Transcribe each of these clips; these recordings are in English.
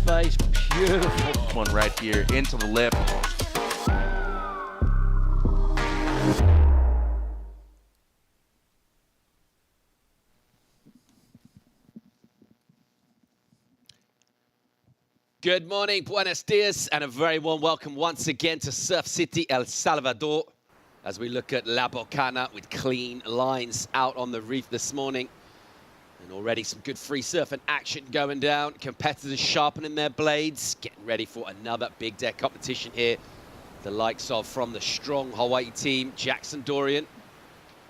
face, beautiful one right here into the lip. Good morning, buenos dias, and a very warm welcome once again to Surf City, El Salvador, as we look at La Bocana with clean lines out on the reef this morning. And already some good free surfing action going down. Competitors sharpening their blades, getting ready for another big deck competition here. The likes of, from the strong Hawaii team, Jackson Dorian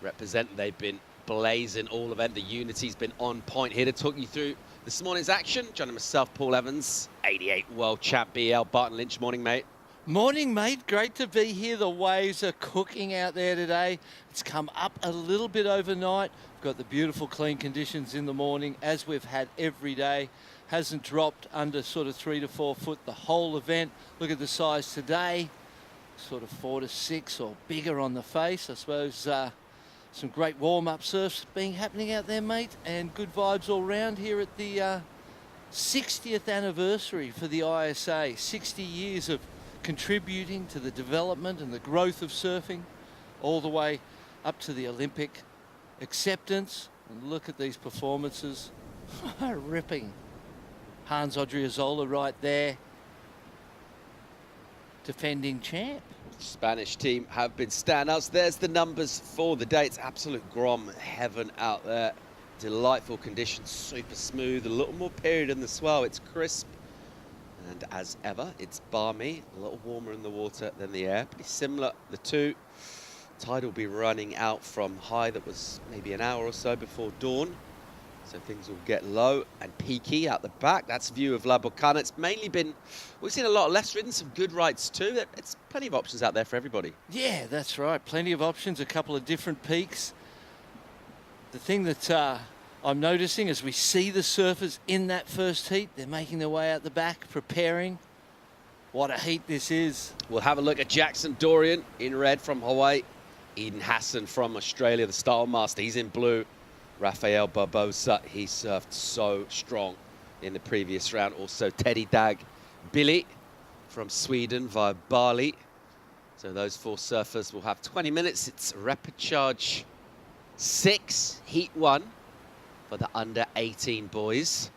represent. They've been blazing all event. The Unity's been on point. Here to talk you through this morning's action. Joining myself, Paul Evans, 88 world champ BL, Barton Lynch. Morning, mate. Morning, mate. Great to be here. The waves are cooking out there today. It's come up a little bit overnight. We've got the beautiful clean conditions in the morning, as we've had every day. Hasn't dropped under sort of 3 to 4 foot the whole event. Look at the size today, sort of 4 to 6 or bigger on the face. I suppose some great warm-up surfs happening out there, mate, and good vibes all round here at the 60th anniversary for the ISA. 60 years of contributing to the development and the growth of surfing, all the way up to the Olympic acceptance. And look at these performances. Ripping. Hans Odriozola right there. Defending champ. Spanish team have been standouts. There's the numbers for the day. It's absolute grom heaven out there. Delightful conditions, super smooth, a little more period in the swell. It's crisp, and as ever, it's balmy, a little warmer in the water than the air. Pretty similar, the two. Tide will be running out from high that was maybe an hour or so before dawn. So things will get low and peaky out the back. That's view of La Bocana. It's mainly been, we've seen a lot of less ridden, some good rides too. It's plenty of options out there for everybody. Yeah, that's right. Plenty of options, a couple of different peaks. The thing that I'm noticing as we see the surfers in that first heat, they're making their way out the back, preparing. What a heat this is. We'll have a look at Jackson Dorian in red from Hawaii. Eden Hassan from Australia, the style master. He's in blue. Rafael Barbosa, he surfed so strong in the previous round. Also Teddy Dag Billy from Sweden via Bali. So those four surfers will have 20 minutes. It's Repechage 6, Heat 1 for the under 18 boys.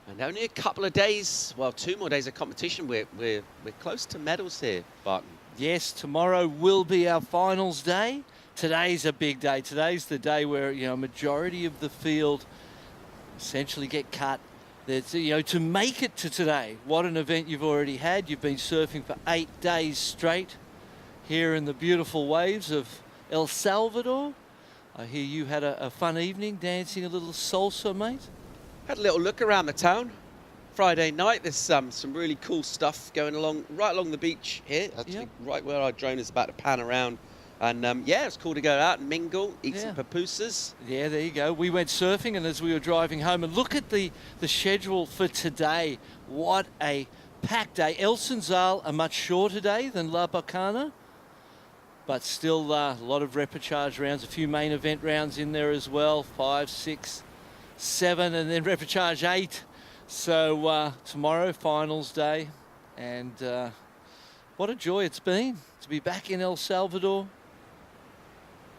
And only a couple of days, well, 2 more days of competition. We're close to medals here, Barton. Yes, tomorrow will be our finals day. Today's a big day. Today's the day where, a majority of the field essentially get cut. That's, to make it to today, what an event you've already had. You've been surfing for 8 days straight here in the beautiful waves of El Salvador. I hear you had a fun evening dancing a little salsa, mate. Had a little look around the town. Friday night, there's some really cool stuff going along, right along the beach here. Actually, right where our drone is about to pan around. And yeah, it's cool to go out and mingle, eat some pupusas. Yeah, there you go. We went surfing, and as we were driving home, and look at the schedule for today. What a packed day. El Senzal, a much shorter day than La Bocana, but still a lot of repechage rounds, a few main event rounds in there as well, 5, 6, 7, and then repechage 8. So tomorrow, finals day, and what a joy it's been to be back in El Salvador.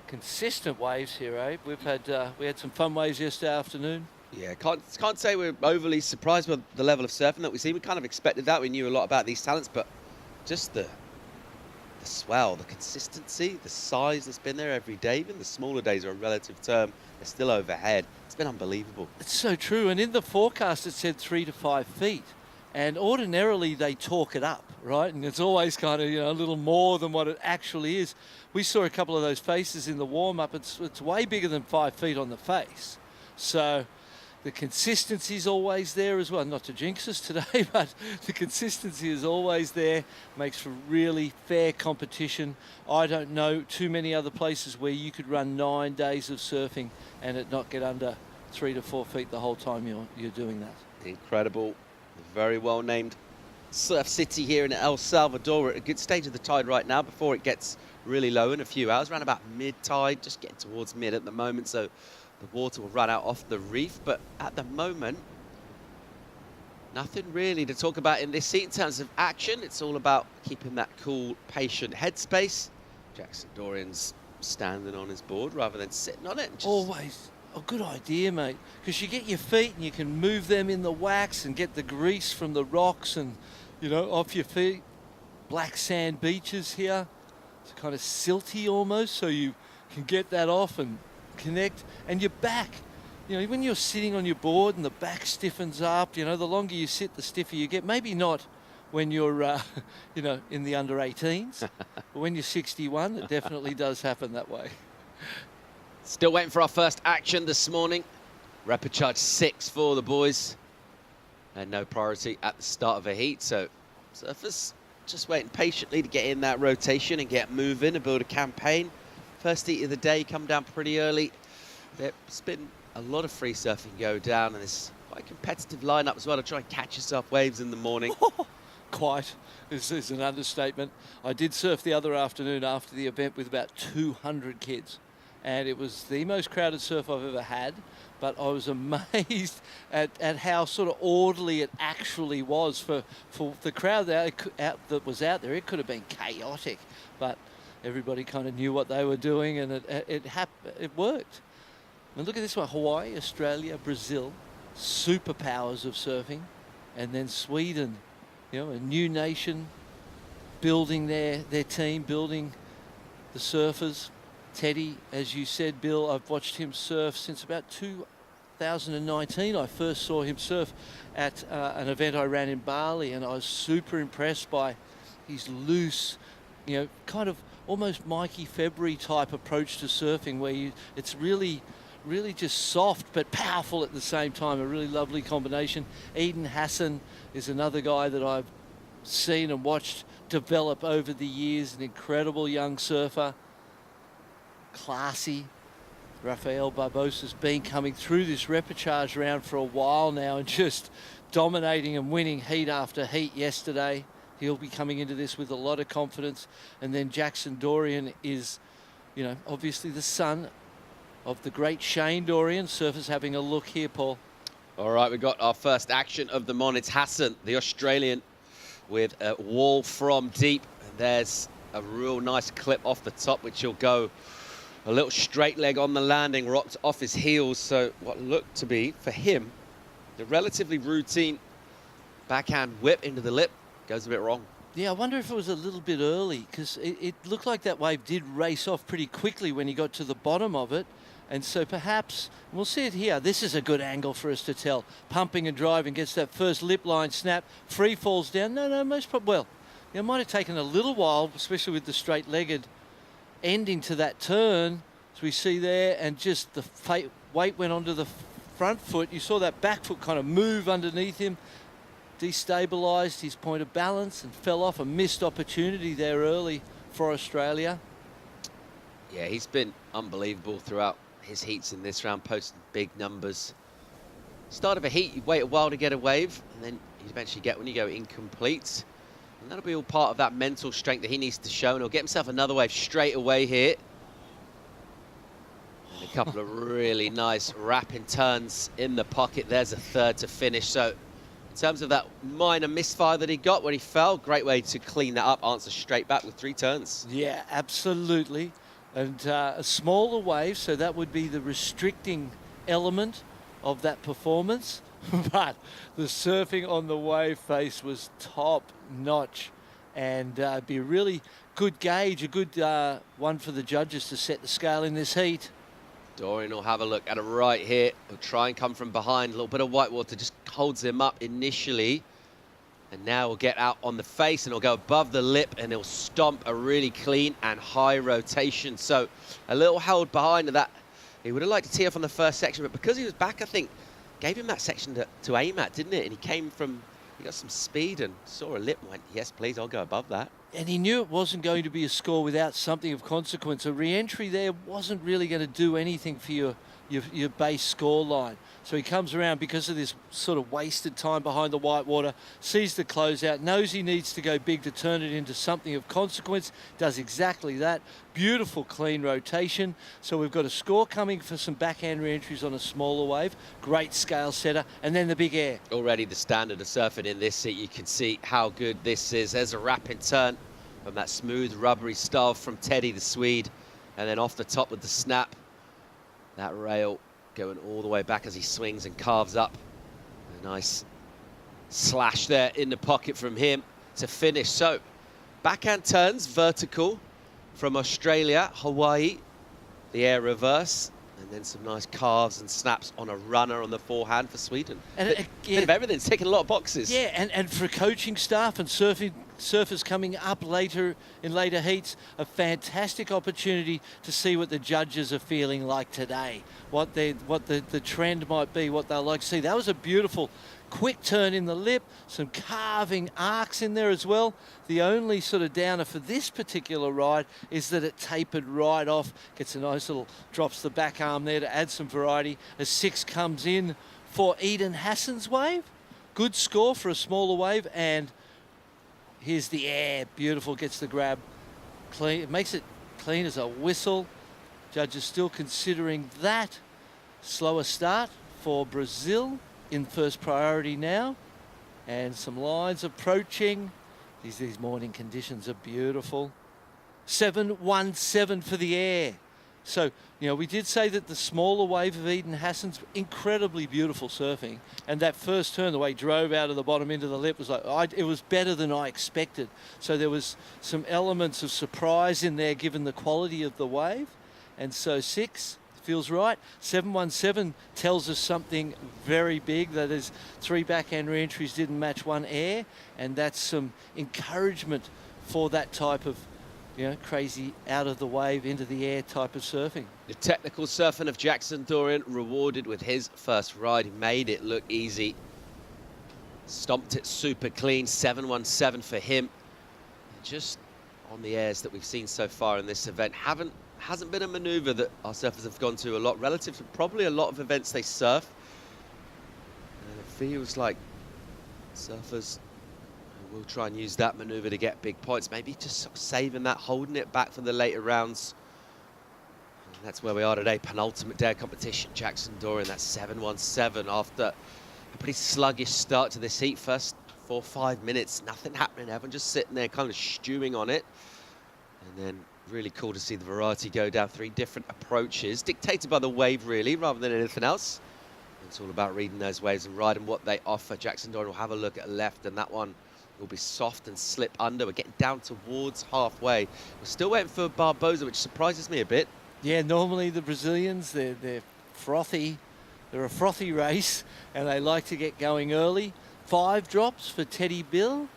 Consistent waves here, eh? We had some fun waves yesterday afternoon. Yeah, can't say we're overly surprised with the level of surfing that we see. We kind of expected that. We knew a lot about these talents, but just the swell, the consistency, the size that's been there every day. Even the smaller days are a relative term. They're still overhead. It's been unbelievable. It's so true. And in the forecast, it said 3 to 5 feet. And ordinarily, they talk it up, right? And it's always kind of, a little more than what it actually is. We saw a couple of those faces in the warm-up. It's way bigger than 5 feet on the face. So the consistency is always there as well. Not to jinx us today, but the consistency is always there. Makes for really fair competition. I don't know too many other places where you could run 9 days of surfing and it not get under 3 to 4 feet the whole time you're doing that. Incredible. Very well named Surf City here in El Salvador. We're at a good stage of the tide right now before it gets really low in a few hours, around about mid-tide, just getting towards mid at the moment, so the water will run out off the reef. But at the moment, nothing really to talk about in this heat in terms of action. It's all about keeping that cool, patient headspace. Jackson Dorian's standing on his board rather than sitting on it. Always a good idea, mate, because you get your feet and you can move them in the wax and get the grease from the rocks and, off your feet. Black sand beaches here. It's kind of silty almost, so you can get that off and connect. And your back, when you're sitting on your board and the back stiffens up, the longer you sit, the stiffer you get. Maybe not when you're, in the under 18s, but when you're 61, it definitely does happen that way. Still waiting for our first action this morning. Repechage 6 for the boys. And no priority at the start of a heat, so surfers just waiting patiently to get in that rotation and get moving and build a campaign. First heat of the day come down pretty early. There's been a lot of free surfing go down, and it's quite a competitive lineup as well to try and catch yourself waves in the morning. Quite. This is an understatement. I did surf the other afternoon after the event with about 200 kids. And it was the most crowded surf I've ever had, but I was amazed at how sort of orderly it actually was for the crowd that was out there. It could have been chaotic, but Everybody kind of knew what they were doing, and it worked. And look at this one: Hawaii, Australia, Brazil, superpowers of surfing, and then Sweden, a new nation, building their team, building the surfers. Teddy, as you said, Bill, I've watched him surf since about 2019. I first saw him surf at an event I ran in Bali, and I was super impressed by his loose, kind of almost Mikey February type approach to surfing, where it's really just soft but powerful at the same time. A really lovely combination. Eden Hassan is another guy that I've seen and watched develop over the years, an incredible young surfer. Classy. Rafael Barbosa's been coming through this repechage round for a while now and just dominating and winning heat after heat yesterday. He'll be coming into this with a lot of confidence. And then Jackson Dorian is, obviously the son of the great Shane Dorian. Surfers having a look here, Paul. All right, we've got our first action of the morning. It's Hassan, the Australian, with a wall from deep. And there's a real nice clip off the top, which will go a little straight leg on the landing, rocked off his heels. So what looked to be, for him, the relatively routine backhand whip into the lip goes a bit wrong. Yeah, I wonder if it was a little bit early, because it looked like that wave did race off pretty quickly when he got to the bottom of it. And so perhaps, we'll see it here, this is a good angle for us to tell. Pumping and driving, gets that first lip line snap, free falls down. No, most probably, well, it might have taken a little while, especially with the straight-legged ending to that turn, as we see there, and just the weight went onto the front foot. You saw that back foot kind of move underneath him, destabilised his point of balance and fell off. A missed opportunity there early for Australia. Yeah, he's been unbelievable throughout his heats in this round, posting big numbers. Start of a heat, you wait a while to get a wave, and then you eventually get when you go incomplete. And that'll be all part of that mental strength that he needs to show, and he'll get himself another wave straight away here. And a couple of really nice wrapping turns in the pocket. There's a third to finish. So in terms of that minor misfire that he got when he fell, great way to clean that up, answer straight back with 3 turns. Yeah, absolutely. And a smaller wave, so that would be the restricting element of that performance. But the surfing on the wave face was top notch, and be a really good gauge, a good one for the judges to set the scale in this heat. Dorian will have a look at it right here. He'll try and come from behind. A little bit of white water just holds him up initially. And now he'll get out on the face and he'll go above the lip and he'll stomp a really clean and high rotation. So a little held behind of that. He would have liked to tee off on the first section, but because he was back, I think, gave him that section to aim at, didn't it? And he got some speed and saw a lip and went, yes, please, I'll go above that. And he knew it wasn't going to be a score without something of consequence. A re-entry there wasn't really going to do anything for your base score line. So he comes around because of this sort of wasted time behind the whitewater, sees the closeout, knows he needs to go big to turn it into something of consequence, does exactly that. Beautiful clean rotation. So we've got a score coming for some backhand re-entries on a smaller wave. Great scale setter, and then the big air. Already the standard of surfing in this seat, you can see how good this is. There's a wrapping turn from that smooth rubbery style from Teddy the Swede, and then off the top with the snap. That rail going all the way back as he swings and carves up. A nice slash there in the pocket from him to finish. So backhand turns vertical from Australia, Hawaii, the air reverse, and then some nice carves and snaps on a runner on the forehand for Sweden. And bit of everything, it's ticking a lot of boxes. Yeah, and for coaching staff and surfers coming up later in later heats, a fantastic opportunity to see what the judges are feeling like today, what the trend might be, what they'll like to see. That was a beautiful quick turn in the lip, some carving arcs in there as well. The only sort of downer for this particular ride is that it tapered right off, gets a nice little, drops the back arm there to add some variety as 6 comes in for Eden Hassan's wave. Good score for a smaller wave, and here's the air, beautiful, gets the grab. Clean, it makes it clean as a whistle. Judges still considering that. Slower start for Brazil in first priority now. And some lines approaching. These morning conditions are beautiful. 7-1-7 for the air. So, we did say that the smaller wave of Eden Hassan's incredibly beautiful surfing. And that first turn, the way he drove out of the bottom into the lip was like, it was better than I expected. So there was some elements of surprise in there given the quality of the wave. And so 6 feels right. 7-1-7 tells us something very big. That is 3 backhand re-entries didn't match 1 air. And that's some encouragement for that type of crazy out of the wave, into the air type of surfing. The technical surfing of Jackson Dorian rewarded with his first ride. He made it look easy. Stomped it super clean. 7-1-7 for him. Just on the airs that we've seen so far in this event, hasn't been a maneuver that our surfers have gone to a lot, relative to probably a lot of events they surf. And it feels like surfers we'll try and use that maneuver to get big points. Maybe just sort of saving that, holding it back for the later rounds. And that's where we are today, penultimate day of competition. Jackson Dorian, that's 7-1-7 after a pretty sluggish start to this heat. First 4-5 minutes, nothing happening. Everyone just sitting there kind of stewing on it. And then really cool to see the variety go down 3 different approaches, dictated by the wave really, rather than anything else. It's all about reading those waves and riding what they offer. Jackson Dorian will have a look at left, and that one will be soft and slip under. We're getting down towards halfway. We're still waiting for Barbosa, which surprises me a bit. Yeah, normally the Brazilians, they're frothy. They're a frothy race, and they like to get going early. 5 drops for Teddy Bill,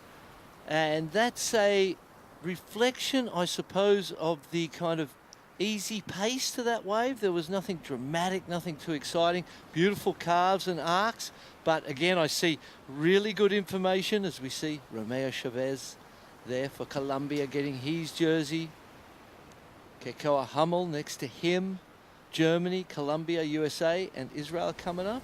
and that's a reflection, I suppose, of the kind of easy pace to that wave. There was nothing dramatic, nothing too exciting. Beautiful carves and arcs. But again, I see really good information as we see Romeo Chavez there for Colombia getting his jersey. Kekoa Hummel next to him. Germany, Colombia, USA, and Israel coming up.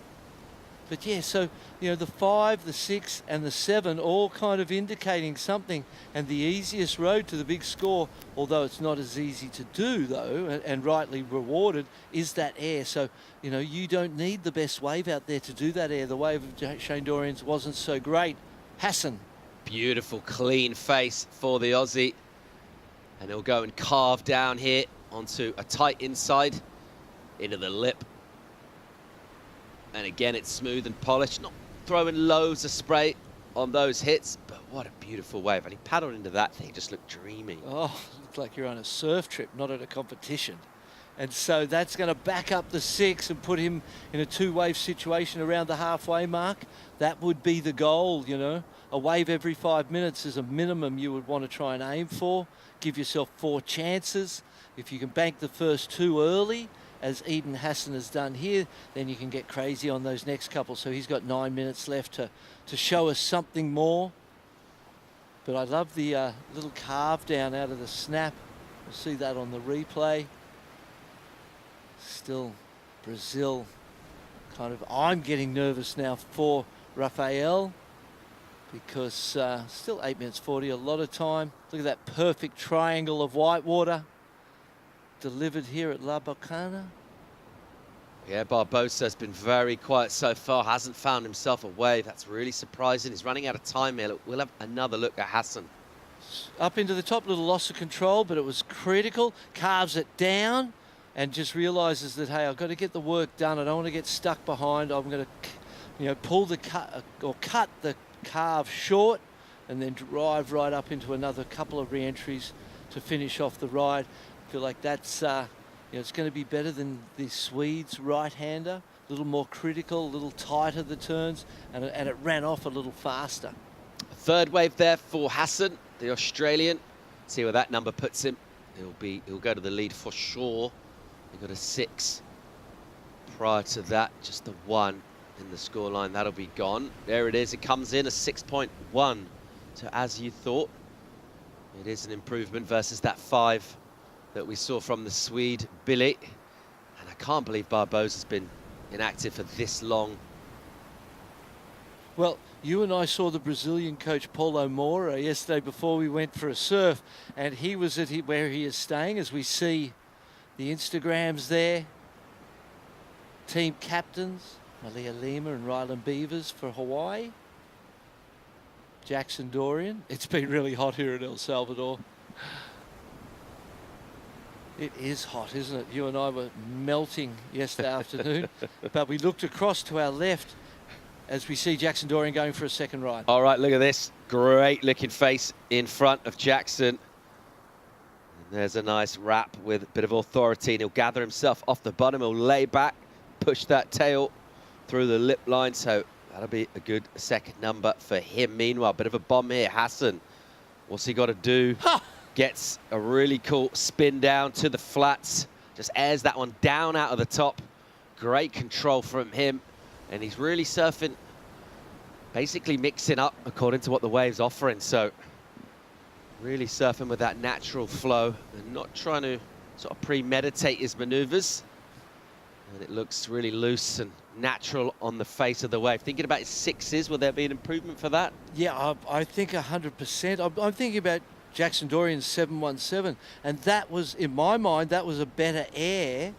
But yeah, so, the 5, the 6, and the 7 all kind of indicating something. And the easiest road to the big score, although it's not as easy to do, though, and rightly rewarded, is that air. So, you don't need the best wave out there to do that air. The wave of Shane Dorian's wasn't so great. Hassan. Beautiful, clean face for the Aussie. And he'll go and carve down here onto a tight inside, into the lip. And again, it's smooth and polished, not throwing loads of spray on those hits, but what a beautiful wave. And he paddled into that thing, just looked dreamy. Oh, looked like you're on a surf trip, not at a competition. And so that's going to back up the 6 and put him in a 2-wave situation around the halfway mark. That would be the goal, A wave every 5 minutes is a minimum you would want to try and aim for. Give yourself 4 chances. If you can bank the first 2 early, as Eden Hassan has done here, then you can get crazy on those next couple. So he's got 9 minutes left to show us something more. But I love the little carve down out of the snap. We'll see that on the replay. Still Brazil kind of, I'm getting nervous now for Rafael because still 8 minutes 40, a lot of time. Look at that perfect triangle of whitewater delivered here at La Bocana. Yeah, Barbosa's been very quiet so far, hasn't found himself a wave. That's really surprising. He's running out of time here. We'll have another look at Hassan. Up into the top, little loss of control, but it was critical. Carves it down and just realizes that, hey, I've got to get the work done. I don't want to get stuck behind. I'm going to, pull the cut or cut the carve short and then drive right up into another couple of re-entries to finish off the ride. I feel like that's, it's going to be better than the Swedes' right-hander. A little more critical, a little tighter the turns, and it ran off a little faster. Third wave there for Hassan, the Australian. See where that number puts him. He'll go to the lead for sure. He got a 6. Prior to that, just the 1 in the scoreline. That'll be gone. There it is. It comes in a 6.1. So as you thought, it is an improvement versus that 5 that we saw from the Swede, Billy. And I can't believe Barbosa's been inactive for this long. Well, you and I saw the Brazilian coach Paulo Moura yesterday before we went for a surf, and he was at where he is staying, as we see the Instagrams there. Team captains, Malia Lima and Rylan Beavers for Hawaii. Jackson Dorian. It's been really hot here in El Salvador. It is hot, isn't it? You and I were melting yesterday afternoon, but we looked across to our left as we see Jackson Dorian going for a second ride. All right, look at this. Great looking face in front of Jackson. And there's a nice wrap with a bit of authority, and he'll gather himself off the bottom. He'll lay back, push that tail through the lip line. So that'll be a good second number for him. Meanwhile, bit of a bomb here. Hassan, what's he got to do? Ha! Gets a really cool spin down to the flats. Just airs that one down out of the top. Great control from him. And he's really surfing, basically mixing up according to what the wave's offering. So really surfing with that natural flow and not trying to sort of premeditate his maneuvers. And it looks really loose and natural on the face of the wave. Thinking about his sixes, will there be an improvement for that? Yeah, I think 100%. I'm thinking about Jackson Dorian's 717, and that was, in my mind, that was a better air.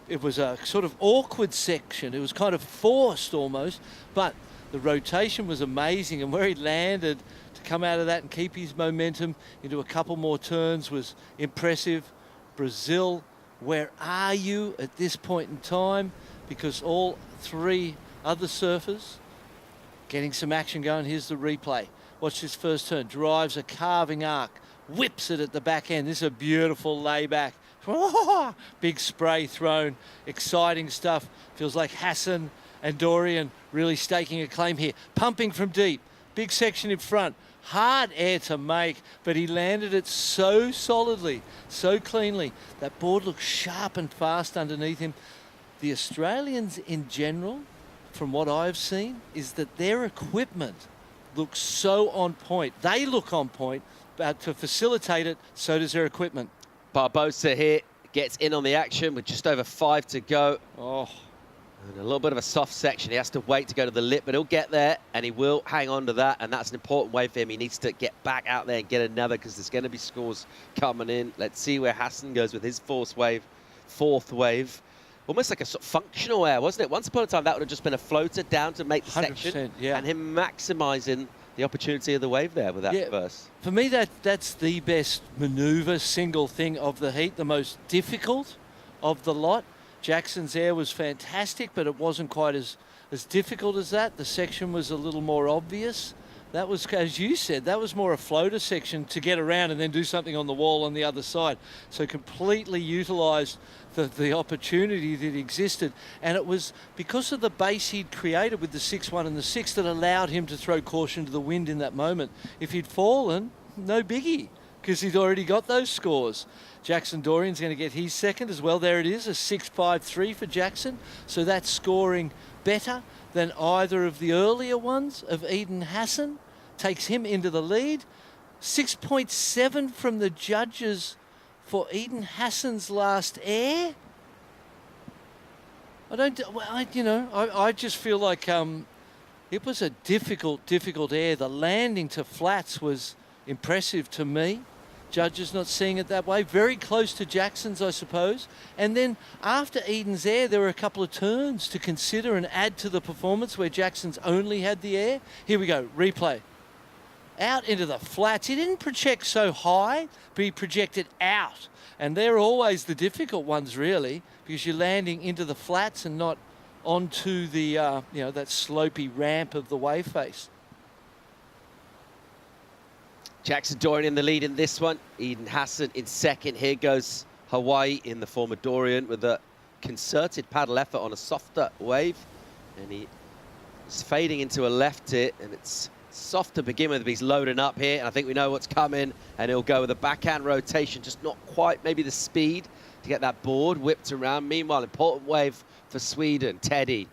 It was a sort of awkward section. It was kind of forced almost, but the rotation was amazing, and where he landed to come out of that and keep his momentum into a couple more turns was impressive. Brazil, where are you at this point in time? Because all three other surfers getting some action going. Here's the replay. Watch this first turn. Drives a carving arc, whips it at the back end. This is a beautiful layback. Big spray thrown. Exciting stuff. Feels like Hassan and Dorian really staking a claim here. Pumping from deep. Big section in front. Hard air to make, but he landed it so solidly, so cleanly. That board looks sharp and fast underneath him. The Australians in general, from what I've seen, is that their equipment looks so on point. They look on point, but to facilitate it, so does their equipment. Barbosa here gets in on the action with just over 5 to go. Oh, And a little bit of a soft section. He has to wait to go to the lip, but he'll get there, and he will hang on to that, and that's an important wave for him. He needs to get back out there and get another, because there's going to be scores coming in. Let's see where Hassan goes with his fourth wave. Almost like a sort of functional air, wasn't it? Once upon a time, that would have just been a floater down to make the section. Yeah. And him maximising the opportunity of the wave there with that verse. For me, that's the best manoeuvre, single thing of the heat, the most difficult of the lot. Jackson's air was fantastic, but it wasn't quite as difficult as that. The section was a little more obvious. That was, as you said, that was more a floater section to get around and then do something on the wall on the other side. So completely utilised the opportunity that existed. And it was because of the base he'd created with the 6-1 and the 6 that allowed him to throw caution to the wind in that moment. If he'd fallen, no biggie, because he'd already got those scores. Jackson Dorian's going to get his second as well. There it is, a 6.53 for Jackson. So that's scoring better than either of the earlier ones of Eden Hassan. Takes him into the lead. 6.7 from the judges for Eden Hassan's last air. I just feel like it was a difficult air. The landing to flats was impressive to me. Judges not seeing it that way. Very close to Jackson's, I suppose. And then after Eden's air, there were a couple of turns to consider and add to the performance where Jackson's only had the air. Here we go, replay. Out into the flats. He didn't project so high, but he projected out. And they're always the difficult ones, really, because you're landing into the flats and not onto the, that slopey ramp of the wave face. Jackson Dorian in the lead in this one. Eden Hassan in second. Here goes Hawaii in the form of Dorian with a concerted paddle effort on a softer wave. And he is fading into a left here, and it's soft to begin with, but he's loading up here, and I think we know what's coming, and he'll go with a backhand rotation, just not quite maybe the speed to get that board whipped around. Meanwhile, important wave for Sweden. Teddy,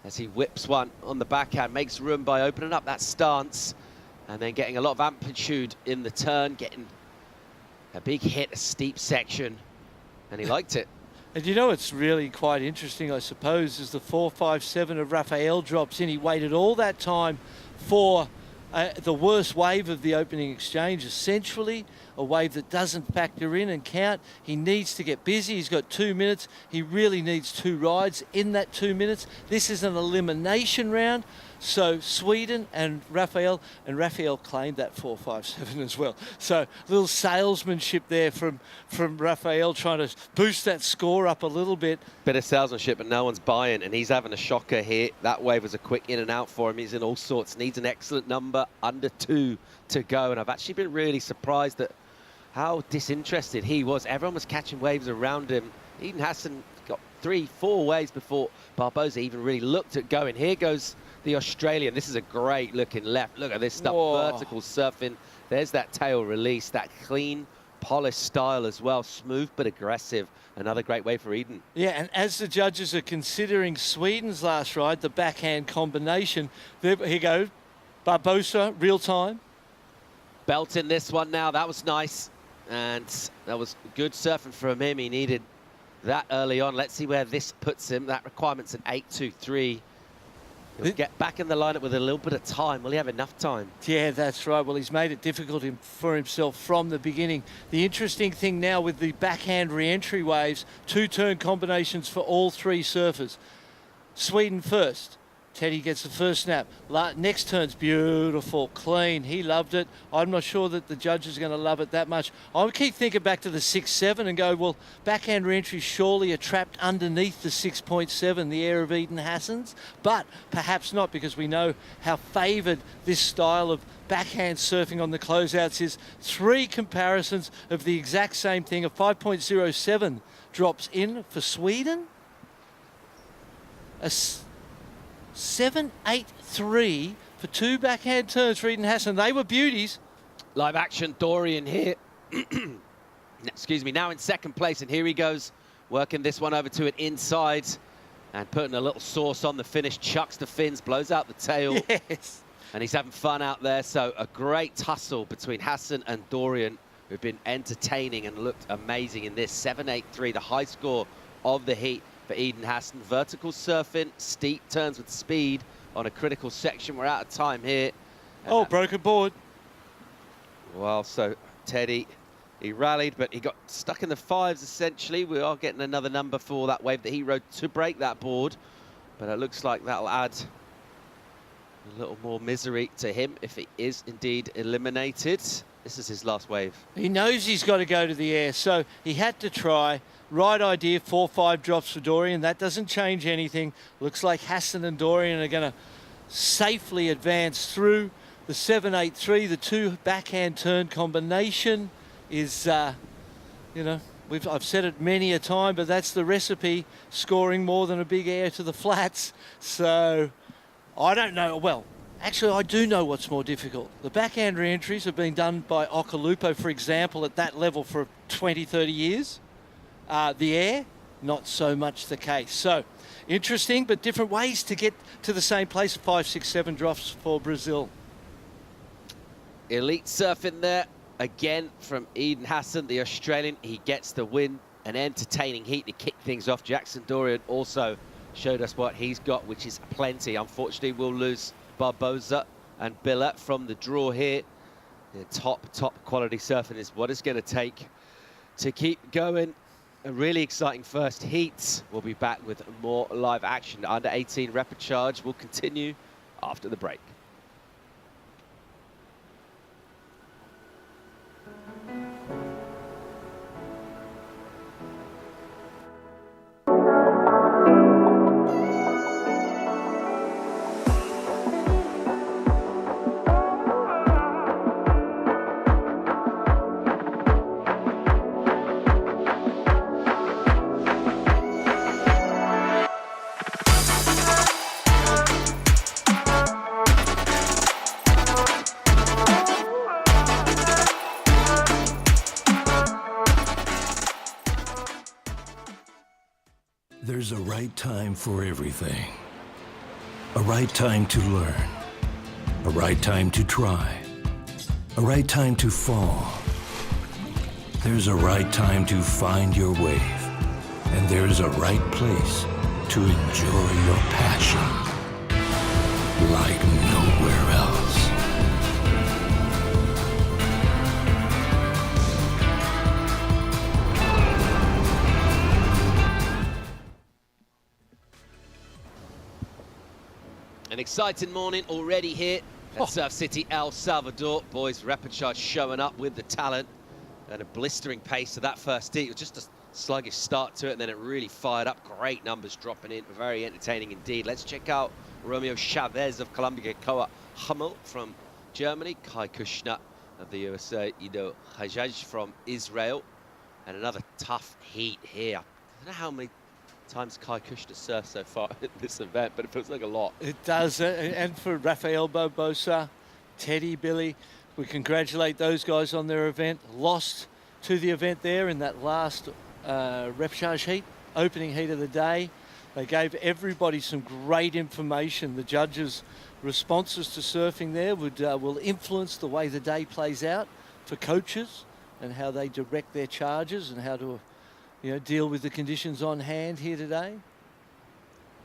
as he whips one on the backhand, makes room by opening up that stance, and then getting a lot of amplitude in the turn, getting a big hit, a steep section, and he liked it. And you know what's really quite interesting, I suppose, is the 4.57 of Rafael drops in. He waited all that time for the worst wave of the opening exchange, essentially a wave that doesn't factor in and count. He needs to get busy. He's got 2 minutes. He really needs 2 rides in that 2 minutes. This is an elimination round. So Sweden and Raphael claimed that 4.57 as well. So a little salesmanship there from Raphael, trying to boost that score up a little bit. Bit of salesmanship, but no one's buying, and he's having a shocker here. That wave was a quick in and out for him. He's in all sorts, needs an excellent number, under 2 to go, and I've actually been really surprised at how disinterested he was. Everyone was catching waves around him. Eden Hassan got 3-4 waves before Barbosa even really looked at going. Here goes the Australian. This is a great looking left. Look at this stuff. Whoa. Vertical surfing. There's that tail release, that clean, polished style as well. Smooth but aggressive. Another great wave for Eden. Yeah, and as the judges are considering Sweden's last ride, the backhand combination, here you go, Barbosa, real time. Belting this one now. That was nice. And that was good surfing from him. He needed that early on. Let's see where this puts him. That requirement's an 8.23. He'll get back in the lineup with a little bit of time. Will he have enough time? Yeah, that's right. Well, he's made it difficult for himself from the beginning. The interesting thing now with the backhand re-entry waves, 2-turn combinations for all 3 surfers. Sweden first. Teddy gets the first snap. Next turn's beautiful, clean. He loved it. I'm not sure that the judges are going to love it that much. I would keep thinking back to the 6.7 and go, well, backhand re-entry surely are trapped underneath the 6.7, the air of Eden Hassan's. But perhaps not, because we know how favoured this style of backhand surfing on the closeouts is. 3 comparisons of the exact same thing. A 5.07 drops in for Sweden. A 7.83 for 2 backhand turns for Eden Hassan. They were beauties. Live action Dorian here. Excuse me, now in second place, and here he goes, working this one over to an inside and putting a little sauce on the finish. Chucks the fins, blows out the tail. Yes. And he's having fun out there. So a great tussle between Hassan and Dorian, who've been entertaining and looked amazing in this. 7.83, the high score of the heat for Eden Hassan. Vertical surfing, steep turns with speed on a critical section. We're out of time here. Oh, broken board. Well, so Teddy, he rallied, but he got stuck in the 5s essentially. We are getting another number for that wave that he rode to break that board, but it looks like that'll add a little more misery to him if he is indeed eliminated. This is his last wave. He knows he's got to go to the air, so he had to try. Right idea, 4-5 drops for Dorian. That doesn't change anything. Looks like Hassan and Dorian are going to safely advance through. The 7.83, the 2 backhand turn combination is, you know, I've said it many a time, but that's the recipe, scoring more than a big air to the flats. So I don't know. Well, actually, I do know what's more difficult. The backhand re-entries have been done by Occhilupo, for example, at that level for 20, 30 years. The air, not so much the case. So interesting, but different ways to get to the same place. 5, 6, 7 drops for Brazil. Elite surfing there again from Eden Hassan, the Australian. He gets the win. An entertaining heat to kick things off. Jackson Dorian also showed us what he's got, which is plenty. Unfortunately, we'll lose Barbosa and Billa from the draw here. The top quality surfing is what it's going to take to keep going. A really exciting first heat. We'll be back with more live action. Under 18 Repechage will continue after the break. There's a right time for everything. A right time to learn. A right time to try. A right time to fall. There's a right time to find your wave. And there's a right place to enjoy your passion like nowhere else. An exciting morning already here at Surf City, El Salvador. Boys, Repechage showing up with the talent and a blistering pace to that first heat. It was just a sluggish start to it, and then it really fired up. Great numbers dropping in, very entertaining indeed. Let's check out Romeo Chavez of Colombia, Koa Hummel from Germany, Kai Kushner of the USA, Ido Hajjaj from Israel, and another tough heat here. I don't know how many times Kai Kushner surfed so far at this event, but it feels like a lot. It does, and for Rafael Barbosa, Teddy, Billy, we congratulate those guys on their event. Lost to the event there in that last repechage heat, opening heat of the day. They gave everybody some great information. The judges' responses to surfing there will influence the way the day plays out for coaches and how they direct their charges and how to deal with the conditions on hand here today.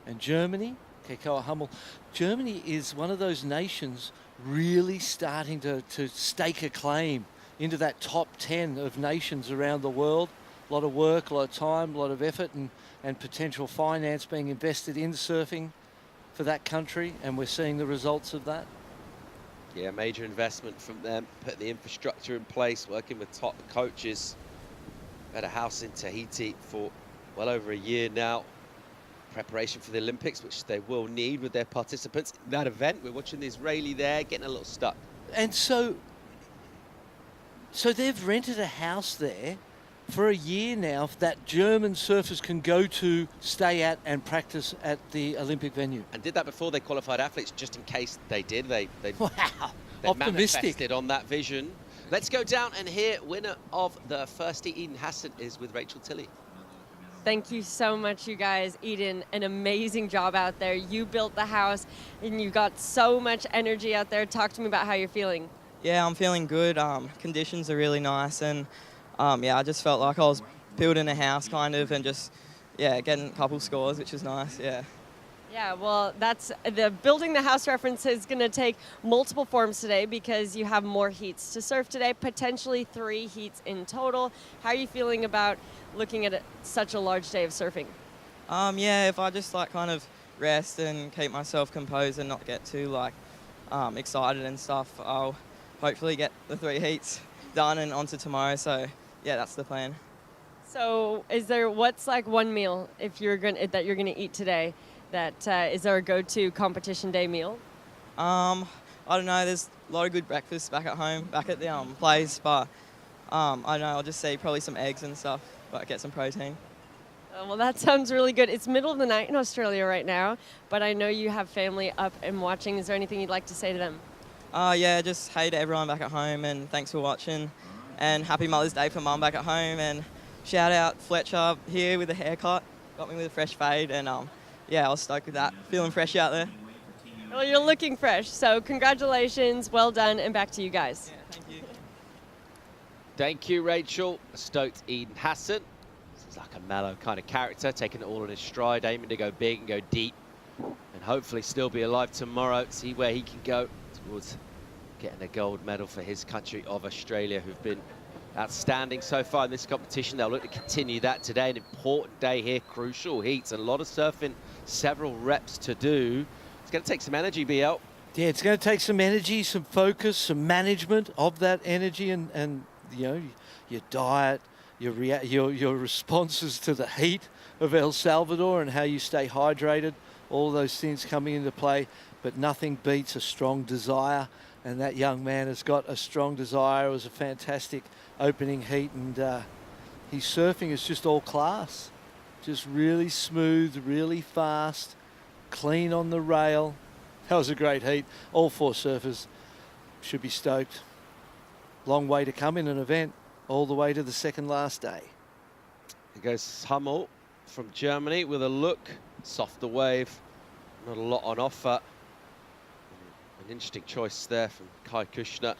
And Germany, Koa Hummel. Germany is one of those nations really starting to stake a claim into that top 10 of nations around the world. A lot of work, a lot of time, a lot of effort and potential finance being invested in surfing for that country, and we're seeing the results of that. Yeah, major investment from them, putting the infrastructure in place, working with top coaches. Had a house in Tahiti for well over a year now. Preparation for the Olympics, which they will need with their participants in that event. We're watching the Israeli there, getting a little stuck. And so they've rented a house there for a year now that German surfers can go to, stay at and practice at the Olympic venue. And did that before they qualified athletes, just in case they did. They wow, optimistic. Manifested on that vision. Let's go down and hear winner of the first heat, Eden Hassan, is with Rachel Tilley. Thank you so much, you guys. Eden, an amazing job out there. You built the house and you got so much energy out there. Talk to me about how you're feeling. Yeah, I'm feeling good. Conditions are really nice, and I just felt like I was building a house kind of, and just getting a couple scores, which is nice. Yeah, well, that's the building the house reference is going to take multiple forms today because you have more heats to surf today, potentially 3 heats in total. How are you feeling about looking at such a large day of surfing? If I just kind of rest and keep myself composed and not get too excited and stuff, I'll hopefully get the 3 heats done and onto tomorrow. So that's the plan. So what's one meal that you're gonna eat today? Is there a go-to competition day meal? I don't know. There's a lot of good breakfast back at home, back at the place, but I don't know. I'll just say probably some eggs and stuff, but get some protein. Well, that sounds really good. It's middle of the night in Australia right now, but I know you have family up and watching. Is there anything you'd like to say to them? Just hey to everyone back at home, and thanks for watching, and happy Mother's Day for Mum back at home, and shout out Fletcher here with a haircut, got me with a fresh fade, and I was stoked with that. Feeling fresh out there. Well, you're looking fresh, so congratulations, well done, and back to you guys. Yeah, thank you. Thank you, Rachel. Stoked Eden Hassan. This is like a mellow kind of character, taking it all in his stride, aiming to go big and go deep, and hopefully still be alive tomorrow, see where he can go towards getting a gold medal for his country of Australia, who've been outstanding so far in this competition. They'll look to continue that today. An important day here, crucial heats, a lot of surfing, several reps to do. It's going to take some energy, BL. Yeah, it's going to take some energy, some focus, some management of that energy, and your diet, your responses to the heat of El Salvador and how you stay hydrated, all those things coming into play. But nothing beats a strong desire, and that young man has got a strong desire. It was a fantastic opening heat, and his surfing is just all class. Just really smooth, really fast, clean on the rail. That was a great heat. All 4 surfers should be stoked. Long way to come in an event, all the way to the second last day. Here goes Hummel from Germany with a look. Softer wave, not a lot on offer. An interesting choice there from Kai Kushner. Not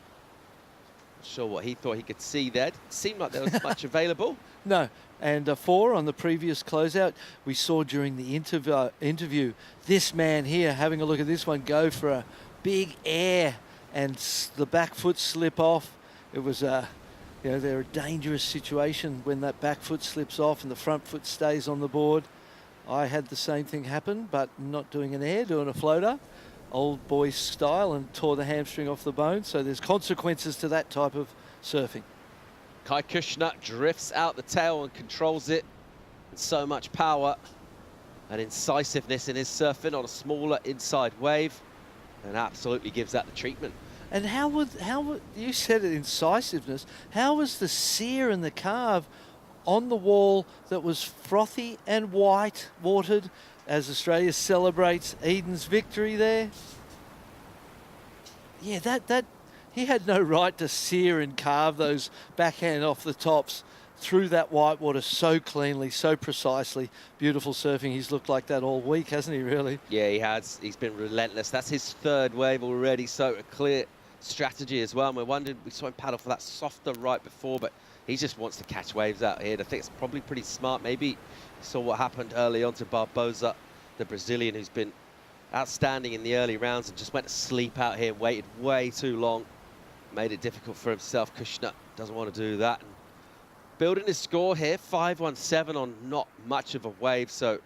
sure what he thought he could see there. Didn't seem like there was much available. No, and 4 on the previous closeout. We saw during the interview this man here, having a look at this one, go for a big air and the back foot slip off. It was they're a dangerous situation when that back foot slips off and the front foot stays on the board. I had the same thing happen, but not doing an air, doing a floater. old boy style and tore the hamstring off the bone. So there's consequences to that type of surfing. Kai Kushner drifts out the tail and controls it with so much power and incisiveness in his surfing on a smaller inside wave, and absolutely gives that the treatment. And how would you said it, incisiveness? How was the sear and the carve on the wall that was frothy and white watered as Australia celebrates Eden's victory there? Yeah, that he had no right to sear and carve those backhand off the tops through that white water so cleanly, so precisely. Beautiful surfing. He's looked like that all week, hasn't he, really? Yeah, he has. He's been relentless. That's his third wave already, so a clear strategy as well. And we saw him paddle for that softer right before, but he just wants to catch waves out here. I think it's probably pretty smart. Maybe he saw what happened early on to Barbosa, the Brazilian, who's been outstanding in the early rounds, and just went to sleep out here, waited way too long, made it difficult for himself. Kushner doesn't want to do that. And building his score here, 5-1-7 on not much of a wave, so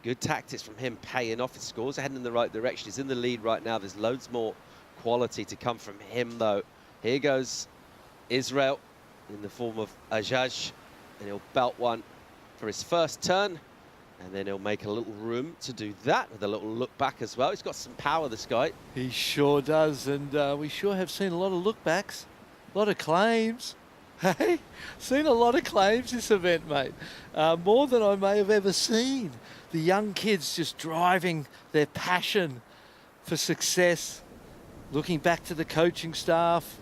good tactics from him, paying off. His scores are heading in the right direction. He's in the lead right now. There's loads more quality to come from him, though. Here goes Israel in the form of Ajaj, and he'll belt one for his first turn, and then he'll make a little room to do that with a little look back as well. He's got some power, this guy. He sure does, and we sure have seen a lot of look backs, a lot of claims. Hey, seen a lot of claims this event, mate. More than I may have ever seen. The young kids just driving their passion for success, looking back to the coaching staff,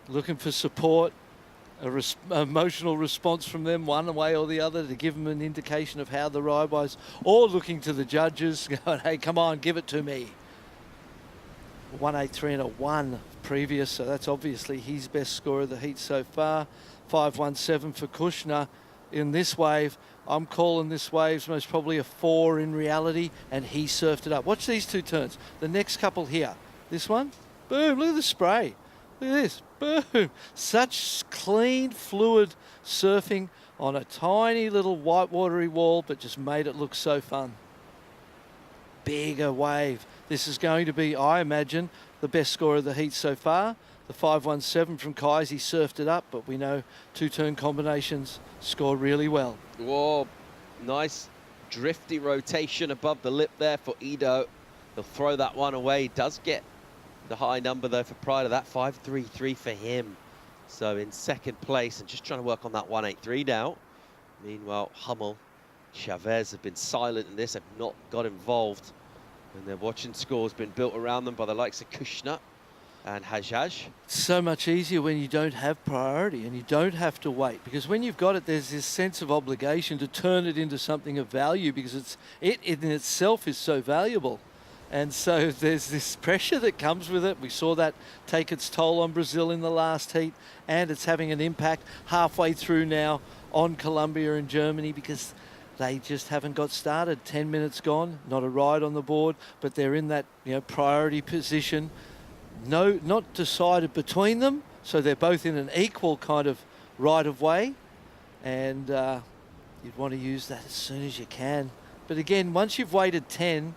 looking for support, emotional response from them one way or the other to give them an indication of how the ride was, or looking to the judges going, hey, come on, give it to me. 183 and a 1 previous, so that's obviously his best score of the heat so far. 5-1-7 for Kushner in this wave. I'm calling this wave's most probably a 4 in reality, and he surfed it up. Watch these two turns. The next couple here. This one, boom, look at the spray. Look at this, boom. Such clean, fluid surfing on a tiny little white watery wall, but just made it look so fun. Bigger wave. This is going to be, I imagine, the best score of the heat so far. The 5-1-7 from Kais, he surfed it up, but we know two-turn combinations score really well. Whoa, nice drifty rotation above the lip there for Ido. He'll throw that one away. He does get the high number, though, for pride of that. 5-3-3 for him. So in second place, and just trying to work on that 183 now. Meanwhile, Hummel, Chavez have been silent in this, have not got involved. And their watching score's been built around them by the likes of Kushner and Hajjaj. So much easier when you don't have priority and you don't have to wait, because when you've got it, there's this sense of obligation to turn it into something of value, because it in itself is so valuable. And so there's this pressure that comes with it. We saw that take its toll on Brazil in the last heat, and it's having an impact halfway through now on Colombia and Germany, because they just haven't got started. 10 minutes gone, not a ride on the board, but they're in that priority position. No, not decided between them, so they're both in an equal kind of right of way, and you'd want to use that as soon as you can. But again, once you've waited 10,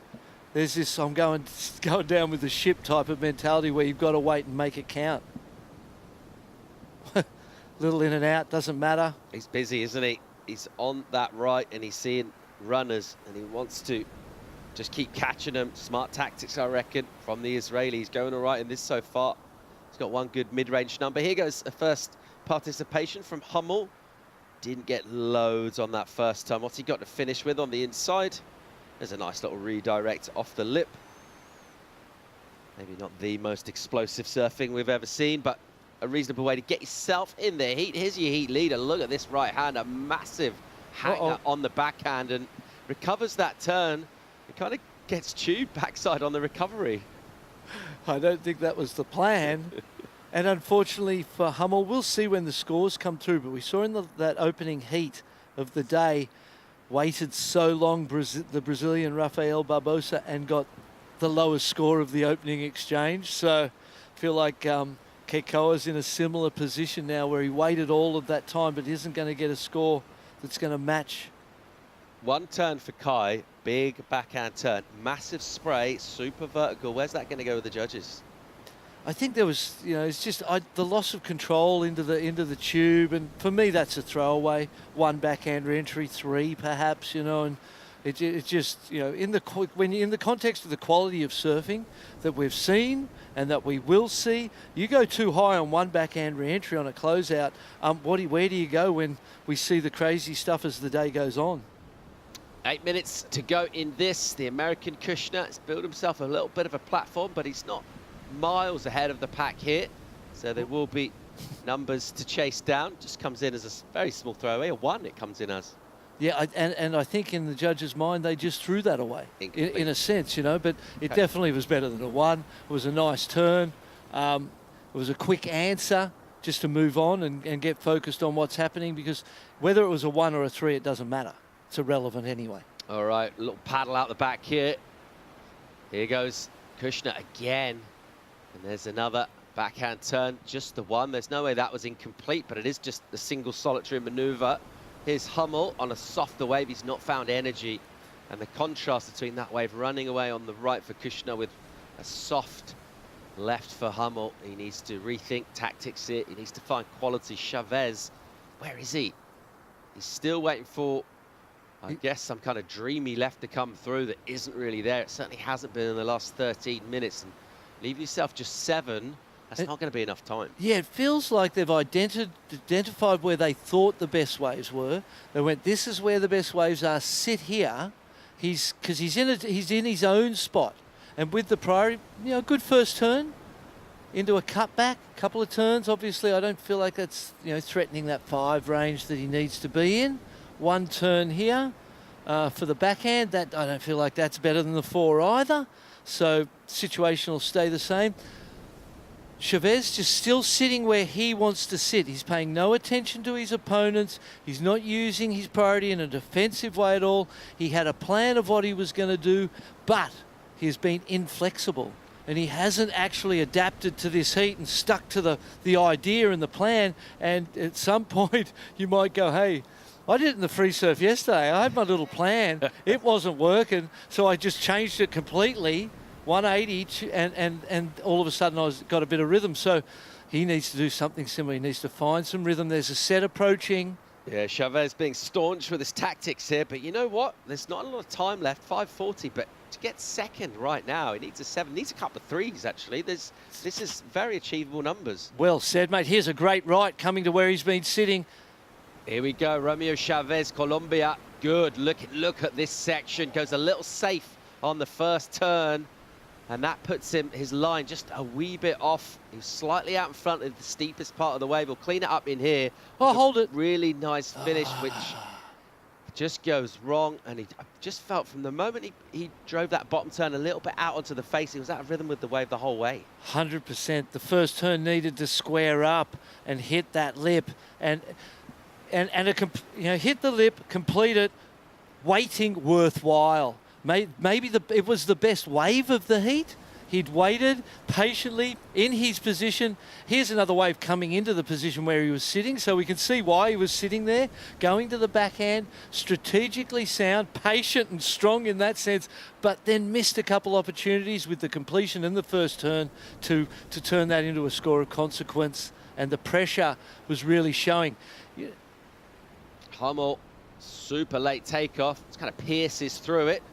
there's this I'm going down with the ship type of mentality where you've got to wait and make it count. Little in and out, doesn't matter. He's busy, isn't he? He's on that right, and he's seeing runners, and he wants to just keep catching them. Smart tactics, I reckon, from the Israelis. Going all right in this so far. He's got one good mid-range number. Here goes a first participation from Hummel. Didn't get loads on that first time. What's he got to finish with on the inside? There's a nice little redirect off the lip. Maybe not the most explosive surfing we've ever seen, but a reasonable way to get yourself in there. Here's your heat leader. Look at this right hand, a massive hanger on the backhand, and recovers that turn. It kind of gets tubed backside on the recovery. I don't think that was the plan. And unfortunately for Hummel, we'll see when the scores come through, but we saw in that opening heat of the day, waited so long, the Brazilian Rafael Barbosa, and got the lowest score of the opening exchange. So I feel like Keikoa's in a similar position now, where he waited all of that time but isn't going to get a score that's going to match One turn for Kai, big backhand turn, massive spray, super vertical. Where's that going to go with the judges? I think there was, it's just the loss of control into the tube, and for me that's a throwaway. One backhand re-entry, 3 perhaps, and it just, in the context of the quality of surfing that we've seen and that we will see, you go too high on one backhand re-entry on a closeout. Where do you go when we see the crazy stuff as the day goes on? 8 minutes to go in this. The American Kushner has built himself a little bit of a platform, but he's not miles ahead of the pack here. So there will be numbers to chase down. Just comes in as a very small throwaway. A 1 it comes in as. Yeah, and I think in the judge's mind, they just threw that away, in a sense, but it definitely was better than a 1. It was a nice turn. It was a quick answer just to move on and get focused on what's happening, because whether it was a 1 or a 3, it doesn't matter. It's irrelevant anyway. All right, a little paddle out the back here. Here goes Kushner again. And there's another backhand turn, just the 1. There's no way that was incomplete, but it is just the single solitary maneuver. Here's Hummel on a softer wave. He's not found energy. And the contrast between that wave running away on the right for Kushner with a soft left for Hummel. He needs to rethink tactics here. He needs to find quality. Chavez, where is he? He's still waiting for, I guess, some kind of dreamy left to come through that isn't really there. It certainly hasn't been in the last 13 minutes. And leave yourself just 7. That's not going to be enough time. Yeah, it feels like they've identified where they thought the best waves were. They went, this is where the best waves are, sit here. Because he's in his own spot. And with the priority, good first turn into a cutback, couple of turns. Obviously, I don't feel like that's, threatening that 5 range that he needs to be in. 1 turn here for the backhand. That I don't feel like that's better than the 4 either. So situation will stay the same. Chavez just still sitting where he wants to sit. He's paying no attention to his opponents. He's not using his priority in a defensive way at all. He had a plan of what he was going to do, but he's been inflexible. And he hasn't actually adapted to this heat and stuck to the idea and the plan. And at some point, you might go, hey, I did it in the free surf yesterday. I had my little plan. It wasn't working, so I just changed it completely. 180, and all of a sudden I got a bit of rhythm. So he needs to do something similar. He needs to find some rhythm. There's a set approaching. Yeah, Chavez being staunch with his tactics here, but you know what? There's not a lot of time left, 5:40, but to get second right now, he needs a 7, needs a couple of 3s, actually. This is very achievable numbers. Well said, mate. Here's a great right coming to where he's been sitting. Here we go, Romeo Chavez, Colombia. Good, look at this section. Goes a little safe on the first turn. And that puts his line just a wee bit off. He was slightly out in front of the steepest part of the wave. We'll clean it up in here. Oh, hold it. Really nice finish, which just goes wrong. And I just felt from the moment he drove that bottom turn a little bit out onto the face, he was out of rhythm with the wave the whole way. 100%. The first turn needed to square up and hit that lip. And hit the lip, complete it, waiting worthwhile. Maybe it was the best wave of the heat. He'd waited patiently in his position. Here's another wave coming into the position where he was sitting, so we can see why he was sitting there, going to the backhand, strategically sound, patient and strong in that sense, but then missed a couple opportunities with the completion in the first turn to turn that into a score of consequence, and the pressure was really showing. Hummel, super late takeoff. It kind of pierces through it.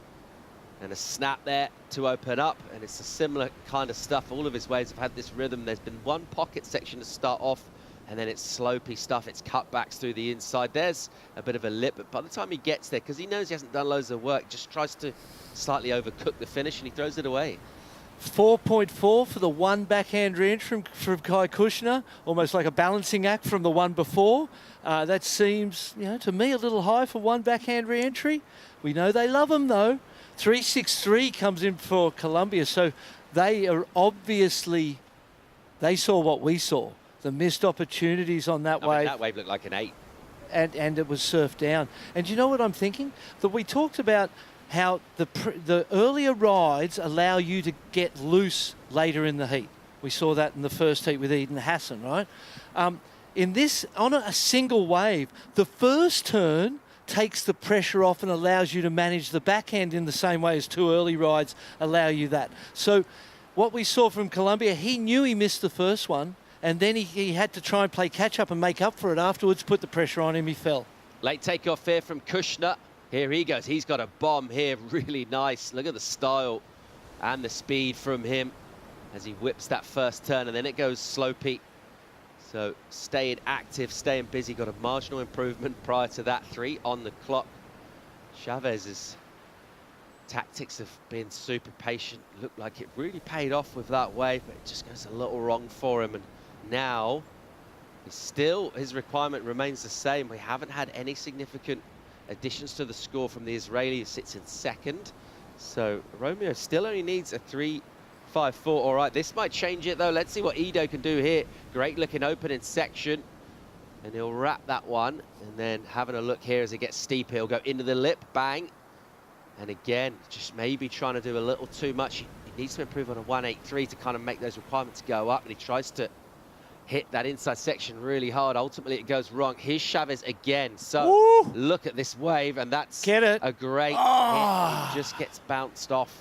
And a snap there to open up, and it's a similar kind of stuff. All of his waves have had this rhythm. There's been one pocket section to start off, and then it's slopey stuff. It's cutbacks through the inside. There's a bit of a lip, but by the time he gets there, because he knows he hasn't done loads of work, just tries to slightly overcook the finish, and he throws it away. 4.4 for the 1 backhand re-entry from Kai Kushner, almost like a balancing act from the one before. That seems, to me, a little high for 1 backhand re-entry. We know they love him, though. 3.63 comes in for Colombia, so they are obviously, they saw what we saw, the missed opportunities on that wave. That wave looked like an 8. And it was surfed down. And you know what I'm thinking? That we talked about how the earlier rides allow you to get loose later in the heat. We saw that in the first heat with Eden Hassan, right? In this, on a single wave, the first turn takes the pressure off and allows you to manage the backhand in the same way as two early rides allow you that. So what we saw from Colombia, he knew he missed the first one, and then he had to try and play catch-up and make up for it afterwards, put the pressure on him, he fell. Late takeoff here from Kushner. Here he goes. He's got a bomb here. Really nice. Look at the style and the speed from him as he whips that first turn, and then it goes slopey. So staying active, staying busy. Got a marginal improvement prior to that. 3 on the clock. Chavez's tactics of being super patient looked like it really paid off with that wave, but it just goes a little wrong for him. And now his requirement remains the same. We haven't had any significant additions to the score from the Israeli, who sits in second. So Romeo still only needs a 3-5-4. All right, this might change it though. Let's see what Ido can do here. Great looking opening section, and he'll wrap that one. And then having a look here as it gets steep, he'll go into the lip, bang. And again, just maybe trying to do a little too much. He needs to improve on a 183 to kind of make those requirements go up, and he tries to hit that inside section really hard. Ultimately, it goes wrong. Here's Chavez again. So Woo! Look at this wave, and that's Get it. a great hit. He just gets bounced off.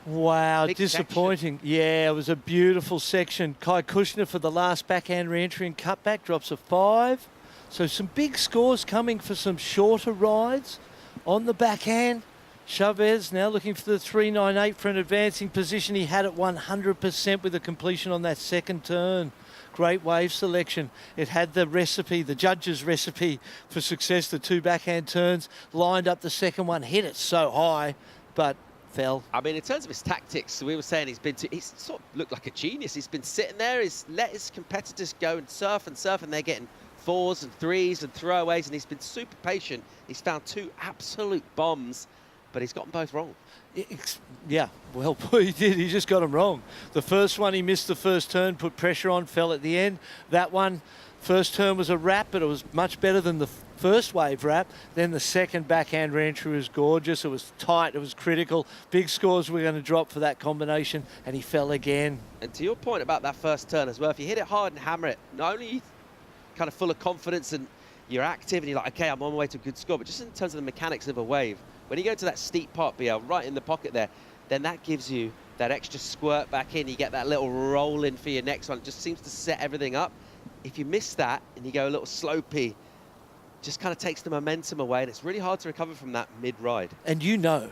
Wow, Big disappointing. Yeah, it was a beautiful section. Kai Kushner for the last backhand re-entry and cutback drops a 5. So some big scores coming for some shorter rides on the backhand. Chavez now looking for the 398 for an advancing position. He had it 100% with the completion on that second turn. Great wave selection. It had the recipe, the judge's recipe for success. The 2 backhand turns, lined up the second one, hit it so high, but fell. I mean, in terms of his tactics, we were saying he's sort of looked like a genius. He's been sitting there, he's let his competitors go and surf, and they're getting 4s and 3s and throwaways, and he's been super patient. He's found 2 absolute bombs, but he's got them both wrong. Yeah, well, he did. He just got them wrong. The first one, he missed the first turn, put pressure on, fell at the end. That one, first turn was a wrap, but it was much better than the first wave wrap. Then the second backhand re-entry was gorgeous. It was tight. It was critical. Big scores were going to drop for that combination, and he fell again. And to your point about that first turn as well, if you hit it hard and hammer it, not only are you kind of full of confidence and you're active and you're like, okay, I'm on my way to a good score, but just in terms of the mechanics of a wave, when you go to that steep pot, BL, right in the pocket there, then that gives you that extra squirt back in. You get that little roll in for your next one. It just seems to set everything up. If you miss that and you go a little slopey, just kind of takes the momentum away, and it's really hard to recover from that mid-ride. And you know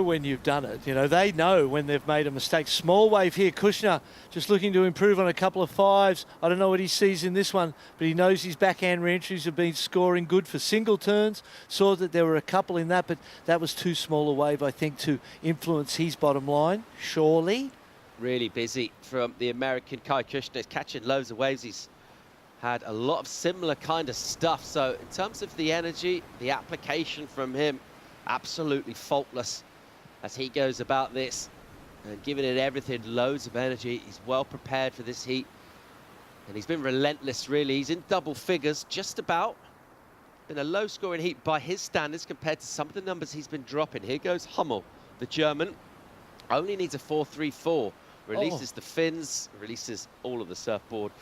when you've done it. You know, they know when they've made a mistake. Small wave here. Kushner just looking to improve on a couple of 5s. I don't know what he sees in this one, but he knows his backhand re-entries have been scoring good for single turns. Saw that there were a couple in that, but that was too small a wave, I think, to influence his bottom line, surely. Really busy from the American Kai Kushner. He's catching loads of waves. He's had a lot of similar kind of stuff. So in terms of the energy, the application from him, absolutely faultless as he goes about this and giving it everything, loads of energy. He's well prepared for this heat, and he's been relentless, really. He's in double figures, just about. Been a low scoring heat by his standards compared to some of the numbers he's been dropping. Here goes Hummel, the German. Only needs a 4.34. Releases the fins, releases all of the surfboard,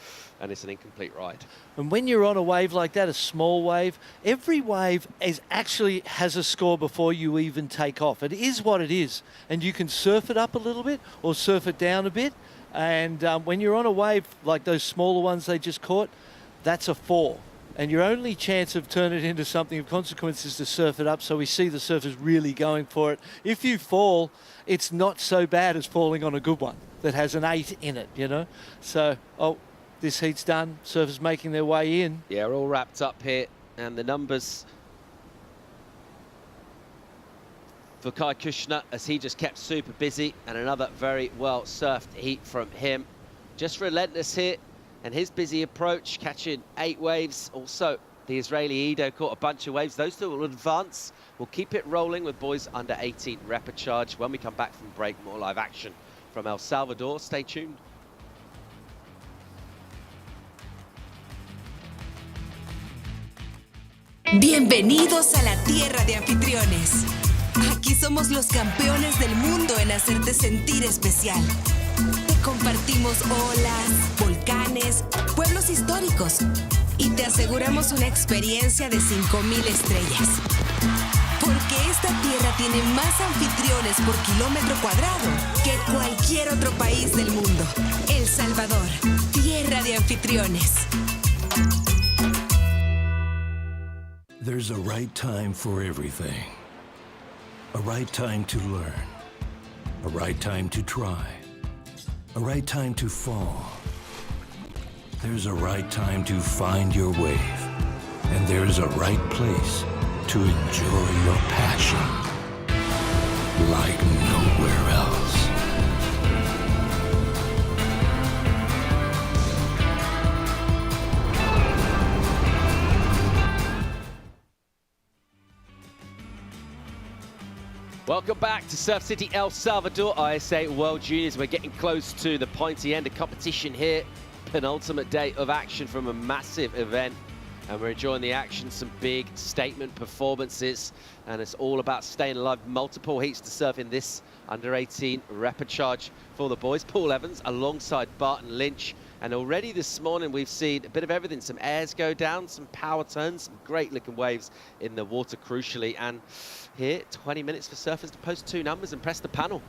and it's an incomplete ride. And when you're on a wave like that, a small wave, every wave actually has a score before you even take off. It is what it is. And you can surf it up a little bit or surf it down a bit. And when you're on a wave like those smaller ones they just caught, that's a 4. And your only chance of turning it into something of consequence is to surf it up. So we see the surfers really going for it. If you fall, it's not so bad as falling on a good one that has an 8 in it, you know. So, this heat's done. Surfers making their way in. Yeah, we're all wrapped up here. And the numbers for Kai Kushner as he just kept super busy. And another very well surfed heat from him. Just relentless here. And his busy approach, catching 8 waves. Also, the Israeli Ido caught a bunch of waves. Those 2 will advance. We'll keep it rolling with boys under 18 Repechage. When we come back from break, more live action from El Salvador. Stay tuned. Bienvenidos a la tierra de anfitriones. Aquí somos los campeones del mundo en hacerte sentir especial. Te compartimos olas, volcanes, pueblos históricos, y te aseguramos una experiencia de 5,000 estrellas. Porque esta tierra tiene más anfitriones por kilómetro cuadrado que cualquier otro país del mundo. El Salvador, tierra de anfitriones. There's a right time for everything. A right time to learn. A right time to try. A right time to fall. There's a right time to find your wave. And there's a right place to enjoy your passion like nowhere else. Welcome back to Surf City, El Salvador, ISA World Juniors. We're getting close to the pointy end of competition here. Penultimate day of action from a massive event. And we're enjoying the action, some big statement performances. And it's all about staying alive. Multiple heats to surf in this under-18 repechage for the boys. Paul Evans alongside Barton Lynch. And already this morning we've seen a bit of everything. Some airs go down, some power turns, some great looking waves in the water crucially. And here, 20 minutes for surfers to post 2 numbers and press the panel.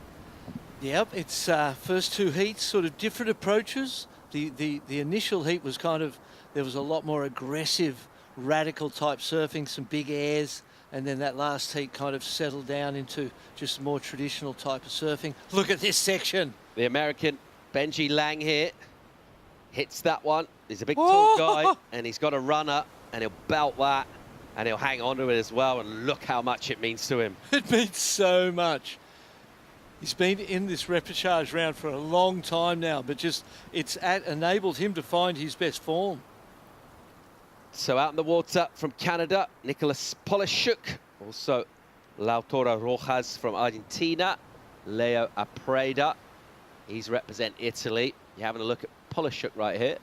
Yep, it's first 2 heats, sort of different approaches. The initial heat was kind of, there was a lot more aggressive, radical type surfing, some big airs, and then that last heat kind of settled down into just more traditional type of surfing. Look at this section. The American Benji Lang here hits that one. He's a big tall guy and he's got a runner and he'll belt that and he'll hang on to it as well, and look how much it means to him. It means so much. He's been in this repechage round for a long time now, but just enabled him to find his best form. So out in the water from Canada, Nicholas Polishuk, also Lautaro Rojas from Argentina, Leo Apreda, he's represent Italy. You're having a look at Polishuk right here.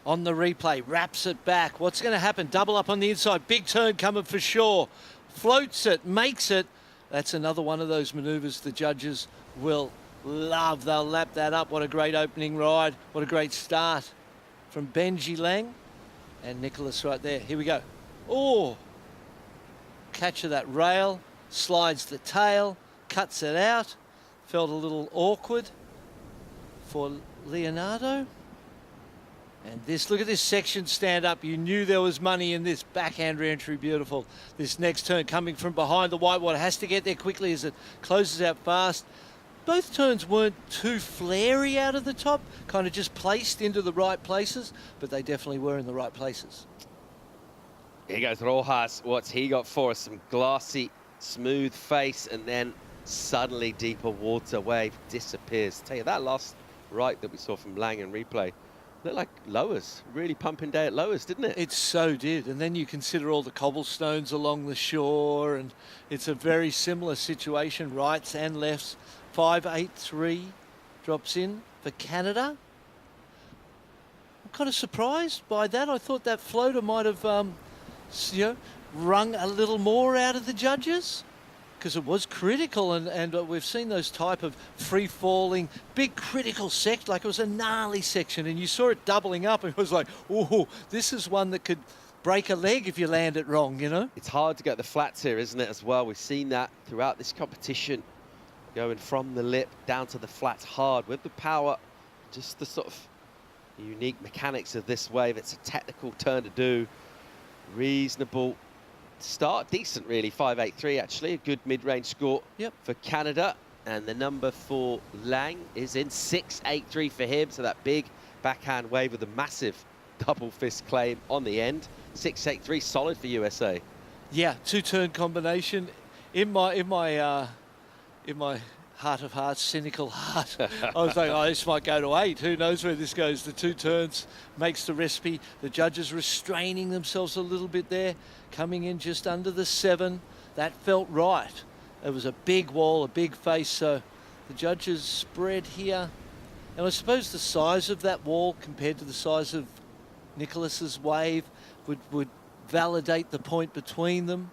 On the replay, wraps it back. What's going to happen? Double up on the inside. Big turn coming for sure. Floats it, makes it. That's another one of those manoeuvres the judges will love. They'll lap that up. What a great opening ride. What a great start from Benji Lang and Nicholas right there. Here we go. Oh, catch of that rail. Slides the tail. Cuts it out. Felt a little awkward for Leonardo. And this, look at this section stand up. You knew there was money in this backhand re-entry. Beautiful. This next turn coming from behind the whitewater has to get there quickly as it closes out fast. Both turns weren't too flary out of the top, kind of just placed into the right places, but they definitely were in the right places. Here goes Rojas. What's he got for us? Some glassy, smooth face, and then suddenly deeper water wave disappears. Tell you, that last right that we saw from Lang in replay looked like lowers, really pumping day at lowers, didn't it? It so did. And then you consider all the cobblestones along the shore, and it's a very similar situation, rights and lefts. 5.83 drops in for Canada. I'm kind of surprised by that. I thought that floater might have, wrung a little more out of the judges, because it was critical, and we've seen those type of free-falling, big critical section, like it was a gnarly section, and you saw it doubling up, and it was like, oh, this is one that could break a leg if you land it wrong, you know? It's hard to get the flats here, isn't it, as well? We've seen that throughout this competition, going from the lip down to the flats hard with the power, just the sort of unique mechanics of this wave. It's a technical turn to do, reasonable start, decent really, 5.83 actually, a good mid-range score for Canada. And the number for Lang is in 6.83 for him, so that big backhand wave with a massive double fist claim on the end. 6.83, solid for USA. Yeah, 2-turn combination. In my heart of hearts, cynical heart, I was like, oh, this might go to 8. Who knows where this goes? The 2 turns makes the recipe. The judges restraining themselves a little bit there, coming in just under the 7. That felt right. It was a big wall, a big face, so the judges spread here. And I suppose the size of that wall compared to the size of Nicholas's wave would validate the point between them.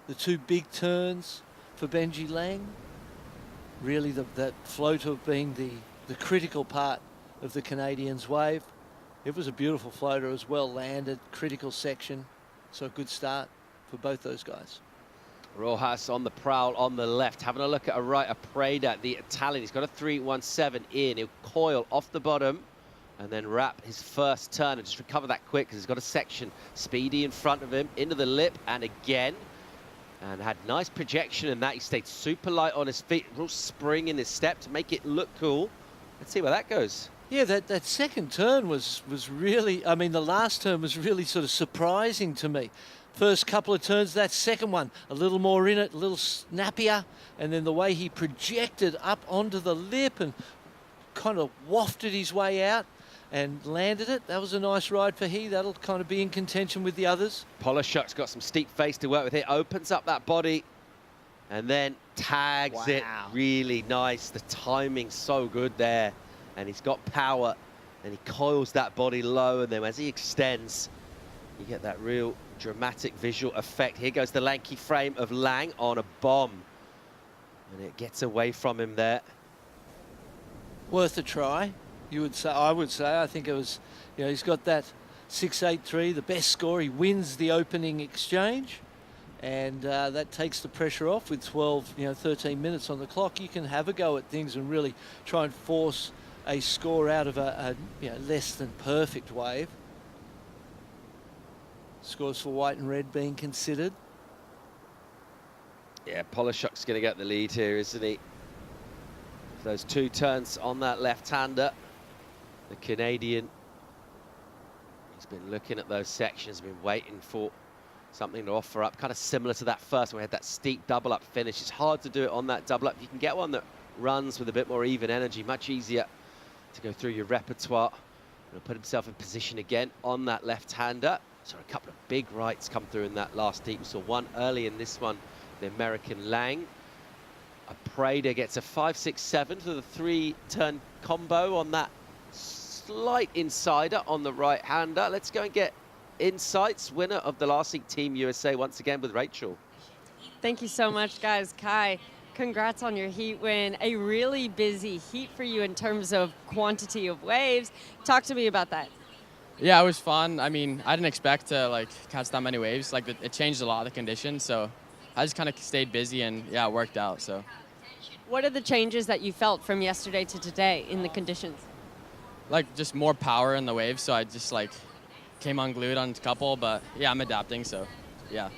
The 2 big turns for Benji Lang. Really that float of being the critical part of the Canadians' wave. It was a beautiful floater as well, landed, critical section. So a good start for both those guys. Rojas on the prowl on the left. Having a look at a right, a Prada, the Italian. He's got a 317 in. He'll coil off the bottom and then wrap his first turn and just recover that quick because he's got a section speedy in front of him, into the lip and again. And had nice projection in that. He stayed super light on his feet, real spring in his step to make it look cool. Let's see where that goes. Yeah, that second turn was really, I mean, the last turn was really sort of surprising to me. First couple of turns, that second one, a little more in it, a little snappier, and then the way he projected up onto the lip and kind of wafted his way out and landed it. That was a nice ride for he. That'll kind of be in contention with the others. Polishuk's got some steep face to work with here. Opens up that body and then tags it. Really nice. The timing's so good there. And he's got power and he coils that body low, and then as he extends, you get that real dramatic visual effect. Here goes the lanky frame of Lang on a bomb. And it gets away from him there. Worth a try, you would say. I would say. I think it was, you know, he's got that 6.83, the best score. He wins the opening exchange, and that takes the pressure off with 13 minutes on the clock. You can have a go at things and really try and force a score out of a less than perfect wave. Scores for white and red being considered. Yeah, Polishuk's going to get the lead here, isn't he? Those two turns on that left-hander. The Canadian, he's been looking at those sections, been waiting for something to offer up, kind of similar to that first one. We had that steep double-up finish. It's hard to do it on that double-up. You can get one that runs with a bit more even energy, much easier to go through your repertoire. And put himself in position again on that left-hander. Saw a couple of big rights come through in that last heat. We saw one early in this one, the American Lang. A Prada gets a 5-6-7 for the three-turn combo on that slight insider on the right-hander. Let's go and get insights. Winner of the last heat, Team USA, once again with Rachel. Thank you so much, guys. Kai, congrats on your heat win. A really busy heat for you in terms of quantity of waves. Talk to me about that. Yeah, it was fun. I mean, I didn't expect to catch that many waves. It changed a lot of the conditions, so I just kind of stayed busy and yeah, it worked out. So, what are the changes that you felt from yesterday to today in the conditions? Just more power in the waves, so I just came unglued on a couple, but yeah, I'm adapting. So, yeah.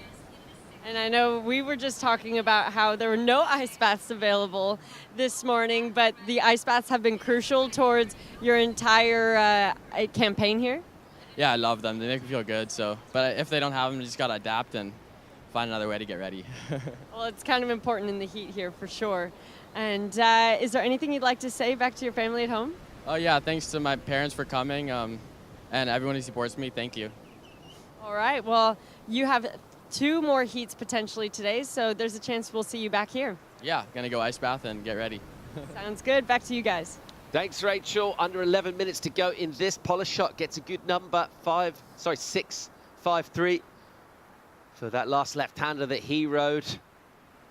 And I know we were just talking about how there were no ice baths available this morning, but the ice baths have been crucial towards your entire campaign here. Yeah, I love them. They make me feel good. So, but if they don't have them, you just got to adapt and find another way to get ready. Well, it's kind of important in the heat here for sure. And is there anything you'd like to say back to your family at home? Oh, yeah, thanks to my parents for coming and everyone who supports me. Thank you. All right. Well, you have 2 more heats potentially today, so there's a chance we'll see you back here. Yeah, going to go ice bath and get ready. Sounds good. Back to you guys. Thanks, Rachel. Under 11 minutes to go in this. Polishuk gets a good number, 6.53 for that last left-hander that he rode.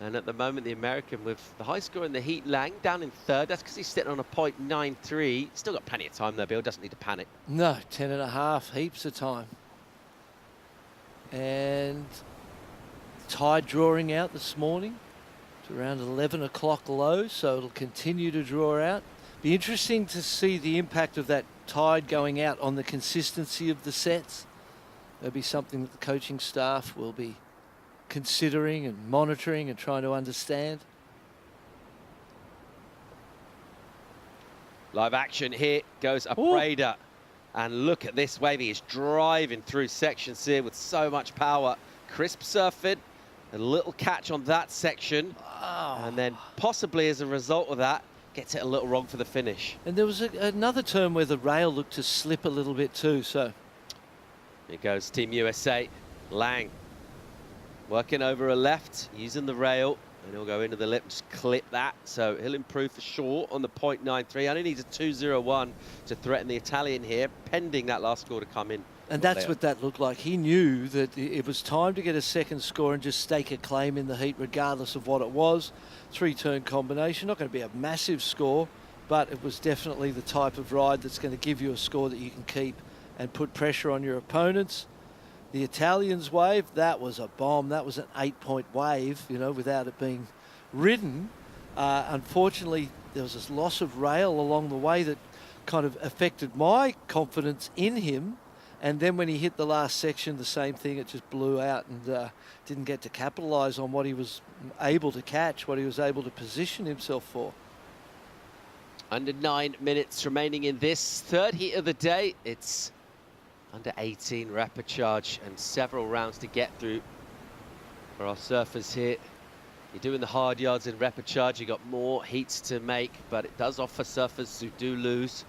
And at the moment, the American with the high score in the heat, Lang, down in third. That's because he's sitting on a 0.93. Still got plenty of time there, Bill. Doesn't need to panic. No, 10.5, heaps of time. And tide drawing out this morning to around 11 o'clock low, so it'll continue to draw out. Be interesting to see the impact of that tide going out on the consistency of the sets. That'll be something that the coaching staff will be considering and monitoring and trying to understand. Live action here goes a Prada. And look at this wave. He is driving through sections here with so much power. Crisp surfing, a little catch on that section. And then possibly as a result of that, gets it a little wrong for the finish. And there was another turn where the rail looked to slip a little bit too, so. Here goes Team USA. Lang working over a left, using the rail, and he'll go into the lip, just clip that. So he'll improve for sure on the 0.93. Only needs a 2.01 to threaten the Italian here, pending that last score to come in. And that's what that looked like. He knew that it was time to get a second score and just stake a claim in the heat, regardless of what it was. 3-turn combination, not going to be a massive score, but it was definitely the type of ride that's going to give you a score that you can keep and put pressure on your opponents. The Italians' wave, that was a bomb. That was an 8-point wave, you know, without it being ridden. Unfortunately, there was this loss of rail along the way that kind of affected my confidence in him. And then when he hit the last section, the same thing, it just blew out and didn't get to capitalise on what he was able to catch, what he was able to position himself for. Under 9 minutes remaining in this third heat of the day. It's under 18 repechage and several rounds to get through for our surfers here. You're doing the hard yards in repechage, you've got more heats to make, but it does offer surfers who do lose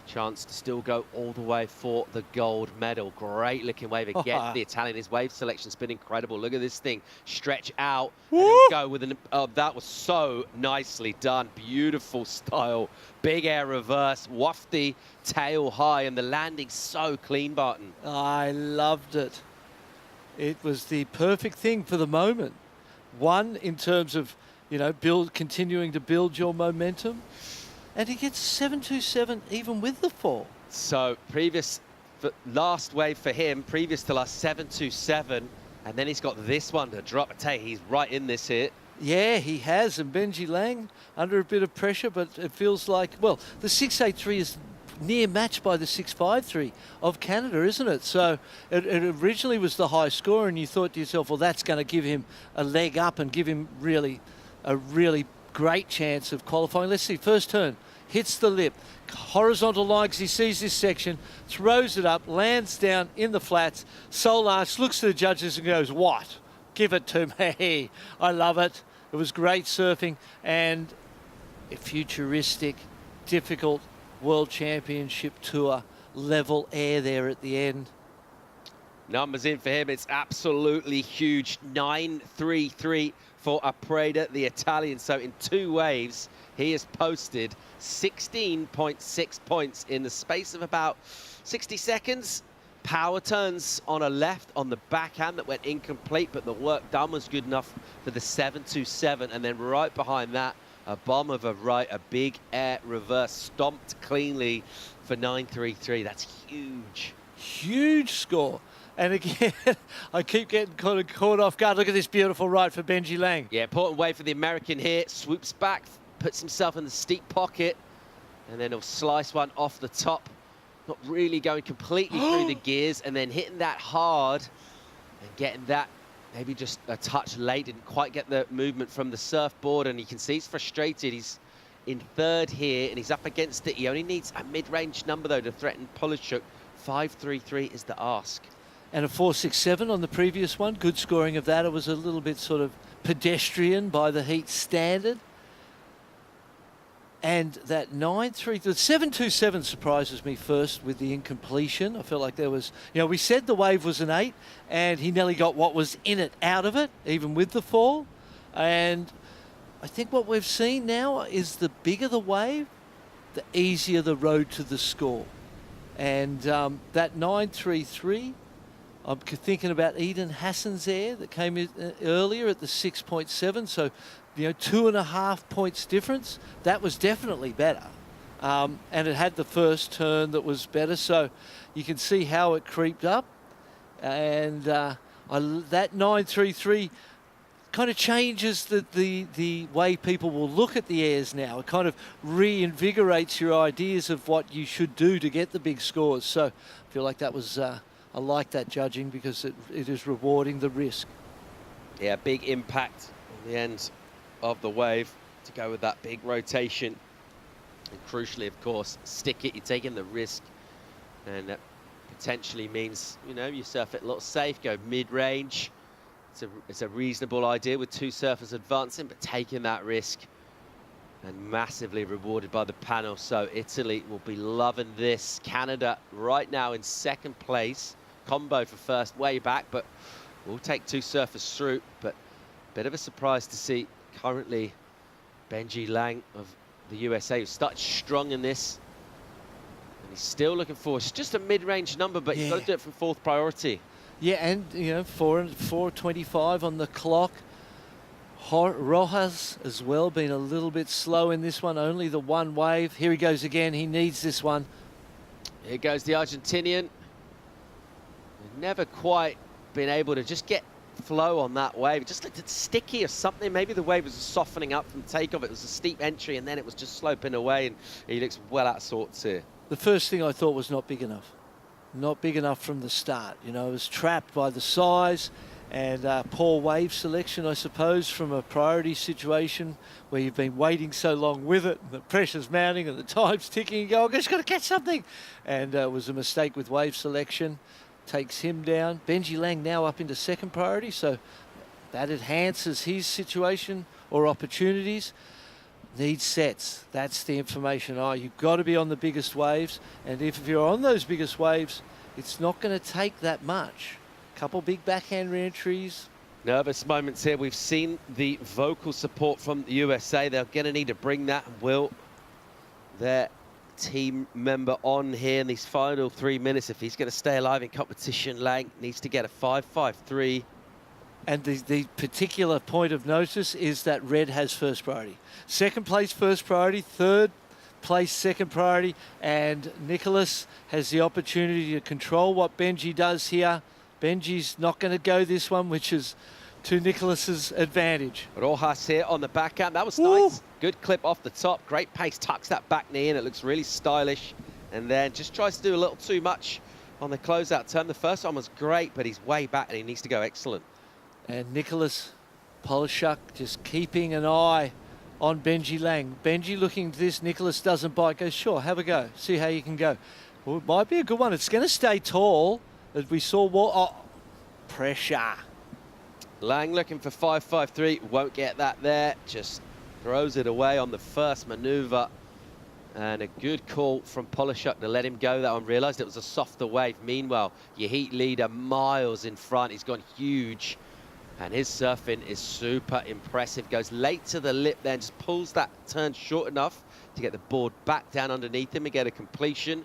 a chance to still go all the way for the gold medal. Great looking wave again. The Italian, his wave selection's been incredible. Look at this thing stretch out and it'll go with an, that was so nicely done. Beautiful style, big air reverse, wafty tail high, and the landing so clean, Barton. I loved it. It was the perfect thing for the moment. One, in terms of, you know, continuing to build your momentum. And he gets 727 even with the fall. So last wave for him, previous to last 727, and then he's got this one to drop a tail. He's right in this hit. Yeah, he has, and Benji Lang under a bit of pressure, but it feels like, well, the 683 is near matched by the 653 of Canada, isn't it? So it originally was the high score, and you thought to yourself, well, that's going to give him a leg up and give him a really great chance of qualifying. Let's see, first turn, hits the lip, horizontal line because he sees this section, throws it up, lands down in the flats. Soul Arch looks to the judges and goes, what? Give it to me. I love it. It was great surfing and a futuristic, difficult World Championship Tour level air there at the end. Numbers in for him, it's absolutely huge. 9.33 for Apreda, the Italian. So in 2 waves, he has posted 16.6 points in the space of about 60 seconds. Power turns on a left on the backhand that went incomplete, but the work done was good enough for the 727. And then right behind that, a bomb of a right, a big air reverse, stomped cleanly for 9.33. That's huge. Huge score. And again, I keep getting kind of caught off guard. Look at this beautiful right for Benji Lang. Yeah, important wave for the American here. Swoops back, puts himself in the steep pocket, and then he'll slice one off the top. Not really going completely through the gears, and then hitting that hard and getting that maybe just a touch late. Didn't quite get the movement from the surfboard, and you can see he's frustrated. He's in third here, and he's up against it. He only needs a mid-range number, though, to threaten Polishuk. 5.33 is the ask. And a 4.67 on the previous one. Good scoring of that. It was a little bit sort of pedestrian by the heat standard. And that 9.3, the 7.27 surprises me first with the incompletion. I felt like there was, you know, we said the wave was an 8, and he nearly got what was in it out of it, even with the fall. And I think what we've seen now is the bigger the wave, the easier the road to the score. And that 9.33, I'm thinking about Eden Hassan's air that came in earlier at the 6.7. So, you know, 2.5 points difference. That was definitely better. And it had the first turn that was better. So you can see how it creeped up. And that 9.33 kind of changes the way people will look at the airs now. It kind of reinvigorates your ideas of what you should do to get the big scores. So I feel like that was... I like that judging because it is rewarding the risk. Yeah, big impact on the end of the wave to go with that big rotation. And crucially, of course, stick it. You're taking the risk. And that potentially means, you know, you surf it a little safe, go mid-range. It's a reasonable idea with 2 surfers advancing, but taking that risk and massively rewarded by the panel. So Italy will be loving this. Canada right now in second place. Combo for first, way back, but we'll take 2 surfers through. But bit of a surprise to see currently Benji Lang of the USA, who started strong in this. And he's still looking for just a mid-range number, but you've got to do it from 4th priority. Yeah, and, you know, 4:25 on the clock. Rojas as well, been a little bit slow in this one, only the 1 wave. Here he goes again, he needs this one. Here goes the Argentinian. Never quite been able to just get flow on that wave. It just looked sticky or something. Maybe the wave was softening up from takeoff. It was a steep entry and then it was just sloping away, and he looks well out of sorts here. The first thing I thought was not big enough. Not big enough from the start. You know, it was trapped by the size and poor wave selection, I suppose, from a priority situation where you've been waiting so long with it, and the pressure's mounting and the time's ticking. You go, I just got to catch something. And it was a mistake with wave selection. Takes him down. Benji Lang now up into second priority, so that enhances his situation or opportunities. Needs sets. That's the information. You've got to be on the biggest waves, and if you're on those biggest waves, it's not going to take that much. Couple big backhand re-entries. Nervous moments here. We've seen the vocal support from the USA. They're going to need to bring that. Will their team member on here in these final 3 minutes, if he's going to stay alive in competition? Lang needs to get a 5.53. And the particular point of notice is that Red has first priority. Second place first priority, third place second priority, and Nicholas has the opportunity to control what Benji does here. Benji's not going to go this one, which is to Nicholas's advantage. Rojas here on the backhand. That was Ooh. nice. Good clip off the top. Great pace. Tucks that back knee in. It looks really stylish. And then just tries to do a little too much on the closeout turn. The first one was great, but he's way back and he needs to go excellent. And Nicholas Polishuk just keeping an eye on Benji Lang. Benji looking to this. Nicholas doesn't bite. Goes, sure, have a go. See how you can go. Well, it might be a good one. It's going to stay tall. As we saw, pressure. Lang looking for 5.53, won't get that there, just throws it away on the first maneuver. And a good call from Polishuk to let him go. That one realised it was a softer wave. Meanwhile, your heat leader miles in front. He's gone huge. And his surfing is super impressive. Goes late to the lip then, just pulls that turn short enough to get the board back down underneath him and get a completion.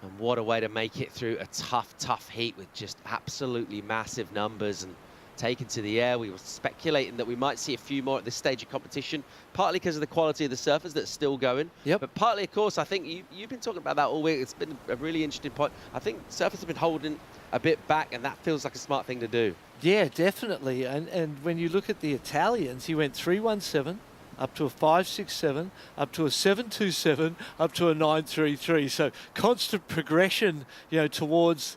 And what a way to make it through a tough heat with just absolutely massive numbers and taken to the air. We were speculating that we might see a few more at this stage of competition, partly because of the quality of the surfers that's still going. Yep. But partly, of course, I think you've been talking about that all week. It's been a really interesting point. I think surfers have been holding a bit back, and that feels like a smart thing to do. Yeah, definitely. And when you look at the Italians, he went 3.17, up to a 5.67, up to a 7.27, up to a 9.33. So constant progression, you know, towards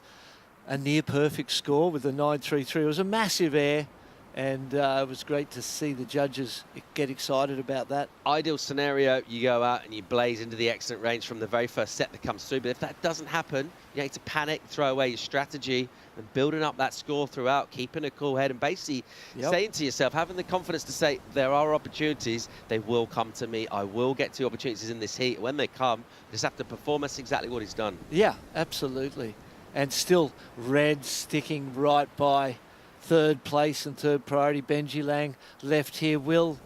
a near perfect score with a 9.33. It was a massive air, and it was great to see the judges get excited about that. Ideal scenario, you go out and you blaze into the excellent range from the very first set that comes through. But if that doesn't happen, you need to panic, throw away your strategy, and building up that score throughout, keeping a cool head, and basically saying to yourself, having the confidence to say, there are opportunities, they will come to me, I will get 2 opportunities in this heat. When they come, I just have to perform. That's exactly what he's done. Yeah, absolutely. And still Red sticking right by third place and third priority. Benji Lang left here. Will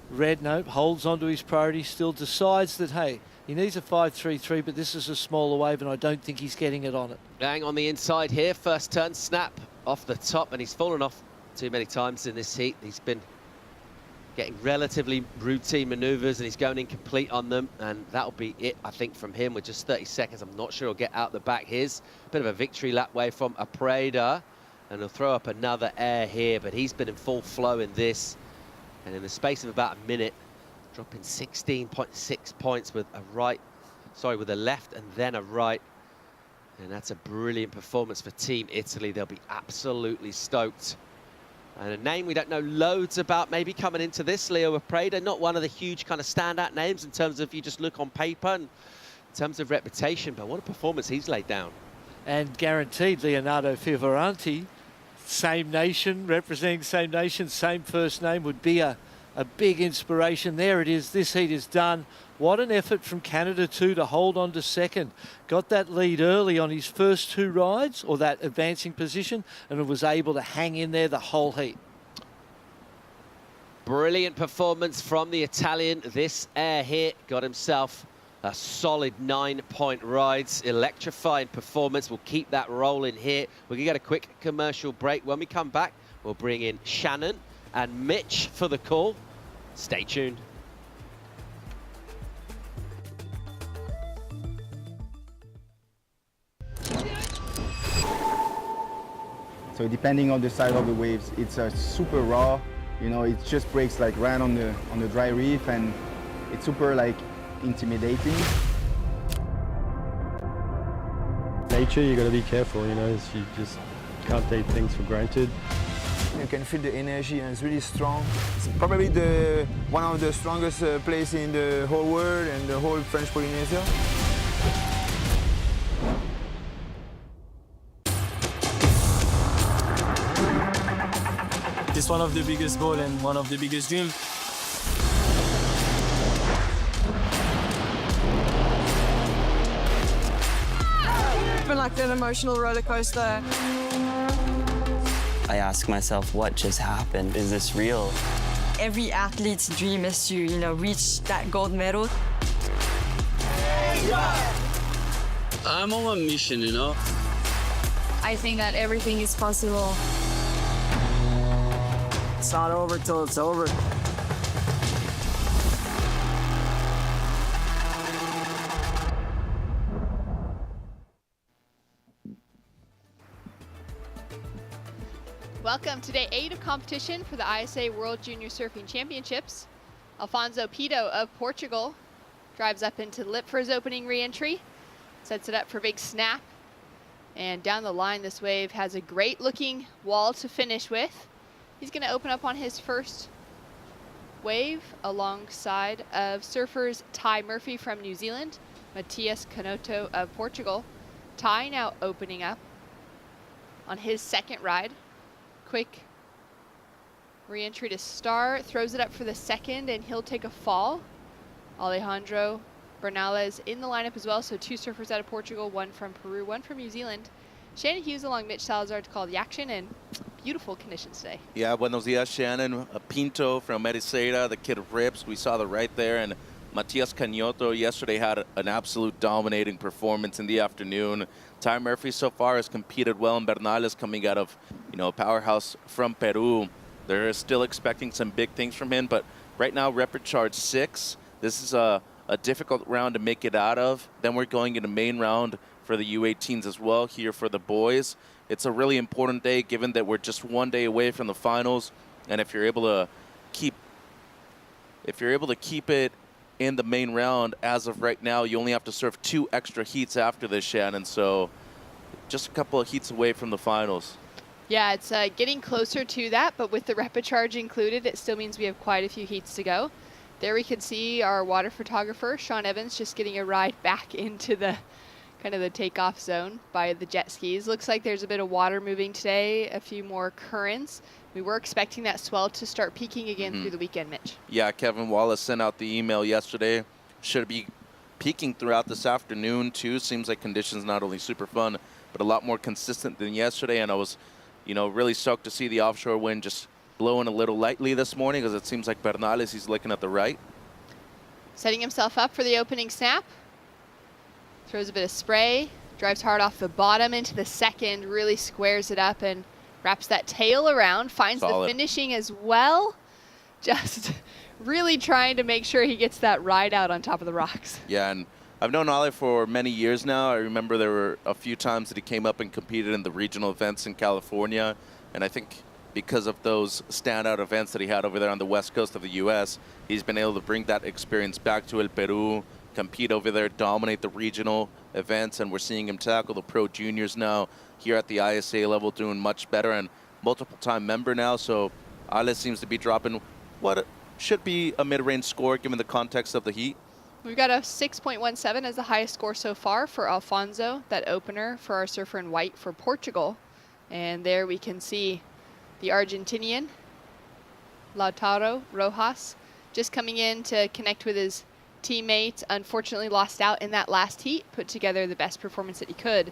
Red, no, holds on to his priority, still decides that, hey, he needs a 5.33, but this is a smaller wave, and I don't think he's getting it on it. Lang on the inside here, first turn, snap off the top, and he's fallen off too many times in this heat. He's been getting relatively routine maneuvers, and he's going incomplete on them, and that'll be it, I think, from him with just 30 seconds. I'm not sure he'll get out the back. Here's a bit of a victory lap wave from Apreda, and he'll throw up another air here, but he's been in full flow in this, and in the space of about a minute, dropping 16.6 points with a left and then a right. And that's a brilliant performance for Team Italy. They'll be absolutely stoked. And a name we don't know loads about maybe coming into this, Leo Apreda, not one of the huge kind of standout names in terms of if you just look on paper and in terms of reputation, but what a performance he's laid down. And guaranteed Leonardo Fioravanti, same nation, representing same nation, same first name, would be a big inspiration. There it is. This heat is done. What an effort from Canada too to hold on to second. Got that lead early on his first 2 rides, or that advancing position, and was able to hang in there the whole heat. Brilliant performance from the Italian. This air hit got himself a solid 9-point ride. Electrifying performance. We'll keep that rolling here. We're going to get a quick commercial break. When we come back, we'll bring in Shannon and Mitch for the call. Stay tuned. So depending on the side of the waves, it's super raw. You know, it just breaks like right on the dry reef, and it's super like intimidating. Nature, you gotta be careful, you know, you just can't take things for granted. You can feel the energy and it's really strong. It's probably one of the strongest places in the whole world and the whole French Polynesia. It's one of the biggest goals and one of the biggest dreams. It's been like an emotional roller coaster. I ask myself, what just happened? Is this real? Every athlete's dream is to, reach that gold medal. I'm on a mission, you know. I think that everything is possible. It's not over till it's over. Welcome to day 8 of competition for the ISA World Junior Surfing Championships. Alfonso Pito of Portugal drives up into the lip for his opening re-entry, sets it up for big snap, and down the line this wave has a great looking wall to finish with. He's going to open up on his first wave alongside of surfers Ty Murphy from New Zealand, Matias Canoto of Portugal. Ty now opening up on his second ride. Quick re-entry to start, throws it up for the second, and he'll take a fall. Alejandro Bernales in the lineup as well, so 2 surfers out of Portugal, 1 from Peru, 1 from New Zealand. Shannon Hughes along Mitch Salazar to call the action, and beautiful conditions today. Yeah, buenos dias, Shannon. Pinto from Ericeira, the kid of Rips. We saw the right there, and Matias Canoto yesterday had an absolute dominating performance in the afternoon. Ty Murphy so far has competed well, and Bernales coming out of, a powerhouse from Peru. They're still expecting some big things from him, but right now, Repechage 6. This is a difficult round to make it out of. Then we're going into main round for the U18s as well here for the boys. It's a really important day given that we're just 1 day away from the finals, and if you're able to keep it in the main round as of right now, you only have to surf 2 extra heats after this, Shannon, so just a couple of heats away from the finals. Yeah, it's getting closer to that, but with the Repechage included, it still means we have quite a few heats to go. There we can see our water photographer, Sean Evans, just getting a ride back into the kind of the takeoff zone by the jet skis. Looks like there's a bit of water moving today, a few more currents. We were expecting that swell to start peaking again through the weekend, Mitch. Yeah, Kevin Wallace sent out the email yesterday. Should be peaking throughout this afternoon, too. Seems like conditions not only super fun, but a lot more consistent than yesterday. And I was, really stoked to see the offshore wind just blowing a little lightly this morning, because it seems like Bernales, he's looking at the right. Setting himself up for the opening snap. Throws a bit of spray, drives hard off the bottom into the second, really squares it up and wraps that tail around, finds the finishing as well. Just really trying to make sure he gets that ride out on top of the rocks. Yeah, and I've known Ale for many years now. I remember there were a few times that he came up and competed in the regional events in California, and I think because of those standout events that he had over there on the west coast of the U.S., he's been able to bring that experience back to El Peru, compete over there, dominate the regional events, and we're seeing him tackle the pro juniors now here at the ISA level, doing much better, and multiple-time member now, so Ale seems to be dropping what should be a mid-range score given the context of the heat. We've got a 6.17 as the highest score so far for Alfonso, that opener for our surfer in white for Portugal. And there we can see the Argentinian, Lautaro Rojas, just coming in to connect with his teammates. Unfortunately lost out in that last heat, put together the best performance that he could.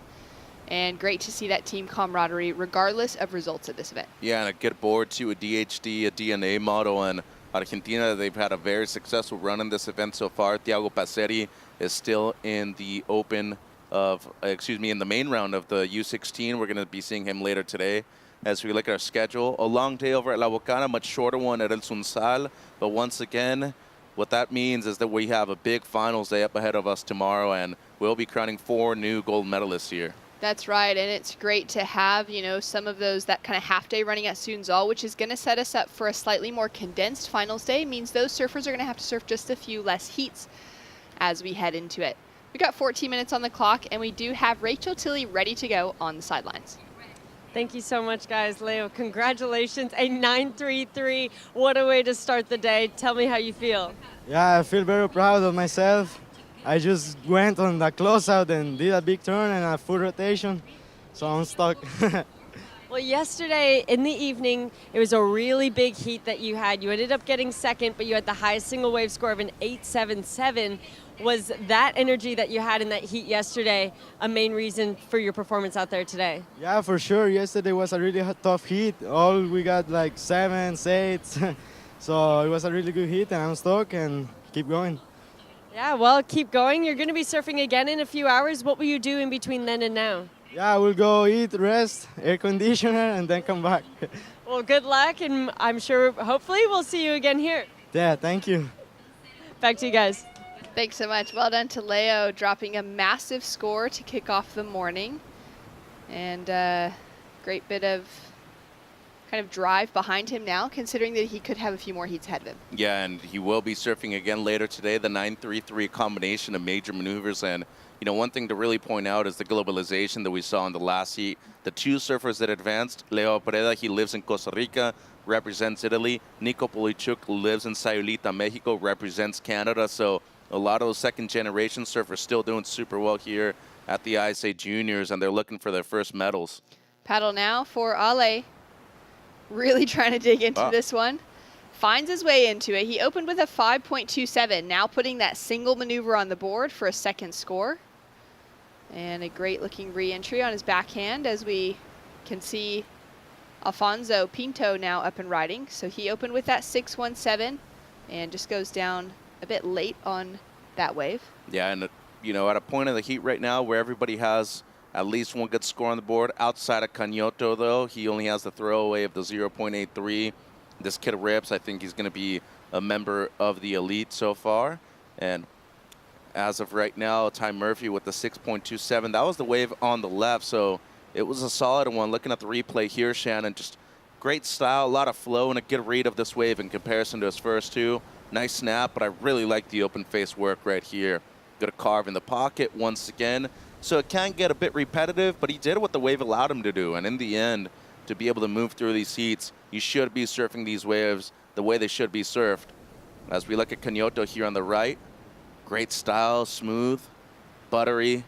And great to see that team camaraderie regardless of results at this event. Yeah, and a good board too, a DHD, a DNA model, and Argentina, they've had a very successful run in this event so far. Thiago Passeri is still in the open of, in the main round of the U16. We're going to be seeing him later today as we look at our schedule. A long day over at La Bocana, much shorter one at El Sunsal. But once again, what that means is that we have a big finals day up ahead of us tomorrow, and we'll be crowning 4 new gold medalists here. That's right, and it's great to have, some of those, that kind of half day running at Sunzal, which is going to set us up for a slightly more condensed finals day. It means those surfers are going to have to surf just a few less heats as we head into it. We got 14 minutes on the clock, and we do have Rachel Tilley ready to go on the sidelines. Thank you so much, guys. Leo, congratulations. A 9.33. What a way to start the day. Tell me how you feel. Yeah, I feel very proud of myself. I just went on the closeout and did a big turn and a full rotation, so I'm stuck. Well, yesterday in the evening, it was a really big heat that you had. You ended up getting second, but you had the highest single wave score of an 8.77. Was that energy that you had in that heat yesterday a main reason for your performance out there today? Yeah, for sure. Yesterday was a really tough heat. All we got like 7s, 8s. So it was a really good heat, and I'm stuck and keep going. Yeah, well, keep going. You're going to be surfing again in a few hours. What will you do in between then and now? Yeah, I will go eat, rest, air conditioner, and then come back. Well, good luck, and I'm sure, hopefully, we'll see you again here. Yeah, thank you. Back to you guys. Thanks so much. Well done to Leo, dropping a massive score to kick off the morning. And great bit of kind of drive behind him now, considering that he could have a few more heats ahead of him. Yeah, and he will be surfing again later today, the 9.33 combination of major maneuvers. And, one thing to really point out is the globalization that we saw in the last heat. The two surfers that advanced, Leo Pereda, he lives in Costa Rica, represents Italy. Nico Polichuk lives in Sayulita, Mexico, represents Canada. So a lot of those second-generation surfers still doing super well here at the ISA Juniors, and they're looking for their first medals. Paddle now for Ale. Really trying to dig into this one. Finds his way into it. He opened with a 5.27, now putting that single maneuver on the board for a second score. And a great looking re-entry on his backhand, as we can see Alfonso Pinto now up and riding. So he opened with that 6.17 and just goes down a bit late on that wave. Yeah, and at a point of the heat right now where everybody has at least one good score on the board. Outside of Cañoto, though, he only has the throwaway of the 0.83. This kid rips. I think he's going to be a member of the elite so far. And as of right now, Ty Murphy with the 6.27. That was the wave on the left, so it was a solid one. Looking at the replay here, Shannon, just great style, a lot of flow, and a good read of this wave in comparison to his first two. Nice snap, but I really like the open face work right here. Good carve in the pocket once again. So it can get a bit repetitive, but he did what the wave allowed him to do. And in the end, to be able to move through these heats, you should be surfing these waves the way they should be surfed. As we look at Cañoto here on the right, great style, smooth, buttery,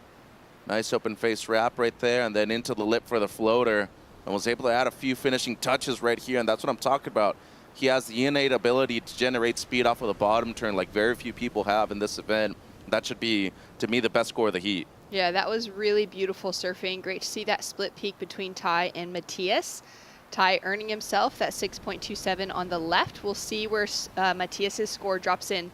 nice open face wrap right there, and then into the lip for the floater. And was able to add a few finishing touches right here, and that's what I'm talking about. He has the innate ability to generate speed off of the bottom turn like very few people have in this event. That should be, to me, the best score of the heat. Yeah, that was really beautiful surfing. Great to see that split peak between Ty and Matthias. Ty earning himself that 6.27 on the left. We'll see where Matthias's score drops in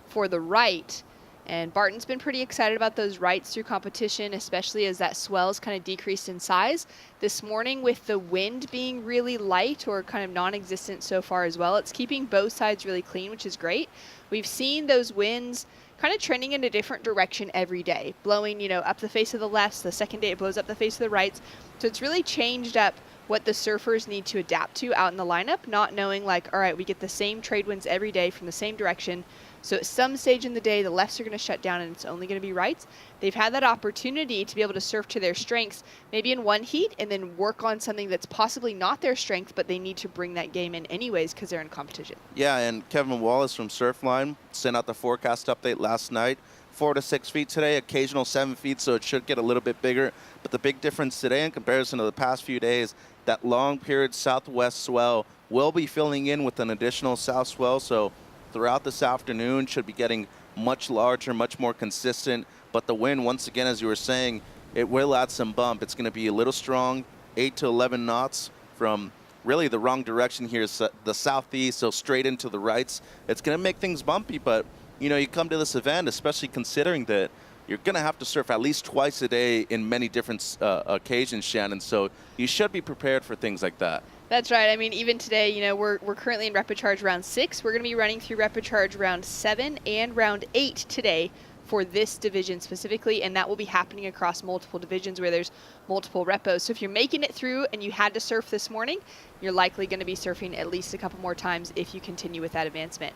for the right. And Barton's been pretty excited about those rights through competition, especially as that swell's kind of decreased in size. This morning, with the wind being really light or kind of non-existent so far as well, it's keeping both sides really clean, which is great. We've seen those winds kind of trending in a different direction every day, blowing, up the face of the lefts. The second day it blows up the face of the rights. So it's really changed up what the surfers need to adapt to out in the lineup, not knowing like, all right, we get the same trade winds every day from the same direction. So at some stage in the day, the lefts are going to shut down and it's only going to be rights. They've had that opportunity to be able to surf to their strengths, maybe in one heat, and then work on something that's possibly not their strength, but they need to bring that game in anyways because they're in competition. Yeah, and Kevin Wallace from Surfline sent out the forecast update last night. 4 to 6 feet today, occasional 7 feet, so it should get a little bit bigger. But the big difference today in comparison to the past few days, that long period southwest swell will be filling in with an additional south swell, so throughout this afternoon should be getting much larger, much more consistent. But the wind, once again, as you were saying, it will add some bump. It's going to be a little strong, 8 to 11 knots from really the wrong direction here, the southeast, so straight into the rights. It's going to make things bumpy, but you come to this event, especially considering that you're going to have to surf at least twice a day in many different occasions, Shannon. So you should be prepared for things like that. That's right. I mean, even today, we're currently in Repechage round 6. We're going to be running through Repechage round 7 and round 8 today for this division specifically, and that will be happening across multiple divisions where there's multiple repos. So if you're making it through and you had to surf this morning, you're likely going to be surfing at least a couple more times if you continue with that advancement.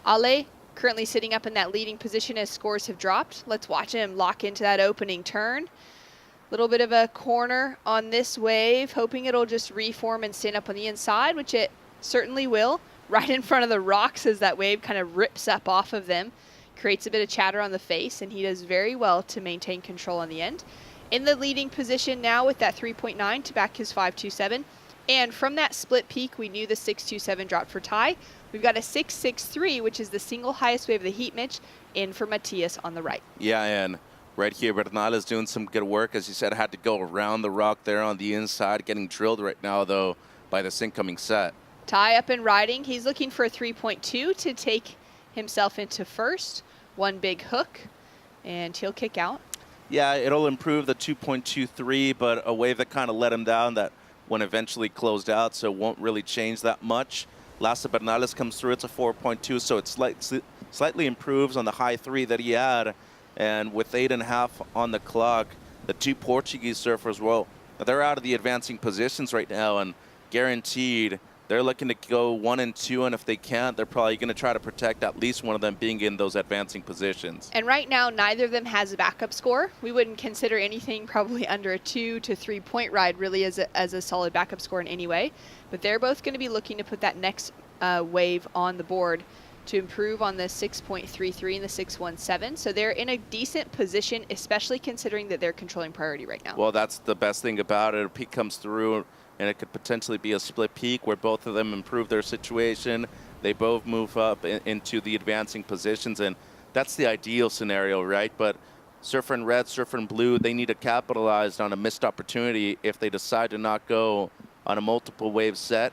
Ale currently sitting up in that leading position as scores have dropped. Let's watch him lock into that opening turn. Little bit of a corner on this wave, hoping it'll just reform and stand up on the inside, which it certainly will, right in front of the rocks as that wave kind of rips up off of them. Creates a bit of chatter on the face, and he does very well to maintain control on the end. In the leading position now with that 3.9 to back his 5.27. And from that split peak, we knew the 6.27 dropped for Ty. We've got a 6.63, which is the single highest wave of the heat, Mitch, in for Matias on the right. Yeah, and right here, Bernal is doing some good work. As you said, had to go around the rock there on the inside, getting drilled right now, though, by this incoming set. Ty up and riding. He's looking for a 3.2 to take himself into first. One big hook, and he'll kick out. Yeah, it'll improve the 2.23, but a wave that kind of let him down that one eventually closed out, so it won't really change that much. Lasse Bernales comes through, it's a 4.2, so it slightly improves on the high 3 that he had. And with 8.5 on the clock, the two Portuguese surfers, well, they're out of the advancing positions right now, and guaranteed they're looking to go 1 and 2, and if they can't, they're probably going to try to protect at least one of them being in those advancing positions. And right now, neither of them has a backup score. We wouldn't consider anything probably under a 2 to 3 point ride really as a solid backup score in any way. But they're both going to be looking to put that next wave on the board to improve on the 6.33 and the 6.17. So they're in a decent position, especially considering that they're controlling priority right now. Well, that's the best thing about it. A peak comes through, and it could potentially be a split peak where both of them improve their situation. They both move up into the advancing positions, and that's the ideal scenario, right? But Surfer in Red, Surfer in Blue, they need to capitalize on a missed opportunity if they decide to not go on a multiple wave set.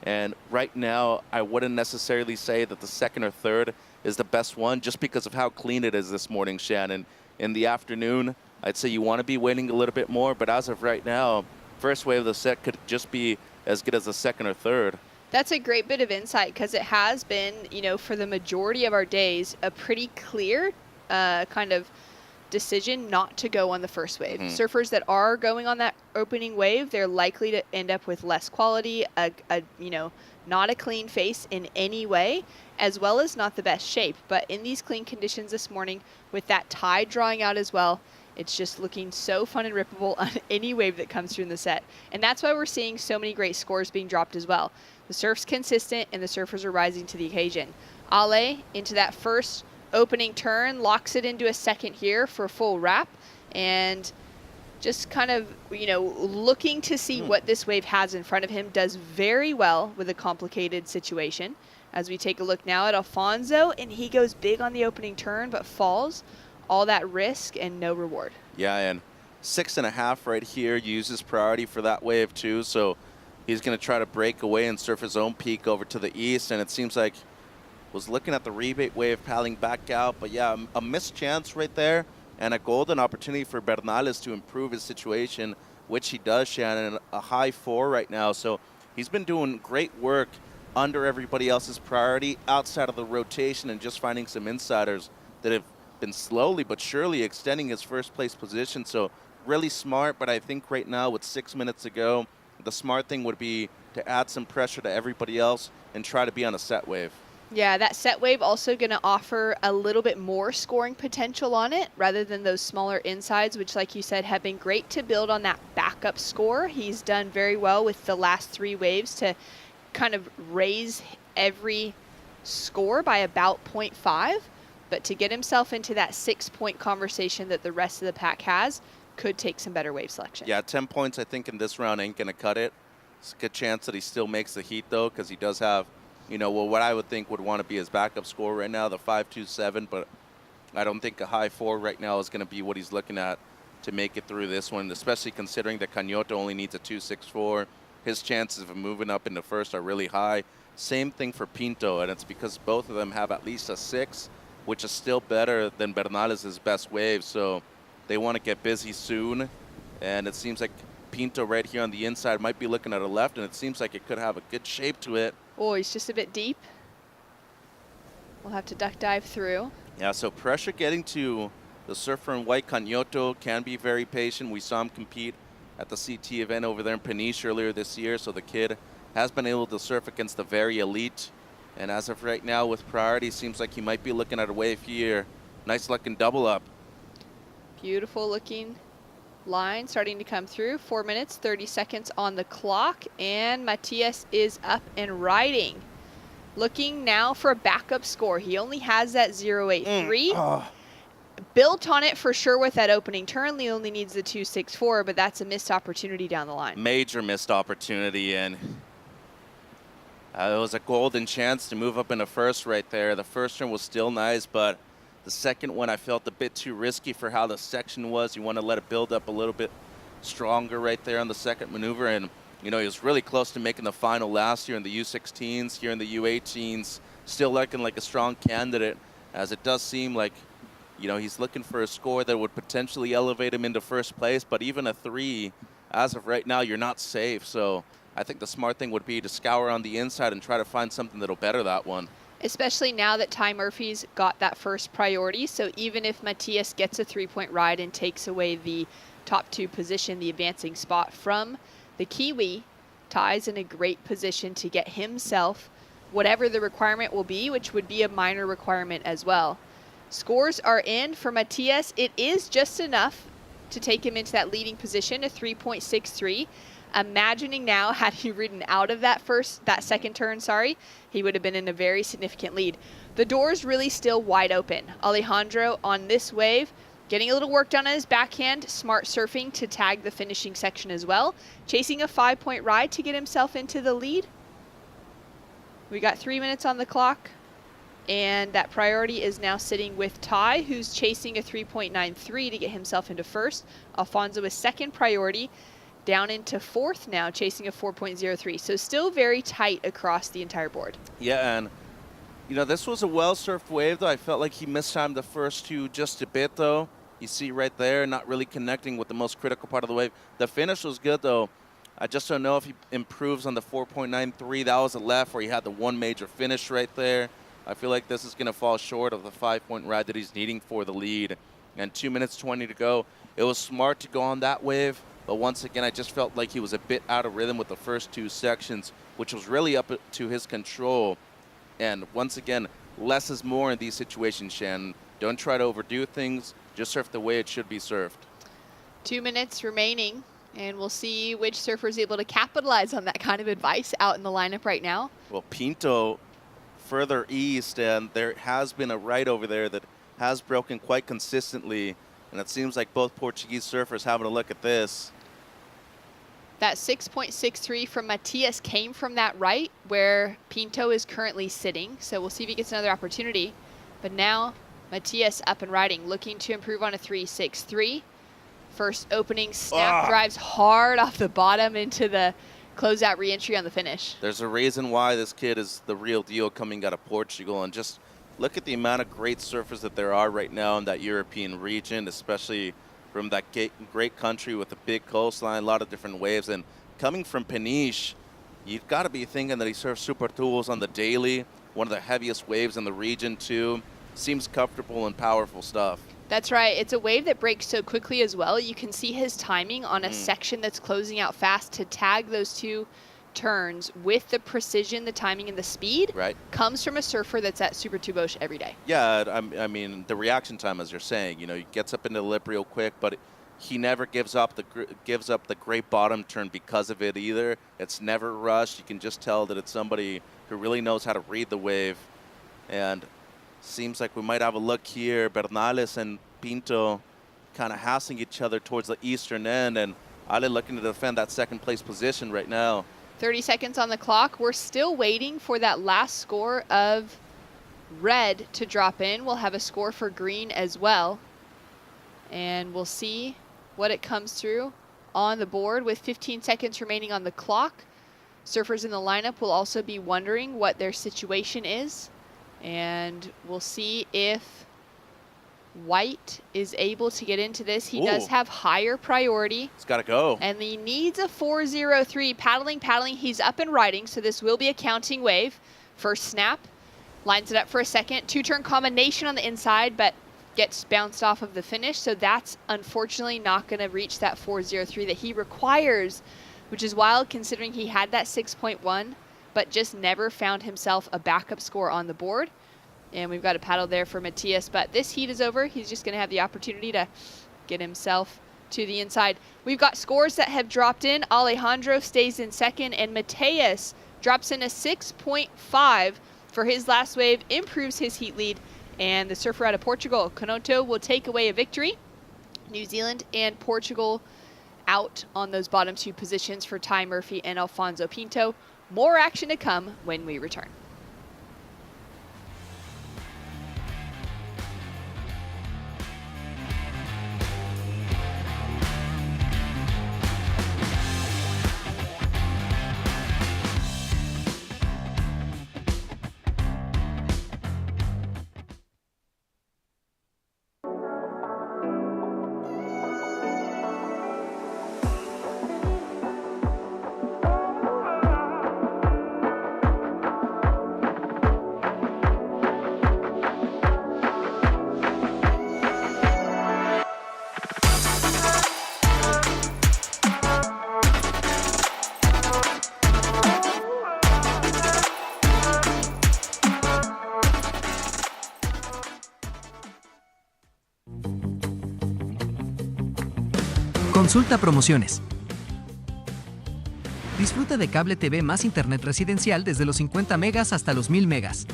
And right now, I wouldn't necessarily say that the second or third is the best one just because of how clean it is this morning, Shannon. In the afternoon, I'd say you want to be waiting a little bit more, but as of right now, first wave of the set could just be as good as the second or third. That's a great bit of insight because it has been, you know, for the majority of our days, a pretty clear kind of decision not to go on the first wave. Surfers that are going on that opening wave, they're likely to end up with less quality, you know, not a clean face in any way, as well as not the best shape. But in these clean conditions this morning, with that tide drawing out as well, it's just looking so fun and rippable on any wave that comes through in the set. And that's why we're seeing so many great scores being dropped as well. The surf's consistent and the surfers are rising to the occasion. Ale into that first opening turn, locks it into a second here for a full wrap, and just kind of, you know, looking to see what this wave has in front of him, does very well with a complicated situation. As we take a look now at Alfonso, and he goes big on the opening turn, but falls. All that risk and no reward. Yeah, and 6.5 right here, uses priority for that wave too, so he's going to try to break away and surf his own peak over to the east, and it seems like was looking at the rebate wave paddling back out, but yeah, a missed chance right there and a golden opportunity for Bernales to improve his situation, which he does, Shannon, a high 4 right now. So he's been doing great work under everybody else's priority, outside of the rotation, and just finding some insiders that have been slowly but surely extending his first place position. So really smart, but I think right now with 6 minutes to go, the smart thing would be to add some pressure to everybody else and try to be on a set wave. Yeah, that set wave also going to offer a little bit more scoring potential on it rather than those smaller insides, which, like you said, have been great to build on that backup score. He's done very well with the last 3 waves to kind of raise every score by about 0.5, but to get himself into that 6-point conversation that the rest of the pack has could take some better wave selection. Yeah, 10 points I think in this round ain't going to cut it. It's a good chance that he still makes the heat, though, because he does have, you know, well, what I would think would want to be his backup score right now, the 5.27, but I don't think a high 4 right now is going to be what he's looking at to make it through this one, especially considering that Cañoto only needs a 2.64. His chances of moving up into first are really high. Same thing for Pinto, and it's because both of them have at least a 6, which is still better than Bernales' best wave, so they want to get busy soon, and it seems like Pinto right here on the inside might be looking at a left, and it seems like it could have a good shape to it. Oh, he's just a bit deep. We'll have to duck dive through. Yeah, so pressure getting to the surfer in white, Cañoto, can be very patient. We saw him compete at the CT event over there in Peniche earlier this year, so the kid has been able to surf against the very elite. And as of right now, with priority, seems like he might be looking at a wave here. Nice looking double up. Beautiful looking line starting to come through. 4 minutes, 30 seconds on the clock, and Matias is up and riding. Looking now for a backup score. He only has that 0.83. Built on it for sure with that opening turn. He only needs the 2.64, but that's a missed opportunity down the line. Major missed opportunity, and it was a golden chance to move up in the first right there. The first turn was still nice, but the second one I felt a bit too risky for how the section was. You want to let it build up a little bit stronger right there on the second maneuver, and you know, he was really close to making the final last year in the U16s, here in the U18s, still looking like a strong candidate, as it does seem like, you know, he's looking for a score that would potentially elevate him into first place, but even a 3, as of right now, you're not safe. So I think the smart thing would be to scour on the inside and try to find something that'll better that one. Especially now that Ty Murphy's got that first priority, so even if Matias gets a 3-point ride and takes away the top 2 position, the advancing spot from the Kiwi, Ty's in a great position to get himself whatever the requirement will be, which would be a minor requirement as well. Scores are in for Matias. It is just enough to take him into that leading position, a 3.63. Imagining now, had he ridden out of that second turn, he would have been in a very significant lead. The door's really still wide open. Alejandro on this wave, getting a little work done on his backhand, smart surfing to tag the finishing section as well. Chasing a 5-point ride to get himself into the lead. We got 3 minutes on the clock, and that priority is now sitting with Ty, who's chasing a 3.93 to get himself into first. Alfonso is second priority, down into fourth now, chasing a 4.03. So still very tight across the entire board. Yeah, and you know, this was a well-surfed wave, though. I felt like he mistimed the first 2 just a bit, though. You see right there, not really connecting with the most critical part of the wave. The finish was good, though. I just don't know if he improves on the 4.93. That was a left where he had the one major finish right there. I feel like this is going to fall short of the 5-point ride that he's needing for the lead. And 2 minutes 20 to go. It was smart to go on that wave, but once again, I just felt like he was a bit out of rhythm with the first 2 sections, which was really up to his control. And once again, less is more in these situations, Shannon. Don't try to overdo things. Just surf the way it should be surfed. 2 minutes remaining, and we'll see which surfer is able to capitalize on that kind of advice out in the lineup right now. Well, Pinto further east, and there has been a ride over there that has broken quite consistently, and it seems like both Portuguese surfers having a look at this. That 6.63 from Matias came from that right where Pinto is currently sitting, so we'll see if he gets another opportunity. But now Matias up and riding, looking to improve on a 3.63. First opening snap drives hard off the bottom into the closeout re-entry on the finish. There's a reason why this kid is the real deal coming out of Portugal, and just look at the amount of great surfers that there are right now in that European region, especially from that great country with a big coastline, a lot of different waves. And coming from Peniche, you've got to be thinking that he surfs Super Tools on the daily, one of the heaviest waves in the region too. Seems comfortable and powerful stuff. That's right. It's a wave that breaks so quickly as well. You can see his timing on a section that's closing out fast to tag those 2 turns with the precision, the timing, and the speed. Right. Comes from a surfer that's at Super Tubosh every day. Yeah, I mean, the reaction time, as you're saying, you know, he gets up into the lip real quick, but he never gives up the great bottom turn because of it either. It's never rushed. You can just tell that it's somebody who really knows how to read the wave. And seems like we might have a look here. Bernales and Pinto kind of hassling each other towards the eastern end, and Ale looking to defend that second place position right now. 30 seconds on the clock. We're still waiting for that last score of red to drop in. We'll have a score for green as well. And we'll see what it comes through on the board with 15 seconds remaining on the clock. Surfers in the lineup will also be wondering what their situation is. And we'll see if White is able to get into this. He does have higher priority. He's got to go. And he needs a 4.03. Paddling. He's up and riding, so this will be a counting wave. First snap. Lines it up for a second. Two-turn combination on the inside, but gets bounced off of the finish. So that's unfortunately not going to reach that 4.03 that he requires, which is wild considering he had that 6.1, but just never found himself a backup score on the board. And we've got a paddle there for Matthias, but this heat is over. He's just going to have the opportunity to get himself to the inside. We've got scores that have dropped in. Alejandro stays in second, and Matthias drops in a 6.5 for his last wave, improves his heat lead, and the surfer out of Portugal, Canoto, will take away a victory. New Zealand and Portugal out on those bottom two positions for Ty Murphy and Alfonso Pinto. More action to come when we return. Consulta promociones. Disfruta de cable TV más internet residencial desde los 50 megas hasta los 1000 megas.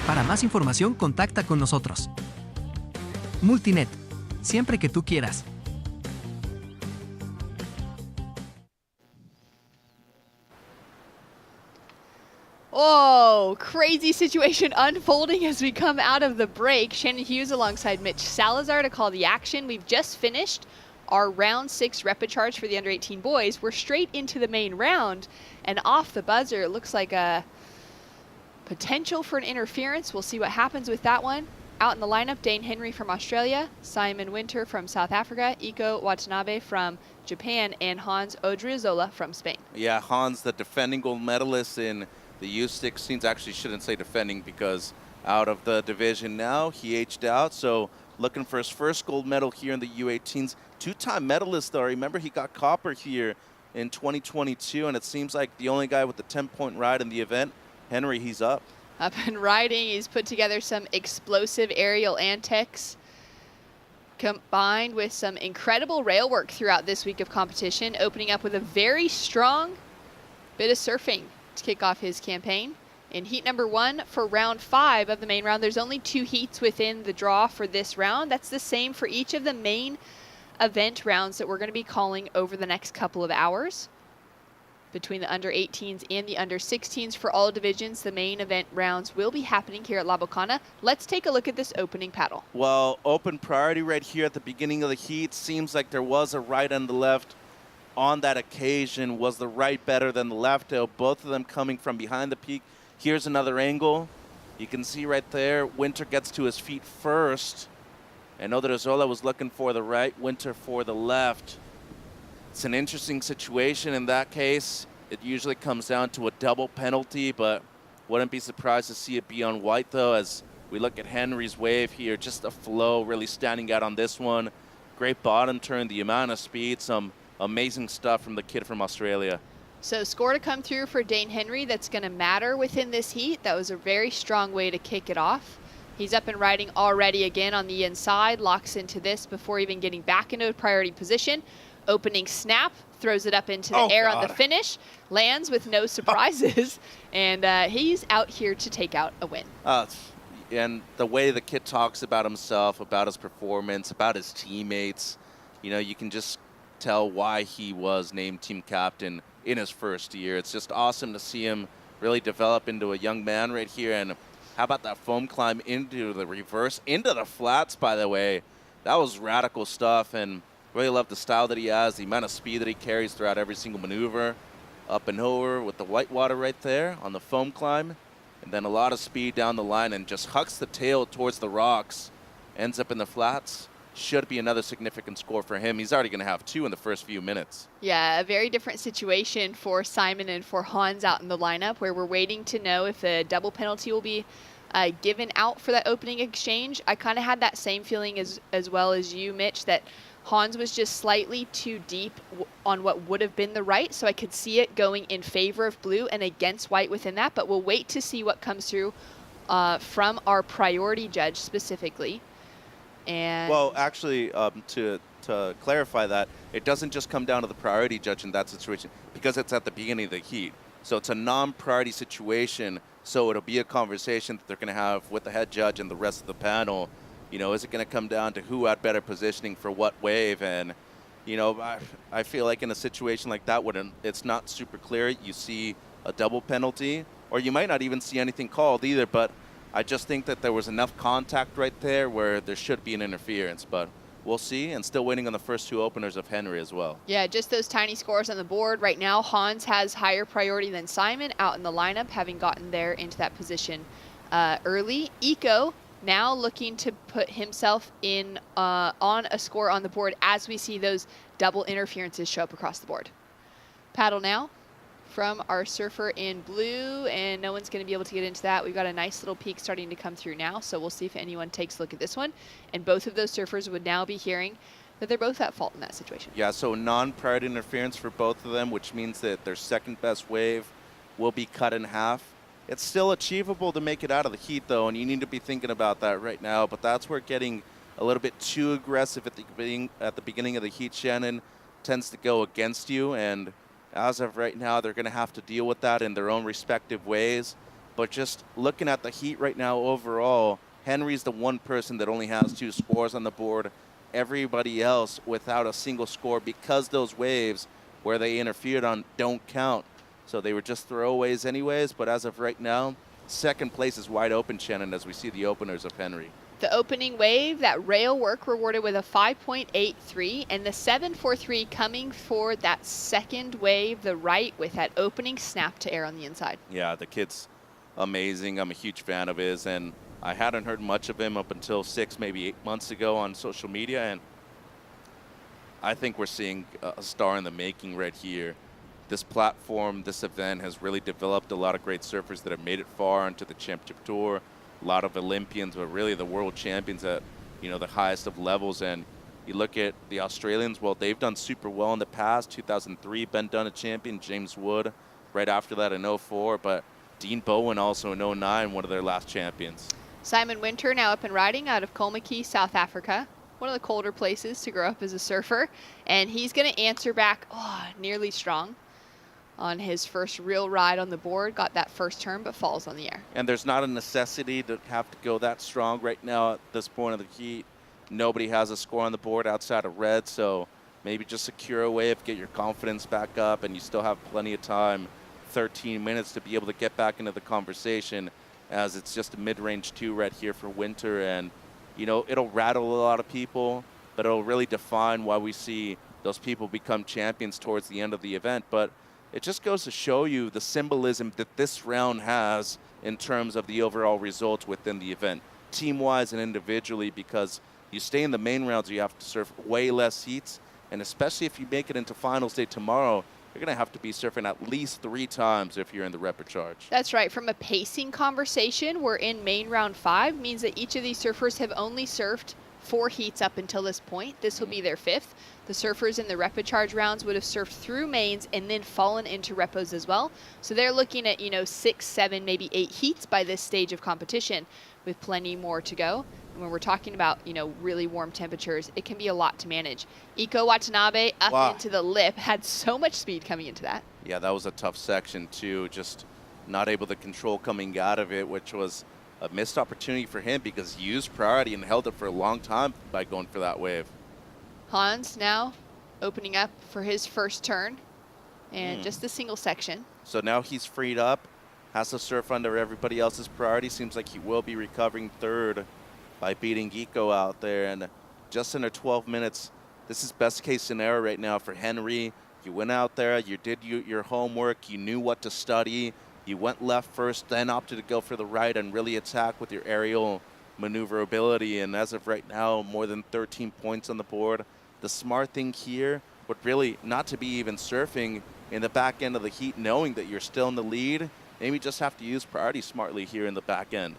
Para más información, contacta con nosotros. Multinet, siempre que tú quieras. Oh, crazy situation unfolding as we come out of the break. Shannon Hughes alongside Mitch Salazar to call the action. We've just finished our round 6 repechage for the under 18 boys. We're straight into the main round, and off the buzzer, it looks like a potential for an interference. We'll see what happens with that one. Out in the lineup, Dane Henry from Australia, Simon Winter from South Africa, Iko Watanabe from Japan, and Hans Odriozola from Spain. Yeah, Hans, the defending gold medalist in the U16s, actually shouldn't say defending because out of the division now, he aged out. So looking for his first gold medal here in the U18s. Two-time medalist though. Remember, he got copper here in 2022, and it seems like the only guy with the 10-point ride in the event. Henry, he's up. Up and riding. He's put together some explosive aerial antics combined with some incredible rail work throughout this week of competition, opening up with a very strong bit of surfing to kick off his campaign. In heat number 1 for round 5 of the main round, there's only 2 heats within the draw for this round. That's the same for each of the main event rounds that we're going to be calling over the next couple of hours. Between the under 18s and the under 16s for all divisions, the main event rounds will be happening here at La Bocana. Let's take a look at this opening paddle. Well, open priority right here at the beginning of the heat. Seems like there was a right and the left on that occasion. Was the right better than the left? Both of them coming from behind the peak. Here's another angle. You can see right there, Winter gets to his feet first. And Odriozola was looking for the right, Winter for the left. It's an interesting situation in that case. It usually comes down to a double penalty, but wouldn't be surprised to see it be on white though, as we look at Henry's wave here. Just a flow really standing out on this one. Great bottom turn, the amount of speed, some amazing stuff from the kid from Australia. So score to come through for Dane Henry that's going to matter within this heat. That was a very strong way to kick it off. He's up and riding already again on the inside, locks into this before even getting back into a priority position. Opening snap, throws it up into the air on the finish, lands with no surprises, and he's out here to take out a win. And the way the kid talks about himself, about his performance, about his teammates, you know, you can just tell why he was named team captain in his first year. It's just awesome to see him really develop into a young man right here. And how about that foam climb into the reverse, into the flats, by the way. That was radical stuff, and really love the style that he has, the amount of speed that he carries throughout every single maneuver. Up and over with the white water right there on the foam climb. And then a lot of speed down the line and just hucks the tail towards the rocks. Ends up in the flats. should be another significant score for him. He's already going to have 2 in the first few minutes. Yeah, a very different situation for Simon and for Hans out in the lineup, where we're waiting to know if a double penalty will be given out for that opening exchange. I kind of had that same feeling as well as you, Mitch, that Hans was just slightly too deep on what would have been the right, so I could see it going in favor of blue and against white within that, but we'll wait to see what comes through from our priority judge specifically. And well, actually, to clarify that, it doesn't just come down to the priority judge in that situation, because it's at the beginning of the heat. So it's a non-priority situation, so it'll be a conversation that they're going to have with the head judge and the rest of the panel. You know, is it going to come down to who had better positioning for what wave? And, you know, I feel like in a situation like that, when it's not super clear, you see a double penalty, or you might not even see anything called either, but I just think that there was enough contact right there where there should be an interference, but we'll see. And still waiting on the first 2 openers of Henry as well. yeah, just those tiny scores on the board. Right now, Hans has higher priority than Simon out in the lineup, having gotten there into that position early. Eco now looking to put himself in on a score on the board as we see those double interferences show up across the board. Paddle now from our surfer in blue, and no one's going to be able to get into that. We've got a nice little peak starting to come through now, so we'll see if anyone takes a look at this one. And both of those surfers would now be hearing that they're both at fault in that situation. Yeah, so non-priority interference for both of them, which means that their second best wave will be cut in half. It's still achievable to make it out of the heat, though, and you need to be thinking about that right now. But that's where getting a little bit too aggressive at the beginning of the heat, Shannon, tends to go against you. And as of right now, they're going to have to deal with that in their own respective ways. But just looking at the heat right now overall, Henry's the one person that only has 2 scores on the board. Everybody else without a single score, because those waves where they interfered on don't count. So they were just throwaways anyways. But as of right now, second place is wide open, Shannon, as we see the openers of Henry. The opening wave, that rail work rewarded with a 5.83, and the 7.43 coming for that second wave, the right, with that opening snap to air on the inside. Yeah, the kid's amazing. I'm a huge fan of his, and I hadn't heard much of him up until 6, maybe 8 months ago on social media, and I think we're seeing a star in the making right here. This platform, this event has really developed a lot of great surfers that have made it far into the championship tour. A lot of Olympians, but really the world champions at, you know, the highest of levels. And you look at the Australians, well, they've done super well in the past. 2003, Ben Dunn a champion, James Wood right after that in 04, but Dean Bowen also in 09, one of their last champions. Simon Winter now up and riding out of Komaki, South Africa. One of the colder places to grow up as a surfer. And he's going to answer back nearly strong on his first real ride on the board. Got that first turn, but falls on the air. And there's not a necessity to have to go that strong right now at this point of the heat. Nobody has a score on the board outside of red, so maybe just secure a wave, get your confidence back up, and you still have plenty of time, 13 minutes, to be able to get back into the conversation, as it's just a mid-range 2 right here for Winter. And, you know, it'll rattle a lot of people, but it'll really define why we see those people become champions towards the end of the event. But it just goes to show you the symbolism that this round has in terms of the overall results within the event, team-wise and individually, because you stay in the main rounds, you have to surf way less heats, and especially if you make it into finals day tomorrow, you're going to have to be surfing at least 3 times if you're in the Repechage. That's right. From a pacing conversation, we're in main round 5, means that each of these surfers have only surfed 4 heats up until this point. This will be their 5th. The surfers in the Repechage rounds would have surfed through mains and then fallen into repos as well. So they're looking at, 6, 7, maybe 8 heats by this stage of competition, with plenty more to go. And when we're talking about, really warm temperatures, it can be a lot to manage. Iko Watanabe up into the lip, had so much speed coming into that. Yeah, that was a tough section too, just not able to control coming out of it, which was a missed opportunity for him because he used priority and held it for a long time by going for that wave. Hans now opening up for his first turn, and just the single section. So now he's freed up, has to surf under everybody else's priority. Seems like he will be recovering third by beating Geeko out there. And just under 12 minutes, this is best case scenario right now for Henry. You went out there, you did your homework, you knew what to study. You went left first, then opted to go for the right and really attack with your aerial maneuverability, and as of right now, more than 13 points on the board. The smart thing here would really not to be even surfing in the back end of the heat, knowing that you're still in the lead. Maybe just have to use priority smartly here in the back end.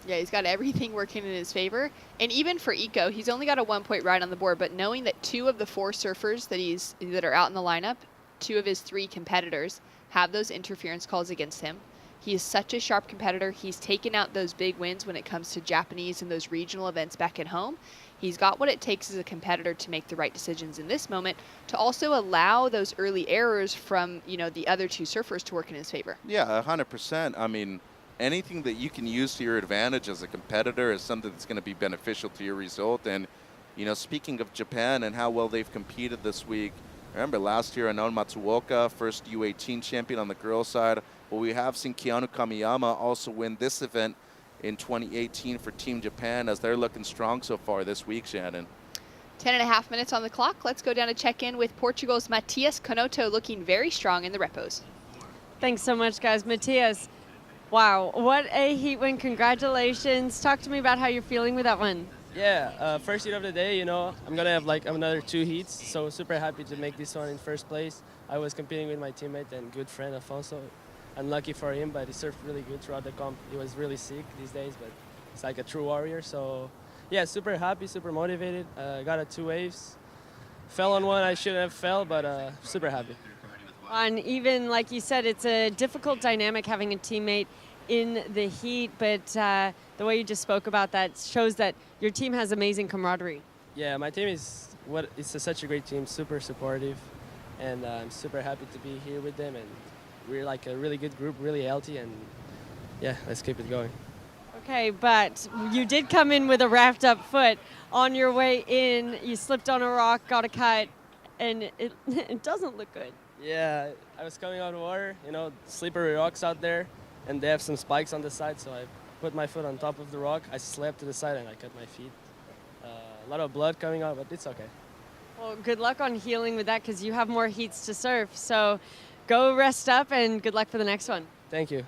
Yeah, he's got everything working in his favor. And even for Eco, he's only got a 1-point ride on the board, but knowing that 2 of the 4 surfers that are out in the lineup, 2 of his 3 competitors have those interference calls against him. He is such a sharp competitor. He's taken out those big wins when it comes to Japanese and those regional events back at home. He's got what it takes as a competitor to make the right decisions in this moment, to also allow those early errors from, the other 2 surfers to work in his favor. Yeah, 100%. I mean, anything that you can use to your advantage as a competitor is something that's going to be beneficial to your result. And, speaking of Japan and how well they've competed this week, remember last year, Anon Matsuoka, first U18 champion on the girls' side. Well, we have seen Keanu Kamiyama also win this event in 2018 for Team Japan, as they're looking strong so far this week, Shannon. 10.5 minutes on the clock. Let's go down to check in with Portugal's Matias Canoto, looking very strong in the repos. Thanks so much, guys. Matias, wow, what a heat win. Congratulations. Talk to me about how you're feeling with that one. Yeah, first heat of the day, I'm going to have another 2 heats, so super happy to make this one in first place. I was competing with my teammate and good friend, Afonso. Unlucky for him, but he surfed really good throughout the comp. He was really sick these days, but he's like a true warrior. So, yeah, super happy, super motivated. Got a 2 waves. Fell on one I shouldn't have fell, but super happy. And even, like you said, it's a difficult dynamic having a teammate in the heat, but the way you just spoke about that shows that your team has amazing camaraderie. Yeah, my team is such a great team, super supportive, and I'm super happy to be here with them. And we're like a really good group, really healthy, and yeah, let's keep it going. Okay, but you did come in with a wrapped up foot. On your way in, you slipped on a rock, got a cut, and it doesn't look good. Yeah, I was coming out of water, slippery rocks out there, and they have some spikes on the side, so I put my foot on top of the rock. I slept to the side and I cut my feet. A lot of blood coming out, but it's okay. Well, good luck on healing with that, because you have more heats to surf. So go rest up, and good luck for the next one. Thank you.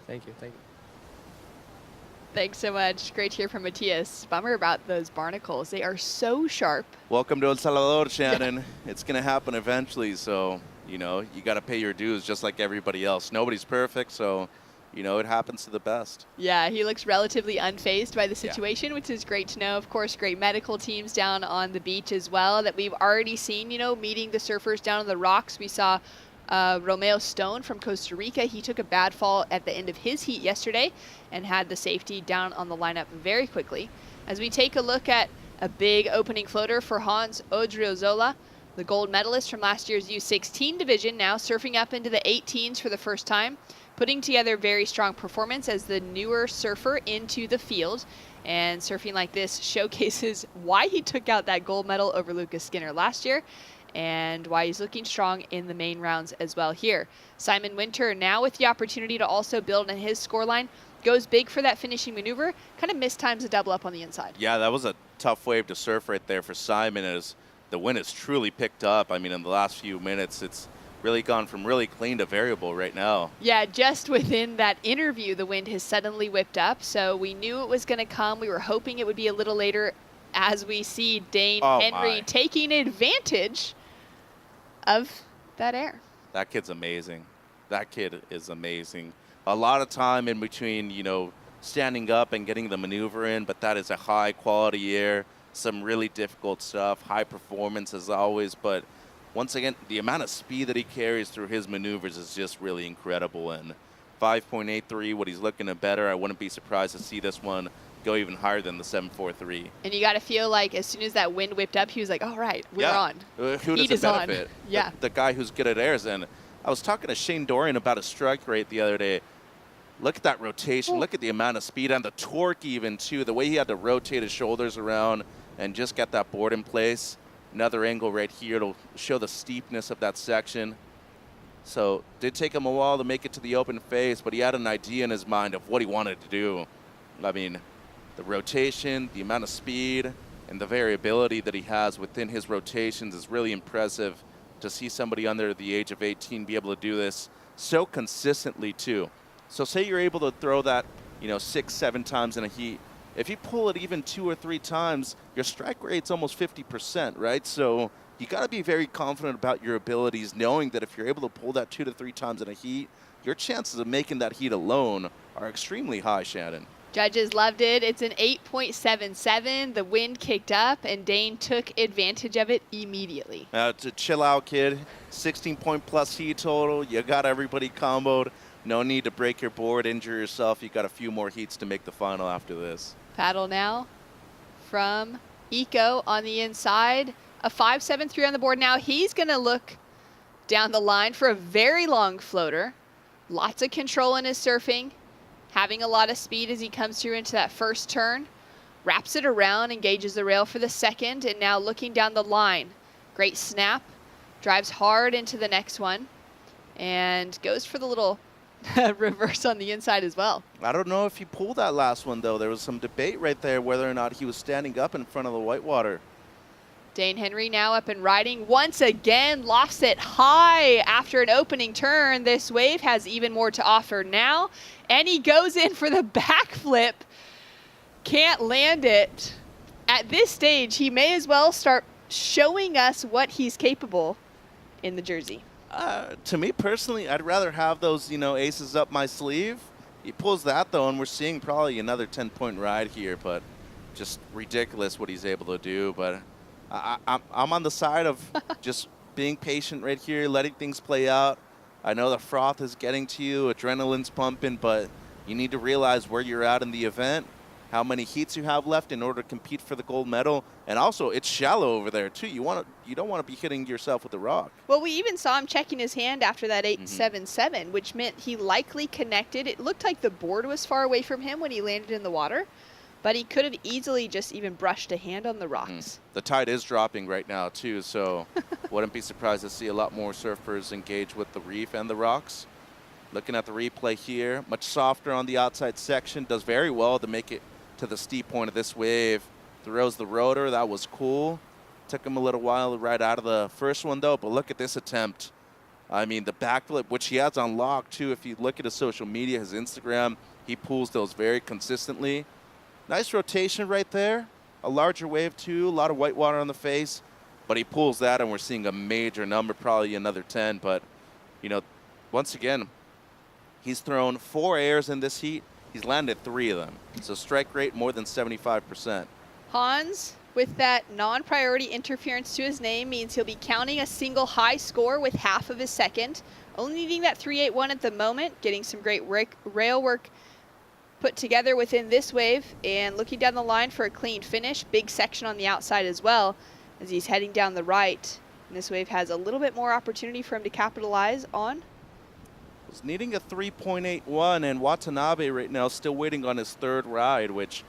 Thanks so much. Great to hear from Matias. Bummer about those barnacles. They are so sharp. Welcome to El Salvador, Shannon. It's going to happen eventually, so, you got to pay your dues just like everybody else. Nobody's perfect, so, it happens to the best. Yeah, he looks relatively unfazed by the situation, which is great to know. Of course, great medical teams down on the beach as well that we've already seen, meeting the surfers down on the rocks. We saw Romeo Stone from Costa Rica. He took a bad fall at the end of his heat yesterday and had the safety down on the lineup very quickly. As we take a look at a big opening floater for Hans Odriozola, the gold medalist from last year's U16 division, now surfing up into the 18s for the first time, putting together very strong performance as the newer surfer into the field. And surfing like this showcases why he took out that gold medal over Lucas Skinner last year, and why he's looking strong in the main rounds as well here. Simon Winter now with the opportunity to also build on his scoreline, goes big for that finishing maneuver, kind of mistimes a double up on the inside. Yeah, that was a tough wave to surf right there for Simon, as the wind has truly picked up. I mean, in the last few minutes, it's really gone from really clean to variable right now. Yeah, just within that interview, the wind has suddenly whipped up, so we knew it was going to come. We were hoping it would be a little later, as we see Dane Henry taking advantage of that air. That kid's amazing. That kid is amazing. A lot of time in between, standing up and getting the maneuver in, but that is a high quality air, some really difficult stuff, high performance as always, but once again, the amount of speed that he carries through his maneuvers is just really incredible. And 5.83, what he's looking at better, I wouldn't be surprised to see this one go even higher than the 7.43. And you got to feel like as soon as that wind whipped up, he was like, all right, we're on. Who does it benefit? Yeah. The guy who's good at airs. And I was talking to Shane Dorian about a strike rate the other day. Look at that rotation. Look at the amount of speed and the torque even, too. The way he had to rotate his shoulders around and just get that board in place. Another angle right here. It'll show the steepness of that section. So did take him a while to make it to the open face, but he had an idea in his mind of what he wanted to do. I mean, the rotation, the amount of speed, and the variability that he has within his rotations is really impressive. To see somebody under the age of 18 be able to do this so consistently too. So say you're able to throw that, 6-7 times in a heat. if you pull it even 2 or 3 times, your strike rate's almost 50%, right? So you got to be very confident about your abilities, knowing that if you're able to pull that 2 to 3 times in a heat, your chances of making that heat alone are extremely high, Shannon. Judges loved it. It's an 8.77. The wind kicked up, and Dane took advantage of it immediately. To chill out, kid. 16-point plus heat total. You got everybody comboed. No need to break your board, injure yourself. You got a few more heats to make the final after this. Paddle now from Eco on the inside. A 5.73 on the board now. He's going to look down the line for a very long floater. Lots of control in his surfing. Having a lot of speed as he comes through into that first turn. Wraps it around, engages the rail for the second, and now looking down the line. Great snap. Drives hard into the next one. And goes for the little reverse on the inside as well. I don't know if he pulled that last one, though. There was some debate right there whether or not he was standing up in front of the whitewater. Dane Henry now up and riding. Once again, lofts it high after an opening turn. This wave has even more to offer now. And he goes in for the backflip. Can't land it. At this stage, he may as well start showing us what he's capable in the jersey. To me personally, I'd rather have those, aces up my sleeve. He pulls that, though, and we're seeing probably another 10-point ride here, but just ridiculous what he's able to do. But I'm on the side of just being patient right here, letting things play out. I know the froth is getting to you, adrenaline's pumping, but you need to realize where you're at in the event, how many heats you have left in order to compete for the gold medal, and also it's shallow over there too. You don't want to be hitting yourself with a rock. Well, we even saw him checking his hand after that 8.77, which meant he likely connected. It looked like the board was far away from him when he landed in the water, but he could have easily just even brushed a hand on the rocks. The tide is dropping right now too, so wouldn't be surprised to see a lot more surfers engage with the reef and the rocks. Looking at the replay here, much softer on the outside section, does very well to make it to the steep point of this wave. Throws the rotor, that was cool. Took him a little while right out of the first one though, but look at this attempt. I mean, the backflip, which he has on lock too. If you look at his social media, his Instagram, he pulls those very consistently. Nice rotation right there. A larger wave too, a lot of whitewater on the face, but he pulls that and we're seeing a major number, probably another 10. But, once again, he's thrown 4 airs in this heat. He's landed 3 of them. So strike rate more than 75%. Hans, with that non-priority interference to his name, means he'll be counting a single high score with half of his second. Only needing that 3.81 at the moment, getting some great rail work put together within this wave, and looking down the line for a clean finish. Big section on the outside as well as he's heading down the right. And this wave has a little bit more opportunity for him to capitalize on. Was needing a 3.81, and Watanabe right now still waiting on his third ride, which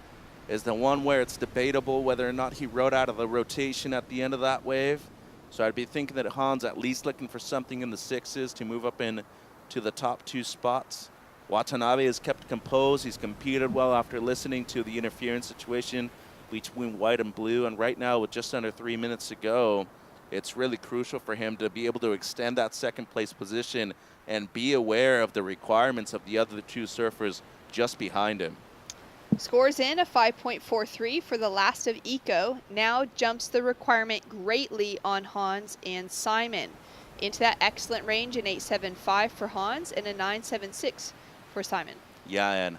is the one where it's debatable whether or not he rode out of the rotation at the end of that wave. So I'd be thinking that Hans at least looking for something in the 6s to move up in to the top 2 spots. Watanabe has kept composed. He's competed well after listening to the interference situation between white and blue. And right now, with just under 3 minutes to go, it's really crucial for him to be able to extend that second place position and be aware of the requirements of the other 2 surfers just behind him. Scores in a 5.43 for the last of Eco. Now jumps the requirement greatly on Hans and Simon. Into that excellent range, an 8.75 for Hans and a 9.76 for Simon. Yeah, and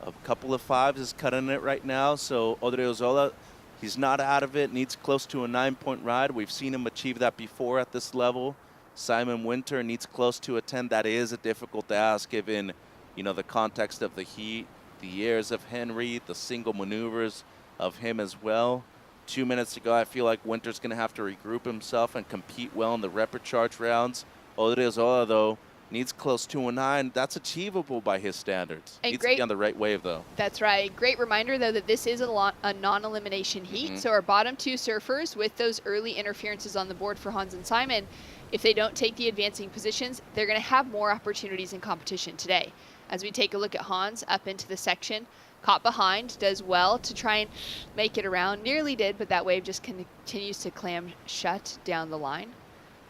a couple of 5s is cutting it right now. So Odriozola, he's not out of it, needs close to a 9-point ride. We've seen him achieve that before at this level. Simon Winter needs close to a 10. That is a difficult task given, the context of the heat, the airs of Henry, the single maneuvers of him as well. 2 minutes to go. I feel like Winter's going to have to regroup himself and compete well in the repechage rounds. Odriozola, though, needs close to a 9. That's achievable by his standards. And needs to be on the right wave, though. That's right. Great reminder, though, that this is a non-elimination heat. So our bottom 2 surfers, with those early interferences on the board for Hans and Simon, if they don't take the advancing positions, they're going to have more opportunities in competition today. As we take a look at Hans up into the section, caught behind, does well to try and make it around. Nearly did, but that wave just continues to clam shut down the line.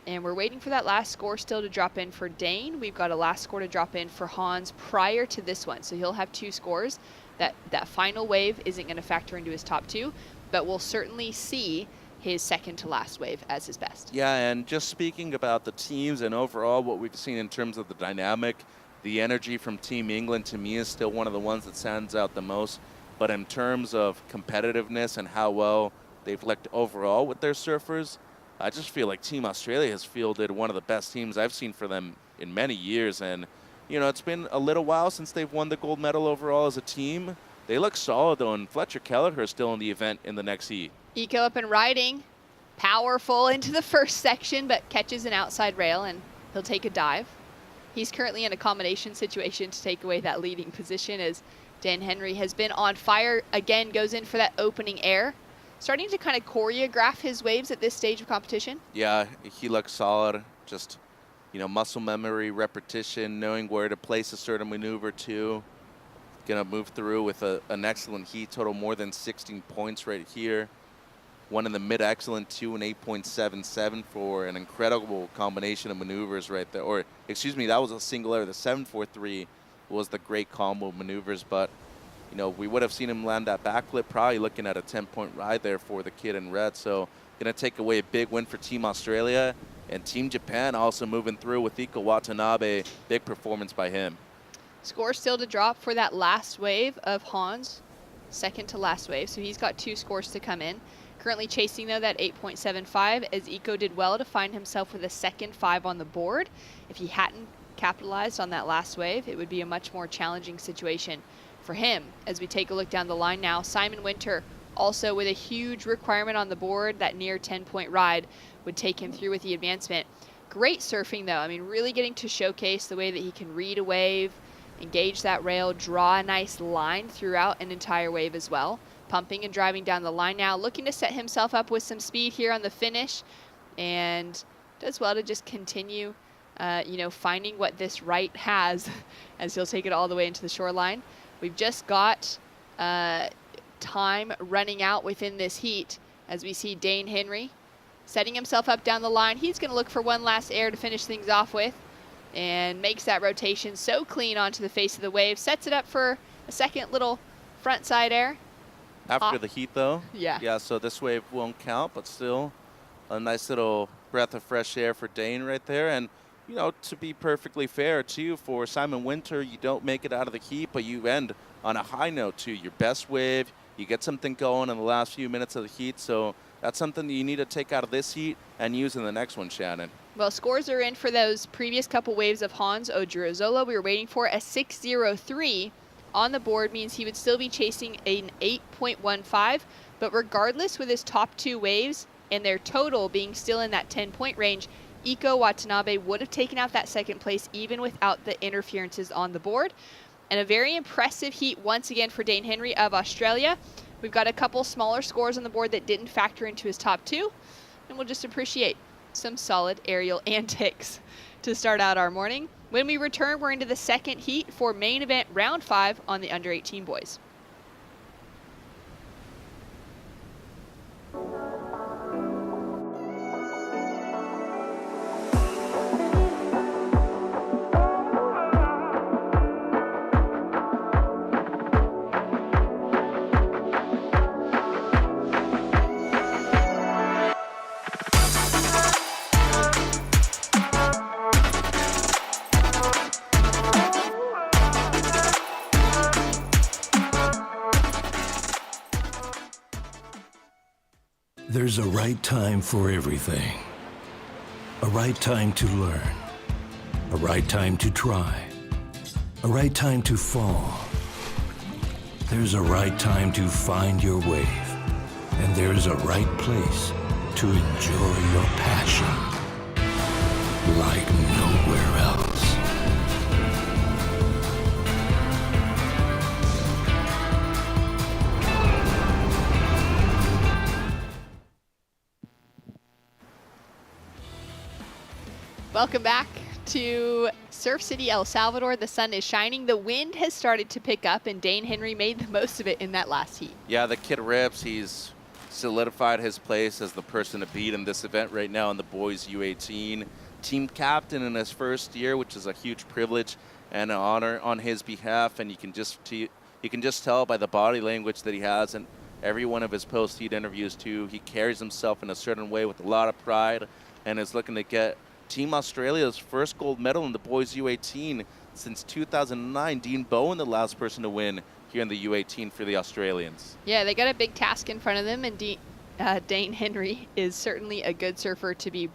And we're waiting for that last score still to drop in for Dane. We've got a last score to drop in for Hans prior to this one. So he'll have 2 scores. That final wave isn't going to factor into his top 2, but we'll certainly see his second to last wave as his best. Yeah, and just speaking about the teams and overall what we've seen in terms of the dynamic, the energy from Team England to me is still one of the ones that stands out the most. But in terms of competitiveness and how well they've looked overall with their surfers, I just feel like Team Australia has fielded one of the best teams I've seen for them in many years. And, you know, it's been a little while since they've won the gold medal overall as a team. They look solid, though, and Fletcher Kelleher is still in the event in the next heat. Eco up and riding, powerful into the first section, but catches an outside rail, and he'll take a dive. He's currently in a combination situation to take away that leading position as Dan Henry has been on fire. Again, goes in for that opening air. Starting to kind of choreograph his waves at this stage of competition. Yeah, he looks solid. Just, you know, muscle memory, repetition, knowing where to place a certain maneuver too. Gonna move through with an excellent heat total, more than 16 points right here. One in the mid-excellent, 2 and 8.77 for an incredible combination of maneuvers right there. Or, excuse me, that was a single error. The 743 was the great combo of maneuvers, but you know, we would have seen him land that backflip, probably looking at a 10-point ride there for the kid in red. So going to take away a big win for Team Australia. And Team Japan also moving through with Iko Watanabe. Big performance by him. Score still to drop for that last wave of Hans. Second to last wave. So he's got 2 scores to come in. Currently chasing, though, that 8.75 as Iko did well to find himself with a second 5 on the board. If he hadn't capitalized on that last wave, it would be a much more challenging situation for him. As we take a look down the line now, Simon Winter also with a huge requirement on the board. That near 10-point ride would take him through with the advancement. Great surfing, though. I mean, really getting to showcase the way that he can read a wave, engage that rail, draw a nice line throughout an entire wave as well. Pumping and driving down the line now, looking to set himself up with some speed here on the finish, and does well to just continue you know, finding what this right has as he'll take it all the way into the shoreline. We've just got time running out within this heat as we see Dane Henry setting himself up down the line. He's going to look for one last air to finish things off with and makes that rotation so clean onto the face of the wave. Sets it up for a second little front side air. After the heat, though? Yeah. Yeah, so this wave won't count, but still a nice little breath of fresh air for Dane right there. And you know, to be perfectly fair, too, for Simon Winter, you don't make it out of the heat, but you end on a high note, too. Your best wave, you get something going in the last few minutes of the heat, so that's something that you need to take out of this heat and use in the next one, Shannon. Well, scores are in for those previous couple waves of Hans Odriozola. We were waiting for a 6.03 on the board, means he would still be chasing an 8.15, but regardless, with his top 2 waves and their total being still in that 10-point range, Iko Watanabe would have taken out that second place even without the interferences on the board. And a very impressive heat once again for Dane Henry of Australia. We've got a couple smaller scores on the board that didn't factor into his top 2, and we'll just appreciate some solid aerial antics to start out our morning. When we return, we're into the second heat for main event round 5 on the under 18 boys. There's a right time for everything. A right time to learn. A right time to try. A right time to fall. There's a right time to find your wave. And there's a right place to enjoy your passion like nowhere else. Welcome back to Surf City, El Salvador. The sun is shining. The wind has started to pick up, and Dane Henry made the most of it in that last heat. Yeah, the kid rips. He's solidified his place as the person to beat in this event right now in the boys U18. Team captain in his first year, which is a huge privilege and an honor on his behalf. And you can just tell by the body language that he has in every one of his post-heat interviews too. He carries himself in a certain way with a lot of pride and is looking to get Team Australia's first gold medal in the boys U18 since 2009. Dean Bowen, the last person to win here in the U18 for the Australians. Yeah, they got a big task in front of them, and Dane Henry is certainly a good surfer to be,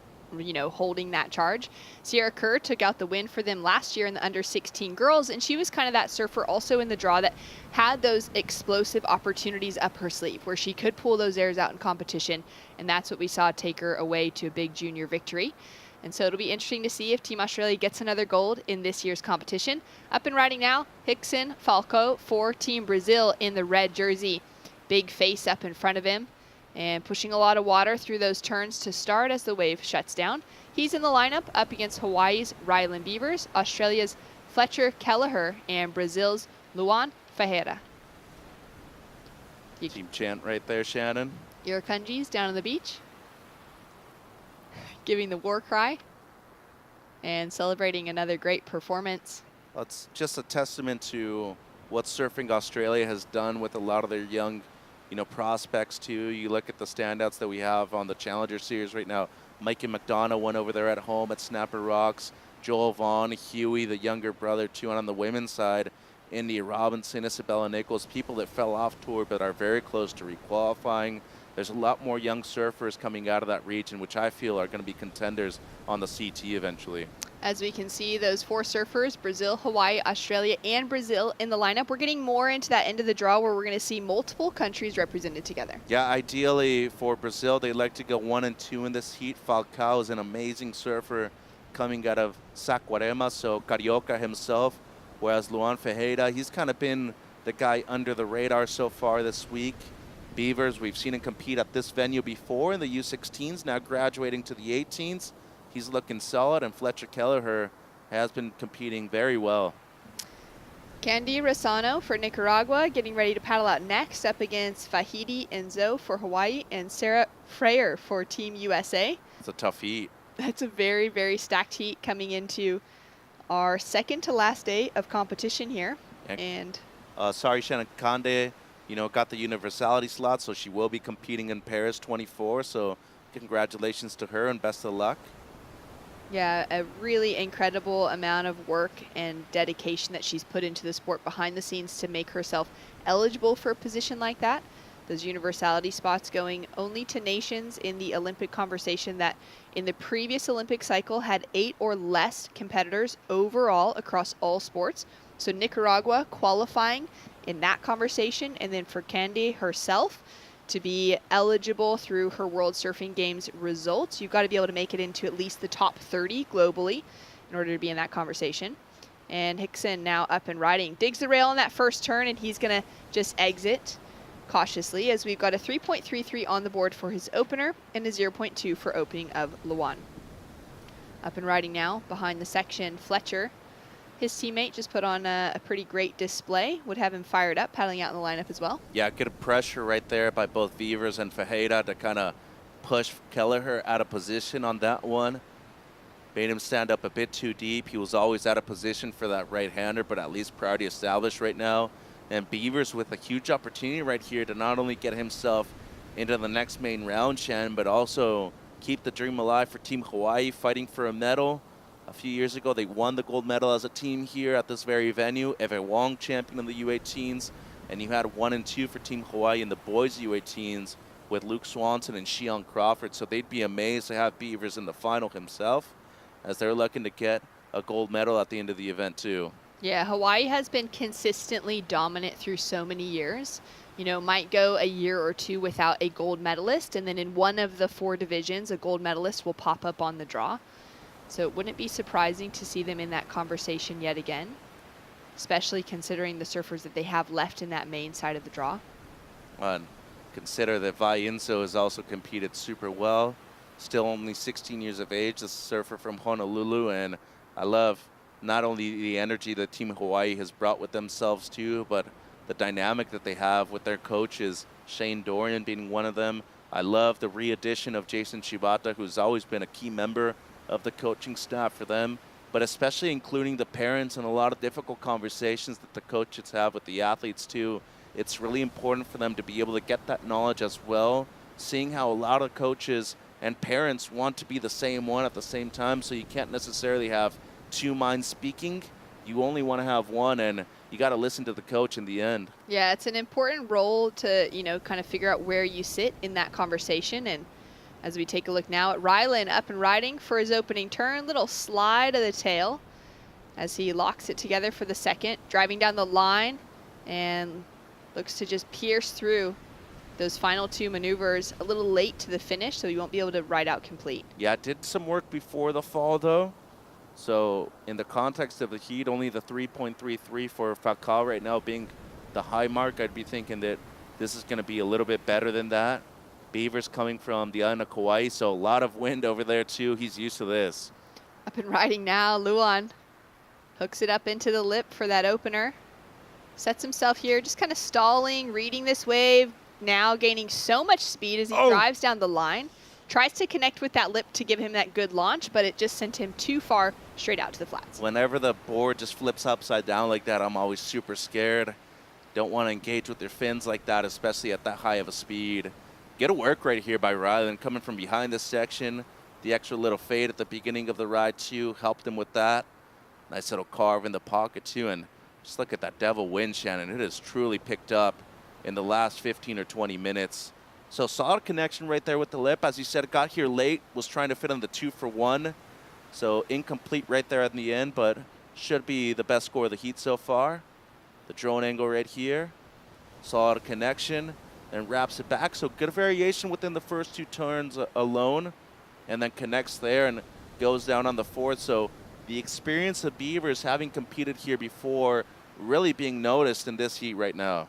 holding that charge. Sierra Kerr took out the win for them last year in the under 16 girls, and she was kind of that surfer also in the draw that had those explosive opportunities up her sleeve where she could pull those airs out in competition, and that's what we saw take her away to a big junior victory. And so it'll be interesting to see if Team Australia gets another gold in this year's competition. Up and riding now, Hickson Falco for Team Brazil in the red jersey. Big face up in front of him and pushing a lot of water through those turns to start as the wave shuts down. He's in the lineup up against Hawaii's Rylan Beavers, Australia's Fletcher Kelleher, and Brazil's Luan Ferreira. Team chant right there, Shannon. Irukandji's down on the beach, giving the war cry and celebrating another great performance. Well, it's just a testament to what Surfing Australia has done with a lot of their young, prospects too. You look at the standouts that we have on the Challenger Series right now. Mikey McDonough won over there at home at Snapper Rocks. Joel Vaughn, Huey, the younger brother too, and on the women's side, India Robinson, Isabella Nichols, people that fell off tour but are very close to requalifying. There's a lot more young surfers coming out of that region, which I feel are going to be contenders on the CT eventually. As we can see, those 4 surfers, Brazil, Hawaii, Australia, and Brazil in the lineup. We're getting more into that end of the draw where we're going to see multiple countries represented together. Yeah, ideally for Brazil, they'd like to go 1 and 2 in this heat. Falcao is an amazing surfer coming out of Saquarema, so Carioca himself, whereas Luan Ferreira, he's kind of been the guy under the radar so far this week. Beavers, we've seen him compete at this venue before in the U16s, now graduating to the 18s. He's looking solid, and Fletcher Kelleher has been competing very well. Candy Rosano for Nicaragua getting ready to paddle out next up against Fahidi Enzo for Hawaii and Sarah Freyer for Team USA. It's a tough heat. That's a very, very stacked heat coming into our second to last day of competition here. And sorry, Shannon Kande, got the universality slot, so she will be competing in Paris 24. So congratulations to her and best of luck. Yeah, a really incredible amount of work and dedication that she's put into the sport behind the scenes to make herself eligible for a position like that. Those universality spots going only to nations in the Olympic conversation that in the previous Olympic cycle had 8 or less competitors overall across all sports. So Nicaragua qualifying in that conversation, and then for Candy herself to be eligible through her World Surfing Games results, you've got to be able to make it into at least the top 30 globally in order to be in that conversation. And Hickson now up and riding. Digs the rail on that first turn, and he's going to just exit cautiously as we've got a 3.33 on the board for his opener and a 0.2 for opening of Luan. Up and riding now behind the section, Fletcher. His teammate just put on a pretty great display, would have him fired up, paddling out in the lineup as well. Yeah, good pressure right there by both Beavers and Ferreira to kind of push Kelleher out of position on that one. Made him stand up a bit too deep. He was always out of position for that right-hander, but at least priority established right now. And Beavers with a huge opportunity right here to not only get himself into the next main round, Shannon, but also keep the dream alive for Team Hawaii, fighting for a medal. A few years ago, they won the gold medal as a team here at this very venue. Eve Wong, champion in the U18s. And you had 1 and 2 for Team Hawaii in the boys U18s with Luke Swanson and Shion Crawford. So they'd be amazed to have Beavers in the final himself, as they're looking to get a gold medal at the end of the event too. Yeah, Hawaii has been consistently dominant through so many years. Might go a year or two without a gold medalist, and then in one of the 4 divisions, a gold medalist will pop up on the draw. So it wouldn't be surprising to see them in that conversation yet again, especially considering the surfers that they have left in that main side of the draw. And consider that Vai Inso has also competed super well. Still only 16 years of age, a surfer from Honolulu, and I love not only the energy that Team Hawaii has brought with themselves too, but the dynamic that they have with their coaches Shane Dorian being one of them. I love the re-addition of Jason Shibata, who's always been a key member of the coaching staff for them, but especially including the parents and a lot of difficult conversations that the coaches have with the athletes too. It's really important for them to be able to get that knowledge as well, seeing how a lot of coaches and parents want to be the same one at the same time, so you can't necessarily have two minds speaking. You only want to have one, and you got to listen to the coach in the end. Yeah, it's an important role to, you know, kind of figure out where you sit in that conversation. And as we take a look now at Rylan up and riding for his opening turn, little slide of the tail as he locks it together for the second, driving down the line and looks to just pierce through those final two maneuvers a little late to the finish, so he won't be able to ride out complete. Yeah, did some work before the fall though. So in the context of the heat, only the 3.33 for Falcao right now being the high mark, I'd be thinking that this is going to be a little bit better than that. Beavers coming from the island of Kauai, so a lot of wind over there too. He's used to this. Up and riding now, Luan hooks it up into the lip for that opener. Sets himself here, just kind of stalling, reading this wave, now gaining so much speed as he drives down the line. Tries to connect with that lip to give him that good launch, but it just sent him too far straight out to the flats. Whenever the board just flips upside down like that, I'm always super scared. Don't want to engage with their fins like that, especially at that high of a speed. Get a work right here by Rylan, coming from behind this section. The extra little fade at the beginning of the ride too helped him with that. Nice little carve in the pocket too, and just look at that devil wind, Shannon. It has truly picked up in the last 15 or 20 minutes. So solid connection right there with the lip. As you said, it got here late, was trying to fit on the 2 for 1. So incomplete right there at the end, but should be the best score of the heat so far. The drone angle right here. Solid connection and wraps it back. So good variation within the first 2 turns alone, and then connects there and goes down on the 4th. So the experience of Beavers having competed here before really being noticed in this heat right now.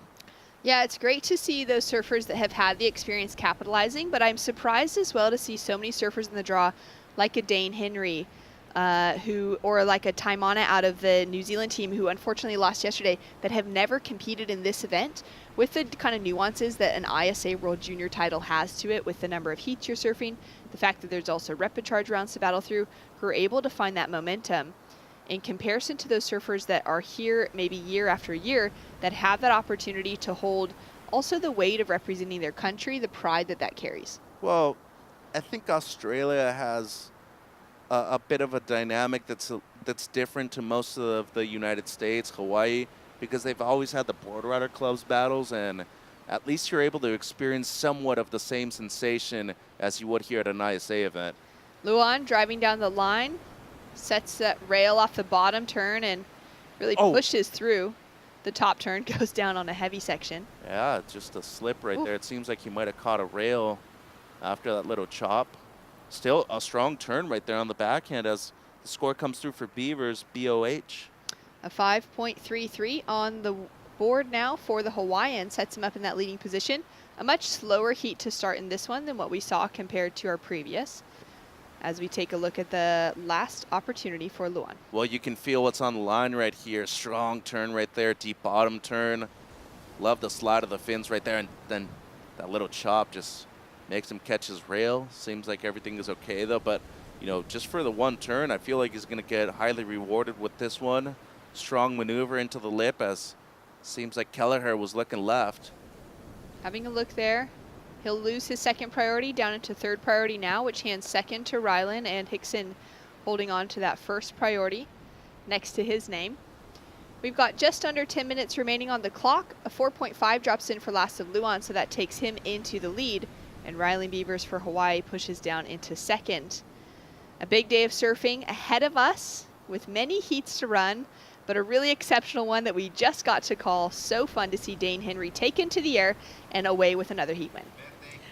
Yeah, it's great to see those surfers that have had the experience capitalizing, but I'm surprised as well to see so many surfers in the draw, like a Dane Henry, or like a Taimana out of the New Zealand team, who unfortunately lost yesterday, that have never competed in this event, with the kind of nuances that an ISA World Junior title has to it, with the number of heats you're surfing, the fact that there's also repechage rounds to battle through, who are able to find that momentum. In comparison to those surfers that are here maybe year after year, that have that opportunity to hold also the weight of representing their country, the pride that that carries. Well, I think Australia has a bit of a dynamic that's different to most of the United States, Hawaii, because they've always had the board rider clubs battles, and at least you're able to experience somewhat of the same sensation as you would here at an ISA event. Luan driving down the line, sets that rail off the bottom turn and really pushes through. The top turn goes down on a heavy section. Yeah, just a slip right there. It seems like he might have caught a rail after that little chop. Still a strong turn right there on the backhand as the score comes through for Beavers, BOH. A 5.33 on the board now for the Hawaiian sets him up in that leading position. A much slower heat to start in this one than what we saw compared to our previous, as we take a look at the last opportunity for Luan. Well, you can feel what's on the line right here. Strong turn right there, deep bottom turn. Love the slide of the fins right there, and then that little chop just makes him catch his rail. Seems like everything is okay though, but you know, just for the one turn, I feel like he's gonna get highly rewarded with this one. Strong maneuver into the lip, as seems like Kelleher was looking left. Having a look there. He'll lose his second priority down into third priority now, which hands second to Rylan, and Hickson holding on to that first priority next to his name. We've got just under 10 minutes remaining on the clock. A 4.5 drops in for last of Luan, so that takes him into the lead. And Rylan Beavers for Hawaii pushes down into second. A big day of surfing ahead of us with many heats to run, but a really exceptional one that we just got to call. So fun to see Dane Henry taken to the air and away with another heat win.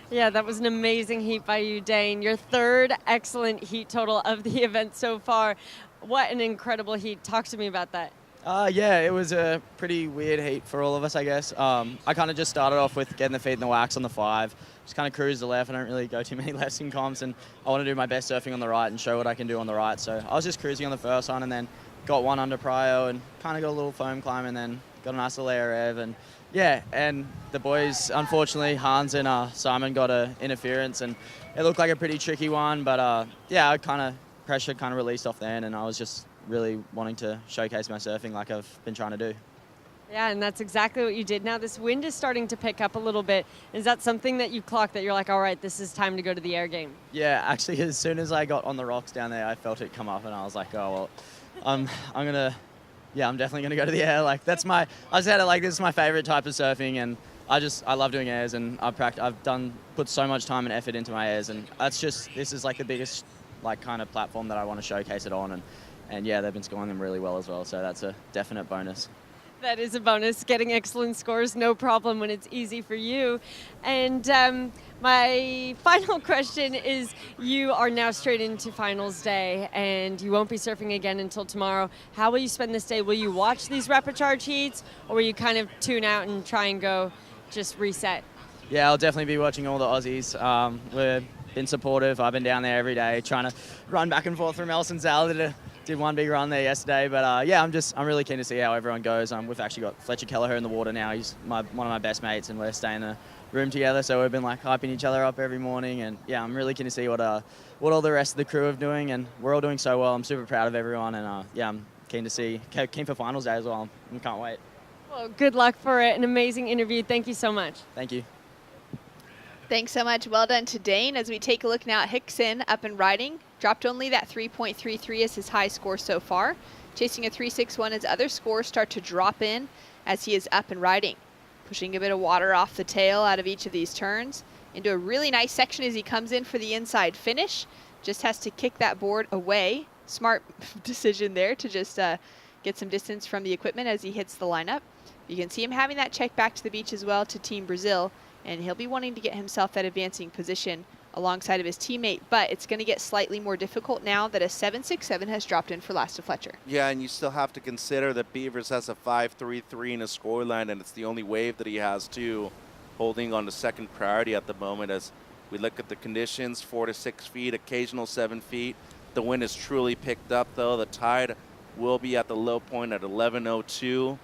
Yeah, that was an amazing heat by you, Dane. Your third excellent heat total of the event so far. What an incredible heat. Talk to me about that. Yeah, it was a pretty weird heat for all of us, I guess. I kind of just started off with getting the feet in the wax on the 5. Just kind of cruise the left. I don't really go too many lefts in comps, and I want to do my best surfing on the right and show what I can do on the right. So I was just cruising on the first one, and then got one under prio and kind of got a little foam climb, and then got a nice little air rev, and yeah, and the boys, unfortunately, Hans and Simon got a interference, and it looked like a pretty tricky one, but yeah, I pressure released off then, and I was just really wanting to showcase my surfing like I've been trying to do. Yeah, and that's exactly what you did. Now this wind is starting to pick up a little bit. Is that something that you clocked that you're like, all right, this is time to go to the air game? Yeah, actually, as soon as I got on the rocks down there, I felt it come up, and I was like, oh well, I'm definitely gonna go to the air. Like this is my favorite type of surfing, and I love doing airs, and I've put so much time and effort into my airs, and this is like the biggest kind of platform that I want to showcase it on, and yeah, they've been scoring them really well as well, so that's a definite bonus. That is a bonus. Getting excellent scores, no problem when it's easy for you. And my final question is, you are now straight into finals day, and you won't be surfing again until tomorrow. How will you spend this day? Will you watch these Repechage heats, or will you kind of tune out and try and go just reset? Yeah, I'll definitely be watching all the Aussies. We've been supportive. I've been down there every day trying to run back and forth from Elson Sal. Did one big run there yesterday, but yeah, I'm really keen to see how everyone goes. We've actually got Fletcher Kelleher in the water now. He's one of my best mates, and we're staying in a room together, so we've been hyping each other up every morning, and yeah, I'm really keen to see what all the rest of the crew are doing, and we're all doing so well. I'm super proud of everyone, and yeah, I'm keen for finals day as well. I can't wait. Well, good luck for it. An amazing interview. Thank you so much. Thank you. Thanks so much. Well done to Dane. As we take a look now at Hickson up and riding. Dropped only that 3.33 as his high score so far. Chasing a 3.61 as other scores start to drop in as he is up and riding. Pushing a bit of water off the tail out of each of these turns into a really nice section as he comes in for the inside finish. Just has to kick that board away. Smart decision there to just get some distance from the equipment as he hits the lineup. You can see him having that check back to the beach as well to Team Brazil, and he'll be wanting to get himself that advancing position alongside of his teammate, but it's going to get slightly more difficult now that a 7.67 has dropped in for Lasta Fletcher. Yeah, and you still have to consider that Beavers has a 5.33 in his scoreline, and it's the only wave that he has too, holding on to second priority at the moment. As we look at the conditions, 4 to 6 feet, occasional 7 feet. The wind is truly picked up though. The tide will be at the low point at 11:02,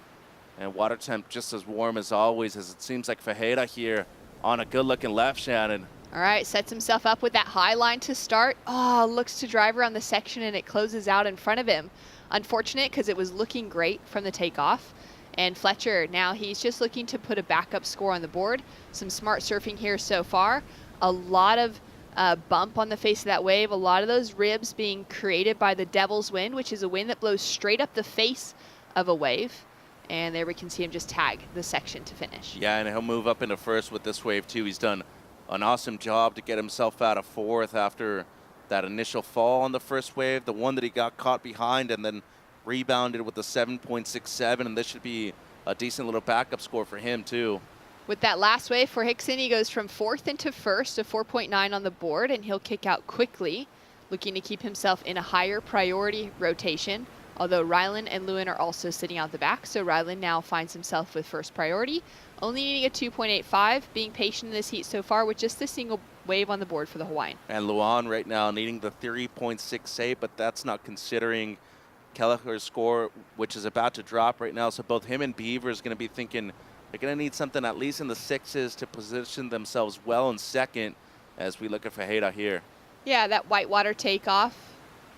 and water temp just as warm as always, as it seems like Ferreira here on a good looking left, Shannon. All right, sets himself up with that high line to start. Oh, looks to drive around the section, and it closes out in front of him. Unfortunate, because it was looking great from the takeoff. And Fletcher, now he's just looking to put a backup score on the board. Some smart surfing here so far. A lot of bump on the face of that wave. A lot of those ribs being created by the devil's wind, which is a wind that blows straight up the face of a wave. And there we can see him just tag the section to finish. Yeah, and he'll move up into first with this wave too. He's done an awesome job to get himself out of fourth after that initial fall on the first wave, the one that he got caught behind, and then rebounded with the 7.67, and this should be a decent little backup score for him too. With that last wave for Hickson, he goes from fourth into first, a 4.9 on the board, and he'll kick out quickly, looking to keep himself in a higher priority rotation. Although Rylan and Lewin are also sitting out the back, so Rylan now finds himself with first priority, only needing a 2.85, being patient in this heat so far with just the single wave on the board for the Hawaiian. And Luan right now needing the 3.68, but that's not considering Kelleher's score, which is about to drop right now. So both him and Beaver is going to be thinking they're going to need something at least in the sixes to position themselves well in second as we look at Ferreira here. Yeah, that whitewater takeoff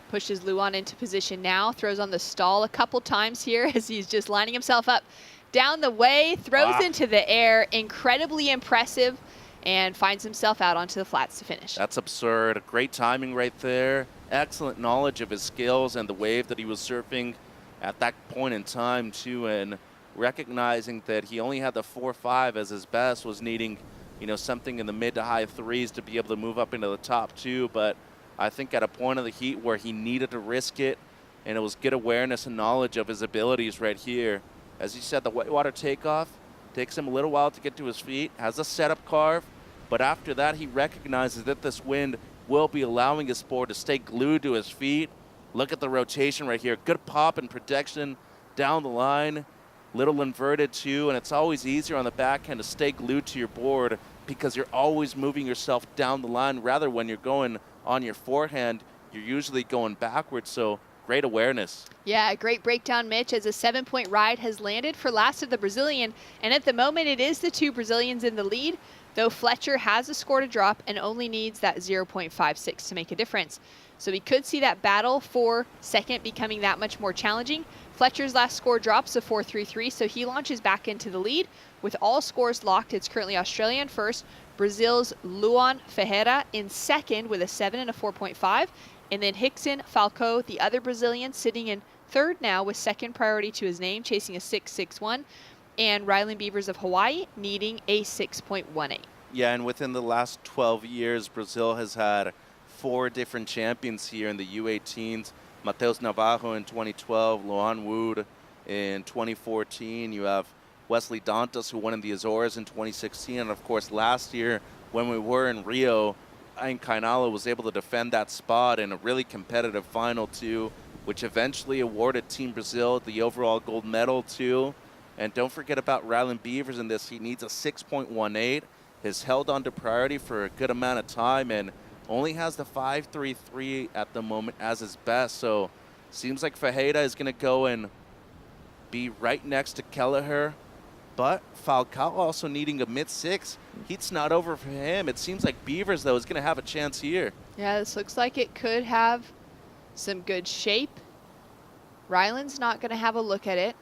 pushes Luan into position now, throws on the stall a couple times here as he's just lining himself up down the way, throws into the air, incredibly impressive, and finds himself out onto the flats to finish. That's absurd. Great timing right there. Excellent knowledge of his skills and the wave that he was surfing at that point in time too, and recognizing that he only had the 4.5 as his best, was needing, you know, something in the mid to high threes to be able to move up into the top two. But I think at a point of the heat where he needed to risk it, and it was good awareness and knowledge of his abilities right here. As you said, the whitewater takeoff takes him a little while to get to his feet, has a setup carve, but after that he recognizes that this wind will be allowing his board to stay glued to his feet. Look at the rotation right here. Good pop and protection down the line. Little inverted too, and it's always easier on the backhand to stay glued to your board because you're always moving yourself down the line. Rather, when you're going on your forehand, you're usually going backwards. So great awareness. Yeah, a great breakdown, Mitch, as a 7-point ride has landed for last of the Brazilian. And at the moment, it is the two Brazilians in the lead, though Fletcher has a score to drop and only needs that 0.56 to make a difference. So we could see that battle for second becoming that much more challenging. Fletcher's last score drops a 4.33, so he launches back into the lead. With all scores locked, it's currently Australia in first, Brazil's Luan Ferreira in second with a 7 and a 4.5, and then Rickson Falcão, the other Brazilian, sitting in third now with second priority to his name, chasing a 6.61, and Ryland Beavers of Hawaii needing a 6.18. Yeah, and within the last 12 years, Brazil has had 4 different champions here in the U18s. Mateus Navarro in 2012, Luan Wood in 2014. You have Wesley Dantas, who won in the Azores in 2016. And, of course, last year when we were in Rio, Ain Kainala was able to defend that spot in a really competitive final, too, which eventually awarded Team Brazil the overall gold medal, too. And don't forget about Ryland Beavers in this. He needs a 6.18. Has held on to priority for a good amount of time and only has the 5.33 at the moment as his best. So seems like Ferreira is going to go and be right next to Kelleher. But Falcão also needing a mid-6. Heat's not over for him. It seems like Beavers, though, is going to have a chance here. Yeah, this looks like it could have some good shape. Ryland's not going to have a look at it.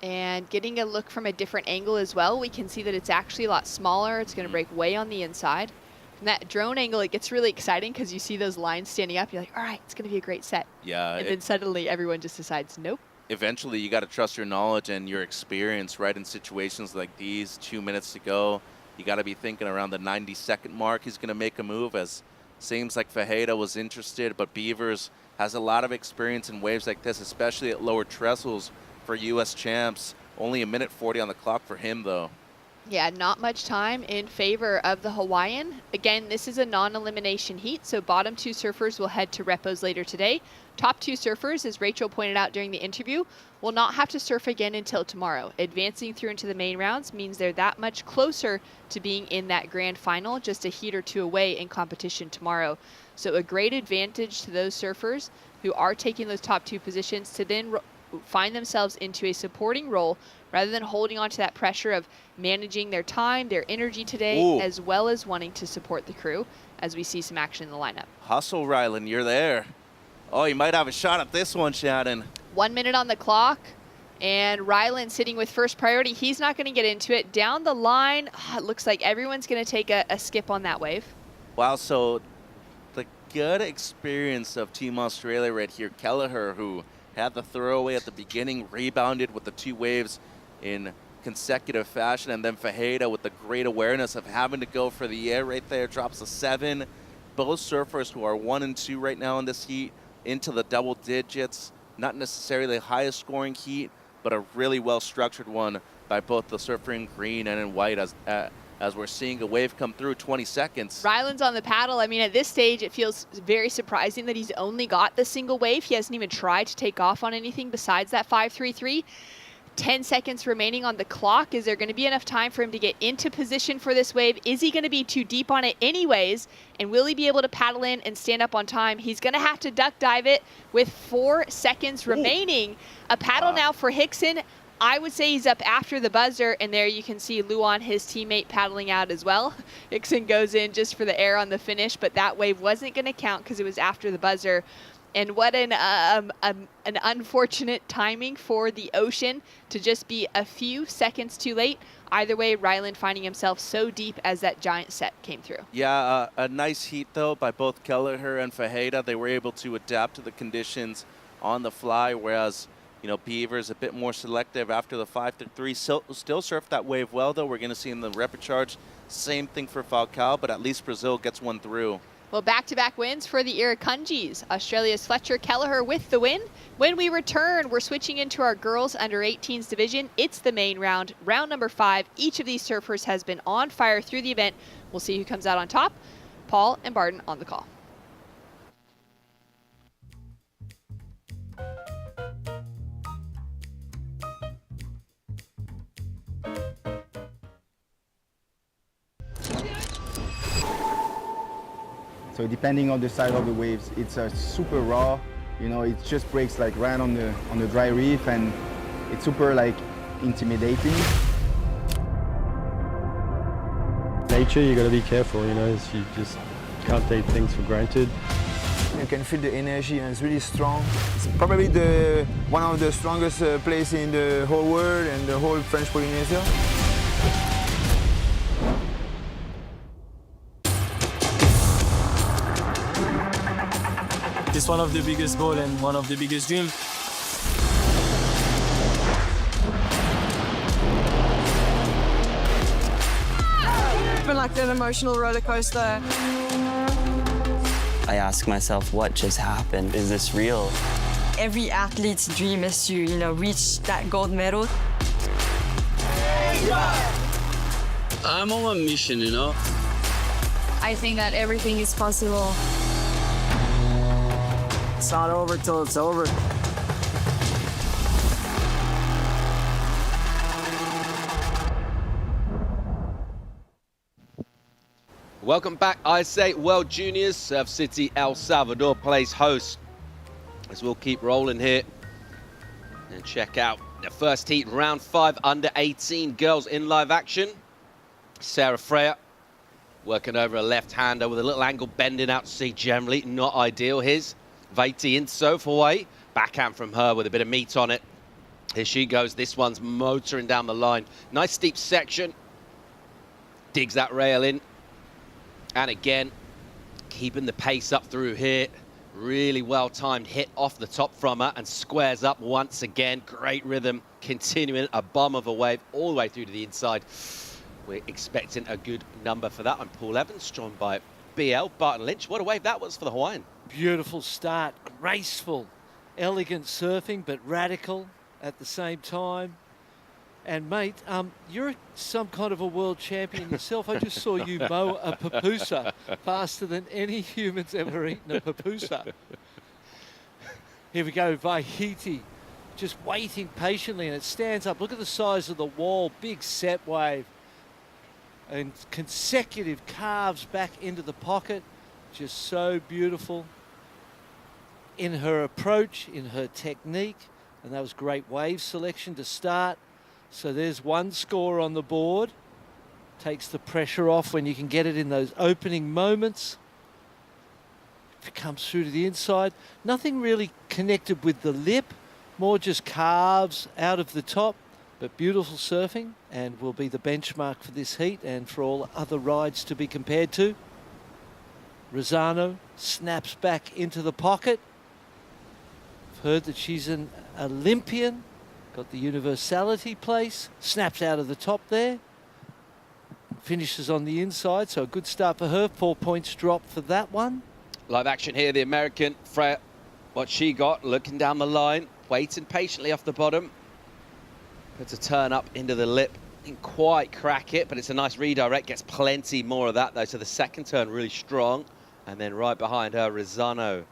And getting a look from a different angle as well, we can see that it's actually a lot smaller. It's going to break way on the inside. From that drone angle, it gets really exciting because you see those lines standing up. You're like, all right, it's going to be a great set. Yeah. And then suddenly everyone just decides, nope. Eventually, you got to trust your knowledge and your experience, right, in situations like these. 2 minutes to go. You got to be thinking around the 90-second mark he's going to make a move, as seems like Ferreira was interested, but Beavers has a lot of experience in waves like this, especially at lower trestles for U.S. champs. Only a minute 40 on the clock for him, though. Yeah, not much time in favor of the Hawaiian. Again, this is a non-elimination heat, so bottom 2 surfers will head to repos later today. Top 2 surfers, as Rachel pointed out during the interview, will not have to surf again until tomorrow. Advancing through into the main rounds means they're that much closer to being in that grand final, just a heat or 2 away in competition tomorrow. So a great advantage to those surfers who are taking those top 2 positions to then find themselves into a supporting role rather than holding on to that pressure of managing their time, their energy today, Ooh. as well as wanting to support the crew as we see some action in the lineup. Hustle, Ryland, you're there. Oh, you might have a shot at this one, Shannon. 1 minute on the clock, and Ryland sitting with first priority. He's not going to get into it. Down the line, it looks like everyone's going to take a skip on that wave. Wow, so the good experience of Team Australia right here. Kelleher, who had the throwaway at the beginning, rebounded with the 2 waves in consecutive fashion, and then Ferreira with the great awareness of having to go for the air right there, drops a 7. Both surfers who are 1 and 2 right now in this heat into the double digits. Not necessarily the highest scoring heat, but a really well-structured one by both the surfer in green and in white as we're seeing a wave come through 20 seconds. Ryland's on the paddle. I mean, at this stage, it feels very surprising that he's only got the single wave. He hasn't even tried to take off on anything besides that 5.33. 10 seconds remaining on the clock. Is there going to be enough time for him to get into position for this wave? Is he going to be too deep on it anyways? And will he be able to paddle in and stand up on time? He's going to have to duck dive it with 4 seconds remaining. A paddle now for Rickson. I would say he's up after the buzzer, and there you can see Luan, his teammate, paddling out as well. Rickson goes in just for the air on the finish, but that wave wasn't going to count because it was after the buzzer. And what an unfortunate timing for the ocean to just be a few seconds too late. Either way, Ryland finding himself so deep as that giant set came through. Yeah, a nice heat, though, by both Kelleher and Ferreira. They were able to adapt to the conditions on the fly, whereas, you know, Beavers a bit more selective after the 5-3. Still surfed that wave well, though. We're going to see in the repechage. Same thing for Falcão, but at least Brazil gets one through. Well, back-to-back wins for the Irukandjis. Australia's Fletcher Kelleher with the win. When we return, we're switching into our girls under-18s division. It's the main round, round number 5. Each of these surfers has been on fire through the event. We'll see who comes out on top. Paul and Barton on the call. So depending on the size of the waves, it's super raw, You know, it just breaks like right on the dry reef, and it's super like intimidating. Nature, you got to be careful, you know, you just can't take things for granted. You can feel the energy and it's really strong. It's probably one of the strongest places in the whole world and the whole French Polynesia. It's one of the biggest goals and one of the biggest dreams. It's been like an emotional roller coaster. I ask myself, what just happened? Is this real? Every athlete's dream is to, reach that gold medal. I'm on a mission, I think that everything is possible. It's not over till it's over. Welcome back, ISA World Juniors. Surf City, El Salvador plays host. As we'll keep rolling here and check out the first heat, round 5, under 18 girls in live action. Sarah Freya working over a left-hander with a little angle bending out to sea generally, not ideal. Here's Vaiti Inso for way. Backhand from her with a bit of meat on it. Here she goes. This one's motoring down the line. Nice steep section. Digs that rail in. And again, keeping the pace up through here. Really well-timed hit off the top from her and squares up once again. Great rhythm, continuing a bomb of a wave all the way through to the inside. We're expecting a good number for that. I'm Paul Evans, joined by BL, Barton Lynch. What a wave that was for the Hawaiian. Beautiful start, graceful, elegant surfing, but radical at the same time. And mate, you're some kind of a world champion yourself. I just saw you mow a pupusa faster than any human's ever eaten a pupusa. Here we go, Vaihiti, just waiting patiently, and it stands up. Look at the size of the wall, big set wave. And consecutive carves back into the pocket, just so beautiful in her approach, in her technique, and that was great wave selection to start. So there's one score on the board. Takes the pressure off when you can get it in those opening moments. If it comes through to the inside, nothing really connected with the lip, more just carves out of the top, but beautiful surfing, and will be the benchmark for this heat and for all other rides to be compared to. Rosano snaps back into the pocket. I've heard that she's an Olympian. Got the universality place, snaps out of the top there, finishes on the inside, so a good start for her. 4 points drop for that one. Live action here, the American Freya, what she got, looking down the line, waiting patiently off the bottom. Puts a turn up into the lip, didn't quite crack it, but it's a nice redirect, gets plenty more of that though, so the second turn really strong. And then right behind her, Rosano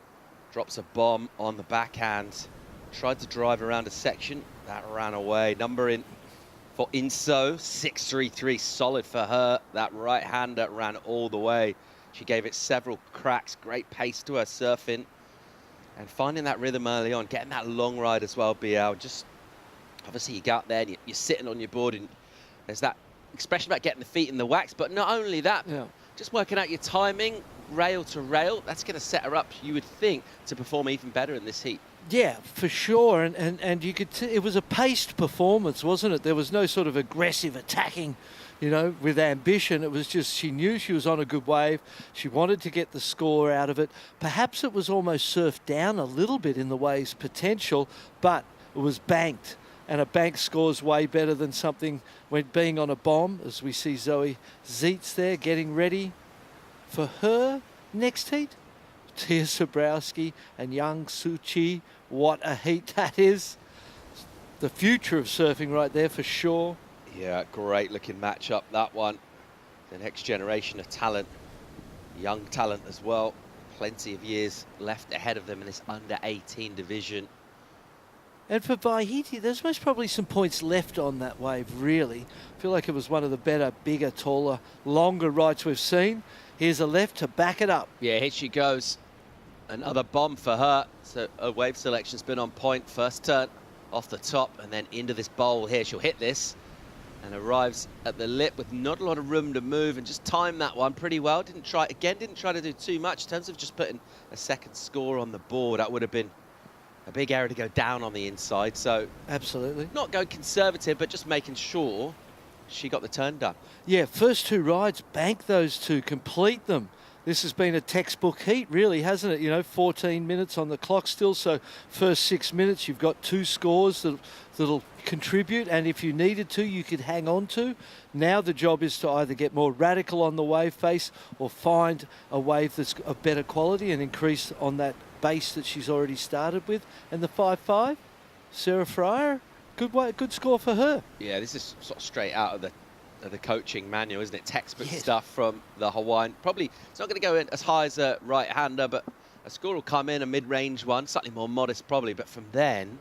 drops a bomb on the backhand. Tried to drive around a section, that ran away. Number in for Inso, 6.33, solid for her. That right-hander ran all the way. She gave it several cracks, great pace to her surfing. And finding that rhythm early on, getting that long ride as well, BL. Just, obviously you go out there and you're sitting on your board and there's that expression about getting the feet in the wax, but not only that, just working out your timing, rail to rail, that's going to set her up, you would think, to perform even better in this heat. Yeah, for sure, and you could it was a paced performance, wasn't it? There was no sort of aggressive attacking, with ambition. It was just she knew she was on a good wave. She wanted to get the score out of it. Perhaps it was almost surfed down a little bit in the wave's potential, but it was banked, and a bank score's way better than something when being on a bomb, as we see Zoe Zeitz there getting ready for her next heat. Tia Sobrowski and Yang Suchi, what a heat that is. The future of surfing right there for sure. Yeah, great looking matchup, that one. The next generation of talent, young talent as well. Plenty of years left ahead of them in this under 18 division. And for Vaihiti, there's most probably some points left on that wave, really. I feel like it was one of the better, bigger, taller, longer rides we've seen. Here's a left to back it up. Yeah, here she goes. Another bomb for her. So a wave selection's been on point. First turn off the top and then into this bowl here. She'll hit this and arrives at the lip with not a lot of room to move and just timed that one pretty well. Didn't try to do too much in terms of just putting a second score on the board. That would have been a big area to go down on the inside. So absolutely not going conservative, but just making sure she got the turn done. Yeah, first 2 rides, bank those 2, complete them. This has been a textbook heat, really, hasn't it? You know, 14 minutes on the clock still, so first 6 minutes you've got 2 scores that'll contribute, and if you needed to, you could hang on to. Now the job is to either get more radical on the wave face or find a wave that's of better quality and increase on that base that she's already started with. And the 5.5, Sarah Fryer, good score for her. Yeah, this is sort of straight out of the coaching manual, isn't it? Textbook stuff from the Hawaiian. Probably it's not going to go in as high as a right-hander, but a score will come in, a mid-range one, slightly more modest probably, but from then,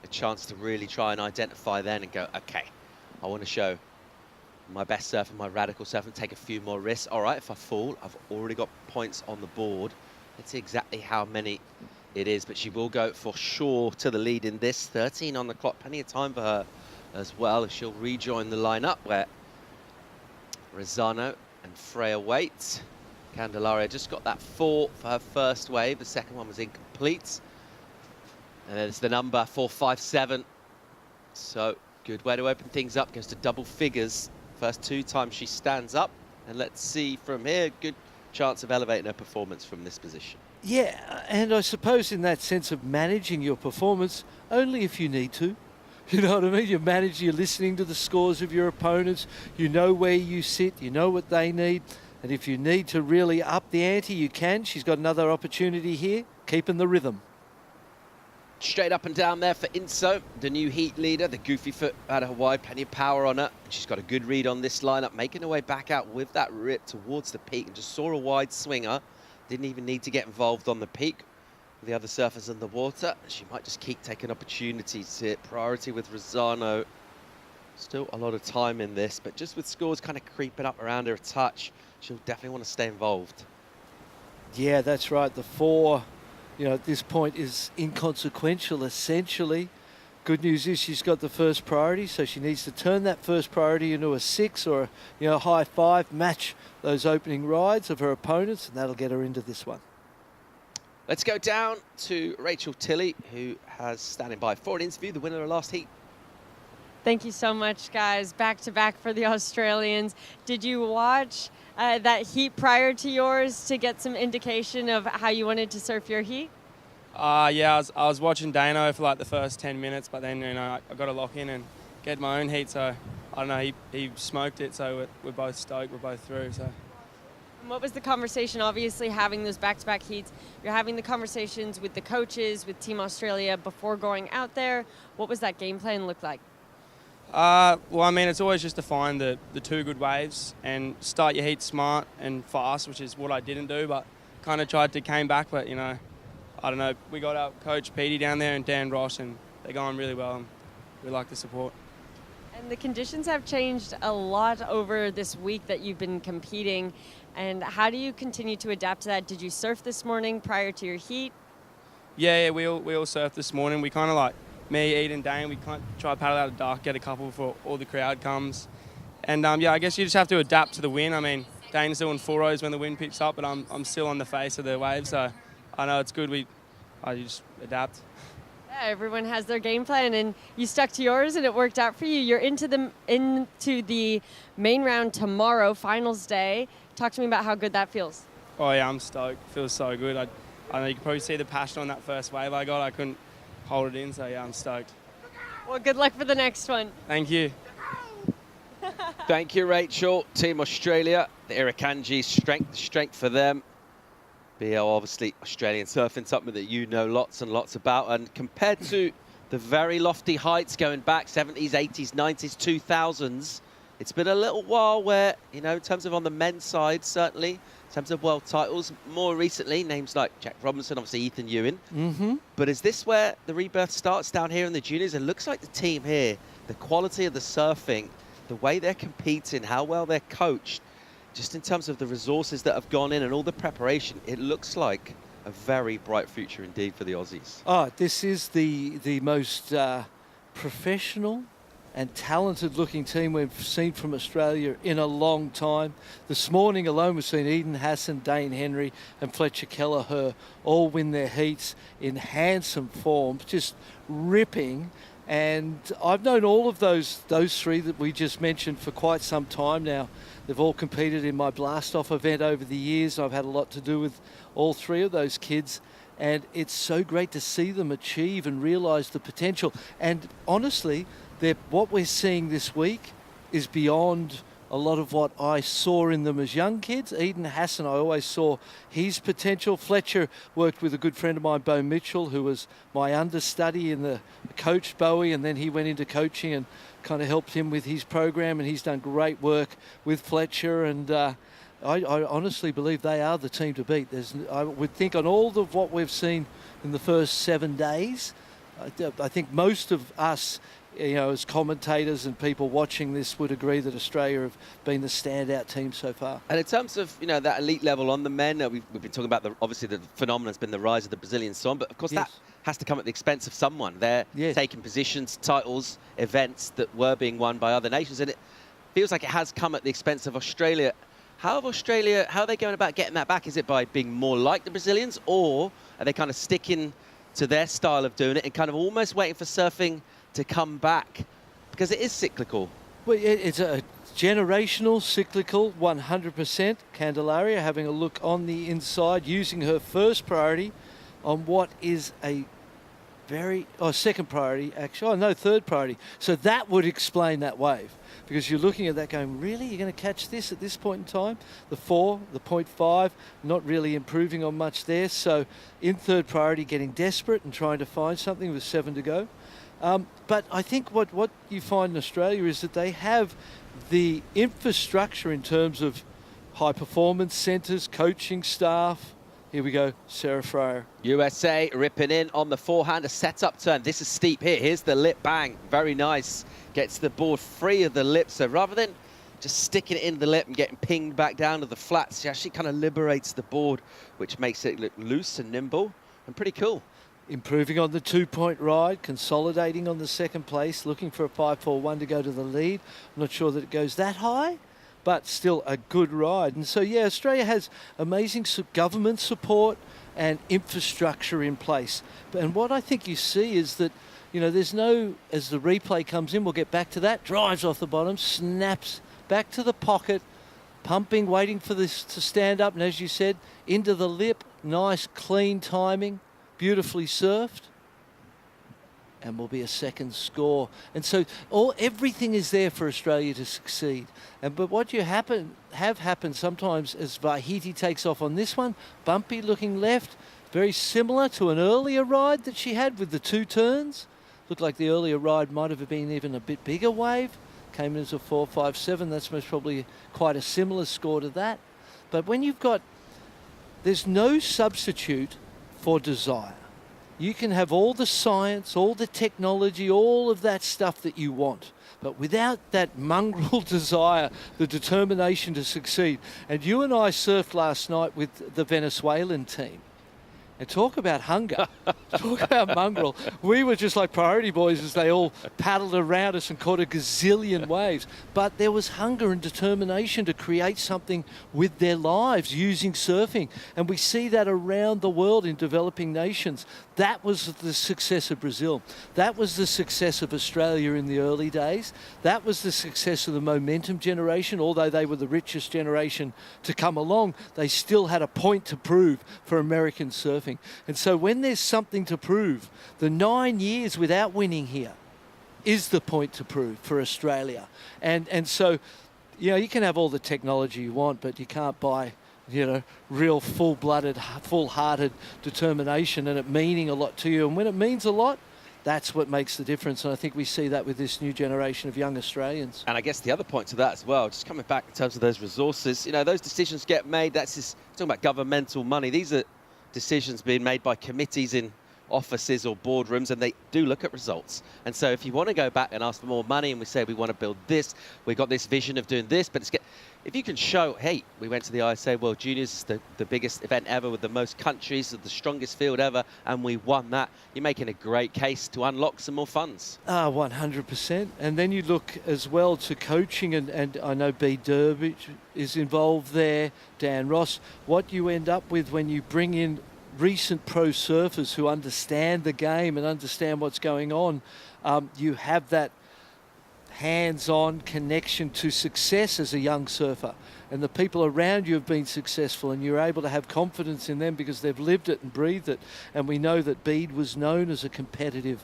a chance to really try and identify then and go, okay, I want to show my best surf and my radical surf and take a few more risks. All right, if I fall, I've already got points on the board. Let's see exactly how many it is, but she will go for sure to the lead in this. 13 on the clock, plenty of time for her as well. She'll rejoin the lineup where Rosano and Freya wait. Candelaria just got that 4 for her first wave. The second one was incomplete. And then it's the number 457. So good way to open things up. Goes to double figures. First 2 times she stands up. And let's see from here, good chance of elevating her performance from this position. Yeah, and I suppose in that sense of managing your performance, only if you need to. You know what I mean? You're listening to the scores of your opponents. You know where you sit. You know what they need. And if you need to really up the ante, you can. She's got another opportunity here, keeping the rhythm. Straight up and down there for Inso, the new heat leader, the goofy foot out of Hawaii, plenty of power on her. She's got a good read on this lineup, making her way back out with that rip towards the peak and just saw a wide swinger. Didn't even need to get involved on the peak. The other surfers in the water, she might just keep taking opportunities to hit priority with Rosano. Still a lot of time in this, but just with scores kind of creeping up around her a touch, she'll definitely want to stay involved. Yeah, that's right. The 4, you know, at this point is inconsequential, essentially. Good news is she's got the first priority, so she needs to turn that first priority into a 6 or a high 5, match those opening rides of her opponents, and that'll get her into this one. Let's go down to Rachel Tilley, who has standing by for an interview, the winner of last heat. Thank you so much, guys. Back to back for the Australians. Did you watch that heat prior to yours to get some indication of how you wanted to surf your heat? Yeah, I was watching Dano for like the first 10 minutes, but then I got to lock in and get my own heat. So I don't know, he smoked it, so we're both stoked, we're both through. So. And what was the conversation? Obviously, having those back-to-back heats, you're having the conversations with the coaches, with Team Australia before going out there. What was that game plan look like? Well, I mean, it's always just to find the 2 good waves and start your heat smart and fast, which is what I didn't do, but kind of tried to came back. But, I don't know, we got our coach Petey down there and Dan Ross, and they're going really well, and we like the support. And the conditions have changed a lot over this week that you've been competing. And how do you continue to adapt to that? Did you surf this morning prior to your heat? Yeah, we all surfed this morning. We kind of like, me, Ed and Dane, we kind of try to paddle out of dark, get a couple before all the crowd comes. And yeah, I guess you just have to adapt to the wind. I mean, Dane's doing 4-0s when the wind picks up, but I'm still on the face of the wave, so I know it's good. I just adapt. Yeah, everyone has their game plan, and you stuck to yours, and it worked out for you. You're into the main round tomorrow, finals day. Talk to me about how good that feels. Oh yeah, I'm stoked. It feels so good. I know you can probably see the passion on that first wave I got. I couldn't hold it in, so yeah, I'm stoked. Well, good luck for the next one. Thank you. Thank you, Rachel. Team Australia, the Irakanji strength for them. BL, obviously, Australian surfing, something that you know lots and lots about. And compared to the very lofty heights going back, 70s, 80s, 90s, 2000s, it's been a little while where, in terms of on the men's side, certainly, in terms of world titles, more recently, names like Jack Robinson, obviously Ethan Ewing. Mm-hmm. But is this where the rebirth starts down here in the juniors? It looks like the team here, the quality of the surfing, the way they're competing, how well they're coached, just in terms of the resources that have gone in and all the preparation, it looks like a very bright future indeed for the Aussies. Oh, this is the most professional and talented looking team we've seen from Australia in a long time. This morning alone we've seen Eden Hassan, Dane Henry and Fletcher Kelleher all win their heats in handsome form, just ripping. And I've known all of those three that we just mentioned for quite some time now. They've all competed in my blast-off event over the years. I've had a lot to do with all three of those kids. And it's so great to see them achieve and realise the potential. And honestly, what we're seeing this week is beyond a lot of what I saw in them as young kids. Eden Hassan, I always saw his potential. Fletcher worked with a good friend of mine, Bo Mitchell, who was my understudy in the coach Bowie, and then he went into coaching and kind of helped him with his program, and he's done great work with Fletcher. And I honestly believe they are the team to beat. I would think on all of what we've seen in the first 7 days, I think most of us, as commentators and people watching this would agree that Australia have been the standout team so far. And in terms of, that elite level on the men, we've been talking about, obviously the phenomenon has been the rise of the Brazilian song, but of course that has to come at the expense of someone. They're taking positions, titles, events that were being won by other nations, and it feels like it has come at the expense of Australia. How are they going about getting that back? Is it by being more like the Brazilians, or are they kind of sticking to their style of doing it and kind of almost waiting for surfing to come back? Because it is cyclical. Well, it's a generational, cyclical, 100%. Candelaria having a look on the inside, using her first priority on what is a second priority, actually. Oh, no, third priority. So that would explain that wave. Because you're looking at that going, really? You're going to catch this at this point in time? The 4, the 0.5, not really improving on much there. So in third priority, getting desperate and trying to find something with 7 to go. But I think what you find in Australia is that they have the infrastructure in terms of high performance centres, coaching staff. Here we go, Sarah Fryer. USA ripping in on the forehand, a set-up turn. This is steep here. Here's the lip, bang. Very nice. Gets the board free of the lip. So rather than just sticking it in the lip and getting pinged back down to the flats, she actually kind of liberates the board, which makes it look loose and nimble and pretty cool. Improving on the 2-point ride, consolidating on the second place, looking for a 5-4-1 to go to the lead. I'm not sure that it goes that high, but still a good ride. And so, Australia has amazing government support and infrastructure in place. And what I think you see is that, there's no, as the replay comes in, we'll get back to that, drives off the bottom, snaps back to the pocket, pumping, waiting for this to stand up. And as you said, into the lip, nice, clean timing, beautifully surfed. And will be a second score. And so everything is there for Australia to succeed. But what have happened sometimes as Vahiti takes off on this one, bumpy looking left, very similar to an earlier ride that she had with the 2 turns. Looked like the earlier ride might have been even a bit bigger wave. Came in as a 4.57. That's most probably quite a similar score to that. But when you've got, there's no substitute for desire. You can have all the science, all the technology, all of that stuff that you want. But without that mongrel desire, the determination to succeed. And you and I surfed last night with the Venezuelan team. And talk about hunger, talk about mongrel. We were just like priority boys as they all paddled around us and caught a gazillion waves. But there was hunger and determination to create something with their lives using surfing. And we see that around the world in developing nations. That was the success of Brazil. That was the success of Australia in the early days. That was the success of the momentum generation. Although they were the richest generation to come along, they still had a point to prove for American surfing. And so when there's something to prove, the 9 years without winning here is the point to prove for Australia. And so, you can have all the technology you want, but you can't buy, real full-blooded, full-hearted determination and it meaning a lot to you. And when it means a lot, that's what makes the difference. And I think we see that with this new generation of young Australians. And I guess the other point to that as well, just coming back in terms of those resources, those decisions get made. That's just talking about governmental money. These are decisions being made by committees in offices or boardrooms, and they do look at results. And so if you want to go back and ask for more money and we say we want to build this, we got this vision of doing this, but if you can show, hey, we went to the ISA World Juniors, the biggest event ever with the most countries, the strongest field ever, and we won that, you're making a great case to unlock some more funds. 100%. And then you look as well to coaching, and I know B. Durbridge is involved there, Dan Ross. What you end up with when you bring in recent pro surfers who understand the game and understand what's going on, you have that hands-on connection to success as a young surfer, and the people around you have been successful, and you're able to have confidence in them because they've lived it and breathed it. And we know that Bede was known as a competitive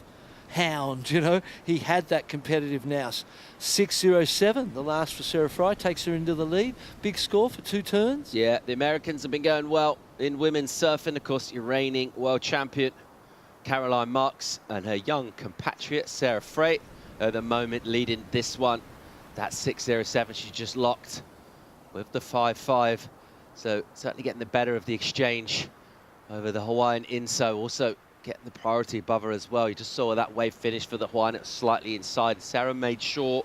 hound, you know. He had that competitive nous. 6.07, the last for Sarah Fry, takes her into the lead. Big score for 2 turns. Yeah, the Americans have been going well in women's surfing. Of course, your reigning world champion Caroline Marks and her young compatriot Sarah Freight at the moment leading this one. That 6.07, she just locked with the 5.5. So certainly getting the better of the exchange over the Hawaiian Inso. Also getting the priority above her as well. You just saw that wave finish for the Hawaiian. It was slightly inside. Sarah made sure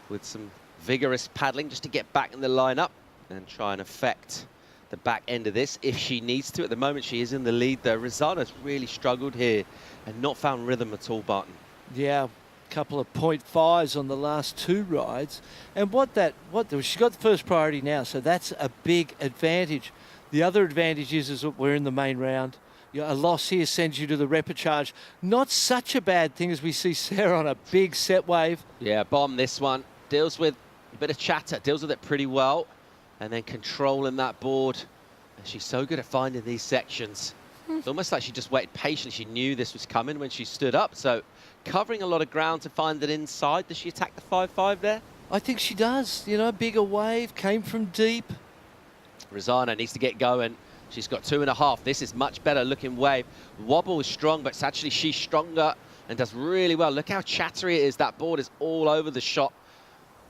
with some vigorous paddling just to get back in the lineup and try and affect the back end of this if she needs to. At the moment, she is in the lead though. Rosana's really struggled here and not found rhythm at all, Barton. Yeah. Couple of 0.5s on the last 2 rides, and she's got the first priority now, so that's a big advantage. The other advantage is that we're in the main round. A loss here sends you to the repechage. Not such a bad thing as we see Sarah on a big set wave. Yeah, bomb this one. Deals with a bit of chatter, deals with it pretty well, and then controlling that board. And she's so good at finding these sections. It's almost like she just waited patiently. She knew this was coming when she stood up, so covering a lot of ground to find it inside. Does she attack the 5.5 there? I think she does. You know, bigger wave, came from deep. Rosana needs to get going. She's got 2.5. This is much better looking wave. Wobble is strong, but it's actually she's stronger and does really well. Look how chattery it is. That board is all over the shot.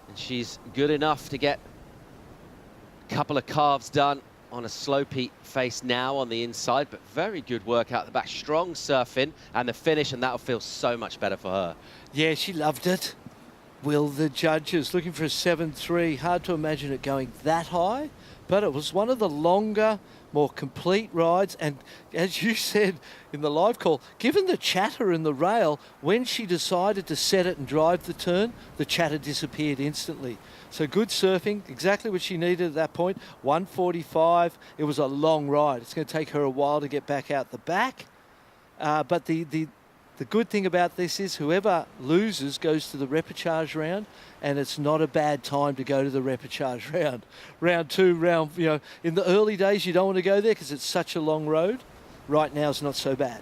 And she's good enough to get a couple of carves done on a slopey face now on the inside, but very good work out the back. Strong surfing and the finish, and that'll feel so much better for her. Yeah, she loved it. Will the judges looking for a 7.3? Hard to imagine it going that high, but it was one of the longer, more complete rides. And as you said in the live call, given the chatter in the rail, when she decided to set it and drive the turn, the chatter disappeared instantly. So good surfing, exactly what she needed at that point. 1:45. It was a long ride. It's going to take her a while to get back out the back. But the good thing about this is whoever loses goes to the repechage round, and it's not a bad time to go to the repechage round. Round 2, you know, in the early days you don't want to go there because it's such a long road. Right now it's not so bad.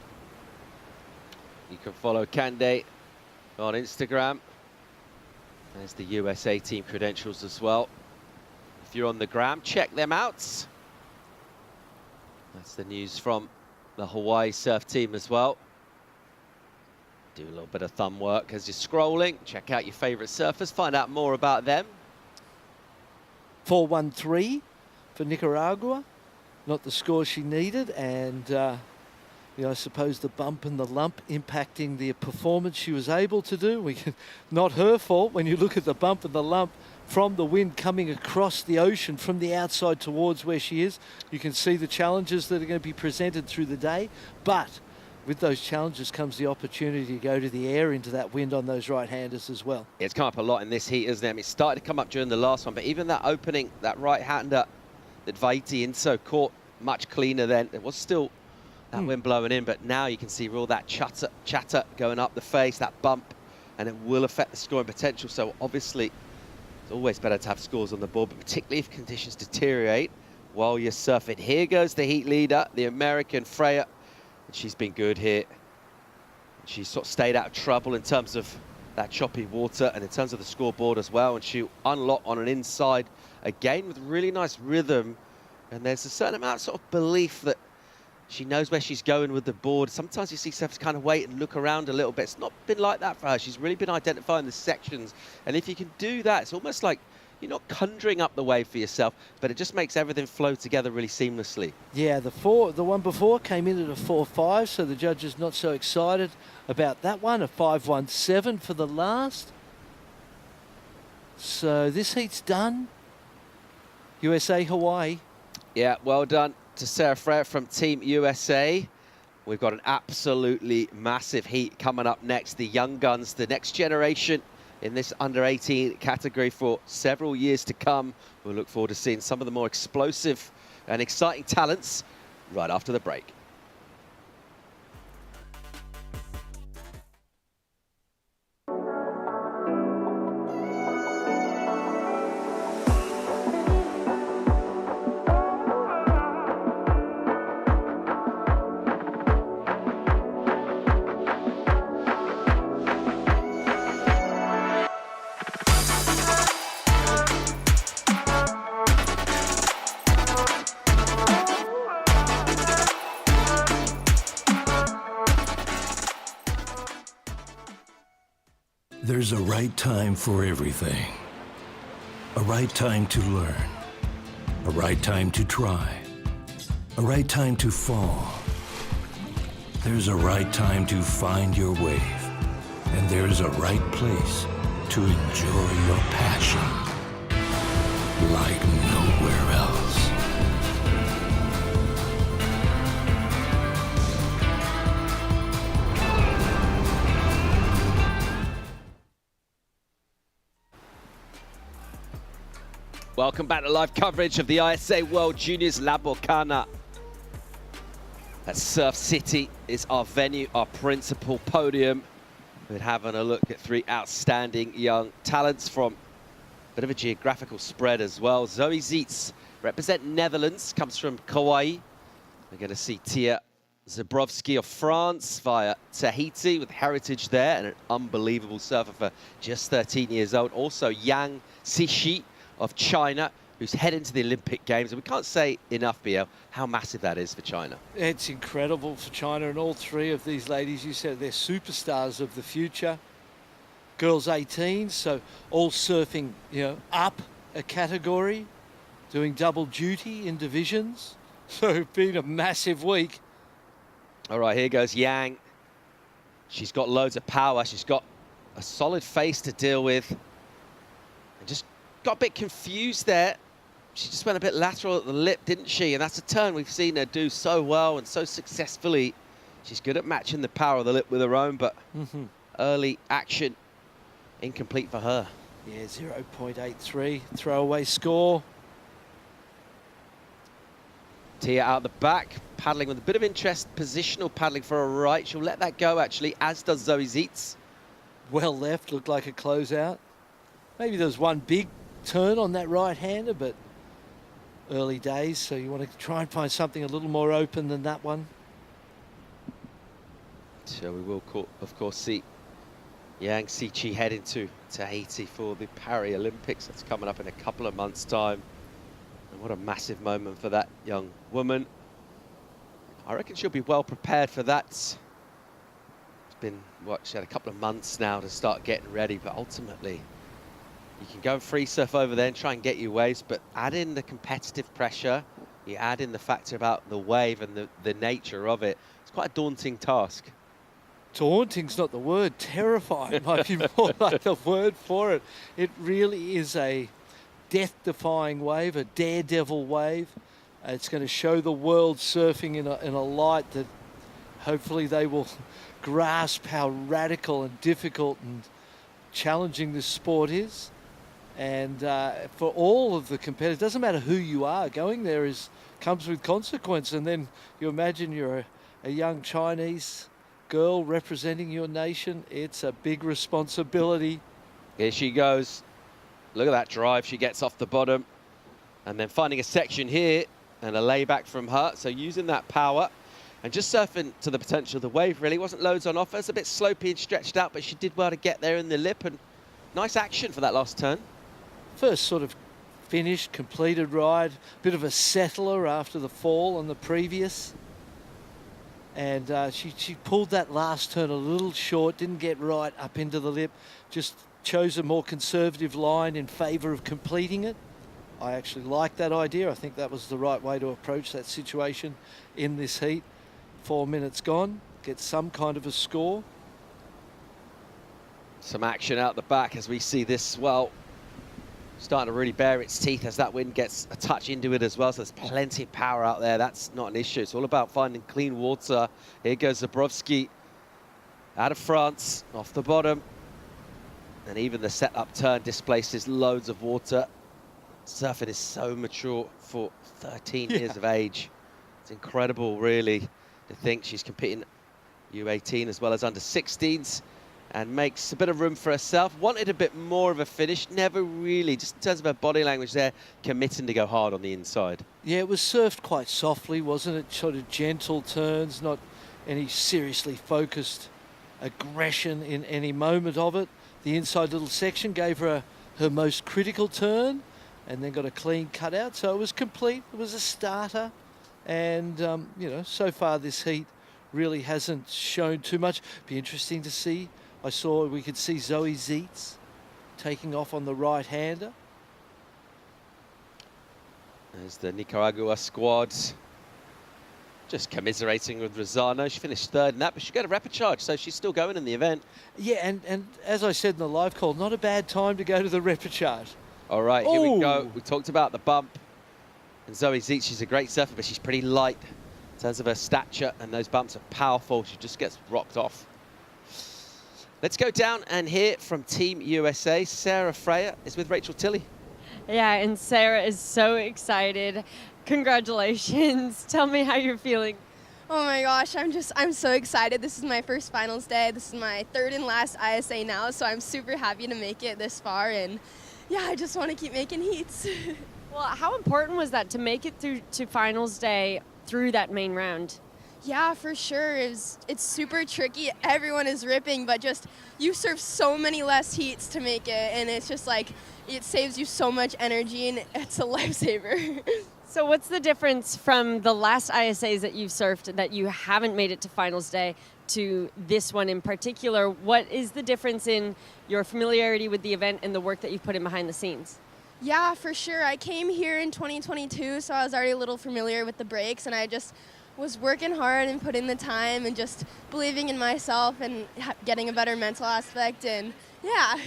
You can follow Kande on Instagram. There's the USA team credentials as well. If you're on the gram, check them out. That's the news from the Hawaii surf team as well. Do a little bit of thumb work as you're scrolling. Check out your favorite surfers, find out more about them. 4.13 for Nicaragua. Not the score she needed, and you know, I suppose the bump and the lump impacting the performance she was able to do. Not her fault when you look at the bump and the lump from the wind coming across the ocean from the outside towards where she is. You can see the challenges that are going to be presented through the day, but with those challenges comes the opportunity to go to the air into that wind on those right-handers as well. It's come up a lot in this heat, isn't it? I mean, it started to come up during the last one, but even that opening, that right-hander that Vaiti Inso caught much cleaner then. It was still that wind blowing in, but now you can see all that chatter going up the face, that bump, and it will affect the scoring potential. So obviously, it's always better to have scores on the board, but particularly if conditions deteriorate while you're surfing. Here goes the heat leader, the American Freya. And she's been good here. She's sort of stayed out of trouble in terms of that choppy water and in terms of the scoreboard as well. And she'll unlock on an inside again with really nice rhythm. And there's a certain amount of sort of belief that she knows where she's going with the board. Sometimes you see surfers kind of wait and look around a little bit. It's not been like that for her. She's really been identifying the sections. And if you can do that, it's almost like you're not conjuring up the wave for yourself, but it just makes everything flow together really seamlessly. Yeah, the one before came in at a 4.5, so the judges not so excited about that one. A 5.17 for the last. So this heat's done. USA, Hawaii. Yeah, well done to Sarah Freya from Team USA. We've got an absolutely massive heat coming up next. The young guns, the next generation in this under-18 category for several years to come. We'll look forward to seeing some of the more explosive and exciting talents right after the break. There's a right time for everything. A right time to learn. A right time to try. A right time to fall. There's a right time to find your wave. And there's a right place to enjoy your passion like nowhere else. Welcome back to live coverage of the ISA World Juniors La Bocana. At Surf City is our venue, our principal podium. We're having a look at three outstanding young talents from a bit of a geographical spread as well. Zoe Zietz, represent Netherlands, comes from Kauai. We're going to see Tia Zabrowski of France via Tahiti with heritage there and an unbelievable surfer for just 13 years old. Also Yang Xixi of China, who's heading to the Olympic Games. And we can't say enough, BL, how massive that is for China. It's incredible for China, and all three of these ladies, you said they're superstars of the future. Girls 18, so all surfing, up a category, doing double duty in divisions. So it's been a massive week. All right, here goes Yang. She's got loads of power. She's got a solid face to deal with. And just got a bit confused there. She just went a bit lateral at the lip, didn't she? And that's a turn we've seen her do so well and so successfully. She's good at matching the power of the lip with her own, but early action incomplete for her. Yeah, 0.83, throwaway score. Tia out the back, paddling with a bit of interest, positional paddling for a right. She'll let that go, actually, as does Zoe Zietz. Well left, looked like a closeout. Maybe there was one big turn on that right-hander, but early days, so you want to try and find something a little more open than that one. So we will, of course, see Yang Xixi heading to Tahiti for the Paralympics. That's coming up in a couple of months' time. And what a massive moment for that young woman. I reckon she'll be well prepared for that. It's been, she had a couple of months now to start getting ready, but ultimately, you can go and free surf over there and try and get your waves, but add in the competitive pressure, you add in the factor about the wave and the nature of it. It's quite a daunting task. Daunting's not the word. Terrifying might be more like the word for it. It really is a death-defying wave, a daredevil wave. It's going to show the world surfing in a light that hopefully they will grasp how radical and difficult and challenging this sport is. And for all of the competitors, doesn't matter who you are, going there comes with consequence. And then you imagine you're a young Chinese girl representing your nation. It's a big responsibility. Here she goes. Look at that drive. She gets off the bottom. And then finding a section here and a layback from her. So using that power and just surfing to the potential of the wave, really. Wasn't loads on offer. It's a bit slopey and stretched out, but she did well to get there in the lip. And nice action for that last turn. First sort of finished, completed ride. Bit of a settler after the fall on the previous. And she pulled that last turn a little short, didn't get right up into the lip. Just chose a more conservative line in favour of completing it. I actually like that idea. I think that was the right way to approach that situation in this heat. 4 minutes gone, get some kind of a score. Some action out the back as we see this swell starting to really bare its teeth as that wind gets a touch into it as well. So there's plenty of power out there. That's not an issue. It's all about finding clean water. Here goes Zabrowski out of France, off the bottom. And even the set-up turn displaces loads of water. Surfing is so mature for 13 years of age. It's incredible, really, to think she's competing U18 as well as under 16s and makes a bit of room for herself. Wanted a bit more of a finish, never really, just in terms of her body language there, committing to go hard on the inside. Yeah, it was surfed quite softly, wasn't it? Sort of gentle turns, not any seriously focused aggression in any moment of it. The inside little section gave her her most critical turn and then got a clean cutout. So it was complete. It was a starter. And, you know, so far this heat really hasn't shown too much. Be interesting to see. We could see Zoe Zietz taking off on the right-hander. There's the Nicaragua squad just commiserating with Rosano. She finished third in that, but she got a repechage, so she's still going in the event. Yeah, and as I said in the live call, not a bad time to go to the repechage. All right, here we go. We talked about the bump. And Zoe Zietz, she's a great surfer, but she's pretty light in terms of her stature, and those bumps are powerful. She just gets rocked off. Let's go down and hear from Team USA. Sarah Freya is with Rachel Tilley. Yeah, and Sarah is so excited. Congratulations. Tell me how you're feeling. Oh my gosh, I'm so excited. This is my first finals day. This is my third and last ISA now, so I'm super happy to make it this far, and yeah, I just want to keep making heats. Well, how important was that to make it through to finals day through that main round? Yeah, for sure. It's super tricky. Everyone is ripping, but just you surf so many less heats to make it, and it's just like it saves you so much energy, and it's a lifesaver. So what's the difference from the last ISAs that you've surfed that you haven't made it to finals day to this one in particular? What is the difference in your familiarity with the event and the work that you've put in behind the scenes? Yeah, for sure. I came here in 2022, so I was already a little familiar with the breaks, and I just was working hard and putting the time and just believing in myself and getting a better mental aspect, and yeah.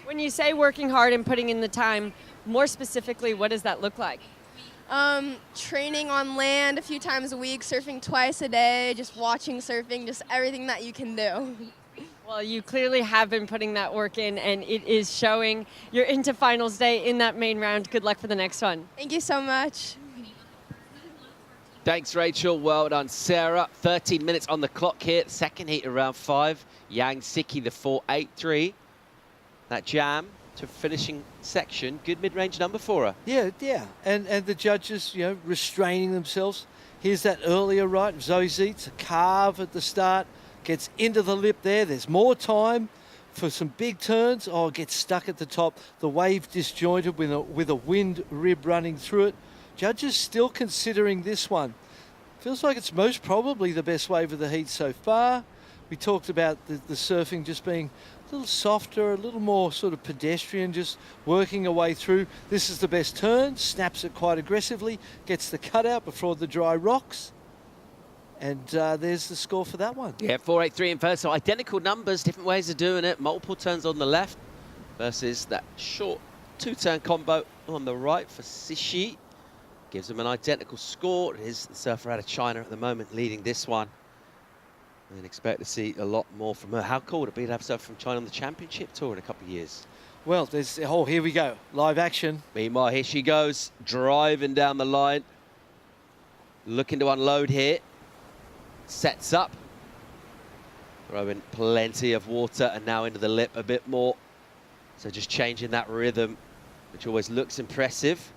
When you say working hard and putting in the time, more specifically, what does that look like? Training on land a few times a week, surfing twice a day, just watching surfing, just everything that you can do. Well, you clearly have been putting that work in, and it is showing. You're into finals day in that main round. Good luck for the next one. Thank you so much. Thanks, Rachel. Well done, Sarah. 13 minutes on the clock here. Second heat around 5. Yang Siki, the 4.83. That jam to finishing section. Good mid-range number for her. Yeah. And the judges, you know, restraining themselves. Here's that earlier right. Zoe Zietz, a carve at the start. Gets into the lip there. There's more time for some big turns. Oh, gets stuck at the top. The wave disjointed with a wind rib running through it. Judges still considering this one. Feels like it's most probably the best wave of the heat so far. We talked about the surfing just being a little softer, a little more sort of pedestrian, just working a way through. This is the best turn. Snaps it quite aggressively. Gets the cutout before the dry rocks. And there's the score for that one. Yeah, 4.83 in first. So identical numbers, different ways of doing it. Multiple turns on the left versus that short two-turn combo on the right for Sishi. Gives them an identical score. It is the surfer out of China at the moment leading this one. And expect to see a lot more from her. How cool would it be to have surfer from China on the championship tour in a couple of years? Well, there's, oh, here we go. Live action. Meanwhile, here she goes, driving down the line. Looking to unload here. Sets up. Throwing plenty of water and now into the lip a bit more. So just changing that rhythm, which always looks impressive.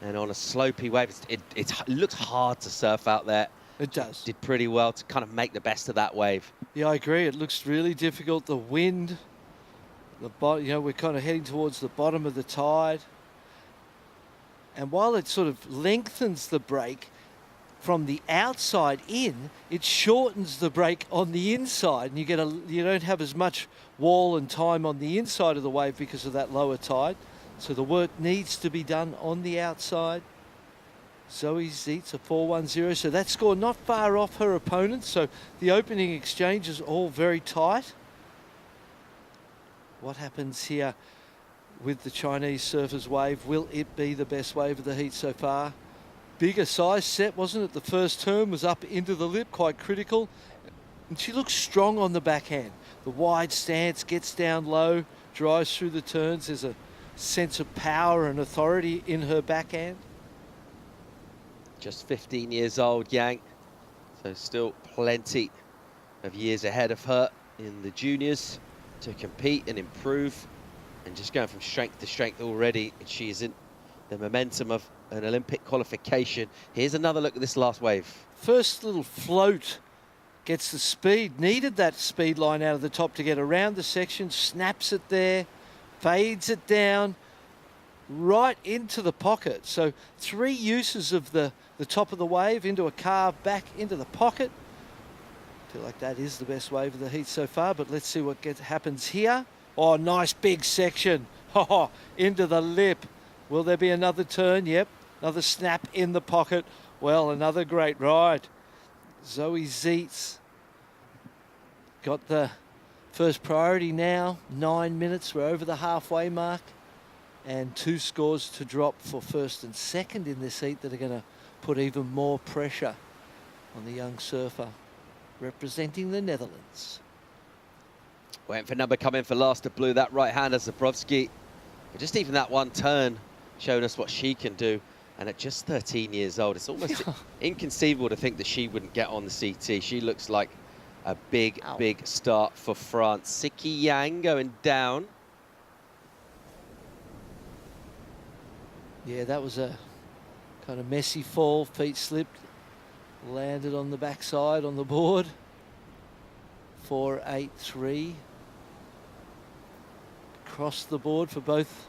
And on a slopey wave, it looks hard to surf out there. It does. Did pretty well to kind of make the best of that wave. Yeah, I agree. It looks really difficult. The wind, you know, we're kind of heading towards the bottom of the tide. And while it sort of lengthens the break, from the outside in, it shortens the break on the inside, and you don't have as much wall and time on the inside of the wave because of that lower tide. So the work needs to be done on the outside. Zoe Zeitz, a 4-1-0. So that score not far off her opponent. So the opening exchange is all very tight. What happens here with the Chinese surfer's wave? Will it be the best wave of the heat so far? Bigger size set, wasn't it? The first turn was up into the lip, quite critical. And she looks strong on the backhand. The wide stance, gets down low, drives through the turns. There's a sense of power and authority in her backhand. Just 15 years old, Yang. So still plenty of years ahead of her in the juniors to compete and improve. And just going from strength to strength already. And she is in the momentum of an Olympic qualification. Here's another look at this last wave. First little float gets the speed. Needed that speed line out of the top to get around the section. Snaps it there. Fades it down. Right into the pocket. So 3 uses of the top of the wave, into a carve, back into the pocket. I feel like that is the best wave of the heat so far, but let's see what happens here. Oh, nice big section. Oh, into the lip. Will there be another turn? Yep. Another snap in the pocket. Well, another great ride. Zoe Zeitz got the first priority now. 9 minutes. We're over the halfway mark. And 2 scores to drop for first and second in this heat that are going to put even more pressure on the young surfer representing the Netherlands. Waiting for number coming for last to blue. That right-hander, Zabrowski. But just even that one turn showing us what she can do. And at just 13 years old, it's almost inconceivable to think that she wouldn't get on the CT. She looks like a big, big start for France. Siki Yang going down. Yeah, that was a kind of messy fall. Feet slipped, landed on the backside on the board. 4-8-3. Across the board for both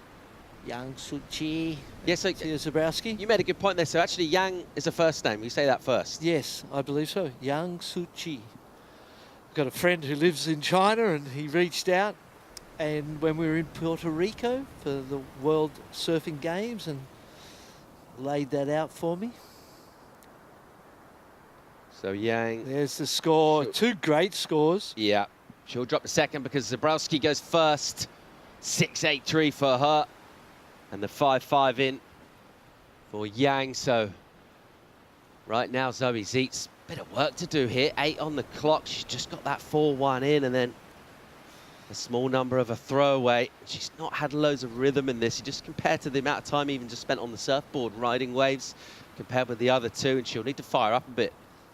Yang Suchi. Yes, so Zabrowski. You made a good point there. So actually, Yang is a first name. You say that first. Yes, I believe so. Yang Suchi. I've got a friend who lives in China, and he reached out. And when we were in Puerto Rico for the World Surfing Games, and laid that out for me. So Yang. There's the score. 2 great scores. Yeah. She'll drop the second because Zabrowski goes first. 6-8-3 for her. And the 5-5 in for Yang. So right now, Zoe Zeitz, bit of work to do here. 8 on the clock. She's just got that 4-1 in, and then a small number of a throwaway. She's not had loads of rhythm in this. You just compare to the amount of time even just spent on the surfboard riding waves compared with the other 2, and she'll need to fire up a bit.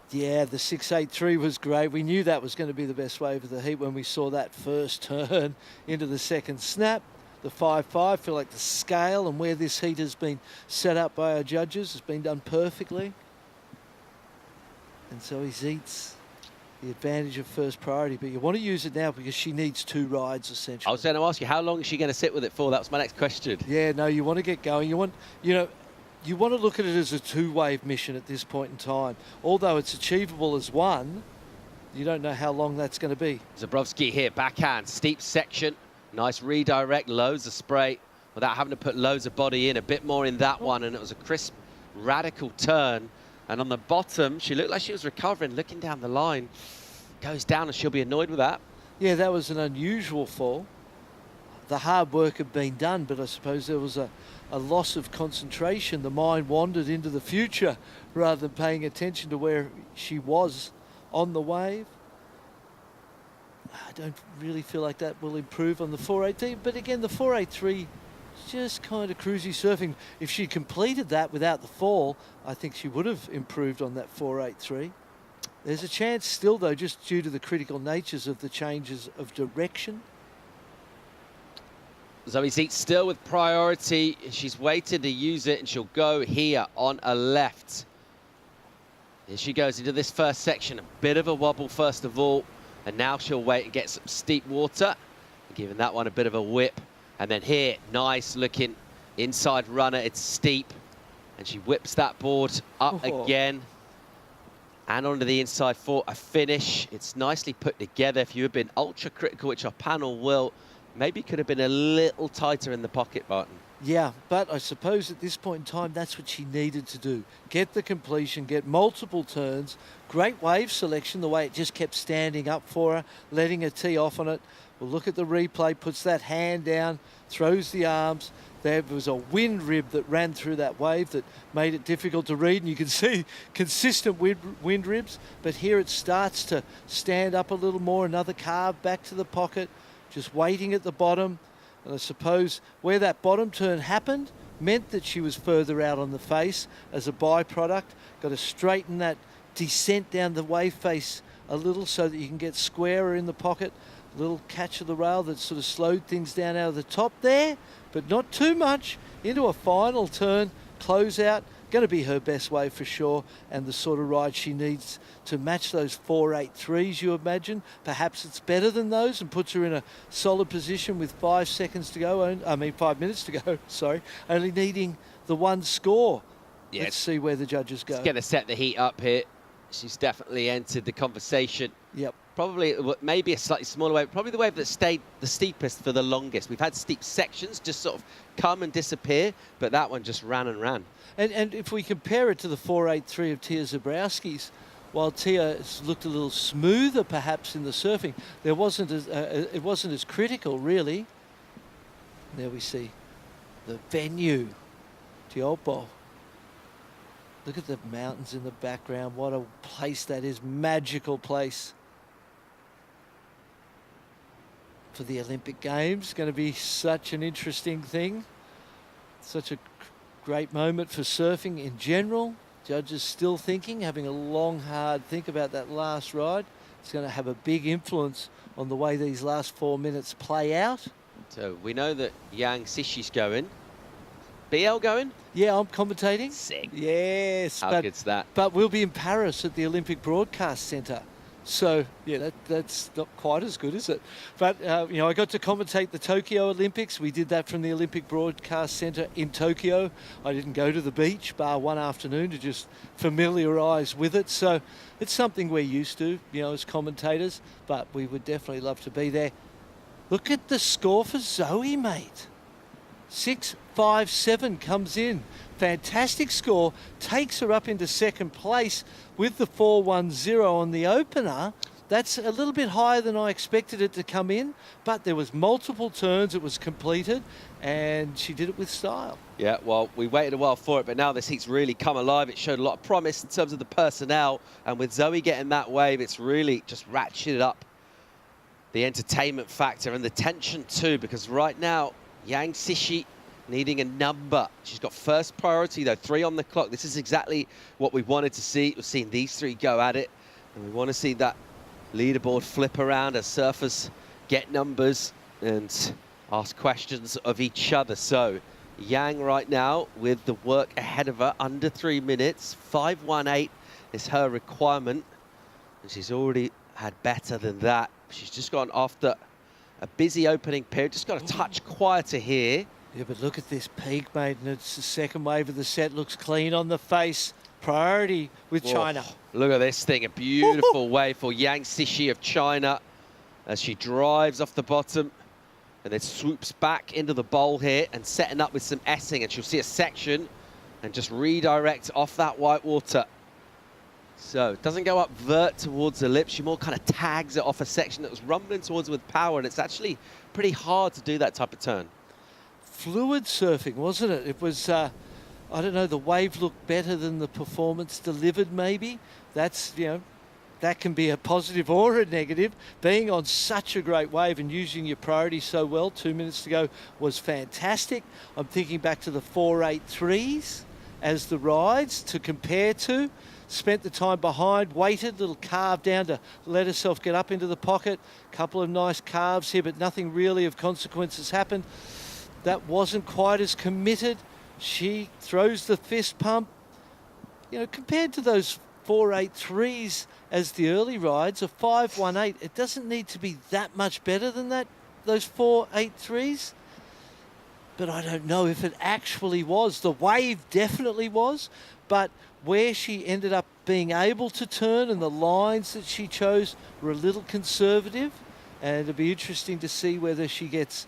Yeah, the 6-8-3 was great. We knew that was going to be the best wave of the heat when we saw that first turn into the second snap. The 5-5, feel like the scale and where this heat has been set up by our judges has been done perfectly. And Zoe Zeitz, the advantage of first priority, but you want to use it now because she needs 2 rides essentially. I was going to ask you, how long is she going to sit with it for? That was my next question. Yeah, no, you want to get going. You want to look at it as a 2-wave mission at this point in time. Although it's achievable as 1, you don't know how long that's going to be. Zabrowski here, backhand, steep section, nice redirect, loads of spray without having to put loads of body in, a bit more in that one, and it was a crisp, radical turn. And on the bottom, she looked like she was recovering, looking down the line. Goes down and she'll be annoyed with that. Yeah, that was an unusual fall. The hard work had been done, but I suppose there was a loss of concentration. The mind wandered into the future rather than paying attention to where she was on the wave. I don't really feel like that will improve on the 4-8-3, but again, the 4-8-3 is just kind of cruisy surfing. If she completed that without the fall, I think she would have improved on that 4-8-3. There's a chance still, though, just due to the critical natures of the changes of direction. Zoe Zeitz still with priority. She's waited to use it, and she'll go here on a left. Here she goes into this first section. A bit of a wobble first of all, and now she'll wait and get some steep water, giving that one a bit of a whip. And then here, nice looking inside runner. It's steep, and she whips that board up again. and onto the inside for a finish. It's nicely put together. If you had been ultra critical, which our panel will, maybe could have been a little tighter in the pocket, Barton. Yeah, but I suppose at this point in time, that's what she needed to do. Get the completion, get multiple turns. Great wave selection, the way it just kept standing up for her, letting her tee off on it. We'll look at the replay, puts that hand down, throws the arms. There was a wind rib that ran through that wave that made it difficult to read, and you can see consistent wind ribs, but here it starts to stand up a little more, another carve back to the pocket, just waiting at the bottom. And I suppose where that bottom turn happened meant that she was further out on the face as a byproduct. Got to straighten that descent down the wave face a little so that you can get squarer in the pocket. A little catch of the rail that sort of slowed things down out of the top there, but not too much. Into a final turn, close out. Going to be her best wave for sure, and the sort of ride she needs to match those 4.83s, you imagine. Perhaps it's better than those and puts her in a solid position with 5 seconds to go. 5 minutes to go, sorry. Only needing the one score. Yeah, let's see where the judges go. It's going to set the heat up here. She's definitely entered the conversation. Yep. Probably, maybe a slightly smaller wave, probably the wave that stayed the steepest for the longest. We've had steep sections just sort of come and disappear, but that one just ran and ran. And if we compare it to the 4.83 of Tia Zabrowski's, while Tia looked a little smoother perhaps in the surfing, it wasn't as critical really. There we see the venue, Tiopo. Look at the mountains in the background. What a place that is, magical place. For the Olympic Games, going to be such an interesting thing. Such a great moment for surfing in general. Judges still thinking, having a long, hard think about that last ride. It's going to have a big influence on the way these last 4 minutes play out. So we know that Yang Sishi's going. BL going? Yeah, I'm commentating. Sick. Yes. How good's that? But we'll be in Paris at the Olympic Broadcast Centre. So, yeah, that's not quite as good, is it? But, I got to commentate the Tokyo Olympics. We did that from the Olympic Broadcast Centre in Tokyo. I didn't go to the beach, bar one afternoon, to just familiarise with it. So it's something we're used to, as commentators, but we would definitely love to be there. Look at the score for Zoe, mate. 6.57 comes in. Fantastic score, takes her up into second place with the 4.10 on the opener. That's a little bit higher than I expected it to come in, but there was multiple turns, it was completed, and she did it with style. Yeah, well, we waited a while for it, but now this heat's really come alive. It showed a lot of promise in terms of the personnel, and with Zoe getting that wave, it's really just ratcheted up the entertainment factor and the tension too, because right now, Yang Sishi needing a number. She's got first priority though, 3 on the clock. This is exactly what we wanted to see. We've seen these 3 go at it, and we want to see that leaderboard flip around as surfers get numbers and ask questions of each other. So Yang right now with the work ahead of her, under 3 minutes. 5.18 is her requirement, and she's already had better than that. She's just gone after a busy opening period, just got a touch quieter here. Yeah, but look at this peak, mate, and it's the second wave of the set. Looks clean on the face. Priority with China. Look at this thing, a beautiful wave for Yang Sishi of China as she drives off the bottom and then swoops back into the bowl here and setting up with some S-ing, and she'll see a section and just redirect off that white water. So it doesn't go up vert towards the lip, she more kind of tags it off a section that was rumbling towards with power, and it's actually pretty hard to do that type of turn. Fluid surfing, wasn't it? It was, I don't know, the wave looked better than the performance delivered maybe. That's, that can be a positive or a negative. Being on such a great wave and using your priority so well, 2 minutes to go, was fantastic. I'm thinking back to the 4.83s as the rides to compare to. Spent the time behind, waited, little carve down to let herself get up into the pocket. Couple of nice carves here, but nothing really of consequence has happened. That wasn't quite as committed. She throws the fist pump. Compared to those 4.83s as the early rides, a 5.18, it doesn't need to be that much better than that, those 4.83s. but I don't know if it actually was. The wave definitely was, but where she ended up being able to turn and the lines that she chose were a little conservative, and it'll be interesting to see whether she gets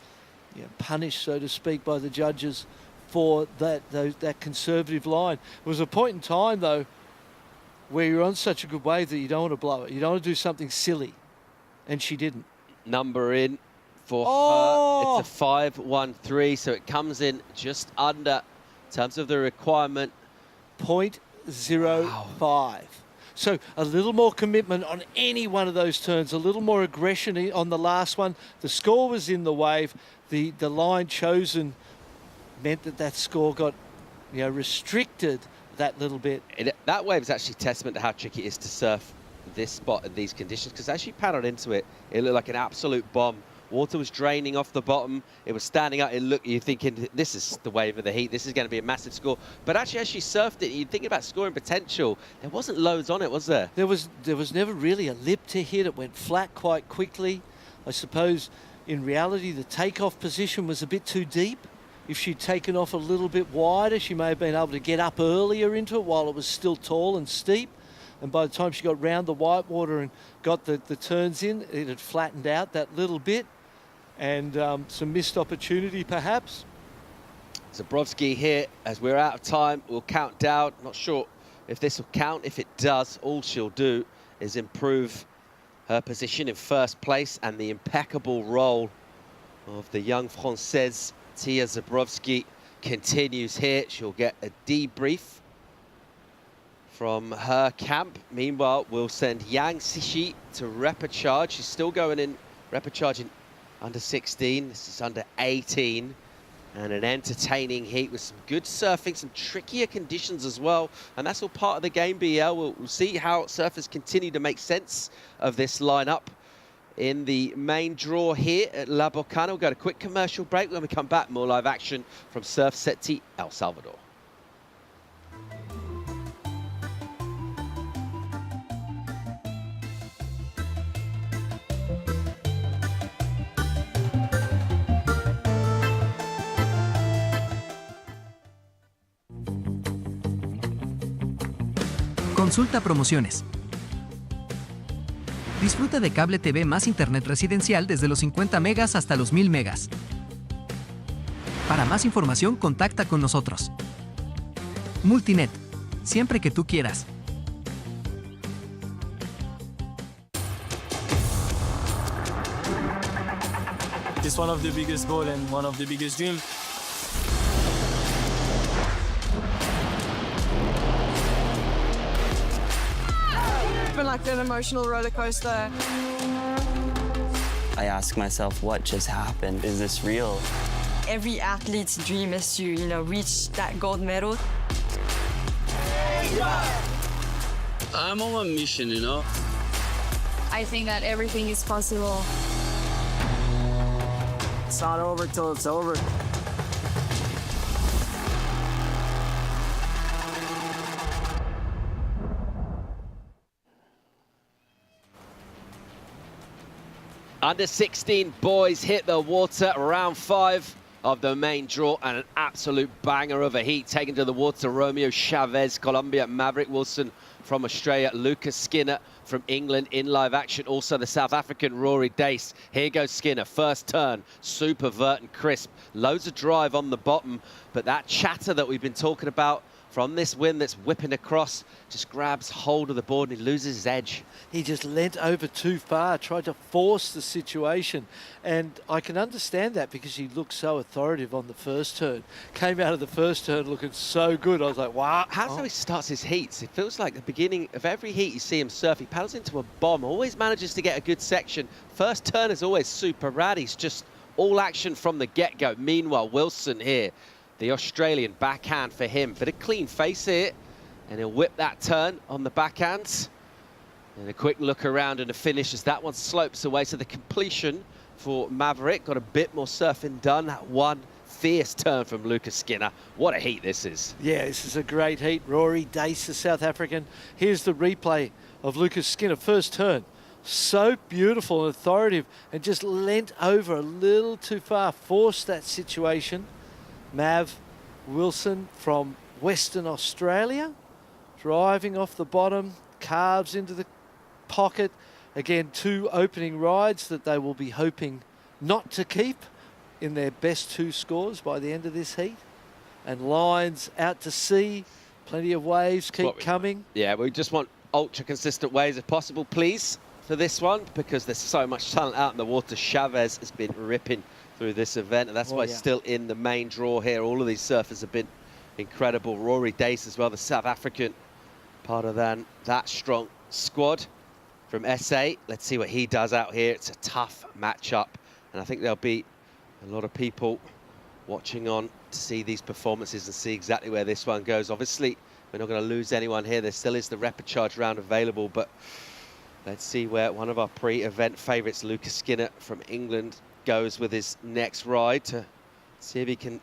punished, so to speak, by the judges for that conservative line. There was a point in time, though, where you're on such a good wave that you don't want to blow it. You don't want to do something silly, and she didn't. Number in for her. It's a 5.13, so it comes in just under, in terms of the requirement, 0.05. Wow. So a little more commitment on any one of those turns, a little more aggression on the last one. The score was in the wave. The line chosen meant that score got restricted that little bit. That wave is actually testament to how tricky it is to surf this spot in these conditions, because as she paddled into it, it looked like an absolute bomb. Water was draining off the bottom. It was standing up. You're thinking, this is the wave of the heat. This is going to be a massive score. But actually, as she surfed it, you're thinking about scoring potential. There wasn't loads on it, was there? There was never really a lip to hit. It went flat quite quickly. I suppose, in reality, the takeoff position was a bit too deep. If she'd taken off a little bit wider, she may have been able to get up earlier into it while it was still tall and steep. And by the time she got round the whitewater and got the turns in, it had flattened out that little bit. And some missed opportunity, perhaps. Zabrowski here, as we're out of time, we'll count down. Not sure if this will count. If it does, all she'll do is improve her position in first place, and the impeccable role of the young Française, Tia Zabrowski, continues here. She'll get a debrief from her camp. Meanwhile, we'll send Yang Cixi to Repechage. She's still going in Repechage in under 16, this is under 18, and an entertaining heat with some good surfing, some trickier conditions as well, and that's all part of the game, BL. We'll see how surfers continue to make sense of this lineup in the main draw here at La Bocana. We'll go to a quick commercial break. When we come back, more live action from Surf City El Salvador. Consulta promociones. Disfruta de cable TV más internet residencial desde los 50 megas hasta los 1000 megas. Para más información, contacta con nosotros. Multinet, siempre que tú quieras. It's one of the biggest goals and one of the biggest dreams. Been like an emotional roller coaster. I ask myself, what just happened? Is this real? Every athlete's dream is to, reach that gold medal. I'm on a mission, I think that everything is possible. It's not over till it's over. Under 16 boys hit the water, round 5 of the main draw, and an absolute banger of a heat taken to the water. Romeo Chavez, Colombia, Maverick Wilson from Australia, Lucas Skinner from England in live action. Also the South African Rory Dace. Here goes Skinner, first turn, super vert and crisp. Loads of drive on the bottom, but that chatter that we've been talking about from this wind that's whipping across just grabs hold of the board and he loses his edge. He just leant over too far, tried to force the situation. And I can understand that because he looked so authoritative on the first turn. Came out of the first turn looking so good. I was like, wow. How's how he starts his heats? It feels like the beginning of every heat you see him surf. He paddles into a bomb, always manages to get a good section. First turn is always super rad. He's just all action from the get-go. Meanwhile, Wilson here, the Australian, backhand for him. Bit of clean face here, and he'll whip that turn on the backhand. And a quick look around and a finish as that one slopes away. So the completion for Maverick, got a bit more surfing done. That one fierce turn from Lucas Skinner. What a heat this is. Yeah, this is a great heat. Rory Dace, the South African. Here's the replay of Lucas Skinner, first turn. So beautiful and authoritative, and just leant over a little too far, forced that situation. Mav Wilson from Western Australia, driving off the bottom, carves into the pocket. Again, 2 opening rides that they will be hoping not to keep in their best 2 scores by the end of this heat. And lines out to sea, plenty of waves keep coming. Yeah, we just want ultra consistent waves if possible, please, for this one, because there's so much talent out in the water. Chavez has been ripping through this event, and that's why he's still in the main draw here. All of these surfers have been incredible. Rory Dace as well, the South African, part of that strong squad from SA. Let's see what he does out here. It's a tough matchup, and I think there'll be a lot of people watching on to see these performances and see exactly where this one goes. Obviously, we're not going to lose anyone here. There still is the Repechage round available, but let's see where one of our pre-event favourites, Lucas Skinner from England, goes with his next ride to see if he can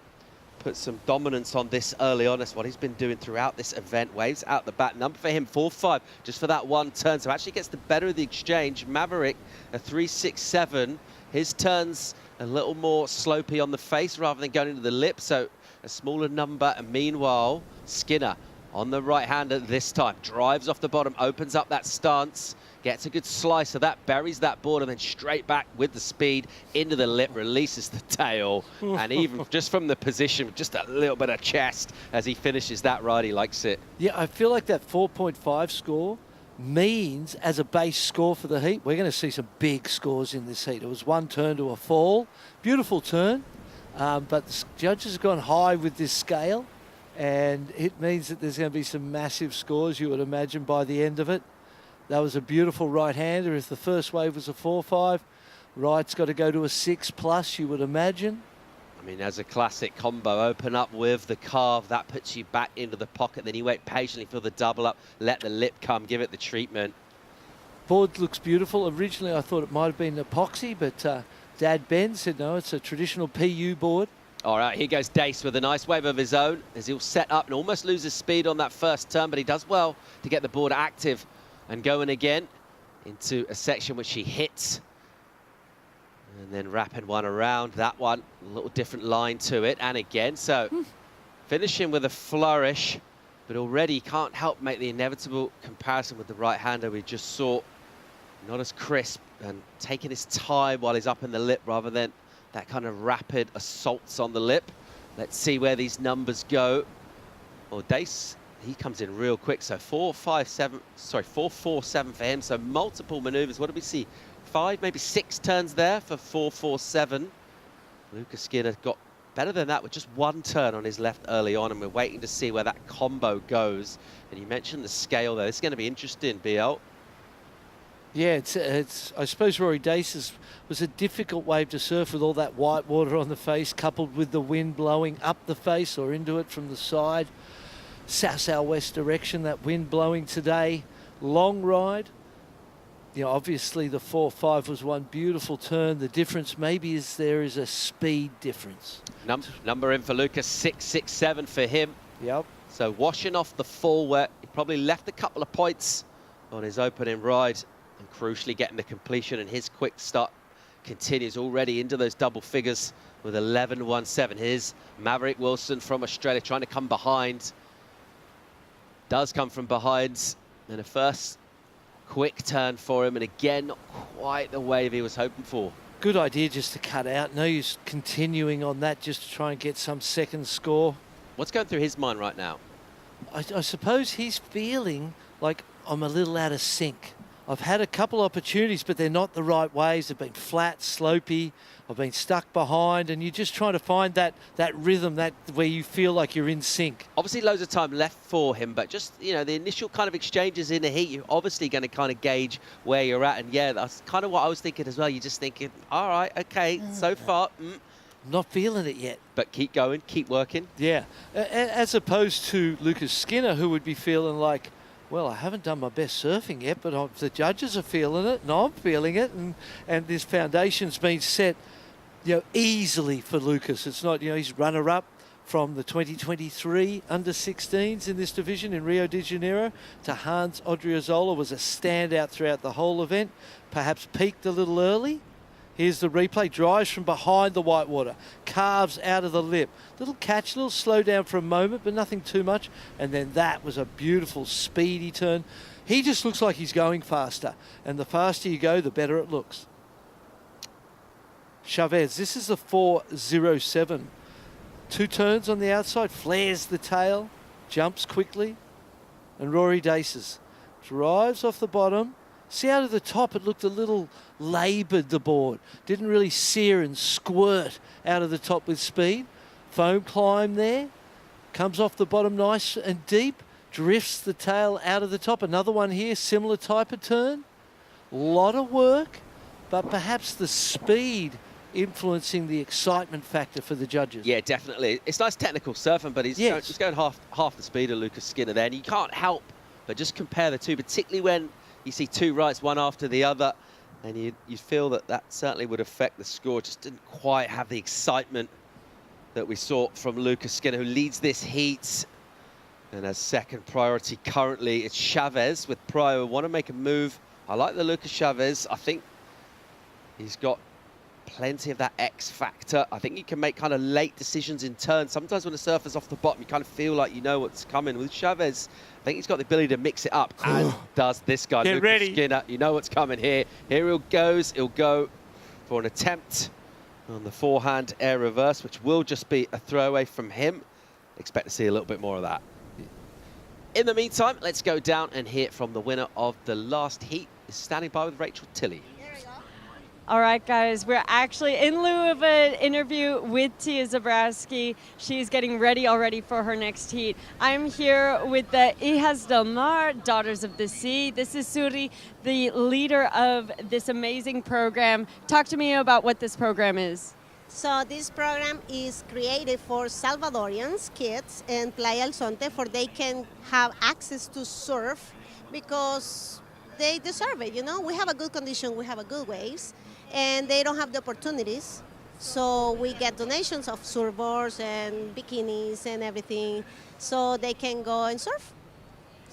put some dominance on this early on. That's what he's been doing throughout this event. Waves out the back. Number for him, 4-5, just for that one turn. So actually gets the better of the exchange. Maverick, a 3-6-7. His turn's a little more slopey on the face rather than going into the lip, so a smaller number. And meanwhile, Skinner on the right-hander this time. Drives off the bottom, opens up that stance, gets a good slice of that, buries that board, and then straight back with the speed into the lip, releases the tail. And even just from the position, just a little bit of chest as he finishes that ride. He likes it. Yeah, I feel like that 4.5 score means, as a base score for the heat, we're going to see some big scores in this heat. It was 1 turn to a fall. Beautiful turn, but the judges have gone high with this scale, and it means that there's going to be some massive scores, you would imagine, by the end of it. That was a beautiful right-hander. If the first wave was a 4-5, right's got to go to a 6+, you would imagine. I mean, as a classic combo, open up with the carve, that puts you back into the pocket, then you wait patiently for the double up, let the lip come, give it the treatment. Board looks beautiful. Originally I thought it might have been epoxy, but Dad Ben said no, it's a traditional PU board. All right, here goes Dace with a nice wave of his own as he'll set up and almost loses speed on that first turn, but he does well to get the board active and going again into a section which he hits. And then wrapping one around, that one, a little different line to it, and again, so finishing with a flourish, but already can't help make the inevitable comparison with the right-hander we just saw. Not as crisp and taking his time while he's up in the lip rather than that kind of rapid assaults on the lip. Let's see where these numbers go. Well, Dace, he comes in real quick, so 4-4-7 for him, so multiple maneuvers. What do we see? 5, maybe 6 turns there for 4-4-7. Lucas Skinner got better than that with just 1 turn on his left early on, and we're waiting to see where that combo goes. And you mentioned the scale there. It's going to be interesting, BL. Yeah, it's I suppose Rory Dace's was a difficult wave to surf with all that white water on the face, coupled with the wind blowing up the face or into it from the side. South-southwest direction, that wind blowing today. Long ride. You know, obviously the 4-5 was one beautiful turn. The difference maybe is there is a speed difference. Number in for Lucas, 6-6-7 for him. Yep. So washing off the fall where he probably left a couple of points on his opening ride, and crucially getting the completion, and his quick start continues already into those double figures with 11-1-7. Here's Maverick Wilson from Australia trying to come behind. Does come from behind, and a first quick turn for him, and again, not quite the wave he was hoping for. Good idea just to cut out. No use continuing on that just to try and get some second score. What's going through his mind right now? I suppose he's feeling like I'm a little out of sync. I've had a couple opportunities, but they're not the right waves. They've been flat, slopey. I've been stuck behind, and you're just trying to find that rhythm, that where you feel like you're in sync. Obviously, loads of time left for him, but just, you know, the initial kind of exchanges in the heat, you're obviously going to kind of gauge where you're at. And yeah, that's kind of what I was thinking as well. You're just thinking, all right, okay, so far, not feeling it yet. But keep going, keep working. Yeah, as opposed to Lucas Skinner, who would be feeling like, well, I haven't done my best surfing yet, but the judges are feeling it, and I'm feeling it, and this foundation's been set, you know, easily for Lucas. It's not, you know, he's runner-up from the 2023 under-16s in this division in Rio de Janeiro to Hans Odriozola, was a standout throughout the whole event, perhaps peaked a little early, Here's the replay. Drives from behind the whitewater. Carves out of the lip. Little catch, little slow down for a moment, but nothing too much. And then that was a beautiful, speedy turn. He just looks like he's going faster. And the faster you go, the better it looks. Chavez, this is the 407. 2 turns on the outside, flares the tail, jumps quickly. And Rory Daces drives off the bottom. See, out of the top, it looked a little laboured, the board. Didn't really sear and squirt out of the top with speed. Foam climb there. Comes off the bottom nice and deep. Drifts the tail out of the top. Another one here, similar type of turn. A lot of work, but perhaps the speed influencing the excitement factor for the judges. Yeah, definitely. It's nice technical surfing, but he's going half the speed of Lucas Skinner there. And you can't help but just compare the two, particularly when you see 2 rights, one after the other, and you feel that certainly would affect the score. Just didn't quite have the excitement that we saw from Lucas Skinner, who leads this heat. And as second priority currently, it's Chavez with Pryor. Want to make a move. I like the Lucas Chavez. I think he's got plenty of that X factor. I think he can make kind of late decisions in turns. Sometimes when a surfer's off the bottom, you kind of feel like you know what's coming. With Chavez, I think he's got the ability to mix it up, as does this guy, Get Lucas ready. Skinner. You know what's coming here. Here he goes. He'll go for an attempt on the forehand air reverse, which will just be a throwaway from him. Expect to see a little bit more of that. In the meantime, let's go down and hear from the winner of the last heat. Is standing by with Rachel Tilley. All right, guys, we're actually in lieu of an interview with Tia Zabrowski. She's getting ready already for her next heat. I'm here with the Hijas del Mar, Daughters of the Sea. This is Suri, the leader of this amazing program. Talk to me about what this program is. So this program is created for Salvadorians, kids, in Playa El Sonte, for they can have access to surf because they deserve it, you know. We have a good condition, we have a good waves, and they don't have the opportunities. So we get donations of surfboards and bikinis and everything so they can go and surf.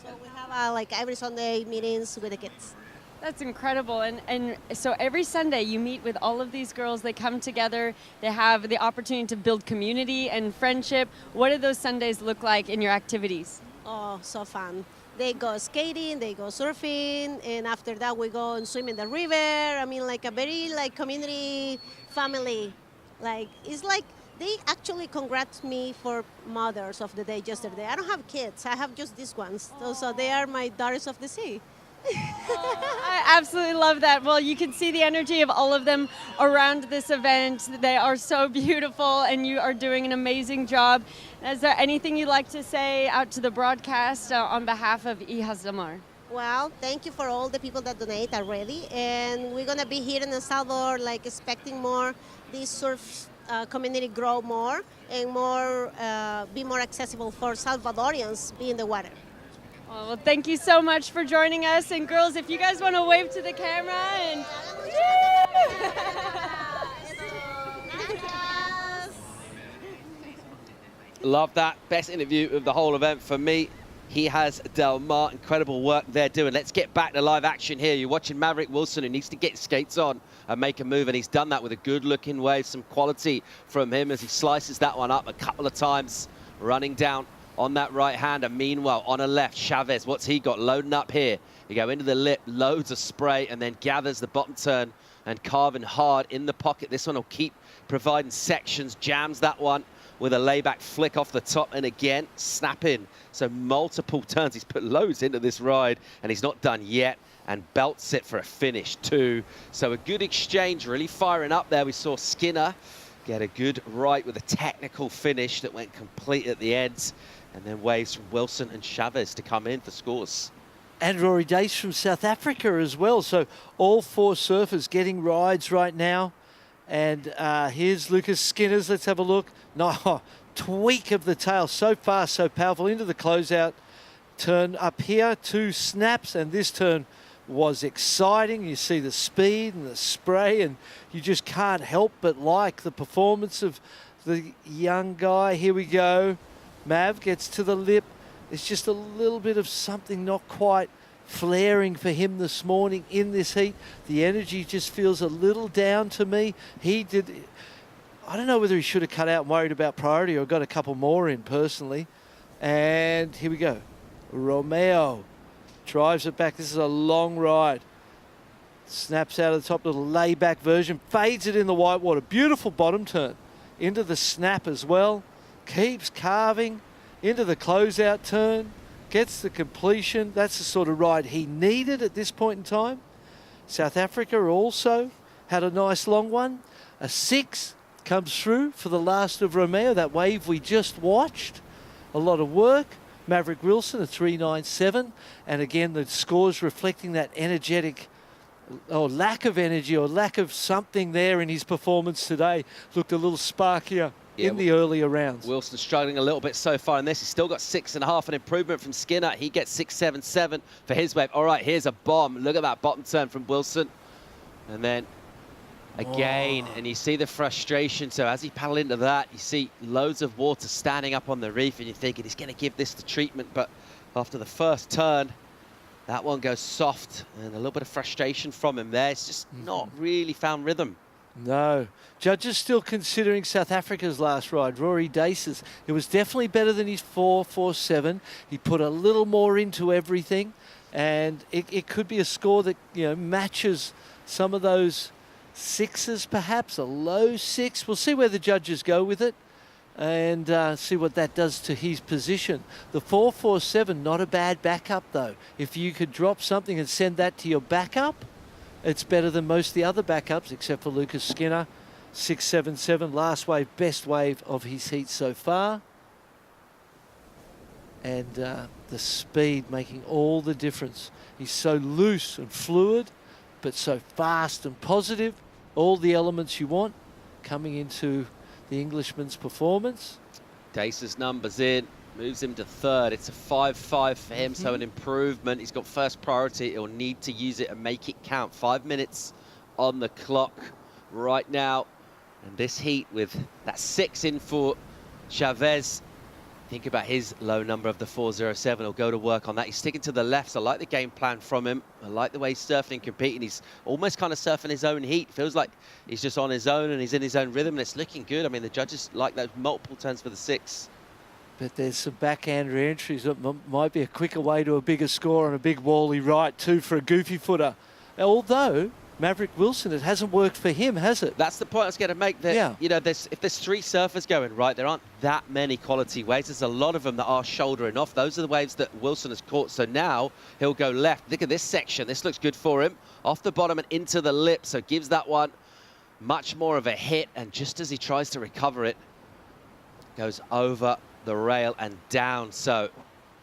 So we have like every Sunday meetings with the kids. That's incredible. And so every Sunday you meet with all of these girls, they come together, they have the opportunity to build community and friendship. What do those Sundays look like in your activities? Oh, so fun. They go skating, they go surfing, and after that we go and swim in the river. I mean, like a very community family. Like, it's like they actually congrats me for Mothers of the Day yesterday. I don't have kids, I have just these ones. So they are my Daughters of the Sea. I absolutely love that. Well, you can see the energy of all of them around this event. They are so beautiful, and you are doing an amazing job. Is there anything you'd like to say out to the broadcast on behalf of Hijas del Mar? Well, thank you for all the people that donate already, and we're gonna be here in El Salvador, like expecting more this surf community grow more and more be more accessible for Salvadorians be in the water. Well, thank you so much for joining us. And girls, if you guys want to wave to the camera and... Love that. Best interview of the whole event for me. Hijas del Mar. Incredible work they're doing. Let's get back to live action here. You're watching Maverick Wilson, who needs to get skates on and make a move, and he's done that with a good-looking wave. Some quality from him as he slices that one up a couple of times, running down on that right hand. And meanwhile, on a left, Chavez, what's he got? Loading up here. You go into the lip, loads of spray, and then gathers the bottom turn and carving hard in the pocket. This one will keep providing sections, jams that one with a layback flick off the top, and again, snap in. So multiple turns. He's put loads into this ride, and he's not done yet, and belts it for a finish too. So a good exchange, really firing up there. We saw Skinner get a good right with a technical finish that went complete at the ends, and then waves from Wilson and Chavez to come in for scores. And Rory Dace from South Africa as well. So all 4 surfers getting rides right now. And here's Lucas Skinner's. Let's have a look. No, tweak of the tail. So fast, so powerful. Into the closeout. Turn up here. 2 snaps. And this turn was exciting. You see the speed and the spray. And you just can't help but like the performance of the young guy. Here we go. Mav gets to the lip. It's just a little bit of something not quite flaring for him this morning in this heat. The energy just feels a little down to me. I don't know whether he should have cut out and worried about priority or got a couple more in personally. And here we go. Romeo drives it back. This is a long ride. Snaps out of the top, little layback version. Fades it in the whitewater. Beautiful bottom turn. Into the snap as well. Keeps carving. Into the closeout turn. Gets the completion. That's the sort of ride he needed at this point in time. South Africa also had a nice long one. A 6 comes through for the last of Romeo. That wave we just watched. A lot of work. Maverick Wilson, a 3.97. And again, the scores reflecting that energetic or lack of energy or lack of something there in his performance today. Looked a little sparkier in the earlier rounds. Wilson struggling a little bit so far in this. He's still got 6.5, an improvement from Skinner. He gets 6.77 for his wave. All right, here's a bomb. Look at that bottom turn from Wilson. And then again, and you see the frustration. So as he paddled into that, you see loads of water standing up on the reef, and you're thinking he's going to give this the treatment. But after the first turn, that one goes soft, and a little bit of frustration from him there. It's just not really found rhythm. No. Judges still considering South Africa's last ride, Rory Daces. It was definitely better than his 4.47. He put a little more into everything, and it could be a score that, you know, matches some of those 6s perhaps, a low 6. We'll see where the judges go with it and see what that does to his position. The 4.47, not a bad backup though. If you could drop something and send that to your backup, it's better than most of the other backups, except for Lucas Skinner. 6.77, last wave, best wave of his heat so far. And the speed making all the difference. He's so loose and fluid, but so fast and positive. All the elements you want coming into the Englishman's performance. Dace's numbers in, moves him to third. It's a 5.5 for him, so an improvement. He's got first priority. He'll need to use it and make it count. 5 minutes on the clock right now. And this heat with that 6 in for Chavez. Think about his low number of the 4.07. He'll go to work on that. He's sticking to the left, so I like the game plan from him. I like the way he's surfing and competing. He's almost kind of surfing his own heat. Feels like he's just on his own and he's in his own rhythm, and it's looking good. I mean, the judges like those multiple turns for the 6. But there's some backhand re-entries that might be a quicker way to a bigger score on a big wally right too for a goofy footer. Although Maverick Wilson, it hasn't worked for him, has it? That's the point I was going to make. That, you know, if there's 3 surfers going right, there aren't that many quality waves. There's a lot of them that are shouldering off. Those are the waves that Wilson has caught. So now he'll go left. Look at this section. This looks good for him. Off the bottom and into the lip. So gives that one much more of a hit. And just as he tries to recover it, goes over the rail and down. So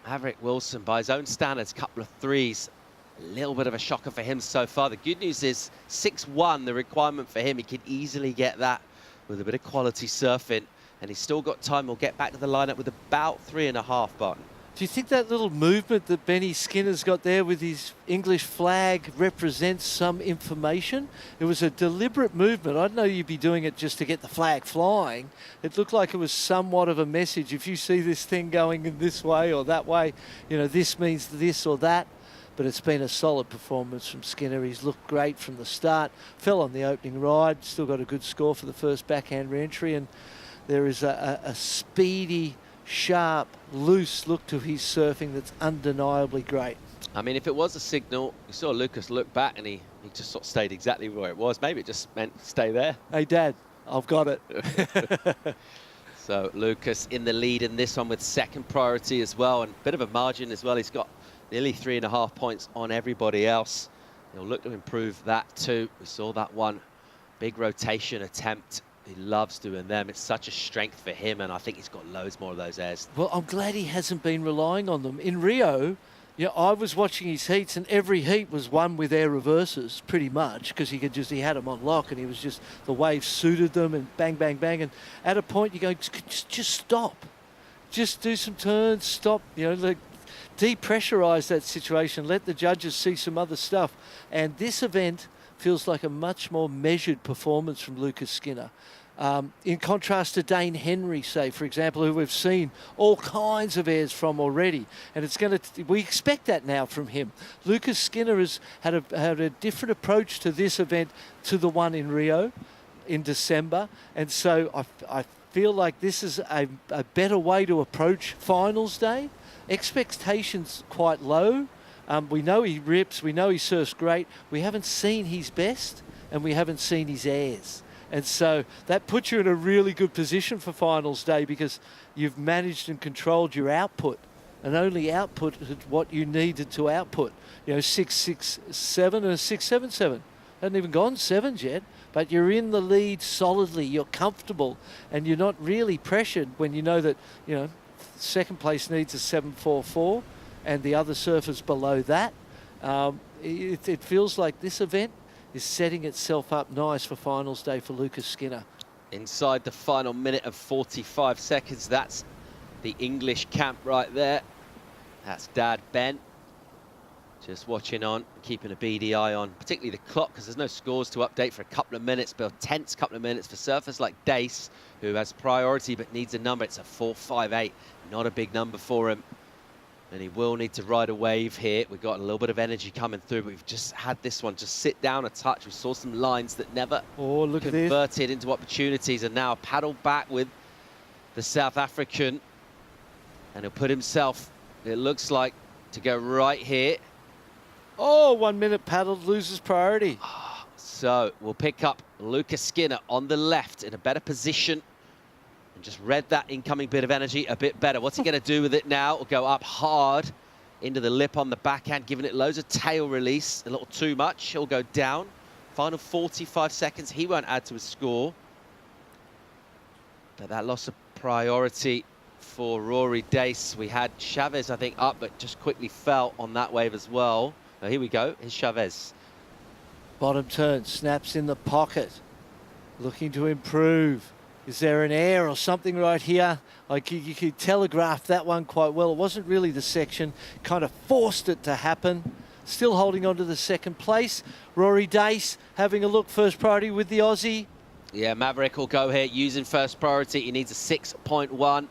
Maverick Wilson, by his own standards, couple of 3s. A little bit of a shocker for him so far. The good news is 6.1, the requirement for him. He could easily get that with a bit of quality surfing, and he's still got time. We'll get back to the lineup with about 3.5, Barton. Do you think that little movement that Benny Skinner's got there with his English flag represents some information? It was a deliberate movement. I don't know you'd be doing it just to get the flag flying. It looked like it was somewhat of a message. If you see this thing going in this way or that way, you know, this means this or that. But it's been a solid performance from Skinner. He's looked great from the start. Fell on the opening ride. Still got a good score for the first backhand re-entry. And there is a speedy, sharp, loose look to his surfing that's undeniably great. I mean, if it was a signal, you saw Lucas look back and he just sort of stayed exactly where it was. Maybe it just meant stay there. Hey, Dad, I've got it. So Lucas in the lead in this one with second priority as well, and a bit of a margin as well. He's got nearly 3.5 points on everybody else. He'll look to improve that too. We saw that one big rotation attempt. He loves doing them. It's such a strength for him, and I think he's got loads more of those airs. Well, I'm glad he hasn't been relying on them. In Rio, yeah, I was watching his heats, and every heat was won with air reverses, pretty much, because he had them on lock, and he was just, the waves suited them, and bang, bang, bang. And at a point, you go, just stop. Just do some turns, stop, you know, like, depressurize that situation, let the judges see some other stuff. And this event feels like a much more measured performance from Lucas Skinner. In contrast to Dane Henry, say, for example, who we've seen all kinds of airs from already. And it's going to, we expect that now from him. Lucas Skinner has had a different approach to this event to the one in Rio in December. And so I feel like this is a better way to approach finals day. Expectations quite low. We know he rips, we know he surfs great. We haven't seen his best and we haven't seen his airs. And so that puts you in a really good position for finals day because you've managed and controlled your output and only output what you needed to output. You know, 6.67 and a 6.77. Hasn't even gone sevens yet, but you're in the lead solidly. You're comfortable and you're not really pressured when you know that, you know, second place needs a 7.44 and the other surfers below that. It feels like this event is setting itself up nice for finals day for Lucas Skinner. Inside the final minute of 45 seconds, that's the English camp right there. That's Dad Ben. Just watching on, keeping a beady eye on, particularly the clock, because there's no scores to update for a couple of minutes, but a tense couple of minutes for surfers like Dace, who has priority but needs a number. It's a 4.58, not a big number for him. And he will need to ride a wave here. We've got a little bit of energy coming through, but we've just had this one just sit down a touch. We saw some lines that never converted into opportunities, and now paddle back with the South African. And he'll put himself, it looks like, to go right here. Oh, 1 minute paddled, loses priority. So we'll pick up Lucas Skinner on the left in a better position. And just read that incoming bit of energy a bit better. What's he going to do with it now? We'll go up hard into the lip on the backhand, giving it loads of tail release. A little too much. He'll go down. Final 45 seconds. He won't add to his score. But that loss of priority for Rory Dace. We had Chavez, I think, up, but just quickly fell on that wave as well. Now, here we go. Here's Chavez. Bottom turn, snaps in the pocket. Looking to improve. Is there an air or something right here? Like you could telegraph that one quite well. It wasn't really the section, kind of forced it to happen. Still holding on to the second place. Rory Dace having a look, first priority with the Aussie. Yeah, Maverick will go here using first priority. He needs a 6.1.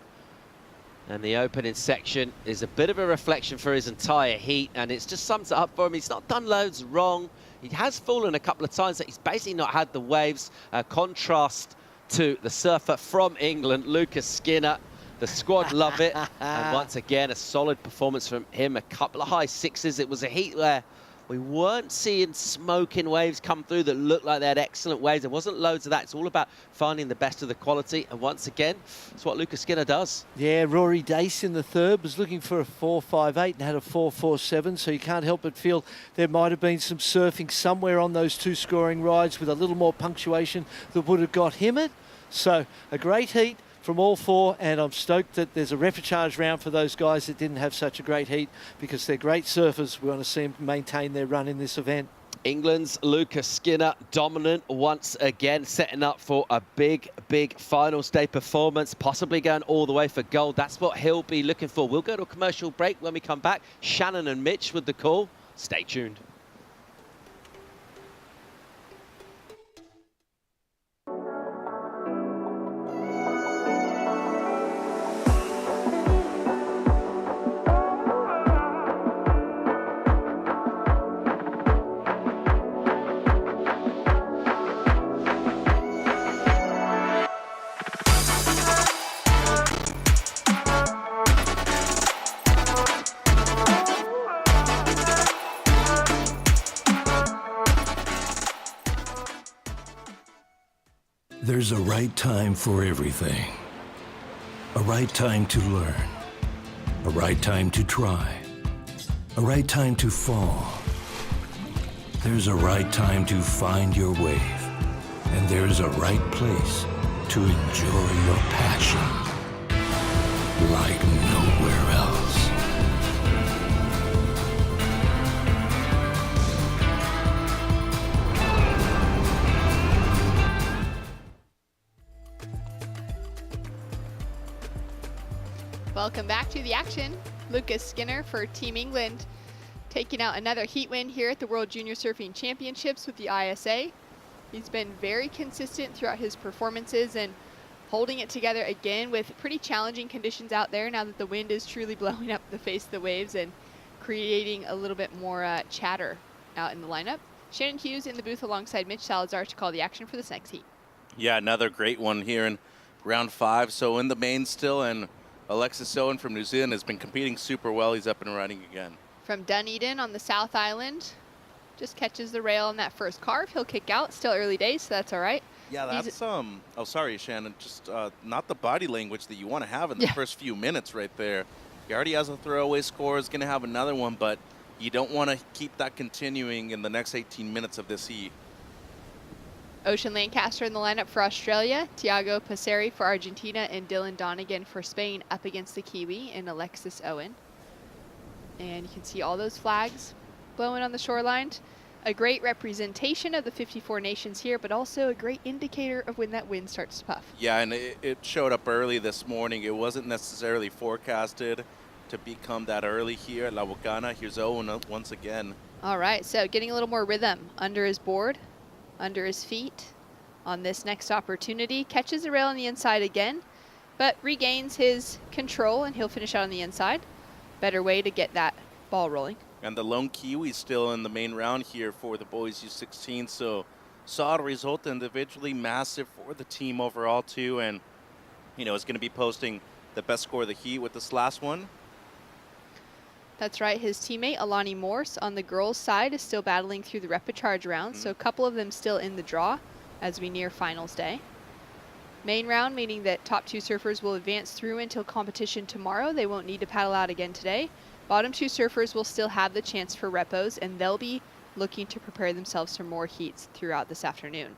And the opening section is a bit of a reflection for his entire heat, and it's just sums it up for him. He's not done loads wrong. He has fallen a couple of times, but he's basically not had the waves. Contrast to the surfer from England, Lucas Skinner. The squad love it. And once again, a solid performance from him. A couple of high sixes. It was a heat where we weren't seeing smoking waves come through that looked like they had excellent waves. There wasn't loads of that. It's all about finding the best of the quality. And once again, it's what Lucas Skinner does. Yeah, Rory Dace in the third was looking for a 4.58 and had a 4.47. So you can't help but feel there might have been some surfing somewhere on those two scoring rides with a little more punctuation that would have got him it. So a great heat from all four, and I'm stoked that there's a repechage round for those guys that didn't have such a great heat because they're great surfers. We want to see them maintain their run in this event. England's Lucas Skinner dominant once again, setting up for a big, big finals day performance, possibly going all the way for gold. That's what he'll be looking for. We'll go to a commercial break. When we come back, Shannon and Mitch with the call. Stay tuned. There's a right time for everything. A right time to learn. A right time to try. A right time to fall. There's a right time to find your wave. And there's a right place to enjoy your passion like nowhere else. Welcome back to the action. Lucas Skinner for Team England, taking out another heat win here at the World Junior Surfing Championships with the ISA. He's been very consistent throughout his performances and holding it together again with pretty challenging conditions out there now that the wind is truly blowing up the face of the waves and creating a little bit more chatter out in the lineup. Shannon Hughes in the booth alongside Mitch Salazar to call the action for this next heat. Yeah, another great one here in round 5. So in the main still, and Alexis Owen from New Zealand has been competing super well. He's up and running again. From Dunedin on the South Island, just catches the rail on that first carve. He'll kick out. Still early days, so that's all right. Yeah, that's oh, sorry, Shannon. Just not the body language that you want to have in the first few minutes right there. He already has a throwaway score. Is going to have another one, but you don't want to keep that continuing in the next 18 minutes of this heat. Ocean Lancaster in the lineup for Australia, Tiago Passeri for Argentina, and Dylan Donegan for Spain up against the Kiwi and Alexis Owen. And you can see all those flags blowing on the shoreline. A great representation of the 54 nations here, but also a great indicator of when that wind starts to puff. Yeah, and it showed up early this morning. It wasn't necessarily forecasted to become that early here at La Bocana. Here's Owen once again. All right, so getting a little more rhythm under his board, under his feet on this next opportunity. Catches the rail on the inside again, but regains his control, and he'll finish out on the inside. Better way to get that ball rolling. And the lone Kiwi still in the main round here for the boys U16. So solid result individually, massive for the team overall too. And, you know, is going to be posting the best score of the heat with this last one. That's right. His teammate, Alani Morse, on the girls' side is still battling through the repechage round. So a couple of them still in the draw as we near finals day. Main round, meaning that top 2 surfers will advance through until competition tomorrow. They won't need to paddle out again today. Bottom 2 surfers will still have the chance for repos, and they'll be looking to prepare themselves for more heats throughout this afternoon.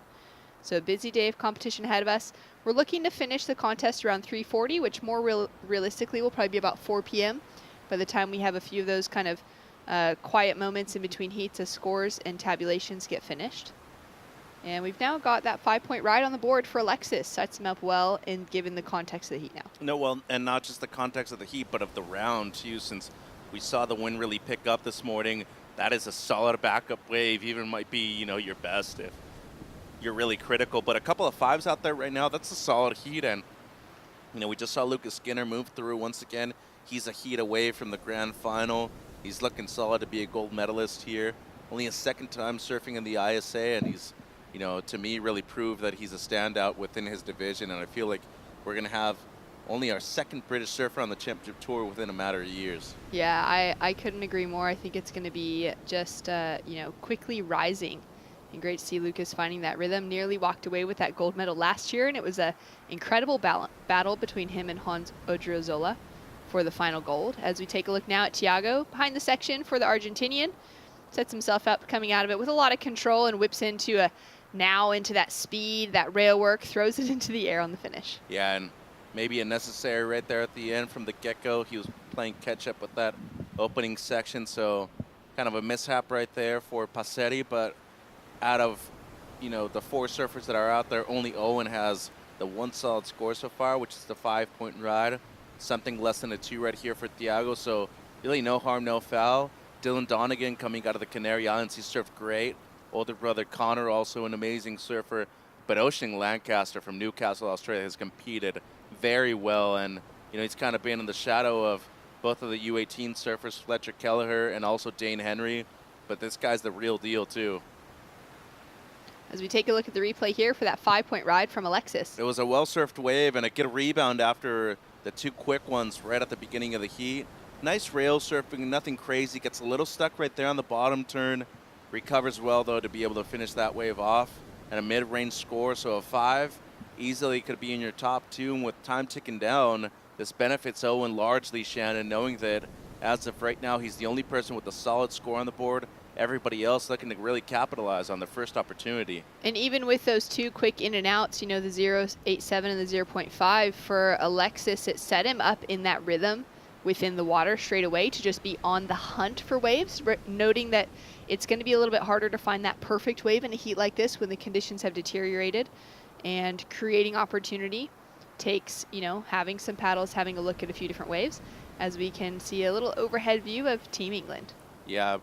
So a busy day of competition ahead of us. We're looking to finish the contest around 3:40, which more realistically will probably be about 4 p.m. by the time we have a few of those kind of quiet moments in between heats as scores and tabulations get finished. And we've now got that 5-point ride on the board for Alexis. Sets him up well in given the context of the heat now. No, well, and not just the context of the heat, but of the round too, since we saw the wind really pick up this morning. That is a solid backup wave, even might be, you know, your best if you're really critical. But a couple of 5s out there right now, that's a solid heat. And, you know, we just saw Lucas Skinner move through once again. He's a heat away from the grand final. He's looking solid to be a gold medalist here. Only his 2nd time surfing in the ISA, and he's, you know, to me, really proved that he's a standout within his division. And I feel like we're going to have only our 2nd British surfer on the championship tour within a matter of years. Yeah, I couldn't agree more. I think it's going to be just, you know, quickly rising. And great to see Lucas finding that rhythm. Nearly walked away with that gold medal last year, and it was an incredible battle between him and Hans Odriozola for the final gold. As we take a look now at Tiago behind the section for the Argentinian. Sets himself up coming out of it with a lot of control and whips into that speed, that rail work, throws it into the air on the finish. Yeah, and maybe a necessary right there at the end from the get-go. He was playing catch-up with that opening section, so kind of a mishap right there for Passeri. But out of, you know, the 4 surfers that are out there, only Owen has the 1 solid score so far, which is the 5-point ride. Something less than a 2 right here for Tiago, so really no harm, no foul. Dylan Donegan coming out of the Canary Islands, he surfed great. Older brother Connor, also an amazing surfer. But Ocean Lancaster from Newcastle, Australia, has competed very well, and, you know, he's kind of been in the shadow of both of the U18 surfers, Fletcher Kelleher and also Dane Henry. But this guy's the real deal too. As we take a look at the replay here for that 5-point ride from Alexis. It was a well-surfed wave and a good rebound after the 2 quick ones right at the beginning of the heat. Nice rail surfing, nothing crazy. Gets a little stuck right there on the bottom turn. Recovers well, though, to be able to finish that wave off. And a mid-range score, so a 5 easily could be in your top 2. And with time ticking down, this benefits Owen largely, Shannon, knowing that as of right now, he's the only person with a solid score on the board. Everybody else looking to really capitalize on the first opportunity. And even with those 2 quick in and outs, you know, the 0.87 and the 0.5 for Alexis, it set him up in that rhythm within the water straight away to just be on the hunt for waves, noting that it's going to be a little bit harder to find that perfect wave in a heat like this when the conditions have deteriorated. And creating opportunity takes, you know, having some paddles, having a look at a few different waves, as we can see a little overhead view of Team England. Yeah,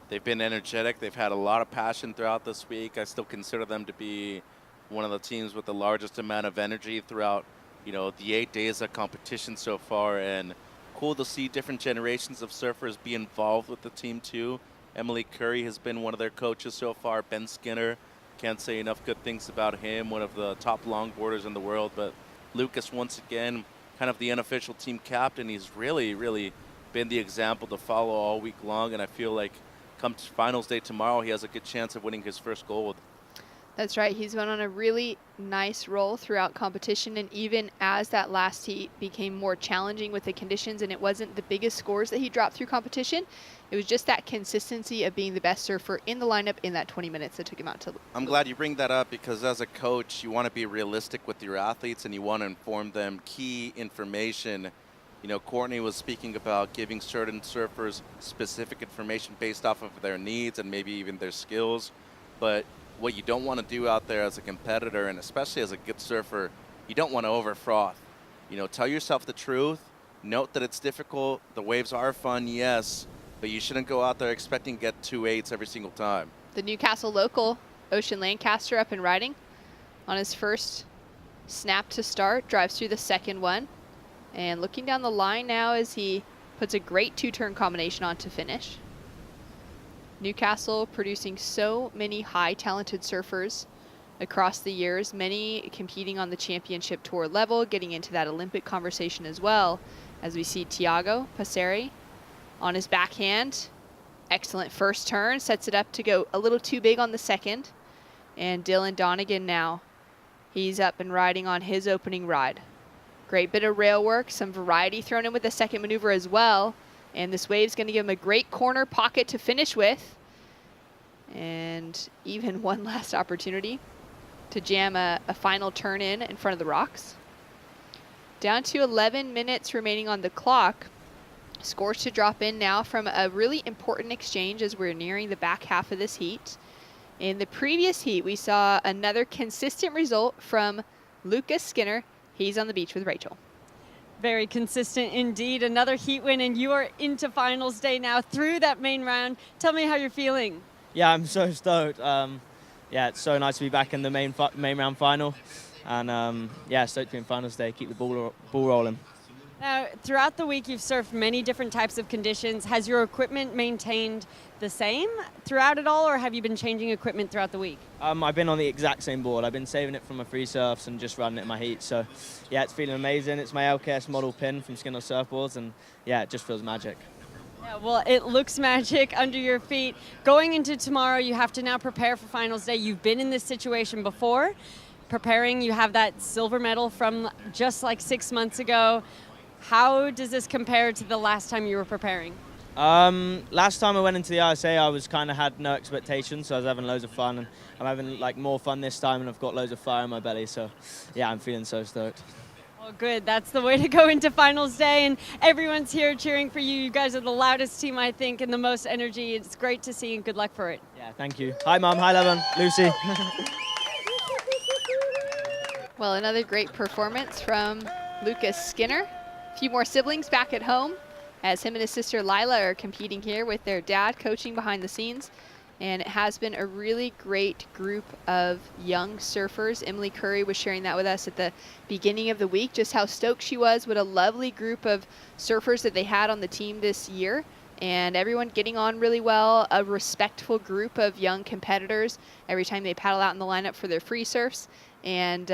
They've been energetic. They've had a lot of passion throughout this week. I still consider them to be one of the teams with the largest amount of energy throughout, the 8 days of competition so far. And cool to see different generations of surfers be involved with the team too. Emily Curry has been one of their coaches so far. Ben Skinner, can't say enough good things about him, one of the top longboarders in the world. But Lucas, once again, kind of the unofficial team captain. He's really, really been the example to follow all week long. And I feel like come finals day tomorrow, he has a good chance of winning his first gold. That's right. He's been on a really nice roll throughout competition, and even as that last heat became more challenging with the conditions and it wasn't the biggest scores that he dropped through competition, it was just that consistency of being the best surfer in the lineup in that 20 minutes that took him out to. I'm glad you bring that up, because as a coach, you want to be realistic with your athletes and you want to inform them key information. Courtney was speaking about giving certain surfers specific information based off of their needs and maybe even their skills. But what you don't want to do out there as a competitor, and especially as a good surfer, you don't want to over froth. Tell yourself the truth. Note that it's difficult. The waves are fun, yes, but you shouldn't go out there expecting to get 2.8s every single time. The Newcastle local, Ocean Lancaster, up and riding on his first snap to start, drives through the second one, and looking down the line now as he puts a great two-turn combination on to finish. Newcastle producing so many high talented surfers across the years, many competing on the championship tour level, getting into that Olympic conversation as well, as we see Tiago Passeri on his backhand. Excellent first turn, sets it up to go a little too big on the second. And Dylan Donegan now, he's up and riding on his opening ride. Great bit of rail work, some variety thrown in with the second maneuver as well. And this wave's going to give him a great corner pocket to finish with. And even one last opportunity to jam a final turn in front of the rocks. Down to 11 minutes remaining on the clock. Scores to drop in now from a really important exchange as we're nearing the back half of this heat. In the previous heat, we saw another consistent result from Lucas Skinner. He's on the beach with Rachel. Very consistent indeed. Another heat win, and you are into finals day now through that main round. Tell me how you're feeling. Yeah, I'm so stoked. It's so nice to be back in the main round final. And stoked to be in finals day. Keep the ball rolling. Now, throughout the week, you've surfed many different types of conditions. Has your equipment maintained the same throughout it all, or have you been changing equipment throughout the week? I've been on the exact same board. I've been saving it from my free surfs and just running it in my heat. So, yeah, it's feeling amazing. It's my LKS model pin from Skinner Surfboards, and, yeah, it just feels magic. Yeah, well, it looks magic under your feet. Going into tomorrow, you have to now prepare for finals day. You've been in this situation before. Preparing, you have that silver medal from just like 6 months ago. How does this compare to the last time you were preparing? Last time I went into the ISA, I was kind of had no expectations, so I was having loads of fun, and I'm having like more fun this time, and I've got loads of fire in my belly. So, yeah, I'm feeling so stoked. Well, good. That's the way to go into finals day, and everyone's here cheering for you. You guys are the loudest team, I think, and the most energy. It's great to see, and good luck for it. Yeah, thank you. Hi, Mum. Hi, Levin. Lucy. Well, another great performance from Lucas Skinner. A few more siblings back at home as him and his sister Lila are competing here with their dad coaching behind the scenes. And it has been a really great group of young surfers. Emily Curry was sharing that with us at the beginning of the week, just how stoked she was. What a lovely group of surfers that they had on the team this year. And everyone getting on really well, a respectful group of young competitors every time they paddle out in the lineup for their free surfs. And,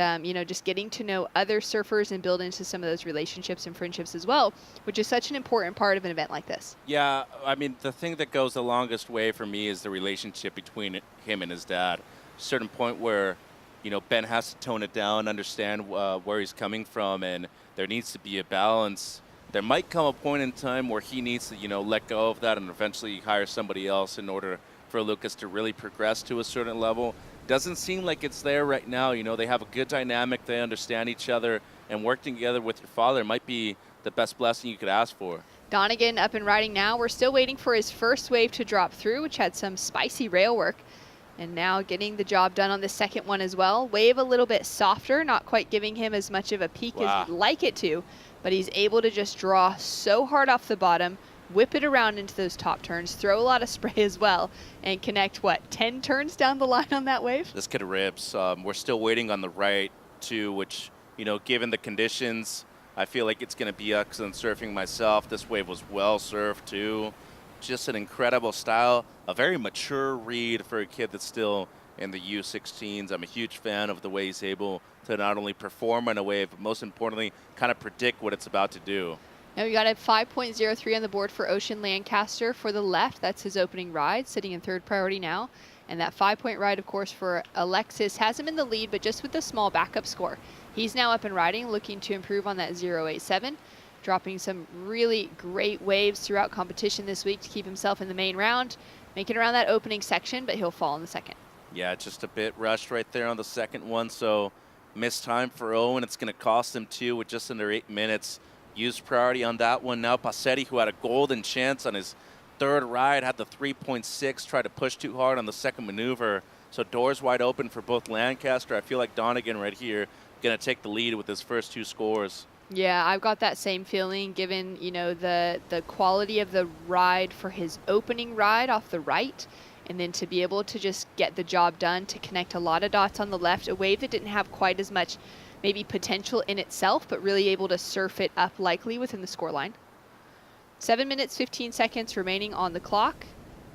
just getting to know other surfers and build into some of those relationships and friendships as well, which is such an important part of an event like this. Yeah, I mean, the thing that goes the longest way for me is the relationship between him and his dad. A certain point where, Ben has to tone it down, understand where he's coming from, and there needs to be a balance. There might come a point in time where he needs to, let go of that and eventually hire somebody else in order for Lucas to really progress to a certain level. Doesn't seem like it's there right now. They have a good dynamic. They understand each other, and working together with your father might be the best blessing you could ask for. Donegan up and riding now. We're still waiting for his first wave to drop through, which had some spicy rail work. And now getting the job done on the second one as well. Wave a little bit softer, not quite giving him as much of a peak as he'd like it to, but he's able to just draw so hard off the bottom, whip it around into those top turns, throw a lot of spray as well, and connect, 10 turns down the line on that wave? This kid rips. We're still waiting on the right, too, which, given the conditions, I feel like it's going to be excellent surfing myself. This wave was well surfed, too. Just an incredible style. A very mature read for a kid that's still in the U16s. I'm a huge fan of the way he's able to not only perform on a wave, but most importantly, kind of predict what it's about to do. Now we got a 5.03 on the board for Ocean Lancaster for the left. That's his opening ride, sitting in third priority now. And that 5-point ride, of course, for Alexis has him in the lead, but just with a small backup score. He's now up and riding, looking to improve on that 0.87, dropping some really great waves throughout competition this week to keep himself in the main round, making around that opening section, but he'll fall in the second. Yeah, just a bit rushed right there on the second one, so missed time for Owen. It's going to cost him, too, with just under 8 minutes. Used priority on that one. Now Passetti, who had a golden chance on his third ride, had the 3.6, tried to push too hard on the second maneuver. So doors wide open for both Lancaster. I feel like Donegan right here going to take the lead with his first 2 scores. Yeah, I've got that same feeling given, the quality of the ride for his opening ride off the right, and then to be able to just get the job done, to connect a lot of dots on the left, a wave that didn't have quite as much maybe potential in itself, but really able to surf it up likely within the scoreline. 7 minutes, 15 seconds remaining on the clock,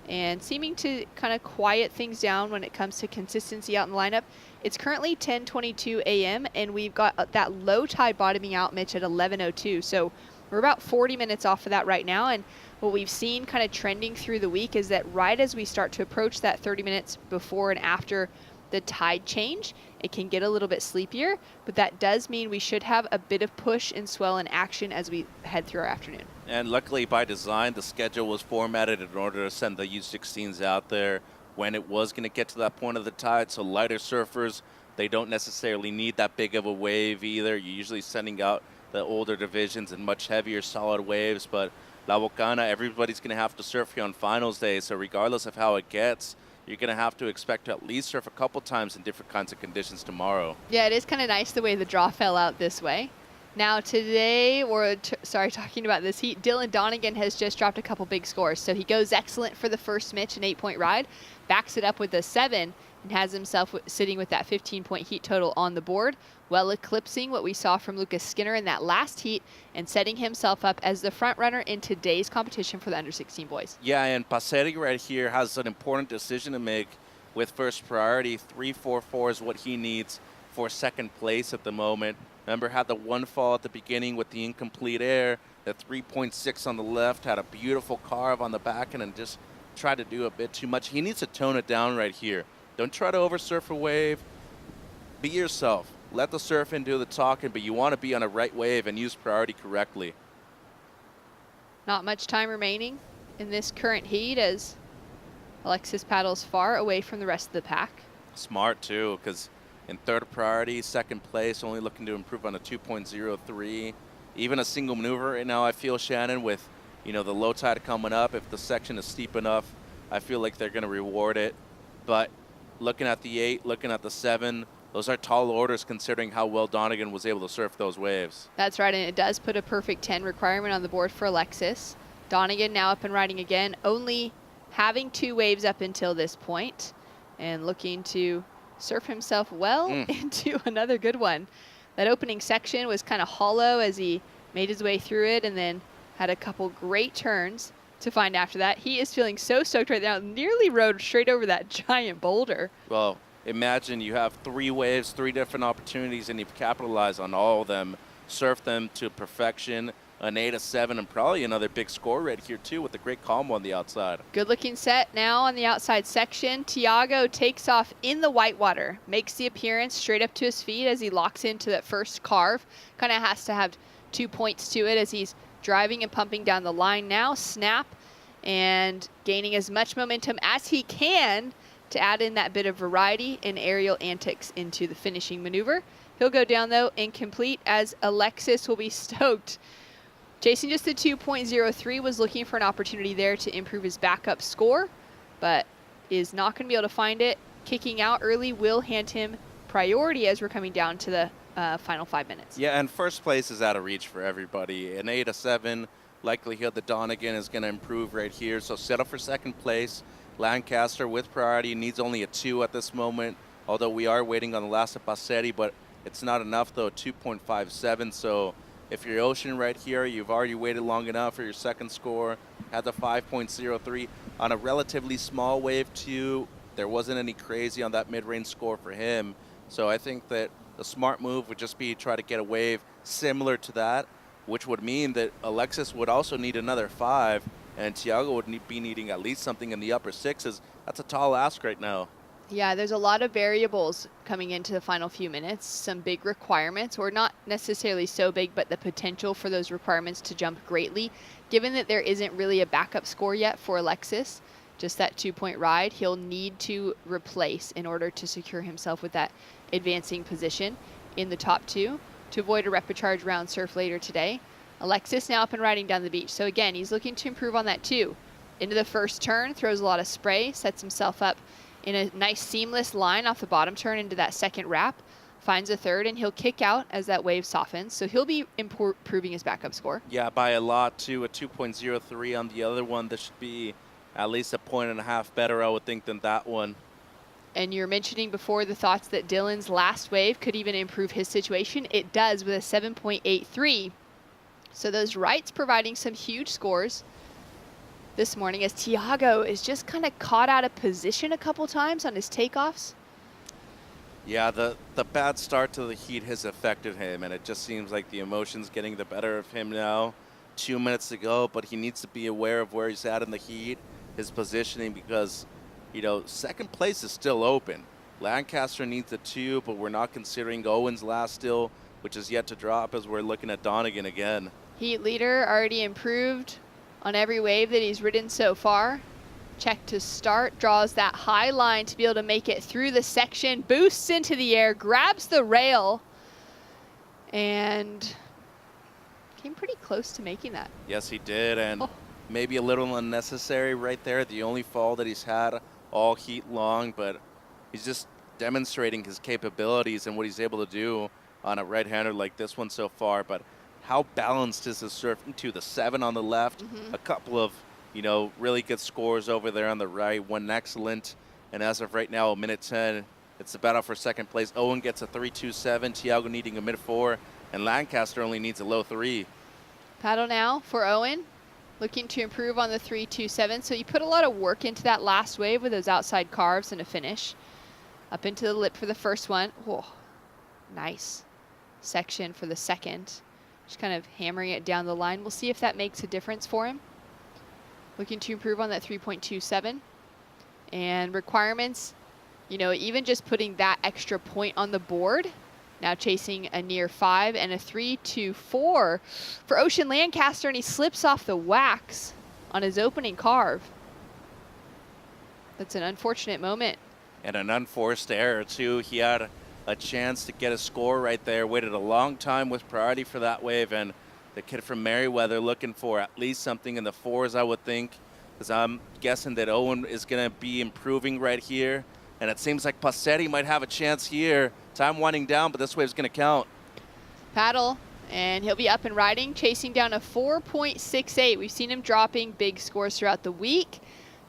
and seeming to kind of quiet things down when it comes to consistency out in the lineup. It's currently 10:22 a.m. and we've got that low tide bottoming out, Mitch, at 11:02. So we're about 40 minutes off of that right now. And what we've seen kind of trending through the week is that right as we start to approach that 30 minutes before and after the tide change, it can get a little bit sleepier, but that does mean we should have a bit of push and swell in action as we head through our afternoon. And luckily by design, the schedule was formatted in order to send the U16s out there when it was going to get to that point of the tide. So lighter surfers, they don't necessarily need that big of a wave either. You're usually sending out the older divisions and much heavier solid waves, but La Bocana, everybody's going to have to surf here on finals day. So regardless of how it gets, you're going to have to expect to at least surf a couple times in different kinds of conditions tomorrow. Yeah, it is kind of nice the way the draw fell out this way. Now today, talking about this heat, Dylan Donegan has just dropped a couple big scores. So he goes excellent for the first Mitch, an 8-point ride, backs it up with a 7, and has himself sitting with that 15-point heat total on the board, well eclipsing what we saw from Lucas Skinner in that last heat and setting himself up as the front runner in today's competition for the under-16 boys. Yeah, and Passetti right here has an important decision to make with first priority. 3.44 is what he needs for second place at the moment. Remember, had the one fall at the beginning with the incomplete air. The 3.6 on the left had a beautiful carve on the back end and just tried to do a bit too much. He needs to tone it down right here. Don't try to oversurf a wave. Be yourself. Let the surfing do the talking, but you want to be on a right wave and use priority correctly. Not much time remaining in this current heat as Alexis paddles far away from the rest of the pack. Smart, too, because in third priority, second place, only looking to improve on a 2.03. Even a single maneuver right now, I feel, Shannon, with the low tide coming up, if the section is steep enough, I feel like they're going to reward it. But looking at the 8, looking at the 7, those are tall orders considering how well Donegan was able to surf those waves. That's right, and it does put a perfect 10 requirement on the board for Alexis. Donegan now up and riding again, only having 2 waves up until this point, and looking to surf himself well into another good one. That opening section was kind of hollow as he made his way through it and then had a couple great turns to find after that. He is feeling so stoked right now, nearly rode straight over that giant boulder. Well, imagine you have 3 waves, 3 different opportunities, and you've capitalized on all of them, surfed them to perfection, an 8, a 7, and probably another big score right here too with the great combo on the outside. Good looking set now on the outside section. Tiago takes off in the whitewater, makes the appearance straight up to his feet as he locks into that first carve. Kind of has to have 2 points to it as he's driving and pumping down the line now. Snap and gaining as much momentum as he can to add in that bit of variety and aerial antics into the finishing maneuver. He'll go down though incomplete as Alexis will be stoked. Chasing just the 2.03, was looking for an opportunity there to improve his backup score, but is not going to be able to find it. Kicking out early will hand him priority as we're coming down to the final 5 minutes. Yeah, and first place is out of reach for everybody. An 8, a 7, likelihood that Donegan is going to improve right here. So set up for second place. Lancaster with priority needs only a 2 at this moment, although we are waiting on the last of Passetti, but it's not enough though, 2.57. So if you're Ocean right here, you've already waited long enough for your second score, had the 5.03 on a relatively small wave too. There wasn't any crazy on that mid-range score for him. So I think that the smart move would just be try to get a wave similar to that, which would mean that Alexis would also need another 5, and Thiago would be needing at least something in the upper 6s. That's a tall ask right now. Yeah, there's a lot of variables coming into the final few minutes, some big requirements, or not necessarily so big, but the potential for those requirements to jump greatly. Given that there isn't really a backup score yet for Alexis, just that 2-point ride, he'll need to replace in order to secure himself with that advancing position in the top 2 to avoid a repechage round surf later today. Alexis now up and riding down the beach. So again, he's looking to improve on that 2. Into the first turn, throws a lot of spray, sets himself up in a nice seamless line off the bottom turn into that second wrap, finds a third, and he'll kick out as that wave softens. So he'll be improving his backup score. Yeah, by a lot too, a 2.03 on the other one. This should be at least 1.5 points better, I would think, than that one. And you're mentioning before the thoughts that Dylan's last wave could even improve his situation. It does with a 7.83. So those rights providing some huge scores this morning as Thiago is just kind of caught out of position a couple times on his takeoffs. Yeah, the bad start to the heat has affected him, and it just seems like the emotions getting the better of him now. 2 minutes to go, but he needs to be aware of where he's at in the heat, his positioning, because, you know, second place is still open. Lancaster needs a 2, but we're not considering Owen's last still, which is yet to drop as we're looking at Donegan again. Heat leader already improved on every wave that he's ridden so far. Check to start, draws that high line to be able to make it through the section, boosts into the air, grabs the rail, and came pretty close to making that. Yes, he did, and maybe a little unnecessary right there. The only fall that he's had all heat long, but he's just demonstrating his capabilities and what he's able to do on a right-hander like this one so far. But how balanced is his surfing to the 7 on the left? A couple of, you know, really good scores over there on the right, one excellent. And as of right now, a minute 10, it's the battle for second place. Owen gets a 3.27, Thiago needing a mid-4, and Lancaster only needs a low 3. Paddle now for Owen, looking to improve on the 3.27. So you put a lot of work into that last wave with those outside carves and a finish. Up into the lip for the first one. Whoa, nice section for the second. Just kind of hammering it down the line. We'll see if that makes a difference for him. Looking to improve on that 3.27. And requirements, you know, even just putting that extra point on the board. Now chasing a near 5 and a 3.24 for Ocean Lancaster, and he slips off the wax on his opening carve. That's an unfortunate moment. And an unforced error too. He had a chance to get a score right there, waited a long time with priority for that wave, and the kid from Merriweather looking for at least something in the 4s, I would think, because I'm guessing that Owen is going to be improving right here, and it seems like Passetti might have a chance here. Time winding down, but this wave's going to count. Paddle, and he'll be up and riding, chasing down a 4.68. We've seen him dropping big scores throughout the week.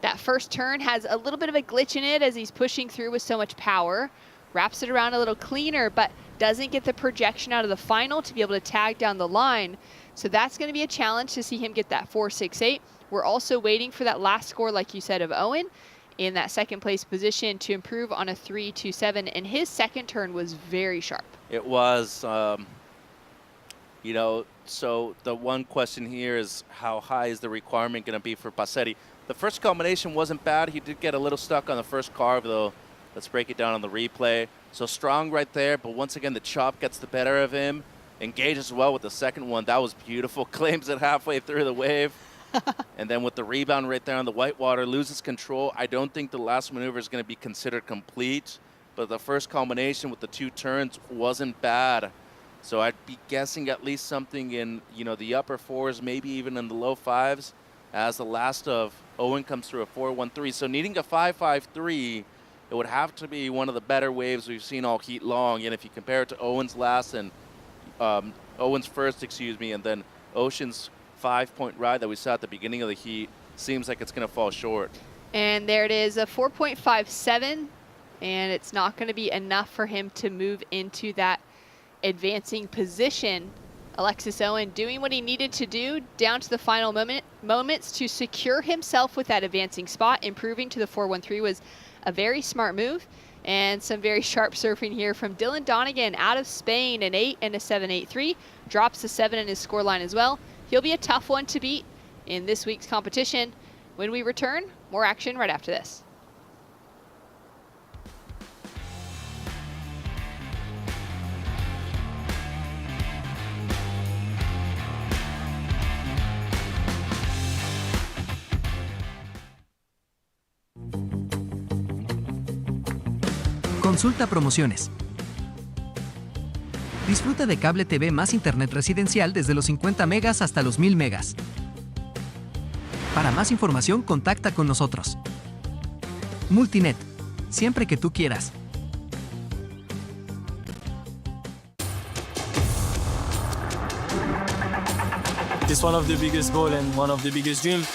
That first turn has a little bit of a glitch in it as he's pushing through with so much power. Wraps it around a little cleaner, but doesn't get the projection out of the final to be able to tag down the line. So that's going to be a challenge to see him get that 4.68. We're also waiting for that last score, like you said, of Owen in that second place position to improve on a 3.27, and his second turn was very sharp. It was, you know, so the one question here is how high is the requirement going to be for Passetti? The first combination wasn't bad. He did get a little stuck on the first carve, though. Let's break it down on the replay. So strong right there, but once again, the chop gets the better of him. Engages well with the second one. That was beautiful. Claims it halfway through the wave. And then with the rebound right there on the whitewater, loses control. I don't think the last maneuver is going to be considered complete, but the first combination with the 2 turns wasn't bad. So I'd be guessing at least something in, you know, the upper 4s, maybe even in the low 5s, as the last of Owen comes through a 4.13. So needing a 5.53, it would have to be one of the better waves we've seen all heat long. And if you compare it to Owen's last and Owen's first, and then Ocean's 5-point ride that we saw at the beginning of the heat seems like it's going to fall short. And there it is, a 4.57, and it's not going to be enough for him to move into that advancing position. Alexis Owen doing what he needed to do down to the final moments to secure himself with that advancing spot. Improving to the 4.13 was a very smart move, and some very sharp surfing here from Dylan Donegan out of Spain, an 8 and a 7.83. Drops a 7 in his scoreline as well. He'll be a tough one to beat in this week's competition. When we return, more action right after this. Consulta promociones. Disfruta de cable TV más internet residencial desde los 50 megas hasta los 1000 megas. Para más información, contacta con nosotros. Multinet, siempre que tú quieras. It's one of the biggest goals and one of the biggest dreams.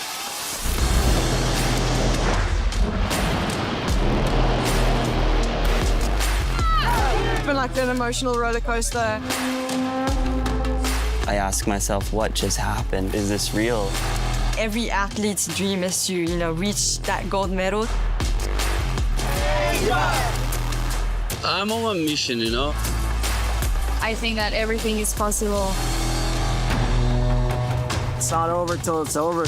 It's been like an emotional roller coaster. I ask myself, what just happened? Is this real? Every athlete's dream is to, reach that gold medal. I'm on a mission, you know. I think that everything is possible. It's not over till it's over.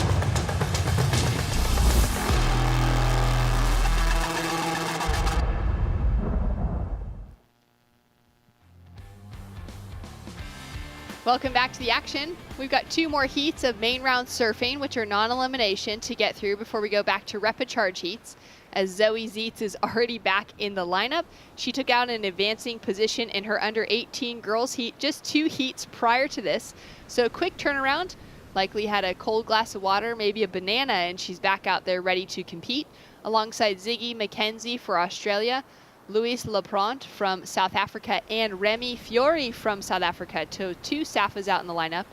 Welcome back to the action. We've got 2 more heats of main round surfing, which are non-elimination, to get through before we go back to repechage heats, as Zoe Zietz is already back in the lineup. She took out an advancing position in her under 18 girls heat just 2 heats prior to this. So quick turnaround, likely had a cold glass of water, maybe a banana, and she's back out there ready to compete alongside Ziggy McKenzie for Australia, Luis Lapront from South Africa, and Remy Fiore from South Africa. So 2 Safas out in the lineup,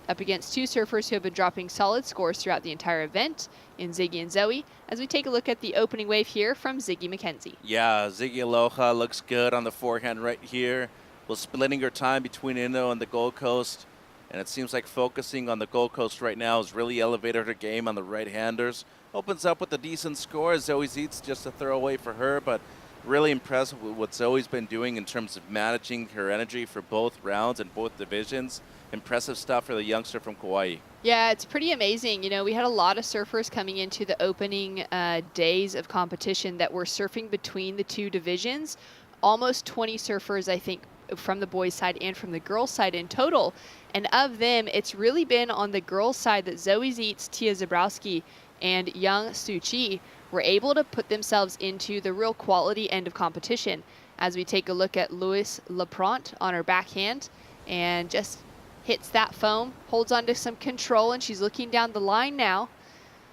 up against 2 surfers who have been dropping solid scores throughout the entire event in Ziggy and Zoe, as we take a look at the opening wave here from Ziggy McKenzie. Yeah, Ziggy Aloha looks good on the forehand right here. Was splitting her time between Indo and the Gold Coast, and it seems like focusing on the Gold Coast right now has really elevated her game on the right-handers. Opens up with a decent score. Zoe Zietz just a throwaway for her, but really impressed with what Zoe's been doing in terms of managing her energy for both rounds and both divisions. Impressive stuff for the youngster from Kauai. Yeah, it's pretty amazing. You know, we had a lot of surfers coming into the opening days of competition that were surfing between the 2 divisions. Almost 20 surfers, I think, from the boys' side and from the girls' side in total. And of them, it's really been on the girls' side that Zoe Zietz, Tia Zabrowski, and Young Soo Chi were able to put themselves into the real quality end of competition. As we take a look at Luis Lapront on her backhand, and just hits that foam, holds on to some control, and she's looking down the line now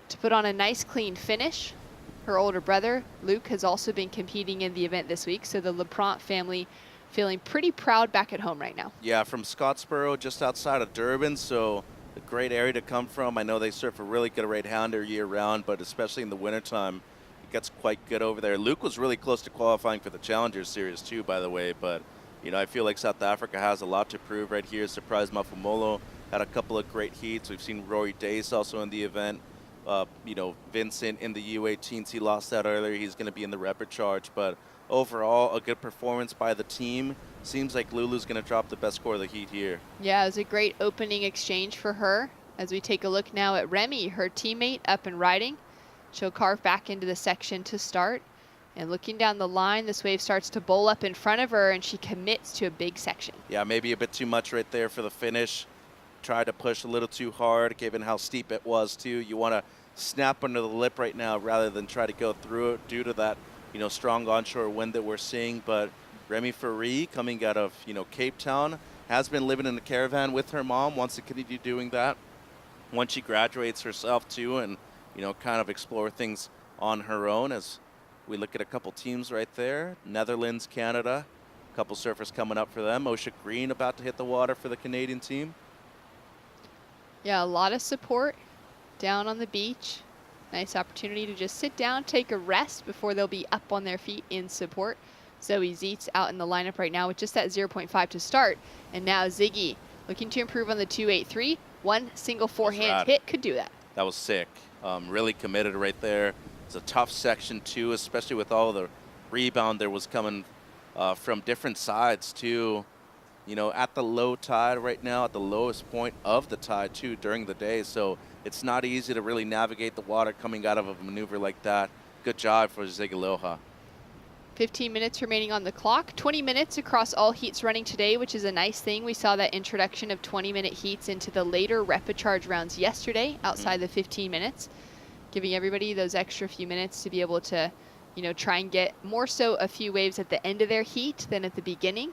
to put on a nice clean finish. Her older brother, Luke, has also been competing in the event this week, so the Lapront family feeling pretty proud back at home right now. Yeah, from Scottsboro, just outside of Durban, so a great area to come from. I know they surf a really good right-hander year-round, but especially in the wintertime, it gets quite good over there. Luke was really close to qualifying for the Challenger Series too, by the way, but you know, I feel like South Africa has a lot to prove right here. Surprise Mafumolo had a couple of great heats. We've seen Rory Dace also in the event. You know, Vincent in the U18s, he lost that earlier. He's going to be in the repechage, but overall, a good performance by the team. Seems like Lulu's going to drop the best score of the heat here. Yeah, it was a great opening exchange for her. As we take a look now at Remy, her teammate, up and riding. She'll carve back into the section to start. And looking down the line, this wave starts to bowl up in front of her, and she commits to a big section. Yeah, maybe a bit too much right there for the finish. Tried to push a little too hard, given how steep it was, too. You want to snap under the lip right now rather than try to go through it due to that, you know, strong onshore wind that we're seeing. But Remy Ferry, coming out of, you know, Cape Town, has been living in a caravan with her mom, wants to continue doing that once she graduates herself, too, and, you know, kind of explore things on her own. As we look at a couple teams right there, Netherlands, Canada, a couple surfers coming up for them. Osha Green about to hit the water for the Canadian team. Yeah, a lot of support down on the beach. Nice opportunity to just sit down, take a rest before they'll be up on their feet in support. Zoe Zietz out in the lineup right now with just that 0.5 to start. And now Ziggy looking to improve on the 2.83. One single forehand hit could do that. That was sick. Really committed right there. It's a tough section too, especially with all the rebound there was coming from different sides too. You know, at the low tide right now, at the lowest point of the tide too during the day. So it's not easy to really navigate the water coming out of a maneuver like that. Good job for Zegiloha. 15 minutes remaining on the clock. 20 minutes across all heats running today, which is a nice thing. We saw that introduction of 20-minute heats into the later repechage rounds yesterday outside the 15 minutes, giving everybody those extra few minutes to be able to, you know, try and get more so a few waves at the end of their heat than at the beginning.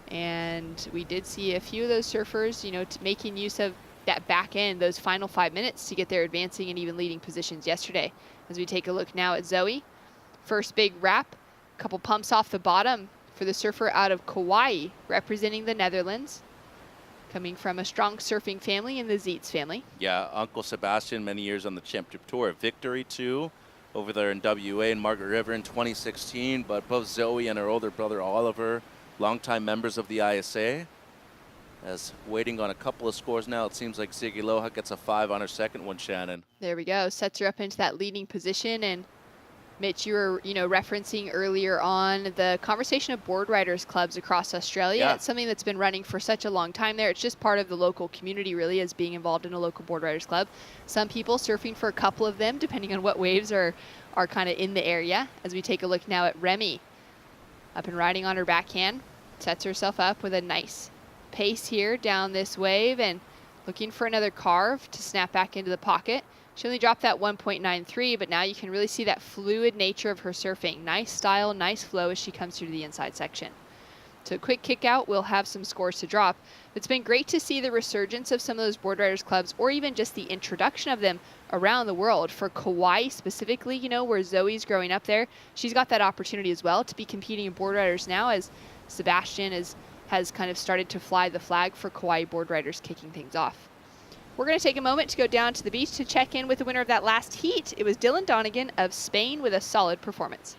And we did see a few of those surfers, you know, making use of that back end, those final 5 minutes to get their advancing and even leading positions yesterday. As we take a look now at Zoe, first big wrap, couple pumps off the bottom for the surfer out of Kauai, representing the Netherlands, coming from a strong surfing family in the Zietz family. Yeah, Uncle Sebastian, many years on the Championship Tour. Victory, too, over there in WA in Margaret River in 2016. But both Zoe and her older brother, Oliver, longtime members of the ISA. As waiting on a couple of scores now, it seems like Zegiloha gets a 5 on her second one, Shannon. There we go. Sets her up into that leading position. And Mitch, you were, you know, referencing earlier on the conversation of board riders clubs across Australia. Yeah. It's something that's been running for such a long time there. It's just part of the local community, really, as being involved in a local board riders club. Some people surfing for a couple of them, depending on what waves are kind of in the area. As we take a look now at Remy, up and riding on her backhand, sets herself up with a nice pace here down this wave and looking for another carve to snap back into the pocket. She only dropped that 1.93, but now you can really see that fluid nature of her surfing. Nice style, nice flow as she comes through the inside section. So a quick kick out, we'll have some scores to drop. It's been great to see the resurgence of some of those board riders clubs, or even just the introduction of them around the world. For Kauai specifically, you know, where Zoe's growing up there, she's got that opportunity as well to be competing in board riders now, as Sebastian has kind of started to fly the flag for Kauai board riders, kicking things off. We're going to take a moment to go down to the beach to check in with the winner of that last heat. It was Dylan Donegan of Spain with a solid performance.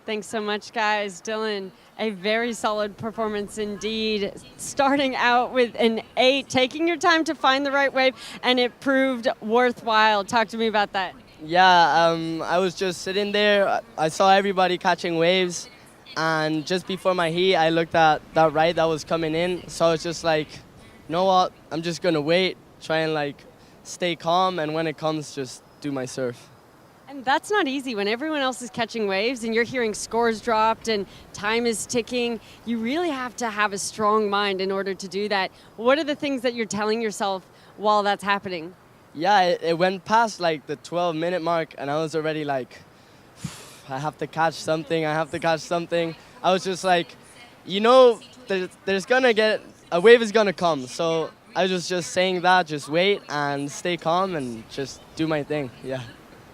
Thanks so much, guys. Dylan, a very solid performance indeed. Starting out with an 8, taking your time to find the right wave, and it proved worthwhile. Talk to me about that. Yeah, I was just sitting there. I saw everybody catching waves, and just before my heat, I looked at that right that was coming in. So I was just like, you know what? I'm just going to wait, try and like stay calm, and when it comes, just do my surf. And that's not easy when everyone else is catching waves and you're hearing scores dropped and time is ticking. You really have to have a strong mind in order to do that. What are the things that you're telling yourself while that's happening? Yeah, it went past like the 12-minute mark, and I was already like, I have to catch something, I have to catch something. I was just like, you know, there's gonna get, a wave is gonna come. So I was just saying that, just wait and stay calm and just do my thing, yeah.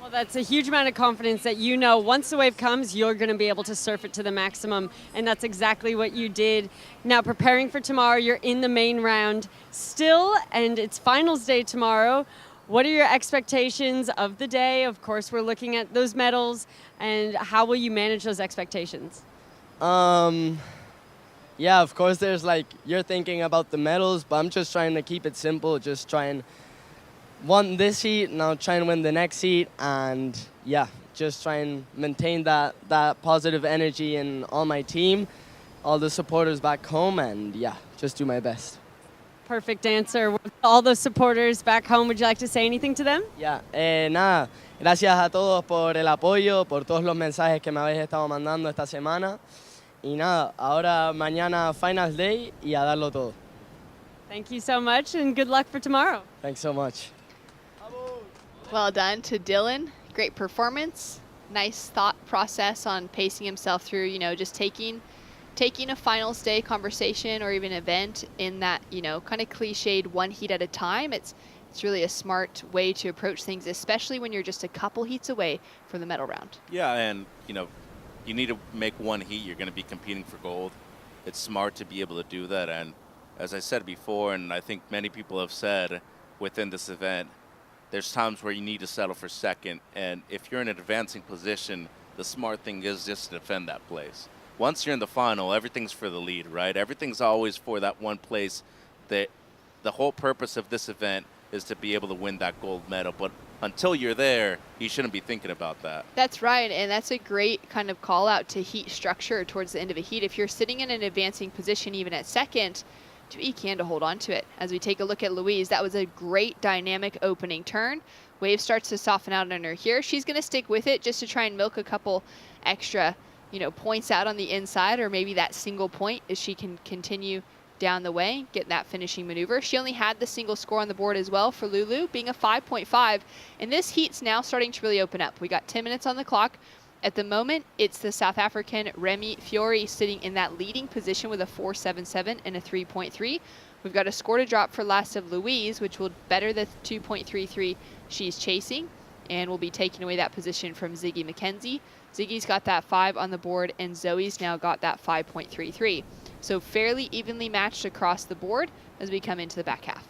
Well, that's a huge amount of confidence that you know once the wave comes, you're going to be able to surf it to the maximum, and that's exactly what you did. Now, preparing for tomorrow, you're in the main round still, and it's finals day tomorrow. What are your expectations of the day? Of course, we're looking at those medals, and how will you manage those expectations? Yeah, of course, there's like, you're thinking about the medals, but I'm just trying to keep it simple, just try and won this heat, now try and win the next heat, and yeah, just try and maintain that positive energy in all my team, all the supporters back home, and yeah, just do my best. Perfect answer. With all those supporters back home, would you like to say anything to them? Yeah, nada, gracias a todos por el apoyo, por todos los mensajes que me habéis estado mandando esta semana, y nada, ahora mañana finals day y a darlo todo. Thank you so much, and good luck for tomorrow. Thanks so much. Well done to Dylan. Great performance. Nice thought process on pacing himself through, you know, just taking a finals day conversation or even event in that, you know, kind of cliched one heat at a time. It's really a smart way to approach things, especially when you're just a couple heats away from the medal round. Yeah, and, you know, you need to make one heat. You're going to be competing for gold. It's smart to be able to do that. And as I said before, and I think many people have said, within this event, there's times where you need to settle for second. And if you're in an advancing position, the smart thing is just to defend that place. Once you're in the final, everything's for the lead, right? Everything's always for that one place. That the whole purpose of this event is to be able to win that gold medal. But until you're there, you shouldn't be thinking about that. That's right, and that's a great kind of call out to heat structure towards the end of a heat. If you're sitting in an advancing position even at second, do what you can to hold on to it. As we take a look at Louise, that was a great dynamic opening turn. Wave starts to soften out on her here. She's going to stick with it just to try and milk a couple extra, points out on the inside, or maybe that single point as she can continue down the way, get that finishing maneuver. She only had the single score on the board as well for Lulu, being a 5.5. And this heat's now starting to really open up. We got 10 minutes on the clock. At the moment, it's the South African Remy Fiore sitting in that leading position with a 4.77 and a 3.3. We've got a score to drop for last of Louise, which will better the 2.33 she's chasing, and will be taking away that position from Ziggy McKenzie. Ziggy's got that 5 on the board, and Zoe's now got that 5.33. So fairly evenly matched across the board as we come into the back half.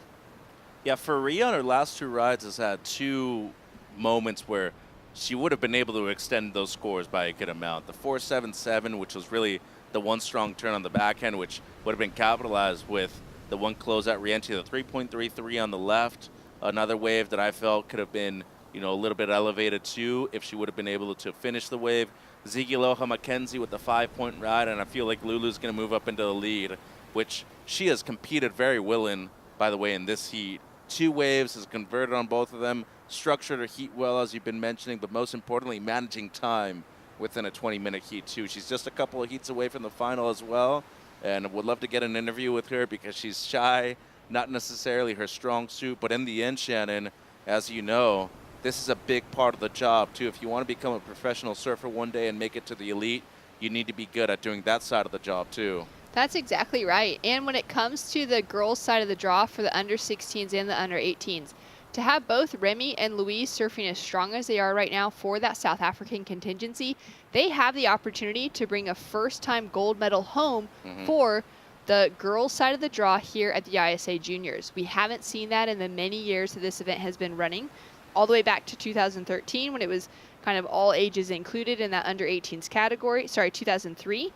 Yeah, Faria on her last 2 rides has had 2 moments where she would have been able to extend those scores by a good amount. The 4.77, which was really the one strong turn on the backhand, which would have been capitalized with the one closeout reentry, the 3.33 on the left. Another wave that I felt could have been, a little bit elevated too if she would have been able to finish the wave. Ziggy Loha McKenzie with the 5-point ride, and I feel like Lulu's going to move up into the lead, which she has competed very well in, by the way, in this heat. 2 waves, has converted on both of them, structured her heat well, as you've been mentioning, but most importantly, managing time within a 20-minute heat, too. She's just a couple of heats away from the final as well, and would love to get an interview with her because she's shy, not necessarily her strong suit, but in the end, Shannon, as you know, this is a big part of the job, too. If you want to become a professional surfer one day and make it to the elite, you need to be good at doing that side of the job, too. That's exactly right. And when it comes to the girls' side of the draw for the under-16s and the under-18s, to have both Remy and Louise surfing as strong as they are right now for that South African contingency, they have the opportunity to bring a first-time gold medal home for the girls' side of the draw here at the ISA Juniors. We haven't seen that in the many years that this event has been running, all the way back to 2013 when it was kind of all ages included in that under-18s category. Sorry, 2003.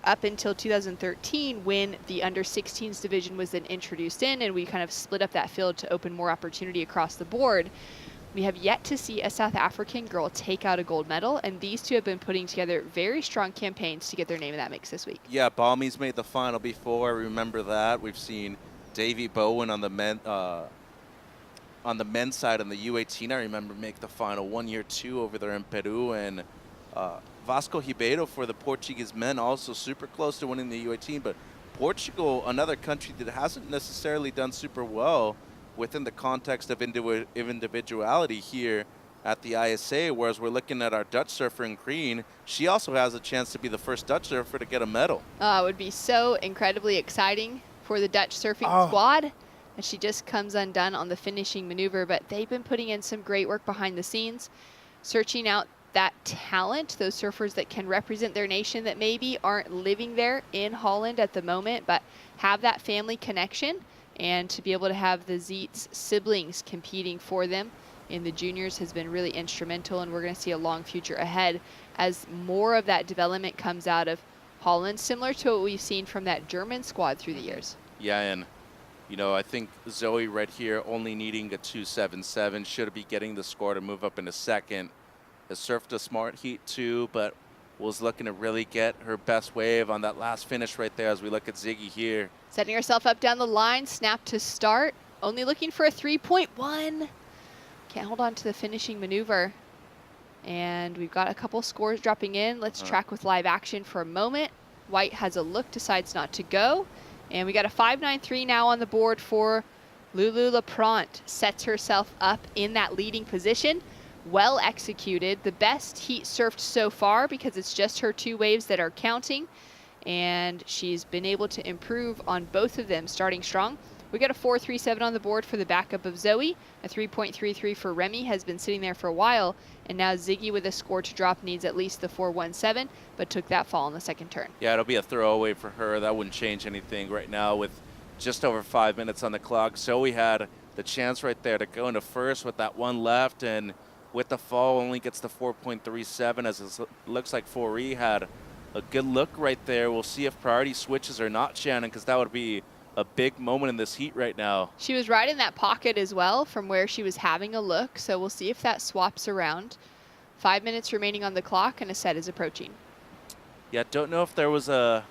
Up until 2013 when the under-16s division was then introduced in and we kind of split up that field to open more opportunity across the board. We have yet to see a South African girl take out a gold medal, and these two have been putting together very strong campaigns to get their name in that mix this week. Yeah, Balmy's made the final before. I remember that. We've seen Davey Bowen on the men's side on the U18. I remember make the final 1 year too over there in Peru, and Vasco Ribeiro for the Portuguese men also super close to winning the U18. But Portugal, another country that hasn't necessarily done super well within the context of individuality here at the ISA, whereas we're looking at our Dutch surfer in green. She also has a chance to be the first Dutch surfer to get a medal. It would be so incredibly exciting for the Dutch surfing squad. And she just comes undone on the finishing maneuver, but they've been putting in some great work behind the scenes, searching out that talent, those surfers that can represent their nation that maybe aren't living there in Holland at the moment, but have that family connection, and to be able to have the Zeets siblings competing for them in the juniors has been really instrumental, and we're going to see a long future ahead as more of that development comes out of Holland, similar to what we've seen from that German squad through the years. Yeah, and I think Zoe right here only needing a 2.77 should be getting the score to move up into second. Has surfed a smart heat too, but was looking to really get her best wave on that last finish right there as we look at Ziggy here. Setting herself up down the line, snap to start, only looking for a 3.1. Can't hold on to the finishing maneuver. And we've got a couple scores dropping in. Let's track with live action for a moment. White has a look, decides not to go. And we got a 5.93 now on the board for Lulu Laprant. Sets herself up in that leading position. Well executed. The best heat surfed so far because it's just her 2 waves that are counting. And she's been able to improve on both of them, starting strong. We got a 4.37 on the board for the backup of Zoe. A 3.33 for Remy has been sitting there for a while. And now Ziggy with a score to drop needs at least the 4.17, but took that fall on the second turn. Yeah, it'll be a throwaway for her. That wouldn't change anything right now with just over 5 minutes on the clock. Zoe had the chance right there to go into first with that one left, and with the fall only gets to 4.37 as it looks like Fori had a good look right there. We'll see if priority switches or not, Shannon, because that would be a big moment in this heat right now. She was right in that pocket as well from where she was having a look, so we'll see if that swaps around. 5 minutes remaining on the clock, and a set is approaching. Yeah, don't know if there was a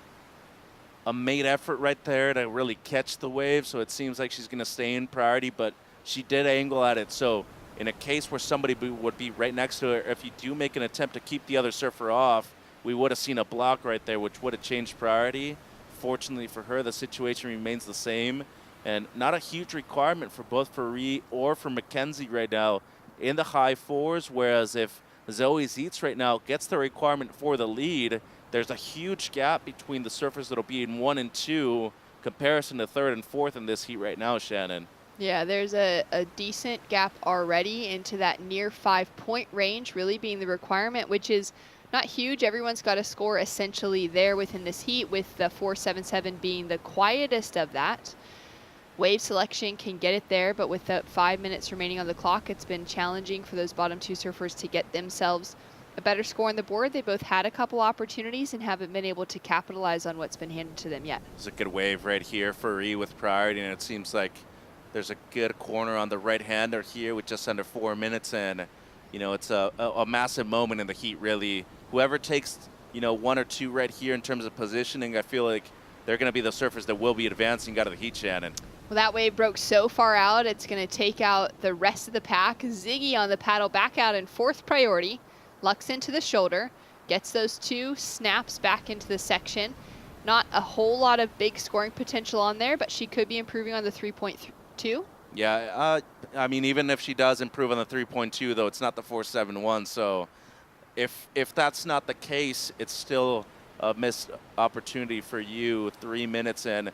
made effort right there to really catch the wave, so it seems like she's going to stay in priority, but she did angle at it. So in a case where somebody would be right next to her, if you do make an attempt to keep the other surfer off, we would have seen a block right there, which would have changed priority. Fortunately for her, the situation remains the same, and not a huge requirement for both Fari or for Mackenzie right now in the high fours, whereas if Zoe Zeitz right now gets the requirement for the lead, there's a huge gap between the surfers that'll be in 1 and 2 comparison to 3rd and 4th in this heat right now, Shannon. Yeah, there's a decent gap already into that near 5-point range, really being the requirement, which is not huge. Everyone's got a score essentially there within this heat, with the 4.77 being the quietest of that. Wave selection can get it there, but with the 5 minutes remaining on the clock, it's been challenging for those bottom 2 surfers to get themselves a better score on the board. They both had a couple opportunities and haven't been able to capitalize on what's been handed to them yet. There's a good wave right here for E with priority, and it seems like there's a good corner on the right-hander here with just under 4 minutes, and you know, it's a massive moment in the heat, really. Whoever takes, you know, 1 or 2 right here in terms of positioning, I feel like they're going to be the surfers that will be advancing out of the heat, Shannon. Well, that wave broke so far out, it's going to take out the rest of the pack. Ziggy on the paddle back out in 4th priority. Lucks into the shoulder, gets those 2 snaps back into the section. Not a whole lot of big scoring potential on there, but she could be improving on the 3.2. Yeah, I mean, even if she does improve on the 3.2, though, it's not the 4.71. So if that's not the case, it's still a missed opportunity for you. 3 minutes, and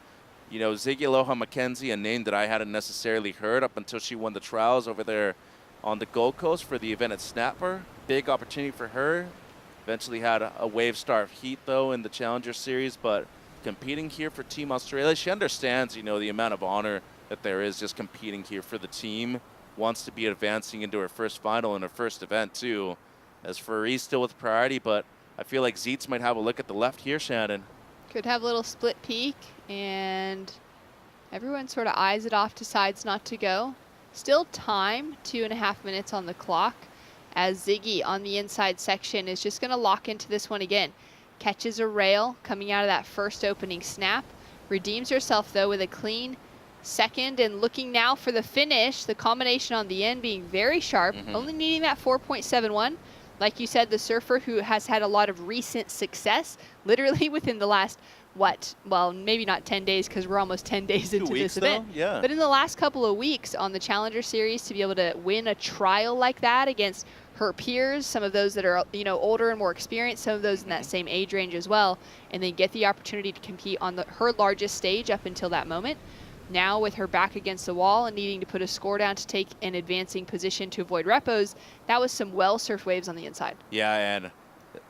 you know, Ziggy Aloha Mackenzie, a name that I hadn't necessarily heard up until she won the trials over there on the Gold Coast for the event at Snapper. Big opportunity for her. Eventually had a wave star heat, though, in the Challenger Series, but competing here for Team Australia, she understands, you know, the amount of honor that there is just competing here for the team. Wants to be advancing into her first final and her first event, too. As Fari still with priority, but I feel like Zeitz might have a look at the left here, Shannon. Could have a little split peak, and everyone sort of eyes it off, decides not to go. Still time, 2.5 minutes on the clock, as Ziggy on the inside section is just going to lock into this one again. Catches a rail coming out of that first opening snap. Redeems herself, though, with a clean second, and looking now for the finish. The combination on the end being very sharp, only needing that 4.71. Like you said, the surfer who has had a lot of recent success, literally within the last, well, maybe not 10 days, because we're almost 10 days into this event. Yeah. But in the last couple of weeks on the Challenger Series, to be able to win a trial like that against her peers, some of those that are, you know, older and more experienced, some of those in that same age range as well, and then get the opportunity to compete on her largest stage up until that moment. Now with her back against the wall and needing to put a score down to take an advancing position to avoid repos, that was some well-surfed waves on the inside. Yeah, and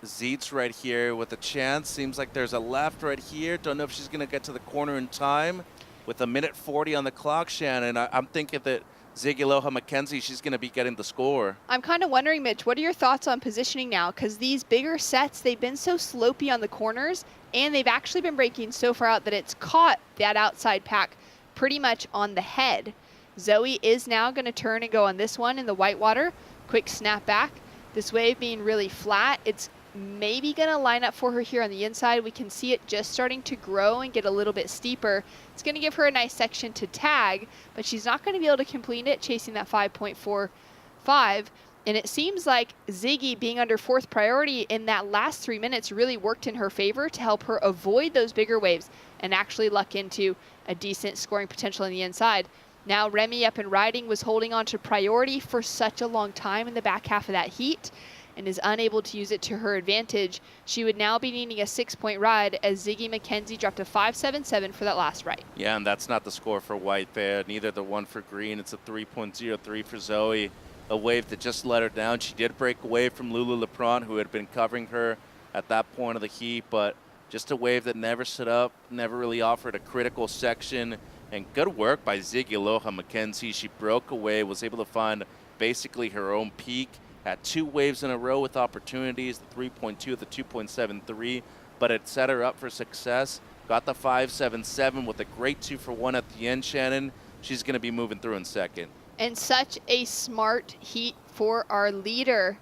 Zeitz right here with a chance. Seems like there's a left right here. Don't know if she's going to get to the corner in time. With 1:40 on the clock, Shannon, I'm thinking that Ziggy Aloha Mackenzie, she's going to be getting the score. I'm kind of wondering, Mitch, what are your thoughts on positioning now? Because these bigger sets, they've been so slopey on the corners, and they've actually been breaking so far out that it's caught that outside pack pretty much on the head. Zoe is now going to turn and go on this one in the whitewater. Quick snap back. This wave being really flat, it's maybe going to line up for her here on the inside. We can see it just starting to grow and get a little bit steeper. It's going to give her a nice section to tag, but she's not going to be able to complete it, chasing that 5.45. And it seems like Ziggy being under 4th priority in that last 3 minutes really worked in her favor to help her avoid those bigger waves and actually luck into a decent scoring potential on the inside. Now Remy up and riding, was holding on to priority for such a long time in the back half of that heat and is unable to use it to her advantage. She would now be needing a 6-point ride as Ziggy Mackenzie dropped a 5.77 for that last ride. Yeah, and that's not the score for white there, neither the one for green. It's a 3.03 for Zoe. A wave that just let her down. She did break away from Lulu Lepron, who had been covering her at that point of the heat, but just a wave that never stood up, never really offered a critical section, And good work by Ziggy Aloha Mackenzie. She broke away, was able to find basically her own peak. Had 2 waves in a row with opportunities, the 3.2, the 2.73, but it set her up for success. Got the 5.77 with a great 2 for 1 at the end, Shannon. She's going to be moving through in second. And such a smart heat for our leader,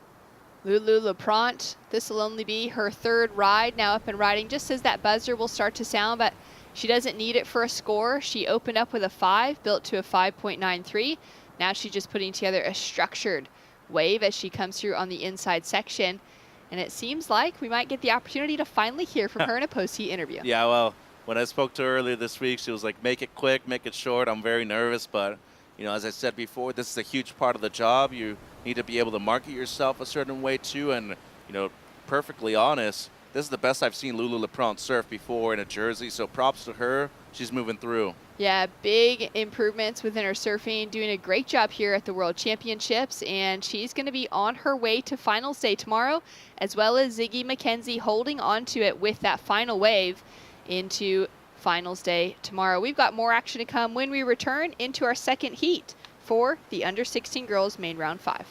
Lulu Laprant. This will only be her 3rd ride, now up and riding just as that buzzer will start to sound, but she doesn't need it for a score. She opened up with a 5, built to a 5.93. Now she's just putting together a structured wave as she comes through on the inside section. And it seems like we might get the opportunity to finally hear from her in a post-heat interview. Yeah, well, when I spoke to her earlier this week, she was like, make it quick, make it short. I'm very nervous, but, you know, as I said before, this is a huge part of the job. You need to be able to market yourself a certain way, too. And, you know, perfectly honest, this is the best I've seen Lulu Laprant surf before in a jersey, so props to her. She's moving through. Yeah, big improvements within her surfing, doing a great job here at the World Championships, and she's going to be on her way to finals day tomorrow, as well as Ziggy Mackenzie holding on to it with that final wave into finals day tomorrow. We've got more action to come when we return into our second heat for the under 16 girls main round 5.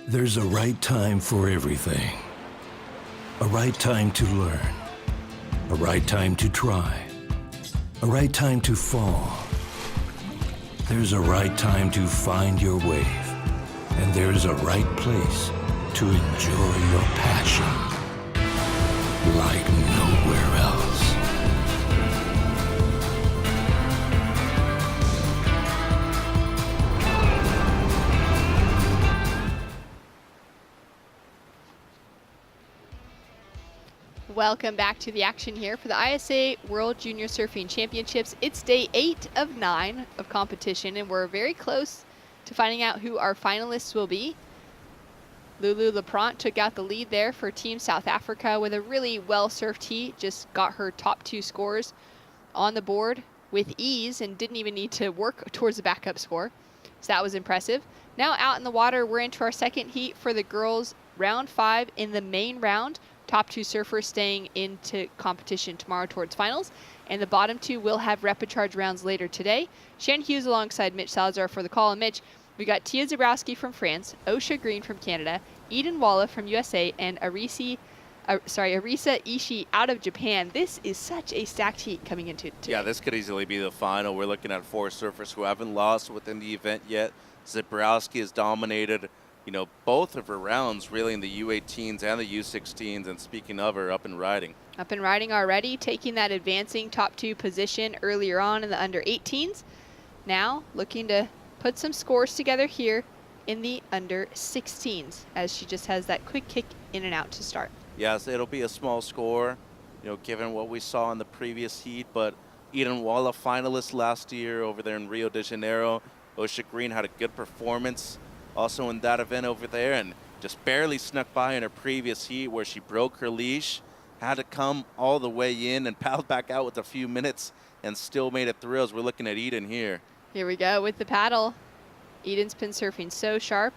There's a right time for everything. A right time to learn. A right time to try. A right time to fall. There's a right time to find your wave. And there's a right place to enjoy your passion like nowhere else. Welcome back to the action here for the ISA World Junior Surfing Championships. It's day 8 of 9 of competition, and we're very close to finding out who our finalists will be. Lulu Laprant took out the lead there for Team South Africa with a really well-surfed heat, just got her top 2 scores on the board with ease and didn't even need to work towards the backup score. So that was impressive. Now out in the water, we're into our second heat for the girls, round 5 in the main round. Top 2 surfers staying into competition tomorrow towards finals. And the bottom 2 will have repechage rounds later today. Shannon Hughes alongside Mitch Salvador for the call. And Mitch, we got Tia Zabrowski from France, Osha Green from Canada, Eden Walla from USA, and Arisa Ishii out of Japan. This is such a stacked heat coming into today. Yeah, this could easily be the final. We're looking at 4 surfers who haven't lost within the event yet. Zabrowski has dominated, you know, both of her rounds really in the U18s and the U16s, and speaking of her, up and riding. Up and riding already, taking that advancing top 2 position earlier on in the under 18s. Now looking to put some scores together here in the under 16s as she just has that quick kick in and out to start. Yes, it'll be a small score, you know, given what we saw in the previous heat, but Eden Walla, finalist last year over there in Rio de Janeiro. Osha Green had a good performance also in that event over there, and just barely snuck by in her previous heat where she broke her leash, had to come all the way in and paddled back out with a few minutes and still made it through as we're looking at Eden here. Here we go with the paddle. Eden's been surfing so sharp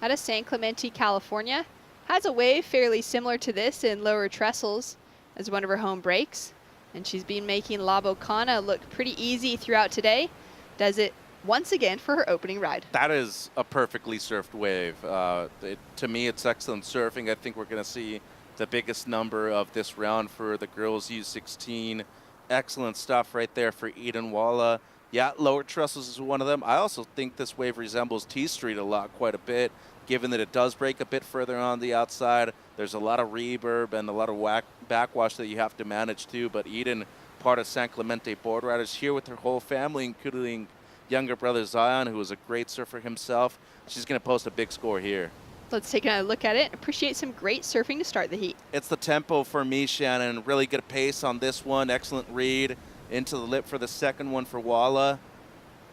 out of San Clemente, California. Has a wave fairly similar to this in lower trestles as one of her home breaks. And she's been making La Bocana look pretty easy throughout today. Does it once again for her opening ride. That is a perfectly surfed wave. To me, it's excellent surfing. I think we're going to see the biggest number of this round for the girls U16. Excellent stuff right there for Eden Walla. Yeah, lower trestles is one of them. I also think this wave resembles T Street a lot, quite a bit, given that it does break a bit further on the outside. There's a lot of reverb and a lot of backwash that you have to manage too. But Eden, part of San Clemente Board Riders, here with her whole family, including younger brother Zion, who is a great surfer himself. She's going to post a big score here. Let's take another look at it. Appreciate some great surfing to start the heat. It's the tempo for me, Shannon. Really good pace on this one. Excellent read into the lip for the second one for Walla.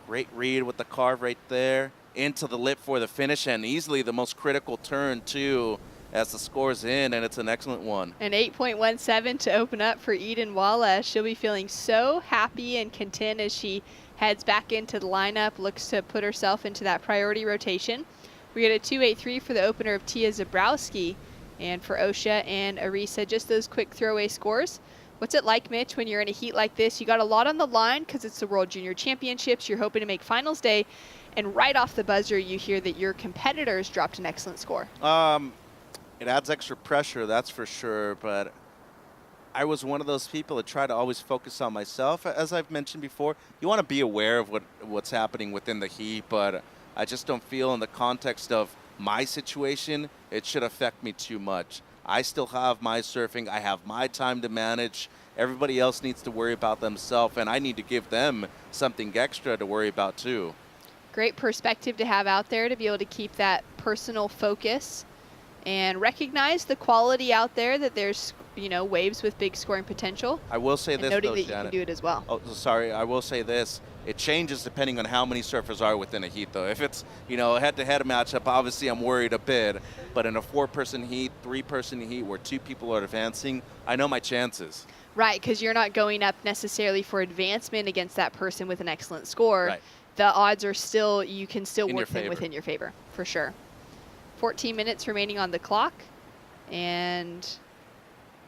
Great read with the carve right there. Into the lip for the finish, and easily the most critical turn, too, as the score's in, and it's an excellent one. An 8.17 to open up for Eden Walla. She'll be feeling so happy and content as she heads back into the lineup, looks to put herself into that priority rotation. We get a 2.83 for the opener of Tia Zabrowski, and for Osha and Arisa, just those quick throwaway scores. What's it like, Mitch, when you're in a heat like this? You got a lot on the line because it's the World Junior Championships. You're hoping to make finals day, and right off the buzzer, you hear that your competitors dropped an excellent score. It adds extra pressure, that's for sure, but I was one of those people that try to always focus on myself. As I've mentioned before, you want to be aware of what's happening within the heat, but I just don't feel in the context of my situation, it should affect me too much. I still have my surfing. I have my time to manage. Everybody else needs to worry about themselves, and I need to give them something extra to worry about too. Great perspective to have out there to be able to keep that personal focus and recognize the quality out there, that there's, you know, waves with big scoring potential. I will say and this, noting though, that Shannon. you can do it as well. Oh, sorry. I will say this. It changes depending on how many surfers are within a heat, though. If it's, you know, a head-to-head matchup, obviously I'm worried a bit. But in a 4-person heat, 3-person heat where 2 people are advancing, I know my chances. Right, because you're not going up necessarily for advancement against that person with an excellent score. Right. The odds are still, you can still In work your them within your favor, for sure. 14 minutes remaining on the clock, and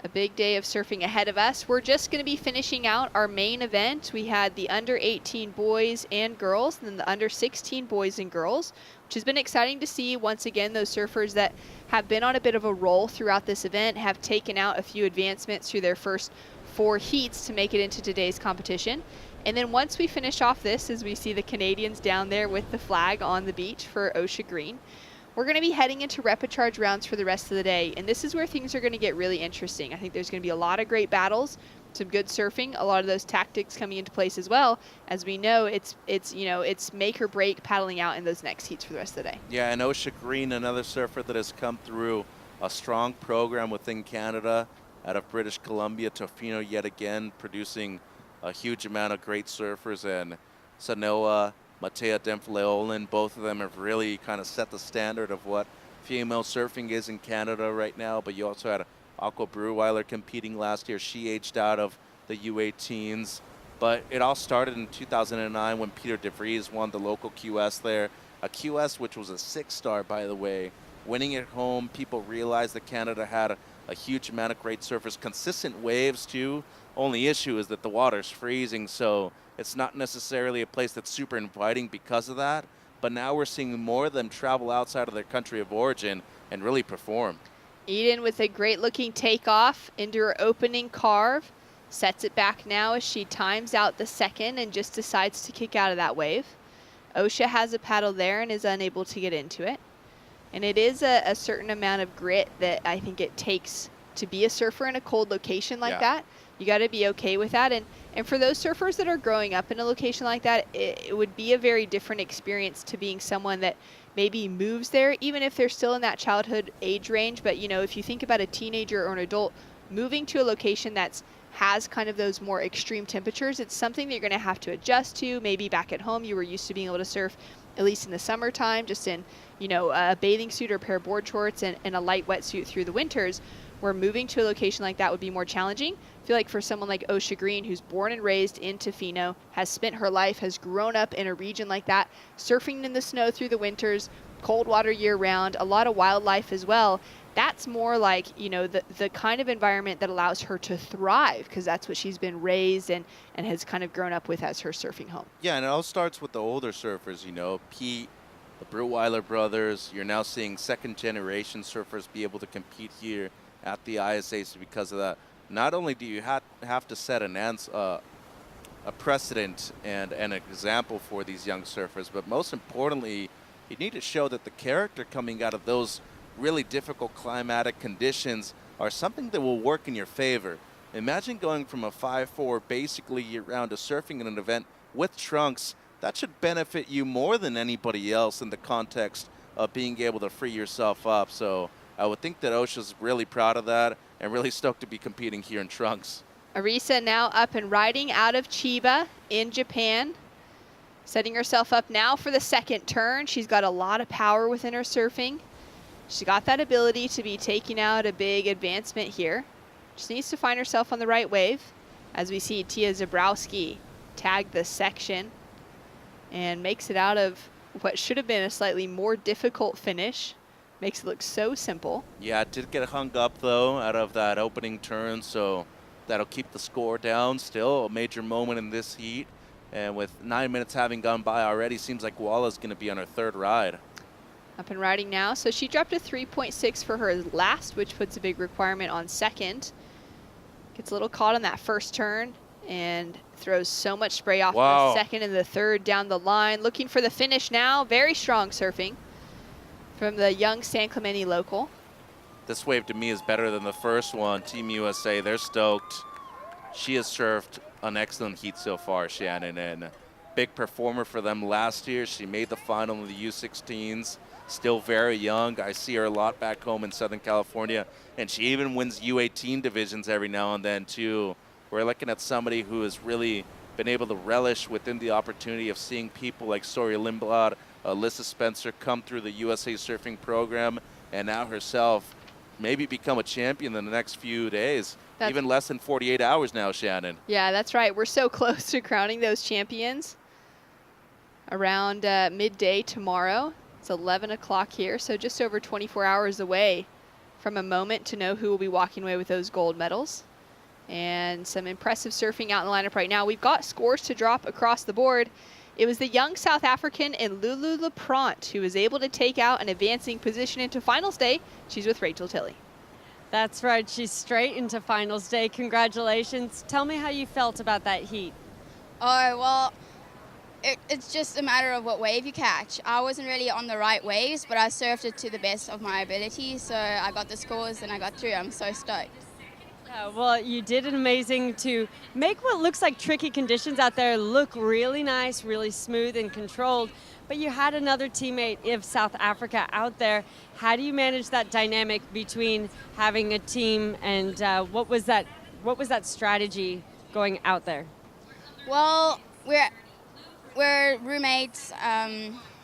a big day of surfing ahead of us. We're just going to be finishing out our main event. We had the under 18 boys and girls, and then the under 16 boys and girls, which has been exciting to see. Once again, those surfers that have been on a bit of a roll throughout this event have taken out a few advancements through their first 4 heats to make it into today's competition. And then once we finish off this, as we see the Canadians down there with the flag on the beach for Osha Green, we're going to be heading into repechage rounds for the rest of the day. And this is where things are going to get really interesting. I think there's going to be a lot of great battles, some good surfing, a lot of those tactics coming into place as well. As we know, it's make or break paddling out in those next heats for the rest of the day. Yeah, and Osha Green, another surfer that has come through a strong program within Canada, out of British Columbia, Tofino yet again, producing a huge amount of great surfers, and Sanoa, Matea Demfleolin, both of them have really kind of set the standard of what female surfing is in Canada right now. But you also had Aqua Breweiler competing last year. She aged out of the U18s. But it all started in 2009 when Peter DeVries won the local QS there. A QS which was a 6-star, by the way. Winning at home, people realized that Canada had a huge amount of great surfers. Consistent waves, too. Only issue is that the water's freezing, so it's not necessarily a place that's super inviting because of that. But now we're seeing more of them travel outside of their country of origin and really perform. Eden with a great looking takeoff into her opening carve. Sets it back now as she times out the second and just decides to kick out of that wave. Osha has a paddle there and is unable to get into it. And it is a certain amount of grit that I think it takes to be a surfer in a cold location like that. You got to be okay with that. And for those surfers that are growing up in a location like that, it would be a very different experience to being someone that maybe moves there, even if they're still in that childhood age range. But, you know, if you think about a teenager or an adult moving to a location that's has kind of those more extreme temperatures, it's something that you're going to have to adjust to. Maybe back at home you were used to being able to surf, at least in the summertime, just in, you know, a bathing suit or a pair of board shorts and a light wetsuit through the winters, where moving to a location like that would be more challenging. I feel like for someone like Osha Green, who's born and raised in Tofino, has spent her life, has grown up in a region like that, surfing in the snow through the winters, cold water year round, a lot of wildlife as well. That's more like, you know, the kind of environment that allows her to thrive, because that's what she's been raised and has kind of grown up with as her surfing home. Yeah, and it all starts with the older surfers, you know, Pete, the Breweiler brothers. You're now seeing second-generation surfers be able to compete here at the ISAs because of that. Not only do you have to set a precedent and an example for these young surfers, but most importantly, you need to show that the character coming out of those really difficult climatic conditions are something that will work in your favor. Imagine going from a 5'4" basically year-round to surfing in an event with trunks. That should benefit you more than anybody else in the context of being able to free yourself up. So I would think that Osha's really proud of that and really stoked to be competing here in trunks. Arisa now up and riding out of Chiba in Japan. Setting herself up now for the second turn. She's got a lot of power within her surfing. She's got that ability to be taking out a big advancement here. Just needs to find herself on the right wave. As we see Tia Zabrowski tag this section and makes it out of what should have been a slightly more difficult finish. Makes it look so simple. Yeah, it did get hung up though out of that opening turn, so that'll keep the score down. Still a major moment in this heat. And with 9 minutes having gone by already, seems like Walla's going to be on her third ride. Up and riding now. So she dropped a 3.6 for her last, which puts a big requirement on second. Gets a little caught on that first turn and throws so much spray off the second and the third down the line. Looking for the finish now. Very strong surfing from the young San Clemente local. This wave to me is better than the first one. Team USA, they're stoked. She has surfed an excellent heat so far, Shannon, and big performer for them last year. She made the final in the U16s. Still very young. I see her a lot back home in Southern California, and she even wins U18 divisions every now and then too. We're looking at somebody who has really been able to relish within the opportunity of seeing people like Sori Lindblad, Alyssa Spencer come through the USA Surfing program, and now herself maybe become a champion in the next few days. Even less than 48 hours now, Shannon. Yeah, that's right. We're so close to crowning those champions. Around midday tomorrow. It's 11 o'clock here, so just over 24 hours away from a moment to know who will be walking away with those gold medals. And some impressive surfing out in the lineup right now. We've got scores to drop across the board. It was the young South African in Lulu Laprant who was able to take out an advancing position into finals day. She's with Rachel Tilley. That's right. She's straight into finals day. Congratulations. Tell me how you felt about that heat. Oh, well, it's just a matter of what wave you catch. I wasn't really on the right waves, but I surfed it to the best of my ability, so I got the scores and I got through. I'm so stoked. Well, you did an amazing to make what looks like tricky conditions out there look really nice, really smooth and controlled. But you had another teammate of South Africa out there. How do you manage that dynamic between having a team and what was that strategy going out there? Well, we're roommates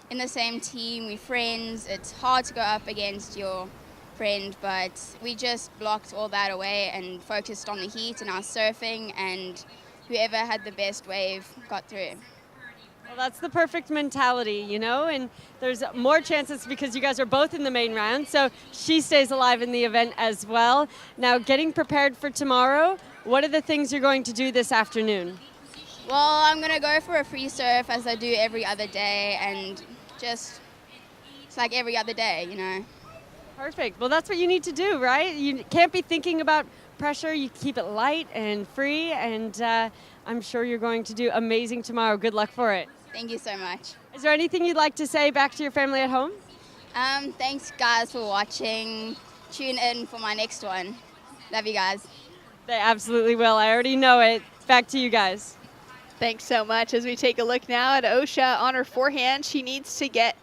in the same team. We're friends. It's hard to go up against your friend, but we just blocked all that away and focused on the heat and our surfing, and whoever had the best wave got through. Well, that's the perfect mentality, you know, and there's more chances because you guys are both in the main round, so she stays alive in the event as well. Now, getting prepared for tomorrow, what are the things you're going to do this afternoon? Well, I'm going to go for a free surf as I do every other day, and just, it's like every other day, you know. Perfect. Well, that's what you need to do, right? You can't be thinking about pressure. You keep it light and free, and I'm sure you're going to do amazing tomorrow. Good luck for it. Thank you so much. Is there anything you'd like to say back to your family at home? Thanks, guys, for watching. Tune in for my next one. Love you guys. They absolutely will. I already know it. Back to you guys. Thanks so much. As we take a look now at Osha on her forehand, she needs to get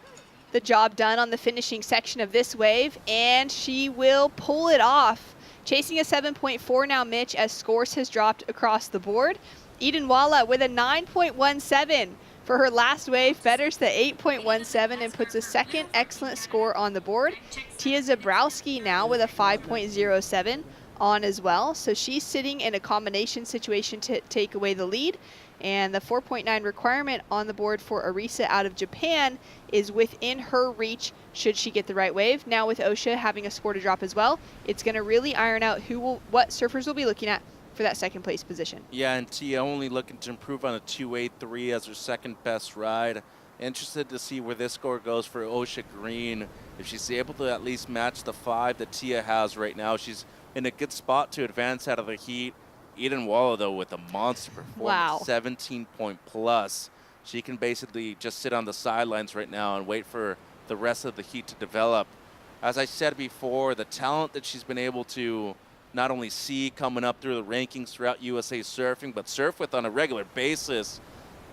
the job done on the finishing section of this wave, and she will pull it off. Chasing a 7.4 now, Mitch, as scores has dropped across the board. Eden Walla with a 9.17 for her last wave, betters the 8.17 and puts a second excellent score on the board. Tia Zabrowski now with a 5.07 on as well. So she's sitting in a combination situation to take away the lead. And the 4.9 requirement on the board for Arisa out of Japan is within her reach should she get the right wave. Now with Osha having a score to drop as well, it's going to really iron out what surfers will be looking at for that second place position. Yeah, and Tia only looking to improve on a 2.83 as her second best ride. Interested to see where this score goes for Osha Green. If she's able to at least match the 5 that Tia has right now, she's in a good spot to advance out of the heat. Eden Walla, though, with a monster performance, Wow. 17-point plus. She can basically just sit on the sidelines right now and wait for the rest of the heat to develop. As I said before, the talent that she's been able to not only see coming up through the rankings throughout USA Surfing, but surf with on a regular basis,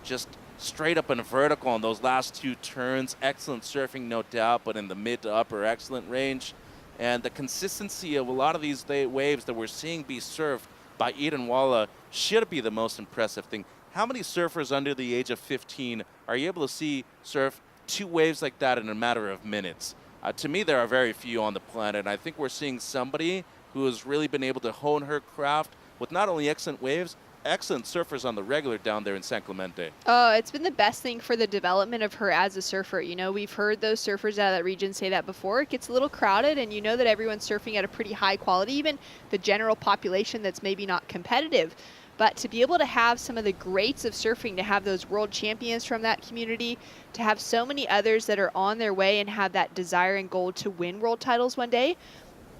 just straight up and vertical on those last 2 turns. Excellent surfing, no doubt, but in the mid to upper excellent range. And the consistency of a lot of these waves that we're seeing be surfed by Eden Walla should be the most impressive thing. How many surfers under the age of 15 are you able to see surf 2 waves like that in a matter of minutes? To me, there are very few on the planet. And I think we're seeing somebody who has really been able to hone her craft with not only excellent waves, excellent surfers on the regular down there in San Clemente. Oh, it's been the best thing for the development of her as a surfer. You know, we've heard those surfers out of that region say that before. It gets a little crowded, and you know that everyone's surfing at a pretty high quality, even the general population that's maybe not competitive. But to be able to have some of the greats of surfing, to have those world champions from that community, to have so many others that are on their way and have that desire and goal to win world titles one day,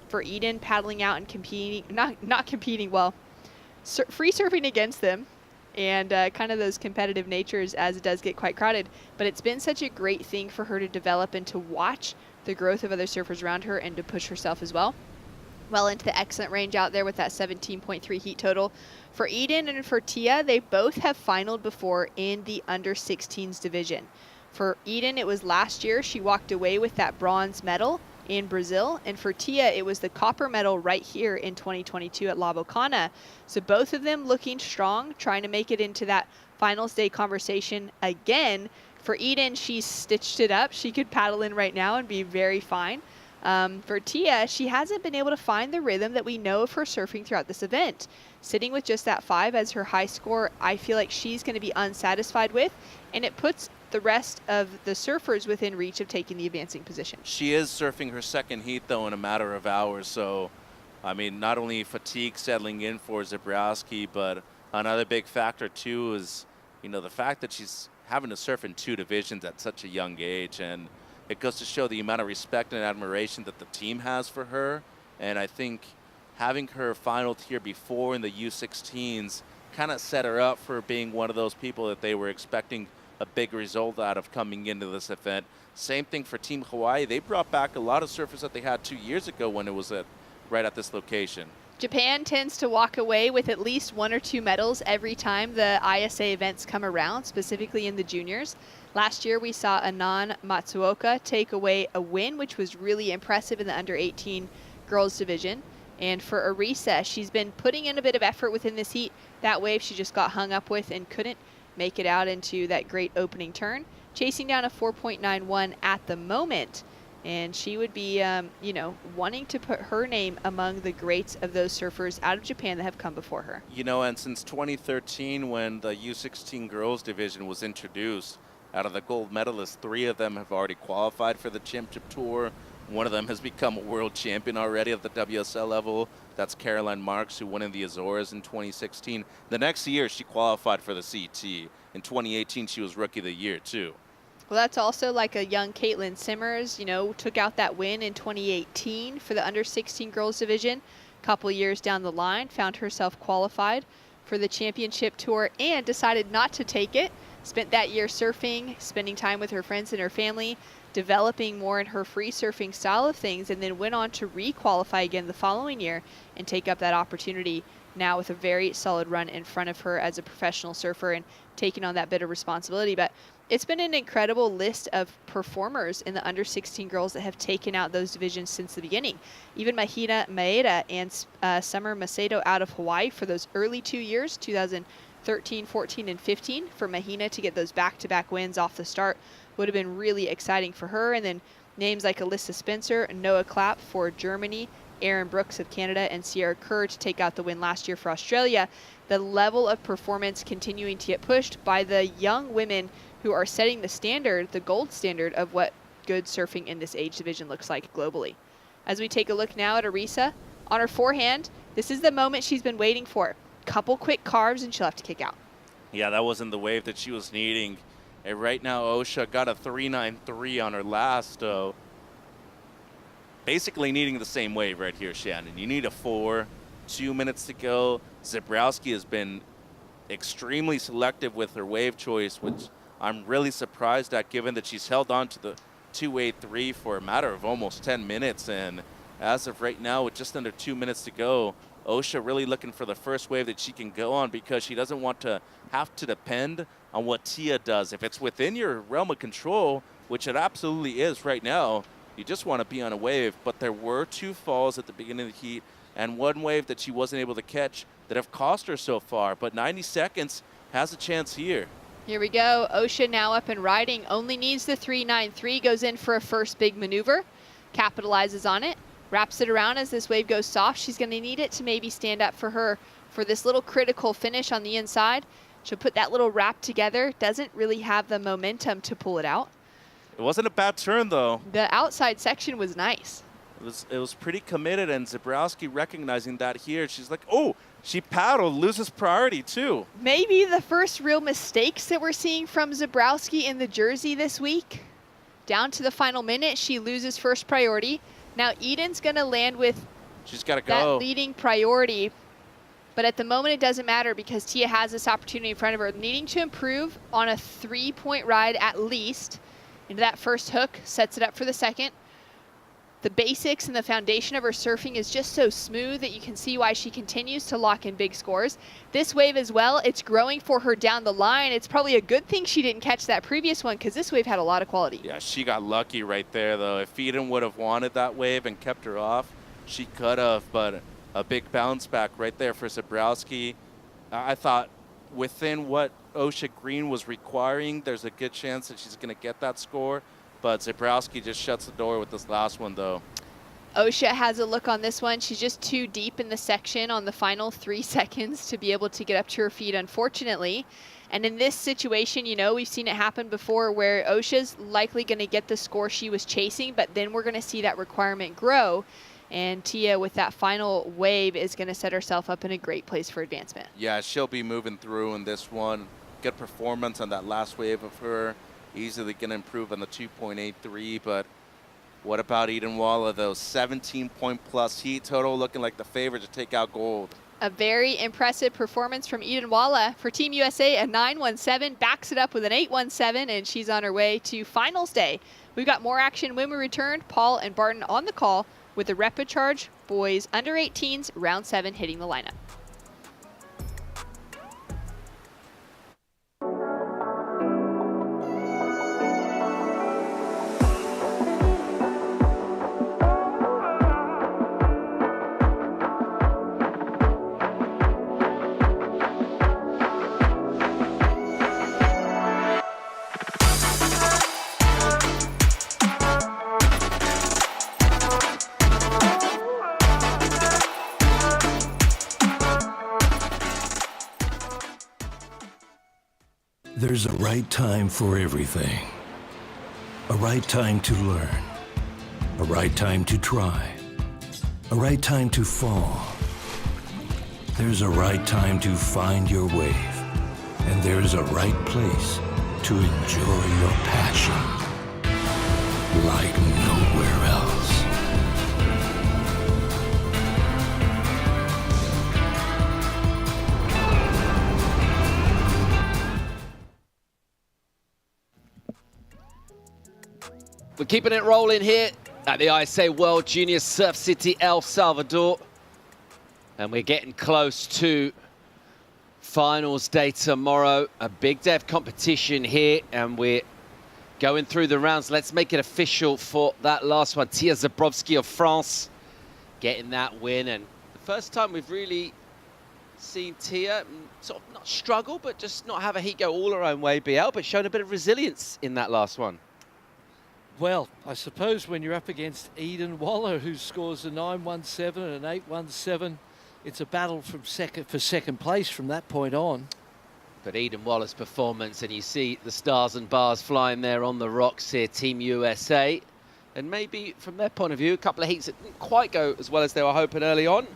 for Eden paddling out and competing, not competing, well, free surfing against them, and kind of those competitive natures as it does get quite crowded. But it's been such a great thing for her to develop and to watch the growth of other surfers around her and to push herself as well. Well into the excellent range out there with that 17.3 heat total. For Eden and for Tia, they both have finaled before in the under 16s division. For Eden, it was last year she walked away with that bronze medal in Brazil, and for Tia it was the copper medal right here in 2022 at La Bocana. So both of them looking strong, trying to make it into that finals day conversation again. For Eden, she's stitched it up. She could paddle in right now and be very fine. For Tia, she hasn't been able to find the rhythm that we know of her surfing throughout this event. Sitting with just that 5 as her high score, I feel like she's going to be unsatisfied with, and it puts the rest of the surfers within reach of taking the advancing position. She is surfing her second heat, though, in a matter of hours. So, I mean, not only fatigue settling in for Zebrowski, but another big factor, too, is, you know, the fact that she's having to surf in 2 divisions at such a young age. And it goes to show the amount of respect and admiration that the team has for her. And I think having her finaled here before in the U16s kind of set her up for being one of those people that they were expecting a big result out of coming into this event. Same thing for Team Hawaii. They brought back a lot of surfers that they had 2 years ago when it was right at this location. Japan tends to walk away with at least 1 or 2 medals every time the ISA events come around, specifically in the juniors. Last year we saw Anan Matsuoka take away a win, which was really impressive in the under 18 girls division. And for Arisa, she's been putting in a bit of effort within this heat. That wave she just got hung up with and couldn't make it out into that great opening turn, chasing down a 4.91 at the moment. And she would be, you know, wanting to put her name among the greats of those surfers out of Japan that have come before her. You know, and since 2013, when the U16 girls division was introduced, out of the gold medalists, 3 of them have already qualified for the championship tour. One of them has become a world champion already at the WSL level. That's Caroline Marks, who won in the Azores in 2016. The next year, she qualified for the CT. In 2018, she was Rookie of the Year, too. Well, that's also like a young Caitlin Simmers, you know, took out that win in 2018 for the under 16 girls division. A couple years down the line, found herself qualified for the championship tour and decided not to take it. Spent that year surfing, spending time with her friends and her family, developing more in her free surfing style of things, and then went on to re-qualify again the following year and take up that opportunity now with a very solid run in front of her as a professional surfer and taking on that bit of responsibility. But it's been an incredible list of performers in the under 16 girls that have taken out those divisions since the beginning. Even Mahina Maeda and Summer Macedo out of Hawaii for those early 2 years, 2013, 14, and 15, for Mahina to get those back-to-back wins off the start would have been really exciting for her. And then names like Alyssa Spencer, Noah Clapp for Germany, Aaron Brooks of Canada, and Sierra Kerr to take out the win last year for Australia. The level of performance continuing to get pushed by the young women who are setting the standard, the gold standard of what good surfing in this age division looks like globally. As we take a look now at Arisa, on her forehand, this is the moment she's been waiting for. Couple quick carves and she'll have to kick out. Yeah, that wasn't the wave that she was needing. And right now, Osha got a 3.93 on her last. Basically needing the same wave right here, Shannon. You need a 4, 2 minutes to go. Zebrowski has been extremely selective with her wave choice, which I'm really surprised at, given that she's held on to the 2.83 for a matter of almost 10 minutes. And as of right now, with just under 2 minutes to go, Osha really looking for the first wave that she can go on because she doesn't want to have to depend on what Tia does. If it's within your realm of control, which it absolutely is right now, you just want to be on a wave. But there were 2 falls at the beginning of the heat and 1 wave that she wasn't able to catch that have cost her so far. But 90 seconds has a chance here. Here we go. Osha now up and riding. Only needs the 393. Goes in for a first big maneuver. Capitalizes on it. Wraps it around as this wave goes soft. She's going to need it to maybe stand up for her for this little critical finish on the inside. She'll put that little wrap together. Doesn't really have the momentum to pull it out. It wasn't a bad turn, though. The outside section was nice. It was pretty committed, and Zebrowski recognizing that here. She's like, oh, she paddled, loses priority, too. Maybe the first real mistakes that we're seeing from Zebrowski in the jersey this week. Down to the final minute, she loses first priority. Now Eden's going to land with She's got to that go. leading priority. But at the moment, it doesn't matter because Tia has this opportunity in front of her. Needing to improve on a 3-point ride at least into that first hook, sets it up for the second. The basics and the foundation of her surfing is just so smooth that you can see why she continues to lock in big scores. This wave as well, it's growing for her down the line. It's probably a good thing she didn't catch that previous one because this wave had a lot of quality. Yeah, she got lucky right there, though. If Eden would have wanted that wave and kept her off, she could have, but a big bounce back right there for Zebrowski. I thought within what Osha Green was requiring, there's a good chance that she's going to get that score. But Zebrowski just shuts the door with this last one, though. Osha has a look on this one. She's just too deep in the section on the final 3 seconds to be able to get up to her feet, unfortunately. And in this situation, you know, we've seen it happen before where Osha's likely going to get the score she was chasing, but then we're going to see that requirement grow. And Tia, with that final wave, is going to set herself up in a great place for advancement. Yeah, she'll be moving through in this one. Good performance on that last wave of her. Easily going to improve on the 2.83, but what about Eden Walla, though? 17-point-plus heat total, looking like the favorite to take out gold. A very impressive performance from Eden Walla. For Team USA, a 9.17, backs it up with an 8.17, and she's on her way to finals day. We've got more action when we return. Paul and Barton on the call with the Repechage boys under 18s, round 7 hitting the lineup. There's a right time for everything. A right time to learn. A right time to try. A right time to fall. There's a right time to find your wave. And there's a right place to enjoy your passion like nowhere else. We're keeping it rolling here at the ISA World Junior Surf City, El Salvador. And we're getting close to finals day tomorrow. A big day of competition here, and we're going through the rounds. Let's make it official for that last one. Tia Zebrowski of France getting that win. And the first time we've really seen Tia sort of not struggle, but just not have a heat go all her own way, BL, but showing a bit of resilience in that last one. Well, I suppose when you're up against Eden Walla, who scores a 9.17 and an 8.17, it's a battle for second place from that point on. But Eden Walla's performance, and you see the stars and bars flying there on the rocks here, Team USA. And maybe from their point of view, a couple of heats that didn't quite go as well as they were hoping early on.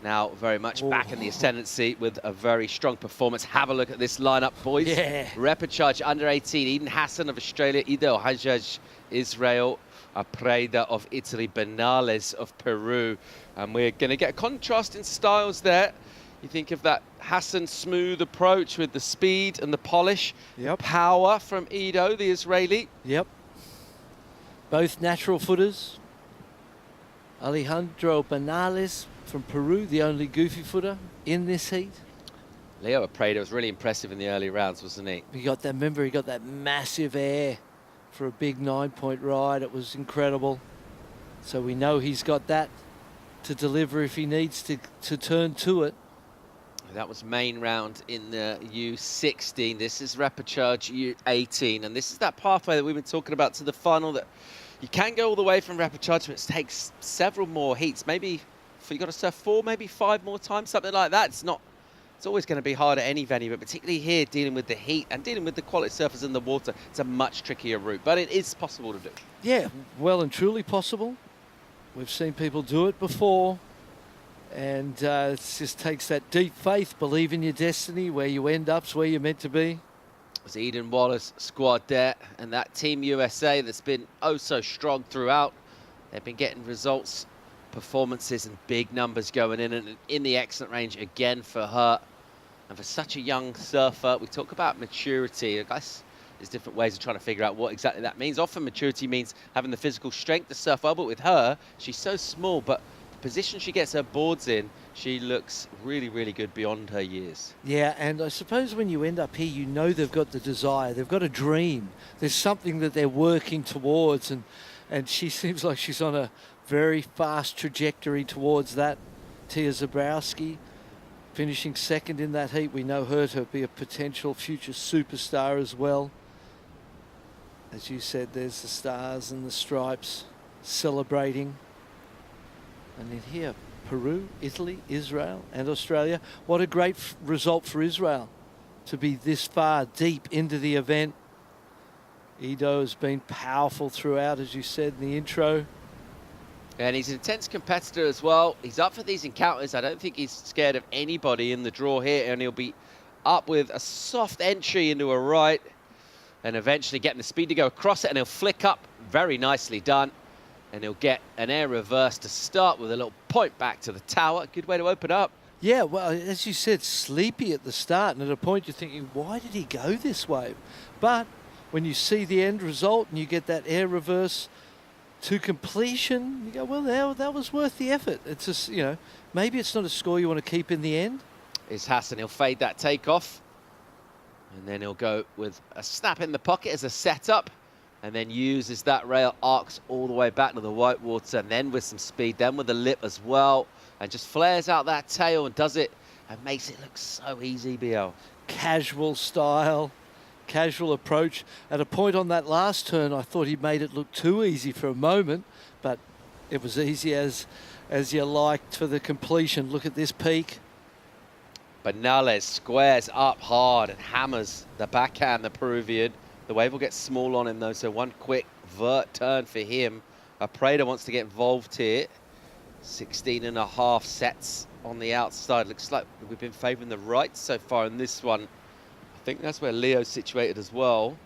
Now very much back in the ascendancy with a very strong performance. Have a look at this lineup, boys. Yeah. Repechage under 18, Eden Hassan of Australia, Ido Hajjaj, Israel, Apreda of Italy, Benales of Peru. And we're going to get a contrast in styles there. You think of that Hassan smooth approach with the speed and the polish. Yep. Power from Ido, the Israeli. Yep. Both natural footers. Alejandro Benales from Peru, the only goofy footer in this heat. Leo Prado was really impressive in the early rounds, wasn't he? He got that massive air for a big 9-point ride. It was incredible. So we know he's got that to deliver if he needs to turn to it. That was main round in the U16. This is Repechage U18, and this is that pathway that we've been talking about to the final, that you can go all the way from Repechage, but it takes several more heats. Maybe you've got to surf 4, maybe 5 more times, something like that. It's always going to be hard at any venue, but particularly here, dealing with the heat and dealing with the quality surfers in the water, it's a much trickier route, but it is possible to do. Yeah, well and truly possible. We've seen people do it before. And it just takes that deep faith, believe in your destiny, where you end up's where you're meant to be. It's Eden Wallace squad there, and that Team USA that's been oh so strong throughout. They've been getting results, performances, and big numbers going in, and in the excellent range again for her. And for such a young surfer, we talk about maturity. I guess there's different ways of trying to figure out what exactly that means. Often maturity means having the physical strength to surf well, but with her, she's so small, but position she gets her boards in, she looks really, really good beyond her years. Yeah, and I suppose when you end up here, you know they've got the desire, they've got a dream. There's something that they're working towards, and she seems like she's on a very fast trajectory towards that. Tia Zabrowski finishing second in that heat. We know her to be a potential future superstar as well. As you said, there's the stars and the stripes celebrating. And then here, Peru, Italy, Israel, and Australia. What a great result for Israel to be this far deep into the event. Ido has been powerful throughout, as you said in the intro. And he's an intense competitor as well. He's up for these encounters. I don't think he's scared of anybody in the draw here, and he'll be up with a soft entry into a right, and eventually getting the speed to go across it, and he'll flick up. Very nicely done. And he'll get an air reverse to start with a little point back to the tower. Good way to open up. Yeah, well, as you said, sleepy at the start, and at a point you're thinking, why did he go this way? But when you see the end result and you get that air reverse to completion, you go, well, that was worth the effort. It's just, maybe it's not a score you want to keep in the end. Is Hassan. He'll fade that takeoff. And then he'll go with a snap in the pocket as a setup. And then uses that rail, arcs all the way back to the white water, and then with some speed, then with the lip as well, and just flares out that tail and does it, and makes it look so easy, BL. Casual style, casual approach. At a point on that last turn, I thought he made it look too easy for a moment, but it was easy as you liked for the completion. Look at this peak. Benales squares up hard and hammers the backhand, the Peruvian. The wave will get small on him though, so one quick vert turn for him. Prada wants to get involved here. 16.5 sets on the outside. Looks like we've been favouring the right so far in this one. I think that's where Leo's situated as well.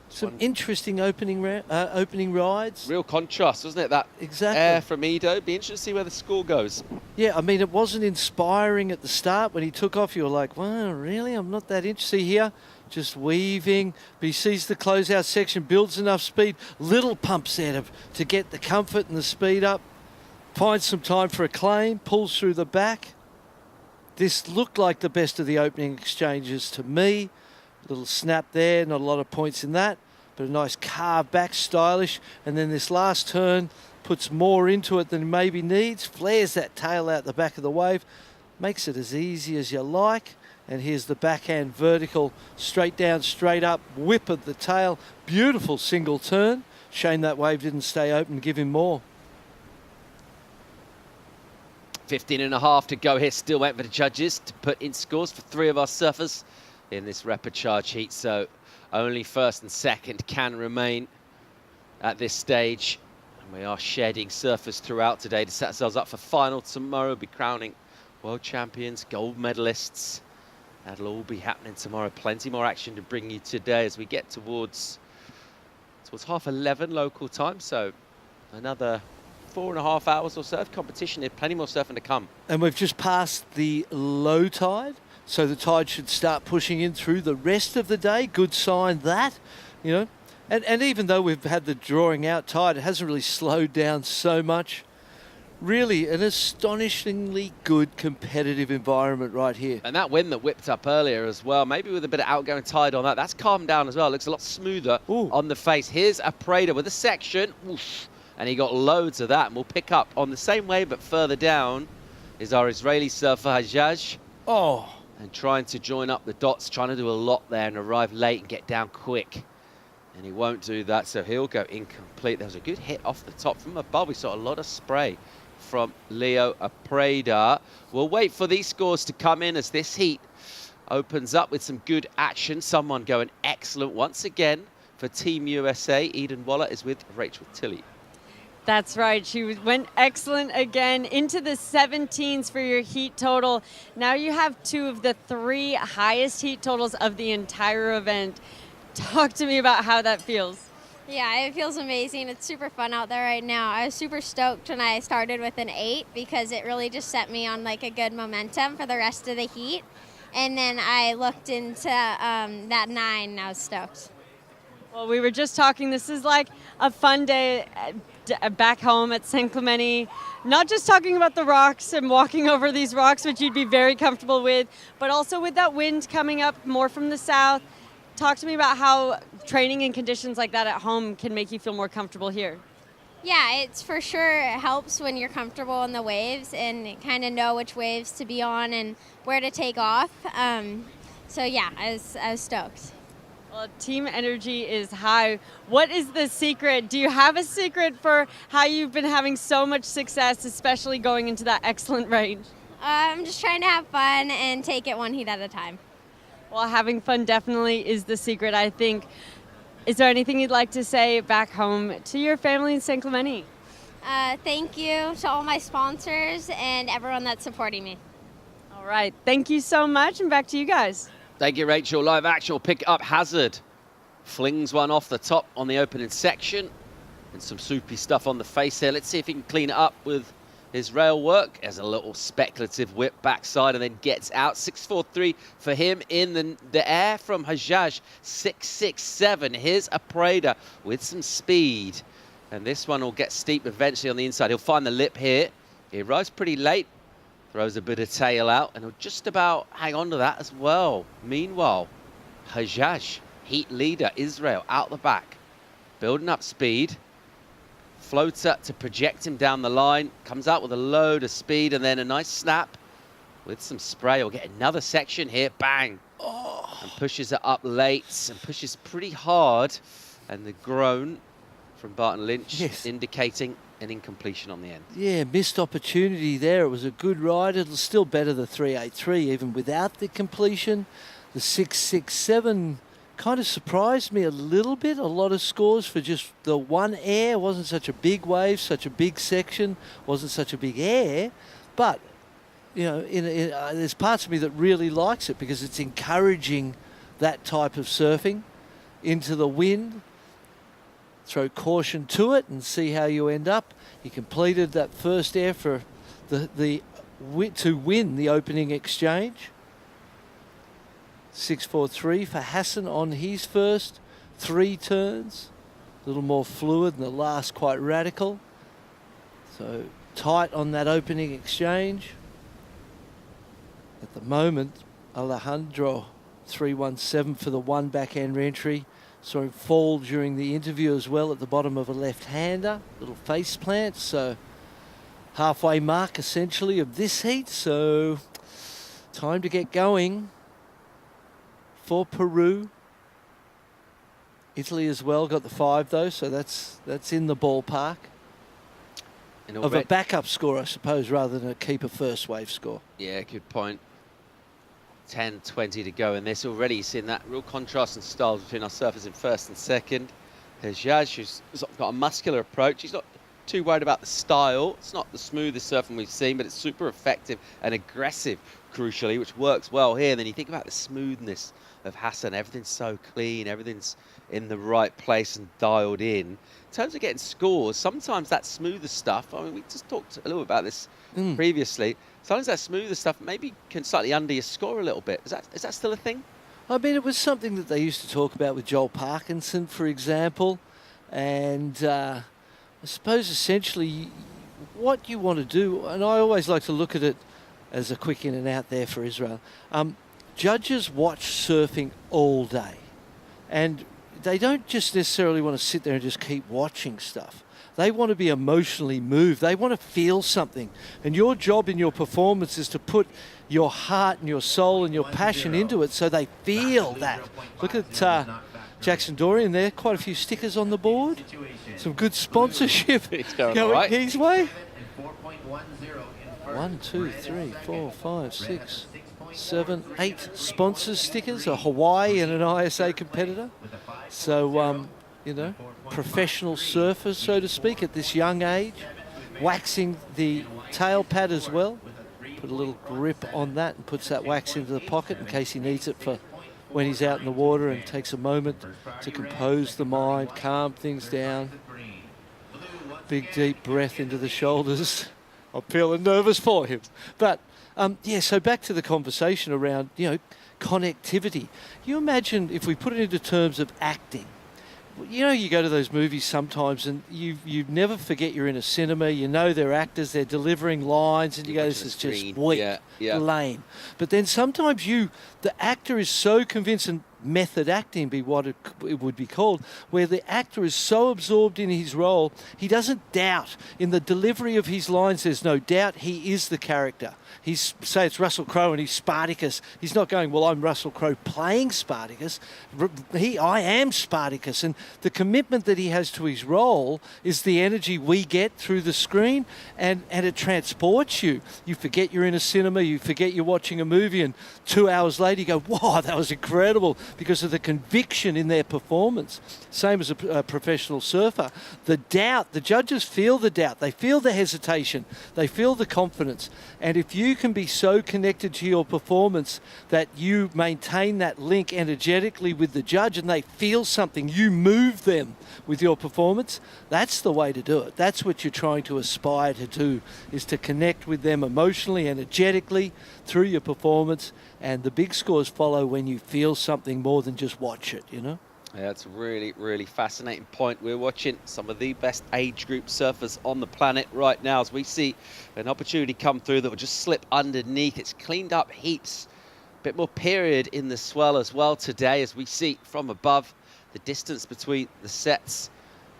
Some interesting opening rides. Real contrast, wasn't it? That exactly. Air from Ido. Be interesting to see where the score goes. Yeah, I mean, it wasn't inspiring at the start. When he took off, you were like, well, really? I'm not that interested here. Just weaving, but he sees the closeout section, builds enough speed, little pumps there to get the comfort and the speed up, finds some time for a claim, pulls through the back. This looked like the best of the opening exchanges to me. Little snap there, not a lot of points in that, but a nice carve back, stylish, and then this last turn puts more into it than he maybe needs, flares that tail out the back of the wave, makes it as easy as you like. And here's the backhand vertical, straight down, straight up, whip of the tail. Beautiful single turn. Shame that wave didn't stay open, give him more. 15.5 to go here. Still waiting for the judges to put in scores for 3 of our surfers in this Repechage heat. So only first and second can remain at this stage. And we are shedding surfers throughout today to set ourselves up for final tomorrow. We'll be crowning world champions, gold medalists. That'll all be happening tomorrow. Plenty more action to bring you today as we get towards 11:30 local time. So another 4.5 hours or so of competition. There's plenty more surfing to come. And we've just passed the low tide, so the tide should start pushing in through the rest of the day. Good sign that, And even though we've had the drawing out tide, it hasn't really slowed down so much. Really an astonishingly good competitive environment right here. And that wind that whipped up earlier as well, maybe with a bit of outgoing tide on that, that's calmed down as well. Looks a lot smoother on the face. Here's a Prada with a section. Oof, and he got loads of that. And we'll pick up on the same wave, but further down is our Israeli surfer, Hajjaj. Oh. And trying to join up the dots, trying to do a lot there and arrive late and get down quick. And he won't do that, so he'll go incomplete. There was a good hit off the top from above. We saw a lot of spray from Leo Prada. We'll wait for these scores to come in as this heat opens up with some good action. Someone going excellent once again for Team USA. Eden Waller is with Rachel Tilley. That's right. She went excellent again into the 17s for your heat total. Now you have 2 of the 3 highest heat totals of the entire event. Talk to me about how that feels. Yeah, it feels amazing. It's super fun out there right now. I was super stoked when I started with an 8 because it really just set me on like a good momentum for the rest of the heat. And then I looked into that 9 and I was stoked. Well, we were just talking. This is like a fun day back home at San Clemente. Not just talking about the rocks and walking over these rocks, which you'd be very comfortable with, but also with that wind coming up more from the south. Talk to me about how training in conditions like that at home can make you feel more comfortable here. Yeah, it's for sure it helps when you're comfortable in the waves and kind of know which waves to be on and where to take off. So yeah, I was stoked. Well, team energy is high. What is the secret? Do you have a secret for how you've been having so much success, especially going into that excellent range? I'm just trying to have fun and take it one heat at a time. Well, having fun definitely is the secret, I think. Is there anything you'd like to say back home to your family in San Clemente? Thank you to all my sponsors and everyone that's supporting me. All right. Thank you so much, and back to you guys. Thank you, Rachel. Live action will pick up. Hazard flings one off the top on the opening section. And some soupy stuff on the face here. Let's see if he can clean it up with his rail work. As a little speculative whip backside and then gets out. 6.43 for him in the air from Hajjaj. 6.67. Here's a Prada with some speed. And this one will get steep eventually on the inside. He'll find the lip here. He arrives pretty late. Throws a bit of tail out, and he'll just about hang on to that as well. Meanwhile, Hajjaj, heat leader, Israel, out the back. Building up speed. Floater to project him down the line. Comes out with a load of speed, and then a nice snap with some spray. We'll get another section here. Bang! Oh. And pushes it up late, and pushes pretty hard. And the groan from Barton Lynch indicating an incompletion on the end. Yeah, missed opportunity there. It was a good ride. It was still better the 3.83 even without the completion. The 6.67 kind of surprised me a little bit. A lot of scores for just the one air. Wasn't such a big wave, such a big section, wasn't such a big air. But, you know, there's parts of me that really likes it because it's encouraging that type of surfing into the wind. Throw caution to it and see how you end up. He completed that first air for to win the opening exchange. 6.43 for Hassan on his first 3 turns. A little more fluid and the last quite radical. So tight on that opening exchange. At the moment, Alejandro 3.17 for the 1 backhand re-entry. Saw him fall during the interview as well at the bottom of a left-hander. Little face plant, so halfway mark essentially of this heat. So time to get going for Peru. Italy as well got the 5 though, so that's in the ballpark. Of a backup score, I suppose, rather than a keeper first wave score. Yeah, good point. 10:20 to go in this. Already seen that real contrast in styles between our surfers in first and second. Hajjaj, who's got a muscular approach. He's not too worried about the style. It's not the smoothest surfing we've seen, but it's super effective and aggressive, crucially, which works well here. And then you think about the smoothness of Hassan. Everything's so clean. Everything's in the right place and dialed in. In terms of getting scores, sometimes that smoother stuff, I mean, we just talked a little bit about this previously. Sometimes that smoother stuff maybe can slightly under your score a little bit. Is that still a thing? I mean, it was something that they used to talk about with Joel Parkinson, for example. And I suppose essentially what you want to do, and I always like to look at it as a quick in and out there for Israel. Judges watch surfing all day, and they don't just necessarily want to sit there and just keep watching stuff. They want to be emotionally moved. They want to feel something. And your job in your performance is to put your heart and your soul and your passion into it so they feel that. Look at Jackson Dorian there. Quite a few stickers on the board. Some good sponsorship It's going all right. his way. 1, 2, 3, 4, 5, 6, 7, 8 sponsors stickers, a Hawaii and an ISA competitor. So, you know, professional surfers, so to speak, at this young age, waxing the tail pad as well. Put a little grip on that and puts that wax into the pocket in case he needs it for when he's out in the water, and takes a moment to compose the mind, calm things down. Big deep breath into the shoulders. I'm feeling nervous for him. But yeah, so back to the conversation around, you know, connectivity. You imagine if we put it into terms of acting. You know, you go to those movies sometimes and you never forget you're in a cinema. You know they're actors, they're delivering lines, and you go, this is just weak, lame. But then sometimes the actor is so convinced, and method acting be what it would be called, where the actor is so absorbed in his role, he doesn't doubt. In the delivery of his lines, there's no doubt he is the character. Say it's Russell Crowe and he's Spartacus. He's not going, well, I'm Russell Crowe playing Spartacus. I am Spartacus. And the commitment that he has to his role is the energy we get through the screen, and it transports you. You forget you're in a cinema, you forget you're watching a movie, and 2 hours later you go, wow, that was incredible, because of the conviction in their performance. Same as a professional surfer. The doubt, the judges feel the doubt. They feel the hesitation. They feel the confidence. And if you can be so connected to your performance that you maintain that link energetically with the judge and they feel something, you move them with your performance, that's the way to do it. That's what you're trying to aspire to do, is to connect with them emotionally, energetically through your performance, and the big scores follow when you feel something more than just watch it, you know? Yeah, that's a really, really fascinating point. We're watching some of the best age group surfers on the planet right now as we see an opportunity come through that will just slip underneath. It's cleaned up heaps. A bit more period in the swell as well today, as we see from above the distance between the sets,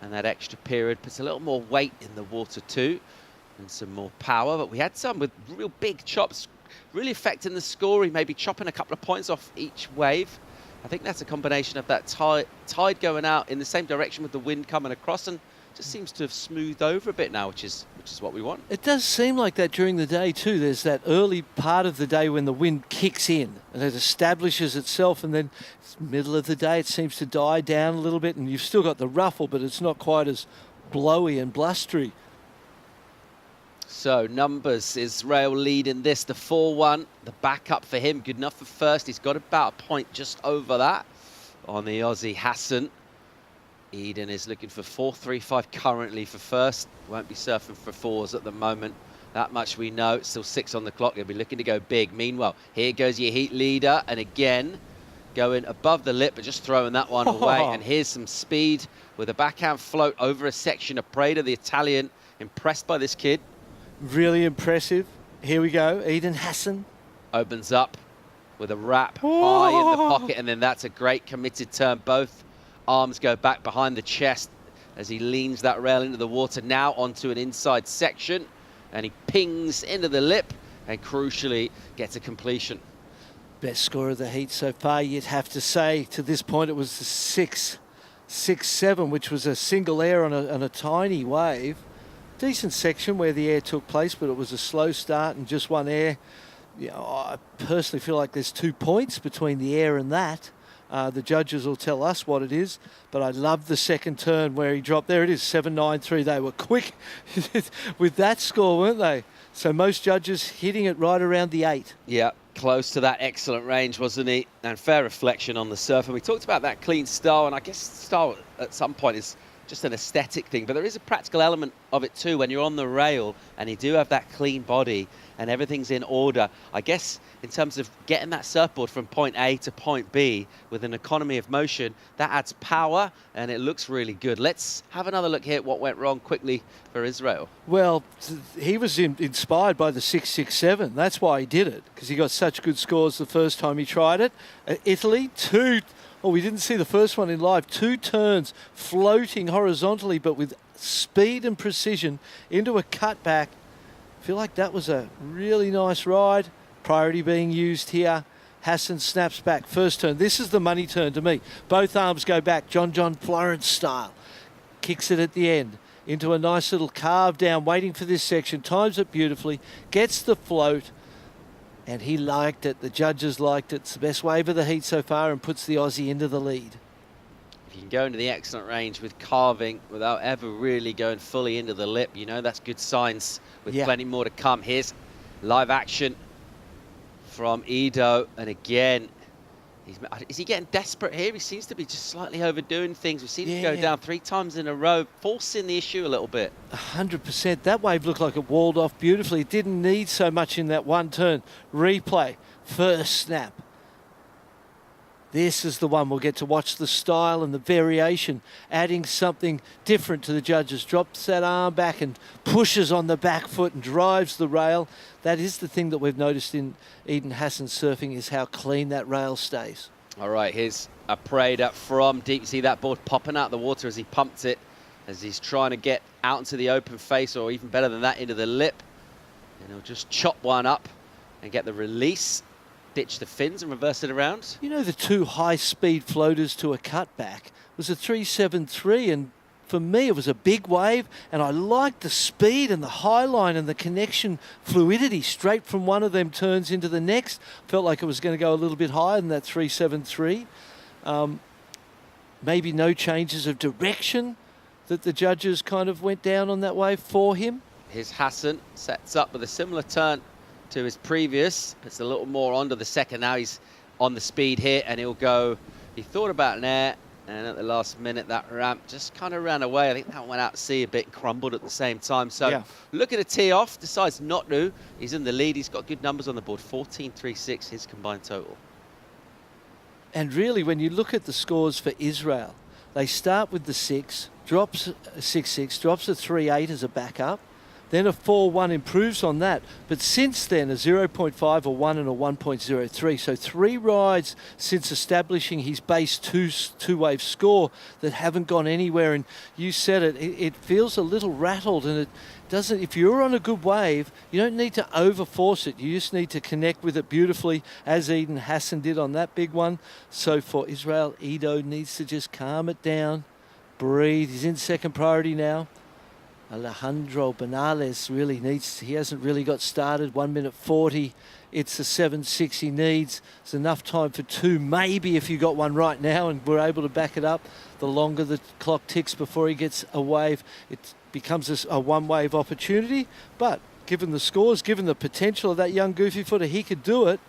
and that extra period puts a little more weight in the water too, and some more power. But we had some with real big chops, really affecting the scoring, maybe chopping a couple of points off each wave. I think that's a combination of that tide going out in the same direction with the wind coming across, and just seems to have smoothed over a bit now, which is what we want. It does seem like that during the day too. There's that early part of the day when the wind kicks in and it establishes itself, and then middle of the day it seems to die down a little bit, and you've still got the ruffle, but it's not quite as blowy and blustery. So numbers, Israel leading this, the 4-1, the backup for him, good enough for first. He's got about a point just over that on the Aussie Hassan. Eden is looking for 4.35 currently for first. Won't be surfing for fours at the moment. That much we know. It's still 6 on the clock. They'll be looking to go big. Meanwhile, here goes your heat leader, and again going above the lip, but just throwing that one away. And here's some speed with a backhand float over a section of Prada, the Italian. Impressed by this kid. Really impressive. Here we go. Eden Hassan opens up with a wrap high in the pocket, and then that's a great committed turn. Both arms go back behind the chest as he leans that rail into the water, now onto an inside section, and he pings into the lip and crucially gets a completion. Best score of the heat so far, you'd have to say. To this point, it was the 6-7, which was a single air on a tiny wave. Decent section where the air took place, but it was a slow start and just one air. You know, I personally feel like there's 2 points between the air and that. The judges will tell us what it is, but I love the second turn where he dropped. There it is, 7.93. They were quick with that score, weren't they? So most judges hitting it right around the 8. Yeah, close to that excellent range, wasn't he? And fair reflection on the surf. And we talked about that clean style, and I guess style at some point is just an aesthetic thing, but there is a practical element of it too when you're on the rail and you do have that clean body and everything's in order. I guess in terms of getting that surfboard from point A to point B with an economy of motion, that adds power and it looks really good. Let's have another look here at what went wrong quickly for Israel. Well, he was inspired by the 667. That's why he did it, because he got such good scores the first time he tried it. Italy, we didn't see the first one in live. 2 turns floating horizontally, but with speed and precision into a cutback. I feel like that was a really nice ride. Priority being used here. Hassan snaps back. First turn. This is the money turn to me. Both arms go back. John Florence style. Kicks it at the end into a nice little carve down, waiting for this section. Times it beautifully. Gets the float. And he liked it. The judges liked it. It's the best wave of the heat so far and puts the Aussie into the lead. If you can go into the excellent range with carving without ever really going fully into the lip, you know that's good signs with plenty more to come. Here's live action from Ido. And again, is he getting desperate here? He seems to be just slightly overdoing things. We've seen him go down 3 times in a row, forcing the issue a little bit. 100%. That wave looked like it walled off beautifully. It didn't need so much in that one turn. Replay. First snap. This is the one we'll get to watch the style and the variation, adding something different to the judges. Drops that arm back and pushes on the back foot and drives the rail. That is the thing that we've noticed in Eden Hassan surfing, is how clean that rail stays. All right, here's a Prada from deep. See that board popping out of the water as he pumped it, as he's trying to get out into the open face, or even better than that, into the lip. And he'll just chop one up and get the release. Ditch the fins and reverse it around. You know, the 2 high-speed floaters to a cutback was a 373, and for me it was a big wave, and I liked the speed and the high line and the connection fluidity straight from one of them turns into the next. Felt like it was going to go a little bit higher than that 373. Maybe no changes of direction that the judges kind of went down on that wave for him. Here's Hassan, sets up with a similar turn to his previous, puts a little more onto the second. Now he's on the speed here, and he'll go. He thought about an air, and at the last minute that ramp just kind of ran away. I think that went out to sea a bit and crumbled at the same time. So look at a tee off, decides not to. He's in the lead. He's got good numbers on the board. 14.36 his combined total. And really, when you look at the scores for Israel, they start with the 6, drops a 6.6, drops a 3.8 as a backup. Then a 4.1 improves on that. But since then, a 0.5, a 1 and a 1.03. So 3 rides since establishing his base two-wave score that haven't gone anywhere. And you said it, it feels a little rattled, and it doesn't. If you're on a good wave, you don't need to overforce it. You just need to connect with it beautifully, as Eden Hassan did on that big one. So for Israel, Ido needs to just calm it down, breathe. He's in second priority now. Alejandro Benales really needs, he hasn't really got started. 1 minute 40. It's a 7.6 he needs. There's enough time for 2, maybe, if you got one right now and we're able to back it up. The longer the clock ticks before he gets a wave, it becomes a one-wave opportunity. But given the scores, given the potential of that young goofy footer, he could do it.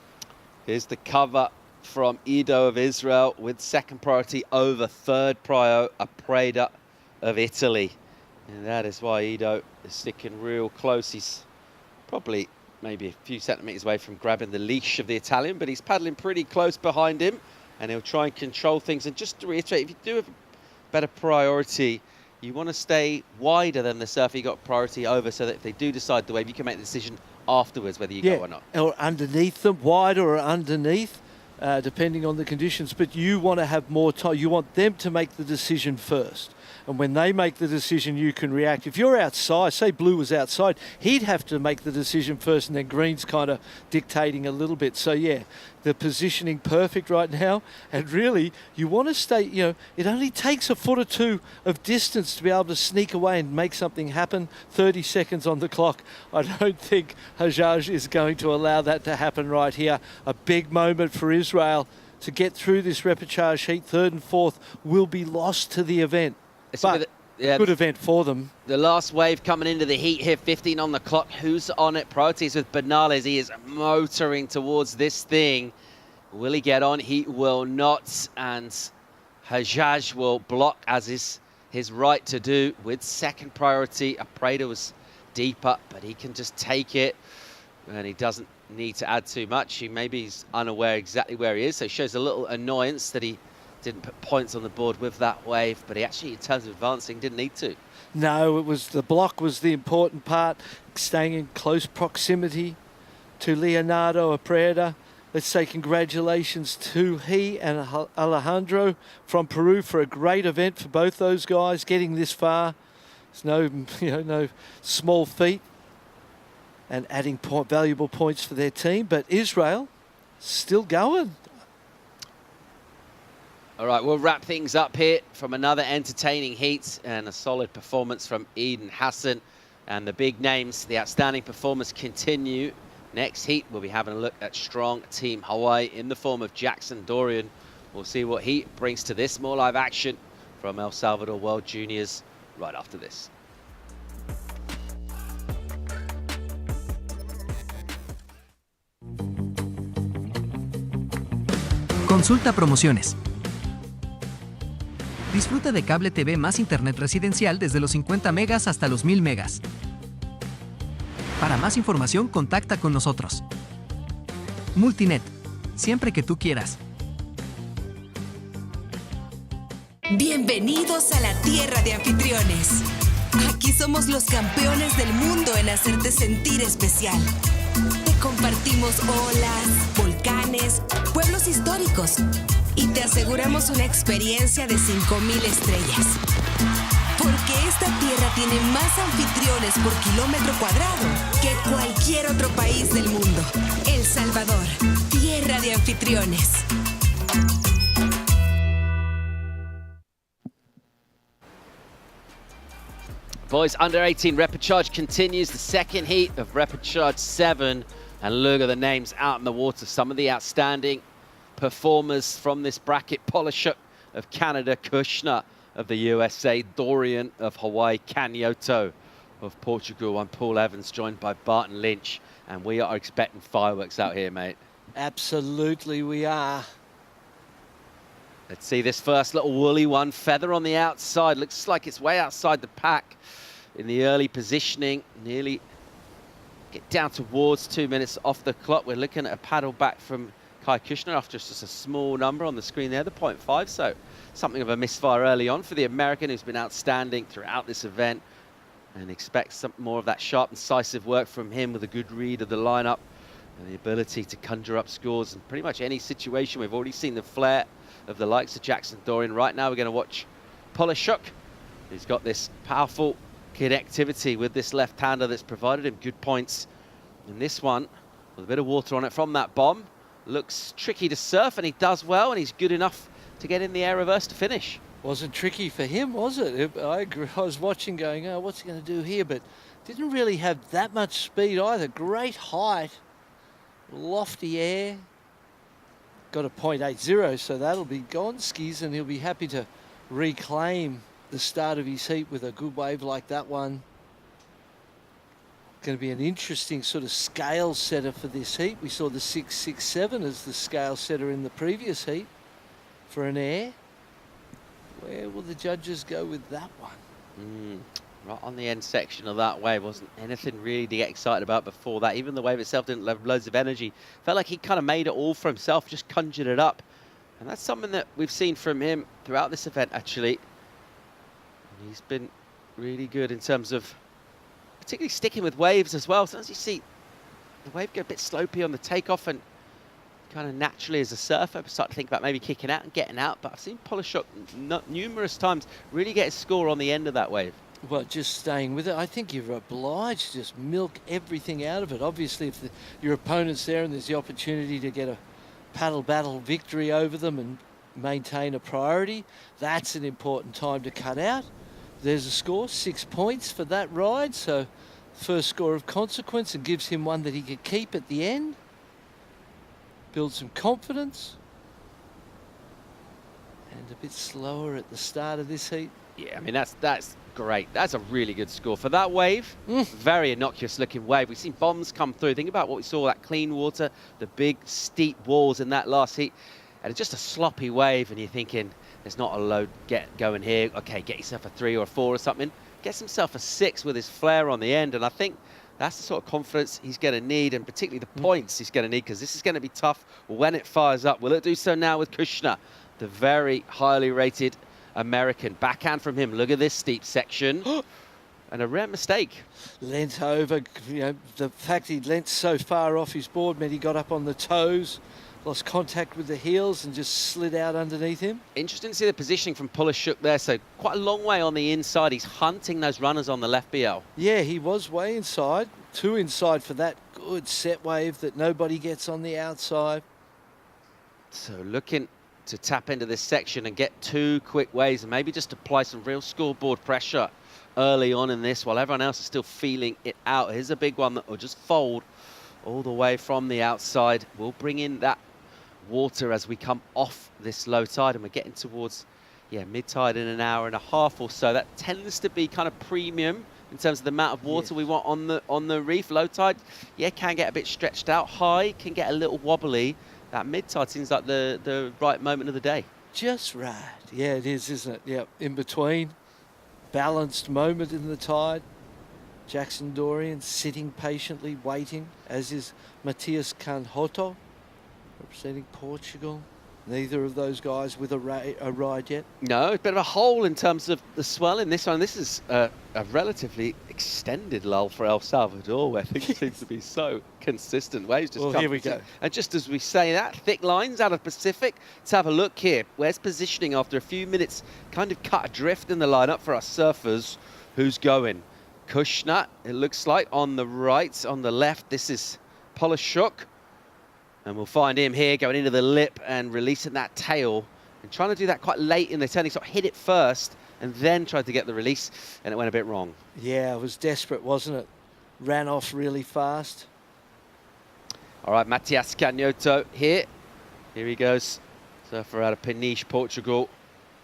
Here's the cover from Ido of Israel with second priority over third prio, a Prada of Italy. And that is why Ido is sticking real close. He's probably maybe a few centimetres away from grabbing the leash of the Italian, but he's paddling pretty close behind him, and he'll try and control things. And just to reiterate, if you do have a better priority, you want to stay wider than the surfer you got priority over, so that if they do decide the wave, you can make the decision afterwards whether you go or not. Or underneath them, wider or underneath, depending on the conditions. But you want to have more time. You want them to make the decision first. And when they make the decision, you can react. If you're outside, say Blue was outside, he'd have to make the decision first, and then Green's kind of dictating a little bit. So, yeah, the positioning perfect right now. And really, you want to stay, you know, it only takes a foot or 2 of distance to be able to sneak away and make something happen. 30 seconds on the clock. I don't think Hajjaj is going to allow that to happen right here. A big moment for Israel to get through this repechage heat. 3rd and 4th will be lost to the event. But good event for them. The last wave coming into the heat here, 15 on the clock. Who's on it? Priorities with Benales. He is motoring towards this thing. Will he get on? He will not. And Hajjaj will block, as is his right to do with second priority. Preda was deeper, but he can just take it, and he doesn't need to add too much. Maybe he's unaware exactly where he is, so he shows a little annoyance that he didn't put points on the board with that wave, but he actually, in terms of advancing, didn't need to. No, it was the block was the important part, staying in close proximity to Leonardo Preda. Let's say congratulations to he and Alejandro from Peru for a great event for both those guys, getting this far. It's no small feat, and adding valuable points for their team. But Israel still going. All right, we'll wrap things up here from another entertaining heat and a solid performance from Eden Hassan. And the big names, the outstanding performers continue. Next heat, we'll be having a look at strong Team Hawaii in the form of Jackson Dorian. We'll see what he brings to this. More live action from El Salvador World Juniors right after this. Consulta promociones. Disfruta de cable TV más internet residencial desde los 50 megas hasta los 1000 megas. Para más información, contacta con nosotros. Multinet, siempre que tú quieras. Bienvenidos a la tierra de anfitriones. Aquí somos los campeones del mundo en hacerte sentir especial. Te compartimos olas, volcanes, pueblos históricos y te aseguramos una experiencia de 5000 estrellas. Porque esta tierra tiene más anfitriones por kilómetro cuadrado que cualquier otro país del mundo. El Salvador, tierra de anfitriones. Boys under 18 Repechage continues the second heat of Repechage 7. And look at the names out in the water. Some of the outstanding performers from this bracket. Polishuk of Canada, Kushner of the USA, Dorian of Hawaii, Canhoto of Portugal. I'm Paul Evans, joined by Barton Lynch. And we are expecting fireworks out here, mate. Absolutely we are. Let's see this first little woolly one. Feather on the outside. Looks like it's way outside the pack in the early positioning. Nearly get down towards 2 minutes off the clock. We're looking at a paddle back from Kai Kushner after just a small number on the screen there, the 0.5. So something of a misfire early on for the American, who's been outstanding throughout this event. And expect some more of that sharp, incisive work from him with a good read of the lineup and the ability to conjure up scores in pretty much any situation. We've already seen the flair of the likes of Jackson Dorian. Right now we're going to watch Polishuk, who's got this powerful connectivity with this left-hander that's provided him good points. And this one, with a bit of water on it from that bomb, looks tricky to surf, and he does well, and he's good enough to get in the air reverse to finish. Wasn't tricky for him, was it? I agree. I was watching going, oh, what's he going to do here? But didn't really have that much speed either. Great height, lofty air. Got a 0.80, so that'll be Gonski's, and he'll be happy to reclaim the start of his heat with a good wave like that one. Going to be an interesting sort of scale setter for this heat. We saw the 667 as the scale setter in the previous heat for an air. Where will the judges go with that one? Right on the end section of that wave. Wasn't anything really to get excited about before that. Even the wave itself didn't have loads of energy. Felt like he kind of made it all for himself, just conjured it up. And that's something that we've seen from him throughout this event, actually. He's been really good in terms of particularly sticking with waves as well. Sometimes you see the wave go a bit slopey on the takeoff, and kind of naturally as a surfer start to think about maybe kicking out and getting out. But I've seen Polishuk numerous times really get his score on the end of that wave. Well, just staying with it. I think you're obliged to just milk everything out of it. Obviously, if your opponent's there and there's the opportunity to get a paddle battle victory over them and maintain a priority, that's an important time to cut out. There's a score, 6 points for that ride. So first score of consequence, and gives him one that he could keep at the end. Build some confidence. And a bit slower at the start of this heat. Yeah, I mean, that's great. That's a really good score for that wave. Very innocuous looking wave. We've seen bombs come through. Think about what we saw, that clean water, the big steep walls in that last heat. And it's just a sloppy wave, and you're thinking, There's not a load going here. Okay, get yourself a 3 or a 4 or something. Gets himself a 6 with his flare on the end, and I think that's the sort of confidence he's going to need, and particularly the points he's going to need, because this is going to be tough when it fires up. Will it do so now with Kushner, the very highly rated American? Backhand from him. Look at this steep section. And a rare mistake. Leant over, you know, the fact he leant so far off his board meant he got up on the toes, lost contact with the heels and just slid out underneath him. Interesting to see the positioning from Polishuk there, so quite a long way on the inside. He's hunting those runners on the left, BL. Yeah, he was way inside, too inside for that good set wave that nobody gets on the outside. So looking to tap into this section and get 2 quick waves and maybe just apply some real scoreboard pressure early on in this while everyone else is still feeling it out. Here's a big one that will just fold all the way from the outside. We'll bring in that water as we come off this low tide, and we're getting towards mid-tide in an hour and a half or so. That tends to be kind of premium in terms of the amount of water we want on the reef. Low tide, can get a bit stretched out. High can get a little wobbly. That mid-tide seems like the right moment of the day. Just right. Yeah, it is, isn't it? Yeah, in between. Balanced moment in the tide. Jackson Dorian sitting patiently, waiting, as is Matias Canhoto, representing Portugal. Neither of those guys with a ride yet. No, a bit of a hole in terms of the swell in this one. This is a relatively extended lull for El Salvador, where things seem to be so consistent. Waves just here we go. And just as we say that, thick lines out of Pacific. Let's have a look here. Where's positioning after a few minutes? Kind of cut adrift in the lineup for our surfers. Who's going? Kushner, it looks like, on the right. On the left, this is Polishuk. And we'll find him here going into the lip and releasing that tail and trying to do that quite late in the turn. He sort of hit it first and then tried to get the release, and it went a bit wrong. Yeah, it was desperate, wasn't it? Ran off really fast. All right, Matias Canhoto here. Here he goes. Surfer out of Peniche, Portugal.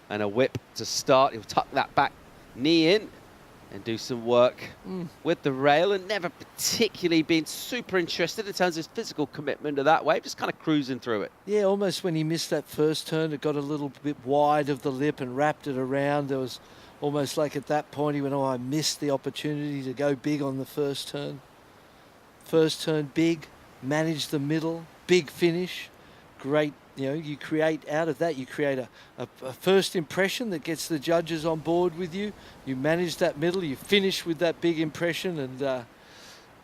And a whip to start. He'll tuck that back knee in and do some work with the rail, and never particularly been super interested in terms of his physical commitment to that wave, just kind of cruising through it. Yeah, almost when he missed that first turn, it got a little bit wide of the lip and wrapped it around. There was almost like at that point he went, I missed the opportunity to go big on the first turn. First turn big, managed the middle, big finish, great. You know, you create out of that, you create a first impression that gets the judges on board with you. You manage that middle, you finish with that big impression, and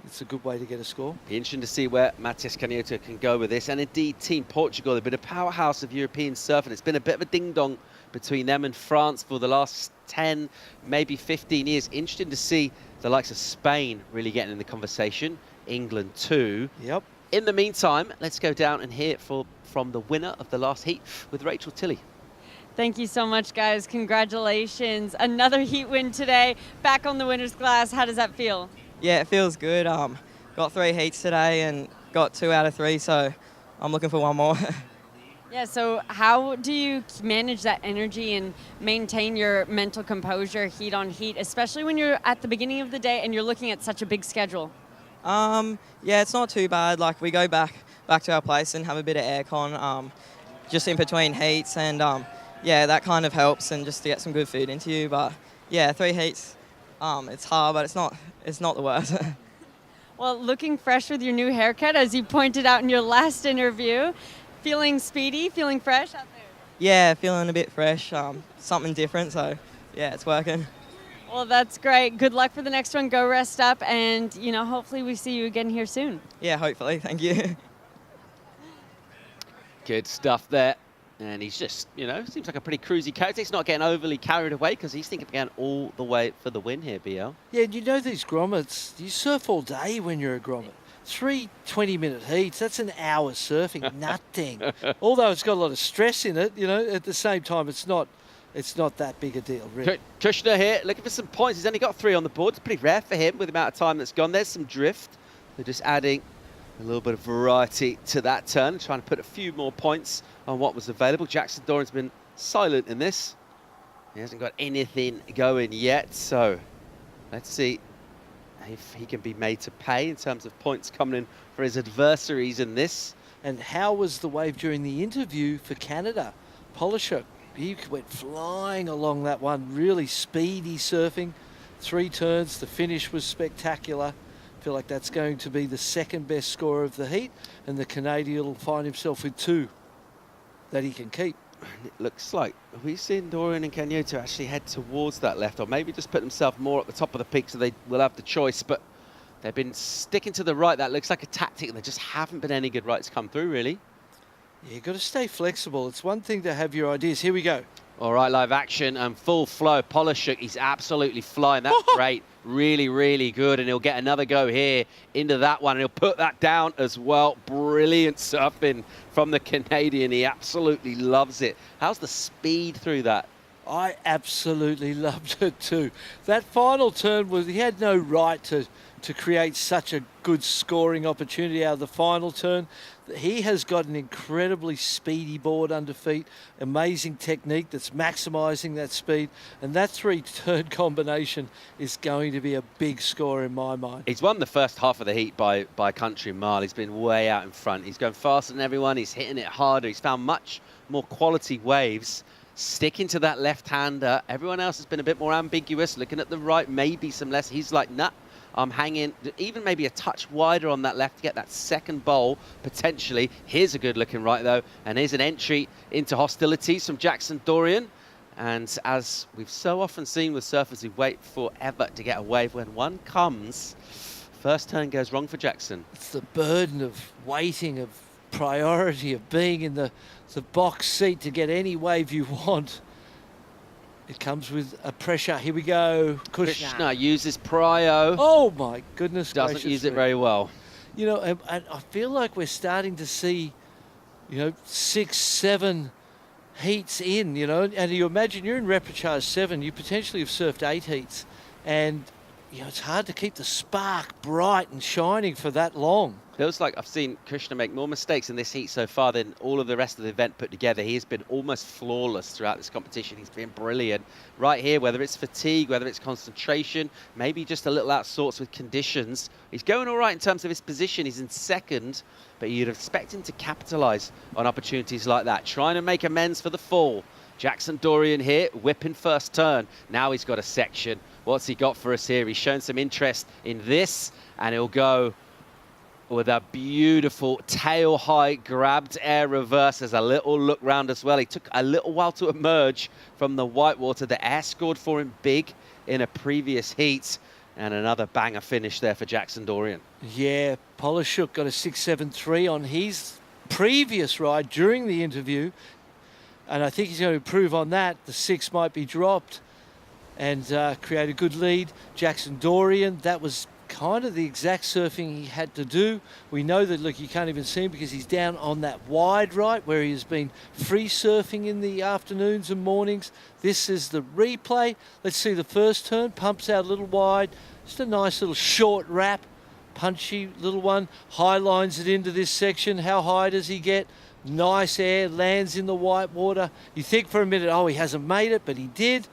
it's a good way to get a score. Be interesting to see where Matias Canhoto can go with this. And indeed, Team Portugal, they've been a powerhouse of European surfing. It's been a bit of a ding-dong between them and France for the last 10, maybe 15 years. Interesting to see the likes of Spain really getting in the conversation. England too. Yep. In the meantime, let's go down and hear from the winner of the last heat with Rachel Tilley. Thank you so much, guys. Congratulations. Another heat win today. Back on the winner's class. How does that feel? Yeah, it feels good. Got 3 heats today and got 2 out of 3, so I'm looking for one more. Yeah, so how do you manage that energy and maintain your mental composure heat on heat, especially when you're at the beginning of the day and you're looking at such a big schedule? Yeah, it's not too bad. Like, we go back to our place and have a bit of aircon just in between heats, and yeah, that kind of helps, and just to get some good food into you. But yeah, 3 heats, it's hard, but it's not the worst. Well, looking fresh with your new haircut, as you pointed out in your last interview. Feeling speedy, feeling fresh out there? Yeah, feeling a bit fresh, something different, so yeah, it's working. Well, that's great. Good luck for the next one. Go rest up, and, you know, hopefully we see you again here soon. Yeah, hopefully. Thank you. Good stuff there. And he's just, you know, seems like a pretty cruisy character. He's not getting overly carried away because he's thinking again all the way for the win here, BL. Yeah, and you know these grommets, you surf all day when you're a grommet. 3 20-minute heats, that's an hour surfing, nothing. Although it's got a lot of stress in it, you know, at the same time it's not that big a deal, really. Kushner here, looking for some points. He's only got 3 on the board. It's pretty rare for him with the amount of time that's gone. There's some drift. They're just adding a little bit of variety to that turn, trying to put a few more points on what was available. Jackson Dorian's been silent in this. He hasn't got anything going yet, so let's see if he can be made to pay in terms of points coming in for his adversaries in this. And how was the wave during the interview for Canada? Polishuk he went flying along that one, really speedy surfing. 3 turns, the finish was spectacular. I feel like that's going to be the second best score of the heat, and the Canadian will find himself with 2 that he can keep. It looks like we've seen Dorian and Canioto actually head towards that left, or maybe just put themselves more at the top of the peak so they will have the choice, but they've been sticking to the right. That looks like a tactic, and there just haven't been any good rights come through, really. Yeah, you've got to stay flexible. It's one thing to have your ideas. Here we go. All right, live action and full flow. Polishuk, he's absolutely flying. That's great. Really, really good. And he'll get another go here into that one. And he'll put that down as well. Brilliant surfing from the Canadian. He absolutely loves it. How's the speed through that? I absolutely loved it too. That final turn he had no right to create such a good scoring opportunity out of the final turn. He has got an incredibly speedy board under feet, amazing technique that's maximising that speed, and that 3-turn combination is going to be a big score in my mind. He's won the first half of the heat by a country mile. He's been way out in front. He's going faster than everyone. He's hitting it harder. He's found much more quality waves. Sticking to that left-hander. Everyone else has been a bit more ambiguous, looking at the right, maybe some less. He's like, nah, I'm hanging even maybe a touch wider on that left to get that second bowl, potentially. Here's a good-looking right, though, and here's an entry into hostilities from Jackson Dorian. And as we've so often seen with surfers who wait forever to get a wave, when one comes, first turn goes wrong for Jackson. It's the burden of waiting, of priority, of being in the box seat to get any wave you want. It comes with a pressure. Here we go. Kushner uses prio. Oh my goodness gracious. Doesn't use it very well. You know, and I feel like we're starting to see, 6, 7 heats in, and you imagine you're in Repechage 7, you potentially have surfed 8 heats, and it's hard to keep the spark bright and shining for that long. Feels like I've seen Kushner make more mistakes in this heat so far than all of the rest of the event put together. He has been almost flawless throughout this competition. He's been brilliant. Right here, whether it's fatigue, whether it's concentration, maybe just a little out of sorts with conditions. He's going all right in terms of his position. He's in second, but you'd expect him to capitalise on opportunities like that. Trying to make amends for the fall. Jackson Dorian here, whipping first turn. Now he's got a section. What's he got for us here? He's shown some interest in this, and he'll go with a beautiful tail high grabbed air reverse. There's a little look round as well. He took a little while to emerge from the whitewater. The air scored for him big in a previous heat, and another banger finish there for Jackson Dorian. Yeah, Polishuk got a 6.73 on his previous ride during the interview, and I think he's going to improve on that. The 6 might be dropped and create a good lead. Jackson Dorian, that was kind of the exact surfing he had to do. We know that, look, you can't even see him because he's down on that wide right where he has been free surfing in the afternoons and mornings. This is the replay. Let's see the first turn. Pumps out a little wide. Just a nice little short wrap. Punchy little one. High lines it into this section. How high does he get? Nice air. Lands in the white water. You think for a minute, oh, he hasn't made it, but he did.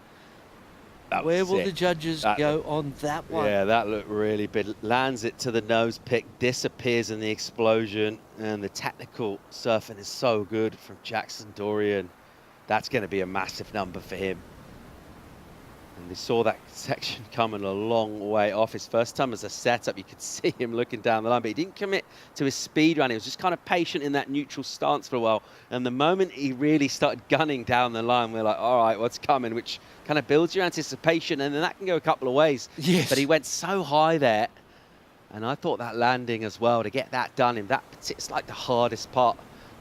Where will the judges go on that one? Yeah, that looked really big. Lands it to the nose pick, disappears in the explosion, and the technical surfing is so good from Jackson Dorian. That's going to be a massive number for him. And they saw that section coming a long way off. His first time as a setup, you could see him looking down the line, but he didn't commit to his speed run. He was just kind of patient in that neutral stance for a while. And the moment he really started gunning down the line, we're like, all right, what's coming? Which kind of builds your anticipation, and then that can go a couple of ways. Yes. But he went so high there, and I thought that landing as well, to get that done, it's like the hardest part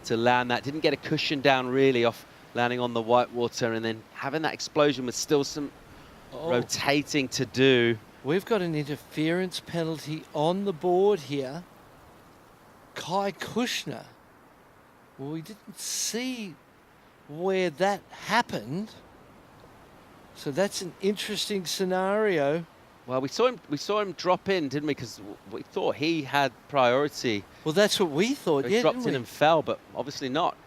to land that. Didn't get a cushion down really off landing on the whitewater, and then having that explosion with still some rotating to do. We've got an interference penalty on the board here. Kai Kushner. Well, we didn't see where that happened. So that's an interesting scenario. Well, we saw him drop in, didn't we? Because we thought he had priority. Well, that's what we thought. He dropped in and fell, but obviously not.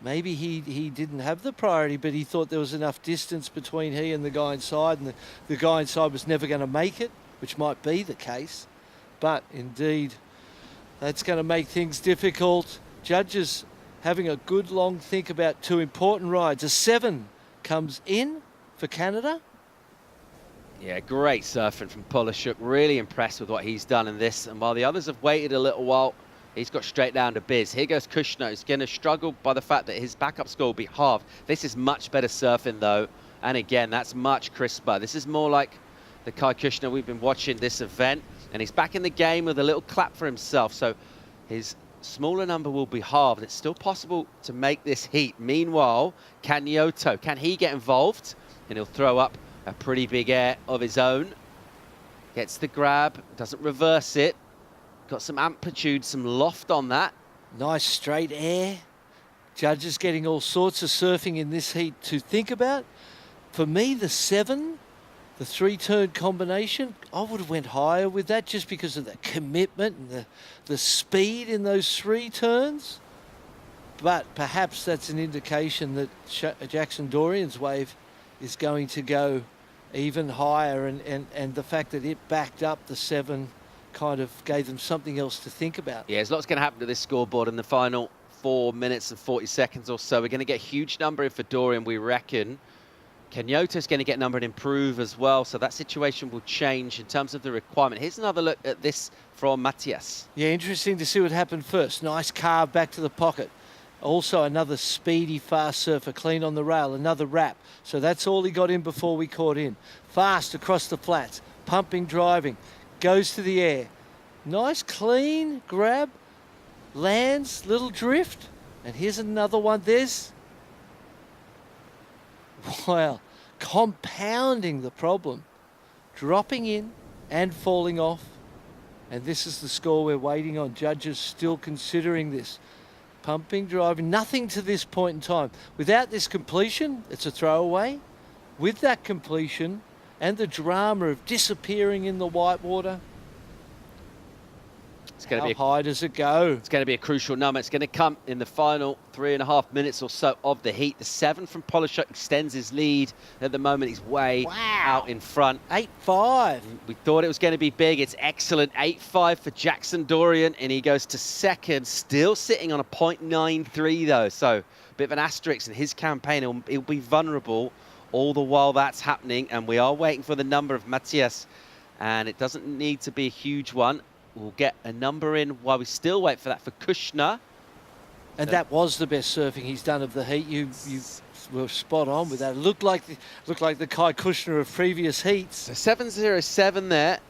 Maybe he didn't have the priority, but he thought there was enough distance between he and the guy inside, and the guy inside was never going to make it, which might be the case. But indeed, that's going to make things difficult. Judges having a good long think about 2 important rides. A 7 comes in for Canada. Yeah, great surfing from Polishuk. Really impressed with what he's done in this. And while the others have waited a little while, he's got straight down to biz. Here goes Kushner. He's going to struggle by the fact that his backup score will be halved. This is much better surfing, though. And again, that's much crisper. This is more like the Kai Kushner we've been watching this event. And he's back in the game with a little clap for himself. So his smaller number will be halved. It's still possible to make this heat. Meanwhile, Kanyoto, can he get involved? And he'll throw up a pretty big air of his own. Gets the grab, doesn't reverse it. Got some amplitude, some loft on that. Nice straight air. Judges getting all sorts of surfing in this heat to think about. For me, the 7, the 3-turn combination, I would have went higher with that just because of the commitment and the speed in those 3 turns. But perhaps that's an indication that Jackson Dorian's wave is going to go even higher, and the fact that it backed up the 7 kind of gave them something else to think about. Yeah, there's lots going to happen to this scoreboard in the final 4 minutes and 40 seconds or so. We're going to get a huge number in for Dorian, we reckon. Kenyoto's going to get number and improve as well, so that situation will change in terms of the requirement. Here's another look at this from Matthias. Yeah, interesting to see what happened first. Nice carve back to the pocket. Also another speedy, fast surfer, clean on the rail, another wrap. So that's all he got in before we caught in. Fast across the flats, pumping, driving, goes to the air. Nice, clean grab, lands, little drift. And here's another one. There's, wow, compounding the problem. Dropping in and falling off. And this is the score we're waiting on. Judges still considering this. Pumping, driving, nothing to this point in time. Without this completion, it's a throwaway. With that completion and the drama of disappearing in the whitewater, how high does it go? It's going to be a crucial number. It's going to come in the final 3.5 minutes or so of the heat. The 7 from Polishuk extends his lead. At the moment, he's way out in front. 8.5. We thought it was going to be big. It's excellent. 8.5 for Jackson Dorian, and he goes to second, still sitting on a 0.93, though. So a bit of an asterisk in his campaign. He'll be vulnerable all the while that's happening, and we are waiting for the number of Matthias, and it doesn't need to be a huge one. We'll get a number in while we still wait for that for Kushner. And that was the best surfing he's done of the heat. You were spot on with that. It looked like the Kai Kushner of previous heats. So 7.07 there,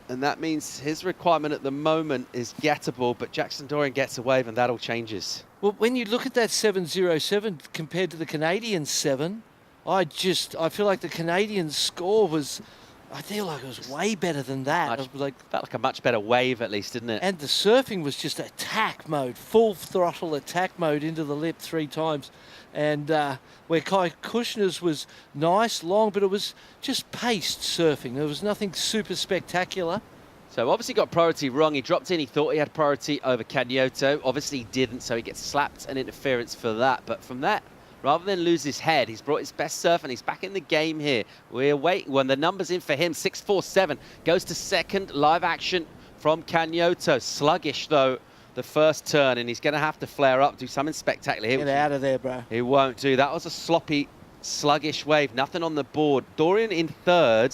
and that means his requirement at the moment is gettable, but Jackson Dorian gets a wave and that all changes. Well, when you look at that 7.07 compared to the Canadian 7, I feel like the Canadian score was, I feel like it was way better than that. Felt like a much better wave at least, didn't it? And the surfing was just attack mode, full throttle attack mode into the lip 3 times. And where Kai Kushner's was nice, long, but it was just paced surfing. There was nothing super spectacular. So obviously got priority wrong. He dropped in, he thought he had priority over Kanyoto. Obviously he didn't, so he gets slapped and interference for that. But from that, rather than lose his head, he's brought his best surf and he's back in the game here. We're waiting when the number's in for him. 6.47 goes to second. Live action from Kanyoto. Sluggish though, the first turn, and he's going to have to flare up, do something spectacular here. Get out of there, bro. He won't do. That was a sloppy, sluggish wave. Nothing on the board. Dorian in third,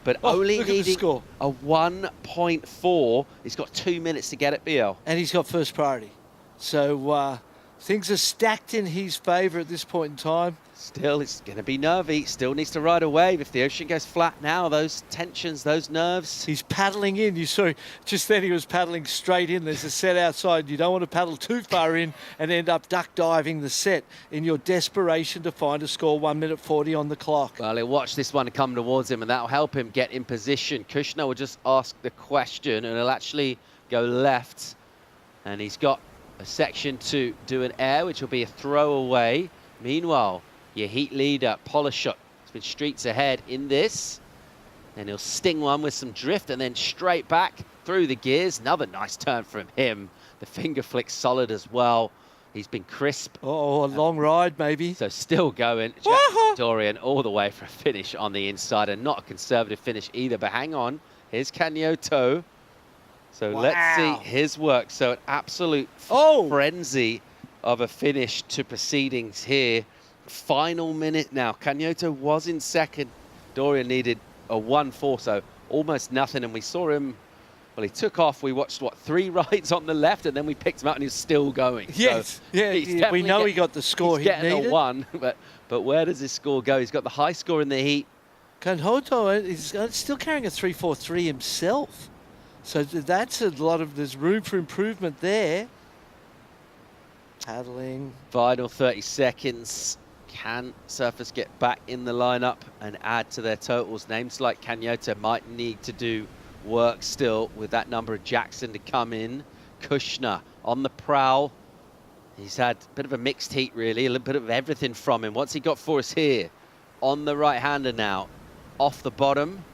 but only needing a 1.4. He's got 2 minutes to get it, BL. And he's got first priority. So things are stacked in his favour at this point in time. Still, it's going to be nervy. Still needs to ride a wave. If the ocean goes flat now, those tensions, those nerves. He's paddling in. You saw just then he was paddling straight in. There's a set outside. You don't want to paddle too far in and end up duck diving the set in your desperation to find a score. 1 minute 40 on the clock. Well, he'll watch this one come towards him, and that'll help him get in position. Kushner will just ask the question, and he'll actually go left. And he's got a section to do an air, which will be a throwaway. Meanwhile, your heat leader, Polishuk, has been streets ahead in this. And he'll sting one with some drift and then straight back through the gears. Another nice turn from him. The finger flick solid as well. He's been crisp. Oh, a long ride maybe. So still going. Jackson Dorian all the way for a finish on the inside, and not a conservative finish either. But hang on, here's Kanyoto. So let's see his work. So an absolute frenzy of a finish to proceedings here final minute now. Cañoto was in second. Dorian needed a 1-4, so almost nothing. And we saw him, well, he took off. We watched, what, 3 rides on the left, and then we picked him out, and he's still going. Yes, so yeah, we know he got the score he needed. He's getting a 1, but where does his score go? He's got the high score in the heat. Cañoto is still carrying a 3.43 himself. So that's a lot of, there's room for improvement there. Paddling. Final 30 seconds. Can surfers get back in the lineup and add to their totals? Names like Cañoto might need to do work still with that number of Jackson to come in. Kushner on the prowl. He's had a bit of a mixed heat, really, a little bit of everything from him. What's he got for us here? On the right-hander now, off the bottom,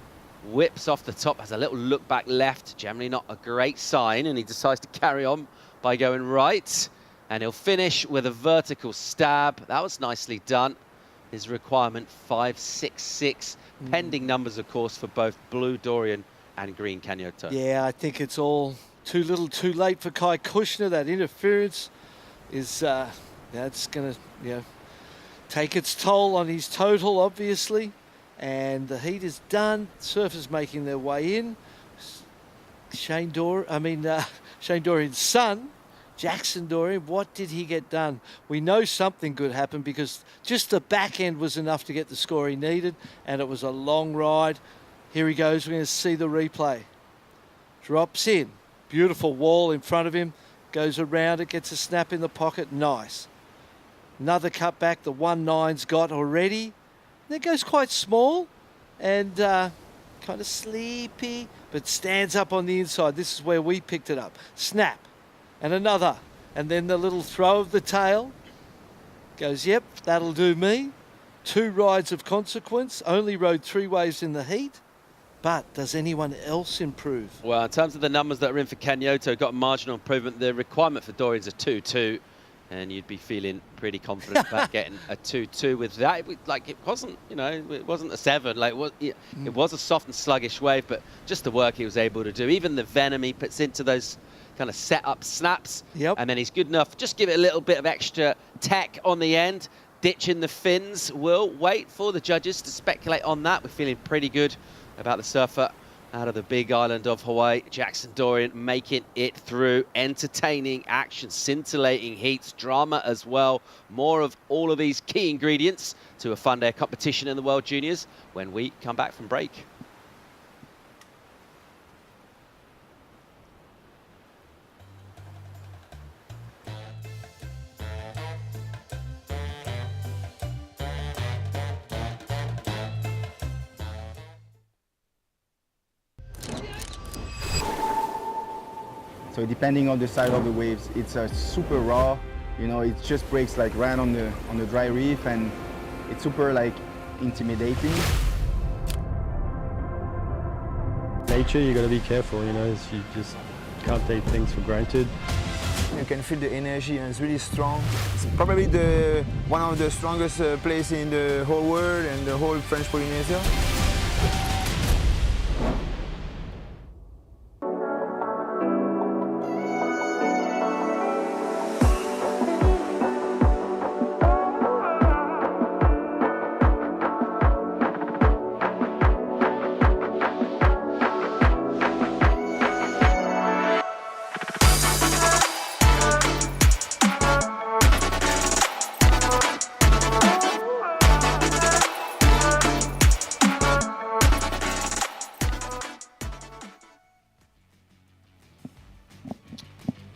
whips off the top, has a little look back left, generally not a great sign, and he decides to carry on by going right. And he'll finish with a vertical stab. That was nicely done. His requirement, 5.66. Pending numbers, of course, for both Blue Dorian and Green Cañoto. Yeah, I think it's all too little too late for Kai Kushner. That interference is, that's going to, take its toll on his total, obviously. And the heat is done. Surfers making their way in. Shane Dorian's son, Jackson Dorian, what did he get done? We know something good happened because just the back end was enough to get the score he needed, and it was a long ride. Here he goes. We're going to see the replay. Drops in. Beautiful wall in front of him. Goes around it, gets a snap in the pocket. Nice. Another cut back. The 1.9's got already. That goes quite small and kind of sleepy, but stands up on the inside. This is where we picked it up. Snap. And another. And then the little throw of the tail. Goes, yep, that'll do me. 2 rides of consequence. Only rode 3 waves in the heat. But does anyone else improve? Well, in terms of the numbers that are in for Cañoto, got a marginal improvement. The requirement for Dorian's a 2.2. And you'd be feeling pretty confident about getting a 2.2 with that. It wasn't, it wasn't a 7. It was a soft and sluggish wave, but just the work he was able to do. Even the venom he puts into those kind of set up snaps. Yep. And then he's good enough. Just give it a little bit of extra tech on the end. Ditching the fins. We'll wait for the judges to speculate on that. We're feeling pretty good about the surfer out of the big island of Hawaii. Jackson Dorian making it through. Entertaining action, scintillating heats, drama as well. More of all of these key ingredients to a fun day of competition in the World Juniors when we come back from break. So depending on the size of the waves, it's super raw. It just breaks like right on the dry reef, and it's super intimidating. Nature, you got to be careful. You just can't take things for granted. You can feel the energy, and it's really strong. It's probably one of the strongest places in the whole world and the whole French Polynesia.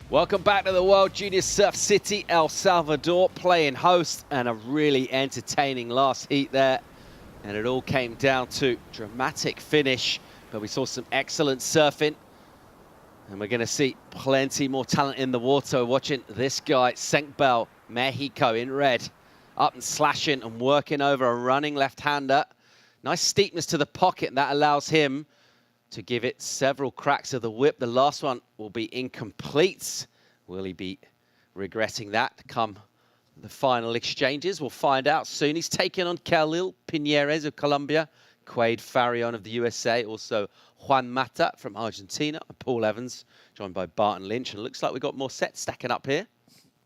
Welcome back to the World Junior Surf City, El Salvador, playing host, and a really entertaining last heat there. And it all came down to dramatic finish, but we saw some excellent surfing. And we're going to see plenty more talent in the water. Watching this guy, Senkbel, Mexico, in red, up and slashing and working over a running left-hander. Nice steepness to the pocket, and that allows him to give it several cracks of the whip. The last one will be incomplete. Will he be regretting that come the final exchanges? We'll find out soon. He's taken on Khalil Piñeres of Colombia, Quade Farion of the USA, also Juan Mata from Argentina, and Paul Evans, joined by Barton Lynch. And it looks like we've got more sets stacking up here.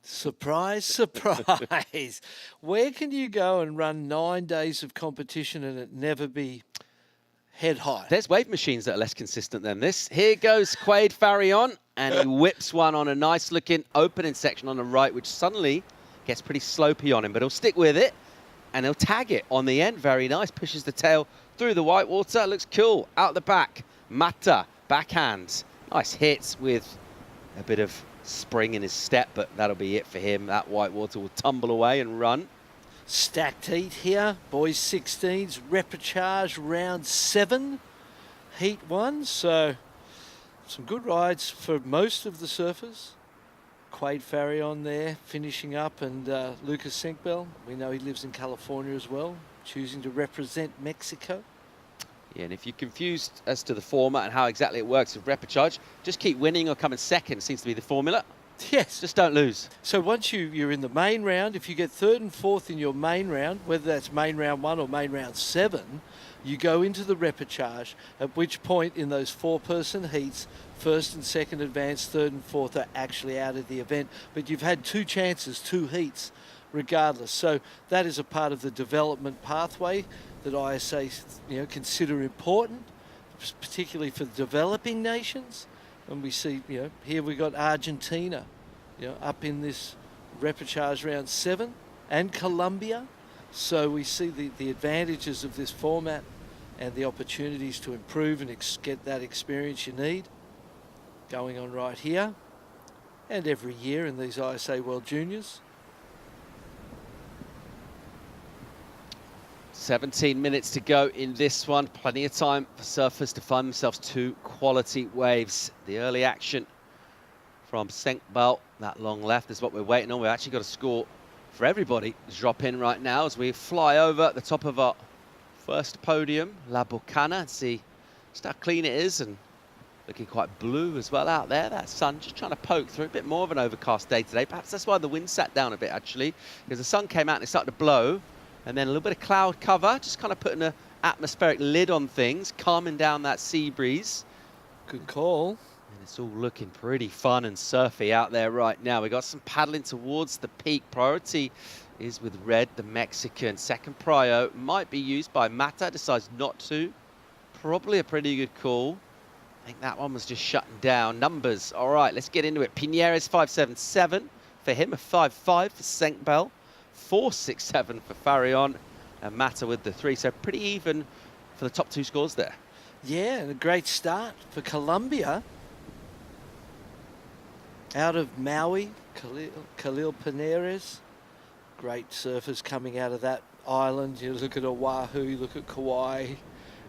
Surprise, surprise. Where can you go and run 9 days of competition and it never be head high? There's wave machines that are less consistent than this. Here goes Quade Farrion, and he whips one on a nice-looking opening section on the right, which suddenly gets pretty slopey on him, but he'll stick with it, and he'll tag it on the end. Very nice. Pushes the tail through the white water. Looks cool. Out the back. Mata, backhand. Nice hits with a bit of spring in his step, but that'll be it for him. That white water will tumble away and run. Stacked heat here. Boys 16s, repechage round 7, heat 1. So some good rides for most of the surfers. Quade Farrion there finishing up, and Lucas Senkbell. We know he lives in California as well, choosing to represent Mexico. Yeah, and if you're confused as to the format and how exactly it works with repechage, just keep winning or coming second seems to be the formula. Yes. Just don't lose. So once you're in the main round, if you get 3rd and 4th in your main round, whether that's main round 1 or main round 7, you go into the repechage, at which point in those 4-person heats, 1st and 2nd advance, 3rd and 4th are actually out of the event. But you've had 2 chances, 2 heats, regardless. So that is a part of the development pathway that ISA consider important, particularly for developing nations. And we see, here we got Argentina, up in this repechage round 7, and Colombia. So we see the advantages of this format and the opportunities to improve and get that experience you need going on right here and every year in these ISA World Juniors. 17 minutes to go in this one. Plenty of time for surfers to find themselves 2 quality waves. The early action from Senkbell, that long left is what we're waiting on. We've actually got a score for everybody to drop in right now as we fly over the top of our first podium, La Bocana, and see just how clean it is, and looking quite blue as well out there. That sun just trying to poke through. A bit more of an overcast day today. Perhaps that's why the wind sat down a bit, actually, because the sun came out and it started to blow. And then a little bit of cloud cover, just kind of putting an atmospheric lid on things, calming down that sea breeze. Good call. And it's all looking pretty fun and surfy out there right now. We got some paddling towards the peak. Priority is with Red, the Mexican. Second prio might be used by Mata, decides not to. Probably a pretty good call. I think that one was just shutting down. Numbers, all right, let's get into it. Piñeres 5.77 for him, a 5.5 for Senkbell. 4.67 for Farrion, and Mata with the 3. So pretty even for the top 2 scores there. Yeah, and a great start for Colombia. Out of Maui, Khalil Piñeres. Great surfers coming out of that island. You look at Oahu, you look at Kauai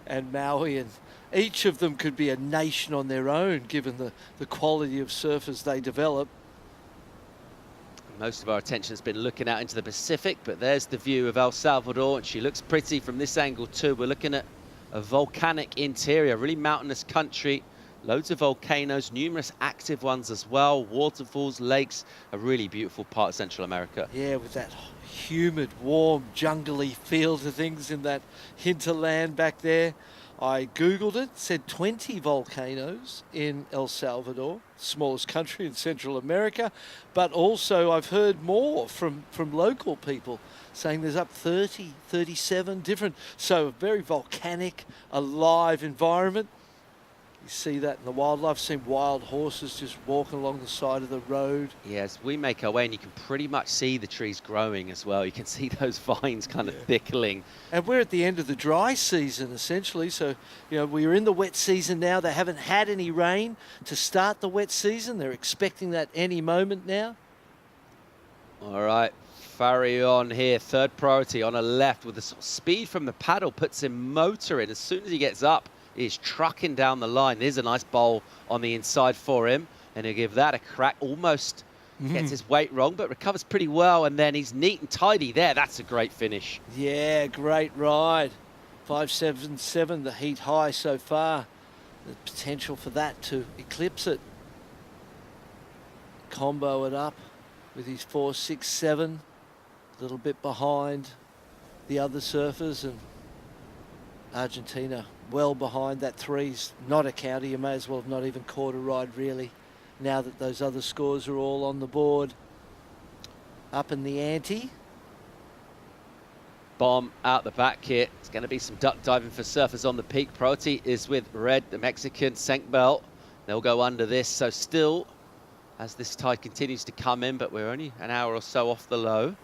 and Maui, and each of them could be a nation on their own given the quality of surfers they develop. Most of our attention has been looking out into the Pacific, but there's the view of El Salvador, and she looks pretty from this angle too. We're looking at a volcanic interior, really mountainous country, loads of volcanoes, numerous active ones as well, waterfalls, lakes, a really beautiful part of Central America. Yeah, with that humid, warm, jungly feel to things in that hinterland back there. I Googled it, said 20 volcanoes in El Salvador, smallest country in Central America, but also I've heard more from local people saying there's up 30, 37 different, so a very volcanic, alive environment. You see that in the wildlife, seen wild horses just walking along the side of the road. Yes, we make our way and you can pretty much see the trees growing as well. You can see those vines kind of thickling. And we're at the end of the dry season, essentially. So, we're in the wet season now. They haven't had any rain to start the wet season. They're expecting that any moment now. All right, Farrion here, 3rd priority on a left with the sort of speed from the paddle, puts him motoring. As soon as he gets up, he's trucking down the line. There's a nice bowl on the inside for him, and he'll give that a crack. Almost gets his weight wrong, but recovers pretty well, and then he's neat and tidy there. That's a great finish. Yeah, great ride. 5.77, the heat high so far. The potential for that to eclipse it. Combo it up with his 4.67, a little bit behind the other surfers, and Argentina well behind. That 3's not a counter. You may as well have not even caught a ride, really, now that those other scores are all on the board. up in the ante. Bomb out the back here. It's going to be some duck diving for surfers on the peak. Priority is with Red, the Mexican, Senkbelt. They'll go under this, so still, as this tide continues to come in, but we're only an hour or so off the low.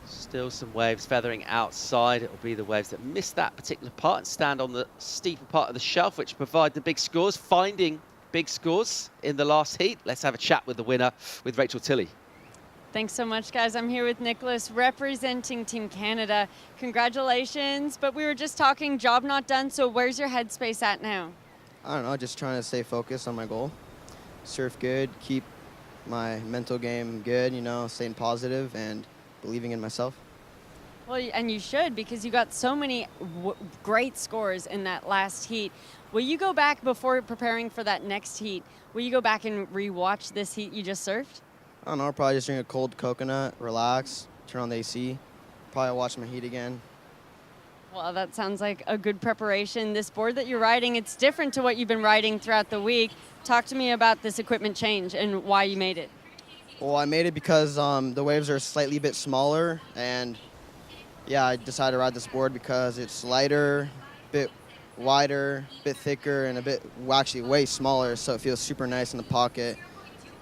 Still some waves feathering outside. It'll be the waves that miss that particular part and stand on the steeper part of the shelf, which provide the big scores. Finding big scores in the last heat. Let's have a chat with the winner, with Rachel Tilley. Thanks so much, guys. I'm here with Nicholas, representing Team Canada. Congratulations, but we were just talking, job not done, so where's your headspace at now? I don't know, just trying to stay focused on my goal. Surf good, keep my mental game good, you know, staying positive and believing in myself. Well, and you should, because you got so many great scores in that last heat. Will you go back before preparing for that next heat? Will you go back and re-watch this heat you just surfed? I don't know, probably just drink a cold coconut, relax, turn on the AC, probably watch my heat again. Well, that sounds like a good preparation. This board that you're riding, it's different to what you've been riding throughout the week. Talk to me about this equipment change and why you made it. Well, I made it because the waves are slightly bit smaller, and yeah, I decided to ride this board because it's lighter, bit wider, bit thicker, and actually way smaller, so it feels super nice in the pocket.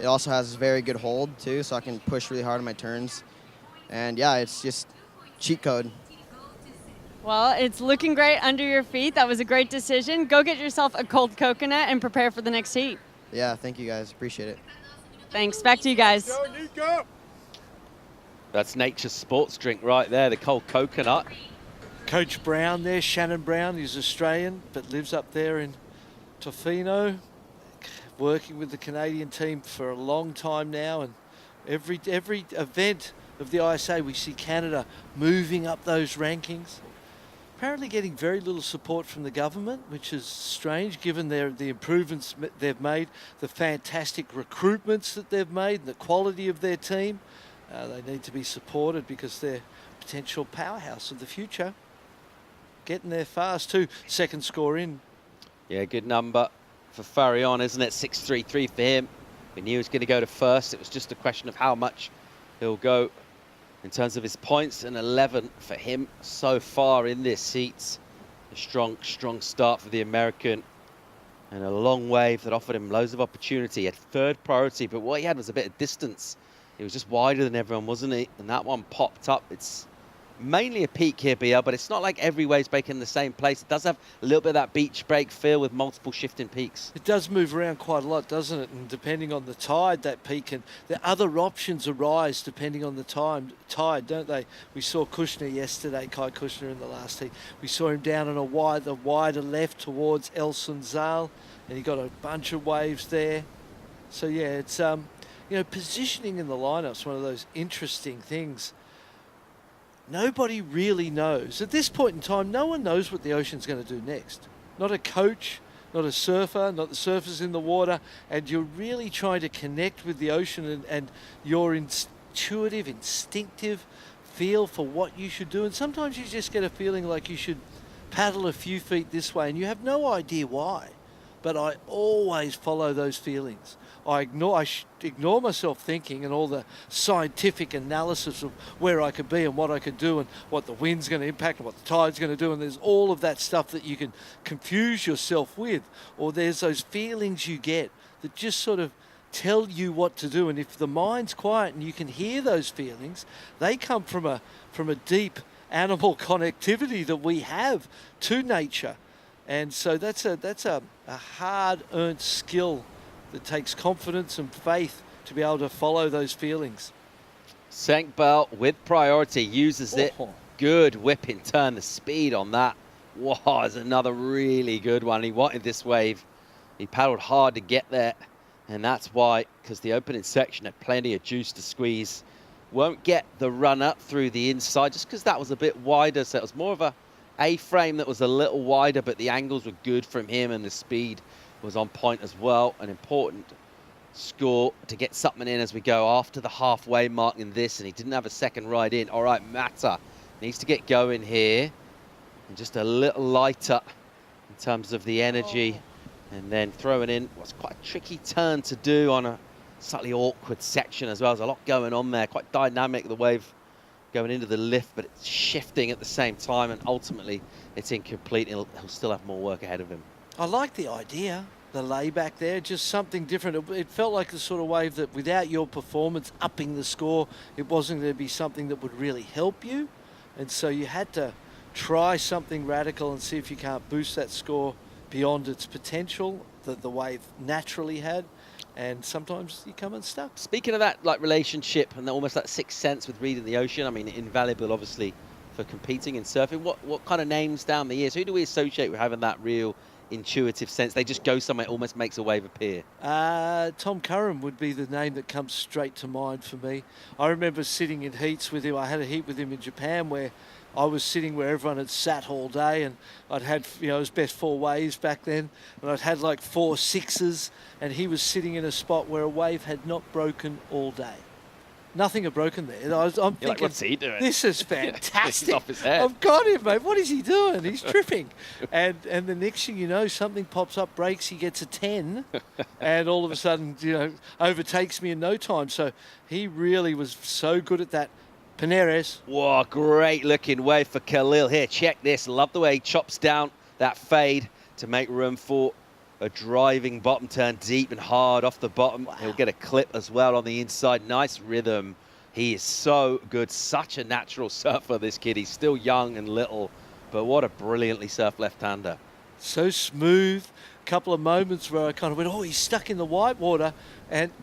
It also has very good hold too, so I can push really hard on my turns. And yeah, it's just cheat code. Well, it's looking great under your feet. That was a great decision. Go get yourself a cold coconut and prepare for the next heat. Yeah, thank you guys, appreciate it. Thanks, back to you guys. That's nature's sports drink right there, the cold coconut. Coach Brown there, Shannon Brown, he's Australian, but lives up there in Tofino, working with the Canadian team for a long time now, and every event of the ISA we see Canada moving up those rankings. Apparently getting very little support from the government, which is strange given the improvements they've made, the fantastic recruitments that they've made, and the quality of their team. They need to be supported because they're potential powerhouse of the future. Getting there fast too, second score in. Yeah, good number for Farion, isn't it? 6.33 for him. We knew he was going to go to first. It was just a question of how much he'll go in terms of his points, and 11 for him so far in this heat. A strong start for the American, and a long wave that offered him loads of opportunity. He had third priority, but what he had was a bit of distance. He was just wider than everyone, wasn't he? And that one popped up. It's mainly a peak here, BL, but it's not like every wave's breaking in the same place. It does have a little bit of that beach break feel with multiple shifting peaks. It does move around quite a lot, doesn't it? And depending on the tide, that peak, and the other options arise depending on the tide, don't they? We saw Kushner yesterday, Kai Kushner in the last heat. We saw him down on the wider left towards El Sunzal, and he got a bunch of waves there. So yeah, it's you know, positioning in the lineup's one of those interesting things. Nobody really knows. At this point in time, no one knows what the ocean's going to do next. Not a coach, not a surfer, not the surfers in the water, and you're really trying to connect with the ocean and your intuitive, instinctive feel for what you should do. And sometimes you just get a feeling like you should paddle a few feet this way, and you have no idea why. But I always follow those feelings. I ignore myself thinking and all the scientific analysis of where I could be and what I could do and what the wind's going to impact and what the tide's going to do. And there's all of that stuff that you can confuse yourself with. Or there's those feelings you get that just sort of tell you what to do. And if the mind's quiet and you can hear those feelings, they come from a deep animal connectivity that we have to nature. And so that's a hard-earned skill that takes confidence and faith to be able to follow those feelings. Senkbelt with priority uses it. Good whipping turn, the speed on that. Wow, is another really good one. He wanted this wave. He paddled hard to get there, and that's why, because the opening section had plenty of juice to squeeze. Won't get the run up through the inside just because that was a bit wider, so it was more of a A-frame that was a little wider, but the angles were good from him and the speed was on point as well. An important score to get something in as we go after the halfway mark in this, and he didn't have a second ride in. All right, Mata needs to get going here and just a little lighter in terms of the energy, and then throwing in what's quite a tricky turn to do on a slightly awkward section as well. There's a lot going on there, quite dynamic, the wave going into the lift, but it's shifting at the same time, and ultimately it's incomplete. He'll still have more work ahead of him. I like the idea, the layback there, just something different. It felt like the sort of wave that without your performance upping the score, it wasn't going to be something that would really help you. And so you had to try something radical and see if you can't boost that score beyond its potential that the wave naturally had. And sometimes you come unstuck. Speaking of that, like, relationship and almost that sixth sense with reading the ocean, I mean, invaluable, obviously, for competing in surfing. What kind of names down the years? Who do we associate with having that real intuitive sense? They just go somewhere, almost makes a wave appear. Tom Curran would be the name that comes straight to mind for me. I remember sitting in heats with him. I had a heat with him in Japan where I was sitting where everyone had sat all day, and I'd had, it was best 4 waves back then, and I'd had like 4 6s, and he was sitting in a spot where a wave had not broken all day. Nothing had broken there. I'm thinking, like, what's he doing? This is fantastic. He's off his head. I've got him, mate. What is he doing? He's tripping. and the next thing you know, something pops up, breaks, he gets a 10, and all of a sudden, overtakes me in no time. So he really was so good at that. Pinares. Whoa, great looking wave for Khalil here. Check this. Love the way he chops down that fade to make room for a driving bottom turn deep and hard off the bottom. Wow. He'll get a clip as well on the inside. Nice rhythm. He is so good. Such a natural surfer, this kid. He's still young and little, but what a brilliantly surfed left-hander. So smooth. A couple of moments where I kind of went, oh, he's stuck in the white water,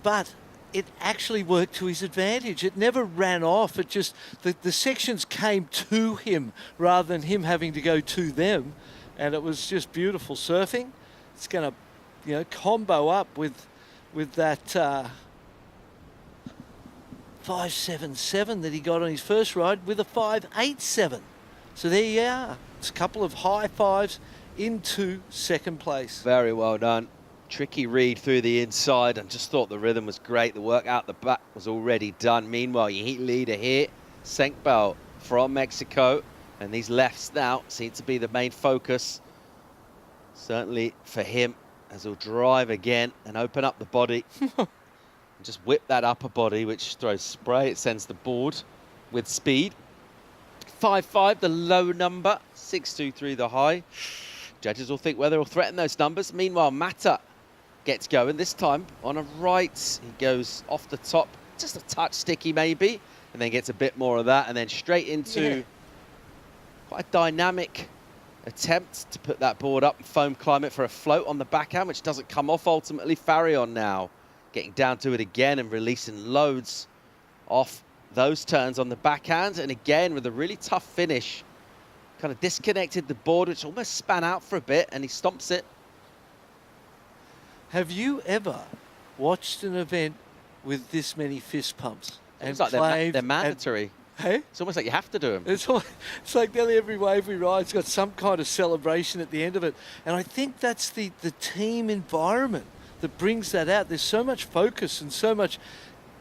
but it actually worked to his advantage. It never ran off. It just, the sections came to him rather than him having to go to them. And it was just beautiful surfing. It's going to, combo up with that 5.77 that he got on his first ride with a 5.87. So there you are. It's a couple of high fives into second place. Very well done. Tricky read through the inside, and just thought the rhythm was great. The work out the back was already done. Meanwhile, your heat leader here, Senkbel from Mexico, and these lefts now seem to be the main focus. Certainly for him, as he'll drive again and open up the body. And just whip that upper body, which throws spray. It sends the board with speed. 5.5, the low number. 6.23, the high. Judges will think whether he'll threaten those numbers. Meanwhile, Mata gets going, this time on a right. He goes off the top, just a touch sticky maybe, and then gets a bit more of that, and then straight into quite a dynamic attempt to put that board up and foam climb it for a float on the backhand, which doesn't come off ultimately. Farion now getting down to it again and releasing loads off those turns on the backhand, and again with a really tough finish, kind of disconnected the board, which almost span out for a bit, and he stomps it. Have you ever watched an event with this many fist pumps? It's like they're mandatory. Hey? It's almost like you have to do them. It's like nearly every wave we ride's got some kind of celebration at the end of it. And I think that's the team environment that brings that out. There's so much focus and so much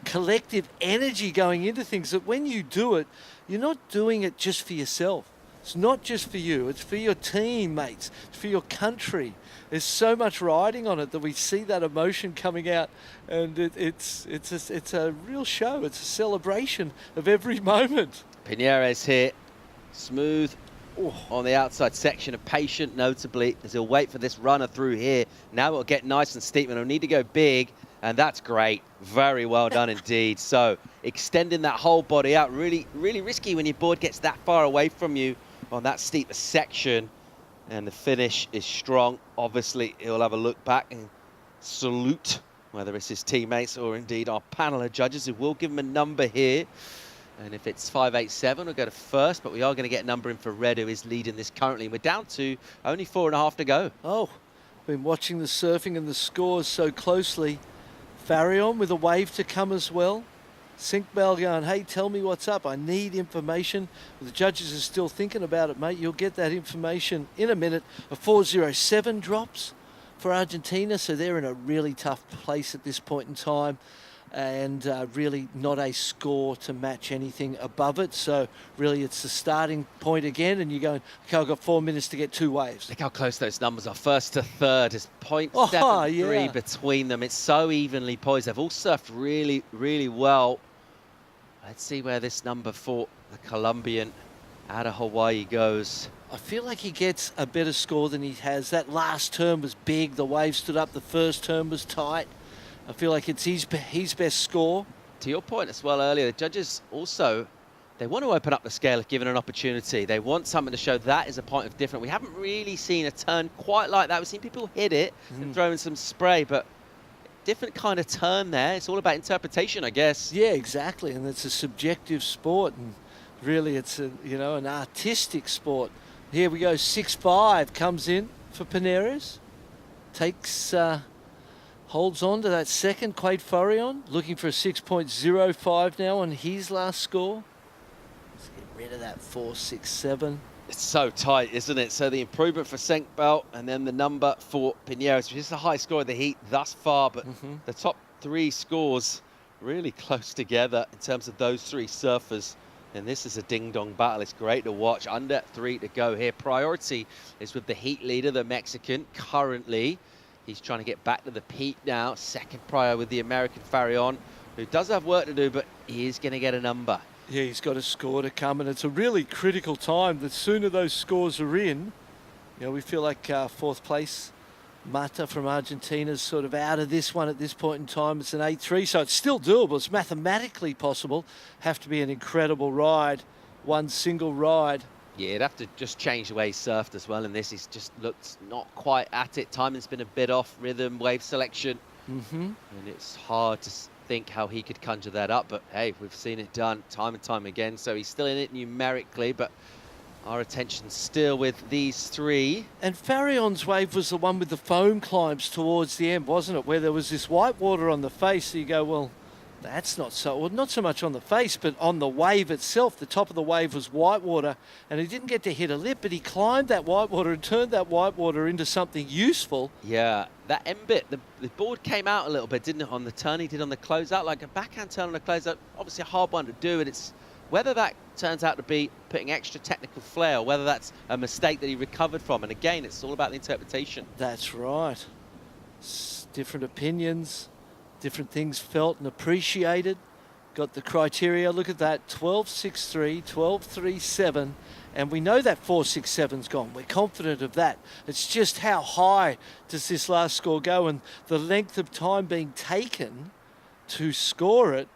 collective energy going into things that when you do it, you're not doing it just for yourself. It's not just for you, it's for your teammates, it's for your country. There's so much riding on it that we see that emotion coming out, and it's a real show. It's a celebration of every moment. Pinares here, smooth on the outside section, and patient notably as he'll wait for this runner through here. Now it'll get nice and steep, and he'll need to go big, and that's great. Very well done indeed. So extending that whole body out, really, really risky when your board gets that far away from you on that steep section. And the finish is strong. Obviously, he'll have a look back and salute, whether it's his teammates or indeed our panel of judges, who will give him a number here. And if it's 5.87, we'll go to first, but we are going to get a number in for Red, who is leading this currently. We're down to only 4.5 to go. Oh, been watching the surfing and the scores so closely. Farion with a wave to come as well. Senkbel going, hey, tell me what's up. I need information. Well, the judges are still thinking about it, mate. You'll get that information in a minute. A 4.07 drops for Argentina, so they're in a really tough place at this point in time. and really not a score to match anything above it. So really it's the starting point again, and you're going, okay, I've got 4 minutes to get 2 waves. Look how close those numbers are. First to third is 0.73 yeah. between them. It's so evenly poised. They've all surfed really, really well. Let's see where this number 4, the Colombian out of Hawaii, goes. I feel like he gets a better score than he has. That last turn was big. The wave stood up. The first turn was tight. I feel like it's his best score. To your point as well earlier, the judges also, they want to open up the scale if given an opportunity. They want something to show that is a point of difference. We haven't really seen a turn quite like that. We've seen people hit it and throw in some spray, but different kind of turn there. It's all about interpretation, I guess. Yeah, exactly. And it's a subjective sport, and really it's a, you know, an artistic sport. Here we go, 6-5 comes in for Piñeres. Takes, holds on to that second, Quade Farion, looking for a 6.05 now on his last score. Let's get rid of that 4.67. It's so tight, isn't it? So the improvement for Senkbelt and then the number for Piñeres, which is the high score of the heat thus far, but the top 3 scores really close together in terms of those 3 surfers. And this is a ding-dong battle. It's great to watch. Under 3 to go here. Priority is with the heat leader, the Mexican, currently. He's trying to get back to the peak now. Second prior with the American Farion, who does have work to do, but he is going to get a number. Yeah, he's got a score to come, and it's a really critical time. The sooner those scores are in, you know, we feel like 4th place, Mata from Argentina is sort of out of this one at this point in time. It's an 8-3, so it's still doable. It's mathematically possible. Have to be an incredible ride, one single ride. Yeah, it'd have to just change the way he surfed as well, and this he's just looked not quite at it. Timing's been a bit off, rhythm, wave selection, and it's hard to think how he could conjure that up, but hey, we've seen it done time and time again, so he's still in it numerically, but our attention's still with these 3. And Farion's wave was the one with the foam climbs towards the end, wasn't it? Where there was this white water on the face, so you go, well, that's not so, well, not so much on the face, but on the wave itself. The top of the wave was white water, and he didn't get to hit a lip, but he climbed that white water and turned that white water into something useful. Yeah, that end bit, the board came out a little bit, didn't it, on the turn he did on the closeout, like a backhand turn on the closeout, obviously a hard one to do, and it's whether that turns out to be putting extra technical flair, or whether that's a mistake that he recovered from. And again, it's all about the interpretation. That's right. Different opinions, different things felt and appreciated. Got the criteria. Look at that, 12.63, 12.37, and we know that 4.67's gone. We're confident of that. It's just how high does this last score go, and the length of time being taken to score it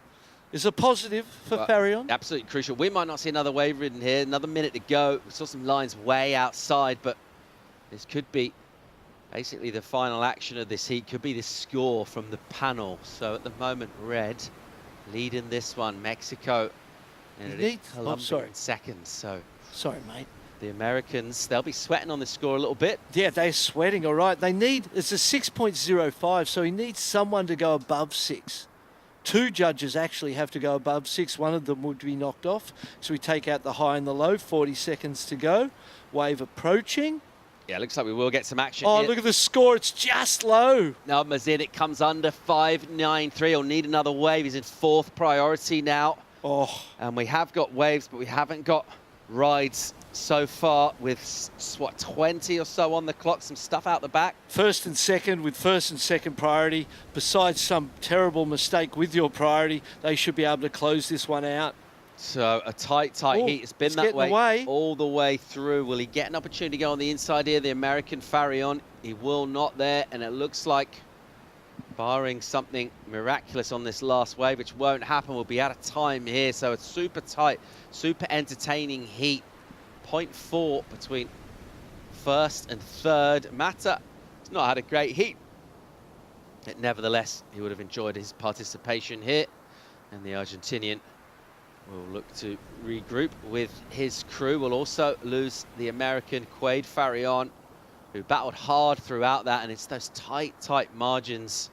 is a positive for Farion. Absolutely crucial. We might not see another wave ridden here. Another minute to go. We saw some lines way outside, but this could be basically the final action of this heat. Could be the score from the panel. So at the moment, red leading this one. Mexico. And it is Colombia in second. So sorry, mate. The Americans, they'll be sweating on this score a little bit. Yeah, they're sweating, all right. They need, it's a 6.05, so he needs someone to go above 6. 2 judges actually have to go above 6. One of them would be knocked off. So we take out the high and the low. 40 seconds to go. Wave approaching. Yeah, looks like we will get some action here. Look at the score. It's just low. No, Mazin, it comes under 5.93. He'll need another wave. He's in 4th priority now. And we have got waves, but we haven't got rides so far with, what, 20 or so on the clock, some stuff out the back. First and second, with first and second priority. Besides some terrible mistake with your priority, they should be able to close this one out. So a tight heat. It's been that way all the way through. Will he get an opportunity to go on the inside here? The American Farion, he will not there. And it looks like, barring something miraculous on this last wave, which won't happen, we'll be out of time here. So it's super tight, super entertaining heat. 0.4 between first and third. Mata has not had a great heat. But nevertheless, he would have enjoyed his participation here. And the Argentinian will look to regroup with his crew. We'll also lose the American Quade Farion, who battled hard throughout that. And it's those tight margins.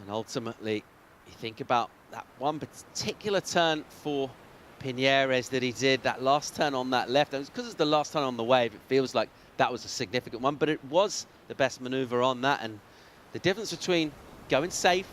And ultimately, you think about that one particular turn for Piñeres that he did, that last turn on that left. And because it's the last turn on the wave, it feels like that was a significant one, but it was the best maneuver on that. And the difference between going safe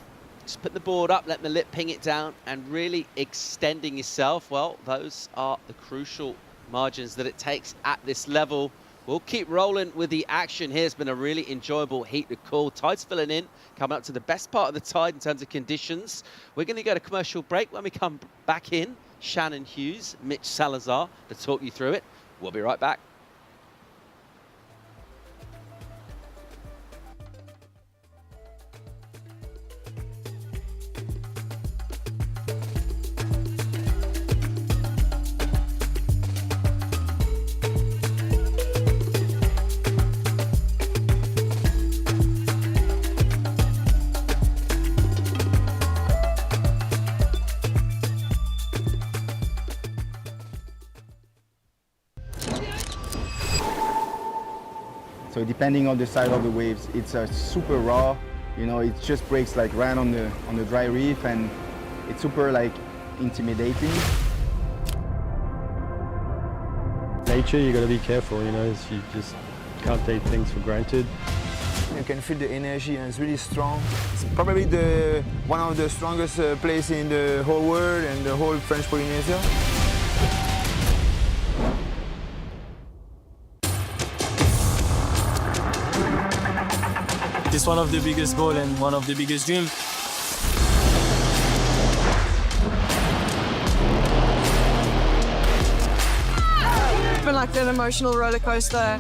just putting the board up, letting the lip ping it down, and really extending yourself. Well, those are the crucial margins that it takes at this level. We'll keep rolling with the action here. It's been a really enjoyable heat to call. Tide's filling in, coming up to the best part of the tide in terms of conditions. We're going to go to commercial break. When we come back in, Shannon Hughes, Mitch Salazar to talk you through it. We'll be right back. So depending on the side of the waves, it's super raw. You know, it just breaks like right on the dry reef, and it's super like intimidating. Nature, you got to be careful, you know, you just can't take things for granted. You can feel the energy and it's really strong. It's probably one of the strongest places in the whole world and the whole French Polynesia. It's one of the biggest goals and one of the biggest dreams. It's been like an emotional roller coaster.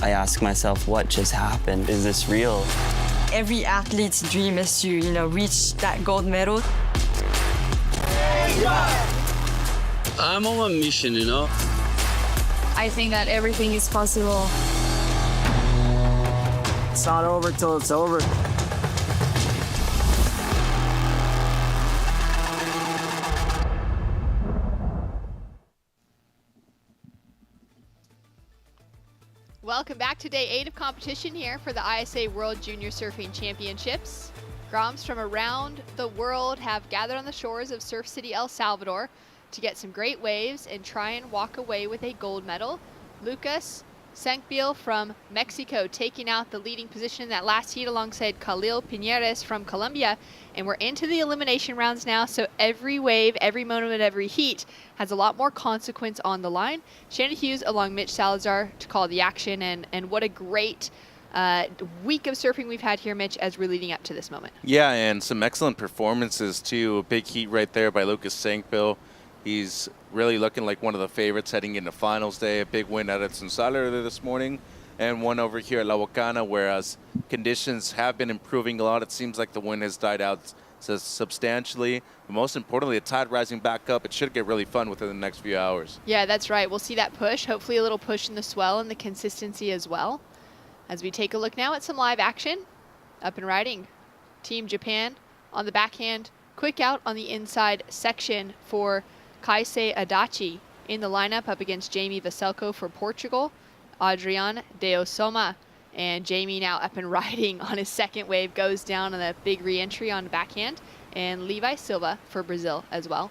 I ask myself, what just happened? Is this real? Every athlete's dream is to, reach that gold medal. I'm on a mission, I think that everything is possible. It's not over till it's over. Welcome back to day 8 of competition here for the ISA World Junior Surfing Championships. Groms from around the world have gathered on the shores of Surf City, El Salvador to get some great waves and try and walk away with a gold medal. Lucas Senkbil from Mexico taking out the leading position in that last heat alongside Khalil Piñeres from Colombia. And we're into the elimination rounds now, so every wave, every moment, every heat has a lot more consequence on the line. Shannon Hughes along Mitch Salazar to call the action, and what a great week of surfing we've had here, Mitch, as we're leading up to this moment. Yeah, and some excellent performances too. A big heat right there by Lucas Senkbil. He's really looking like one of the favorites heading into finals day. A big win at ISAsurfing this morning, and one over here at La Bocana, whereas conditions have been improving a lot. It seems like the wind has died out substantially. But most importantly, the tide rising back up. It should get really fun within the next few hours. Yeah, that's right. We'll see that push. Hopefully a little push in the swell and the consistency as well. As we take a look now at some live action. Up and riding. Team Japan on the backhand. Quick out on the inside section for Kaisei Adachi in the lineup up against Jamie Vaselko for Portugal. Adrian de Osoma, and Jamie now up and riding on his second wave, goes down on a big re-entry on backhand, and Levi Silva for Brazil as well.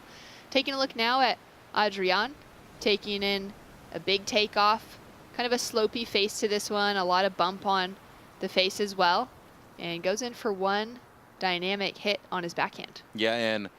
Taking a look now at Adrian, taking in a big takeoff, kind of a slopey face to this one, a lot of bump on the face as well, and goes in for one dynamic hit on his backhand. Yeah, and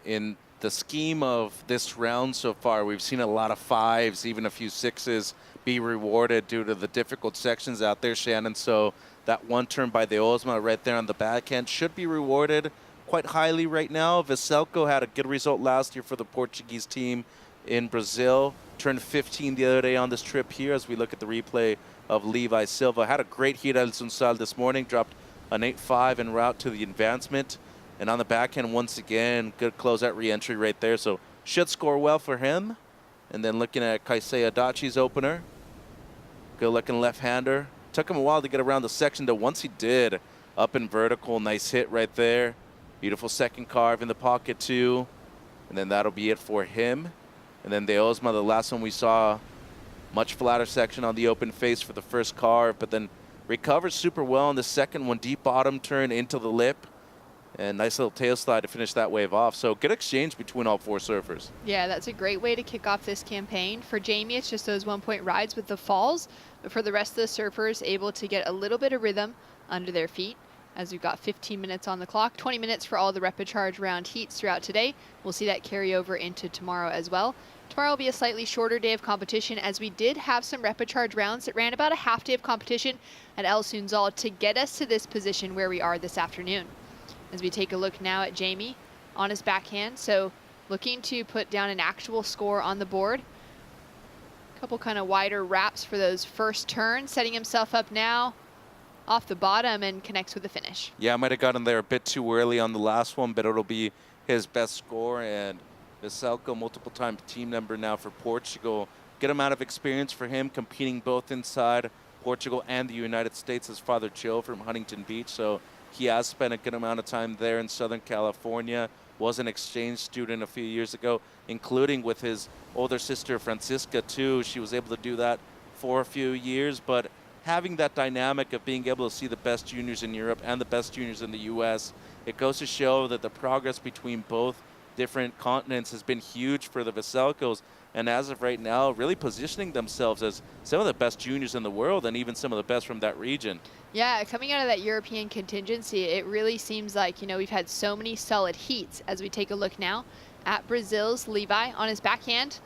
in the scheme of this round so far, we've seen a lot of 5s, even a few 6s be rewarded due to the difficult sections out there, Shannon. So that one turn by the Osma right there on the backhand should be rewarded quite highly right now. Vaselko had a good result last year for the Portuguese team in Brazil. Turned 15 the other day on this trip here as we look at the replay of Levi Silva. Had a great heat at El Sunsal this morning, dropped an 8.5 en route to the advancement. And on the backhand, once again, good closeout re-entry right there. So should score well for him. And then looking at Kaisei Adachi's opener. Good looking left-hander. Took him a while to get around the section, though once he did, up and vertical, nice hit right there. Beautiful second carve in the pocket too. And then that'll be it for him. And then De Osma, the last one we saw, much flatter section on the open face for the first carve, but then recovers super well on the second one, deep bottom turn into the lip. And nice little tail slide to finish that wave off. So good exchange between all 4 surfers. Yeah, that's a great way to kick off this campaign. For Jamie, it's just those 1-point rides with the falls. But for the rest of the surfers, able to get a little bit of rhythm under their feet as we've got 15 minutes on the clock, 20 minutes for all the repechage round heats throughout today. We'll see that carry over into tomorrow as well. Tomorrow will be a slightly shorter day of competition, as we did have some repechage rounds that ran about a half day of competition at El Sunzal to get us to this position where we are this afternoon. As we take a look now at Jamie on his backhand, so looking to put down an actual score on the board. A couple kind of wider wraps for those first turns, setting himself up now off the bottom and connects with the finish. Yeah, I might have gotten there a bit too early on the last one, but it'll be his best score. And Veselko, multiple-time team member now for Portugal. Good amount of experience for him, competing both inside Portugal and the United States. His father, Joe, from Huntington Beach, so he has spent a good amount of time there in Southern California. Was an exchange student a few years ago, including with his older sister, Francisca, too. She was able to do that for a few years, but having that dynamic of being able to see the best juniors in Europe and the best juniors in the U.S., it goes to show that the progress between both different continents has been huge for the Veselkos, and as of right now, really positioning themselves as some of the best juniors in the world and even some of the best from that region. Yeah, coming out of that European contingency, it really seems like, we've had so many solid heats. As we take a look now at Brazil's Levi on his backhand.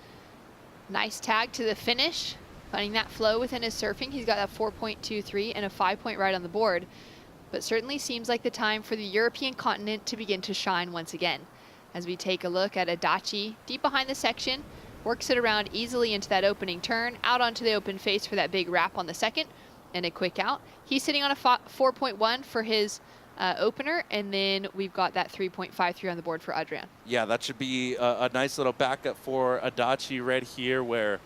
Nice tag to the finish, finding that flow within his surfing. He's got that 4.23 and a 5-point ride on the board, but certainly seems like the time for the European continent to begin to shine once again. As we take a look at Adachi, deep behind the section, works it around easily into that opening turn, out onto the open face for that big wrap on the second, and a quick out. He's sitting on a 4.1 for his opener, and then we've got that 3.53 on the board for Adrian. Yeah, that should be a nice little backup for Adachi right here, where,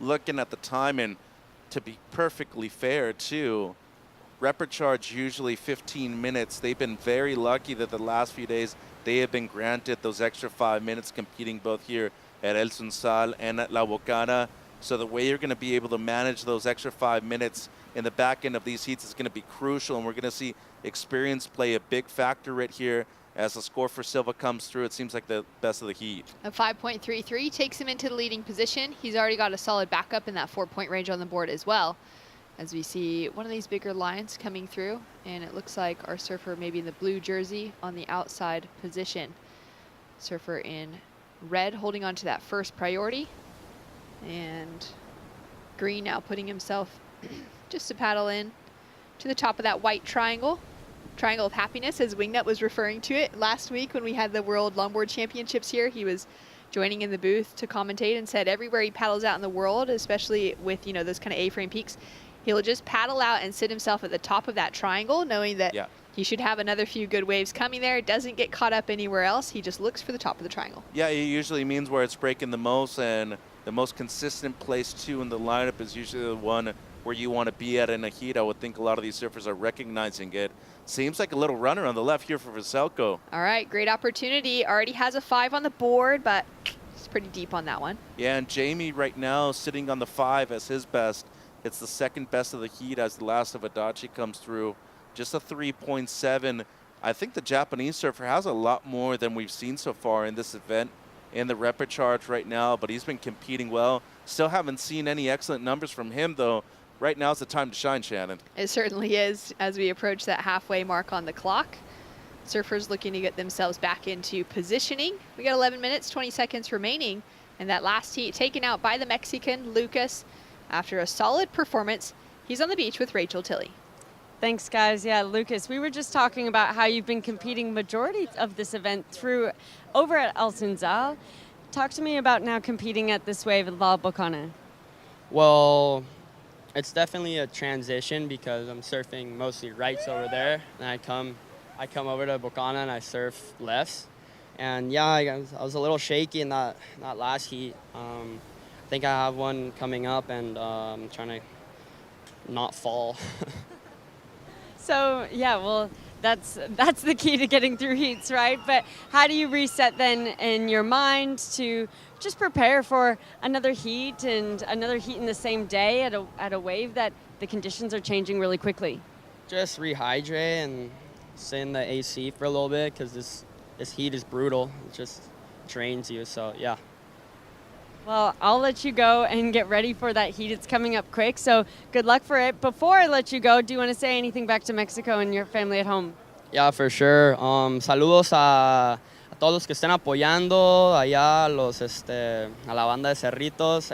looking at the time, and to be perfectly fair, too, repechage usually 15 minutes. They've been very lucky that the last few days they have been granted those extra 5 minutes, competing both here at El Sunsal and at La Bocana. So the way you're going to be able to manage those extra 5 minutes in the back end of these heats is going to be crucial, and we're going to see experience play a big factor right here as the score for Silva comes through. It seems like the best of the heat. A 5.33 takes him into the leading position. He's already got a solid backup in that 4-point range on the board as well. As we see one of these bigger lines coming through, and it looks like our surfer maybe in the blue jersey on the outside position. Surfer in red holding on to that first priority, and green now putting himself just to paddle in to the top of that white triangle of happiness, as Wingnut was referring to it last week when we had the World Longboard Championships here. He was joining in the booth to commentate and said everywhere he paddles out in the world, especially with those kind of A-frame peaks, he'll just paddle out and sit himself at the top of that triangle, knowing that he should have another few good waves coming there. Doesn't get caught up anywhere else. He just looks for the top of the triangle. Yeah, it usually means where it's breaking the most, and the most consistent place, too, in the lineup is usually the one where you want to be at in a heat. I would think a lot of these surfers are recognizing it. Seems like a little runner on the left here for Veselko. All right, great opportunity. Already has a 5 on the board, but it's pretty deep on that one. Yeah, and Jamie right now sitting on the 5 as his best. It's the second best of the heat as the last of Adachi comes through. Just a 3.7. I think the Japanese surfer has a lot more than we've seen so far in this event in the repechage right now, but he's been competing well. Still haven't seen any excellent numbers from him, though. Right now is the time to shine, Shannon. It certainly is as we approach that halfway mark on the clock. Surfers looking to get themselves back into positioning. We got 11 minutes, 20 seconds remaining, and that last heat taken out by the Mexican, Lucas. After a solid performance, he's on the beach with Rachel Tilley. Thanks, guys. Yeah, Lucas, we were just talking about how you've been competing majority of this event through over at El Sunsal. Talk to me about now competing at this wave at La Bocana. Well, it's definitely a transition because I'm surfing mostly rights over there, and I come over to Bocana and I surf lefts. And yeah, I was a little shaky in that last heat. I think I have one coming up, and I'm trying to not fall. So yeah, well, that's the key to getting through heats, right? But how do you reset then in your mind to just prepare for another heat and another heat in the same day at a wave that the conditions are changing really quickly? Just rehydrate and sit in the AC for a little bit because this heat is brutal. It just drains you. So yeah. Well, I'll let you go and get ready for that heat. It's coming up quick, so good luck for it. Before I let you go, do you want to say anything back to Mexico and your family at home? Yeah, for sure. Saludos a todos los que estén apoyando, allá a la banda de Cerritos.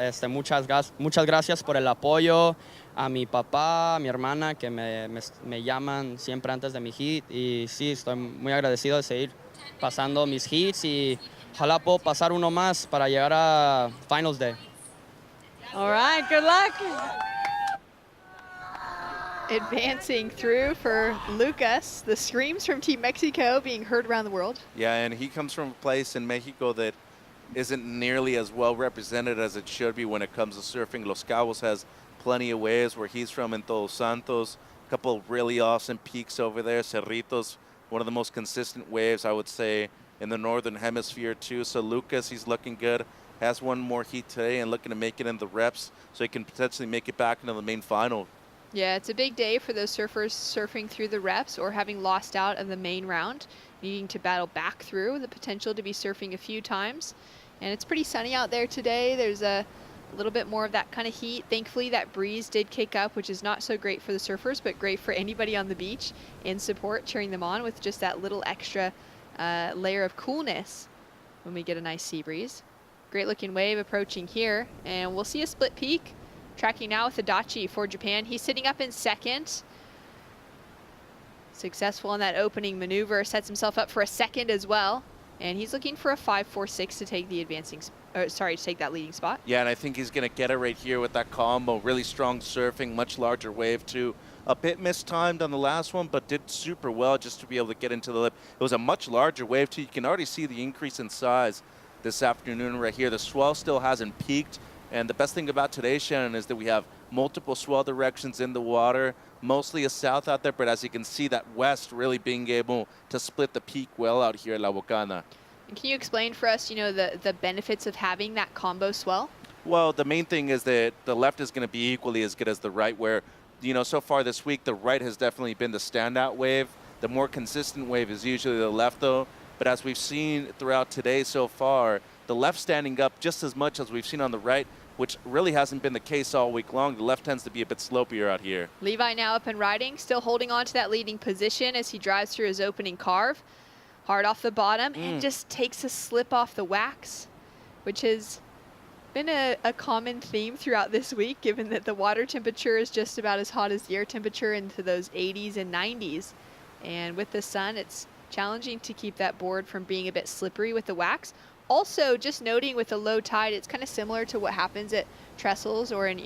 Muchas gracias por el apoyo. A mi papá, a mi hermana, que me llaman siempre antes de mi hit. Y sí, estoy muy agradecido de seguir pasando mis hits y ojalá puedo pasar uno más para llegar a Finals Day. All right, good luck. Advancing through for Lucas. The screams from Team Mexico being heard around the world. Yeah, and he comes from a place in Mexico that isn't nearly as well represented as it should be when it comes to surfing. Los Cabos has plenty of waves where he's from in Todos Santos. A couple of really awesome peaks over there. Cerritos, one of the most consistent waves, I would say, in the Northern Hemisphere too. So Lucas, he's looking good. Has one more heat today and looking to make it in the reps so he can potentially make it back into the main final. Yeah, it's a big day for those surfers surfing through the reps or having lost out of the main round, needing to battle back through, the potential to be surfing a few times. And it's pretty sunny out there today. There's a little bit more of that kind of heat. Thankfully, that breeze did kick up, which is not so great for the surfers, but great for anybody on the beach in support, cheering them on with just that little extra layer of coolness when we get a nice sea breeze. Great looking wave approaching here, and we'll see a split peak. Tracking now with Adachi for Japan. He's sitting up in second. Successful on that opening maneuver, sets himself up for a second as well. And he's looking for a 5-4-6 to take the to take that leading spot. Yeah, and I think he's going to get it right here with that combo. Really strong surfing, much larger wave too. A bit mistimed on the last one, but did super well just to be able to get into the lip. It was a much larger wave too. You can already see the increase in size this afternoon right here. The swell still hasn't peaked. And the best thing about today, Shannon, is that we have multiple swell directions in the water, mostly a south out there, but as you can see, that west really being able to split the peak well out here at La Bocana. And can you explain for us, the benefits of having that combo swell? Well, the main thing is that the left is going to be equally as good as the right, where, so far this week, the right has definitely been the standout wave. The more consistent wave is usually the left, though. But as we've seen throughout today so far, the left standing up just as much as we've seen on the right, which really hasn't been the case all week long. The left tends to be a bit slopier out here. Levi now up and riding, still holding on to that leading position as he drives through his opening carve. Hard off the bottom and just takes a slip off the wax, which has been a common theme throughout this week, given that the water temperature is just about as hot as the air temperature into those 80s and 90s. And with the sun, it's challenging to keep that board from being a bit slippery with the wax. Also, just noting with the low tide, it's kind of similar to what happens at Trestles or in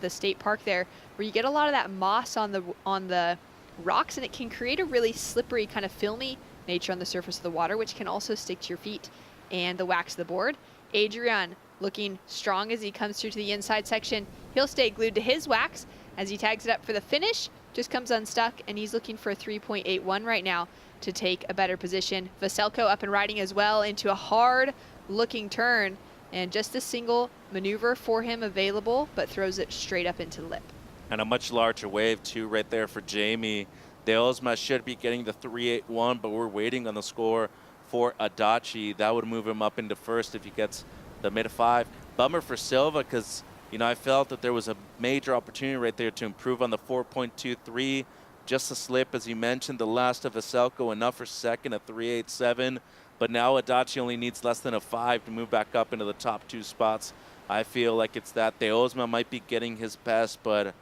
the state park there, where you get a lot of that moss on the rocks, and it can create a really slippery kind of filmy nature on the surface of the water, which can also stick to your feet and the wax of the board. Adrian looking strong as he comes through to the inside section. He'll stay glued to his wax as he tags it up for the finish. Just comes unstuck, and he's looking for a 3.81 right now to take a better position. Vaselko up and riding as well into a hard looking turn, and just a single maneuver for him available, but throws it straight up into the lip. And a much larger wave too right there for Jamie. De Osma should be getting the 3.81, but we're waiting on the score for Adachi. That would move him up into first if he gets the mid-5. Bummer for Silva because, I felt that there was a major opportunity right there to improve on the 4.23. Just a slip, as you mentioned, the last of Vaselko, enough for second at 3.87. But now Adachi only needs less than a 5 to move back up into the top 2 spots. I feel like it's that. De Osma might be getting his best, but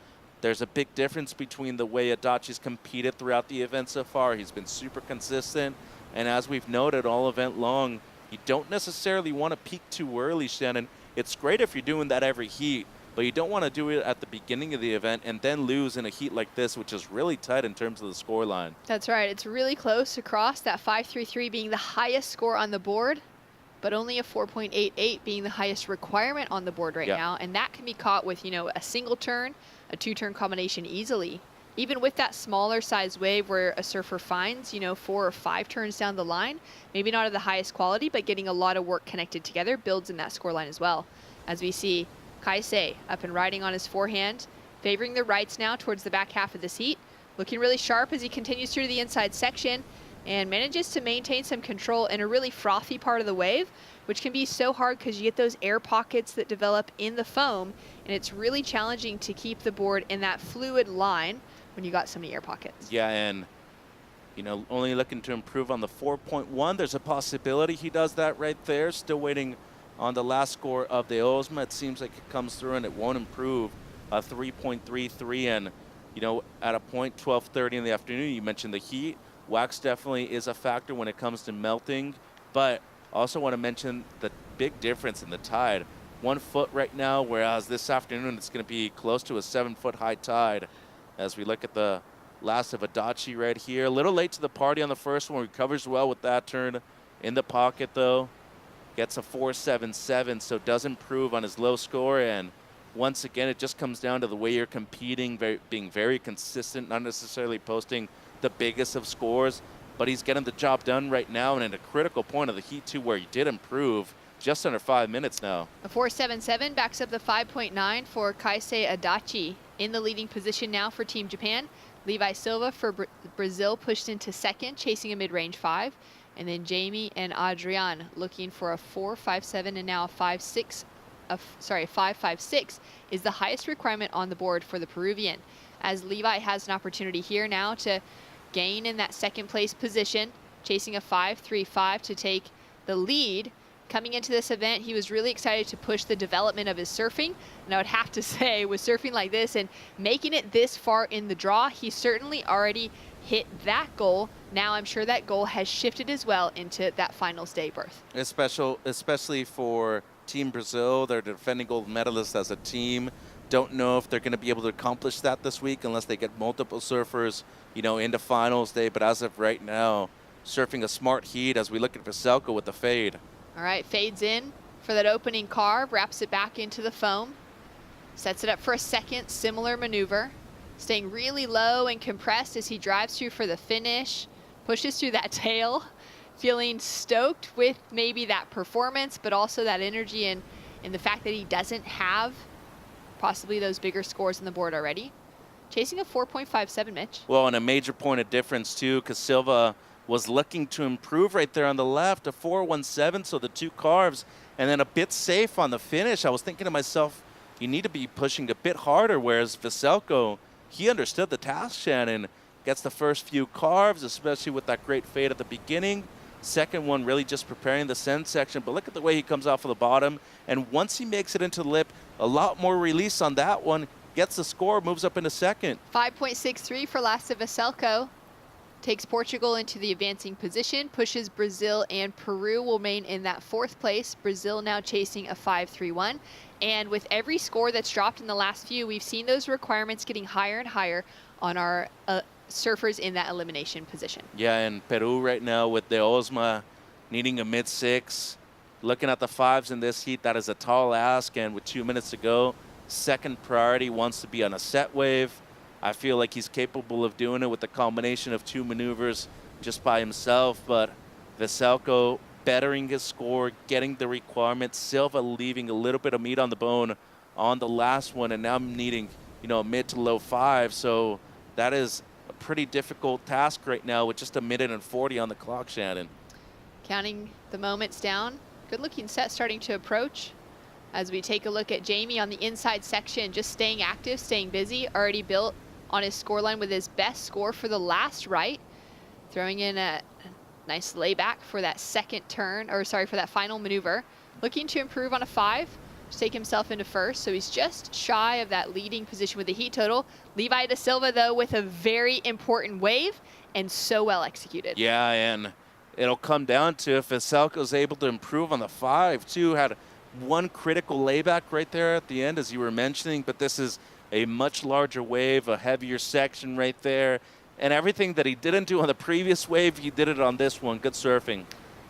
there's a big difference between the way Adachi's competed throughout the event so far. He's been super consistent, and as we've noted all event long, you don't necessarily want to peak too early, Shannon. It's great if you're doing that every heat, but you don't want to do it at the beginning of the event and then lose in a heat like this, which is really tight in terms of the scoreline. That's right. It's really close across, that 5.33 being the highest score on the board, but only a 4.88 being the highest requirement on the board right now. And that can be caught with, a single turn, a 2-turn combination easily. Even with that smaller size wave where a surfer finds, 4 or 5 turns down the line, maybe not of the highest quality, but getting a lot of work connected together builds in that scoreline as well. As we see Kaisei up and riding on his forehand, favoring the rights now towards the back half of this heat. Looking really sharp as he continues through the inside section. and manages to maintain some control in a really frothy part of the wave, which can be so hard because you get those air pockets that develop in the foam, and it's really challenging to keep the board in that fluid line when you got so many air pockets. Yeah, and you know, only looking to improve on the 4.1. There's a possibility he does that right there. Still waiting on the last score of the Osma. It seems like it comes through and it won't improve. 3.33, and you know, at a point 12:30 in the afternoon, you mentioned the heat. Wax definitely is a factor when it comes to melting, but also want to mention the big difference in the tide. 1 foot right now, whereas this afternoon it's going to be close to a 7-foot high tide. As we look at the last of Adachi right here. A little late to the party on the first one. Recovers well with that turn in the pocket though. Gets a 4.77, so does improve on his low score. And once again, it just comes down to the way you're competing, being very consistent, not necessarily posting the biggest of scores, but he's getting the job done right now and at a critical point of the heat too, where he did improve just under 5 minutes now. A 4.77 backs up the 5.9 for Kaisei Adachi in the leading position now for Team Japan. Levi Silva for Brazil pushed into second, chasing a mid-range 5. And then Jamie and Adrian looking for a 4.57 and now a 5.6. Sorry, 5.56 is the highest requirement on the board for the Peruvian. As Levi has an opportunity here now to gain in that second place position, chasing a 5.35 to take the lead. Coming into this event, he was really excited to push the development of his surfing. And I would have to say, with surfing like this and making it this far in the draw, he certainly already hit that goal. Now I'm sure that goal has shifted as well into that finals day berth. Especially for Team Brazil. They're defending gold medalists as a team. Don't know if they're going to be able to accomplish that this week unless they get multiple surfers, you know, into finals day. But as of right now, surfing a smart heat as we look at Veselko with the fade. All right, fades in for that opening carve, wraps it back into the foam, sets it up for a second similar maneuver, staying really low and compressed as he drives through for the finish, pushes through that tail, feeling stoked with maybe that performance, but also that energy and the fact that he doesn't have possibly those bigger scores on the board already. Chasing a 4.57, Mitch. Well, and a major point of difference too, because Silva was looking to improve right there on the left, a 4.17, so the 2 carves, and then a bit safe on the finish. I was thinking to myself, you need to be pushing a bit harder, whereas Veselko, he understood the task, Shannon. Gets the first few carves, especially with that great fade at the beginning. Second one really just preparing the send section, but look at the way he comes off of the bottom, and once he makes it into the lip, a lot more release on that one, gets the score, moves up into second. 5.63 for Lasse Veselko. Takes Portugal into the advancing position, pushes Brazil and Peru will remain in that 4th place. Brazil now chasing a 5.31. And with every score that's dropped in the last few, we've seen those requirements getting higher and higher on our surfers in that elimination position. Yeah, and Peru right now with the Osma needing a mid-6. Looking at the 5s in this heat, that is a tall ask, and with 2 minutes to go, second priority wants to be on a set wave. I feel like he's capable of doing it with the combination of 2 maneuvers just by himself, but Veselko bettering his score, getting the requirements, Silva leaving a little bit of meat on the bone on the last one, and now I'm needing, you know, a mid to low 5, so that is a pretty difficult task right now with just a minute and 40 on the clock, Shannon. Counting the moments down, good looking set starting to approach. As we take a look at Jamie on the inside section, just staying active, staying busy, already built on his scoreline with his best score for the last right, throwing in a nice layback for that second turn, or sorry, for that final maneuver. Looking to improve on a 5, to take himself into first, so he's just shy of that leading position with the heat total. Levi da Silva, though, with a very important wave, and so well executed. Yeah, and it'll come down to if Veselko's able to improve on the 5, too. Had one critical layback right there at the end, as you were mentioning, but this is a much larger wave, a heavier section right there. And everything that he didn't do on the previous wave, he did it on this one. Good surfing.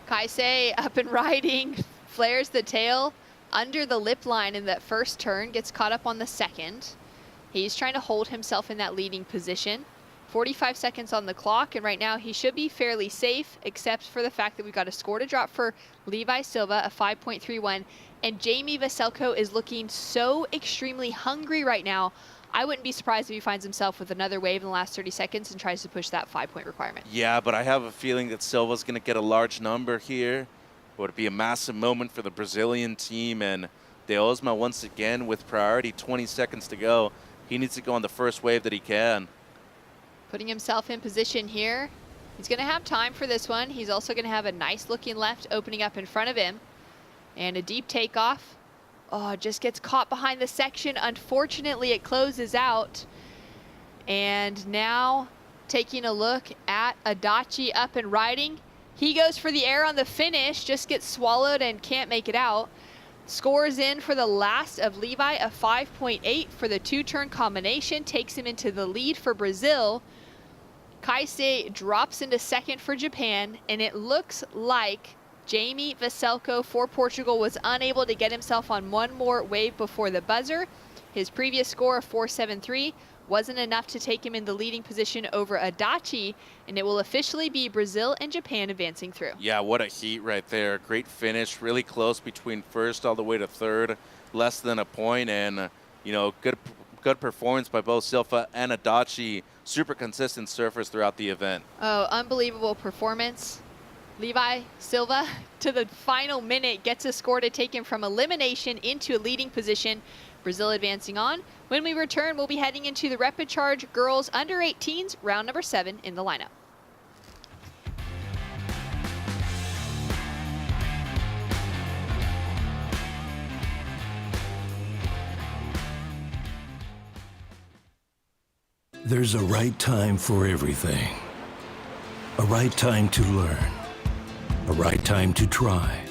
Kaisei up and riding, flares the tail under the lip line in that first turn, gets caught up on the second. He's trying to hold himself in that leading position. 45 seconds on the clock, and right now he should be fairly safe, except for the fact that we've got a score to drop for Levi Silva, a 5.31, and Jamie Veselko is looking so extremely hungry right now. I wouldn't be surprised if he finds himself with another wave in the last 30 seconds and tries to push that 5-point requirement. Yeah, but I have a feeling that Silva's going to get a large number here. It would be a massive moment for the Brazilian team, and De Osma once again with priority, 20 seconds to go. He needs to go on the first wave that he can. Putting himself in position here. He's going to have time for this one. He's also going to have a nice looking left opening up in front of him. And a deep takeoff. Oh, just gets caught behind the section. Unfortunately, it closes out. And now taking a look at Adachi up and riding. He goes for the air on the finish, just gets swallowed and can't make it out. Scores in for the last of Levi, a 5.8 for the two-turn combination, takes him into the lead for Brazil. Kaise drops into second for Japan, and it looks like Jamie Veselko for Portugal was unable to get himself on one more wave before the buzzer. His previous score of 4.73 wasn't enough to take him in the leading position over Adachi, and it will officially be Brazil and Japan advancing through. Yeah, what a heat right there. Great finish, really close between first all the way to third, less than a point, and you know, good performance by both Silva and Adachi. Super consistent surfers throughout the event. Oh, unbelievable performance. Levi Silva to the final minute gets a score to take him from elimination into a leading position. Brazil advancing on. When we return, we'll be heading into the Repechage girls under 18s, round number 7 in the lineup. There's a right time for everything. A right time to learn. A right time to try.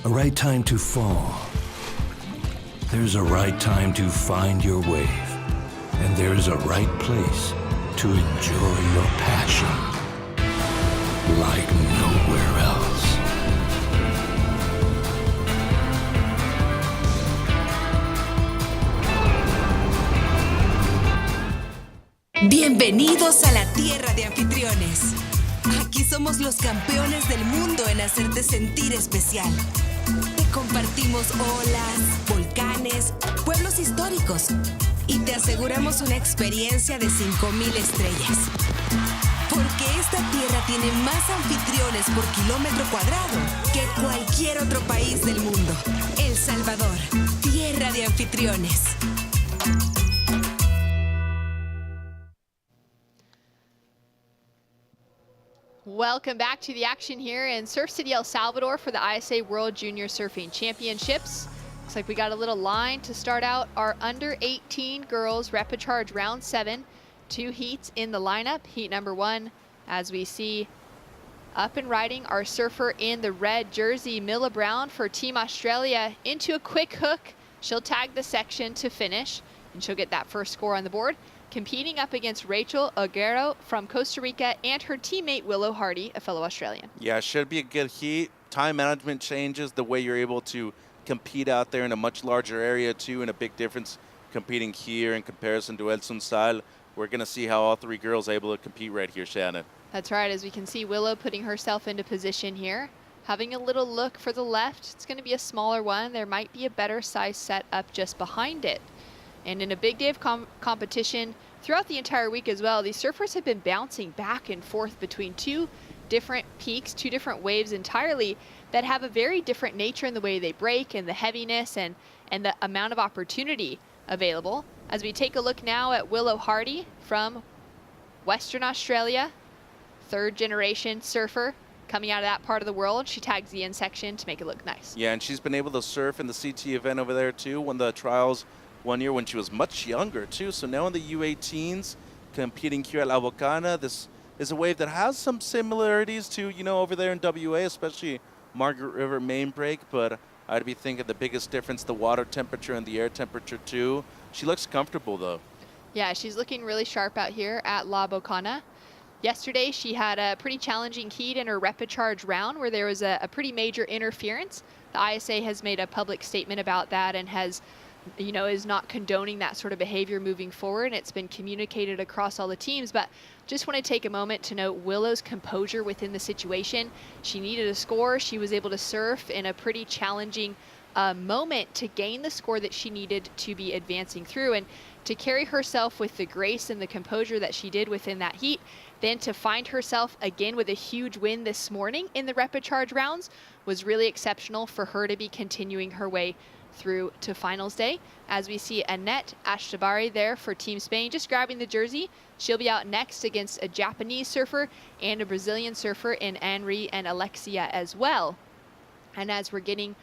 A right time to fall. There's a right time to find your wave. And there's a right place to enjoy your passion like nowhere else. Bienvenidos a la tierra de anfitriones. Aquí somos los campeones del mundo en hacerte sentir especial. Te compartimos olas, volcanes, pueblos históricos y te aseguramos una experiencia de 5,000 estrellas. Porque esta tierra tiene más anfitriones por kilómetro cuadrado que cualquier otro país del mundo. El Salvador, tierra de anfitriones. Welcome back to the action here in Surf City, El Salvador for the ISA World Junior Surfing Championships. Looks like we got a little line to start out our under 18 girls Repechage round 7. 2 heats in the lineup. Heat number 1, as we see up and riding our surfer in the red jersey, Milla Brown for Team Australia, into a quick hook. She'll tag the section to finish, and she'll get that first score on the board. Competing up against Rachel Aguero from Costa Rica and her teammate Willow Hardy, a fellow Australian. Yeah, it should be a good heat. Time management changes the way you're able to compete out there in a much larger area too, and a big difference competing here in comparison to El Sunsal. We're going to see how all 3 girls are able to compete right here, Shannon. That's right, as we can see Willow putting herself into position here. Having a little look for the left. It's going to be a smaller one. There might be a better size set up just behind it. And in a big day of competition throughout the entire week as well, these surfers have been bouncing back and forth between 2 different peaks, 2 different waves entirely that have a very different nature in the way they break and the heaviness and the amount of opportunity available. As we take a look now at Willow Hardy from Western Australia, 3rd generation surfer coming out of that part of the world. She tags the end section to make it look nice. Yeah, and she's been able to surf in the CT event over there too, won the trials one year when she was much younger too. So now in the U18s, competing here at La Bocana, this is a wave that has some similarities to, you know, over there in WA, especially Margaret River main break, but I'd be thinking the biggest difference, the water temperature and the air temperature too. She looks comfortable though. Yeah, she's looking really sharp out here at La Bocana. Yesterday, she had a pretty challenging heat in her Repechage round where there was a pretty major interference. The ISA has made a public statement about that and has, you know, is not condoning that sort of behavior moving forward, and it's been communicated across all the teams. But just want to take a moment to note Willow's composure within the situation. She needed a score. She was able to surf in a pretty challenging a moment to gain the score that she needed to be advancing through, and to carry herself with the grace and the composure that she did within that heat, then to find herself again with a huge win this morning in the repechage rounds was really exceptional for her to be continuing her way through to finals day. As we see Annette Ashtabari there for Team Spain, just grabbing the jersey. She'll be out next against a Japanese surfer and a Brazilian surfer in Henri and Alexia as well. And as we're getting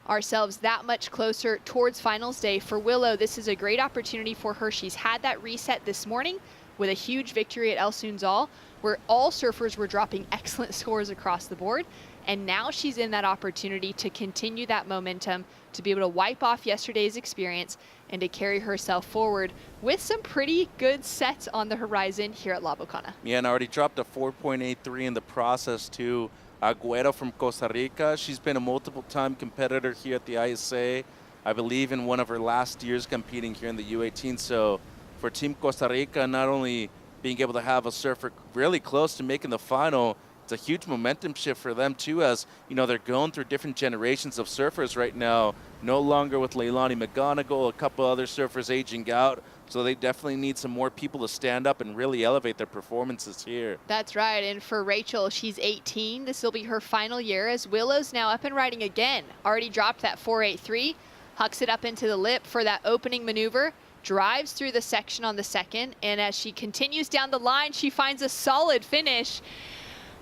ourselves that much closer towards finals day for Willow, this is a great opportunity for her. She's had that reset this morning with a huge victory at El Sunzal, where all surfers were dropping excellent scores across the board. And now she's in that opportunity to continue that momentum, to be able to wipe off yesterday's experience and to carry herself forward with some pretty good sets on the horizon here at La Bocana. Yeah, and already dropped a 4.83 in the process too. Agüero from Costa Rica, she's been a multiple-time competitor here at the ISA, I believe in one of her last years competing here in the U18. So for Team Costa Rica, not only being able to have a surfer really close to making the final, it's a huge momentum shift for them too, as you know, they're going through different generations of surfers right now, no longer with Leilani McGonigal, a couple other surfers aging out. So they definitely need some more people to stand up and really elevate their performances here. That's right, and for Rachel, she's 18. This will be her final year, as Willow's now up and riding again. Already dropped that 4.83, hucks it up into the lip for that opening maneuver, drives through the section on the second, and as she continues down the line, she finds a solid finish.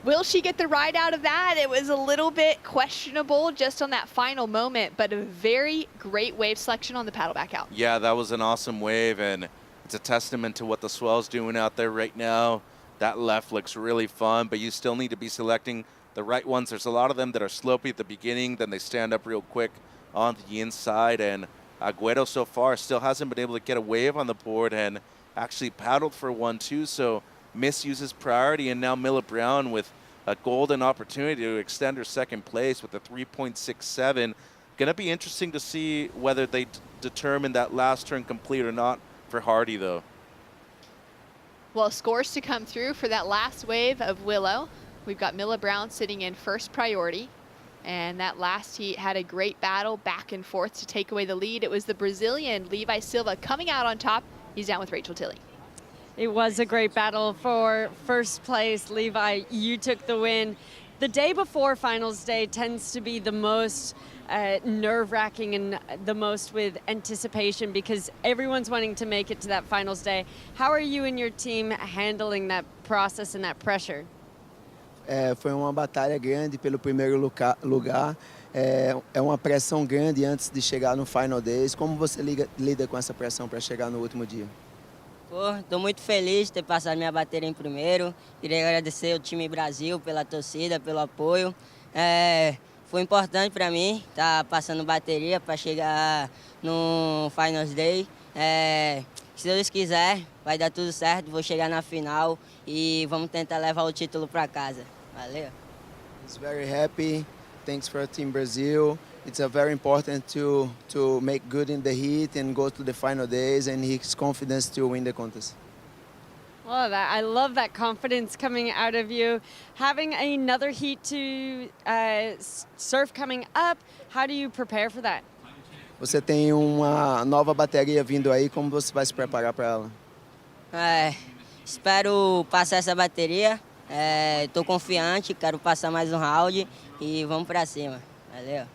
Will she get the ride out of that? It was a little bit questionable just on that final moment, but a very great wave selection on the paddle back out. Yeah, that was an awesome wave, and it's a testament to what the swell's doing out there right now. That left looks really fun, but you still need to be selecting the right ones. There's a lot of them that are slopey at the beginning, then they stand up real quick on the inside, and Agüero so far still hasn't been able to get a wave on the board and actually paddled for one too, so misuses priority, and now Milla Brown with a golden opportunity to extend her second place with a 3.67. Going to be interesting to see whether they determine that last turn complete or not for Hardy, though. Well, scores to come through for that last wave of Willow. We've got Milla Brown sitting in first priority, and that last heat had a great battle back and forth to take away the lead. It was the Brazilian Levi Silva coming out on top. He's down with Rachel Tilley. It was a great battle for first place. Levi, you took the win. The day before finals day tends to be the most nerve-wracking and the most with anticipation because everyone's wanting to make it to that finals day. How are you and your team handling that process and that pressure? Foi uma batalha grande pelo primeiro lugar. É uma pressão grande antes de chegar no Final Days. Como você lida com essa pressão para chegar no último dia? Estou muito feliz de ter passado minha bateria em primeiro. Queria agradecer ao time Brasil pela torcida, pelo apoio. Foi importante para mim estar passando bateria para chegar no Finals Day. Se Deus quiser, vai dar tudo certo. Vou chegar na final e vamos tentar levar o título para casa. Valeu. He's very happy. Thanks for Team Brazil. It's very important to make good in the heat and go to the final days, and he's confident to win the contest. Well, I love that confidence coming out of you. Having another heat to surf coming up, how do you prepare for that? Você tem uma nova bateria vindo aí, como você vai se preparar para ela? Espero passar essa bateria. Estou confiante, quero passar mais um round e vamos para cima. Valeu.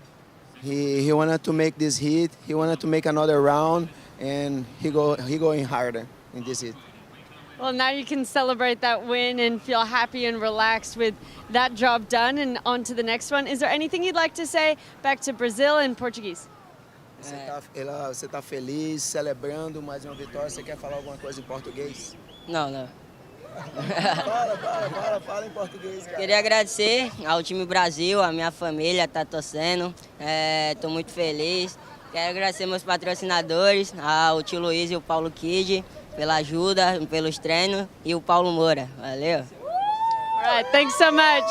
He wanted to make this heat. He wanted to make another round, and he going harder in this heat. Well, now you can celebrate that win and feel happy and relaxed with that job done and on to the next one. Is there anything you'd like to say back to Brazil in Portuguese? Você tá feliz, celebrando mais uma vitória. Você quer falar alguma coisa em português? Não. Fala em português, cara. Queria agradecer ao time Brasil, a minha família tá torcendo. Estou muito feliz. Quero agradecer meus patrocinadores, ao tio Luiz e o Paulo Kid, pela ajuda, pelos treinos, e o Paulo Moura. Valeu. All right, thanks so much.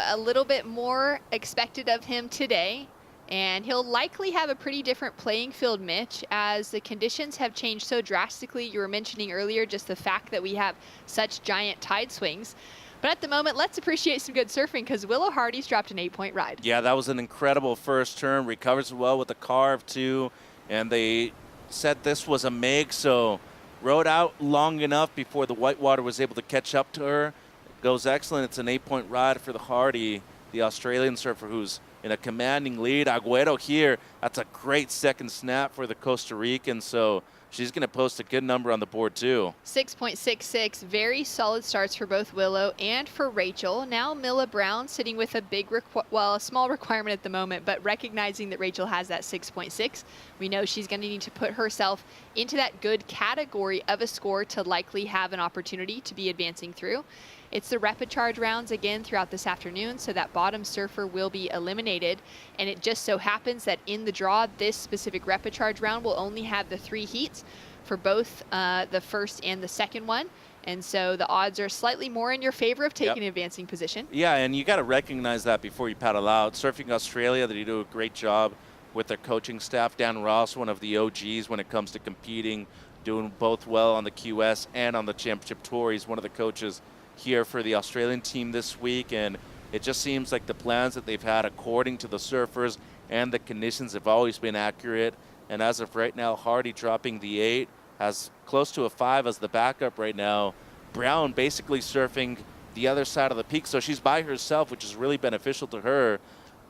A little bit more expected of him today. And he'll likely have a pretty different playing field, Mitch, as the conditions have changed so drastically. You were mentioning earlier just the fact that we have such giant tide swings. But at the moment, let's appreciate some good surfing because Willow Hardy's dropped an 8-point ride. Yeah, that was an incredible first turn. Recovers well with the carve, too. And they said this was a MIG, so rode out long enough before the whitewater was able to catch up to her. It goes excellent. It's an 8-point ride for the Hardy, the Australian surfer who's in a commanding lead. Agüero here, that's a great second snap for the Costa Rican, so she's going to post a good number on the board too. 6.66, very solid starts for both Willow and for Rachel. Now Milla Brown sitting with a a small requirement at the moment, but recognizing that Rachel has that 6.6, we know she's going to need to put herself into that good category of a score to likely have an opportunity to be advancing through. It's the repechage rounds again throughout this afternoon, so that bottom surfer will be eliminated. And it just so happens that in the draw, this specific repechage round will only have the 3 heats for both the first and the second one. And so the odds are slightly more in your favor of taking an advancing position. Yeah, and you got to recognize that before you paddle out. Surfing Australia, they do a great job with their coaching staff. Dan Ross, one of the OGs when it comes to competing, doing both well on the QS and on the championship tour. He's one of the coaches here for the Australian team this week, and it just seems like the plans that they've had according to the surfers and the conditions have always been accurate. And as of right now, Hardy dropping the 8, has close to a 5 as the backup right now. Brown basically surfing the other side of the peak, so she's by herself, which is really beneficial to her.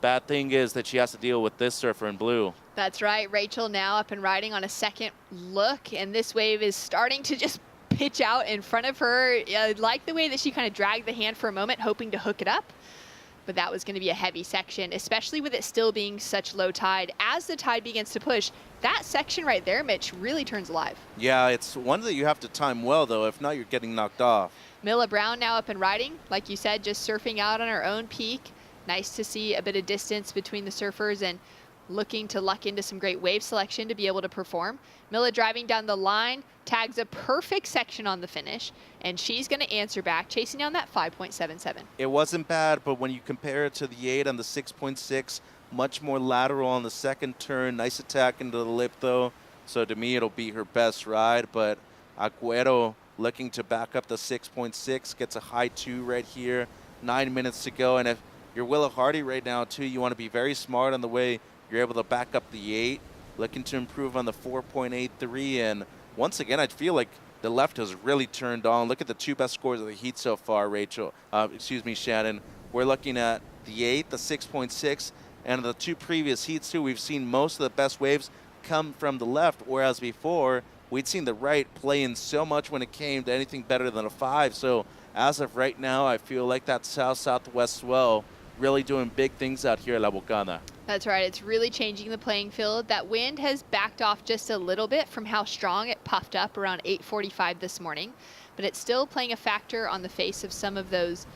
Bad thing is that she has to deal with this surfer in blue. That's right. Rachel now up and riding on a second look, and this wave is starting to just pitch out in front of her. I like the way that she kind of dragged the hand for a moment, hoping to hook it up. But that was going to be a heavy section, especially with it still being such low tide. As the tide begins to push, that section right there, Mitch, really turns alive. Yeah, it's one that you have to time well, though. If not, you're getting knocked off. Milla Brown now up and riding. Like you said, just surfing out on her own peak. Nice to see a bit of distance between the surfers and looking to luck into some great wave selection to be able to perform. Milla driving down the line, tags a perfect section on the finish, and she's going to answer back, chasing down that 5.77. It wasn't bad, but when you compare it to the 8 on the 6.6, much more lateral on the second turn. Nice attack into the lip, though. So to me, it'll be her best ride, but Agüero looking to back up the 6.6, gets a high 2 right here. 9 minutes to go, and if you're Willow Hardy right now, too, you want to be very smart on the way you're able to back up the 8, looking to improve on the 4.83. And once again, I feel like the left has really turned on. Look at the 2 best scores of the heat so far, Shannon. We're looking at the 8, the 6.6, and the 2 previous heats, too. We've seen most of the best waves come from the left, whereas before, we'd seen the right play in so much when it came to anything better than a 5. So as of right now, I feel like that south-southwest swell really doing big things out here at La Bocana. That's right. It's really changing the playing field. That wind has backed off just a little bit from how strong it puffed up around 8:45 this morning, but it's still playing a factor on the face of some of those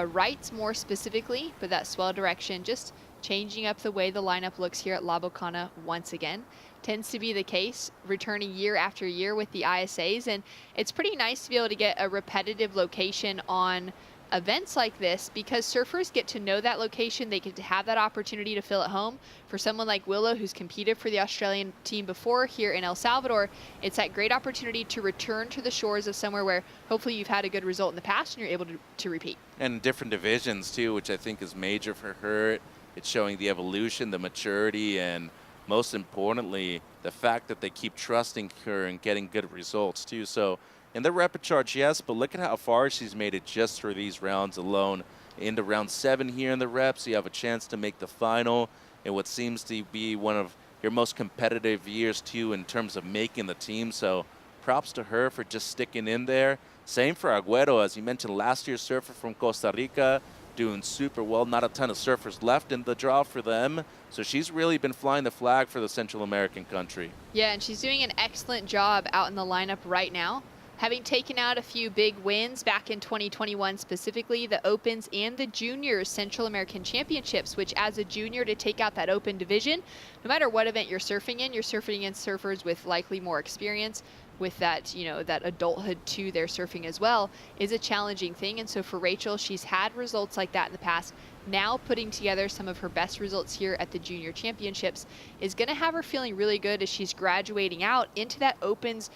rights more specifically, but that swell direction just changing up the way the lineup looks here at La Bocana once again. Tends to be the case returning year after year with the ISAs, and it's pretty nice to be able to get a repetitive location on events like this because surfers get to know that location. They get to have that opportunity to feel at home. For someone like Willow, who's competed for the Australian team before here in El Salvador, it's that great opportunity to return to the shores of somewhere where hopefully you've had a good result in the past and you're able to repeat. And different divisions too, which I think is major for her. It's showing the evolution, the maturity, and most importantly, the fact that they keep trusting her and getting good results too. So in the repechage, yes, but look at how far she's made it just for these rounds alone. Into round 7 here in the reps, you have a chance to make the final in what seems to be one of your most competitive years too in terms of making the team. So props to her for just sticking in there. Same for Agüero, as you mentioned, last year's surfer from Costa Rica, doing super well. Not a ton of surfers left in the draw for them. So she's really been flying the flag for the Central American country. Yeah, and she's doing an excellent job out in the lineup right now. Having taken out a few big wins back in 2021, specifically the Opens and the Juniors Central American Championships, which as a junior to take out that open division, no matter what event you're surfing in, you're surfing against surfers with likely more experience, with that, that adulthood to their surfing as well is a challenging thing. And so for Rachel, she's had results like that in the past. Now putting together some of her best results here at the Junior Championships is going to have her feeling really good as she's graduating out into that Opens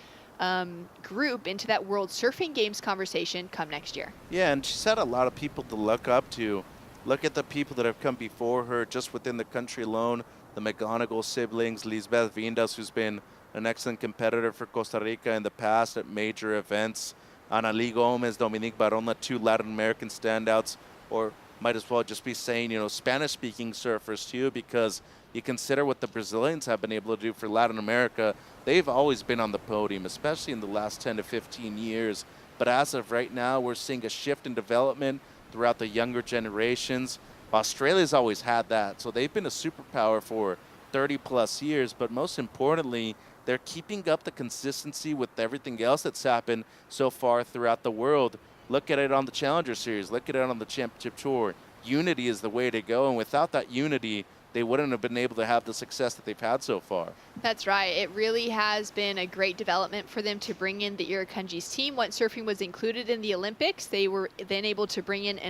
group, into that World Surfing Games conversation come next year. Yeah, and she's had a lot of people to look up to. Look at the people that have come before her just within the country alone. The McGonigal siblings, Lisbeth Vindas, who's been an excellent competitor for Costa Rica in the past at major events. Analí Gomez, Dominique Barona, 2 Latin American standouts, or might as well just be saying, Spanish-speaking surfers too, because you consider what the Brazilians have been able to do for Latin America. They've always been on the podium, especially in the last 10 to 15 years. But as of right now, we're seeing a shift in development throughout the younger generations. Australia's always had that, so they've been a superpower for 30-plus years, but most importantly, they're keeping up the consistency with everything else that's happened so far throughout the world. Look at it on the Challenger Series. Look at it on the Championship Tour. Unity is the way to go, and without that unity, they wouldn't have been able to have the success that they've had so far. That's right. It really has been a great development for them to bring in the Irukandji's team. Once surfing was included in the Olympics, they were then able to bring in a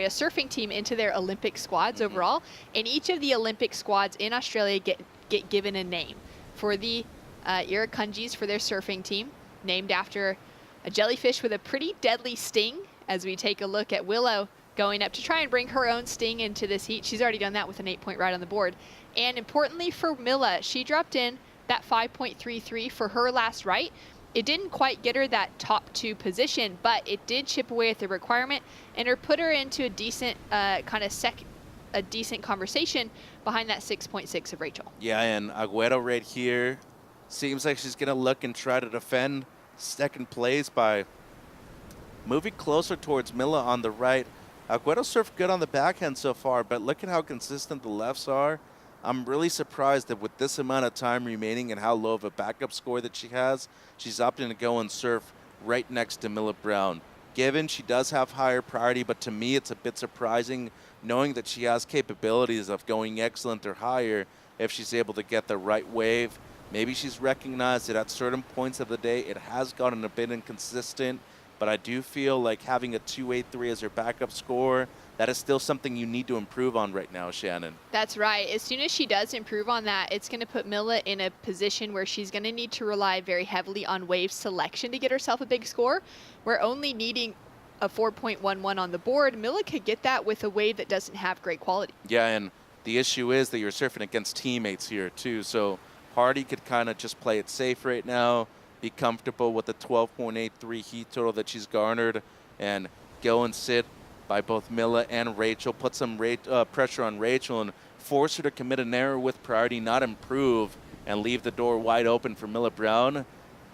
surfing team into their Olympic squads overall. And each of the Olympic squads in Australia get given a name. For the Irukandjis, for their surfing team, named after a jellyfish with a pretty deadly sting, as we take a look at Willow going up to try and bring her own sting into this heat. She's already done that with an 8-point ride on the board. And importantly for Milla, she dropped in that 5.33 for her last right. It didn't quite get her that top 2 position, but it did chip away at the requirement and put her into a decent a decent conversation behind that 6.6 of Rachel. Yeah, and Agüero right here seems like she's going to look and try to defend second place by moving closer towards Milla on the right. Agüero surfed good on the backhand so far, but look at how consistent the lefts are. I'm really surprised that with this amount of time remaining and how low of a backup score that she has, she's opting to go and surf right next to Milla Brown. Given she does have higher priority, but to me it's a bit surprising knowing that she has capabilities of going excellent or higher if she's able to get the right wave. Maybe she's recognized that at certain points of the day it has gotten a bit inconsistent, but I do feel like having a 2.83 as her backup score, that is still something you need to improve on right now, Shannon. That's right. As soon as she does improve on that, it's going to put Milla in a position where she's going to need to rely very heavily on wave selection to get herself a big score. We're only needing a 4.11 on the board. Milla could get that with a wave that doesn't have great quality. Yeah, and the issue is that you're surfing against teammates here too, so Hardy could kind of just play it safe right now, be comfortable with the 12.83 heat total that she's garnered, and go and sit by both Milla and Rachel, put some pressure on Rachel and force her to commit an error with priority, not improve, and leave the door wide open for Milla Brown.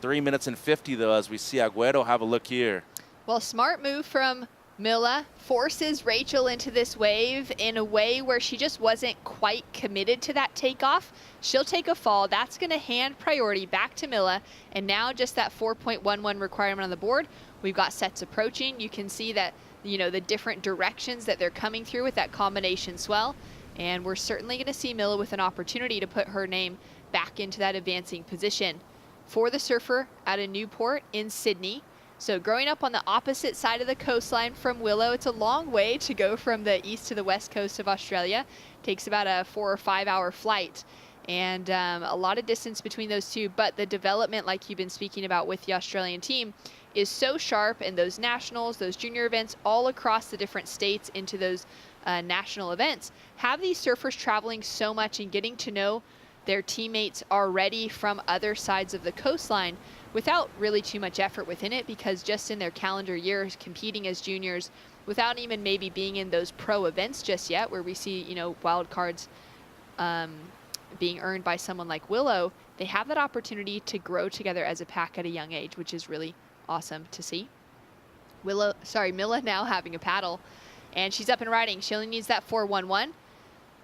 3 minutes and 50 though, as we see Agüero. Have a look here. Well, smart move from Milla, forces Rachel into this wave in a way where she just wasn't quite committed to that takeoff. She'll take a fall. That's going to hand priority back to Milla. And now just that 4.11 requirement on the board. We've got sets approaching. You can see that, the different directions that they're coming through with that combination swell. And we're certainly going to see Milla with an opportunity to put her name back into that advancing position. For the surfer at a Newport in Sydney. So growing up on the opposite side of the coastline from Willow, it's a long way to go from the east to the west coast of Australia. It takes about a 4 or 5 hour flight, and a lot of distance between those two. But the development, like you've been speaking about with the Australian team, is so sharp, and those nationals, those junior events all across the different states into those national events have these surfers traveling so much and getting to know their teammates already from other sides of the coastline without really too much effort within it, because just in their calendar years competing as juniors without even maybe being in those pro events just yet, where we see, wild cards being earned by someone like Willow, they have that opportunity to grow together as a pack at a young age, which is really awesome to see. Milla now having a paddle, and she's up and riding. She only needs that 4.11.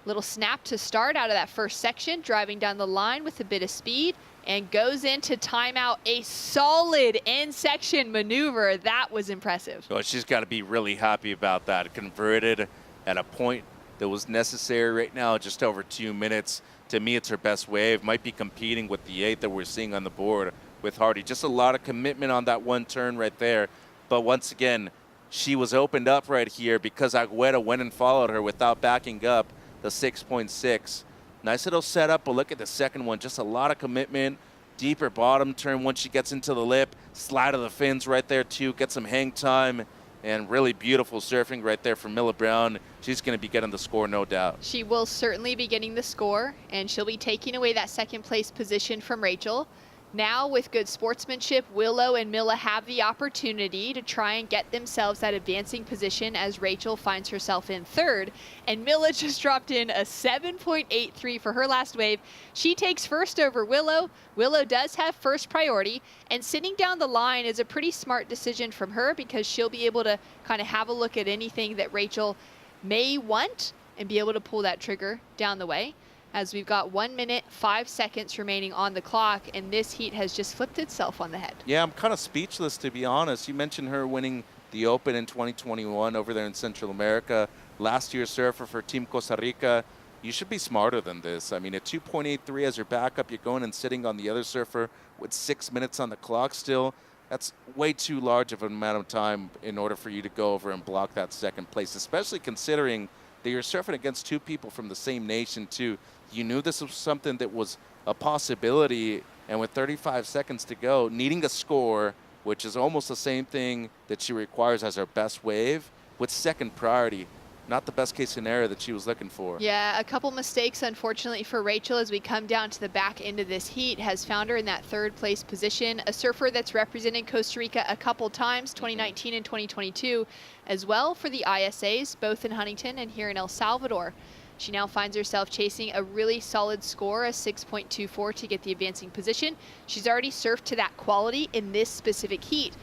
Little snap to start out of that first section, driving down the line with a bit of speed, and goes into timeout. A solid end section maneuver. That was impressive. Well, she's got to be really happy about that. Converted at a point that was necessary right now, just over 2 minutes. To me, it's her best wave. Might be competing with the 8 that we're seeing on the board with Hardy. Just a lot of commitment on that one turn right there. But once again, she was opened up right here because Agüero went and followed her without backing up the 6.6. Nice little setup, but look at the second one. Just a lot of commitment. Deeper bottom turn once she gets into the lip. Slide of the fins right there too. Get some hang time. And really beautiful surfing right there from Milla Brown. She's going to be getting the score, no doubt. She will certainly be getting the score, and she'll be taking away that second place position from Rachel. Now, with good sportsmanship, Willow and Milla have the opportunity to try and get themselves that advancing position as Rachel finds herself in third. And Milla just dropped in a 7.83 for her last wave. She takes first over Willow. Willow does have first priority, and sitting down the line is a pretty smart decision from her because she'll be able to kind of have a look at anything that Rachel may want and be able to pull that trigger down the way. As we've got 1 minute, 5 seconds remaining on the clock, and this heat has just flipped itself on the head. Yeah, I'm kind of speechless, to be honest. You mentioned her winning the Open in 2021 over there in Central America. Last year's surfer for Team Costa Rica. You should be smarter than this. I mean, at 2.83 as your backup, you're going and sitting on the other surfer with 6 minutes on the clock still. That's way too large of an amount of time in order for you to go over and block that second place, especially considering that you're surfing against two people from the same nation too. You knew this was something that was a possibility, and with 35 seconds to go, needing a score, which is almost the same thing that she requires as her best wave, with second priority, not the best case scenario that she was looking for. Yeah, a couple mistakes, unfortunately, for Rachel as we come down to the back end of this heat has found her in that third place position. A surfer that's represented Costa Rica a couple times, 2019 and 2022, as well for the ISAs, both in Huntington and here in El Salvador. She now finds herself chasing a really solid score, a 6.24 to get the advancing position. She's already surfed to that quality in this specific heat,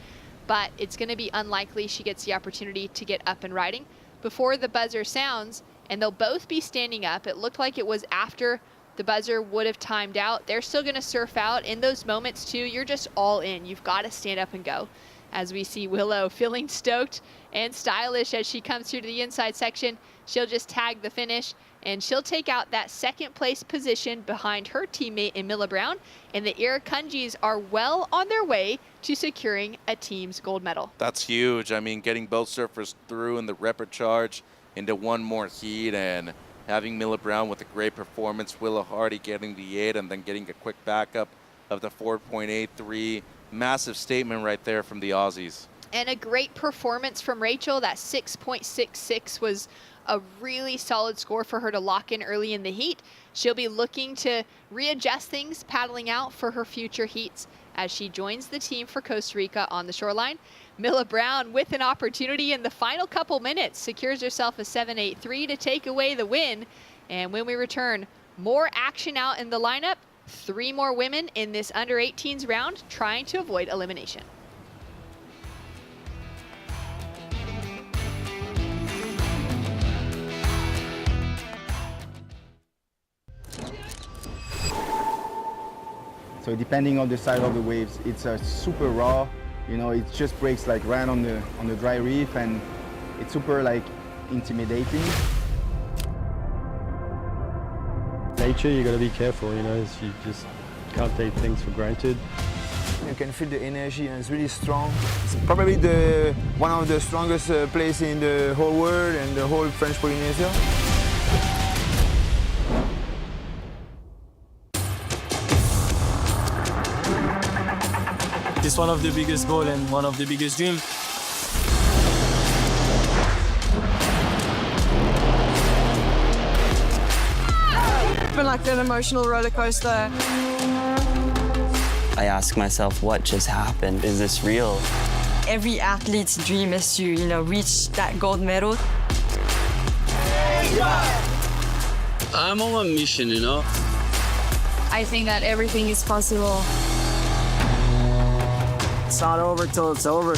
but it's going to be unlikely she gets the opportunity to get up and riding before the buzzer sounds, and they'll both be standing up. It looked like it was after the buzzer would have timed out. They're still going to surf out. In those moments too, you're just all in. You've got to stand up and go. As we see Willow feeling stoked and stylish as she comes through to the inside section, she'll just tag the finish, and she'll take out that second place position behind her teammate in Milla Brown, and the Irukandjis are well on their way to securing a team's gold medal. That's huge. I mean, getting both surfers through in the Repechage into one more heat, and having Milla Brown with a great performance, Willow Hardy getting the 8 and then getting a quick backup of the 4.83. Massive statement right there from the Aussies. And a great performance from Rachel. That 6.66 was a really solid score for her to lock in early in the heat. She'll be looking to readjust things, paddling out for her future heats as she joins the team for Costa Rica on the shoreline. Milla Brown, with an opportunity in the final couple minutes, secures herself a 7.83 to take away the win. And when we return, more action out in the lineup. 3 more women in this under 18s round trying to avoid elimination. So depending on the side of the waves, it's super raw. You know, it just breaks like right on the dry reef, and it's super like intimidating. Nature, you got to be careful. You know, you just can't take things for granted. You can feel the energy, and it's really strong. It's probably one of the strongest places in the whole world and the whole French Polynesia. It's one of the biggest goals and one of the biggest dreams. It's been like an emotional roller coaster. I ask myself, what just happened? Is this real? Every athlete's dream is to, reach that gold medal. I'm on a mission, I think that everything is possible. It's not over till it's over.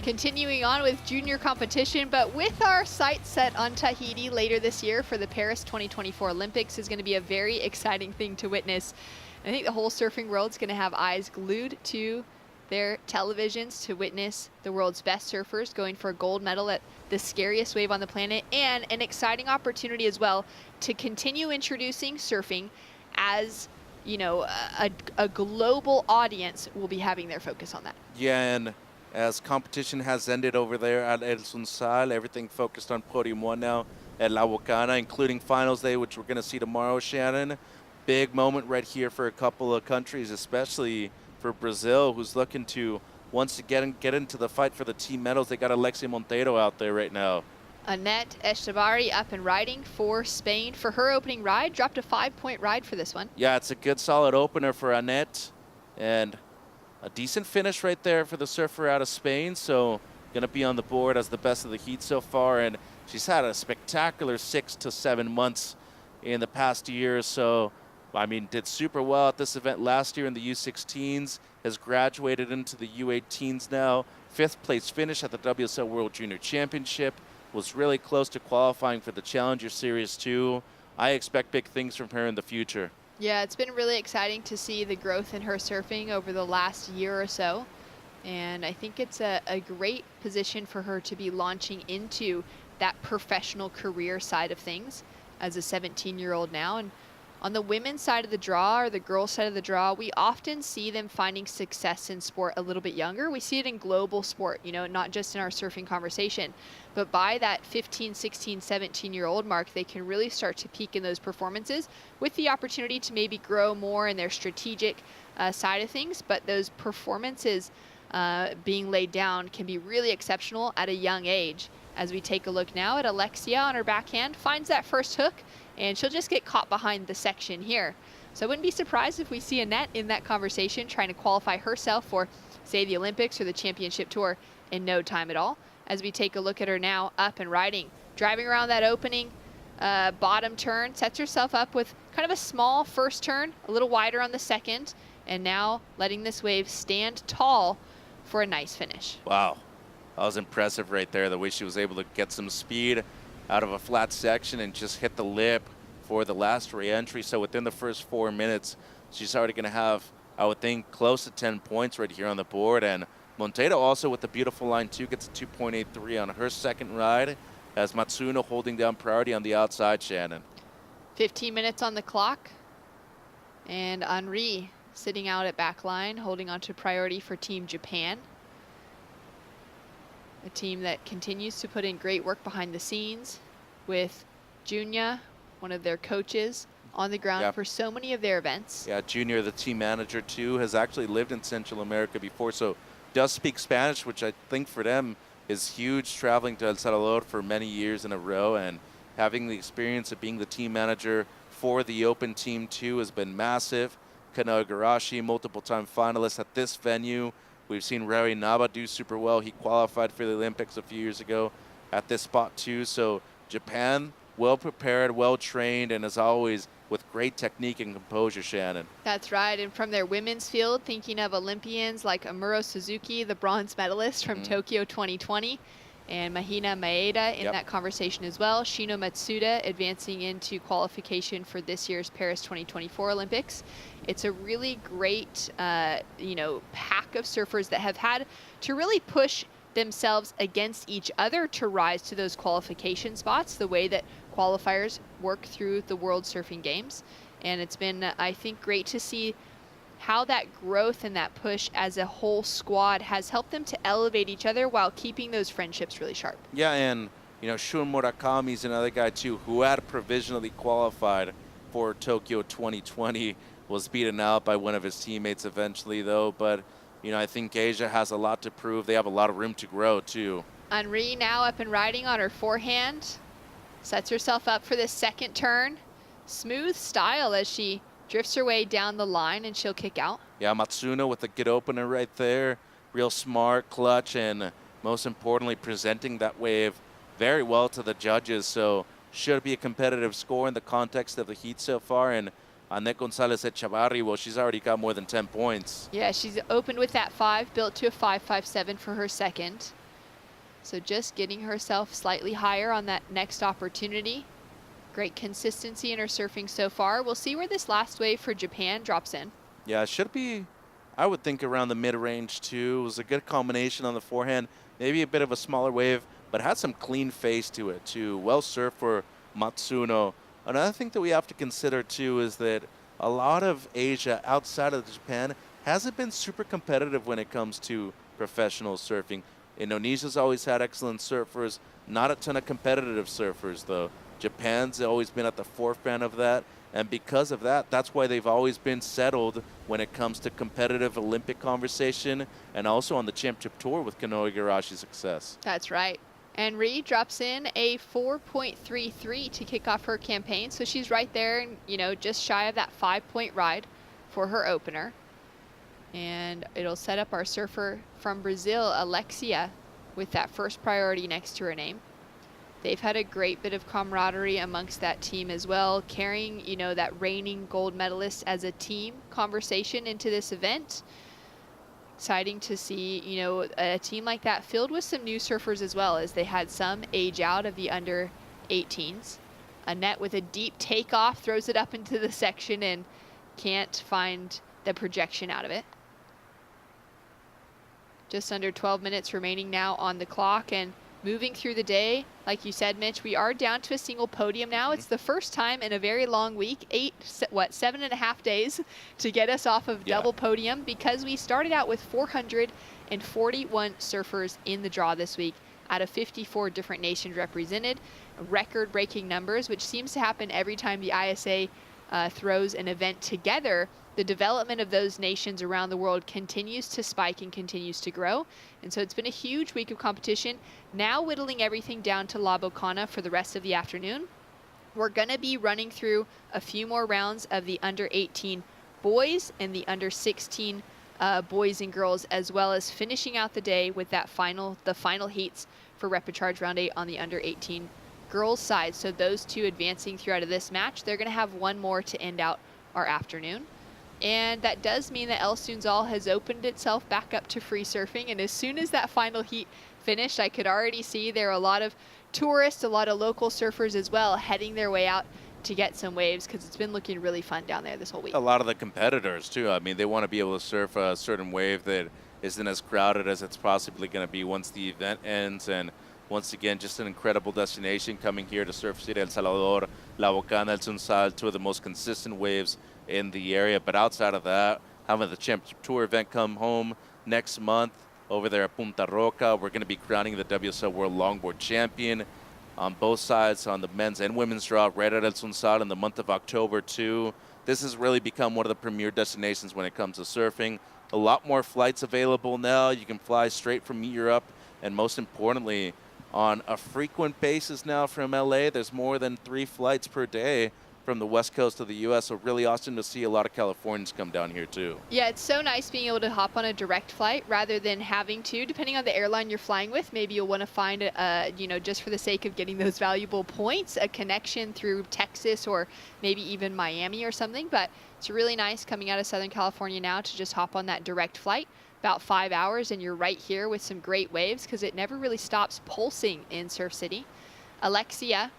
Continuing on with junior competition, but with our sights set on Tahiti later this year for the Paris 2024 Olympics is going to be a very exciting thing to witness. I think the whole surfing world is going to have eyes glued to their televisions to witness the world's best surfers going for a gold medal at the scariest wave on the planet, and an exciting opportunity as well to continue introducing surfing as, you know, a global audience will be having their focus on that. Yeah, and as competition has ended over there at El Sunsal, everything focused on Podium 1 now at La Bocana, including Finals Day, which we're going to see tomorrow, Shannon. Big moment right here for a couple of countries, especially for Brazil, who's looking to, once again, get into the fight for the team medals. They got Alexia Monteiro out there right now. Annette Estevari up and riding for Spain for her opening ride. Dropped a 5-point ride for this one. Yeah, it's a good, solid opener for Annette. And a decent finish right there for the surfer out of Spain. So going to be on the board as the best of the heat so far. And she's had a spectacular 6 to 7 months in the past year or so. I mean, did super well at this event last year in the U16s, has graduated into the U18s now. 5th place finish at the WSL World Junior Championship. Was really close to qualifying for the Challenger Series too. I expect big things from her in the future. Yeah, it's been really exciting to see the growth in her surfing over the last year or so. And I think it's a great position for her to be launching into that professional career side of things as a 17-year-old now. And on the women's side of the draw, or the girls' side of the draw, we often see them finding success in sport a little bit younger. We see it in global sport, you know, not just in our surfing conversation. But by that 15, 16, 17-year-old mark, they can really start to peak in those performances with the opportunity to maybe grow more in their strategic side of things. But those performances being laid down can be really exceptional at a young age. As we take a look now at Alexia on her backhand, finds that first hook, and she'll just get caught behind the section here. So I wouldn't be surprised if we see Annette in that conversation trying to qualify herself for, say, the Olympics or the Championship Tour in no time at all. As we take a look at her now up and riding, driving around that opening bottom turn, sets herself up with kind of a small first turn, a little wider on the second, and now letting this wave stand tall for a nice finish. Wow, that was impressive right there, the way she was able to get some speed out of a flat section and just hit the lip for the last re-entry. So within the first 4 minutes, she's already going to have, I would think, close to 10 points right here on the board. And Monteiro also with the beautiful line too, gets a 2.83 on her second ride, as Matsuno holding down priority on the outside, Shannon. 15 minutes on the clock, and Henri sitting out at backline, holding on to priority for Team Japan. A team that continues to put in great work behind the scenes with Junya, one of their coaches, on the ground for so many of their events. Yeah, Junior, the team manager too, has actually lived in Central America before, so does speak Spanish, which I think for them is huge, traveling to El Salvador for many years in a row, and having the experience of being the team manager for the Open team too has been massive. Kanoa Igarashi, multiple-time finalist at this venue. We've seen Rari Naba do super well. He qualified for the Olympics a few years ago at this spot too. So Japan, well prepared, well trained, and as always, with great technique and composure, Shannon. That's right, and from their women's field, thinking of Olympians like Amuro Suzuki, the bronze medalist from Tokyo 2020, and Mahina Maeda in that conversation as well. Shino Matsuda advancing into qualification for this year's Paris 2024 Olympics. It's a really great, you know, pack of surfers that have had to really push themselves against each other to rise to those qualification spots, the way that qualifiers work through the World Surfing Games. And it's been, I think, great to see how that growth and that push as a whole squad has helped them to elevate each other while keeping those friendships really sharp. Yeah, and you know, Shun Murakami is another guy too who had provisionally qualified for Tokyo 2020, was beaten out by one of his teammates eventually though. But you know, I think Asia has a lot to prove. They have a lot of room to grow too. Henri now up and riding on her forehand, sets herself up for this second turn. Smooth style as she drifts her way down the line, and she'll kick out. Yeah, Matsuno with a good opener right there. Real smart, clutch, and most importantly, presenting that wave very well to the judges. So should be a competitive score in the context of the heat so far. And Annette Gonzalez Echavarri, well, she's already got more than 10 points. Yeah, she's opened with that 5, built to a 5.57 for her second. So just getting herself slightly higher on that next opportunity. Great consistency in her surfing so far. We'll see where this last wave for Japan drops in. Yeah, it should be, I would think around the mid-range too. It was a good combination on the forehand, maybe a bit of a smaller wave, but had some clean face to it too. Well served for Matsuno. Another thing that we have to consider too is that a lot of Asia outside of Japan hasn't been super competitive when it comes to professional surfing. Indonesia's always had excellent surfers, not a ton of competitive surfers though. Japan's always been at the forefront of that, and because of that, that's why they've always been settled when it comes to competitive Olympic conversation and also on the championship tour with Kanoe Igarashi's success. That's right. And Rhee drops in a 4.33 to kick off her campaign. So she's right there, you know, just shy of that 5-point ride for her opener. And it'll set up our surfer from Brazil, Alexia, with that first priority next to her name. They've had a great bit of camaraderie amongst that team as well, carrying, you know, that reigning gold medalist as a team conversation into this event. Exciting to see, you know, a team like that filled with some new surfers as well, as they had some age out of the under 18s. Annette with a deep takeoff throws it up into the section and can't find the projection out of it. Just under 12 minutes remaining now on the clock, and moving through the day, like you said, Mitch, we are down to a single podium now. It's the first time in a very long week, 7.5 days to get us off of double podium, because we started out with 441 surfers in the draw this week out of 54 different nations represented. Record-breaking numbers, which seems to happen every time the ISA throws an event together. The development of those nations around the world continues to spike and continues to grow. And so it's been a huge week of competition. Now whittling everything down to La Bocana for the rest of the afternoon. We're going to be running through a few more rounds of the under 18 boys and the under 16 boys and girls, as well as finishing out the day with that the final heats for Repechage round 8 on the under 18 girls side. So those two advancing throughout of this match, they're going to have one more to end out our afternoon. And that does mean that El Sunzal has opened itself back up to free surfing. And as soon as that final heat finished, I could already see there are a lot of tourists, a lot of local surfers as well, heading their way out to get some waves, because it's been looking really fun down there this whole week. A lot of the competitors too. I mean, they want to be able to surf a certain wave that isn't as crowded as it's possibly going to be once the event ends. And once again, just an incredible destination coming here to Surf City El Salvador, La Bocana, El Sunzal, two of the most consistent waves in the area. But outside of that, having the Championship Tour event come home next month over there at Punta Roca. We're going to be crowning the WSL World Longboard Champion on both sides, on the men's and women's draw, right at El Sunzal in the month of October too. This has really become one of the premier destinations when it comes to surfing. A lot more flights available now. You can fly straight from Europe, and most importantly, on a frequent basis now from LA. There's more than 3 flights per day from the west coast of the U.S., so really awesome to see a lot of Californians come down here too. Yeah, it's so nice being able to hop on a direct flight rather than having to, depending on the airline you're flying with, maybe you'll want to find, you know, just for the sake of getting those valuable points, a connection through Texas or maybe even Miami or something. But it's really nice coming out of Southern California now to just hop on that direct flight. About 5 hours, and you're right here with some great waves, because it never really stops pulsing in Surf City. Alexia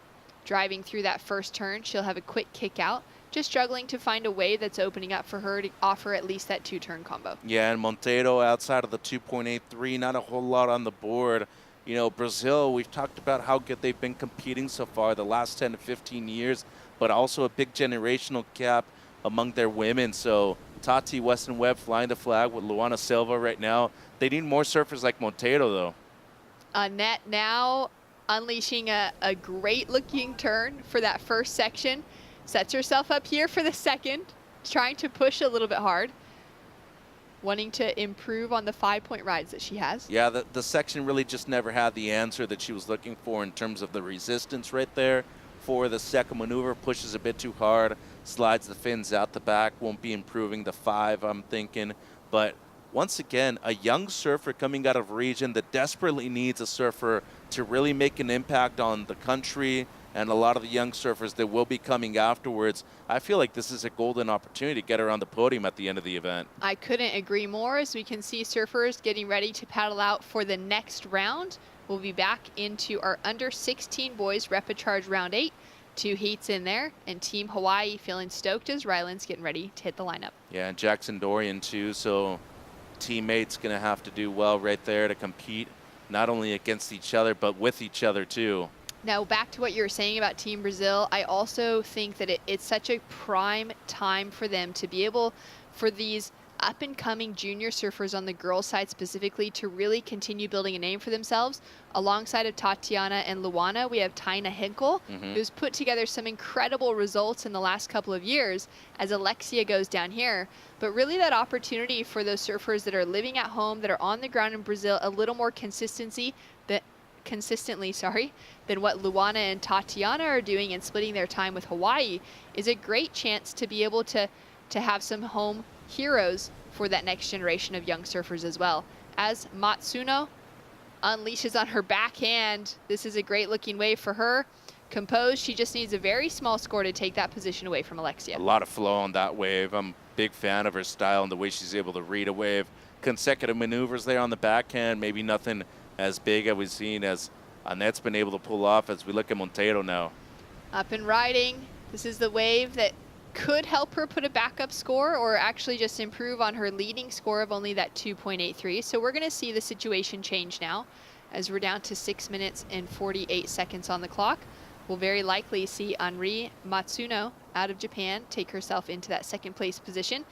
driving through that first turn. She'll have a quick kick out, just struggling to find a wave that's opening up for her to offer at least that 2-turn combo. Yeah, and Monteiro outside of the 2.83, not a whole lot on the board. You know, Brazil, we've talked about how good they've been competing so far the last 10 to 15 years, but also a big generational gap among their women. So Tati Weston Webb flying the flag with Luana Silva right now. They need more surfers like Monteiro, though. Annette now unleashing a great looking turn for that first section. Sets herself up here for the second, trying to push a little bit hard, wanting to improve on the 5-point rides that she has. Yeah, the section really just never had the answer that she was looking for in terms of the resistance right there. For the second maneuver, pushes a bit too hard, slides the fins out the back, won't be improving the 5, I'm thinking. But once again, a young surfer coming out of a region that desperately needs a surfer to really make an impact on the country and a lot of the young surfers that will be coming afterwards. I feel like this is a golden opportunity to get her on the podium at the end of the event. I couldn't agree more, as we can see surfers getting ready to paddle out for the next round. We'll be back into our under 16 boys Repechage round 8. 2 heats in there, and Team Hawaii feeling stoked as Ryland's getting ready to hit the lineup. Yeah, and Jackson Dorian too, so teammates going to have to do well right there to compete not only against each other, but with each other too. Now, back to what you were saying about Team Brazil, I also think that it's such a prime time for them to be able, for these up-and-coming junior surfers on the girls' side specifically, to really continue building a name for themselves. Alongside of Tatiana and Luana, we have Taina Henkel, who's put together some incredible results in the last couple of years as Alexia goes down here. But really that opportunity for those surfers that are living at home, that are on the ground in Brazil, a little more consistently, than what Luana and Tatiana are doing and splitting their time with Hawaii, is a great chance to be able to have some home heroes for that next generation of young surfers as well. As Matsuno unleashes on her backhand, this is a great looking wave for her. Composed, she just needs a very small score to take that position away from Alexia. A lot of flow on that wave. I'm a big fan of her style and the way she's able to read a wave. Consecutive maneuvers there on the backhand, maybe nothing as big as we've seen as Annette's been able to pull off as we look at Monteiro now. Up and riding. This is the wave that could help her put a backup score or actually just improve on her leading score of only that 2.83. So we're going to see the situation change now as we're down to 6 minutes and 48 seconds on the clock. We'll very likely see Henri Matsuno out of Japan take herself into that second place position.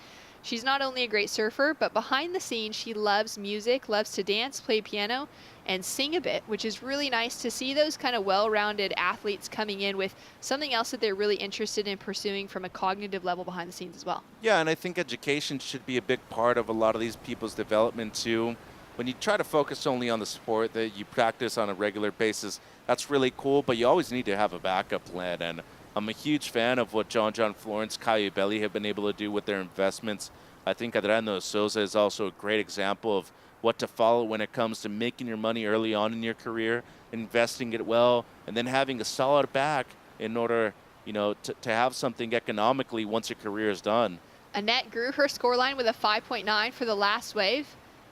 She's not only a great surfer, but behind the scenes, she loves music, loves to dance, play piano, and sing a bit, which is really nice to see those kind of well-rounded athletes coming in with something else that they're really interested in pursuing from a cognitive level behind the scenes as well. Yeah, and I think education should be a big part of a lot of these people's development too. When you try to focus only on the sport that you practice on a regular basis, that's really cool, but you always need to have a backup plan. And I'm a huge fan of what John Florence, Caio Belli have been able to do with their investments. I think Adriano Souza is also a great example of what to follow when it comes to making your money early on in your career, investing it well, and then having a solid back in order, to have something economically once your career is done. Annette grew her scoreline with a 5.9 for the last wave.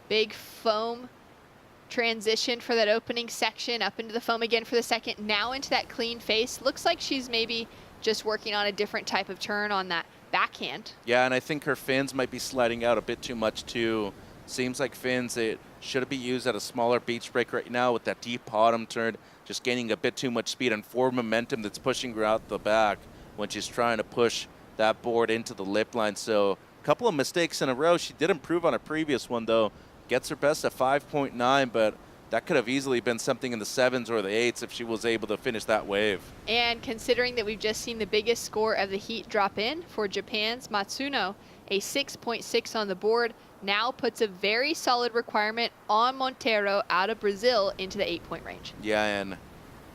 Big foam transition for that opening section, up into the foam again for the second, now into that clean face. Looks like she's maybe just working on a different type of turn on that backhand. Yeah, and I think her fins might be sliding out a bit too much too. Seems like fins that should be used at a smaller beach break right now with that deep bottom turn, just gaining a bit too much speed and forward momentum that's pushing her out the back when she's trying to push that board into the lip line. So a couple of mistakes in a row. She did improve on a previous one though. Gets her best at 5.9, but that could have easily been something in the 7s or the 8s if she was able to finish that wave. And considering that we've just seen the biggest score of the heat drop in for Japan's Matsuno, a 6.6 on the board, now puts a very solid requirement on Monteiro out of Brazil into the 8-point range. Yeah, and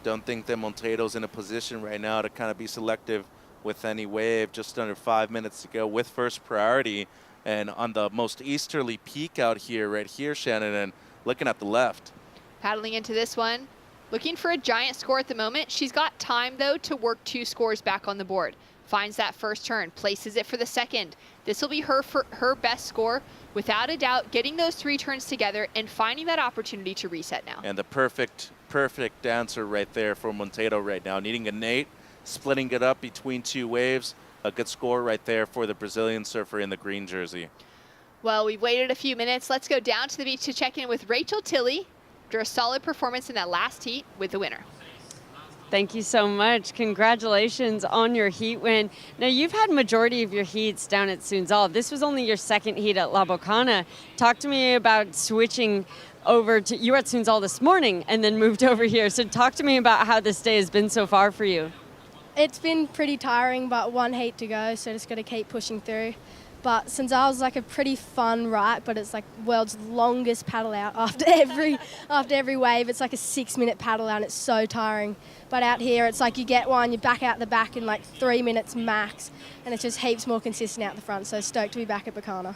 don't think that Monteiro's in a position right now to kind of be selective with any wave. Just under 5 minutes to go with first priority. And on the most easterly peak out here, right here, Shannon, and looking at the left. Paddling into this one, looking for a giant score at the moment. She's got time, though, to work 2 scores back on the board. Finds that first turn, places it for the second. This will be her best score, without a doubt, getting those 3 turns together and finding that opportunity to reset now. And the perfect answer right there for Monteiro right now. Needing an 8, splitting it up between 2 waves. A good score right there for the Brazilian surfer in the green jersey. Well, we've waited a few minutes. Let's go down to the beach to check in with Rachel Tilley after a solid performance in that last heat with the winner. Thank you so much. Congratulations on your heat win. Now, you've had majority of your heats down at Sunzal. This was only your second heat at La Bocana. Talk to me about switching over to, you were at Sunzal this morning and then moved over here. So talk to me about how this day has been so far for you. It's been pretty tiring, but 1 heat to go, so just got to keep pushing through. But Sunzal's like a pretty fun ride, but it's like world's longest paddle out after every wave. It's like a 6-minute paddle out, and it's so tiring. But out here, it's like you get one, you back out the back in like 3 minutes max, and it's just heaps more consistent out the front. So stoked to be back at Bocana.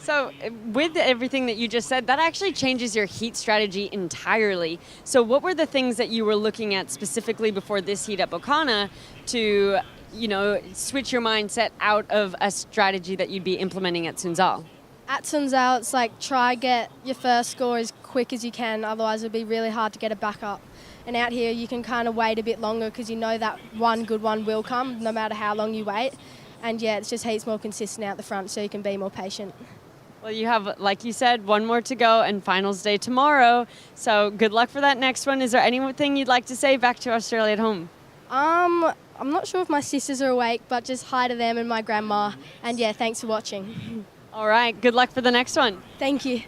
So with everything that you just said, that actually changes your heat strategy entirely. So what were the things that you were looking at specifically before this heat at Bocana to, switch your mindset out of a strategy that you'd be implementing at Sunzal? At Sunzao, it's like try get your first score as quick as you can, otherwise it'll be really hard to get it back up. And out here you can kind of wait a bit longer because you know that one good one will come no matter how long you wait. And yeah, it's just heaps more consistent out the front so you can be more patient. Well, you have, like you said, one more to go and finals day tomorrow. So good luck for that next one. Is there anything you'd like to say back to Australia at home? I'm not sure if my sisters are awake, but just hi to them and my grandma. And yeah, thanks for watching. All right, good luck for the next one. Thank you.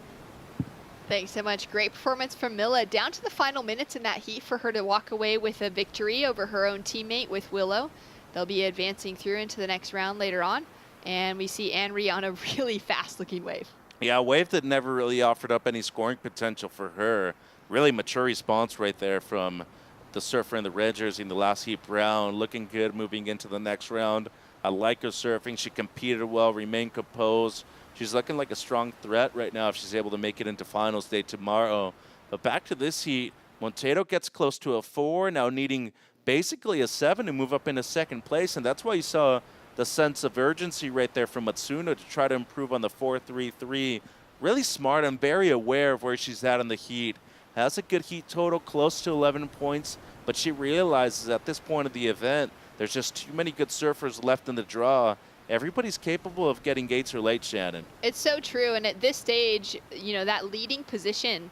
Thanks so much. Great performance from Milla. Down to the final minutes in that heat for her to walk away with a victory over her own teammate with Willow. They'll be advancing through into the next round later on. And we see Anne-Marie on a really fast-looking wave. Yeah, a wave that never really offered up any scoring potential for her. Really mature response right there from the surfer in the red jersey in the last heat round. Looking good moving into the next round. I like her surfing. She competed well, remained composed. She's looking like a strong threat right now if she's able to make it into finals day tomorrow. But back to this heat, Monteiro gets close to a 4, now needing basically a 7 to move up into second place. And that's why you saw the sense of urgency right there from Matsuno to try to improve on the 4.33. Really smart and very aware of where she's at in the heat. Has a good heat total, close to 11 points, but she realizes at this point of the event, there's just too many good surfers left in the draw. Everybody's capable of getting gates or late, Shannon. It's so true, and at this stage, you know, that leading position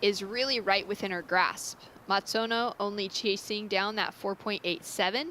is really right within her grasp. Matsuno only chasing down that 4.87.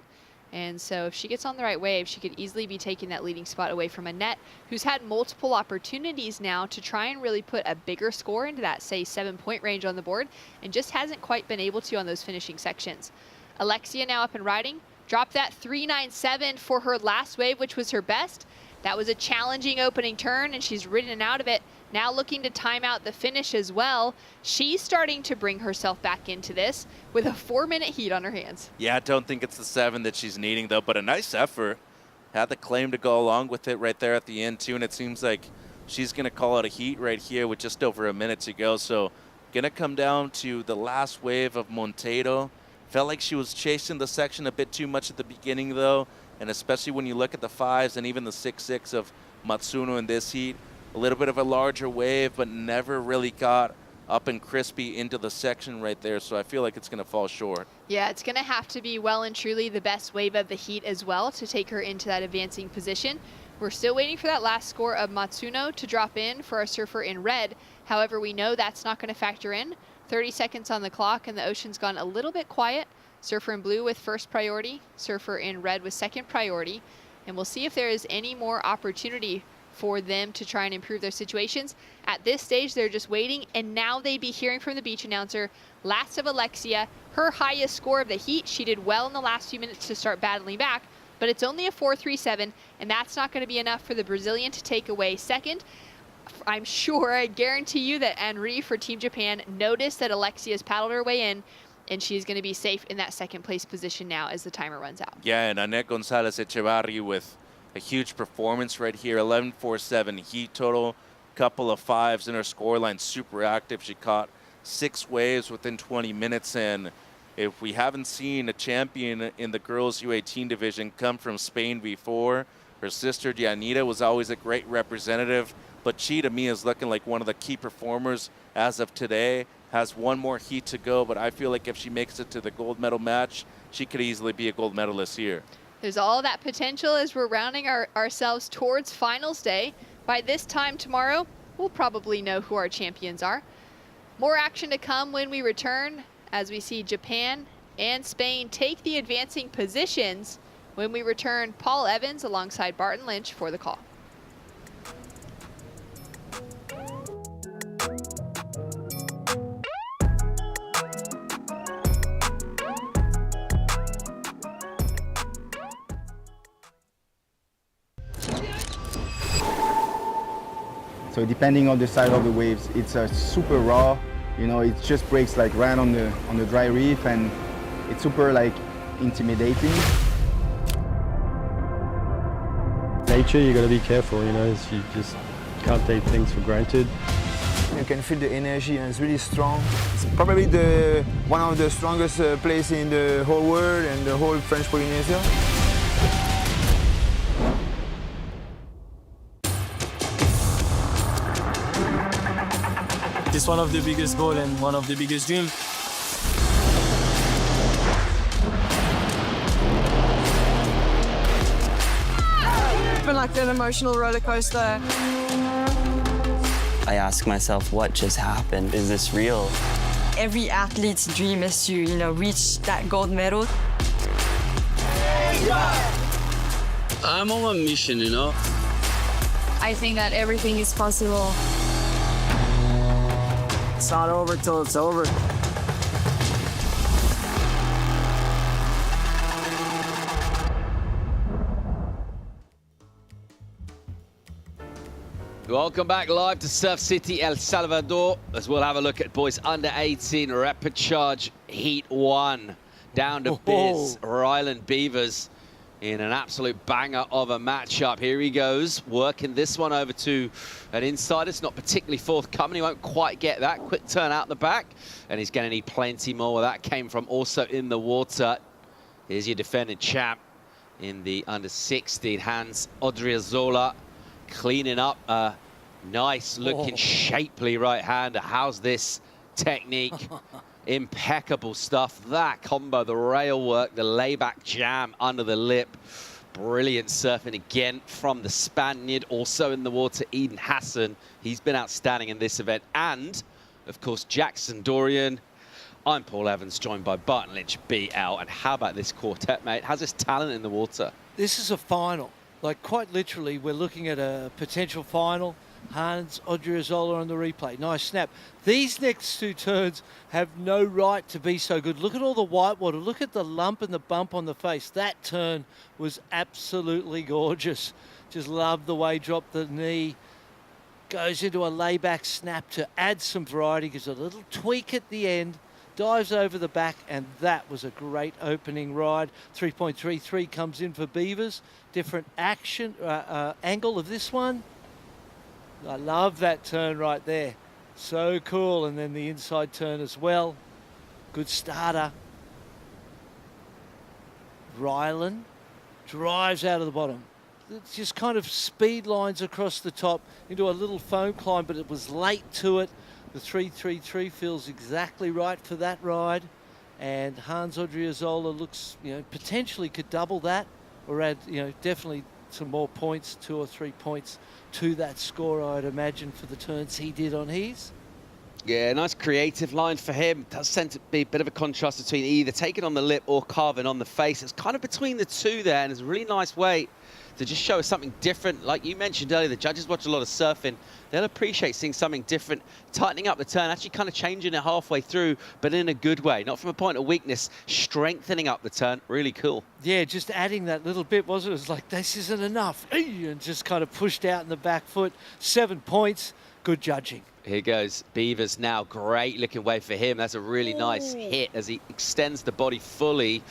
And so if she gets on the right wave, she could easily be taking that leading spot away from Annette, who's had multiple opportunities now to try and really put a bigger score into that, say, 7-point range on the board, and just hasn't quite been able to on those finishing sections. Alexia now up and riding. Dropped that 3.97 for her last wave, which was her best. That was a challenging opening turn, and she's ridden out of it. Now looking to time out the finish as well. She's starting to bring herself back into this with a 4-minute heat on her hands. Yeah, I don't think it's the 7 that she's needing, though, but a nice effort. Had the claim to go along with it right there at the end, too, and it seems like she's going to call it a heat right here with just over a minute to go. So going to come down to the last wave of Monteiro. Felt like she was chasing the section a bit too much at the beginning, though, and especially when you look at the 5s and even the 6.6 of Matsuno in this heat. A little bit of a larger wave, but never really got up and crispy into the section right there, so I feel like it's going to fall short. Yeah, it's going to have to be well and truly the best wave of the heat as well to take her into that advancing position. We're still waiting for that last score of Matsuno to drop in for our surfer in red. However, we know that's not going to factor in. 30 seconds on the clock, and the ocean's gone a little bit quiet. Surfer in blue with first priority, surfer in red with second priority. And we'll see if there is any more opportunity for them to try and improve their situations. At this stage, they're just waiting, and now they'd be hearing from the beach announcer. Last of Alexia, her highest score of the heat. She did well in the last few minutes to start battling back, but it's only a 4.37, and that's not going to be enough for the Brazilian to take away second. I'm sure, I guarantee you that Henri for Team Japan noticed that Alexia's paddled her way in, and she's going to be safe in that second place position now as the timer runs out. Yeah, and Annette Gonzalez Echevarri with a huge performance right here, 11.47 heat total, couple of 5s in her scoreline, super active. She caught 6 waves within 20 minutes, and if we haven't seen a champion in the girls U18 division come from Spain before, her sister Dianita was always a great representative, but she to me is looking like one of the key performers as of today. Has one more heat to go, but I feel like if she makes it to the gold medal match, she could easily be a gold medalist here. There's all that potential as we're rounding ourselves towards finals day. By this time tomorrow, we'll probably know who our champions are. More action to come when we return as we see Japan and Spain take the advancing positions. When we return, Paul Evans alongside Barton Lynch for the call. So depending on the side of the waves, it's super raw. You know, it just breaks like right on the dry reef, and it's super like intimidating. Nature, you got to be careful. You know, you just can't take things for granted. You can feel the energy, and it's really strong. It's probably one of the strongest places in the whole world and the whole French Polynesia. It's one of the biggest goals and one of the biggest dreams. It's been like an emotional roller coaster. I ask myself, what just happened? Is this real? Every athlete's dream is to, reach that gold medal. I'm on a mission, I think that everything is possible. It's not over till it's over. Welcome back live to Surf City, El Salvador, as we'll have a look at boys under 18 Repechage Heat 1. Down to Biz, Ryland Beavers in an absolute banger of a matchup. Here he goes, working this one over to an inside. It's not particularly forthcoming. He won't quite get that. Quick turn out the back, and he's going to need plenty more where that came from. Also in the water, here's your defending champ in the under 16, Hans Odriozola, cleaning up a nice looking shapely right-hander. How's this technique? Impeccable stuff. That combo, the rail work, the layback jam under the lip. Brilliant surfing again from the Spaniard. Also in the water, Eden Hassan. He's been outstanding in this event. And, of course, Jackson Dorian. I'm Paul Evans, joined by Barton Lynch, BL. And how about this quartet, mate? How's this talent in the water? This is a final. Like, quite literally, we're looking at a potential final. Hans Odriozola on the replay. Nice snap. These next two turns have no right to be so good. Look at all the white water. Look at the lump and the bump on the face. That turn was absolutely gorgeous. Just love the way he dropped the knee. Goes into a layback snap to add some variety. Gives a little tweak at the end. Dives over the back, and that was a great opening ride. 3.33 comes in for Beavers. Different action angle of this one. I love that turn right there. So cool. And then the inside turn as well. Good starter. Ryland drives out of the bottom. It's just kind of speed lines across the top into a little foam climb, but it was late to it. The 3.33 feels exactly right for that ride. And Hans Odriozola looks, potentially could double that or add, definitely some more points, 2 or 3 points to that score, I'd imagine, for the turns he did on his. Yeah, nice creative line for him. Does tend to be a bit of a contrast between either taking on the lip or carving on the face. It's kind of between the two there, and it's a really nice way to just show us something different. Like you mentioned earlier, the judges watch a lot of surfing. They'll appreciate seeing something different, tightening up the turn, actually kind of changing it halfway through, but in a good way, not from a point of weakness, strengthening up the turn. Really cool. Yeah, just adding that little bit, wasn't it? It was like, this isn't enough. And just kind of pushed out in the back foot. 7 points, good judging. Here goes Beavers now. Great looking way for him. That's a really nice hit as he extends the body fully,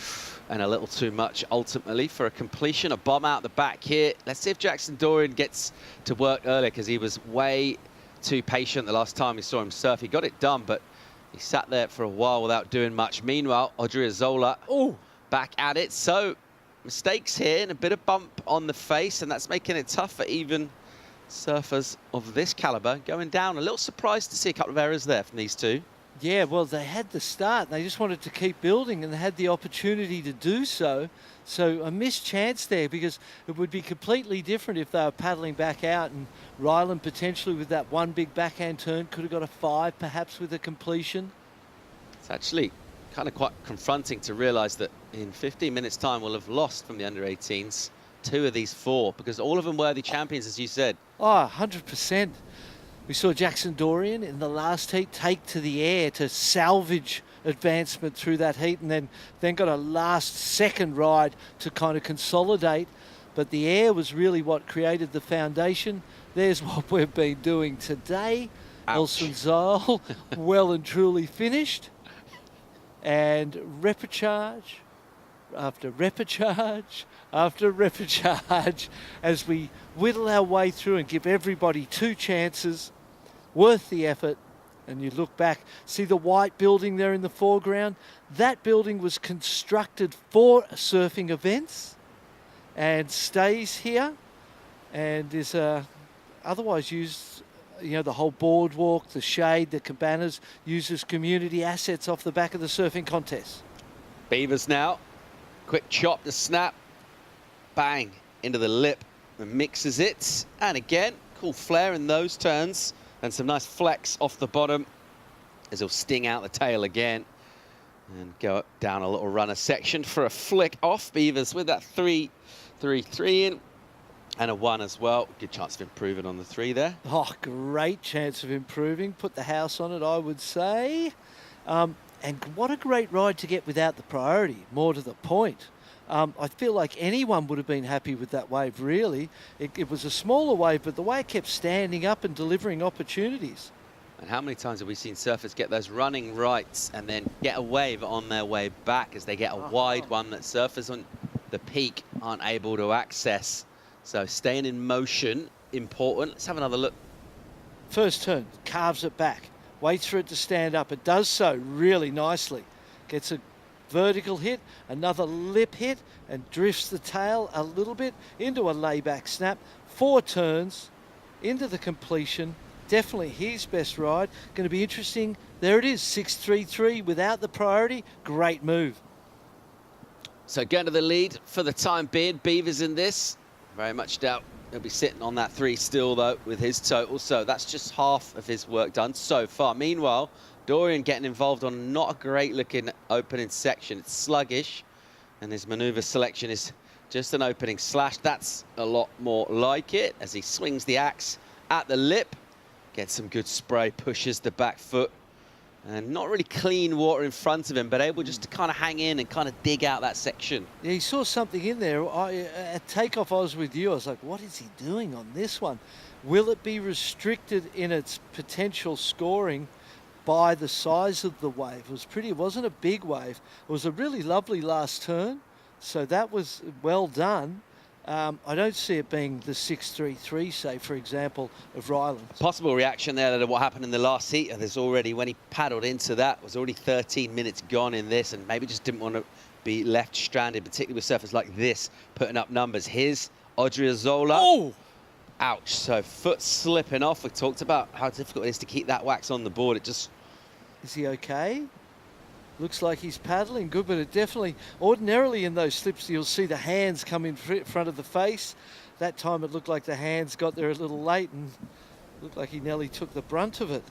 and a little too much ultimately for a completion. A bomb out the back here. Let's see if Jackson Dorian gets to work earlier, because he was way too patient the last time we saw him surf. He got it done, but he sat there for a while without doing much. Meanwhile, Odriozola back at it. So mistakes here and a bit of bump on the face, and that's making it tough for even surfers of this caliber going down. A little surprised to see a couple of errors there from these two. Yeah, well, they had the start. They just wanted to keep building, and they had the opportunity to do so. So a missed chance there, because it would be completely different if they were paddling back out, and Ryland potentially with that one big backhand turn could have got a 5 perhaps with a completion. It's actually kind of quite confronting to realise that in 15 minutes time we'll have lost from the under 18s 2 of these 4, because all of them worthy champions, as you said. Oh, 100%. We saw Jackson Dorian in the last heat take to the air to salvage advancement through that heat, and then got a last second ride to kind of consolidate. But the air was really what created the foundation. There's what we've been doing today. Elson Zyle, well and truly finished. And repechage after repechage after repechage as we whittle our way through and give everybody 2 chances, worth the effort. And you look back, see the white building there in the foreground? That building was constructed for surfing events and stays here, and is otherwise used the whole boardwalk, the shade, the cabanas, uses community assets off the back of the surfing contest. Beavers now. Quick chop to snap. Bang into the lip and mixes it. And again, cool flare in those turns. And some nice flex off the bottom as he'll sting out the tail again. And go up, down a little runner section for a flick off. Beavers with that 3-3-3 in. And a 1 as well. Good chance of improving on the 3 there. Oh, great chance of improving. Put the house on it, I would say. And what a great ride to get without the priority, more to the point. I feel like anyone would have been happy with that wave, really. It was a smaller wave, but the way it kept standing up and delivering opportunities. And how many times have we seen surfers get those running rights and then get a wave on their way back as they get a wide one that surfers on the peak aren't able to access? So staying in motion, important. Let's have another look. First turn, carves it back, waits for it to stand up. It does so really nicely. Gets a vertical hit, another lip hit, and drifts the tail a little bit into a layback snap. 4 turns into the completion. Definitely his best ride. Going to be interesting. There it is, 6-3-3 without the priority. Great move. So going to the lead for the time being. Beavers in this. Very much doubt he'll be sitting on that 3 still, though, with his total. So that's just half of his work done so far. Meanwhile, Dorian getting involved on not a great-looking opening section. It's sluggish, and his manoeuvre selection is just an opening slash. That's a lot more like it as he swings the axe at the lip. Gets some good spray, pushes the back foot. And not really clean water in front of him, but able just to kind of hang in and kind of dig out that section. Yeah, he saw something in there. At takeoff, I was with you. I was like, what is he doing on this one? Will it be restricted in its potential scoring by the size of the wave? It wasn't a big wave. It was a really lovely last turn. So that was well done. I don't see it being the 6-3-3, say, for example, of Ryland's. Possible reaction there to what happened in the last heat. There's already, when he paddled into that, was already 13 minutes gone in this, and maybe just didn't want to be left stranded, particularly with surfers like this, putting up numbers. Here's Odriozola. Oh! Ouch. So foot slipping off. We talked about how difficult it is to keep that wax on the board. It just... Is he okay? Looks like he's paddling good, but it definitely, ordinarily in those slips, you'll see the hands come in front of the face. That time it looked like the hands got there a little late and looked like he nearly took the brunt of it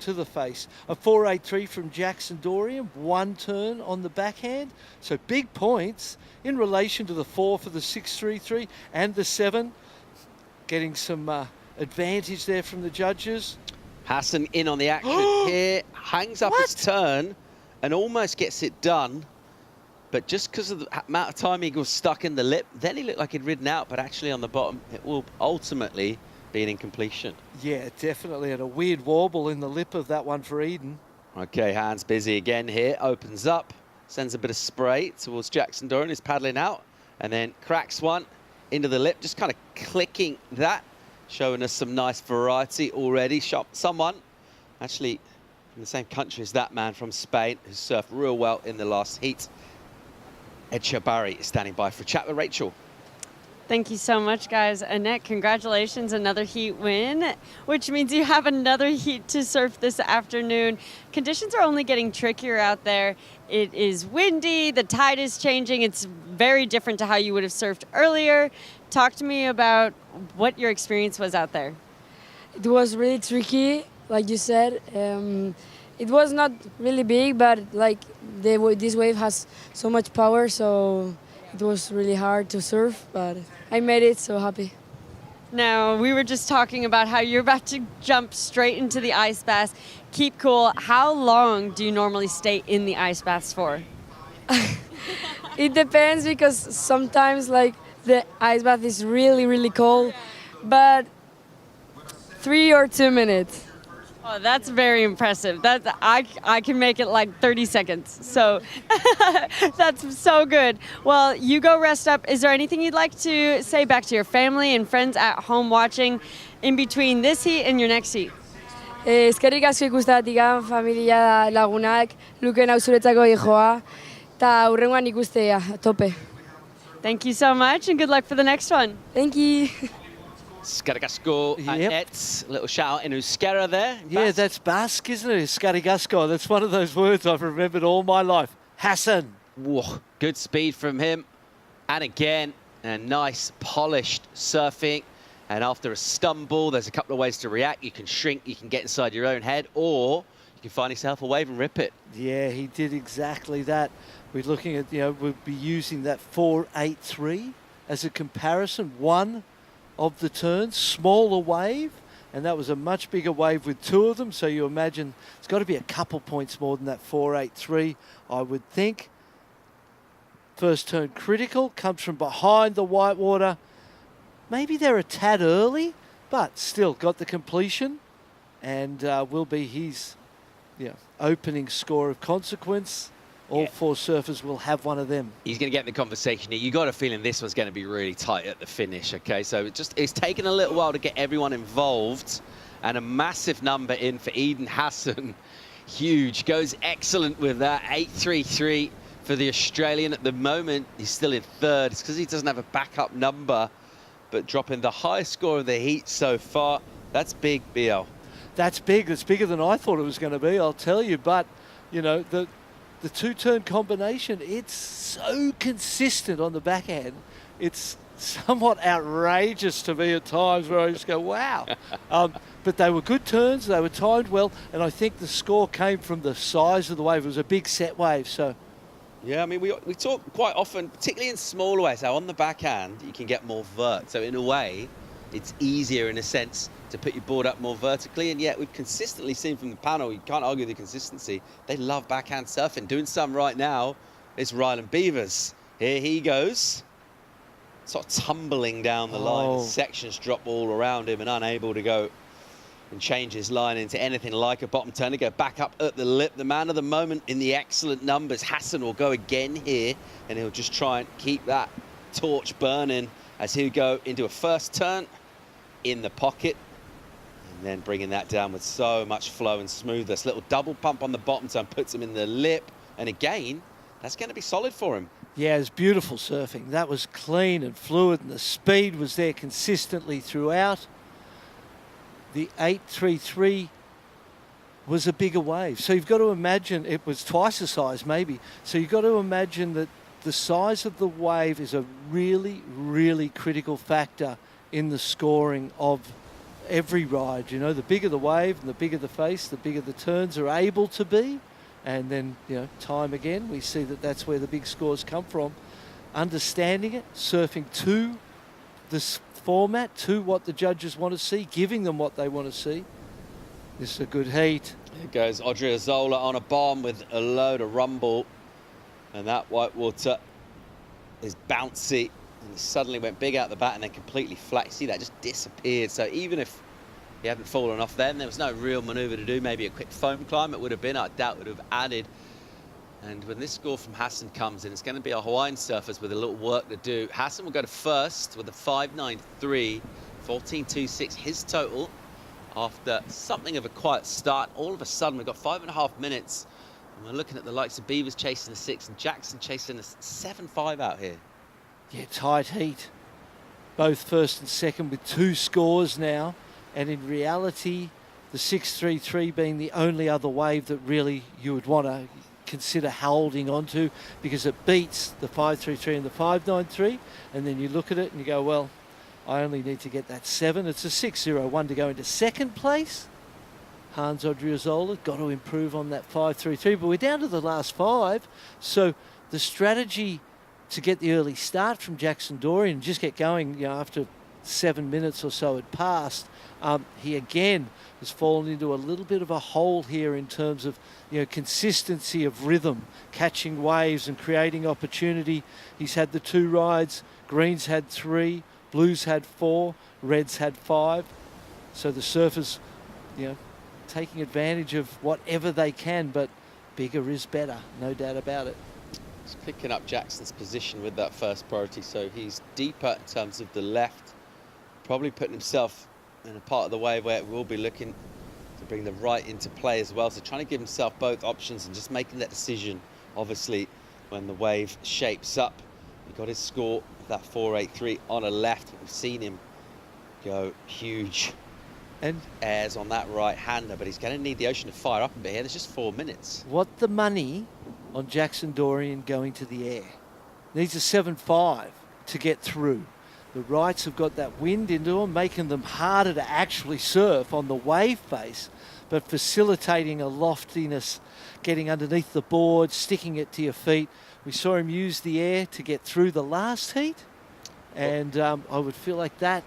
to the face. A 4-8-3 from Jackson Dorian, 1 turn on the backhand. So big points in relation to the 4 for the 6-3-3 and the 7. Getting some advantage there from the judges. Hassan in on the action here, hangs up his turn and almost gets it done. But just because of the amount of time he was stuck in the lip, then he looked like he'd ridden out, but actually on the bottom, it will ultimately be an incompletion. Yeah, definitely. And a weird warble in the lip of that one for Eden. Okay, Hans busy again here, opens up, sends a bit of spray towards Jackson Dorian, who's paddling out, and then cracks one into the lip, just kind of clicking that, showing us some nice variety already. Someone actually in the same country as that man from Spain who surfed real well in the last heat. Ed Shabari is standing by for a chat with Rachel. Thank you so much, guys. Annette, congratulations, another heat win, which means you have another heat to surf this afternoon. Conditions are only getting trickier out there. It is windy, the tide is changing. It's very different to how you would have surfed earlier. Talk to me about what your experience was out there. It was really tricky, like you said. It was not really big, but like this wave has so much power, so it was really hard to surf, but I made it, so happy. Now, we were just talking about how you're about to jump straight into the ice bath. Keep cool. How long do you normally stay in the ice baths for? It depends, because sometimes like the ice bath is really, really cold, but 3 or 2 minutes. Oh, that's very impressive. I can make it like 30 seconds. So that's so good. Well, you go rest up. Is there anything you'd like to say back to your family and friends at home watching in between this heat and your next heat? Eskerrik asko ikustatik familia lagunak, luke nau zuretzako hijoa, eta hurrengoan ikustea, tope. Thank you so much and good luck for the next one. Thank you. Scarigasco and Yep. Etz. Little shout out in Euskera there. Yeah, that's Basque, isn't it? Scarigasco. That's one of those words I've remembered all my life. Hassan. Whoa, good speed from him. And again, a nice polished surfing. And after a stumble, there's a couple of ways to react. You can shrink, you can get inside your own head, or you can find yourself a wave and rip it. Yeah, he did exactly that. We're looking at, we'll be using that 4.83 as a comparison. One of the turns, smaller wave, and that was a much bigger wave with two of them. So you imagine it's got to be a couple points more than that 4.83, I would think. First turn critical, comes from behind the whitewater. Maybe they're a tad early, but still got the completion, and will be his opening score of consequence. All four surfers will have one of them. He's going to get in the conversation here. You got a feeling this one's going to be really tight at the finish, okay? So it's taken a little while to get everyone involved, and a massive number in for Eden Hassan. Huge, goes excellent with that, 8.33 for the Australian. At the moment, he's still in third. It's because he doesn't have a backup number, but dropping the highest score of the heat so far. That's big, BL. That's big. That's bigger than I thought it was going to be, I'll tell you. But, the two-turn combination, it's so consistent on the backhand. It's somewhat outrageous to me at times where I just go, wow. But they were good turns. They were timed well. And I think the score came from the size of the wave. It was a big set wave, so... Yeah, I mean, we talk quite often, particularly in smaller waves, how on the backhand you can get more vert. So in a way, it's easier in a sense to put your board up more vertically, and yet we've consistently seen from the panel, you can't argue the consistency, they love backhand surfing. Doing some right now is Ryland Beavers. Here he goes, sort of tumbling down the line. Sections drop all around him and unable to go and change his line into anything like a bottom turn. To go back up at the lip. The man of the moment in the excellent numbers, Hassan, will go again here, and he'll just try and keep that torch burning as he'll go into a first turn in the pocket, and then bringing that down with so much flow and smoothness. Little double pump on the bottom turn puts him in the lip, and again, that's going to be solid for him. Yeah, it's beautiful surfing. That was clean and fluid, and the speed was there consistently throughout. The 8.33 was a bigger wave. So you've got to imagine it was twice the size, maybe. So you've got to imagine that the size of the wave is a really, really critical factor in the scoring of every ride. The bigger the wave and the bigger the face, the bigger the turns are able to be. And then, time again, we see that that's where the big scores come from. Understanding it, surfing to this format, to what the judges want to see, giving them what they want to see. This is a good heat. Here goes Odriozola on a bomb with a load of rumble. And that whitewater is bouncy. And he suddenly went big out the bat and then completely flat. You see that just disappeared. So even if he hadn't fallen off then, there was no real manoeuvre to do. Maybe a quick foam climb it would have been. I doubt it would have added. And when this score from Hassan comes in, it's going to be a Hawaiian surfers with a little work to do. Hassan will go to first with a 5.93, 14.26, his total. After something of a quiet start, all of a sudden we've got 5.5 minutes. And we're looking at the likes of Beavers chasing a 6 and Jackson chasing a 7.5 out here. Yeah, tight heat. Both first and second with two scores now. And in reality, the 6.33 being the only other wave that really you would want to consider holding on to, because it beats the 5.33 and the 5.93. And then you look at it and you go, well, I only need to get that 7. It's a 6.01 to go into second place. Hans Odriozola got to improve on that 5.33, but we're down to the last 5. So the strategy to get the early start from Jackson Dorian and just get going, after 7 minutes or so had passed, he again has fallen into a little bit of a hole here in terms of consistency of rhythm, catching waves and creating opportunity. He's had the 2 rides. Greens had 3, Blues had 4, Reds had 5. So the surfers, taking advantage of whatever they can, but bigger is better, no doubt about it. He's picking up Jackson's position with that first priority, so he's deeper in terms of the left, probably putting himself in a part of the wave where it will be looking to bring the right into play as well. So trying to give himself both options and just making that decision, obviously, when the wave shapes up. He got his score of that 4.83 on a left. We've seen him go huge and airs on that right-hander, but he's going to need the ocean to fire up a bit here. There's just 4 minutes. What the money on Jackson Dorian going to the air? Needs a 7.5 to get through. The rights have got that wind into them, making them harder to actually surf on the wave face, but facilitating a loftiness, getting underneath the board, sticking it to your feet. We saw him use the air to get through the last heat, and I would feel like that.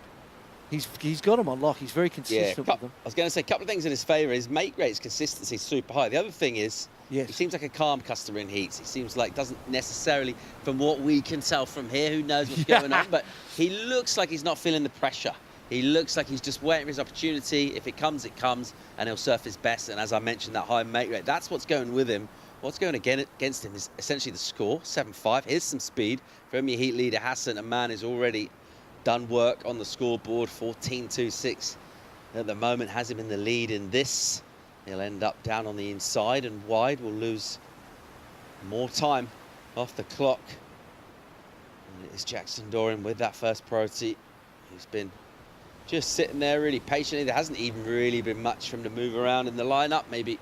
He's got him on lock. He's very consistent with them. I was going to say a couple of things in his favour. His mate rate's consistency is super high. The other thing is, he seems like a calm customer in heats. He seems like doesn't necessarily, from what we can tell from here, who knows what's going on, but he looks like he's not feeling the pressure. He looks like he's just waiting for his opportunity. If it comes, and he'll surf his best. And as I mentioned, that high mate rate, that's what's going with him. What's going against him is essentially the score, 7.5. Here's some speed from your heat leader, Hassan. A man who's already done work on the scoreboard, 14.26 at the moment, has him in the lead in this. He'll end up down on the inside and wide. We'll lose more time off the clock. And it is Jackson Dorian with that first priority, who's been just sitting there really patiently. There hasn't even really been much from to move around in the lineup. Maybe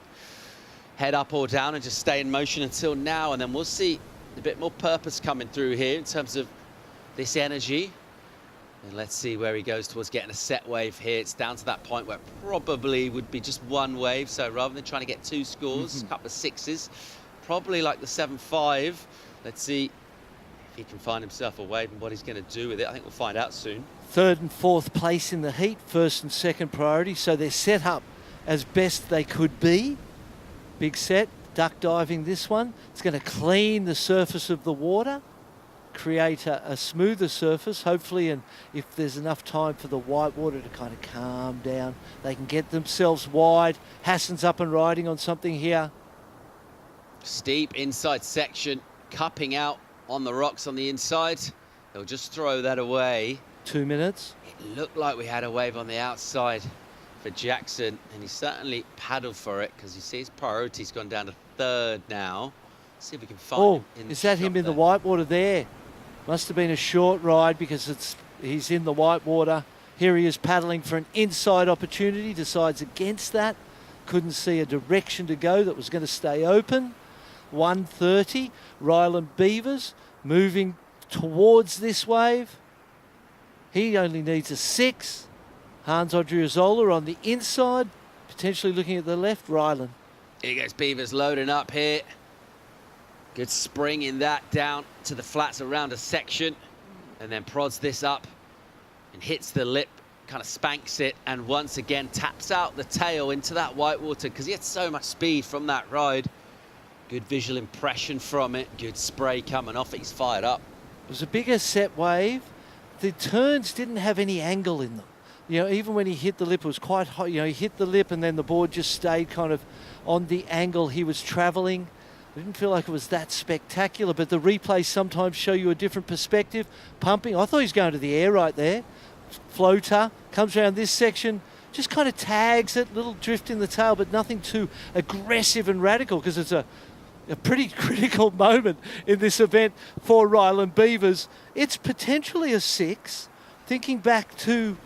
head up or down and just stay in motion until now. And then we'll see a bit more purpose coming through here in terms of this energy. And let's see where he goes towards getting a set wave here. It's down to that point where probably would be just one wave. So rather than trying to get 2 scores, a couple of 6s, probably like the 7.5. Let's see if he can find himself a wave and what he's going to do with it. I think we'll find out soon. 3rd and 4th place in the heat, 1st and 2nd priority. So they're set up as best they could be. Big set, duck diving this one. It's going to clean the surface of the water, create a smoother surface, hopefully, and if there's enough time for the white water to kind of calm down, they can get themselves wide. Hassan's up and riding on something here. Steep inside section, cupping out on the rocks on the inside. They'll just throw that away. 2 minutes. It looked like we had a wave on the outside for Jackson, and he certainly paddled for it because you see his priority's gone down to 3rd now. Let's see if we can find him in is that him in the white water there? Must have been a short ride because he's in the white water. Here he is paddling for an inside opportunity, decides against that. Couldn't see a direction to go that was going to stay open. 1:30, Ryland Beavers moving towards this wave. He only needs a 6. Hans Odriozola on the inside, potentially looking at the left, Ryland. Here goes Beavers loading up here. Good spring in that down to the flats around a section, and then prods this up and hits the lip, kind of spanks it, and once again taps out the tail into that white water because he had so much speed from that ride. Good visual impression from it, good spray coming off it, he's fired up. It was a bigger set wave. The turns didn't have any angle in them. You know, even when he hit the lip, it was quite hot. You know, he hit the lip and then the board just stayed kind of on the angle he was traveling. I didn't feel like it was that spectacular, but the replays sometimes show you a different perspective. Pumping, I thought he was going to the air right there. Floater, comes around this section, just kind of tags it, little drift in the tail, but nothing too aggressive and radical because it's a pretty critical moment in this event for Ryland Beavers. It's potentially a 6. Thinking back to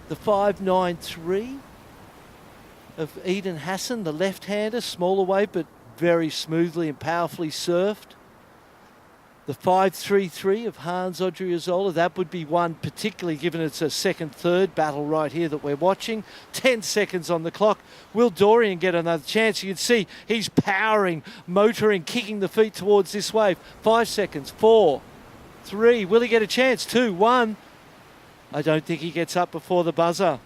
the 5.93 of Eden Hassan, the left-hander, smaller wave, but very smoothly and powerfully surfed. The 5.33 of Hans Odriozola, that would be one, particularly given it's a 2nd, 3rd battle right here that we're watching. 10 seconds on the clock. Will Dorian get another chance? You can see he's powering, motoring, kicking the feet towards this wave. 5 seconds, 4, 3. Will he get a chance? 2, 1. I don't think he gets up before the buzzer.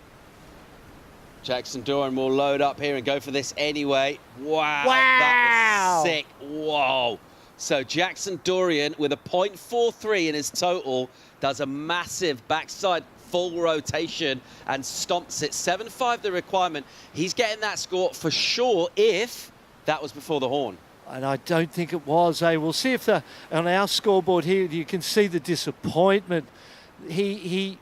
Jackson Dorian will load up here and go for this anyway. Wow. That was sick. Whoa. So Jackson Dorian with a 0.43 in his total does a massive backside full rotation and stomps it. 7.5 the requirement. He's getting that score for sure if that was before the horn. And I don't think it was. We'll see if on our scoreboard here you can see the disappointment. He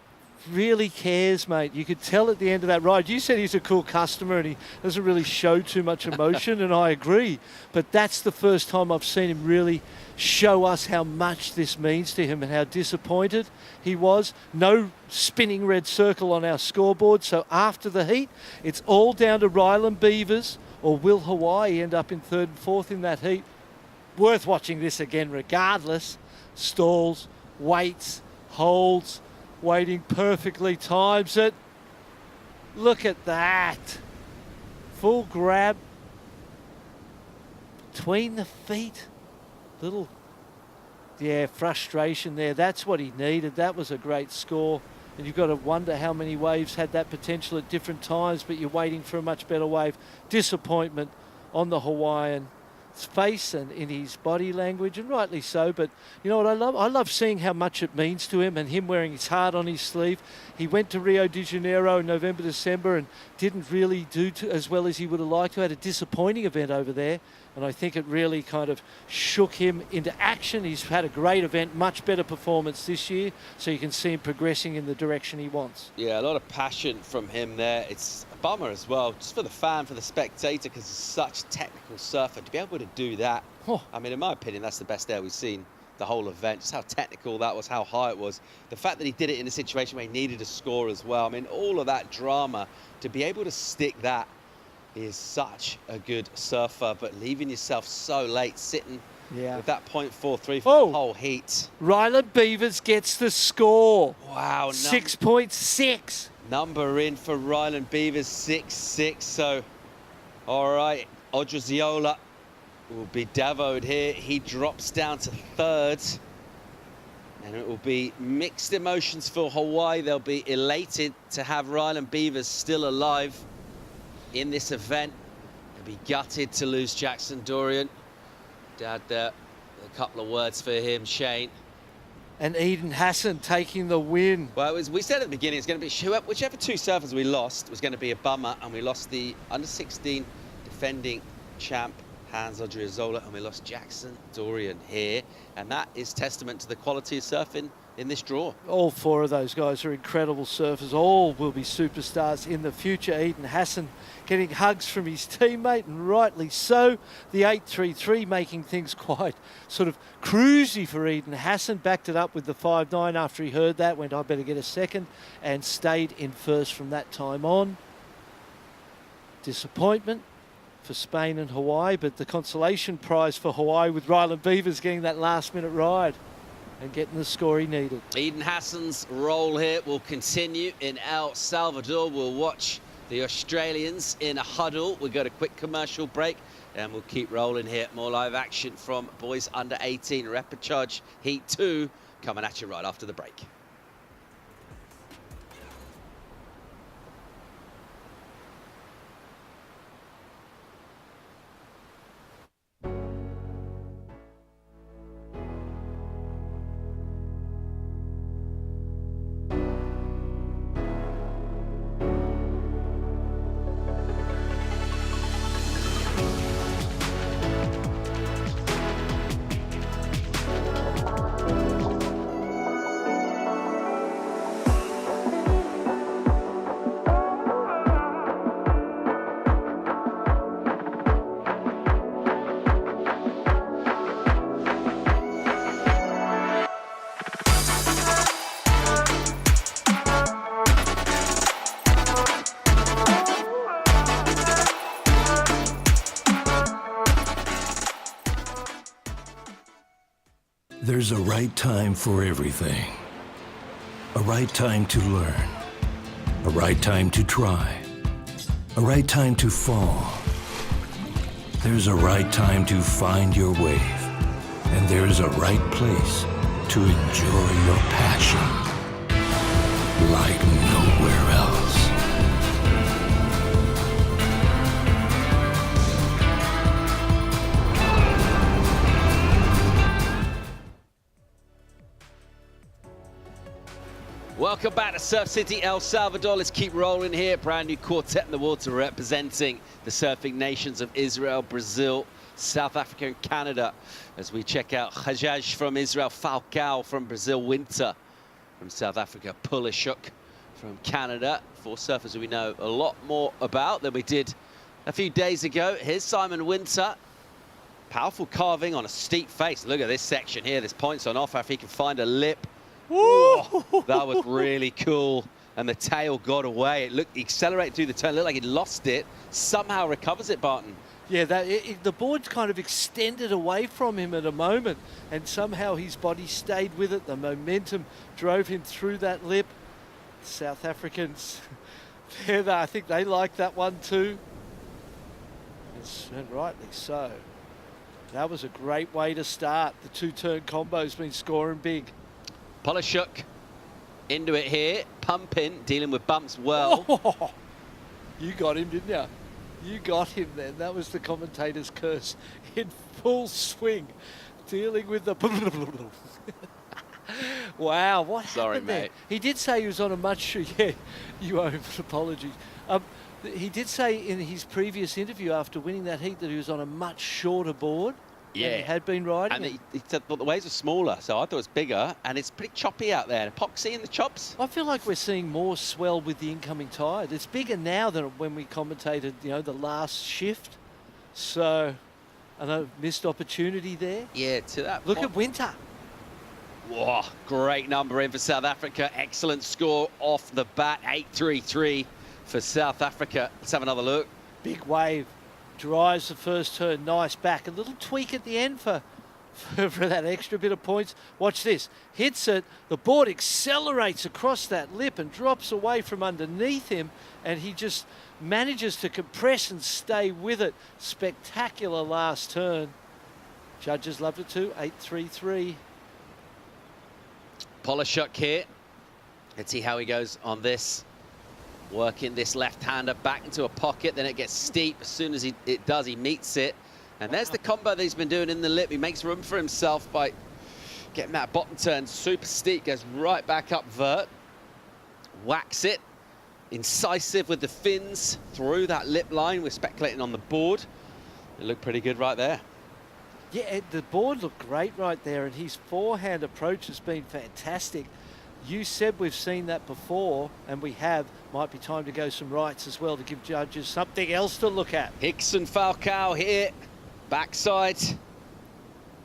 really cares, mate. You could tell at the end of that ride. You said he's a cool customer and he doesn't really show too much emotion, and I agree. But that's the first time I've seen him really show us how much this means to him and how disappointed he was. No spinning red circle on our scoreboard. So after the heat, it's all down to Ryland Beavers, or will Hawaii end up in 3rd and 4th in that heat? Worth watching this again regardless. Stalls, waits, holds, waiting perfectly, times it. Look at that. Full grab between the feet. Little, frustration there. That's what he needed. That was a great score. And you've got to wonder how many waves had that potential at different times, but you're waiting for a much better wave. Disappointment on the Hawaiian's face and in his body language, and rightly so. But you know what I love? I love seeing how much it means to him and him wearing his heart on his sleeve. He went to Rio de Janeiro in November, December and didn't really do as well as he would have liked to. Had a disappointing event over there. And I think it really kind of shook him into action. He's had a great event, much better performance this year, so you can see him progressing in the direction he wants. Yeah, a lot of passion from him there. It's a bummer as well, just for the fan, for the spectator, because he's such a technical surfer. To be able to do that, I mean, in my opinion, that's the best air we've seen the whole event. Just how technical that was, how high it was. The fact that he did it in a situation where he needed a score as well. I mean, all of that drama, to be able to stick that, he is such a good surfer, but leaving yourself so late, sitting with that 0.43 for the whole heat. Ryland Beavers gets the score. Wow. 6.6. Number in for Ryland Beavers, 6.6. So, all right, Odriozola will be Davoed here. He drops down to 3rd. And it will be mixed emotions for Hawaii. They'll be elated to have Ryland Beavers still alive in this event. They'll be gutted to lose Jackson Dorian. Dad, a couple of words for him, Shane. And Eden Hassan taking the win. Well, we said at the beginning it's going to be whichever 2 surfers we lost was going to be a bummer, and we lost the under-16 defending champ Hans Odriozola, and we lost Jackson Dorian here, and that is testament to the quality of surfing in this draw. All 4 of those guys are incredible surfers. All will be superstars in the future. Eden Hassan getting hugs from his teammate, and rightly so. The 8.33 making things quite sort of cruisy for Eden Hassan. Backed it up with the 5.9 after he heard that, went, I better get a second, and stayed in first from that time on. Disappointment for Spain and Hawaii, but the consolation prize for Hawaii with Ryland Beavers getting that last-minute ride and getting the score he needed. Eden Hassan's role here will continue in El Salvador. We'll watch the Australians in a huddle. We've got a quick commercial break and we'll keep rolling here. More live action from boys under 18. Repechage Heat 2 coming at you right after the break. There's a right time for everything. A right time to learn. A right time to try. A right time to fall. There's a right time to find your wave. And there's a right place to enjoy your passion like nowhere else. Welcome back to Surf City, El Salvador. Let's keep rolling here. Brand new quartet in the water representing the surfing nations of Israel, Brazil, South Africa and Canada. As we check out Repechage from Israel, Falcao from Brazil, Winter from South Africa, Pulishuk from Canada. 4 surfers we know a lot more about than we did a few days ago. Here's Simon Winter. Powerful carving on a steep face. Look at this section here. There's points on offer if he can find a lip. Woo! That was really cool. And the tail got away. It looked accelerated through the turn. It looked like he lost it. Somehow recovers it, Barton. Yeah, the board's kind of extended away from him at a moment, and somehow his body stayed with it. The momentum drove him through that lip. South Africans, I think they like that one too. And rightly so. That was a great way to start. The 2-turn combo's been scoring big. Polishuk into it here, pumping, dealing with bumps well. Oh, you got him, didn't you? You got him then. That was the commentator's curse in full swing, dealing with the... Wow, what happened there? Mate. He did say he was on a much... Yeah, you owe him apologies. He did say in his previous interview after winning that heat that he was on a much shorter board. Yeah. Than he had been riding. And he said the waves are smaller, so I thought it was bigger, and it's pretty choppy out there. Epoxy in the chops. I feel like we're seeing more swell with the incoming tide. It's bigger now than when we commentated, the last shift. So, a missed opportunity there. Yeah, to that Look point. at Winter. Whoa, great number in for South Africa. Excellent score off the bat, 8.33 for South Africa. Let's have another look. Big wave. Drives the first turn, nice back. A little tweak at the end for that extra bit of points. Watch this. Hits it. The board accelerates across that lip and drops away from underneath him. And he just manages to compress and stay with it. Spectacular last turn. Judges loved it too. 8.33. Polishuk here. Let's see how he goes on this. Working this left-hander back into a pocket, then it gets steep. As soon as it does, he meets it. And there's the combo that he's been doing in the lip. He makes room for himself by getting that bottom turn super steep, goes right back up vert. Whacks it. Incisive with the fins through that lip line. We're speculating on the board. It looked pretty good right there. Yeah, the board looked great right there, and his forehand approach has been fantastic. You said we've seen that before, and we have. Might be time to go some rights as well to give judges something else to look at. Hicks and Falcao here. Backside.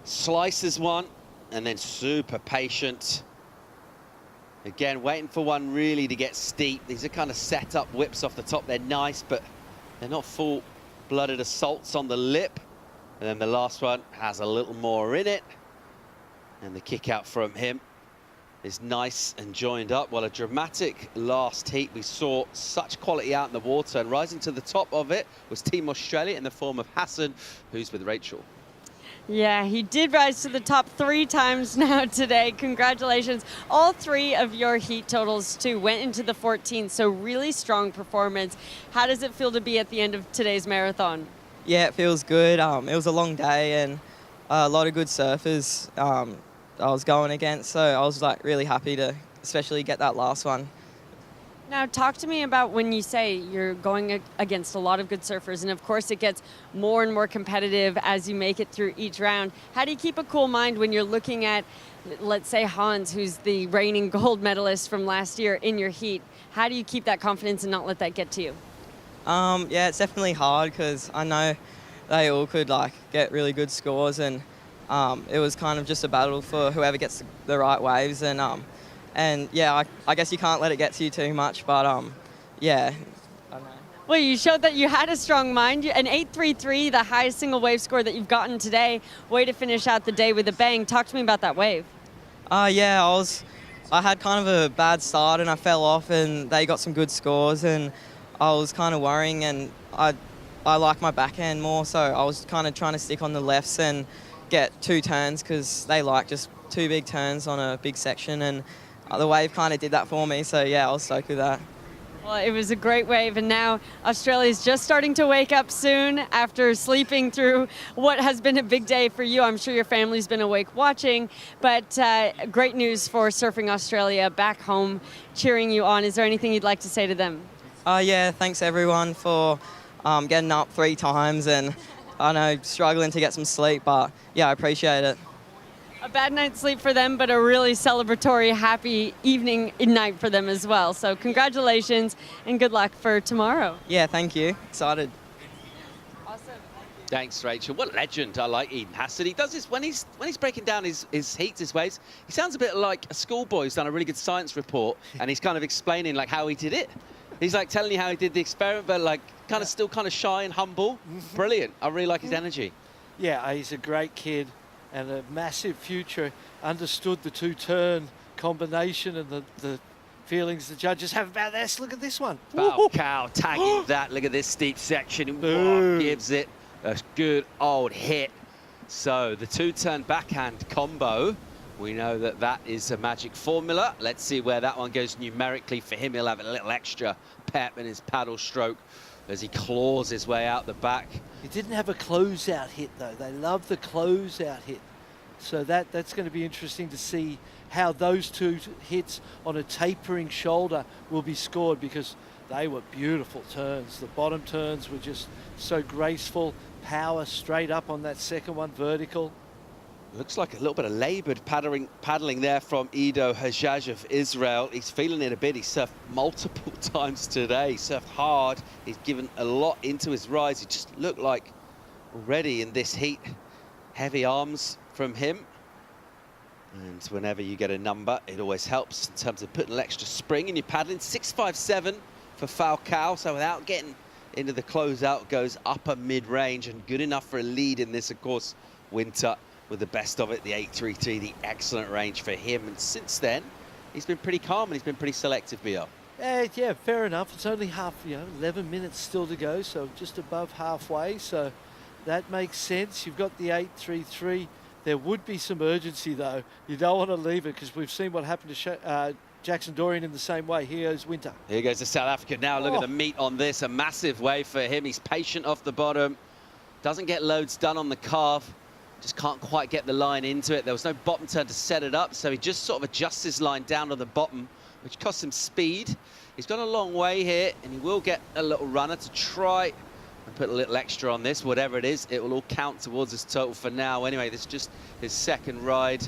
Slices one, and then super patient. Again, waiting for one really to get steep. These are kind of set up whips off the top. They're nice, but they're not full-blooded assaults on the lip. And then the last one has a little more in it. And the kick out from him is nice and joined up. Well, a dramatic last heat. We saw such quality out in the water, and rising to the top of it was Team Australia in the form of Hassan, who's with Rachel. Yeah, he did rise to the top 3 times now today. Congratulations. All 3 of your heat totals, too, went into the 14th, so really strong performance. How does it feel to be at the end of today's marathon? Yeah, it feels good. It was a long day and a lot of good surfers I was going against, so I was really happy to especially get that last one. Now, talk to me about when you say you're going against a lot of good surfers, and of course it gets more and more competitive as you make it through each round. How do you keep a cool mind when you're looking at, let's say, Hans, who's the reigning gold medalist from last year in your heat? How do you keep that confidence and not let that get to you? Yeah, it's definitely hard because I know they all could get really good scores, and it was kind of just a battle for whoever gets the right waves, and yeah, I guess you can't let it get to you too much, but yeah. I don't know. Well, you showed that you had a strong mind. An 8.33, the highest single wave score that you've gotten today. Way to finish out the day with a bang. Talk to me about that wave. Yeah, I had kind of a bad start and I fell off, and they got some good scores, and I was kind of worrying, and I like my backhand more, so I was kind of trying to stick on the lefts and get 2 turns because they like just 2 big turns on a big section, and the wave kind of did that for me, so yeah, I was stoked with that. Well, it was a great wave, and now Australia's just starting to wake up soon after sleeping through what has been a big day for you. I'm sure your family's been awake watching, but great news for Surfing Australia back home, cheering you on. Is there anything you'd like to say to them? Yeah, thanks everyone for getting up 3 times, and I know struggling to get some sleep, but yeah, I appreciate it. A bad night's sleep for them, but a really celebratory, happy evening and night for them as well. So congratulations and good luck for tomorrow. Yeah, thank you. Excited. Thanks, Rachel. What a legend. I like Eden Hassett. He does this when he's breaking down his heats, his waves. He sounds a bit like a schoolboy who's done a really good science report, and he's kind of explaining like how he did it. He's like telling you how he did the experiment, but like kind of still kind of shy and humble. Brilliant. I really like his energy. Yeah, he's a great kid and a massive future. Understood the two-turn combination and the feelings the judges have about this. Look at this one. Falcao tagging that. Look at this steep section. Whoa, gives it a good old hit. So the two-turn backhand combo, we know that that is a magic formula. Let's see where that one goes numerically for him. He'll have a little extra pep in his paddle stroke as he claws his way out the back. He didn't have a closeout hit, though. They love the closeout hit. So that's going to be interesting to see how those two hits on a tapering shoulder will be scored, because they were beautiful turns. The bottom turns were just so graceful. Power straight up on that second one, vertical. Looks like a little bit of laboured paddling there from Ido Hajjaj of Israel. He's feeling it a bit. He surfed multiple times today. He surfed hard. He's given a lot into his rise. He just looked like already in this heat. Heavy arms from him. And whenever you get a number, it always helps in terms of putting an extra spring in your paddling. 6.57 for Falcao. So without getting into the closeout, goes upper mid-range and good enough for a lead in this, of course, winter. With the best of it, the 8.33, the excellent range for him. And since then, he's been pretty calm and he's been pretty selective, BL. Yeah, fair enough. It's only 11 minutes still to go, so just above halfway. So that makes sense. You've got the 8.33. There would be some urgency, though. You don't want to leave it, because we've seen what happened to Jackson Dorian in the same way. Here goes Winter. Here goes to South Africa now. Look at the meat on this. A massive wave for him. He's patient off the bottom. Doesn't get loads done on the carve. Just can't quite get the line into it. There was no bottom turn to set it up, so he just sort of adjusts his line down to the bottom, which costs him speed. He's gone a long way here, and he will get a little runner to try and put a little extra on this. Whatever it is, it will all count towards his total for now. Anyway, this is just his second ride,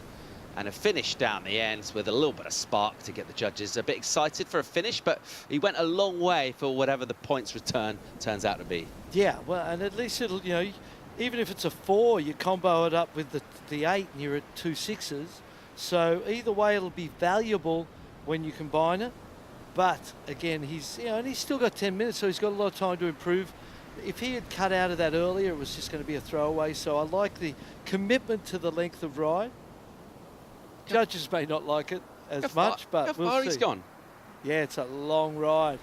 and a finish down the ends with a little bit of spark to get the judges a bit excited for a finish, but he went a long way for whatever the points return turns out to be. Yeah, well, and at least it'll, even if it's a 4, you combo it up with the 8 and you're at 2 6s. So either way, it'll be valuable when you combine it. But again, he's still got 10 minutes, so he's got a lot of time to improve. If he had cut out of that earlier, it was just going to be a throwaway. So I like the commitment to the length of ride. Judges may not like it as much, but how far he's gone? Yeah, it's a long ride.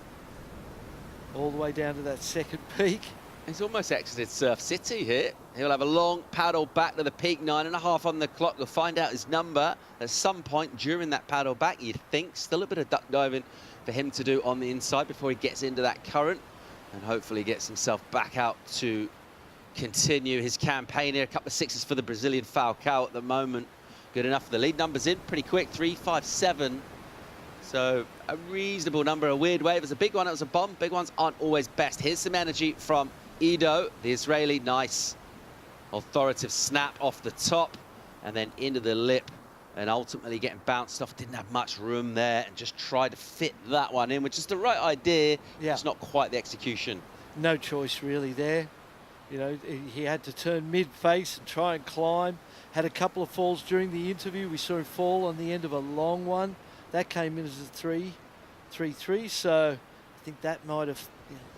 All the way down to that second peak. He's almost exited Surf City here. He'll have a long paddle back to the peak, 9.5 on the clock. You'll find out his number at some point during that paddle back, you'd think. Still a bit of duck diving for him to do on the inside before he gets into that current, and hopefully gets himself back out to continue his campaign here. A couple of 6s for the Brazilian Falcao at the moment. Good enough for the lead. Numbers in pretty quick, 3.57. So a reasonable number. A weird wave. It was a big one. It was a bomb. Big ones aren't always best. Here's some energy from Ido, the Israeli. Nice authoritative snap off the top and then into the lip, and ultimately getting bounced off. Didn't have much room there and just tried to fit that one in, which is the right idea. Yeah. It's not quite the execution. No choice really there. He had to turn mid-face and try and climb. Had a couple of falls during the interview. We saw him fall on the end of a long one. That came in as a 3.3, so I think that might have,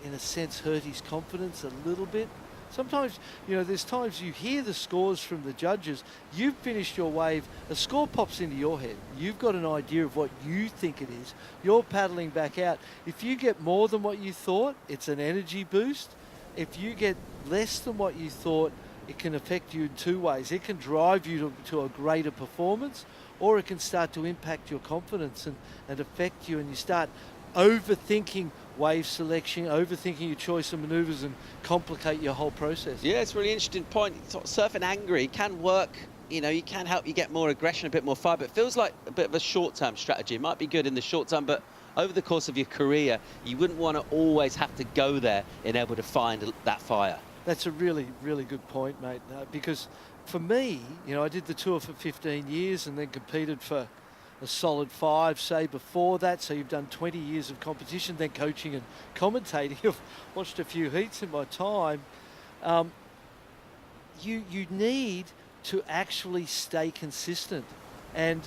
in a sense, hurt his confidence a little bit. Sometimes, there's times you hear the scores from the judges. You've finished your wave, a score pops into your head. You've got an idea of what you think it is. You're paddling back out. If you get more than what you thought, it's an energy boost. If you get less than what you thought, it can affect you in two ways. It can drive you to a greater performance, or it can start to impact your confidence and affect you, and you start overthinking wave selection, overthinking your choice of maneuvers, and complicate your whole process. Yeah, it's a really interesting point. Surfing angry can work, you can help you get more aggression, a bit more fire, but it feels like a bit of a short-term strategy. It might be good in the short term, but over the course of your career, you wouldn't want to always have to go there in able to find that fire. That's a really, really good point, mate, because for me, you know, I did the tour for 15 years and then competed for a solid 5, say, before that. So you've done 20 years of competition, then coaching and commentating. I've watched a few heats in my time. You need to actually stay consistent. And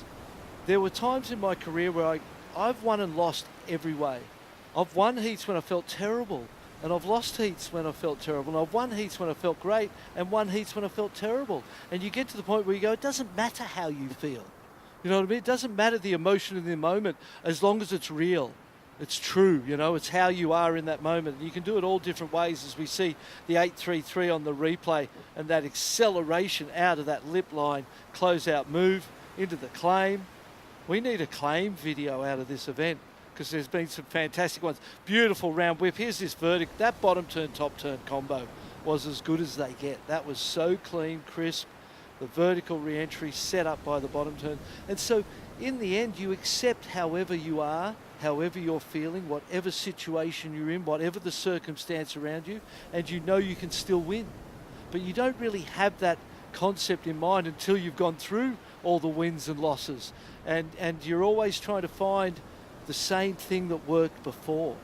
there were times in my career where I've won and lost every way. I've won heats when I felt terrible, and I've lost heats when I felt terrible, and I've won heats when I felt great, and won heats when I felt terrible. And you get to the point where you go, it doesn't matter how you feel. You know what I mean? It doesn't matter the emotion in the moment as long as it's real. It's true, you know, it's how you are in that moment. You can do it all different ways, as we see the 833 on the replay and that acceleration out of that lip line, closeout move into the claim. We need a claim video out of this event because there's been some fantastic ones. Beautiful round whip. Here's this verdict. That bottom turn, top turn combo was as good as they get. That was so clean, crisp. The vertical re-entry set up by the bottom turn. And so in the end, you accept however you are, however you're feeling, whatever situation you're in, whatever the circumstance around you, and you know you can still win. But you don't really have that concept in mind until you've gone through all the wins and losses. And you're always trying to find the same thing that worked before.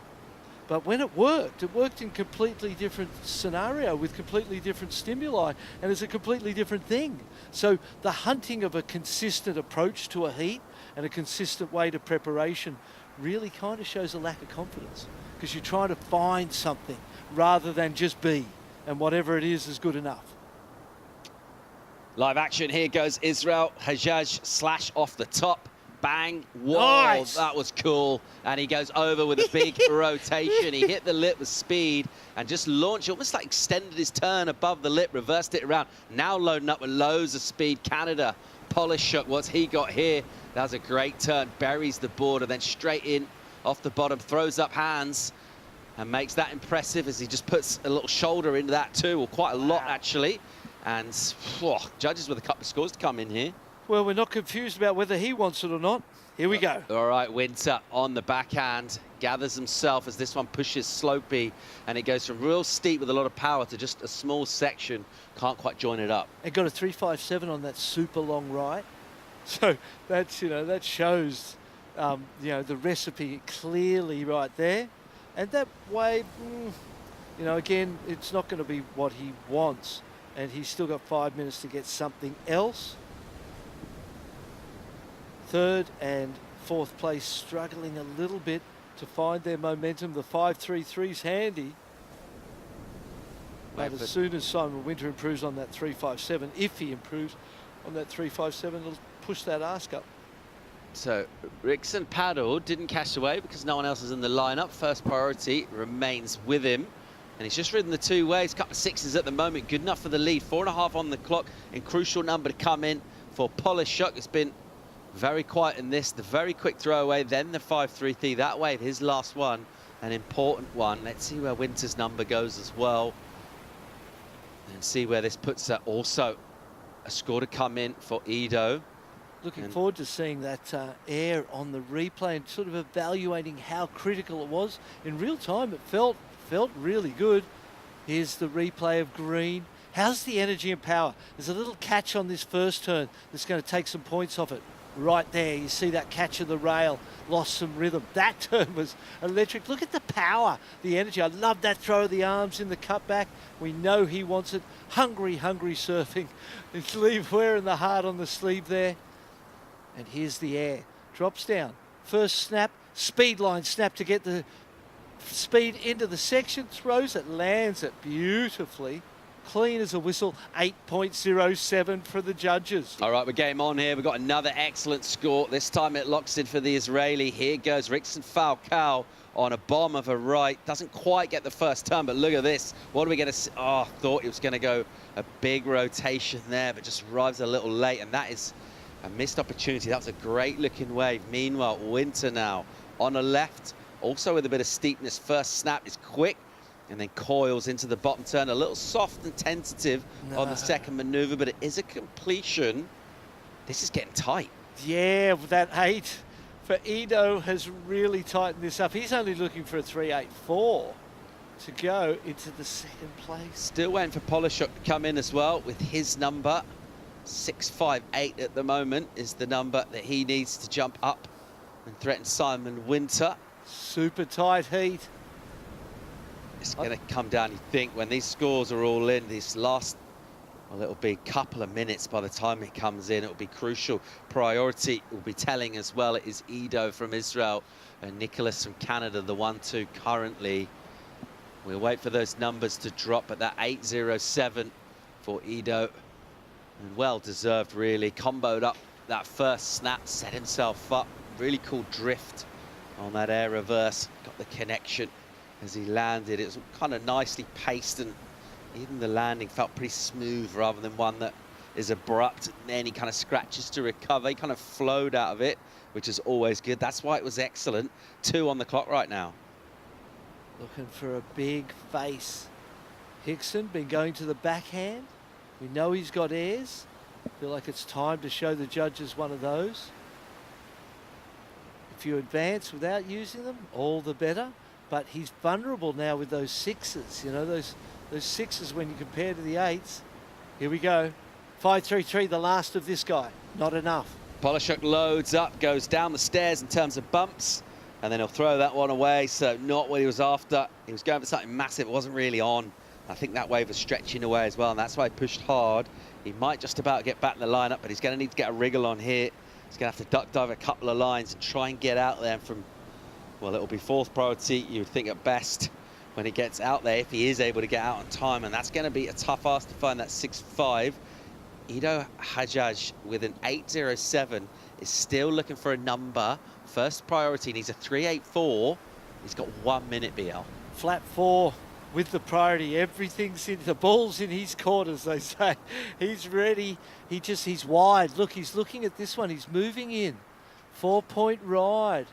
But when it worked in completely different scenario with completely different stimuli, and it's a completely different thing. So the hunting of a consistent approach to a heat and a consistent way to preparation really kind of shows a lack of confidence, because you're trying to find something rather than just be, and whatever it is good enough. Live action, here goes Israel. Repechage slash off the top. Bang. Whoa, nice. That was cool. And he goes over with a big rotation. He hit the lip with speed and just launched, almost like extended his turn above the lip, reversed it around. Now loading up with loads of speed. Canada, Polishuk, what's he got here? That was a great turn. Buries the border, then straight in off the bottom, throws up hands and makes that impressive as he just puts a little shoulder into that too, or quite a lot actually. And judges with a couple of scores to come in here. Well, we're not confused about whether he wants it or not. Here we go. All right, Winter on the backhand, gathers himself as this one pushes slopey, and it goes from real steep with a lot of power to just a small section. Can't quite join it up. And got a 357 on that super long right. So that's, you know, that shows, you know, the recipe clearly right there. And that wave, you know, again, it's not going to be what he wants. And he's still got 5 minutes to get something else. Third and fourth place struggling a little bit to find their momentum. The 5.33's handy. But as soon as Simon Winter improves on that 3.57, if he improves on that 3.57, it'll push that ask up. So Rickson paddled, didn't cash away because no one else is in the lineup. First priority remains with him. And he's just ridden the two ways, couple of sixes at the moment. Good enough for the lead. 4.5 on the clock, and crucial number to come in for Polishuk. It's been very quiet in this. The very quick throwaway, then the 5.33. That wave, his last one, an important one. Let's see where Winter's number goes as well. And see where this puts her. Also, a score to come in for Ido. Looking forward to seeing that air on the replay and sort of evaluating how critical it was. In real time, it felt really good. Here's the replay of green. How's the energy and power? There's a little catch on this first turn that's going to take some points off it. Right there, you see that catch of the rail, lost some rhythm. That turn was electric. Look at the power, the energy. I love that throw of the arms in the cutback. We know he wants it. Hungry, hungry surfing. It's sleeve wearing the heart on the sleeve there. And here's the air. Drops down. First snap, speed line snap to get the speed into the section. Throws it, lands it beautifully. Clean as a whistle, 8.07 for the judges. All right, we're game on here. We've got another excellent score. This time it locks in for the Israeli. Here goes Rickson Falcao on a bomb of a right. Doesn't quite get the first turn, but look at this. What are we going to see? Oh, thought it was going to go a big rotation there, but just arrives a little late, and that is a missed opportunity. That was a great looking wave. Meanwhile, Winter now on the left, also with a bit of steepness. First snap is quick, and then coils into the bottom turn. A little soft and tentative on the second maneuver, but it is a completion. This is getting tight. Yeah, that 8 for Ido has really tightened this up. He's only looking for a 3.84 to go into the second place. Still waiting for Polishuk to come in as well with his number. 6.58 at the moment is the number that he needs to jump up and threaten Simon Winter. Super tight heat. It's going to come down, you think, when these scores are all in, these last, well, it'll be a couple of minutes by the time it comes in. It'll be crucial. Priority will be telling as well. It is Ido from Israel and Nicholas from Canada, the 1-2 currently. We'll wait for those numbers to drop at that 8.07 for Ido. And well deserved, really. Comboed up that first snap, set himself up. Really cool drift on that air reverse. Got the connection as he landed. It was kind of nicely paced, and even the landing felt pretty smooth rather than one that is abrupt. And then he kind of scratches to recover. He kind of flowed out of it, which is always good. That's why it was excellent. 2 on the clock right now. Looking for a big face. Hickson been going to the backhand. We know he's got airs. Feel like it's time to show the judges one of those. If you advance without using them, all the better. But he's vulnerable now with those 6s. You know, those 6s when you compare to the 8s. Here we go. 5.33, the last of this guy. Not enough. Polishuk loads up, goes down the stairs in terms of bumps, and then he'll throw that one away. So not what he was after. He was going for something massive. It wasn't really on. I think that wave was stretching away as well, and that's why he pushed hard. He might just about get back in the lineup, but he's going to need to get a wriggle on here. He's going to have to duck dive a couple of lines and try and get out there from, well, it'll be 4th priority, you would think, at best, when he gets out there, if he is able to get out on time. And that's going to be a tough ask to find that 6.5. Ido Hajjaj with an 8.07 is still looking for a number. First priority needs a 3.84. He's got 1 minute, BL. Flat 4 with the priority. Everything's in, the ball's in his court, as they say. He's ready. He's wide. Look, he's looking at this one. He's moving in. 4-point ride.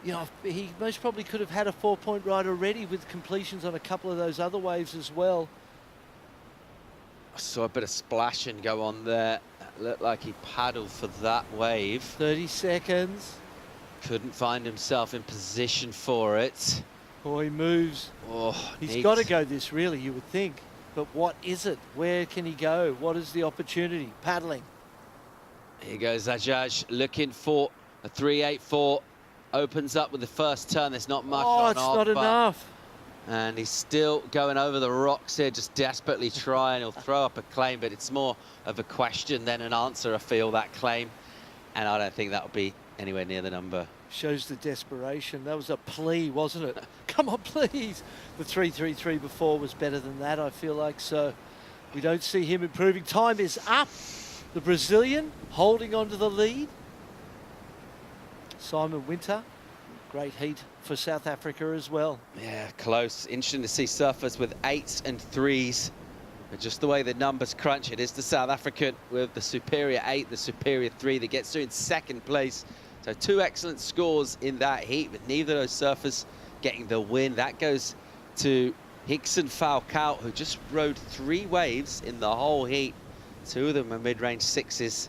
You know, he most probably could have had a 4-point ride already with completions on a couple of those other waves as well. I saw a bit of splashing go on there. It looked like he paddled for that wave. 30 seconds. Couldn't find himself in position for it. Oh, he moves. Oh, he's got to go this, really, you would think. But what is it? Where can he go? What is the opportunity? Paddling. Here goes Hajjaj looking for a 3.84. Opens up with the first turn. There's not much on it's not enough. And he's still going over the rocks here, just desperately trying. He'll throw up a claim, but it's more of a question than an answer, I feel, that claim. And I don't think that'll be anywhere near the number. Shows the desperation. That was a plea, wasn't it? Come on, please. The 3.33 before was better than that, I feel like. So we don't see him improving. Time is up. The Brazilian holding on to the lead. Simon Winter, great heat for South Africa as well. Yeah, close. Interesting to see surfers with 8s and 3s. But just the way the numbers crunch, it is the South African with the superior 8, the superior 3 that gets through in 2nd place. So 2 excellent scores in that heat, but neither of those surfers getting the win. That goes to Hickson Falcao, who just rode 3 waves in the whole heat. 2 of them are mid-range 6s,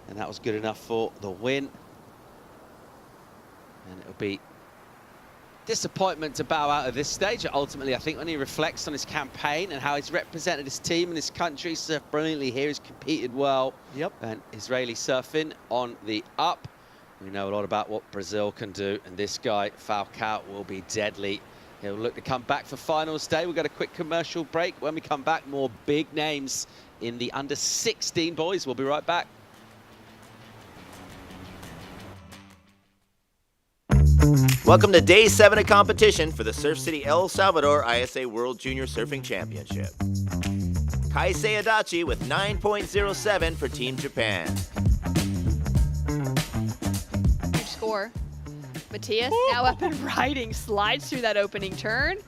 and that was good enough for the win. And it'll be disappointment to bow out of this stage. Ultimately, I think when he reflects on his campaign and how he's represented his team and his country, surfed brilliantly here, he's competed well. Yep. And Israeli surfing on the up. We know a lot about what Brazil can do, and this guy, Falcao, will be deadly. He'll look to come back for finals day. We've got a quick commercial break. When we come back, more big names in the under-16 boys. We'll be right back. Welcome to Day 7 of competition for the Surf City El Salvador ISA World Junior Surfing Championship. Kaisei Adachi with 9.07 for Team Japan. Huge score. Matthias now up and riding, slides through that opening turn,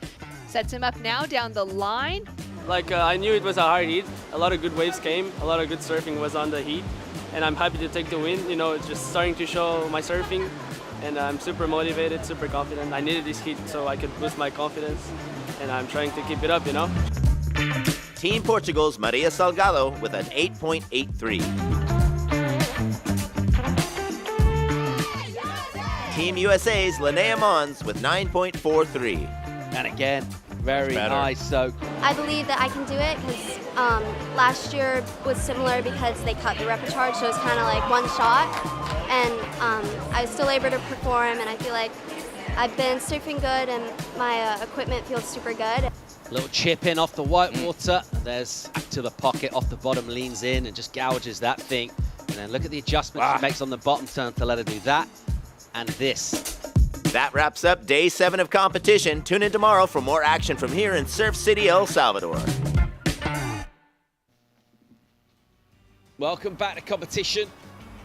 sets him up now down the line. I knew it was a hard heat. A lot of good waves came. A lot of good surfing was on the heat. And I'm happy to take the win. You know, it's just starting to show my surfing. And I'm super motivated, super confident. I needed this heat so I could boost my confidence. And I'm trying to keep it up, you know? Team Portugal's Maria Salgado with an 8.83. Team USA's Linnea Mons with 9.43. And again, Very nice. So I believe that I can do it because last year was similar because they cut the repechage, so it's kind of like one shot. And I was still able to perform, and I feel like I've been surfing good, and my equipment feels super good. Little chip in off the white water. There's to the pocket off the bottom, leans in and just gouges that thing. And then look at the adjustments she makes on the bottom turn to let her do that and this. That wraps up day 7 of competition. Tune in tomorrow for more action from here in Surf City, El Salvador. Welcome back to competition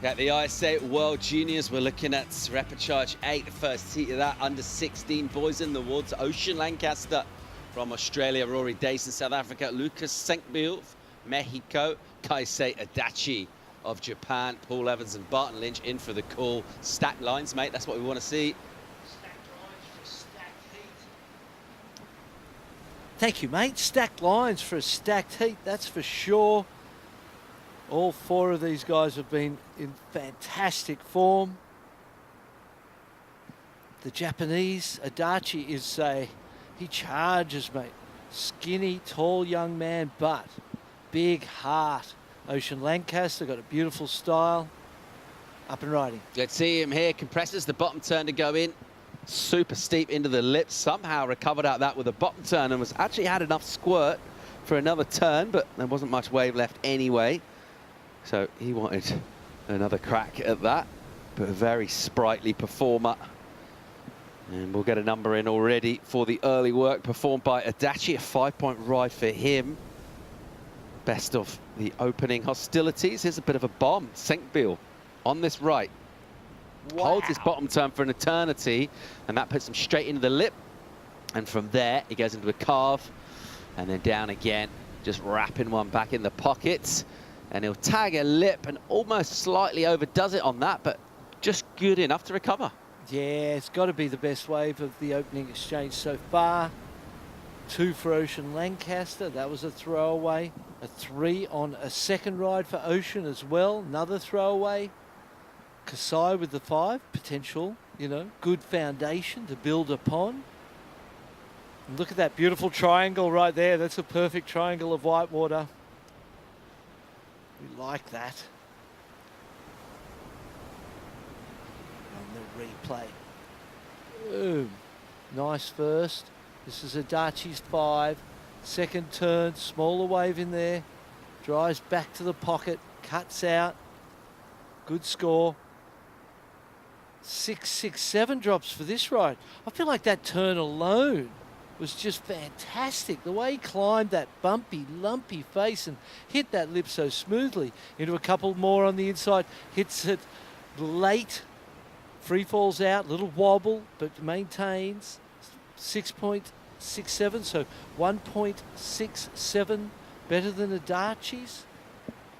at the ISA World Juniors. We're looking at Repechage 8, the first heat of that, under 16 boys in the woods. Ocean Lancaster from Australia, Rory Dace in South Africa, Lucas Senkbiel, Mexico, Kaisei Adachi of Japan, Paul Evans and Barton Lynch in for the call. Stacked lines, mate, that's what we want to see. Thank you, mate. Stacked lines for a stacked heat, that's for sure. All 4 of these guys have been in fantastic form. The Japanese, Adachi, he charges, mate. Skinny, tall young man, but big heart. Ocean Lancaster got a beautiful style. Up and riding. Let's see him here. Compresses the bottom turn to go in. Super steep into the lip. Somehow recovered out that with a bottom turn and was actually had enough squirt for another turn, but there wasn't much wave left anyway. So he wanted another crack at that, but a very sprightly performer. And we'll get a number in already for the early work performed by Adachi. A 5-point ride for him. Best of the opening hostilities. Here's a bit of a bomb. Senkbiel on this right. Wow. Holds his bottom turn for an eternity, and that puts him straight into the lip. And from there, he goes into a carve, and then down again, just wrapping one back in the pockets. And he'll tag a lip and almost slightly overdoes it on that, but just good enough to recover. Yeah, it's got to be the best wave of the opening exchange so far. 2 for Ocean Lancaster, that was a throwaway. A 3 on a second ride for Ocean as well, another throwaway. Kasai with the 5, potential, you know, good foundation to build upon. And look at that beautiful triangle right there. That's a perfect triangle of whitewater. We like that. On the replay. Boom. Nice first. This is Adachi's 5. Second turn, smaller wave in there. Drives back to the pocket, cuts out. Good score. 6, 6, 7 drops for this ride. I feel like that turn alone was just fantastic. The way he climbed that bumpy, lumpy face and hit that lip so smoothly. Into a couple more on the inside. Hits it late. Free falls out, little wobble, but maintains. 6.67, so 1.67 better than Adachi's.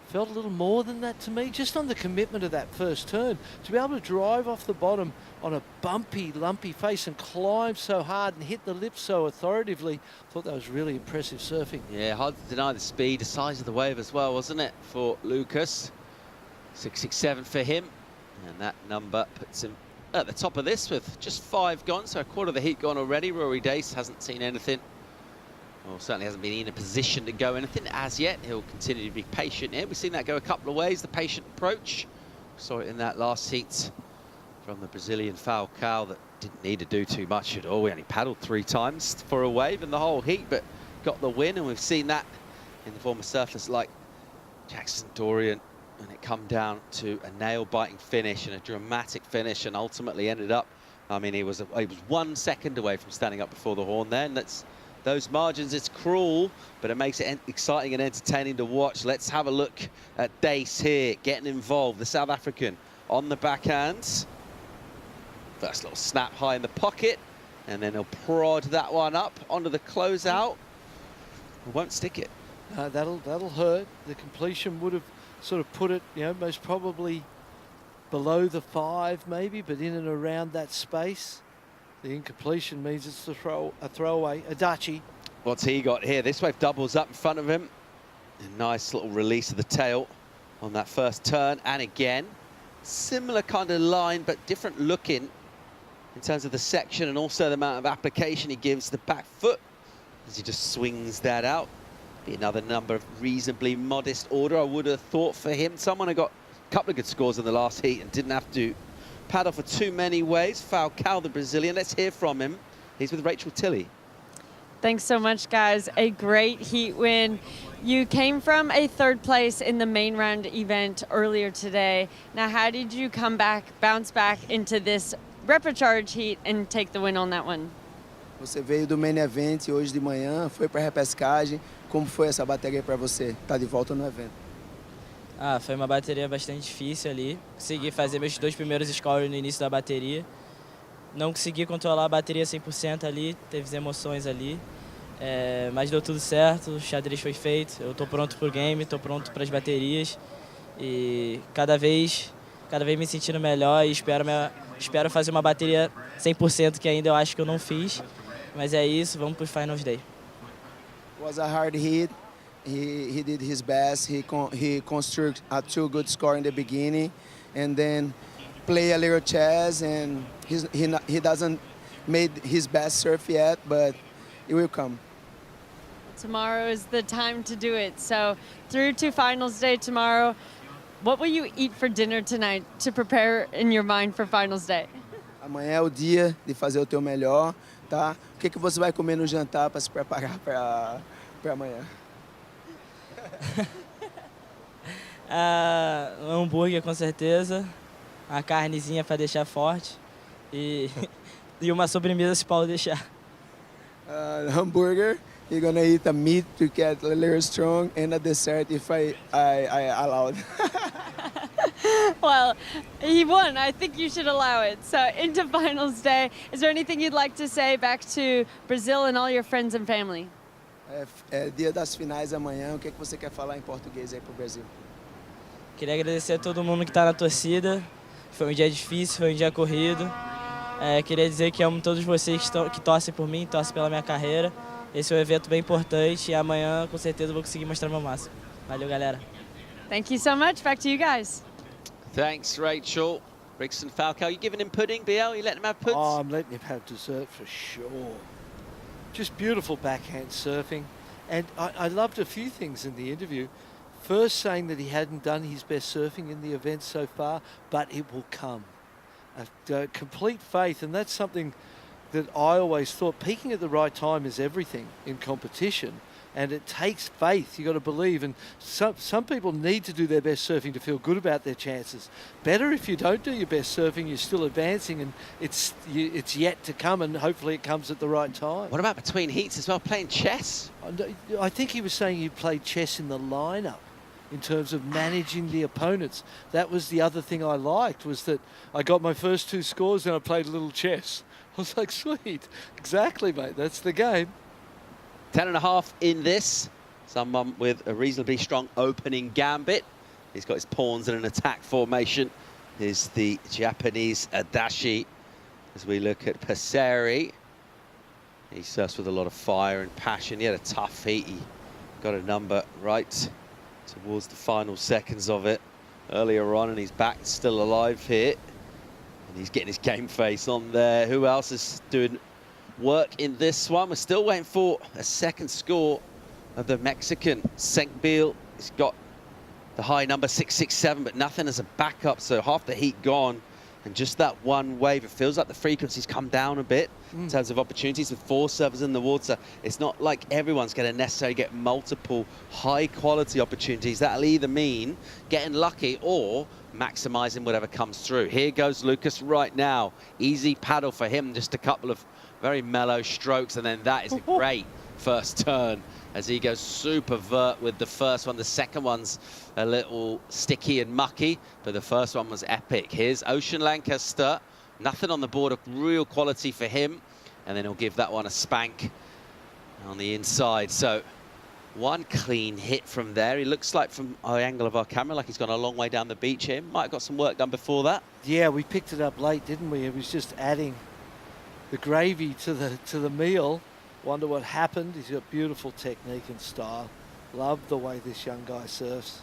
Felt a little more than that to me, just on the commitment of that first turn. To be able to drive off the bottom on a bumpy, lumpy face and climb so hard and hit the lip so authoritatively, I thought that was really impressive surfing. Yeah, hard to deny the speed, the size of the wave as well, wasn't it, for Lucas? 667 for him, and that number puts him at the top of this with just 5 gone, so a quarter of the heat gone already. Rory Dace hasn't seen anything. Well, certainly hasn't been in a position to go anything as yet. He'll continue to be patient here. We've seen that go a couple of ways, the patient approach. Saw it in that last heat from the Brazilian Falcao that didn't need to do too much at all. We only paddled 3 times for a wave in the whole heat, but got the win, and we've seen that in the form of surfers like Jackson Dorian, and it come down to a nail-biting finish and a dramatic finish, and ultimately ended up, I mean, he was 1 second away from standing up before the horn there, and that's those margins. It's cruel, but it makes it exciting and entertaining to watch. Let's have a look at Dace here, getting involved, the South African on the backhands. First little snap high in the pocket, and then he'll prod that one up onto the closeout. Won't stick it. That'll hurt. The completion would have sort of put it, you know, most probably below the 5 maybe, but in and around that space. The incompletion means it's a throwaway. Adachi. What's he got here? This wave doubles up in front of him. A nice little release of the tail on that first turn. And again, similar kind of line, but different looking in terms of the section and also the amount of application he gives the back foot. as he just swings that out. Be another number of reasonably modest order, I would have thought, for him. Someone who got a couple of good scores in the last heat and didn't have to paddle for too many waves. Falcao, the Brazilian. Let's hear from him. He's with Rachel Tilley. Thanks so much, guys. A great heat win. You came from a third place in the main round event earlier today. Now, how did you bounce back into this repechage heat and take the win on that one? Você veio do main event hoje de manhã, foi para a repescagem. Como foi essa bateria para você? Tá de volta no evento. Ah, foi uma bateria bastante difícil ali. Consegui fazer meus 2 primeiros scores no início da bateria. Não consegui controlar a bateria 100% ali, teve emoções ali. Mas deu tudo certo, o xadrez foi feito. Eu tô pronto pro game, tô pronto para as baterias. E cada vez me sentindo melhor e espero fazer uma bateria 100% que ainda eu acho que eu não fiz. Mas é isso, vamos pro Finals Day. It was a hard hit. He did his best. He constructed a 2 good score in the beginning, and then play a little chess. And he doesn't made his best surf yet, but it will come. Tomorrow is the time to do it. So through to Finals Day tomorrow, what will you eat for dinner tonight to prepare in your mind for Finals Day? Amanhã é o dia de fazer o teu melhor, tá? O que você vai comer no jantar para se preparar para amanhã? Um hambúrguer com certeza, a carnezinha para deixar forte e uma sobremesa se Paulo deixar. Hamburger, you're gonna eat a meat to get a little strong, and a dessert if I allowed. Well, he won. I think you should allow it. So into Finals Day, is there anything you'd like to say back to Brazil and all your friends and family? É dia das finais amanhã. O que você quer falar em português aí pro Brasil? Queria agradecer a todo mundo que está na torcida. Foi um dia difícil, foi um dia corrido. Queria dizer que amo todos vocês que torcem por mim, torcem pela minha carreira. Esse é um evento bem importante e amanhã com certeza vou conseguir mostrar meu máximo. Valeu, galera. Thank you so much. Back to you guys. Thanks, Rachel. Brigson Falcao, you giving him pudding, BL? You letting him have puds? Oh, I'm letting him have dessert for sure. Just beautiful backhand surfing. And I loved a few things in the interview. First, saying that he hadn't done his best surfing in the event so far, but it will come. A complete faith, and that's something that I always thought. Peaking at the right time is everything in competition, and it takes faith. You've got to believe, and some people need to do their best surfing to feel good about their chances. Better if you don't do your best surfing, you're still advancing, and it's yet to come, and hopefully it comes at the right time. What about between heats as well, playing chess? I think he was saying he played chess in the lineup in terms of managing the opponents. That was the other thing I liked, was that I got my first 2 scores and I played a little chess. I was like, sweet. Exactly, mate. That's the game. 10.5 in this. Someone with a reasonably strong opening gambit. He's got his pawns in an attack formation. Is the Japanese Adachi. As we look at Passeri, he surfs with a lot of fire and passion. He had a tough heat. He got a number right towards the final seconds of it earlier on, and he's back still alive here. And he's getting his game face on there. Who else is doing work in this one? We're still waiting for a second score of the Mexican Senkbil. He's got the high number 667, but nothing as a backup, so half the heat gone. And just that one wave, it feels like the frequency's come down a bit in terms of opportunities with 4 servers in the water. It's not like everyone's going to necessarily get multiple high-quality opportunities. That'll either mean getting lucky or maximizing whatever comes through. Here goes Lucas right now. Easy paddle for him, just a couple of very mellow strokes, and then that is a great first turn as he goes super vert with the first one. The second one's a little sticky and mucky, but the first one was epic. Here's Ocean Lancaster. Nothing on the board of real quality for him, and then he'll give that one a spank on the inside. So one clean hit from there. He looks like, from our angle of our camera, like he's gone a long way down the beach here. Might have got some work done before that. Yeah, we picked it up late, didn't we? It was just adding the gravy to the meal. Wonder what happened. He's got beautiful technique and style. Love the way this young guy surfs.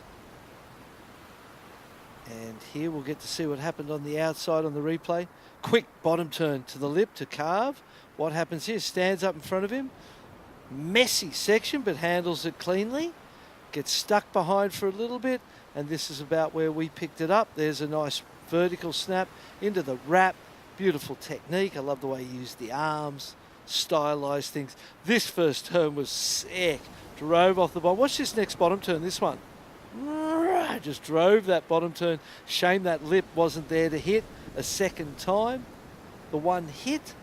And here we'll get to see what happened on the outside on the replay. Quick bottom turn to the lip to carve. What happens here? Stands up in front of him. messy section, but handles it cleanly. Gets stuck behind for a little bit, and this is about where we picked it up. There's a nice vertical snap into the wrap. Beautiful technique. I love the way he used the arms, stylized things. This first turn was sick. Drove off the bottom. Watch this next bottom turn, this one. Just drove that bottom turn. Shame that lip wasn't there to hit a second time. The one hit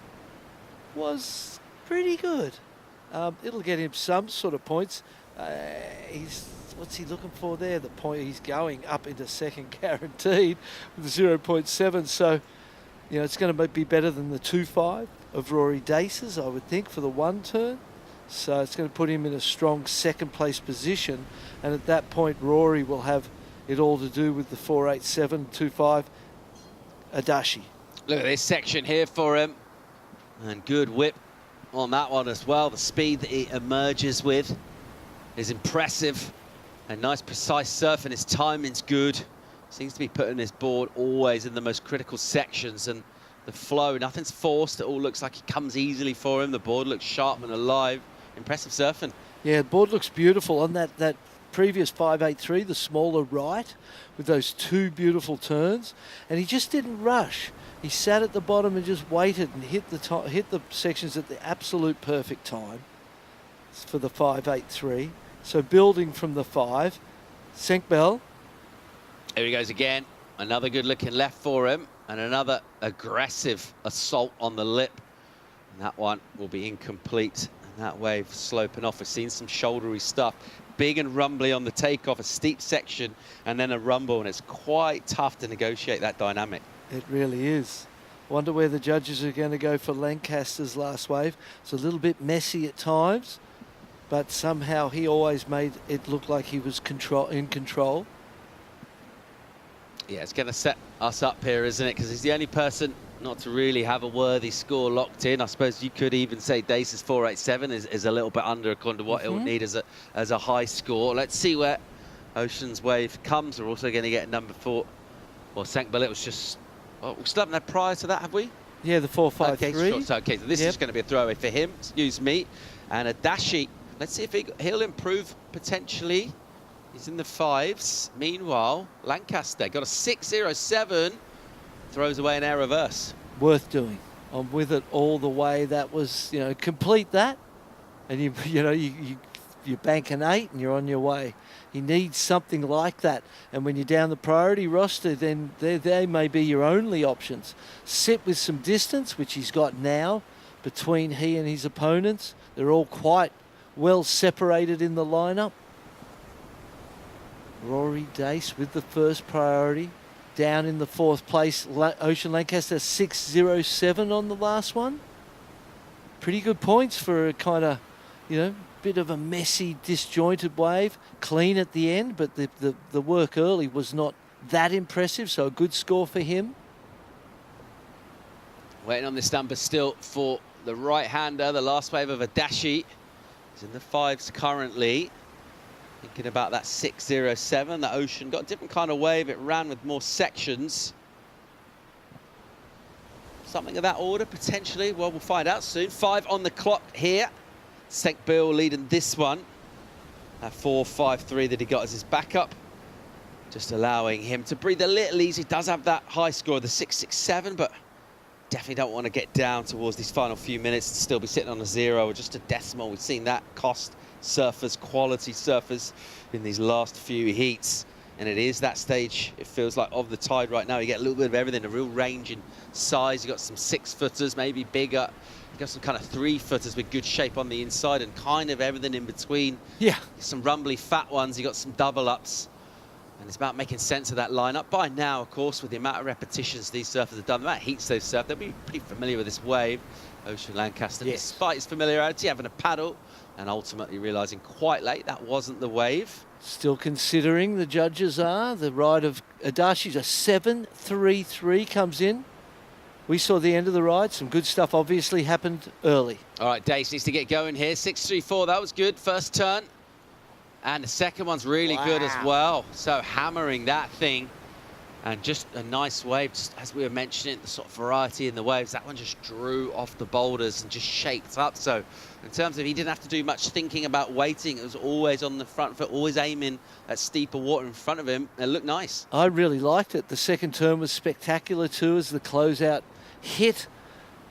was pretty good. It'll get him some sort of points. What's he looking for there? The point, he's going up into second guaranteed with 0.7. So, you know, it's going to be better than the 2.5 of Rory Dace's, I would think, for the one turn. So it's going to put him in a strong second place position. And at that point, Rory will have it all to do with the 4.87, 2.5 Adachi. Look at this section here for him. And good whip on that one as well. The speed that he emerges with is impressive. A nice precise surf, and his timing's good. Seems to be putting his board always in the most critical sections, and the flow, nothing's forced. It all looks like it comes easily for him. The board looks sharp and alive. Impressive surfing. Yeah, the board looks beautiful on that previous 5.83, the smaller right, with those two beautiful turns, and he just didn't rush. He sat at the bottom and just waited and hit the sections at the absolute perfect time for the 5.83. So building from the 5, Senkbel. Here he goes again. Another good looking left for him, and another aggressive assault on the lip. And that one will be incomplete. And that wave sloping off. We've seen some shouldery stuff. Big and rumbly on the takeoff, a steep section, and then a rumble, and it's quite tough to negotiate that dynamic. It really is. Wonder where the judges are going to go for Lancaster's last wave. It's a little bit messy at times, but somehow he always made it look like he was in control. Yeah, it's going to set us up here, isn't it? Because he's the only person not to really have a worthy score locked in. I suppose you could even say Dace's 4.87 is a little bit under according to what he'll need as a high score. Let's see where Ocean's wave comes. We're also going to get number 4. Well, Senkbel, it was just... Oh, we still haven't had prior to that, have we? Yeah, the 4.53. Okay, sure. So this is going to be a throwaway for him. Excuse me. And Adachi, let's see if he'll improve potentially. He's in the 5s. Meanwhile, Lancaster got a 6.07. Throws away an air reverse. Worth doing. I'm with it all the way. That was, you know, complete that, and you bank an 8 and you're on your way. He needs something like that. And when you're down the priority roster, then they may be your only options. Sit with some distance, which he's got now, between he and his opponents. They're all quite well separated in the lineup. Rory Dace with the first priority. Down in the 4th place, Ocean Lancaster 6.07 on the last one. Pretty good points for a kind of, you know, bit of a messy, disjointed wave. Clean at the end, but the work early was not that impressive, so a good score for him. Waiting on this number still for the right-hander, the last wave of Adachi. He's in the 5s currently. Thinking about that 6.07, that Ocean got a different kind of wave. It ran with more sections. Something of that order, potentially. Well, we'll find out soon. 5 on the clock here. Senkbel leading this one. That 4.53 that he got as his backup. Just allowing him to breathe a little easy. He does have that high score of the 6.67, but definitely don't want to get down towards these final few minutes and still be sitting on a 0 or just a decimal. We've seen that cost surfers, quality surfers in these last few heats, and it is that stage, it feels like, of the tide right now. You get a little bit of everything, a real range in size. You got some 6-footers, maybe bigger. You got some kind of 3-footers with good shape on the inside and kind of everything in between. Yeah. Some rumbly fat ones. You got some double ups, and it's about making sense of that lineup. By now, of course, with the amount of repetitions these surfers have done, the amount of heats they've surfed, they'll be pretty familiar with this wave. Ocean Lancaster, despite his familiarity, having a paddle and ultimately realising quite late that wasn't the wave. Still considering, the judges are. The ride of Adachi's a 7.33 comes in. We saw the end of the ride. Some good stuff obviously happened early. All right, Dace needs to get going here. 6.34, that was good. First turn. And the second one's really good as well. So hammering that thing And just a nice wave, just as we were mentioning, the sort of variety in the waves. That one just drew off the boulders and just shaped up. So in terms of he didn't have to do much thinking about weighting. It was always on the front foot, always aiming at steeper water in front of him. It looked nice. I really liked it. The second turn was spectacular too as the closeout hit.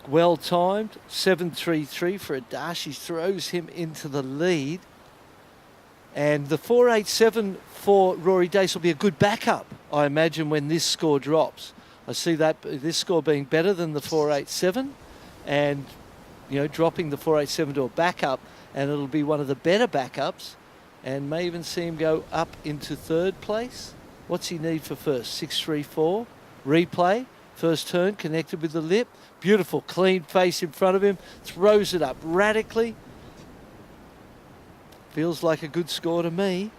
Well timed. 7.33 for Adachi throws him into the lead. And the 4.87 for Rory Dace will be a good backup, I imagine, when this score drops. I see that this score being better than the 4.87 and, you know, dropping the 4.87 to a backup, and it'll be one of the better backups and may even see him go up into third place. What's he need for first? 6.34. Replay. First turn connected with the lip. Beautiful clean face in front of him. Throws it up radically. Feels like a good score to me.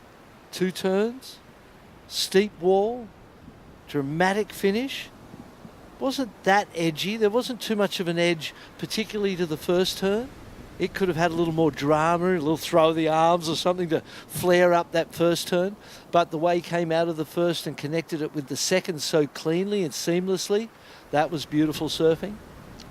2 turns, steep wall, dramatic finish. Wasn't that edgy. There wasn't too much of an edge, particularly to the first turn. It could have had a little more drama, a little throw of the arms or something to flare up that first turn. But the way he came out of the first and connected it with the second so cleanly and seamlessly, that was beautiful surfing.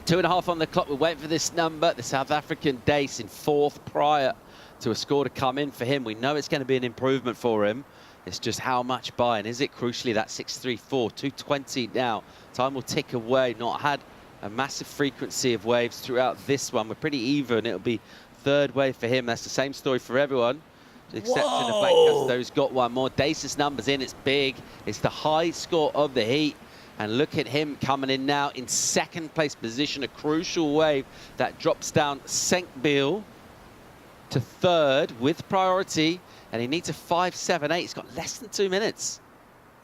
2.5 on the clock. We're waiting for this number. The South African Dace in 4th prior to a score to come in for him. We know it's going to be an improvement for him. It's just how much by, and is it crucially that 6.34, 2.20 now. Time will tick away. Not had a massive frequency of waves throughout this one. We're pretty even. It'll be third wave for him. That's the same story for everyone. The exception of Lancaster, who's got one more. Dace's numbers in, it's big. It's the high score of the heat. And look at him coming in now in 2nd place position. A crucial wave that drops down Senkbeil to 3rd with priority, and he needs a 5.78. He's got less than 2 minutes.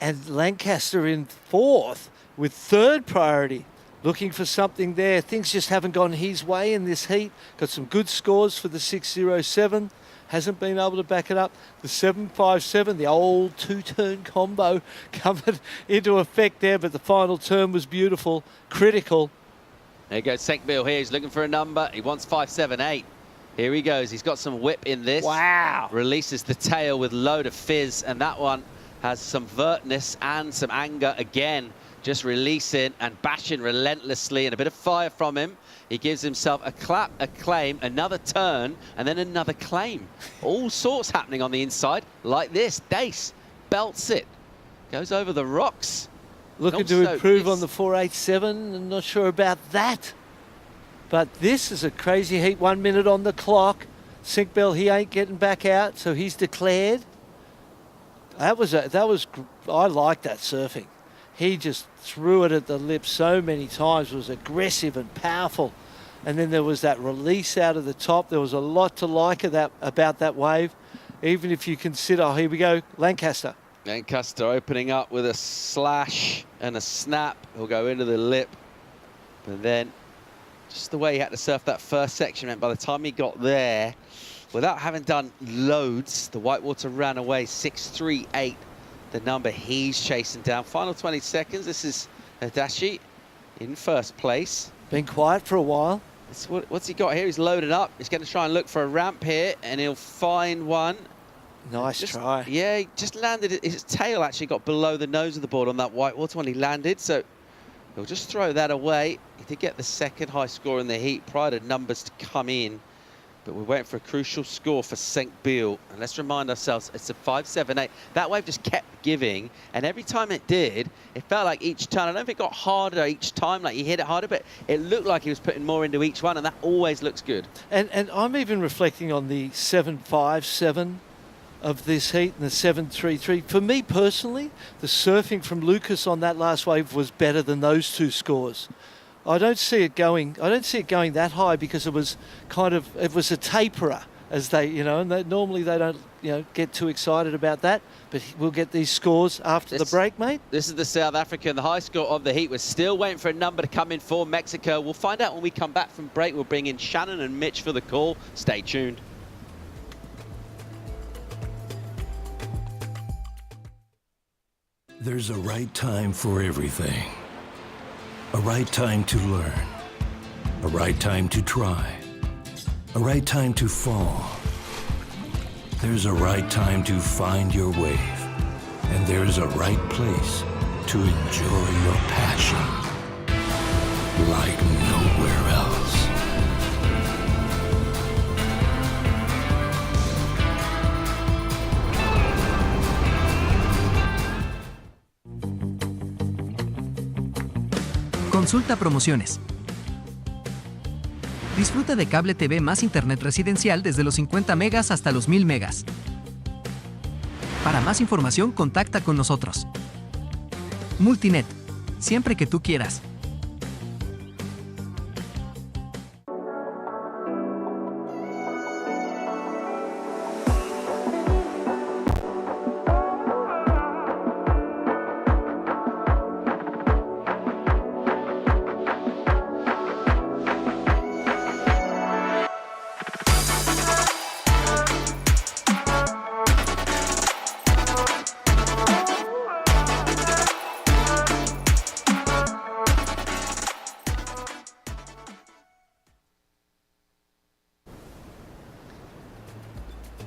And Lancaster in 4th with 3rd priority, looking for something there. Things just haven't gone his way in this heat. Got some good scores for the 6.07. Hasn't been able to back it up. The 7.57, the old 2-turn combo coming into effect there, but the final turn was beautiful, critical. There goes Senkbeil here. He's looking for a number. He wants 5.78. Here he goes. He's got some whip in this. Wow. Releases the tail with load of fizz, and that one has some vertness and some anger again. Just releasing and bashing relentlessly, and a bit of fire from him. He gives himself a clap, a claim, another turn, and then another claim. All sorts happening on the inside, like this. Dace belts it. Goes over the rocks. Looking to improve on the 4.87. I'm not sure about that. But this is a crazy heat. 1 minute on the clock. Senkbeil, he ain't getting back out, so he's declared. I like that surfing. He just threw it at the lip so many times, was aggressive and powerful. And then there was that release out of the top. There was a lot to like about that wave, even if you consider, here we go, Lancaster. Lancaster opening up with a slash and a snap. He'll go into the lip. But then just the way he had to surf that first section meant by the time he got there, without having done loads, the whitewater ran away. 6.38, the number he's chasing down. Final 20 seconds. This is Adachi in 1st place. Been quiet for a while. What's he got here? He's loaded up. He's going to try and look for a ramp here, and he'll find one. Nice try. Yeah, he just landed. His tail actually got below the nose of the board on that whitewater when he landed, so he'll just throw that away. He did get the 2nd high score in the heat prior to numbers to come in, but we're waiting for a crucial score for Senkbeil. And let's remind ourselves, it's a 5.78. That wave just kept giving, and every time it did, it felt like each turn, I don't know if it got harder each time, like he hit it harder, but it looked like he was putting more into each one, and that always looks good. And I'm even reflecting on the 7.57 of this heat and the 7.33. For me personally, the surfing from Lucas on that last wave was better than those 2 scores. I don't see it going that high because it was a taperer, as they, and normally they don't, get too excited about that, but we'll get these scores after the break, mate. This is the South African, the high score of the heat. We're still waiting for a number to come in for Mexico. We'll find out when we come back from break. We'll bring in Shannon and Mitch for the call. Stay tuned. There's a right time for everything. A right time to learn. A right time to try. A right time to fall. There's a right time to find your wave. And there's a right place to enjoy your passion like nowhere else. Consulta promociones. Disfruta de cable TV más internet residencial desde los 50 megas hasta los 1000 megas. Para más información, contacta con nosotros. Multinet, siempre que tú quieras.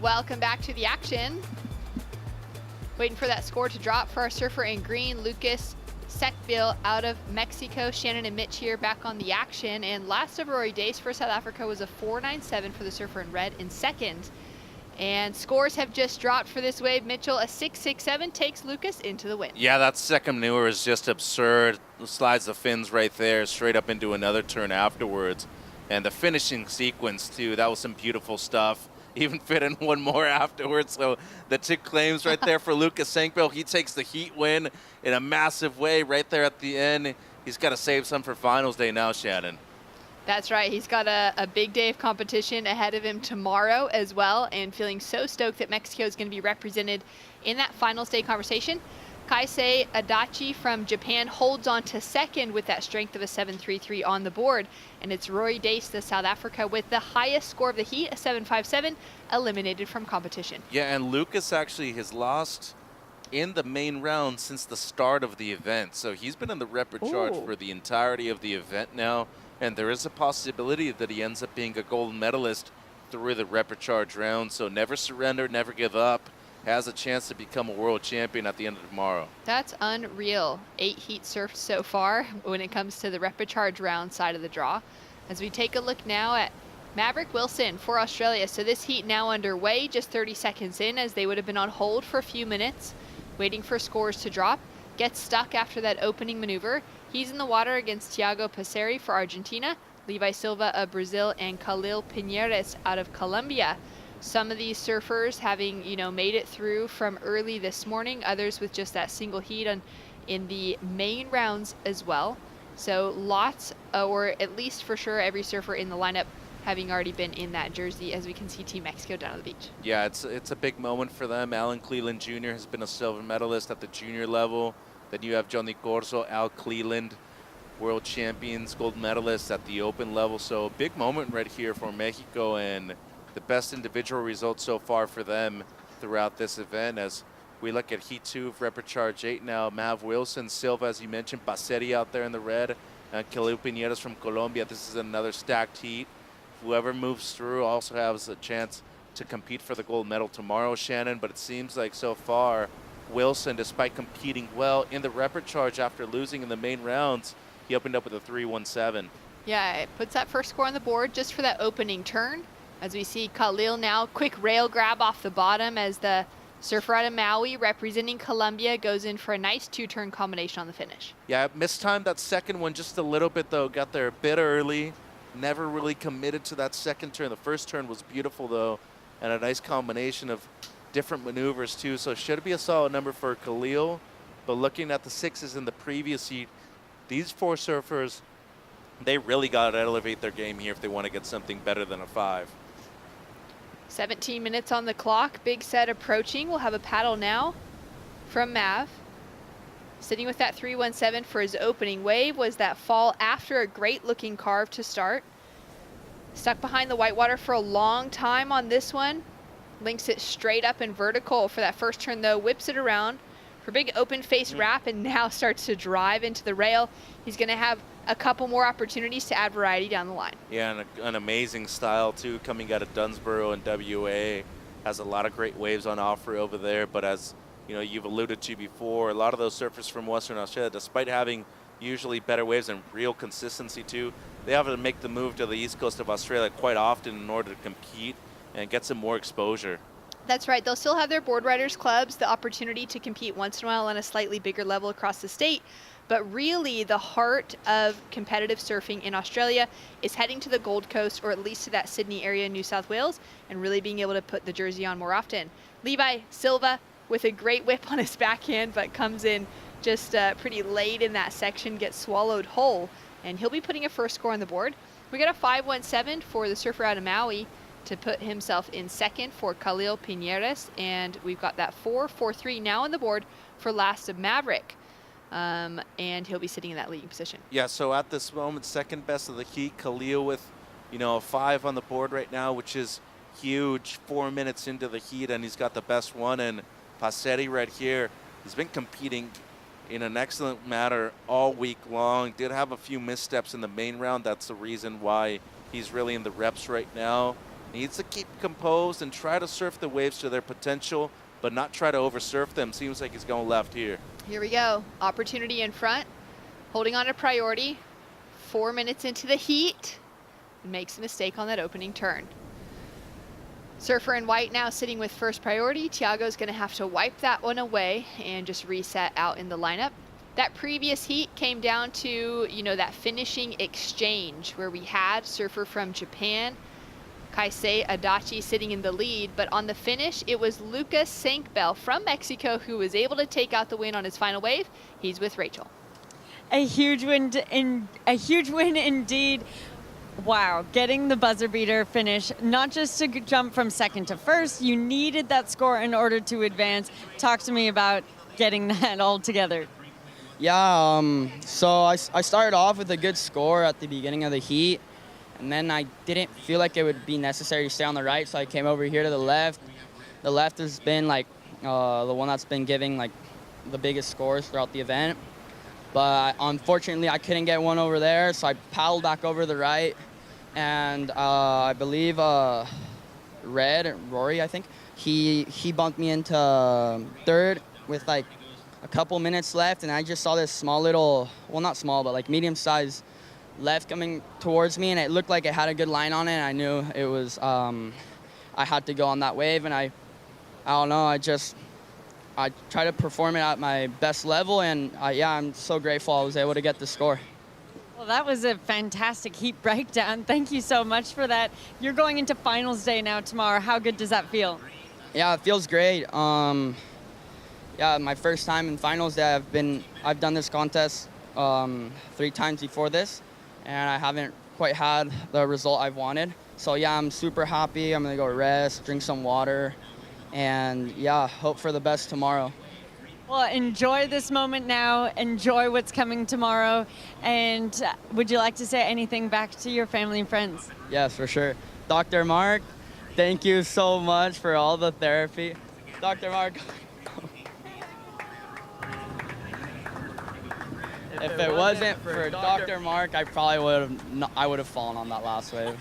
Welcome back to the action. Waiting for that score to drop for our surfer in green, Lucas Sekville out of Mexico. Shannon and Mitch here back on the action. And last of Rory Dace for South Africa was a 4.97 for the surfer in red in second. And scores have just dropped for this wave. Mitchell, a 6.67 takes Lucas into the win. Yeah, that second maneuver is just absurd. Slides the fins right there, straight up into another turn afterwards. And the finishing sequence, too, that was some beautiful stuff. Even fit in one more afterwards. So the two claims right there for Lucas Sekville. He takes the heat win in a massive way right there at the end. He's got to save some for finals day now, Shannon. That's right. He's got a big day of competition ahead of him tomorrow as well, and feeling so stoked that Mexico is going to be represented in that finals day conversation. Kaisei Adachi from Japan holds on to second with that strength of a 7.33 on the board. And it's Rory Dace, the South Africa, with the highest score of the heat, a 7.57, eliminated from competition. Yeah, and Lucas actually has lost in the main round since the start of the event. So he's been in the repechage for the entirety of the event now. And there is a possibility that he ends up being a gold medalist through the repechage round. So never surrender, never give up. Has a chance to become a world champion at the end of tomorrow. That's unreal. 8 heat surfed so far when it comes to the repechage round side of the draw. As we take a look now at Maverick Wilson for Australia. So this heat now underway, just 30 seconds in, as they would have been on hold for a few minutes, waiting for scores to drop. Gets stuck after that opening maneuver. He's in the water against Thiago Passeri for Argentina, Levi Silva of Brazil, and Khalil Piñeres out of Colombia. Some of these surfers having, made it through from early this morning, others with just that single heat in the main rounds as well. So lots, or at least for sure every surfer in the lineup having already been in that jersey, as we can see Team Mexico down on the beach. Yeah, it's a big moment for them. Alan Cleland Jr. has been a silver medalist at the junior level. Then you have Johnny Corso, Al Cleland, world champions, gold medalists at the open level. So a big moment right here for Mexico, and the best individual results so far for them throughout this event. As we look at Heat 2 of Repechage 8 now, Mav Wilson, Silva, as you mentioned, Passeri out there in the red, and Khalil Piñeras from Colombia. This is another stacked heat. Whoever moves through also has a chance to compete for the gold medal tomorrow, Shannon, but it seems like so far Wilson, despite competing well in the repechage after losing in the main rounds, he opened up with a 3.17. Yeah, it puts that first score on the board just for that opening turn. As we see Khalil now, quick rail grab off the bottom as the surfer out of Maui representing Colombia goes in for a nice 2-turn combination on the finish. Yeah, mistimed that second one just a little bit though, got there a bit early, never really committed to that second turn. The first turn was beautiful though, and a nice combination of different maneuvers too, so should be a solid number for Khalil. But looking at the sixes in the previous heat, these 4 surfers, they really got to elevate their game here if they want to get something better than a 5. 17 minutes on the clock, big set approaching. We'll have a paddle now from Mav. Sitting with that 3.17 for his opening wave. Was that fall after a great looking carve to start. Stuck behind the whitewater for a long time on this one. Links it straight up and vertical for that first turn though, whips it around for big open face wrap, and now starts to drive into the rail. He's gonna have a couple more opportunities to add variety down the line. Yeah, and an amazing style too, coming out of Dunsboro and WA. Has a lot of great waves on offer over there, but as you've alluded to before, a lot of those surfers from Western Australia, despite having usually better waves and real consistency too, they have to make the move to the east coast of Australia quite often in order to compete and get some more exposure. That's right. They'll still have their board riders clubs, the opportunity to compete once in a while on a slightly bigger level across the state. But really, the heart of competitive surfing in Australia is heading to the Gold Coast, or at least to that Sydney area in New South Wales, and really being able to put the jersey on more often. Levi Silva with a great whip on his backhand, but comes in just pretty late in that section, gets swallowed whole, and he'll be putting a first score on the board. We got a 5.17 for the surfer out of Maui to put himself in second for Khalil Piñeres, and we've got that 4.43 now on the board for last of Maverick. And he'll be sitting in that leading position. Yeah, so at this moment, second best of the heat, Khalil with, a 5 on the board right now, which is huge. 4 minutes into the heat, and he's got the best one. And Passetti right here, he's been competing in an excellent manner all week long. Did have a few missteps in the main round. That's the reason why he's really in the reps right now. Needs to keep composed and try to surf the waves to their potential, but not try to oversurf them. Seems like he's going left here. Here we go. Opportunity in front. Holding on to priority. 4 minutes into the heat. Makes a mistake on that opening turn. Surfer in white now sitting with first priority. Tiago's going to have to wipe that one away and just reset out in the lineup. That previous heat came down to, that finishing exchange where we had surfer from Japan, Kaisei Adachi, sitting in the lead, but on the finish, it was Lucas Sankbell from Mexico who was able to take out the win on his final wave. He's with Rachel. A huge win indeed. Wow, getting the buzzer beater finish, not just to jump from second to first, you needed that score in order to advance. Talk to me about getting that all together. Yeah, so I started off with a good score at the beginning of the heat. And then I didn't feel like it would be necessary to stay on the right, so I came over here to the left. The left has been the one that's been giving the biggest scores throughout the event. But unfortunately, I couldn't get one over there, so I paddled back over the right. And I believe Rory, I think, he bumped me into third with a couple minutes left, and I just saw this small little, well, not small, but medium-sized left coming towards me, and it looked like it had a good line on it, and I knew it was I had to go on that wave, and I don't know, I try to perform it at my best level, and I'm so grateful I was able to get the score. Well, that was a fantastic heat breakdown. Thank you so much for that. You're going into finals day now tomorrow. How good does that feel? Yeah, it feels great. My first time in finals day. I've done this contest 3 times before this, and I haven't quite had the result I've wanted. So yeah, I'm super happy. I'm gonna go rest, drink some water, and hope for the best tomorrow. Well, enjoy this moment now, enjoy what's coming tomorrow, and would you like to say anything back to your family and friends? Yes, for sure. Dr. Mark, thank you so much for all the therapy. Dr. Mark. If it wasn't for Dr. Mark, I probably would have fallen on that last wave.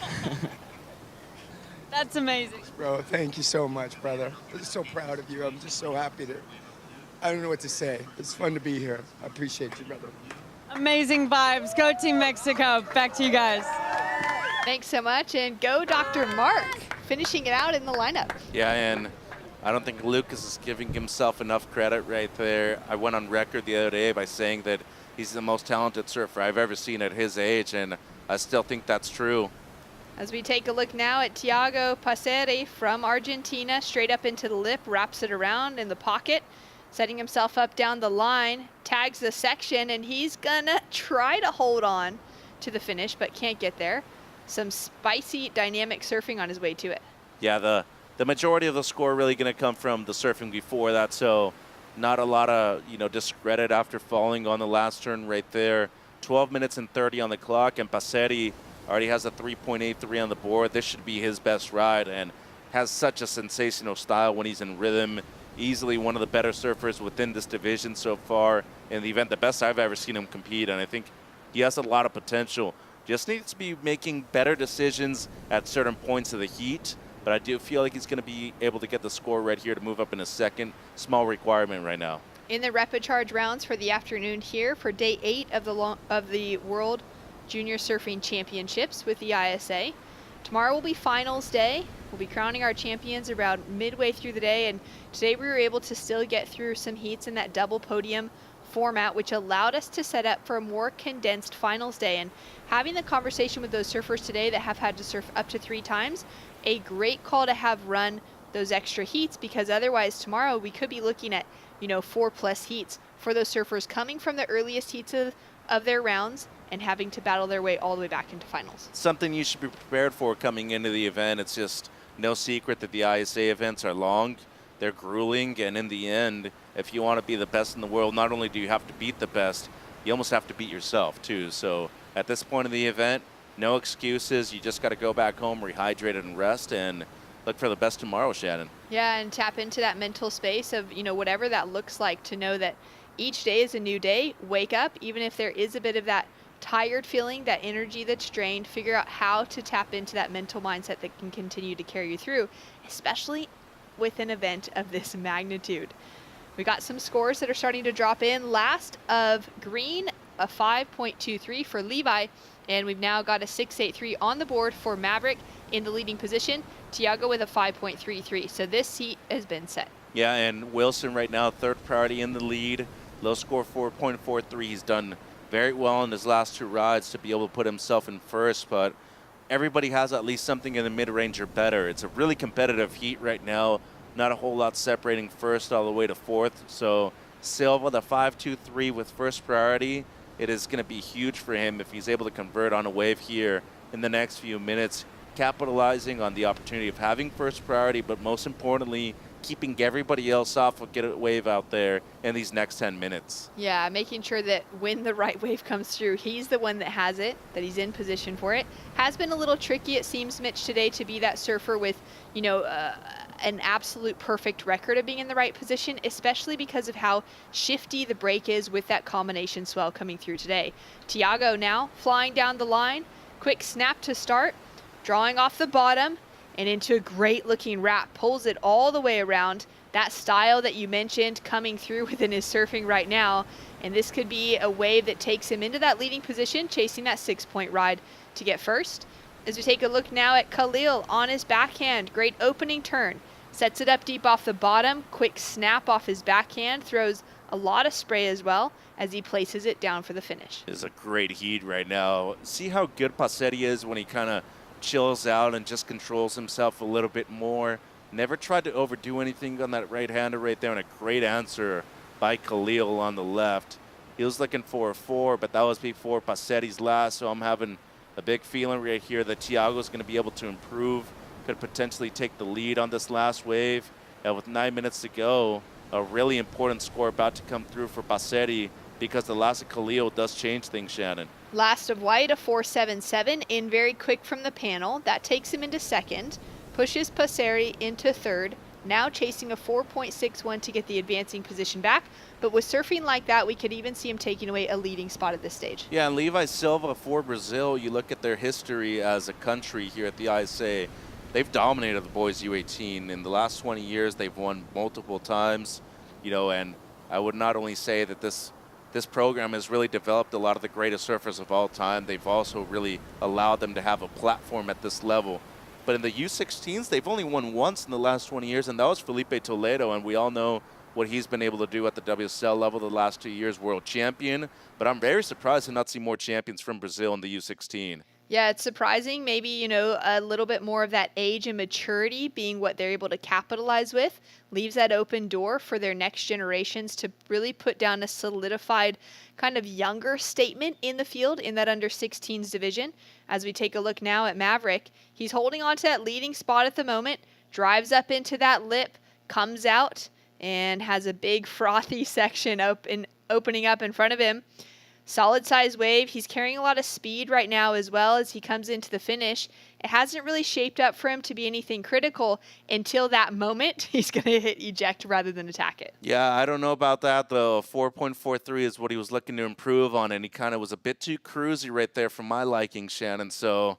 That's amazing. Bro, thank you so much, brother. I'm just so proud of you. I'm just so happy I don't know what to say. It's fun to be here. I appreciate you, brother. Amazing vibes. Go Team Mexico. Back to you guys. Thanks so much, and go Dr. Mark, finishing it out in the lineup. Yeah, and I don't think Lucas is giving himself enough credit right there. I went on record the other day by saying that he's the most talented surfer I've ever seen at his age, and I still think that's true. As we take a look now at Tiago Passeri from Argentina, straight up into the lip, wraps it around in the pocket, setting himself up down the line, tags the section, and he's gonna try to hold on to the finish, but can't get there. Some spicy dynamic surfing on his way to it. Yeah, the majority of the score really gonna come from the surfing before that, so not a lot of discredit after falling on the last turn right there. 12 minutes and 30 on the clock, and Passeri already has a 3.83 on the board. This should be his best ride, and has such a sensational style when he's in rhythm. Easily one of the better surfers within this division so far in the event, the best I've ever seen him compete, and I think he has a lot of potential. Just needs to be making better decisions at certain points of the heat, but I do feel like he's going to be able to get the score right here to move up in a second. Small requirement right now. In the Repechage rounds for the afternoon here for day 8 of the World Junior Surfing Championships with the ISA. Tomorrow will be finals day. We'll be crowning our champions around midway through the day, and today we were able to still get through some heats in that double podium format, which allowed us to set up for a more condensed finals day. And having the conversation with those surfers today that have had to surf up to 3 times, a great call to have run those extra heats, because otherwise tomorrow we could be looking at 4+ heats for those surfers coming from the earliest heats of their rounds and having to battle their way all the way back into finals. Something you should be prepared for coming into the event. It's just no secret that the ISA events are long, they're grueling, and in the end, if you want to be the best in the world, not only do you have to beat the best, you almost have to beat yourself too. So at this point in the event, no excuses. You just got to go back home, rehydrate and rest, and look for the best tomorrow, Shannon. Yeah, and tap into that mental space of, whatever that looks like, to know that each day is a new day. Wake up, even if there is a bit of that tired feeling, that energy that's drained, figure out how to tap into that mental mindset that can continue to carry you through, especially with an event of this magnitude. We got some scores that are starting to drop in. Last of green, a 5.23 for Levi, and we've now got a 6.83 on the board for Maverick in the leading position. Tiago with a 5.33. So this heat has been set. Yeah, and Wilson right now, third priority in the lead. Low score 4.43. He's done very well in his last 2 rides to be able to put himself in first, but everybody has at least something in the mid-range or better. It's a really competitive heat right now. Not a whole lot separating first all the way to fourth. So Silva, the 5.23 with first priority. It is going to be huge for him if he's able to convert on a wave here in the next few minutes, capitalizing on the opportunity of having first priority, but most importantly, keeping everybody else off will get a wave out there in these next 10 minutes. Yeah, making sure that when the right wave comes through, he's the one that has it, that he's in position for it. Has been a little tricky, it seems, Mitch, today to be that surfer with, an absolute perfect record of being in the right position, especially because of how shifty the break is with that combination swell coming through today. Tiago now flying down the line, quick snap to start, drawing off the bottom, and into a great looking wrap, pulls it all the way around. That style that you mentioned coming through within his surfing right now, and this could be a wave that takes him into that leading position, chasing that 6-point ride to get first. As we take a look now at Khalil on his backhand, great opening turn, sets it up deep off the bottom, quick snap off his backhand, throws a lot of spray as well as he places it down for the finish. It's a great heat right now. See how good Passetti is when he kind of chills out and just controls himself a little bit more. Never tried to overdo anything on that right-hander right there, and a great answer by Khalil on the left. He was looking for a 4, but that was before Passetti's last, so I'm having a big feeling right here that Tiago's going to be able to improve, could potentially take the lead on this last wave. And with 9 minutes to go, a really important score about to come through for Passetti, because the last of Khalil does change things, Shannon. Last of white, a 4.77, in very quick from the panel. That takes him into second, pushes Passetti into third, now chasing a 4.61 to get the advancing position back. But with surfing like that, we could even see him taking away a leading spot at this stage. Yeah, and Levi Silva for Brazil, you look at their history as a country here at the ISA, they've dominated the boys U18. In the last 20 years, they've won multiple times, and I would not only say that this program has really developed a lot of the greatest surfers of all time, they've also really allowed them to have a platform at this level. But in the U16s, they've only won once in the last 20 years, and that was Felipe Toledo, and we all know what he's been able to do at the WSL level the last 2 years, world champion. But I'm very surprised to not see more champions from Brazil in the U16. Yeah, it's surprising. Maybe, a little bit more of that age and maturity being what they're able to capitalize with, leaves that open door for their next generations to really put down a solidified kind of younger statement in the field in that under 16s division. As we take a look now at Maverick, he's holding on to that leading spot at the moment, drives up into that lip, comes out, and has a big frothy section opening up in front of him. Solid size wave. He's carrying a lot of speed right now as well as he comes into the finish. It hasn't really shaped up for him to be anything critical until that moment. He's going to hit eject rather than attack it. Yeah, I don't know about that, though. 4.43 is what he was looking to improve on, and he kind of was a bit too cruisy right there for my liking, Shannon. So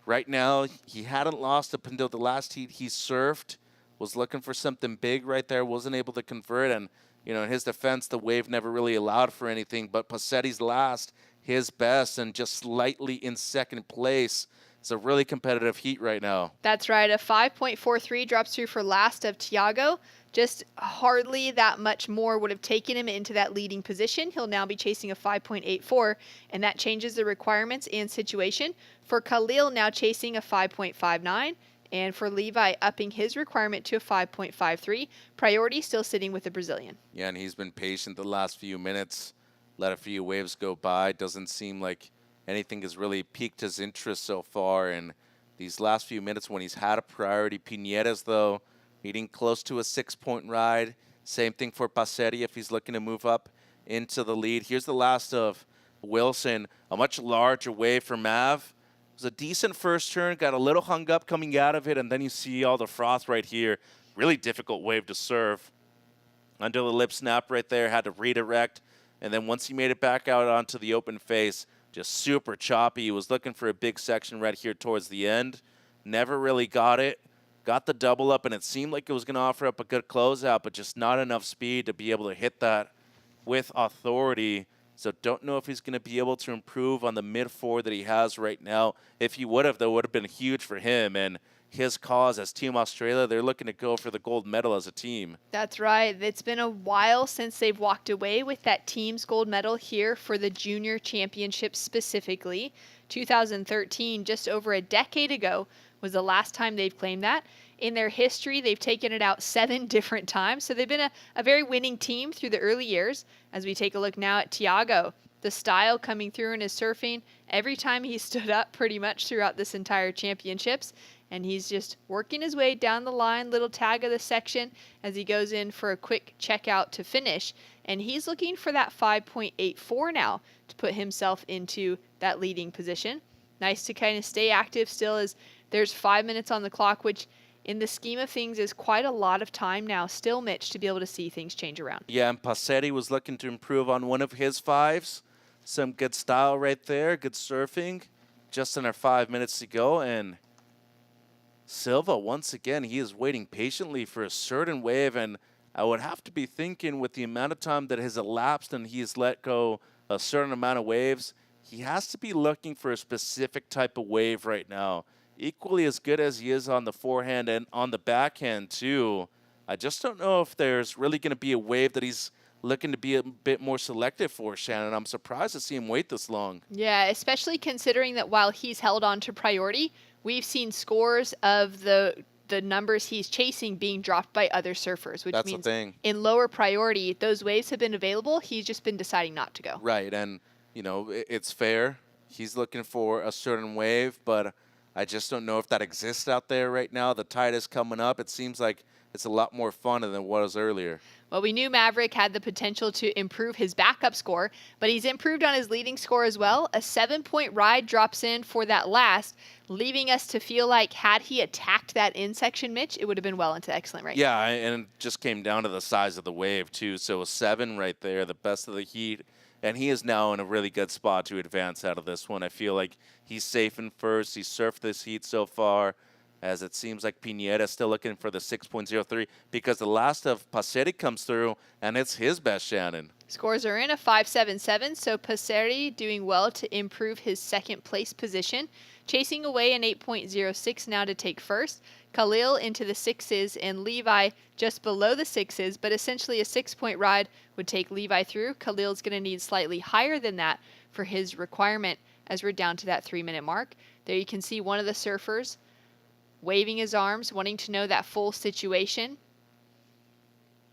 right now, he hadn't lost up until the last heat he surfed. Was looking for something big right there, wasn't able to convert, and in his defense, the wave never really allowed for anything, but Passetti's last, his best, and just slightly in second place. It's a really competitive heat right now. That's right, a 5.43 drops through for last of Tiago. Just hardly that much more would have taken him into that leading position. He'll now be chasing a 5.84, and that changes the requirements and situation. For Khalil, now chasing a 5.59. And for Levi, upping his requirement to a 5.53. Priority still sitting with the Brazilian. Yeah, and he's been patient the last few minutes. Let a few waves go by. Doesn't seem like anything has really piqued his interest so far. And these last few minutes when he's had a priority, Piñeras, though, getting close to a 6-point ride. Same thing for Passetti if he's looking to move up into the lead. Here's the last of Wilson. A much larger wave for Mav. It was a decent first turn, got a little hung up coming out of it, and then you see all the froth right here. Really difficult wave to serve. Under the lip snap right there, had to redirect, and then once he made it back out onto the open face, just super choppy. He was looking for a big section right here towards the end. Never really got it. Got the double up, and it seemed like it was going to offer up a good closeout, but just not enough speed to be able to hit that with authority. So don't know if he's going to be able to improve on the mid-4 that he has right now. If he would have, that would have been huge for him and his cause as Team Australia. They're looking to go for the gold medal as a team. That's right. It's been a while since they've walked away with that team's gold medal here for the Junior Championship specifically. 2013, just over a decade ago, was the last time they've claimed that. In their history, they've taken it out 7 different times. So they've been a very winning team through the early years. As we take a look now at Tiago, the style coming through in his surfing, every time he stood up pretty much throughout this entire championships. And he's just working his way down the line, little tag of the section as he goes in for a quick checkout to finish. And he's looking for that 5.84 now to put himself into that leading position. Nice to kind of stay active still as there's 5 minutes on the clock, which in the scheme of things is quite a lot of time now still, Mitch, to be able to see things change around. Yeah, and Passetti was looking to improve on one of his 5s. Some good style right there, good surfing. Just under 5 minutes to go, and Silva, once again, he is waiting patiently for a certain wave, and I would have to be thinking with the amount of time that has elapsed and he's let go a certain amount of waves, he has to be looking for a specific type of wave right now. Equally as good as he is on the forehand and on the backhand too, I just don't know if there's really going to be a wave that he's looking to be a bit more selective for, Shannon. I'm surprised to see him wait this long. Yeah, especially considering that while he's held on to priority, we've seen scores of the numbers he's chasing being dropped by other surfers, which means in lower priority, those waves have been available. He's just been deciding not to go. Right, and, it's fair. He's looking for a certain wave, but I just don't know if that exists out there right now. The tide is coming up. It seems like it's a lot more fun than it was earlier. Well, we knew Maverick had the potential to improve his backup score, but he's improved on his leading score as well. A 7-point ride drops in for that last, leaving us to feel like had he attacked that in section, Mitch, it would have been well into excellent right. Yeah, and it just came down to the size of the wave too. So a 7 right there, the best of the heat. And he is now in a really good spot to advance out of this one. I feel like he's safe in first. He's surfed this heat so far, as it seems like Piñera still looking for the 6.03 because the last of Passetti comes through, and it's his best, Shannon. Scores are in a 5.77, so Passetti doing well to improve his second place position. Chasing away an 8.06 now to take first. Khalil into the 6s and Levi just below the 6s, but essentially a 6-point ride would take Levi through. Khalil's going to need slightly higher than that for his requirement as we're down to that 3-minute mark. There you can see one of the surfers waving his arms, wanting to know that full situation.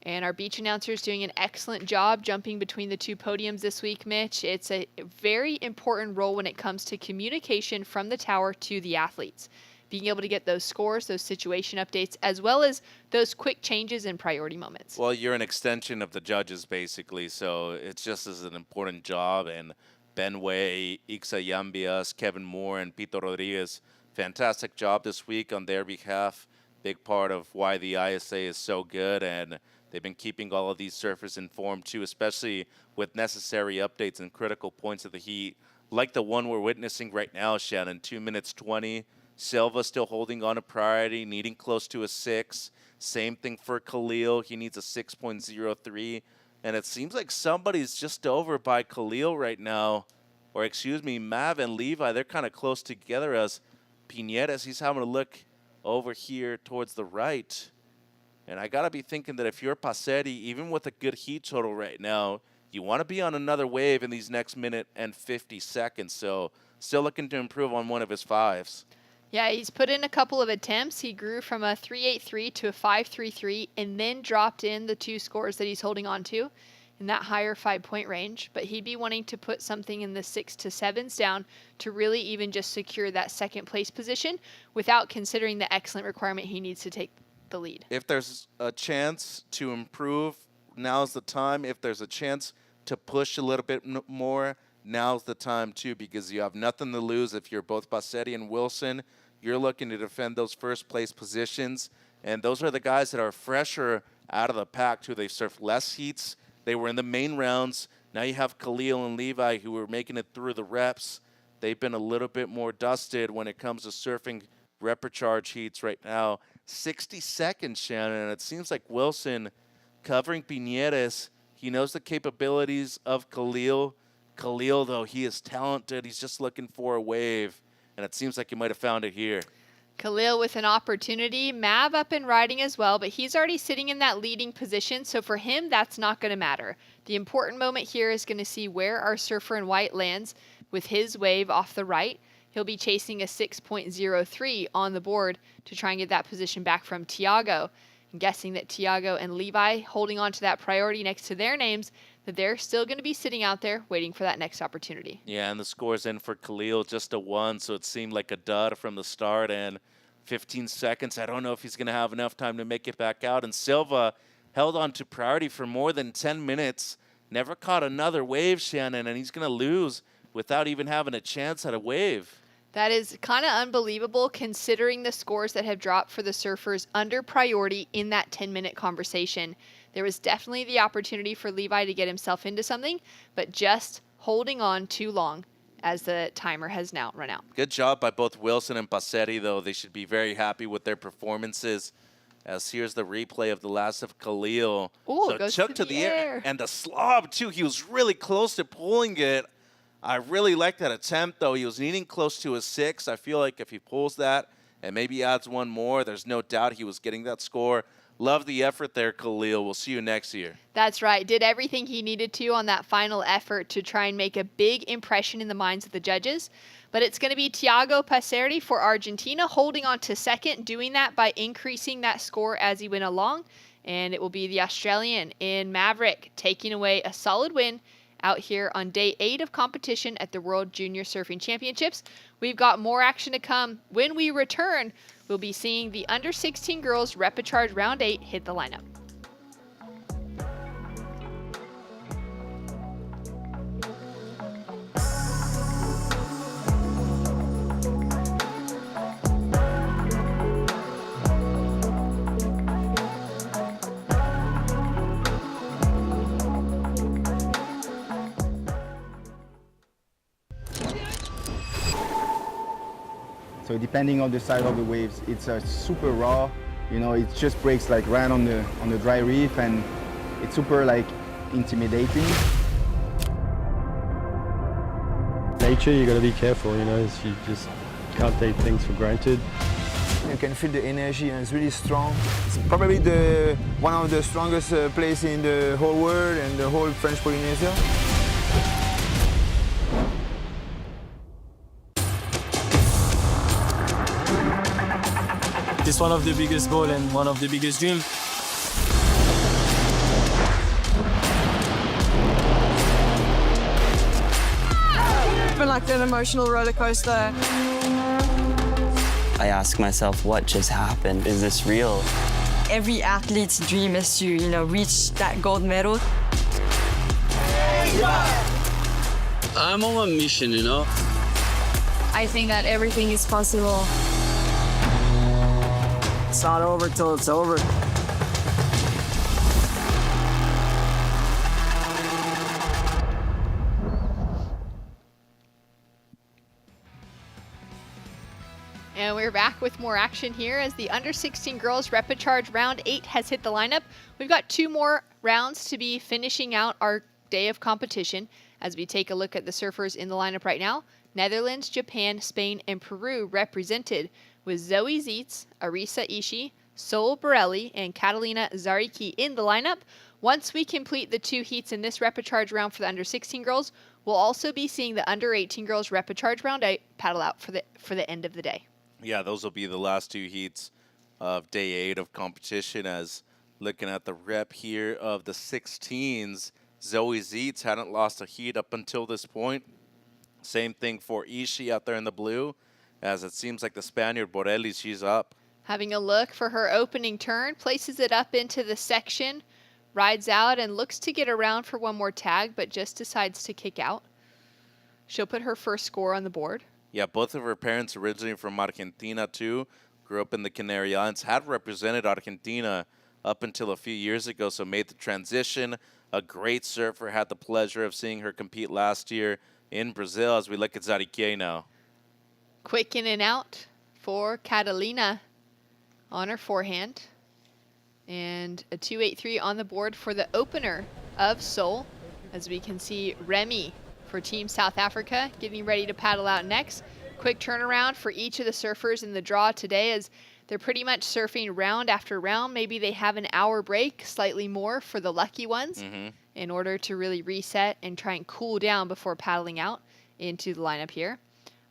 And our beach announcer is doing an excellent job jumping between the 2 podiums this week, Mitch. It's a very important role when it comes to communication from the tower to the athletes. Being able to get those scores, those situation updates, as well as those quick changes in priority moments. Well, you're an extension of the judges, basically, so it's just as an important job. And Ben Way, Ixa Yambias, Kevin Moore, and Pito Rodriguez, fantastic job this week on their behalf. Big part of why the ISA is so good, and they've been keeping all of these surfers informed too, especially with necessary updates and critical points of the heat, like the one we're witnessing right now, Shannon. 2 minutes 20 Silva still holding on to priority, needing close to a 6. Same thing for Khalil. He needs a 6.03. And it seems like somebody's just over by Khalil right now. Or excuse me, Mav and Levi, they're kind of close together as Piñeras, he's having a look over here towards the right. And I got to be thinking that if you're Passetti, even with a good heat total right now, you want to be on another wave in these next minute and 50 seconds. So still looking to improve on one of his 5s. Yeah, he's put in a couple of attempts. He grew from a 3.83 to a 5.33 and then dropped in the 2 scores that he's holding on to in that higher 5-point range. But he'd be wanting to put something in the 6 to 7s down to really even just secure that second place position without considering the excellent requirement he needs to take the lead. If there's a chance to improve, now's the time. If there's a chance to push a little bit more, now's the time too, because you have nothing to lose. If you're both Bassetti and Wilson, you're looking to defend those first place positions. And those are the guys that are fresher out of the pack too. They've surfed less heats. They were in the main rounds. Now you have Khalil and Levi who are making it through the reps. They've been a little bit more dusted when it comes to surfing repechage heats right now. 60 seconds, Shannon, and it seems like Wilson covering Piñeras. He knows the capabilities of Khalil. Khalil, though, he is talented. He's just looking for a wave, and it seems like he might have found it here. Khalil with an opportunity. Mav up and riding as well, but he's already sitting in that leading position, so for him, that's not going to matter. The important moment here is going to see where our surfer in white lands with his wave off the right. He'll be chasing a 6.03 on the board to try and get that position back from Tiago. I'm guessing that Tiago and Levi holding on to that priority next to their names, that they're still going to be sitting out there waiting for that next opportunity. Yeah, and the score's in for Khalil, just a 1, so it seemed like a dud from the start. And 15 seconds, I don't know if he's going to have enough time to make it back out. And Silva held on to priority for more than 10 minutes, never caught another wave, Shannon, and he's going to lose without even having a chance at a wave. That is kind of unbelievable considering the scores that have dropped for the surfers under priority in that 10-minute conversation. There was definitely the opportunity for Levi to get himself into something, but just holding on too long as the timer has now run out. Good job by both Wilson and Passetti, though. They should be very happy with their performances. As here's the replay of the last of Khalil. Ooh, so goes chuck to the air. And the slob, too. He was really close to pulling it. I really like that attempt, though. He was needing close to a 6. I feel like if he pulls that and maybe adds one more, there's no doubt he was getting that score. Love the effort there, Khalil. We'll see you next year. That's right. Did everything he needed to on that final effort to try and make a big impression in the minds of the judges. But it's going to be Tiago Passetti for Argentina holding on to second, doing that by increasing that score as he went along. And it will be the Australian in Maverick taking away a solid win out here on day 8 of competition at the World Junior Surfing Championships. We've got more action to come. When we return, we'll be seeing the under-16 girls Repechage round 8 hit the lineup. So depending on the side of the waves, it's super raw. You know, it just breaks like right on the dry reef, and it's super like intimidating. Nature, you got to be careful. You know, you just can't take things for granted. You can feel the energy, and it's really strong. It's probably one of the strongest places in the whole world and the whole French Polynesia. It's one of the biggest goals and one of the biggest dreams. It's been like an emotional roller coaster. I ask myself, what just happened? Is this real? Every athlete's dream is to, reach that gold medal. I'm on a mission, I think that everything is possible. It's not over till it's over. And we're back with more action here as the under-16 girls repechage round 8 has hit the lineup. We've got 2 more rounds to be finishing out our day of competition as we take a look at the surfers in the lineup right now. Netherlands, Japan, Spain, and Peru represented with Zoe Zietz, Arisa Ishii, Sol Borelli, and Catalina Zariki in the lineup. Once we complete the 2 heats in this repechage round for the under-16 girls, we'll also be seeing the under-18 girls repechage round 8 paddle out for the end of the day. Yeah, those will be the last 2 heats of day 8 of competition. As looking at the rep here of the 16s, Zoe Zietz hadn't lost a heat up until this point. Same thing for Ishii out there in the blue, as it seems like the Spaniard Borelli, she's up. Having a look for her opening turn, places it up into the section, rides out and looks to get around for one more tag, but just decides to kick out. She'll put her first score on the board. Yeah, both of her parents originally from Argentina too, grew up in the Canary Islands, had represented Argentina up until a few years ago, so made the transition. A great surfer, had the pleasure of seeing her compete last year in Brazil. As we look at Zarike now. Quick in and out for Catalina on her forehand. And a 2.83 on the board for the opener of Seoul. As we can see Remy for Team South Africa getting ready to paddle out next. Quick turnaround for each of the surfers in the draw today as they're pretty much surfing round after round. Maybe they have an hour break, slightly more for the lucky ones, in order to really reset and try and cool down before paddling out into the lineup here.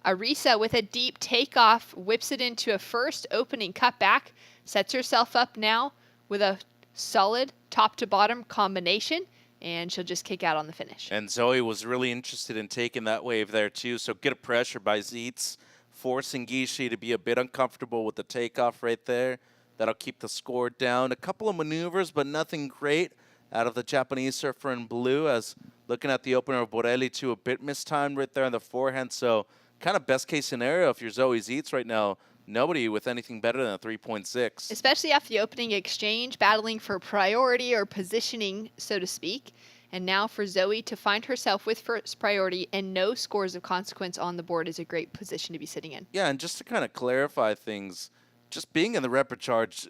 Arisa with a deep takeoff whips it into a first opening cutback, sets herself up now with a solid top to bottom combination, and she'll just kick out on the finish. And Zoe was really interested in taking that wave there too, so good pressure by Zietz, forcing Ishii to be a bit uncomfortable with the takeoff right there. That'll keep the score down. A couple of maneuvers, but nothing great out of the Japanese surfer in blue, as looking at the opener of Borelli too, a bit mistimed right there on the forehand, so kind of best case scenario if you're Zoe Zietz right now, nobody with anything better than a 3.6. Especially after the opening exchange, battling for priority or positioning, so to speak. And now for Zoe to find herself with first priority and no scores of consequence on the board is a great position to be sitting in. Yeah, and just to kind of clarify things, just being in the repechage,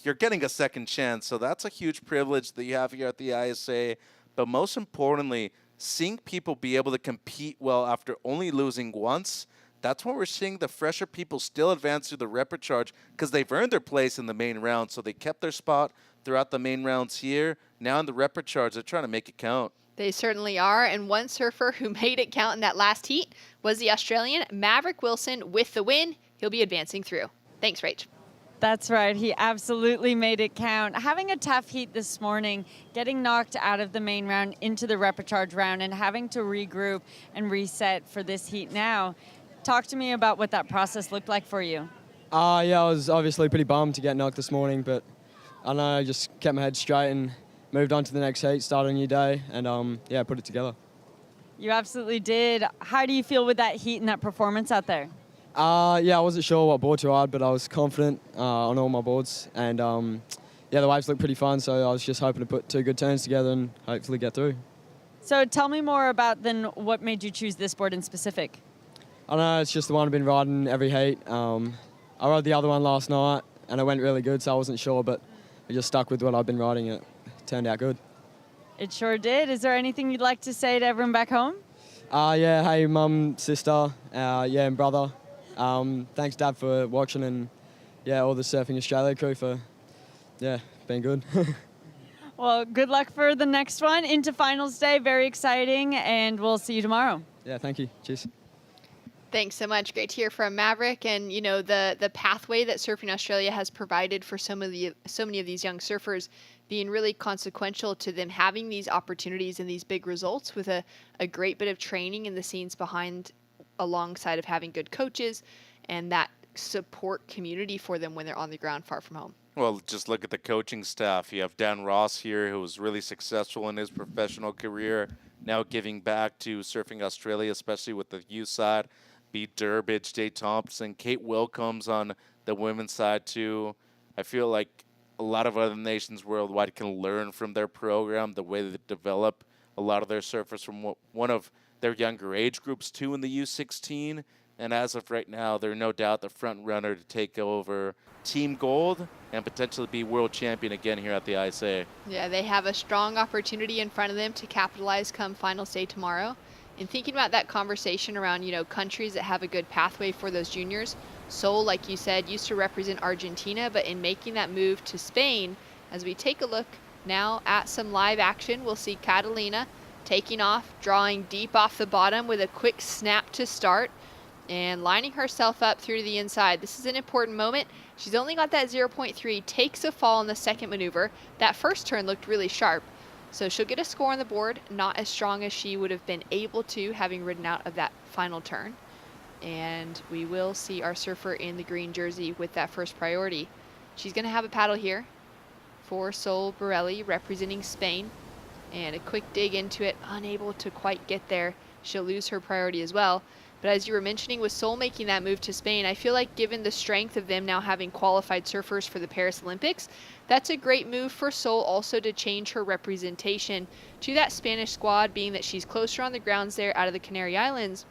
you're getting a second chance, so that's a huge privilege that you have here at the ISA. But most importantly, seeing people be able to compete well after only losing once, that's when we're seeing the fresher people still advance through the repechage because they've earned their place in the main round. So they kept their spot throughout the main rounds here. Now in the repechage, they're trying to make it count. They certainly are. And one surfer who made it count in that last heat was the Australian Maverick Wilson with the win. He'll be advancing through. Thanks, Rach. That's right. He absolutely made it count. Having a tough heat this morning, getting knocked out of the main round into the repechage round and having to regroup and reset for this heat now. Talk to me about what that process looked like for you. Yeah, I was obviously pretty bummed to get knocked this morning, but I don't know, I just kept my head straight and moved on to the next heat, started a new day, and yeah, put it together. You absolutely did. How do you feel with that heat and that performance out there? Yeah, I wasn't sure what board to ride, but I was confident on all my boards, and yeah, the waves looked pretty fun, so I was just hoping to put 2 good turns together and hopefully get through. So tell me more about then what made you choose this board in specific? I don't know, it's just the one I've been riding every heat. I rode the other one last night, and it went really good, so I wasn't sure, but I just stuck with what I've been riding. It turned out good. It sure did. Is there anything you'd like to say to everyone back home? Yeah, hey, mum, sister, yeah, and brother. Thanks, Dad, for watching, and yeah, all the Surfing Australia crew for, yeah, being good. Well, good luck for the next one into finals day. Very exciting, and we'll see you tomorrow. Yeah, thank you. Cheers. Thanks so much. Great to hear from Maverick, and you know the pathway that Surfing Australia has provided for so many of these young surfers, being really consequential to them having these opportunities and these big results with a great bit of training in the scenes behind, alongside of having good coaches and that support community for them when they're on the ground far from home. Well, just look at the coaching staff. You have Dan Ross here, who was really successful in his professional career, now giving back to Surfing Australia, especially with the youth side. Beat Durbridge, Jay Thompson, Kate Wilcombs on the women's side too. I feel like a lot of other nations worldwide can learn from their program, the way they develop a lot of their surfers from one of their younger age groups too in the U16. And as of right now, they're no doubt the front runner to take over Team Gold and potentially be world champion again here at the ISA. Yeah, they have a strong opportunity in front of them to capitalize come finals day tomorrow. And thinking about that conversation around, countries that have a good pathway for those juniors, Seoul, like you said, used to represent Argentina, but in making that move to Spain, as we take a look now at some live action, we'll see Catalina taking off, drawing deep off the bottom with a quick snap to start, and lining herself up through to the inside. This is an important moment. She's only got that 0.3, takes a fall in the second maneuver. That first turn looked really sharp, so she'll get a score on the board, not as strong as she would have been able to having ridden out of that final turn. And we will see our surfer in the green jersey with that first priority. She's going to have a paddle here for Sol Borelli representing Spain, and a quick dig into it, unable to quite get there. She'll lose her priority as well. But as you were mentioning, with Seoul making that move to Spain, I feel like given the strength of them now having qualified surfers for the Paris Olympics, that's a great move for Seoul also to change her representation to that Spanish squad, being that she's closer on the grounds there out of the Canary Islands.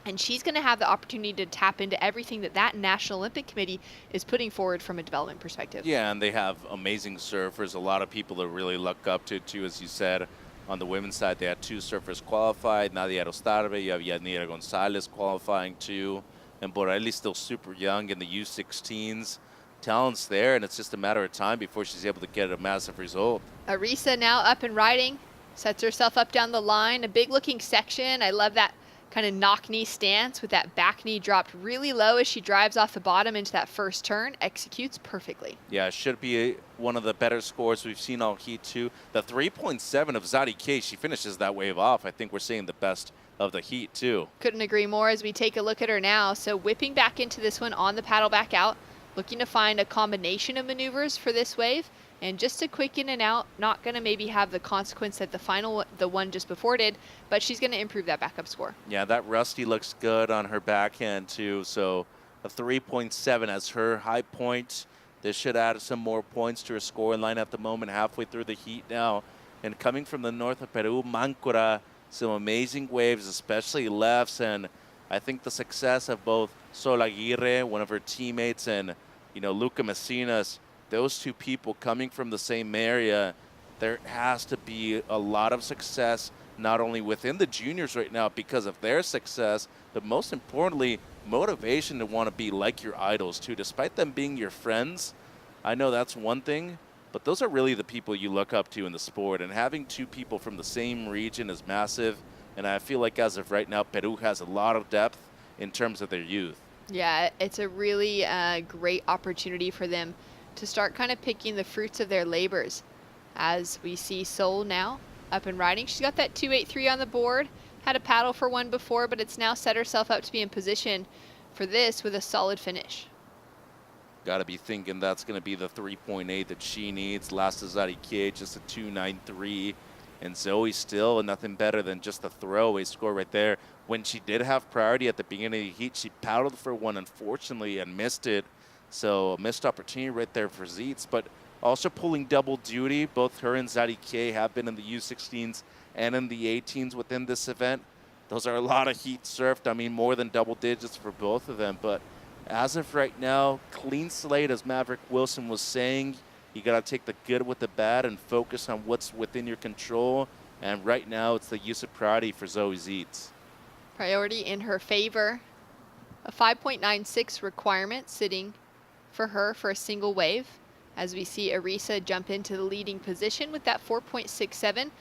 And she's going to have the opportunity to tap into everything that National Olympic Committee is putting forward from a development perspective. Yeah, and they have amazing surfers, a lot of people to really look up to, too, as you said. On the women's side, they had 2 surfers qualified. Nadia Rostarbe, you have Yanira Gonzalez qualifying too. And Borelli's still super young in the U16s. Talent's there, and it's just a matter of time before she's able to get a massive result. Arisa now up and riding, sets herself up down the line. A big looking section. I love that kind of knock knee stance with that back knee dropped really low as she drives off the bottom into that first turn. Executes perfectly. Yeah, it should be one of the better scores we've seen all heat too. The 3.7 of Zadi K, she finishes that wave off. I think we're seeing the best of the heat too. Couldn't agree more as we take a look at her now. So whipping back into this one on the paddle back out, looking to find a combination of maneuvers for this wave. And just a quick in and out, not going to maybe have the consequence that the one just before did, but she's going to improve that backup score. Yeah, that Rusty looks good on her backhand too. So a 3.7 as her high point. This should add some more points to her scoring line at the moment, halfway through the heat now. And coming from the north of Peru, Mancora, some amazing waves, especially lefts. And I think the success of both Sol Aguirre, one of her teammates, and Luca Messinas, those 2 people coming from the same area, there has to be a lot of success, not only within the juniors right now because of their success, but most importantly, motivation to want to be like your idols too. Despite them being your friends, I know that's one thing, but those are really the people you look up to in the sport. And having 2 people from the same region is massive. And I feel like as of right now, Peru has a lot of depth in terms of their youth. Yeah, it's a really great opportunity for them to start kind of picking the fruits of their labors. As we see Sol now up and riding. She's got that 2.83 on the board. Had a paddle for one before, but it's now set herself up to be in position for this with a solid finish. Got to be thinking that's going to be the 3.8 that she needs. Last is Zadi K, just a 2.93. And Zoe still nothing better than just a throwaway score right there. When she did have priority at the beginning of the heat, she paddled for one, unfortunately, and missed it. So a missed opportunity right there for Zeitz, but also pulling double duty. Both her and Zadi K have been in the U16s and in the 18s within this event. Those are a lot of heat surfed. I mean, more than double digits for both of them. But as of right now, clean slate, as Maverick Wilson was saying. You got to take the good with the bad and focus on what's within your control. And right now, it's the use of priority for Zoe Zeitz. Priority in her favor. A 5.96 requirement sitting for her for a single wave, as we see Arisa jump into the leading position with that 4.67.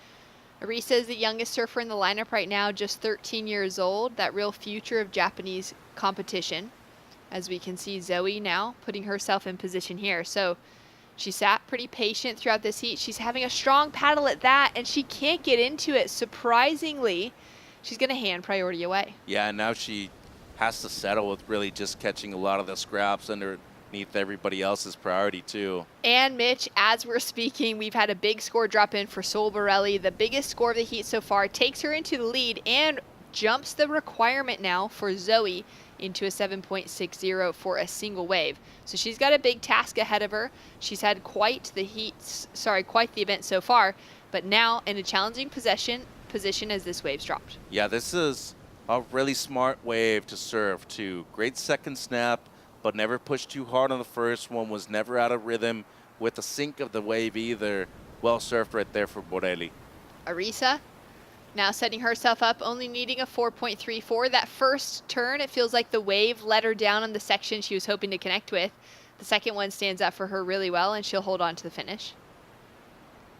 Arisa is the youngest surfer in the lineup right now, just 13 years old, that real future of Japanese competition. As we can see Zoe now putting herself in position here. So she sat pretty patient throughout this heat. She's having a strong paddle at that, and she can't get into it. Surprisingly, she's going to hand priority away. Yeah, and now she has to settle with really just catching a lot of the scraps underneath everybody else's priority too. And Mitch, as we're speaking, we've had a big score drop in for Sol Borelli. The biggest score of the heat so far, takes her into the lead and jumps the requirement now for Zoe into a 7.60 for a single wave. So she's got a big task ahead of her. She's had quite the event so far, but now in a challenging position as this wave's dropped. Yeah, this is A really smart wave to serve, too. Great second snap, but never pushed too hard on the first one, was never out of rhythm with the sink of the wave either. Well served right there for Borelli. Arisa now setting herself up, only needing a 4.34. That first turn, it feels like the wave let her down on the section she was hoping to connect with. The second one stands up for her really well, and she'll hold on to the finish.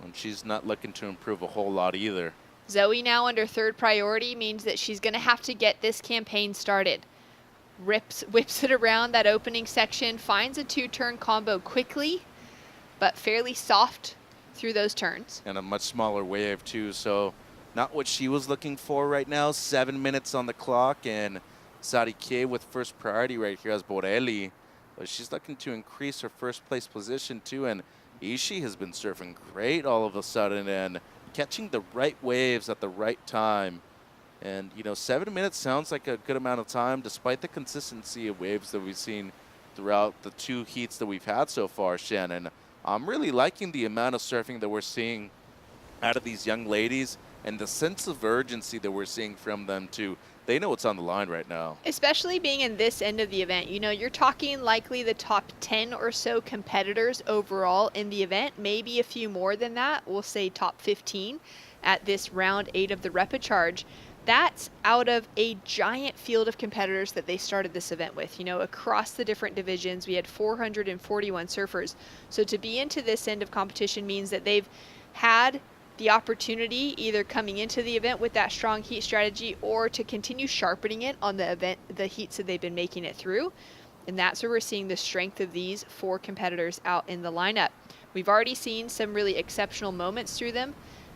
And she's not looking to improve a whole lot either. Zoe now under third priority means that she's going to have to get this campaign started. Whips it around that opening section, finds a two-turn combo quickly, but fairly soft through those turns. And a much smaller wave, too, so not what she was looking for right now. 7 minutes on the clock, and Sarike with first priority right here as Borelli. But she's looking to increase her first place position, too, and Ishii has been surfing great all of a sudden and catching the right waves at the right time. And, 7 minutes sounds like a good amount of time, despite the consistency of waves that we've seen throughout the 2 heats that we've had so far, Shannon. I'm really liking the amount of surfing that we're seeing out of these young ladies and the sense of urgency that we're seeing from them, too. They know what's on the line right now. Especially being in this end of the event. You're talking likely the top 10 or so competitors overall in the event, maybe a few more than that. We'll say top 15 at this round 8 of the Repechage. That's out of a giant field of competitors that they started this event with. Across the different divisions, we had 441 surfers. So to be into this end of competition means that they've had the opportunity either coming into the event with that strong heat strategy or to continue sharpening it on the heats that they've been making it through. And that's where we're seeing the strength of these 4 competitors out in the lineup. We've already seen some really exceptional moments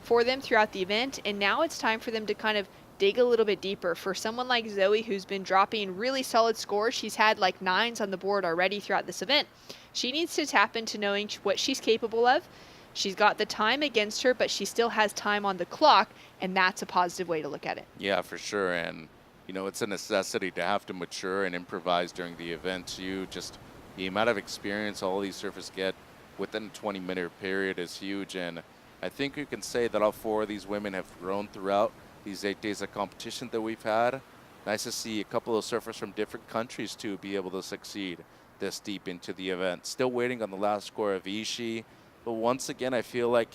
for them throughout the event, and now it's time for them to kind of dig a little bit deeper. For someone like Zoe, who's been dropping really solid scores, she's had like 9s on the board already throughout this event. She needs to tap into knowing what she's capable of. She's got the time against her, but she still has time on the clock, and that's a positive way to look at it. Yeah, for sure. And, it's a necessity to have to mature and improvise during the event. The amount of experience all these surfers get within a 20-minute period is huge. And I think you can say that all 4 of these women have grown throughout these 8 days of competition that we've had. Nice to see a couple of surfers from different countries, too, be able to succeed this deep into the event. Still waiting on the last score of Ishii. But once again, I feel like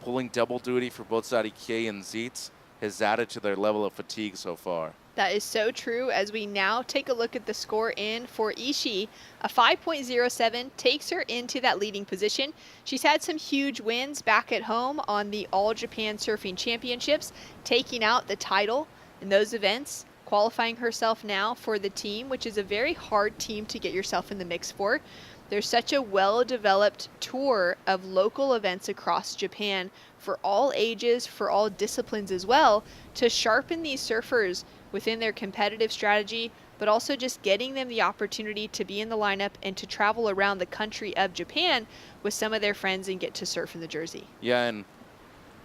pulling double duty for both Sarike and Zietz has added to their level of fatigue so far. That is so true. As we now take a look at the score in for Ishii, a 5.07 takes her into that leading position. She's had some huge wins back at home on the All Japan Surfing Championships, taking out the title in those events, qualifying herself now for the team, which is a very hard team to get yourself in the mix for. There's such a well-developed tour of local events across Japan for all ages, for all disciplines as well, to sharpen these surfers within their competitive strategy, but also just getting them the opportunity to be in the lineup and to travel around the country of Japan with some of their friends and get to surf in the jersey. Yeah, and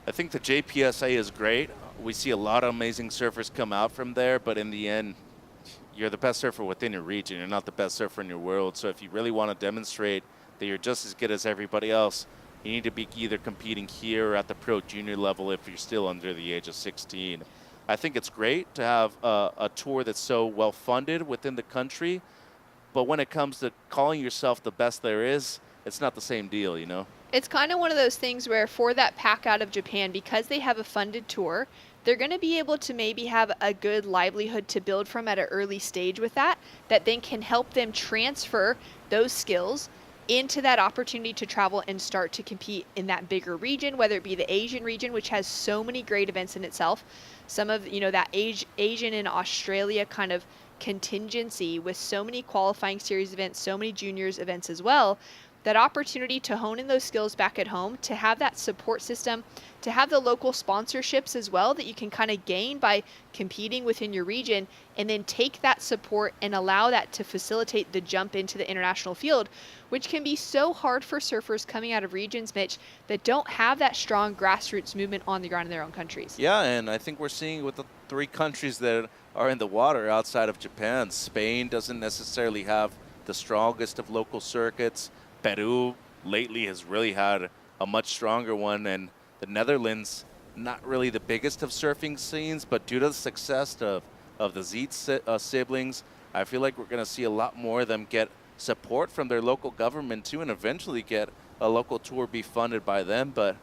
I think the JPSA is great. We see a lot of amazing surfers come out from there, but in the end, you're the best surfer within your region. You're not the best surfer in your world. So if you really want to demonstrate that you're just as good as everybody else, you need to be either competing here or at the pro junior level if you're still under the age of 16. I think it's great to have a tour that's so well funded within the country, but when it comes to calling yourself the best there is, it's not the same deal, It's kind of one of those things where for that pack out of Japan, because they have a funded tour, they're going to be able to maybe have a good livelihood to build from at an early stage with that then can help them transfer those skills into that opportunity to travel and start to compete in that bigger region, whether it be the Asian region, which has so many great events in itself. Some of, that Asian and Australia kind of contingency with so many qualifying series events, so many juniors events as well. That opportunity to hone in those skills back at home, to have that support system, to have the local sponsorships as well that you can kind of gain by competing within your region, and then take that support and allow that to facilitate the jump into the international field, which can be so hard for surfers coming out of regions, Mitch, that don't have that strong grassroots movement on the ground in their own countries. Yeah, and I think we're seeing with the 3 countries that are in the water outside of Japan. Spain doesn't necessarily have the strongest of local circuits. Peru lately has really had a much stronger one, and the Netherlands, not really the biggest of surfing scenes, but due to the success of of the Zietz siblings. I feel like we're going to see a lot more of them get support from their local government too, and eventually get a local tour be funded by them. But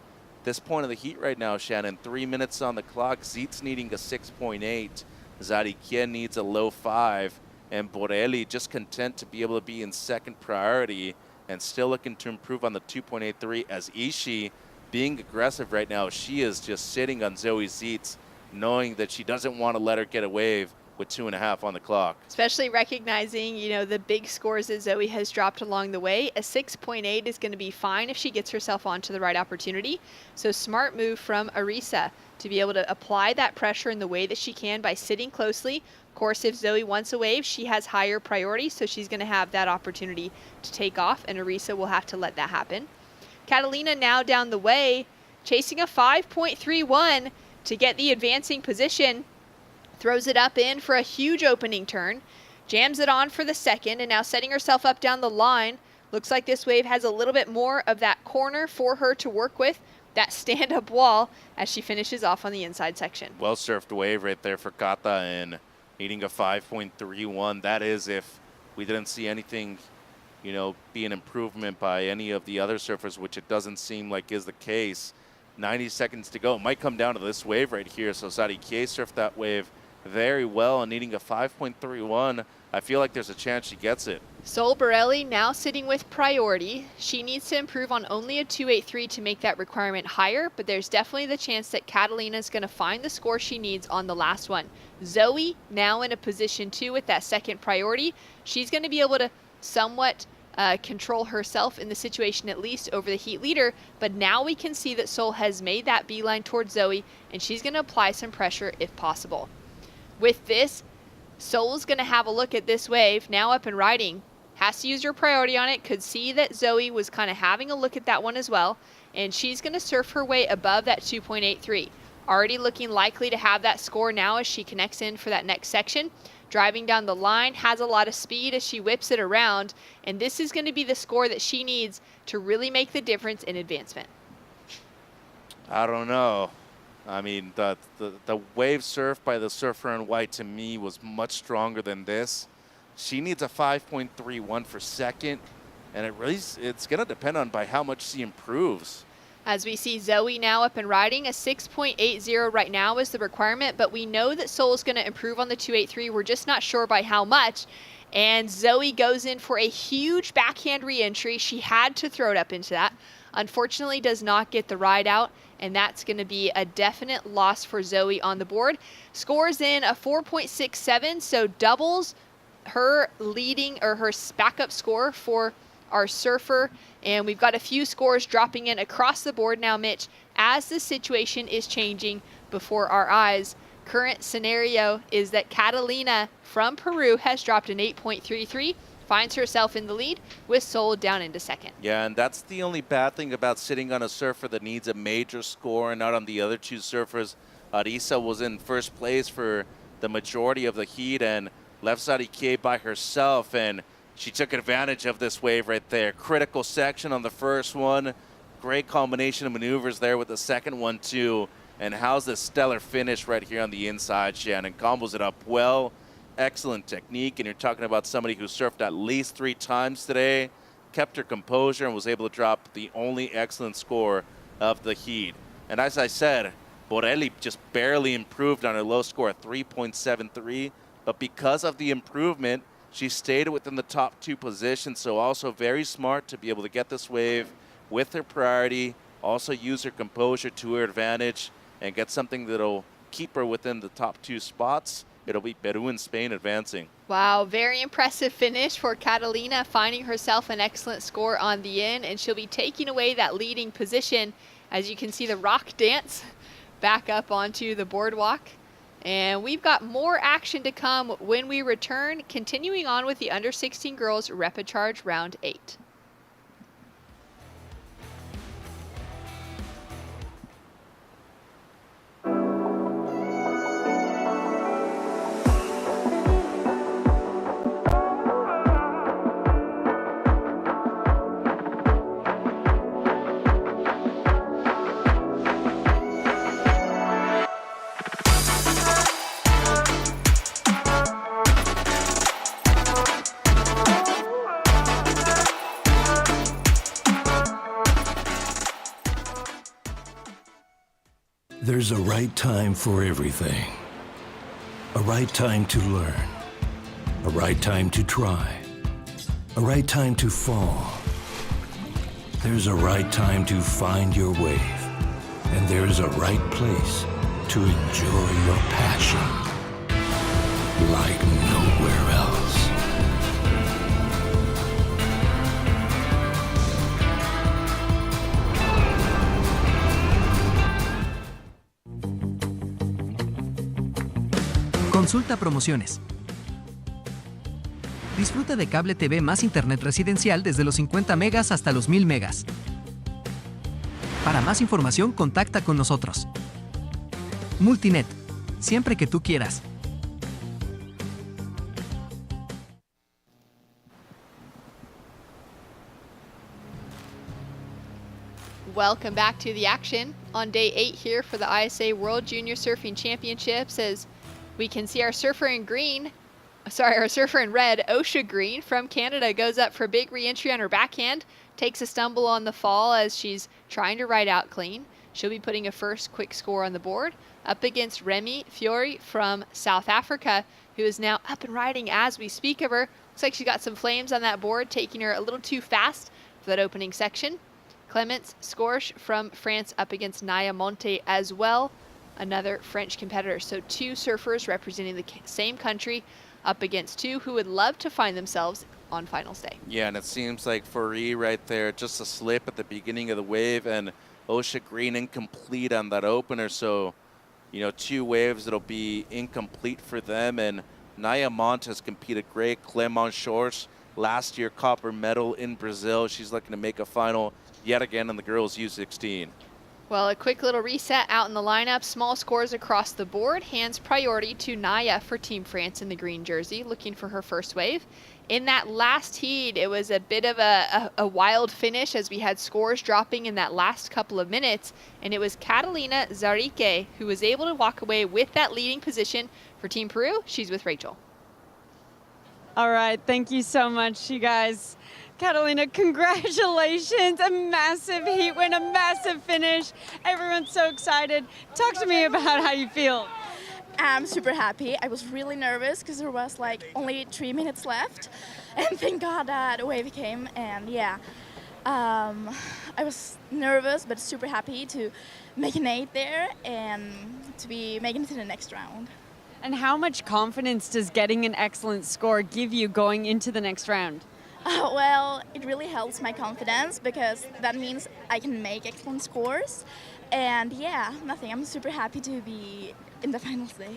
this point of the heat right now, Shannon, 3 minutes on the clock. Zietz needing a 6.8. Zariquia needs a low 5. And Borelli just content to be able to be in second priority and still looking to improve on the 2.83, as Ishii being aggressive right now. She is just sitting on Zoe Zietz, knowing that she doesn't want to let her get a wave with 2.5 on the clock. Especially recognizing, the big scores that Zoe has dropped along the way. A 6.8 is going to be fine if she gets herself onto the right opportunity. So smart move from Arisa to be able to apply that pressure in the way that she can by sitting closely. Of course, if Zoe wants a wave, she has higher priority, so she's going to have that opportunity to take off, and Arisa will have to let that happen. Catalina now down the way, chasing a 5.31 to get the advancing position. Throws it up in for a huge opening turn, jams it on for the second, and now setting herself up down the line. Looks like this wave has a little bit more of that corner for her to work with, that stand-up wall, as she finishes off on the inside section. Well surfed wave right there for Kata, and needing a 5.31. That is if we didn't see anything, be an improvement by any of the other surfers, which it doesn't seem like is the case. 90 seconds to go. It might come down to this wave right here. So Zariquia surfed that wave very well, and needing a 5.31. I feel like there's a chance she gets it. Sol Borelli now sitting with priority. She needs to improve on only a 2.83 to make that requirement higher, but there's definitely the chance that Catalina is going to find the score she needs on the last one. Zoe now in a position 2 with that second priority. She's going to be able to somewhat control herself in the situation, at least over the heat leader, but now we can see that Sol has made that beeline towards Zoe, and she's going to apply some pressure if possible. With this, Sol's going to have a look at this wave, now up and riding. Has to use her priority on it. Could see that Zoe was kind of having a look at that one as well. And she's going to surf her way above that 2.83. Already looking likely to have that score now as she connects in for that next section. Driving down the line, has a lot of speed as she whips it around. And this is going to be the score that she needs to really make the difference in advancement. I don't know. I mean, the wave surf by the surfer in white to me was much stronger than this. She needs a 5.31 for second, and it's going to depend on by how much she improves. As we see Zoe now up and riding, a 6.80 right now is the requirement, but we know that Sol's going to improve on the 2.83. We're just not sure by how much. And Zoe goes in for a huge backhand re-entry. She had to throw it up into that. Unfortunately, does not get the ride out, and that's going to be a definite loss for Zoe on the board. Scores in a 4.67, so doubles her leading or her backup score for our surfer. And we've got a few scores dropping in across the board now, Mitch, as the situation is changing before our eyes. Current scenario is that Catalina from Peru has dropped an 8.33. Finds herself in the lead with Sol down into second. Yeah, and that's the only bad thing about sitting on a surfer that needs a major score and not on the other two surfers. Arisa was in first place for the majority of the heat and left Zariquia by herself, and she took advantage of this wave right there. Critical section on the first one. Great combination of maneuvers there with the second one too. And how's this stellar finish right here on the inside, Shannon? Combos it up well. Excellent technique, and you're talking about somebody who surfed at least 3 times today, kept her composure, and was able to drop the only excellent score of the heat. And as I said, Borelli just barely improved on her low score at 3.73, but because of the improvement, she stayed within the top 2 positions, so also very smart to be able to get this wave with her priority, also use her composure to her advantage, and get something that'll keep her within the top 2 spots. It'll be Peru and Spain advancing. Wow, very impressive finish for Catalina, finding herself an excellent score on the in, and she'll be taking away that leading position. As you can see, the rock dance back up onto the boardwalk. And we've got more action to come when we return, continuing on with the under 16 girls Repechage round 8. There's a right time for everything. A right time to learn. A right time to try. A right time to fall. There's a right time to find your wave. And there's a right place to enjoy your passion like nowhere else. Consulta promociones. Disfruta de cable TV más internet residencial desde los 50 megas hasta los 1000 megas. Para más información, contacta con nosotros. Multinet, siempre que tú quieras. Welcome back to the action on day 8 here for the ISA World Junior Surfing Championships. As we can see our surfer in red, Osha Green from Canada, goes up for a big re-entry on her backhand, takes a stumble on the fall as she's trying to ride out clean. She'll be putting a first quick score on the board up against Remy Fiori from South Africa, who is now up and riding as we speak of her. Looks like she got some flames on that board, taking her a little too fast for that opening section. Clemence Scorch from France up against Naya Monte as well, another French competitor. So 2 surfers representing the same country up against 2 who would love to find themselves on finals day. Yeah, and it seems like Fiori right there, just a slip at the beginning of the wave, and Osha Green incomplete on that opener. So, 2 waves that'll be incomplete for them. And Naya Monte has competed great. Clemence Scorch, last year copper medal in Brazil. She's looking to make a final yet again in the girls U16. Well, a quick little reset out in the lineup. Small scores across the board. Hands priority to Naya for Team France in the green jersey, looking for her first wave. In that last heat, it was a bit of a wild finish as we had scores dropping in that last couple of minutes, and it was Catalina Zarike who was able to walk away with that leading position for Team Peru. She's with Rachel. All right, thank you so much, you guys. Catalina, congratulations. A massive heat win, a massive finish. Everyone's so excited. Talk to me about how you feel. I'm super happy. I was really nervous because there was like only 3 minutes left. And thank God that wave came. And yeah, I was nervous but super happy to make an 8 there and to be making it to the next round. And how much confidence does getting an excellent score give you going into the next round? Well, it really helps my confidence because that means I can make excellent scores. And yeah, nothing. I'm super happy to be in the finals day.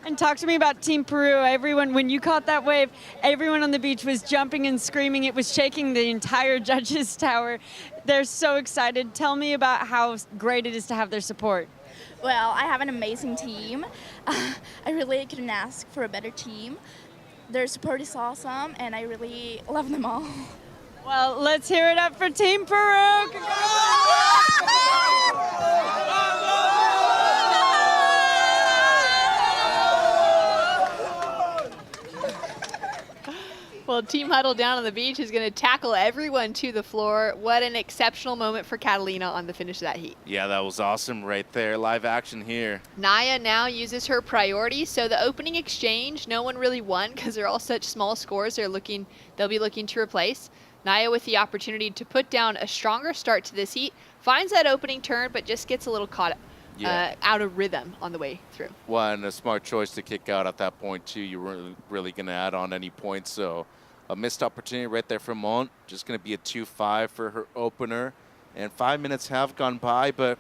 And talk to me about Team Peru. Everyone, when you caught that wave, everyone on the beach was jumping and screaming. It was shaking the entire judges' tower. They're so excited. Tell me about how great it is to have their support. Well, I have an amazing team. I really couldn't ask for a better team. Their support is awesome, and I really love them all. Well, let's hear it up for Team Peru. Well, Team Huddle down on the beach is going to tackle everyone to the floor. What an exceptional moment for Catalina on the finish of that heat. Yeah, that was awesome right there. Live action here. Naya now uses her priority. So the opening exchange, no one really won because they're all such small scores. They'll be looking to replace. Naya with the opportunity to put down a stronger start to this heat. Finds that opening turn, but just gets a little caught out of rhythm on the way through. Well, and a smart choice to kick out at that point, too. You weren't really going to add on any points, so a missed opportunity right there for Mont. Just going to be a 2-5 for her opener. And 5 minutes have gone by, but,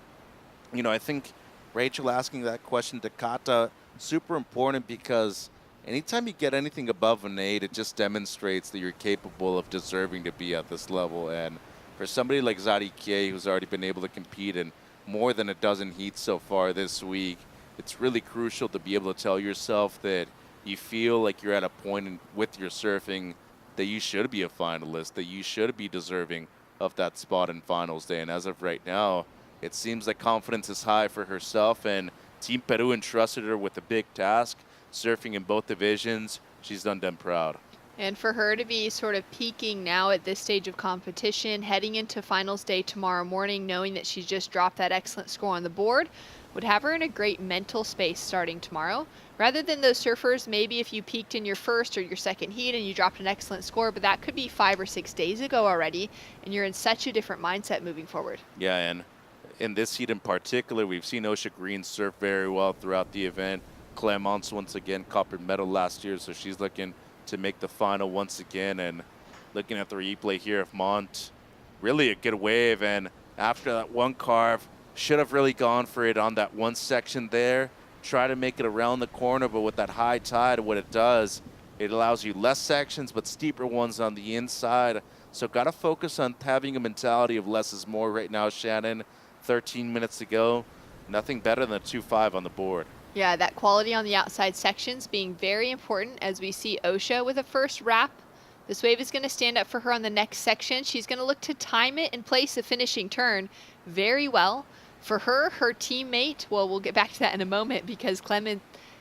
I think Rachel asking that question to Kata, super important because anytime you get anything above an 8, it just demonstrates that you're capable of deserving to be at this level. And for somebody like Zarike, who's already been able to compete in more than a dozen heats so far this week, it's really crucial to be able to tell yourself that you feel like you're at a point with your surfing that you should be a finalist, that you should be deserving of that spot in finals day. And as of right now, it seems like confidence is high for herself, and Team Peru entrusted her with a big task, surfing in both divisions. She's done them proud. And for her to be sort of peaking now at this stage of competition, heading into finals day tomorrow morning, knowing that she's just dropped that excellent score on the board, would have her in a great mental space starting tomorrow. Rather than those surfers, maybe if you peaked in your first or your second heat and you dropped an excellent score, but that could be 5 or 6 days ago already, and you're in such a different mindset moving forward. Yeah, and in this heat in particular, we've seen Osha Green surf very well throughout the event. Clemence, once again, copper medal last year, so she's looking to make the final once again. And looking at the replay here of Mont, really a good wave, and after that one carve, should have really gone for it on that one section there, try to make it around the corner, but with that high tide, what it does, it allows you less sections but steeper ones on the inside. So got to focus on having a mentality of less is more right now, Shannon. 13 minutes to go, nothing better than a 2.5 on the board. Yeah, that quality on the outside sections being very important as we see Osha with a first wrap. This wave is going to stand up for her on the next section. She's going to look to time it and place a finishing turn very well. For her, her teammate, well, we'll get back to that in a moment because Clement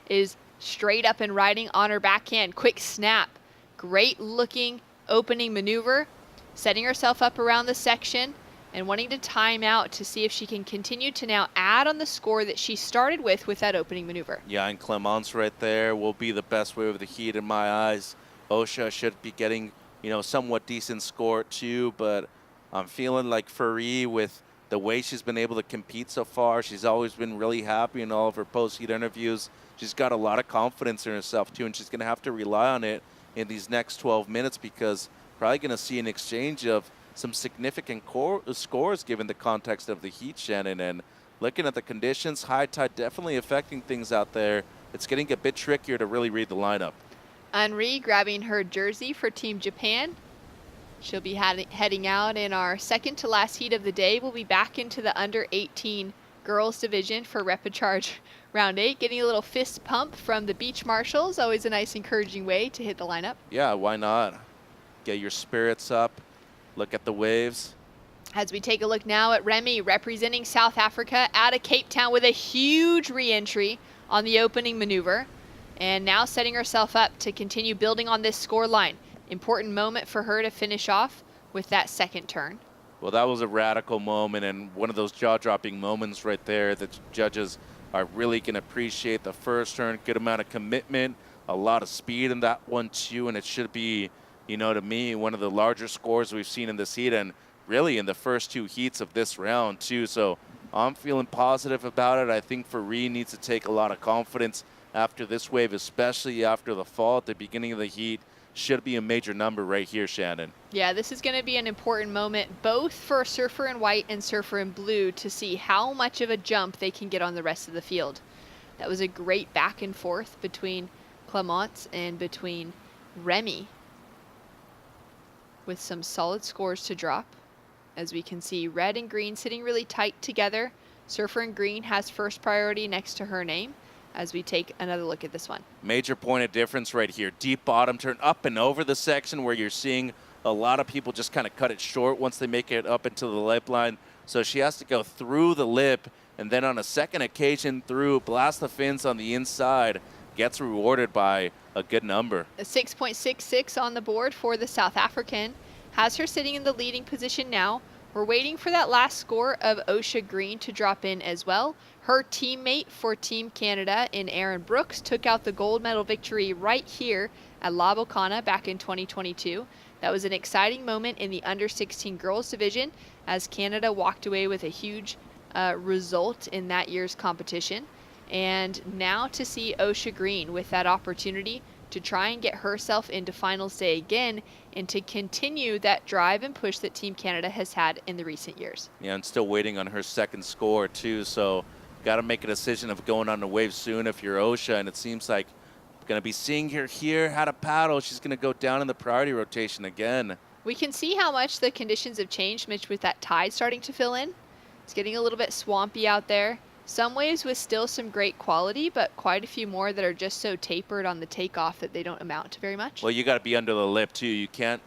is straight up and riding on her backhand. Quick snap. Great looking opening maneuver. Setting herself up around the section and wanting to time out to see if she can continue to now add on the score that she started with that opening maneuver. Yeah, and Clemence right there will be the best wave of the heat in my eyes. Osha should be getting, somewhat decent score too, but I'm feeling like Fari, with the way she's been able to compete so far, she's always been really happy in all of her post-heat interviews. She's got a lot of confidence in herself too, and she's going to have to rely on it in these next 12 minutes because probably going to see an exchange of some significant scores given the context of the heat, Shannon. And looking at the conditions, high tide definitely affecting things out there. It's getting a bit trickier to really read the lineup. Henri grabbing her jersey for Team Japan. She'll be heading out in our second to last heat of the day. We'll be back into the under 18 girls division for Repechage round 8. Getting a little fist pump from the beach marshals. Always a nice encouraging way to hit the lineup. Yeah, why not? Get your spirits up. Look at the waves. As we take a look now at Remy representing South Africa out of Cape Town with a huge re-entry on the opening maneuver. And now setting herself up to continue building on this score line. Important moment for her to finish off with that second turn. Well, that was a radical moment and one of those jaw-dropping moments right there that judges are really going to appreciate. The first turn, good amount of commitment, a lot of speed in that one too, and it should be, to me, one of the larger scores we've seen in this heat and really in the first 2 heats of this round too. So I'm feeling positive about it. I think Fari needs to take a lot of confidence after this wave, especially after the fall at the beginning of the heat. Should be a major number right here, Shannon. Yeah, this is going to be an important moment both for surfer in white and surfer in blue to see how much of a jump they can get on the rest of the field. That was a great back and forth between Clemence and between Remy, with some solid scores to drop. As we can see, red and green sitting really tight together. Surfer in green has first priority next to her name as we take another look at this one. Major point of difference right here. Deep bottom turn up and over the section where you're seeing a lot of people just kind of cut it short once they make it up into the lip line. So she has to go through the lip and then on a second occasion through, blast the fins on the inside, gets rewarded by a good number. A 6.66 on the board for the South African. Has her sitting in the leading position now. We're waiting for that last score of Osha Green to drop in as well. Her teammate for Team Canada in Aaron Brooks took out the gold medal victory right here at La Bocana back in 2022. That was an exciting moment in the under 16 girls division as Canada walked away with a huge result in that year's competition. And now to see Osha Green with that opportunity to try and get herself into finals day again and to continue that drive and push that Team Canada has had in the recent years. Yeah, and still waiting on her second score too, so got to make a decision of going on the wave soon if you're Osha, and it seems like going to be seeing her here, how to paddle. She's going to go down in the priority rotation again. We can see how much the conditions have changed, Mitch, with that tide starting to fill in. It's getting a little bit swampy out there. Some waves with still some great quality, but quite a few more that are just so tapered on the takeoff that they don't amount to very much. Well, you got to be under the lip too. You can't,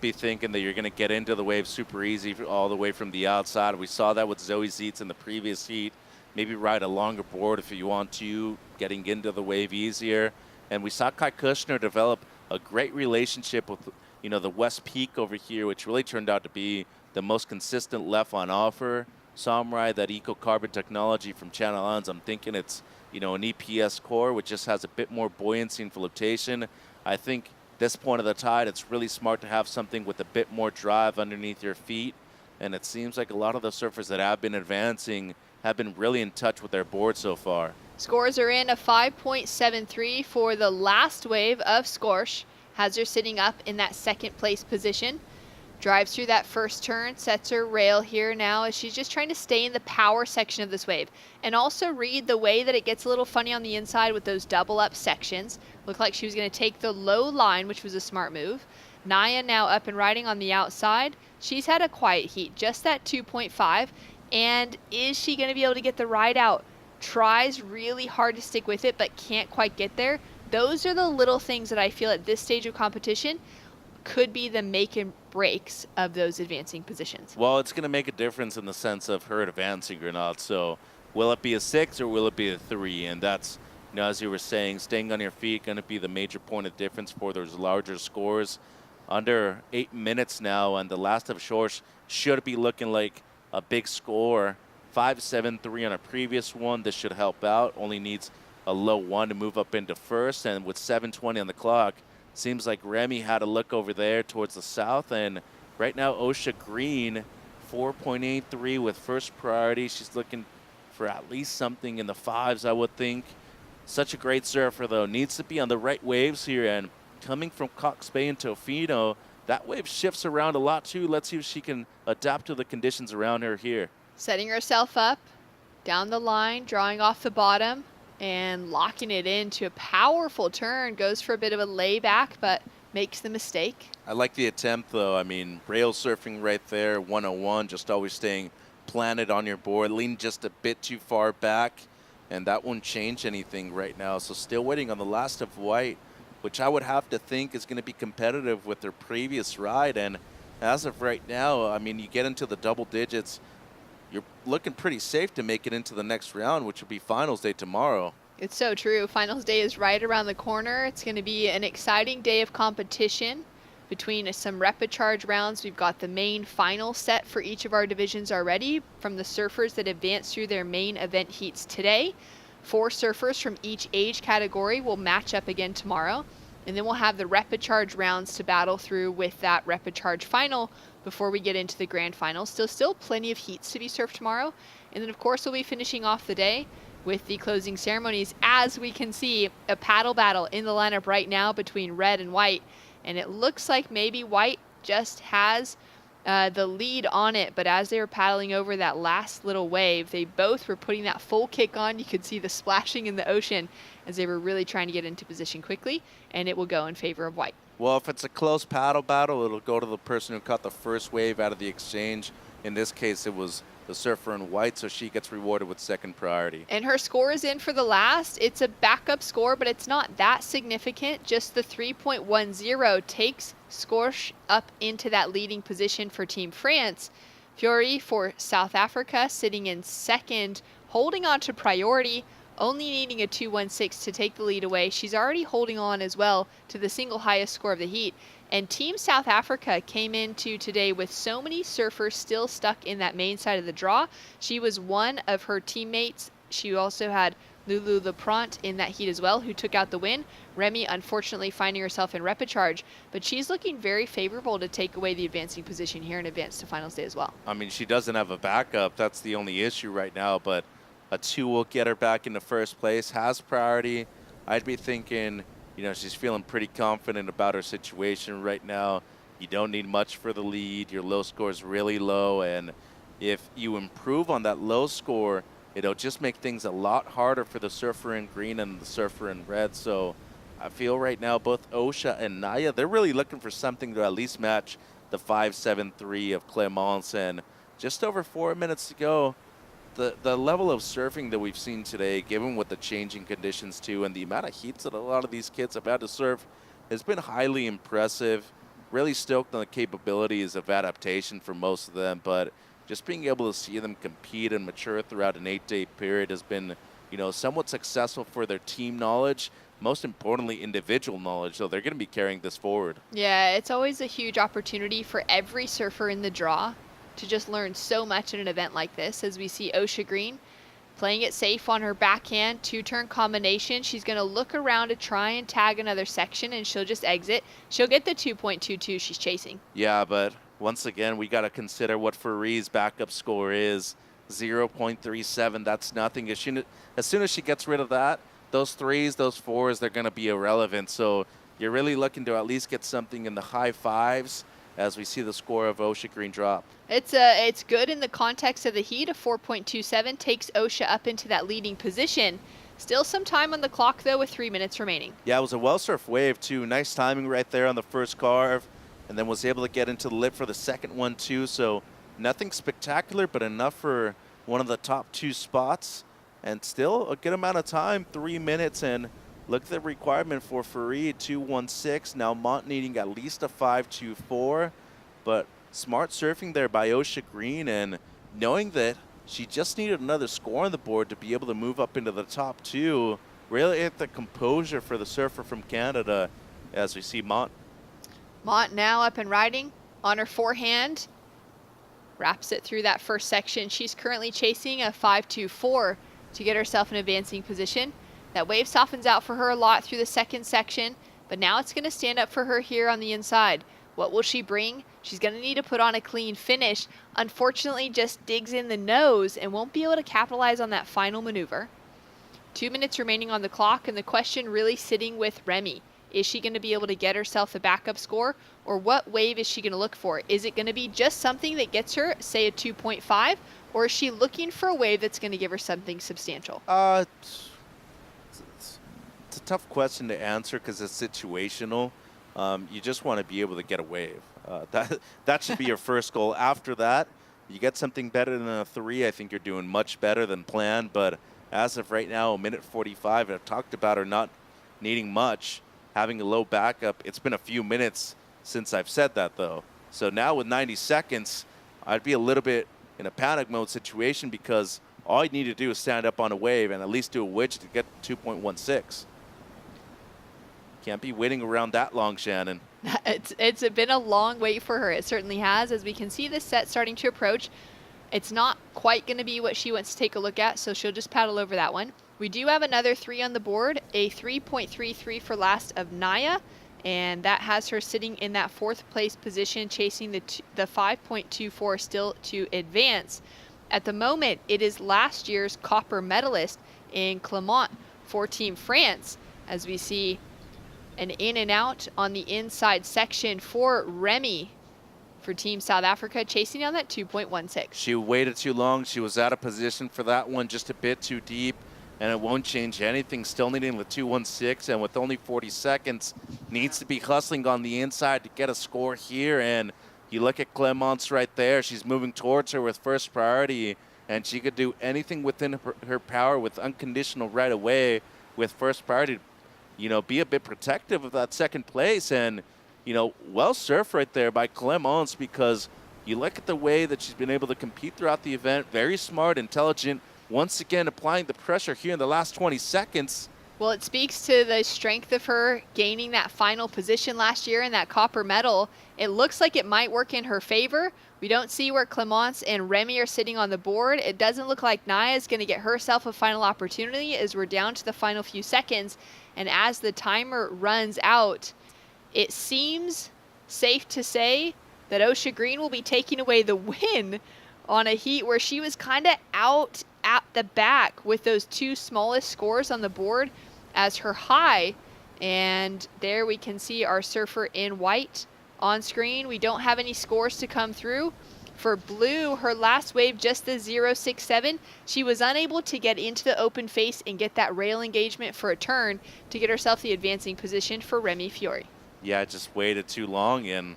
be thinking that you're going to get into the wave super easy all the way from the outside. We saw that with Zoe Zeitz in the previous heat. Maybe ride a longer board if you want to, getting into the wave easier. And we saw Kai Kushner develop a great relationship with, the West Peak over here, which really turned out to be the most consistent left on offer. Samurai, that eco-carbon technology from Channel Islands, I'm thinking it's, an EPS core, which just has a bit more buoyancy and flotation. I think this point of the tide, it's really smart to have something with a bit more drive underneath your feet. And it seems like a lot of the surfers that have been advancing have been really in touch with their board so far. Scores are in a 5.73 for the last wave of Scorch. Has her sitting up in that second place position. Drives through that first turn, sets her rail here now as she's just trying to stay in the power section of this wave. And also read the way that it gets a little funny on the inside with those double up sections. Looked like she was going to take the low line, which was a smart move. Naya now up and riding on the outside. She's had a quiet heat, just that 2.5. And is she going to be able to get the ride out? Tries really hard to stick with it, but can't quite get there. Those are the little things that I feel at this stage of competition could be the make and breaks of those advancing positions. Well, it's going to make a difference in the sense of her advancing or not. So will it be a 6 or will it be a 3? And that's, as you were saying, staying on your feet going to be the major point of difference for those larger scores. Under 8 minutes now, and the last of Schorsch should be looking like a big score. 5.73 on a previous one. This should help out. Only needs a low 1 to move up into first. And with 7:20 on the clock, seems like Remy had a look over there towards the south. And right now, Osha Green, 4.83 with first priority. She's looking for at least something in the 5s, I would think. Such a great surfer, though. Needs to be on the right waves here. And coming from Cox Bay and Tofino, that wave shifts around a lot, too. Let's see if she can adapt to the conditions around her here. Setting herself up, down the line, drawing off the bottom, and locking it into a powerful turn. Goes for a bit of a layback, but makes the mistake. I like the attempt, though. I mean, rail surfing right there, 101, just always staying planted on your board, lean just a bit too far back, and that won't change anything right now. So still waiting on the last of white, which I would have to think is going to be competitive with their previous ride. And as of right now, I mean, you get into the double digits, you're looking pretty safe to make it into the next round, which will be finals day tomorrow. It's so true. Finals day is right around the corner. It's going to be an exciting day of competition between some repechage rounds. We've got the main final set for each of our divisions already from the surfers that advanced through their main event heats today. 4 surfers from each age category will match up again tomorrow. And then we'll have the repechage rounds to battle through with that repechage final before we get into the grand finals. Still plenty of heats to be surfed tomorrow. And then, of course, we'll be finishing off the day with the closing ceremonies. As we can see, a paddle battle in the lineup right now between red and white. And it looks like maybe white just has the lead on it, but as they were paddling over that last little wave, they both were putting that full kick on. You could see the splashing in the ocean as they were really trying to get into position quickly, and it will go in favor of white. Well, if it's a close paddle battle, it'll go to the person who caught the first wave out of the exchange. In this case, it was the surfer in white, so she gets rewarded with second priority. And her score is in for the last. It's a backup score, but it's not that significant. Just the 3.10 takes Scorch up into that leading position for Team France. Fiori for South Africa sitting in second, holding on to priority, only needing a 2.16 to take the lead away. She's already holding on as well to the single highest score of the heat. And Team South Africa came into today with so many surfers still stuck in that main side of the draw. She was one of her teammates. She also had Lulu Leprant in that heat as well, who took out the win. Remy, unfortunately, finding herself in repechage, but she's looking very favorable to take away the advancing position here and advance to finals day as well. I mean, she doesn't have a backup. That's the only issue right now, but a 2 will get her back into first place, has priority. I'd be thinking, she's feeling pretty confident about her situation right now. You don't need much for the lead. Your low score is really low, and if you improve on that low score, it'll just make things a lot harder for the surfer in green and the surfer in red. So I feel right now both Osha and Naya, they're really looking for something to at least match the 5.73 of Clemence. And just over 4 minutes to go, the level of surfing that we've seen today, given with the changing conditions too, and the amount of heats that a lot of these kids have had to surf, has been highly impressive. Really stoked on the capabilities of adaptation for most of them, but just being able to see them compete and mature throughout an 8-day period has been, somewhat successful for their team knowledge. most importantly, individual knowledge. So they're going to be carrying this forward. Yeah, it's always a huge opportunity for every surfer in the draw to just learn so much in an event like this, as we see Osha Green playing it safe on her backhand, 2-turn combination. She's going to look around to try and tag another section, and she'll just exit. She'll get the 2.22 she's chasing. Yeah, but once again, we got to consider what Farie's backup score is. 0.37, that's nothing. As soon as she gets rid of that, those 3s, those 4s, they're going to be irrelevant. So you're really looking to at least get something in the high 5s as we see the score of Osha Green drop. It's good in the context of the heat. A 4.27 takes Osha up into that leading position. Still some time on the clock, though, with 3 minutes remaining. Yeah, it was a well-surfed wave, too. Nice timing right there on the first carve, and then was able to get into the lip for the second one, too. So nothing spectacular, but enough for one of the top 2 spots. And still a good amount of time, 3 minutes, and look at the requirement for Farie, 2.16. Now Mont needing at least a 5.24, but smart surfing there by Osha Green, and knowing that she just needed another score on the board to be able to move up into the top 2. Really at the composure for the surfer from Canada as we see Mont. Mont now up and riding on her forehand. Wraps it through that first section. She's currently chasing a 5.24 to get herself in advancing position. That wave softens out for her a lot through the second section, but now it's going to stand up for her here on the inside. What will she bring? She's going to need to put on a clean finish. Unfortunately, just digs in the nose and won't be able to capitalize on that final maneuver. 2 minutes remaining on the clock, and the question really sitting with Remy. Is she going to be able to get herself a backup score, or what wave is she going to look for? Is it going to be just something that gets her, say, a 2.5, or is she looking for a wave that's going to give her something substantial? It's a tough question to answer because it's situational. You just want to be able to get a wave. That should be your first goal. After that, you get something better than a 3. I think you're doing much better than planned. But as of right now, a minute 45, I've talked about her not needing much, having a low backup. It's been a few minutes since I've said that, though. So now with 90 seconds, I'd be a little bit in a panic mode situation because all you need to do is stand up on a wave and at least do a wedge to get 2.16. Can't be waiting around that long, Shannon. It's been a long wait for her. It certainly has. As we can see this set starting to approach, it's not quite going to be what she wants to take a look at, so she'll just paddle over that one. We do have another 3 on the board, a 3.33 for last of Naya, and that has her sitting in that 4th place position, chasing the 5.24 still to advance. At the moment, it is last year's copper medalist in Clermont for Team France, as we see an in and out on the inside section for Remy for Team South Africa, chasing down that 2.16. She waited too long. She was out of position for that one, just a bit too deep, and it won't change anything. Still needing the 2.16, and with only 40 seconds, needs to be hustling on the inside to get a score here. And you look at Clement's right there. She's moving towards her with first priority, and she could do anything within her power with unconditional right away with first priority. You know, be a bit protective of that second place. And, you know, well surfed right there by Clemence, because you look at the way that she's been able to compete throughout the event. Very smart, intelligent, once again applying the pressure here in the last 20 seconds. Well, it speaks to the strength of her gaining that final position last year in that copper medal. It looks like it might work in her favor. We don't see where Clemence and Remy are sitting on the board. It doesn't look like Naya is going to get herself a final opportunity as we're down to the final few seconds. And as the timer runs out, it seems safe to say that Osha Green will be taking away the win on a heat where she was kind of out at the back with those 2 smallest scores on the board as her high. And there we can see our surfer in white on screen. We don't have any scores to come through. For blue, her last wave, just the 0.67. She was unable to get into the open face and get that rail engagement for a turn to get herself the advancing position for Remy Fiore. Yeah, just waited too long, and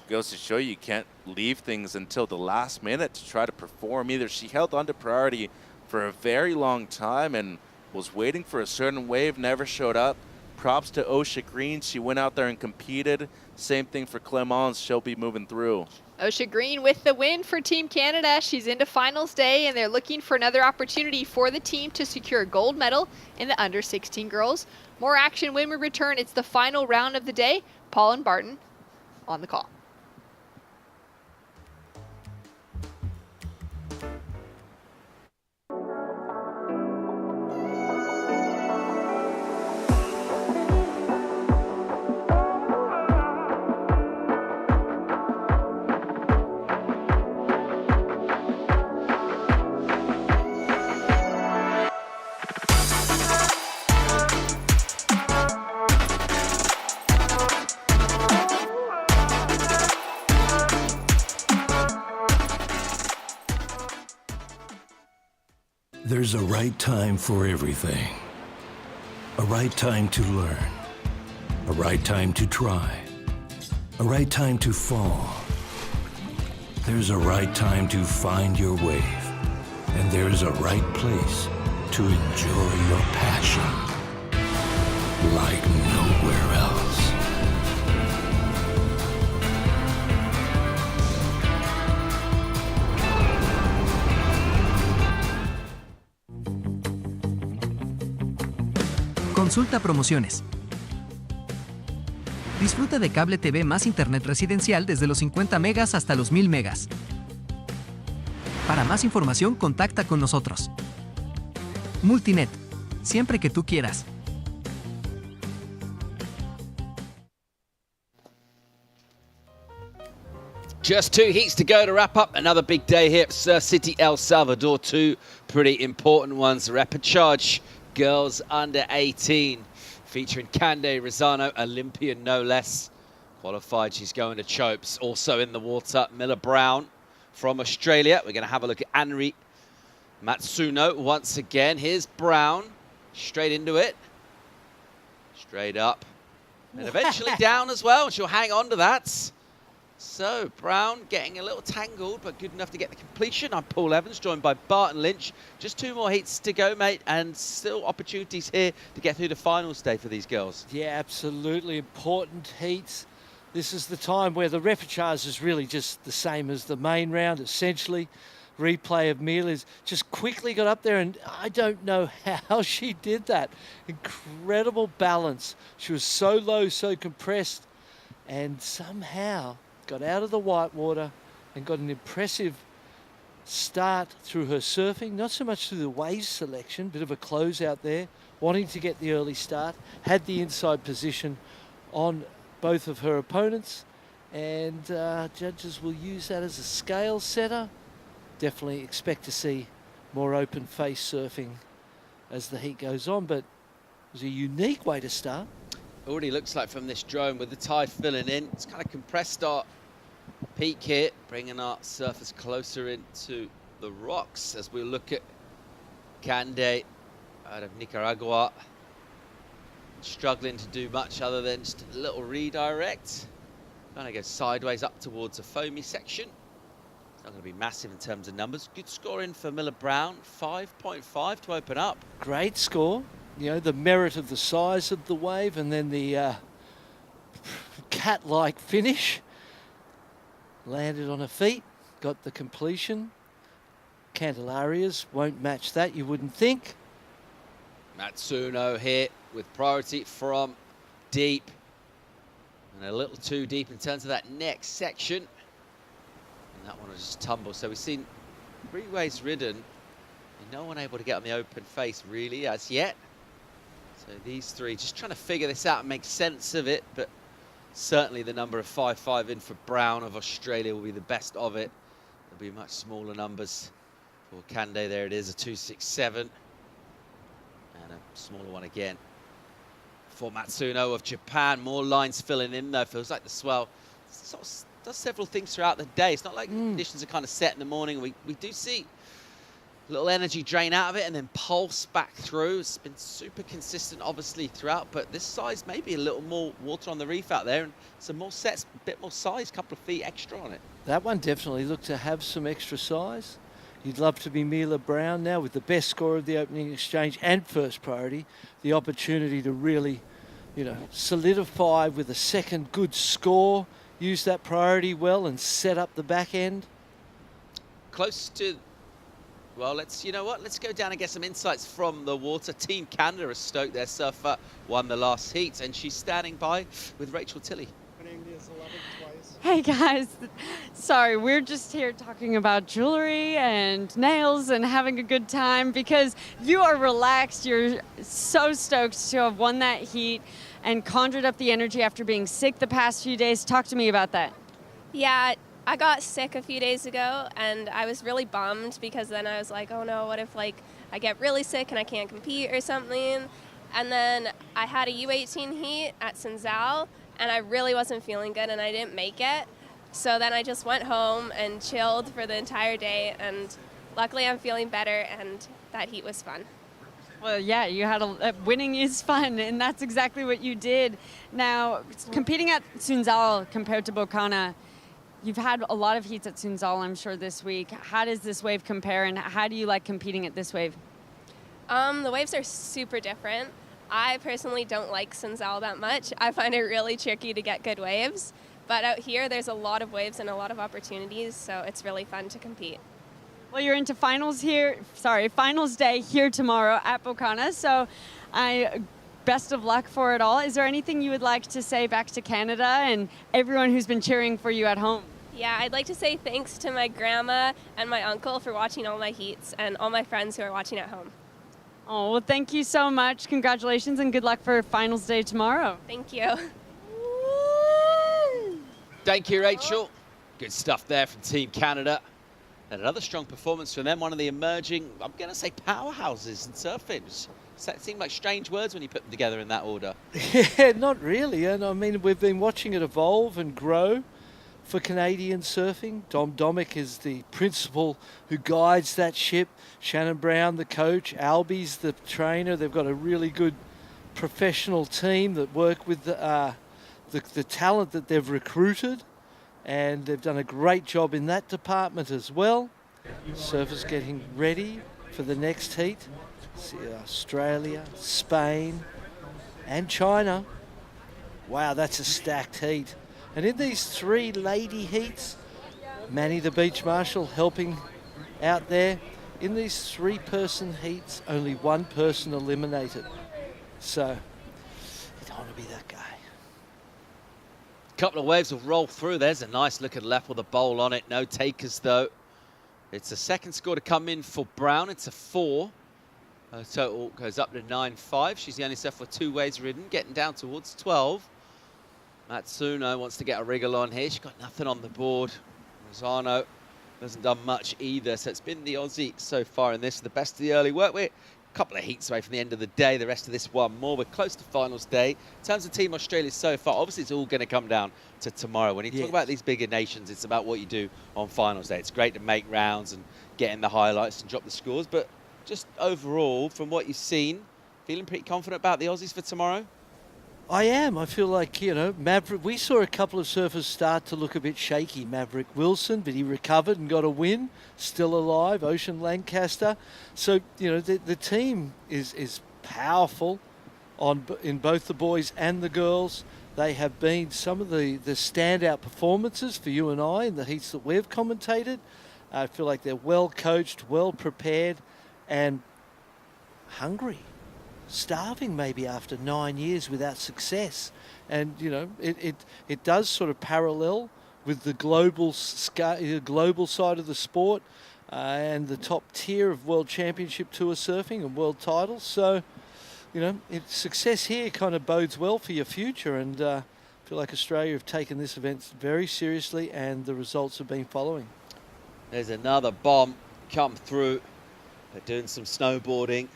goes to show you can't leave things until the last minute to try to perform either. She held on to priority for a very long time and was waiting for a certain wave, never showed up. Props to Osha Green. She went out there and competed. Same thing for Clemence. She'll be moving through. Osha Green with the win for Team Canada. She's into finals day, and they're looking for another opportunity for the team to secure a gold medal in the under 16 girls. More action when we return. It's the final round of the day. Paul and Barton on the call. There's a right time for everything. A right time to learn. A right time to try. A right time to fall. There's a right time to find your wave. And there's a right place to enjoy your passion like nowhere else. Consulta promociones. Disfruta de cable TV más internet residencial desde los 50 megas hasta los 1000 megas. Para más información, contacta con nosotros. Multinet, siempre que tú quieras. Just 2 heats to go to wrap up another big day here at Surf City, El Salvador. 2 pretty important ones. Repechage, girls under 18, featuring Cande Rosano, Olympian no less. Qualified, she's going to Chopes. Also in the water, Miller Brown from Australia. We're going to have a look at Anri Matsuno once again. Here's Brown, straight into it. Straight up. And eventually down as well. She'll hang on to that. So, Brown getting a little tangled, but good enough to get the completion. I'm Paul Evans, joined by Barton Lynch. Just 2 more heats to go, mate, and still opportunities here to get through the final stage for these girls. Yeah, absolutely important heats. This is the time where the repechage is really just the same as the main round, essentially. Replay of Mila's just quickly got up there, and I don't know how she did that. Incredible balance. She was so low, so compressed, and somehow got out of the whitewater and got an impressive start through her surfing, not so much through the wave selection, bit of a close out there, wanting to get the early start, had the inside position on both of her opponents, and judges will use that as a scale setter. Definitely expect to see more open face surfing as the heat goes on, but it was a unique way to start. Already looks like from this drone with the tide filling in, it's kind of compressed start peak here, bringing our surfers closer into the rocks as we look at Cande out of Nicaragua. Struggling to do much other than just a little redirect. Trying to go sideways up towards a foamy section. It's not going to be massive in terms of numbers. Good scoring for Miller Brown, 5.5 to open up. Great score. You know, the merit of the size of the wave and then the cat-like finish. Landed on her feet, got the completion. Candelarias won't match that, you wouldn't think. Matsuno here with priority from deep. And a little too deep in terms of that next section. And that one will just tumble. So we've seen 3 ways ridden. And no one able to get on the open face really as yet. So these 3 just trying to figure this out and make sense of it. But certainly the number of 5.5 in for Brown of Australia will be the best of it. There'll be much smaller numbers for Cande. There it is, a 2.67. And a smaller one again for Matsuno of Japan. More lines filling in though. Feels like the swell sort of does several things throughout the day. It's not like the conditions are kind of set in the morning. We do see a little energy drain out of it and then pulse back through. It's been super consistent obviously throughout, but this size maybe a little more water on the reef out there and some more sets, a bit more size, a couple of feet extra on it. That one definitely looked to have some extra size. You'd love to be Mila Brown now with the best score of the opening exchange and first priority, the opportunity to really, you know, solidify with a second good score used that priority well and set up the back end? Close to, well, you know what? Let's go down and get some insights from the water. Team Canada has stoked their surfer, won the last heat, and she's standing by with Rachel Tilley. Hey guys, sorry, we're just here talking about jewelry and nails and having a good time because you are relaxed. You're so stoked to have won that heat and conjured up the energy after being sick the past few days. Talk to me about that. Yeah, I got sick a few days ago and I was really bummed because then I was like, oh no, what if like I get really sick and I can't compete or something? And then I had a U18 heat at Senzal and I really wasn't feeling good and I didn't make it. So then I just went home and chilled for the entire day, and luckily I'm feeling better and that heat was fun. Well, yeah, you had winning is fun, and that's exactly what you did. Now, competing at Sunzal compared to Bocana, you've had a lot of heats at Sunzal, I'm sure, this week. How does this wave compare, and how do you like competing at this wave? The waves are super different. I personally don't like Sunzal that much. I find it really tricky to get good waves. But out here, there's a lot of waves and a lot of opportunities, so it's really fun to compete. Well, you're into finals day here tomorrow at Bocana, so best of luck for it all. Is there anything you would like to say back to Canada and everyone who's been cheering for you at home? Yeah, I'd like to say thanks to my grandma and my uncle for watching all my heats and all my friends who are watching at home. Oh, well, thank you so much. Congratulations and good luck for finals day tomorrow. Thank you. Thank you, Rachel. Good stuff there from Team Canada. And another strong performance from them, one of the emerging, I'm going to say, powerhouses in surfing. That seemed like strange words when you put them together in that order. Yeah, not really. And I mean, we've been watching it evolve and grow for Canadian surfing. Dom Domick is the principal who guides that ship. Shannon Brown, the coach. Albie's the trainer. They've got a really good professional team that work with the talent that they've recruited, and they've done a great job in that department as well. Surfers getting ready for the next heat. See Australia, Spain, and China. Wow, that's a stacked heat. And in these three lady heats, Manny the Beach Marshal helping out there. In these three-person heats, only one person eliminated. So, you don't want to be that guy. Couple of waves will roll through. There's a nice look at left with a bowl on it. No takers, though. It's a second score to come in for Brown. It's a 4. Her total goes up to 9.5. She's the only surfer with 2 waves ridden, getting down towards 12. Matsuno wants to get a wriggle on here. She's got nothing on the board. Rosano hasn't done much either. So it's been the Aussie so far in this. The best of the early work. We're a couple of heats away from the end of the day. The rest of this one more. We're close to finals day. In terms of Team Australia so far, obviously it's all going to come down to tomorrow. When you talk about these bigger nations, it's about what you do on finals day. It's great to make rounds and get in the highlights and drop the scores. But just overall, from what you've seen, feeling pretty confident about the Aussies for tomorrow? I am. I feel like, Maverick, we saw a couple of surfers start to look a bit shaky. Maverick Wilson, but he recovered and got a win, still alive. Ocean Lancaster. So, the team is powerful in both the boys and the girls. They have been some of the standout performances for you and I in the heats that we've commentated. I feel like they're well coached, well prepared, and hungry. Starving maybe after 9 years without success. And, it does sort of parallel with the global side of the sport and the top tier of World Championship Tour surfing and world titles. So, success here kind of bodes well for your future. And I feel like Australia have taken this event very seriously and the results have been following. There's another bomb come through. They're doing some snowboarding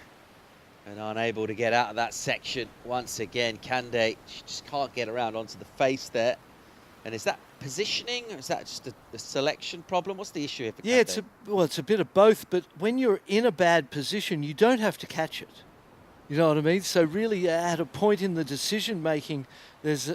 and unable to get out of that section once again. Kande, she just can't get around onto the face there. And is that positioning or is that just a selection problem? What's the issue here for Kande? It's a bit of both, but when you're in a bad position, you don't have to catch it. You know what I mean? So really at a point in the decision making, there's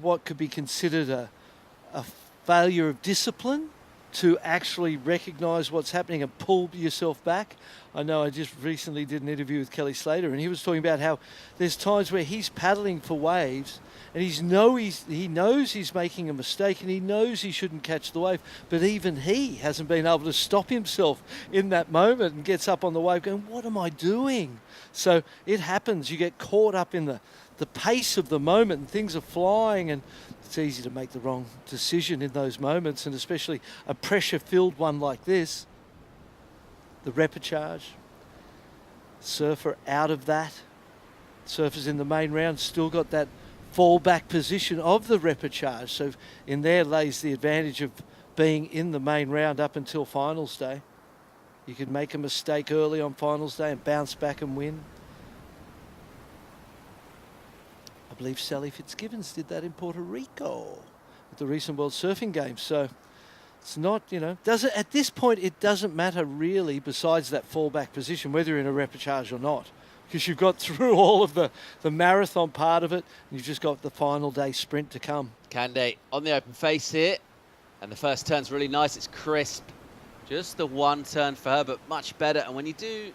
what could be considered a failure of discipline to actually recognise what's happening and pull yourself back. I know I just recently did an interview with Kelly Slater, and he was talking about how there's times where he's paddling for waves and he knows he's making a mistake and he knows he shouldn't catch the wave, but even he hasn't been able to stop himself in that moment and gets up on the wave going, what am I doing? So it happens. You get caught up in the pace of the moment and things are flying, and it's easy to make the wrong decision in those moments, and especially a pressure-filled one like this. The repechage. Surfer out of that. Surfers in the main round still got that fallback position of the repechage. So in there lays the advantage of being in the main round up until finals day. You could make a mistake early on finals day and bounce back and win. I believe Sally Fitzgibbons did that in Puerto Rico at the recent World Surfing Games. So it's not, at this point, it doesn't matter really, besides that fallback position, whether you're in a repechage or not, because you've got through all of the marathon part of it, and you've just got the final day sprint to come. Cande on the open face here, and the first turn's really nice. It's crisp. Just the one turn for her, but much better. And when you do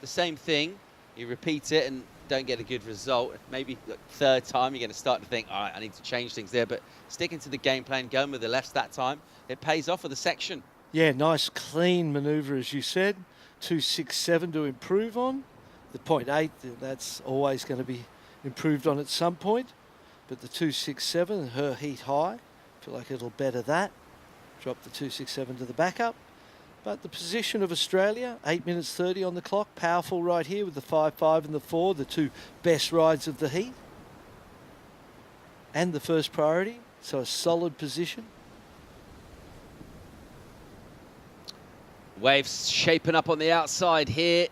the same thing, you repeat it and don't get a good result, maybe the third time you're going to start to think, all right, I need to change things there. But sticking to the game plan, going with the lefts that time, it pays off for the section. Yeah, nice clean manoeuvre, as you said. 2.67 to improve on. The 0.8, that's always going to be improved on at some point. But the 2.67, her heat high, feel like it'll better that. Drop the 2.67 to the backup. But the position of Australia, 8 minutes 30 on the clock. Powerful right here with the 5.5 and the 4, the two best rides of the heat. And the first priority, so a solid position. Waves shaping up on the outside here.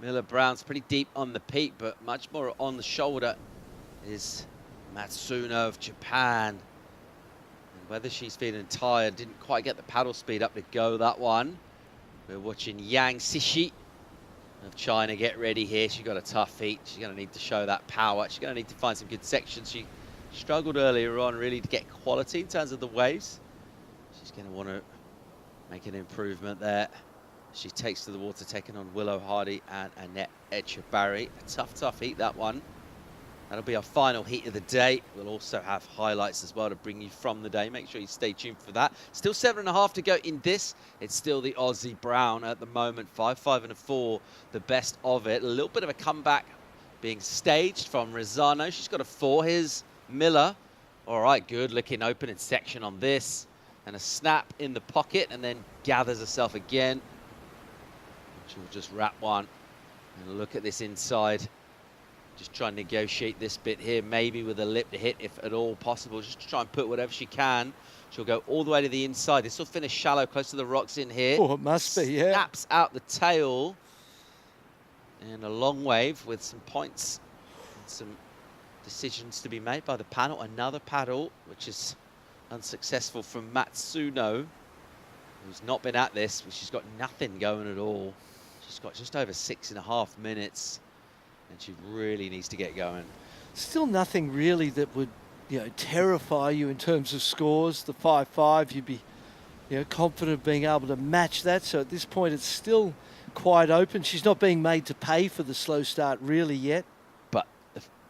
Miller Brown's pretty deep on the peak, but much more on the shoulder is Matsuno of Japan. And whether she's feeling tired, didn't quite get the paddle speed up to go that one. We're watching Yang Cixi of China get ready here. She's got a tough heat. She's going to need to show that power. She's going to need to find some good sections. She struggled earlier on really to get quality in terms of the waves. She's going to want to make an improvement there. She takes to the water, taking on Willow Hardy and Annette Echebarri. A tough heat, that one. That'll be our final heat of the day. We'll also have highlights as well to bring you from the day. Make sure you stay tuned for that. Still 7.5 to go in this. It's still the Aussie Brown at the moment. 5.5 and a 4, the best of it. A little bit of a comeback being staged from Rosano. She's got a 4. Here's Miller. All right, good looking opening section on this. And a snap in the pocket, and then gathers herself again. She'll just wrap one and look at this inside. Just try and negotiate this bit here, maybe with a lip to hit if at all possible. Just to try and put whatever she can. She'll go all the way to the inside. This will finish shallow, close to the rocks in here. Oh, it must be, yeah. Snaps out the tail. And a long wave with some points and some decisions to be made by the panel. Another paddle, which is unsuccessful from Matsuno, who's not been at this. She's got nothing going at all. She's got just over 6.5 minutes, and she really needs to get going. Still nothing really that would, terrify you in terms of scores. The 5.5, you'd be, confident of being able to match that. So at this point, it's still quite open. She's not being made to pay for the slow start really yet. But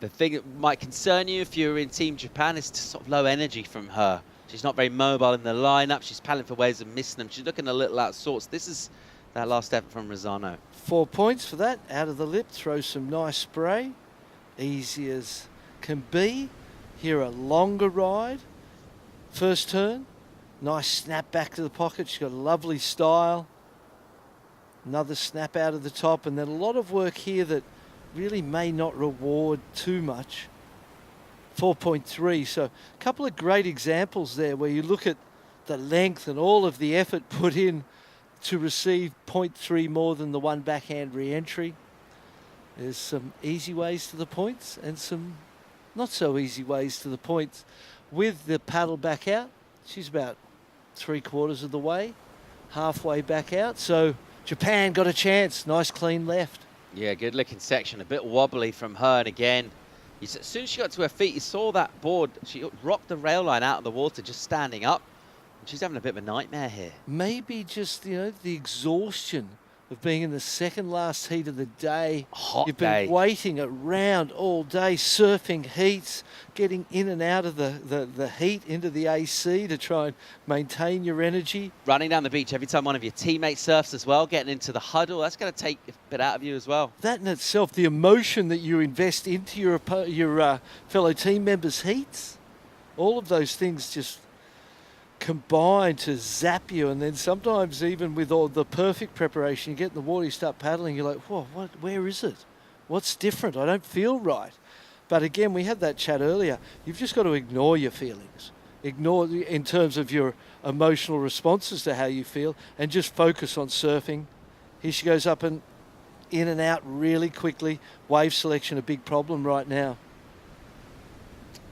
the thing that might concern you if you're in Team Japan is sort of low energy from her. She's not very mobile in the lineup. She's paddling for waves and missing them. She's looking a little out of sorts. This is that last effort from Rosano. 4 points for that. Out of the lip, throw some nice spray. Easy as can be. Here a longer ride. First turn. Nice snap back to the pocket. She's got a lovely style. Another snap out of the top. And then a lot of work here that really may not reward too much. 4.3, so a couple of great examples there where you look at the length and all of the effort put in to receive 0.3 more than the one backhand re-entry. There's some easy ways to the points and some not so easy ways to the points. With the paddle back out, she's about 3/4 of the way, halfway back out. So Japan got a chance. Nice clean left. Yeah, good looking section. A bit wobbly from her, and again, as soon as she got to her feet, you saw that board. She rocked the rail line out of the water just standing up. She's having a bit of a nightmare here. Maybe just, the exhaustion of being in the second last heat of the day. Hot You've day. been waiting around all day, surfing heats, getting in and out of the heat into the AC to try and maintain your energy. Running down the beach every time one of your teammates surfs as well, getting into the huddle, that's going to take a bit out of you as well. That in itself, the emotion that you invest into your fellow team members' heats, all of those things just combine to zap you. And then sometimes even with all the perfect preparation, you get in the water, you start paddling, you're like, whoa, where is it? What's different? I don't feel right. But again, we had that chat earlier. You've just got to ignore your feelings. Ignore in terms of your emotional responses to how you feel and just focus on surfing. Here she goes up and in and out really quickly. Wave selection, a big problem right now.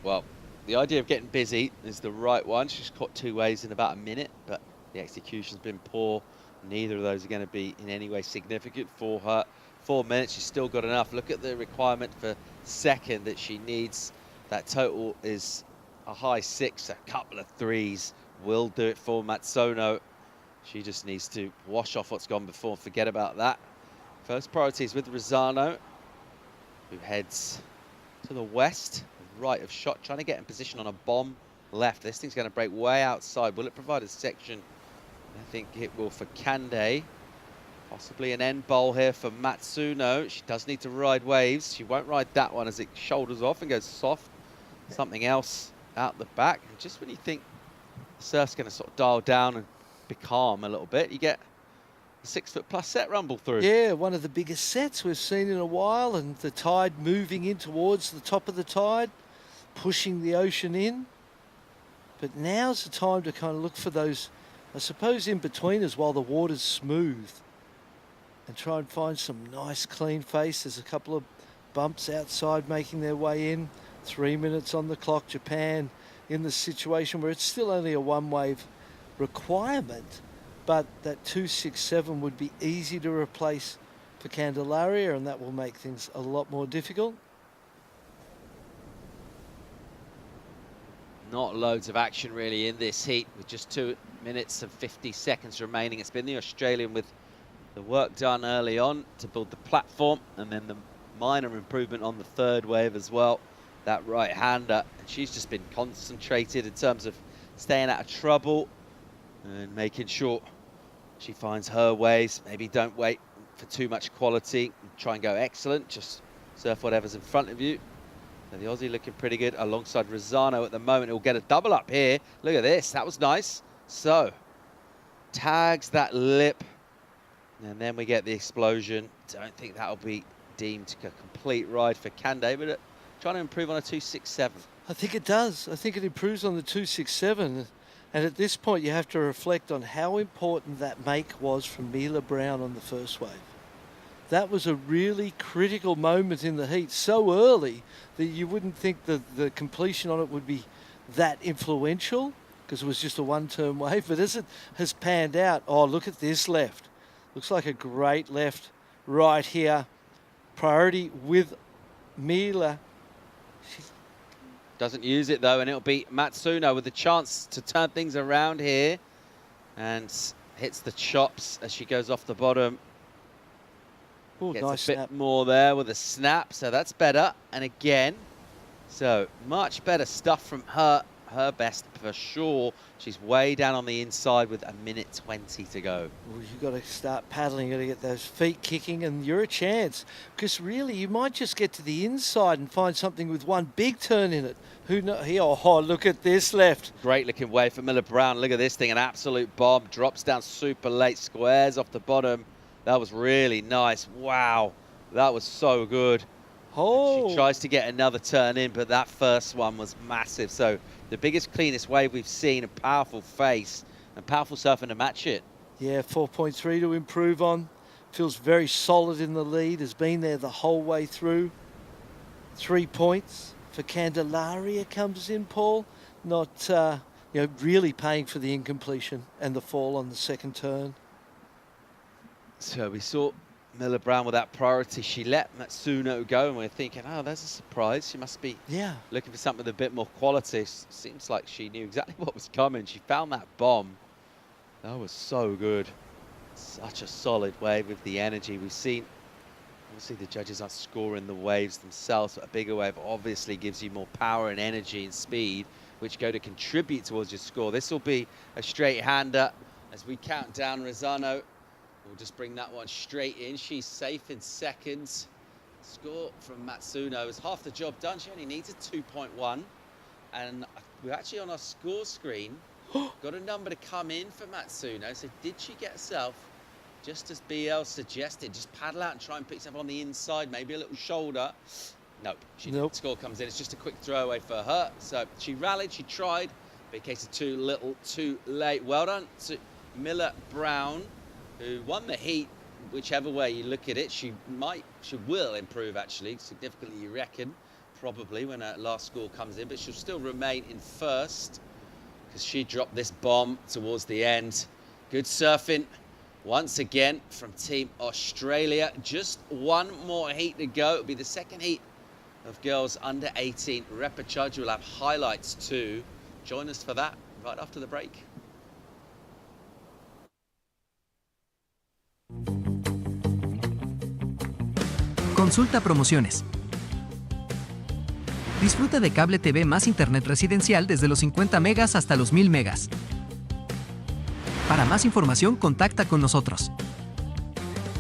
Well, the idea of getting busy is the right one. She's caught 2 waves in about a minute, but the execution's been poor. Neither of those are going to be in any way significant for her. 4 minutes, she's still got enough. Look at the requirement for second that she needs. That total is a high 6, a couple of 3s will do it for Matsuno. She just needs to wash off what's gone before and forget about that. First priority is with Rosano, who heads to the west, right of shot, trying to get in position on a bomb left. This thing's going to break way outside. Will it provide a section? I think it will for Kande. Possibly an end bowl here for Matsuno. She does need to ride waves. She won't ride that one as it shoulders off and goes soft. Something else out the back. And just when you think the surf's going to sort of dial down and be calm a little bit, you get a 6 foot plus set rumble through. Yeah, one of the biggest sets we've seen in a while, and the tide moving in towards the top of the tide, pushing the ocean in. But now's the time to kind of look for those, I suppose, in-betweeners while the water's smooth and try and find some nice clean face. There's a couple of bumps outside making their way in. 3 minutes on the clock. Japan in the situation where it's still only a one-wave requirement, but that 267 would be easy to replace for Candelaria, and that will make things a lot more difficult. Not loads of action really in this heat with just 2 minutes and 50 seconds remaining. It's been the Australian with the work done early on to build the platform, and then the minor improvement on the third wave as well. That right-hander, and she's just been concentrated in terms of staying out of trouble and making sure she finds her waves. Maybe don't wait for too much quality and try and go excellent. Just surf whatever's in front of you. So the Aussie looking pretty good alongside Rosano at the moment. He'll get a double up here. Look at this. That was nice. So tags that lip, and then we get the explosion. Don't think that'll be deemed a complete ride for Kande, but trying to improve on a 267. I think it does. I think it improves on the 267. And at this point, you have to reflect on how important that make was from Mila Brown on the first wave. That was a really critical moment in the heat, so early that you wouldn't think that the completion on it would be that influential because it was just a one-turn wave. But as it has panned out, oh, look at this left. Looks like a great left right here. Priority with Mila. Doesn't use it though, and it'll be Matsuno with the chance to turn things around here, and hits the chops as she goes off the bottom. Ooh, Gets nice a bit snap. more there with a snap, so that's better. And again, so much better stuff from her. Her best for sure. She's way down on the inside with 1:20 to go. Well, you've got to start paddling. You've got to get those feet kicking, and you're a chance. Because really, you might just get to the inside and find something with one big turn in it. Who knows? Oh, look at this left. Great looking wave for Miller Brown. Look at this thing, an absolute bomb. Drops down super late, squares off the bottom. That was really nice. Wow, that was so good. Oh. She tries to get another turn in, but that first one was massive. So the biggest, cleanest wave we've seen, a powerful face and powerful surfing to match it. Yeah, 4.3 to improve on. Feels very solid in the lead. Has been there the whole way through. 3 points for Candelaria comes in, Paul. Not, really paying for the incompletion and the fall on the second turn. So we saw Miller Brown with that priority. She let Matsuno go, and we're thinking, oh, there's a surprise. She must be looking for something with a bit more quality. Seems like she knew exactly what was coming. She found that bomb. That was so good. Such a solid wave with the energy we've seen. Obviously, the judges aren't scoring the waves themselves, but a bigger wave obviously gives you more power and energy and speed, which go to contribute towards your score. This will be a straight-hander as we count down. Rosano will just bring that one straight in. She's safe in seconds. Score from Matsuno is half the job done. She only needs a 2.1. And we're actually on our score screen. Got a number to come in for Matsuno. So did she get herself, just as BL suggested, just paddle out and try and pick something on the inside, maybe a little shoulder? Nope. Score comes in. It's just a quick throwaway for her. So she rallied, she tried, but in case of too little, too late. Well done to Miller Brown, who won the heat. Whichever way you look at it, she will improve actually significantly, you reckon, probably when her last score comes in, but she'll still remain in first because she dropped this bomb towards the end. Good surfing once again from Team Australia. Just one more heat to go. It'll be the second heat of girls under 18 repechage. We'll have highlights too. Join us for that right after the break. Consulta promociones. Disfruta de cable TV más internet residencial desde los 50 megas hasta los 1000 megas. Para más información, contacta con nosotros.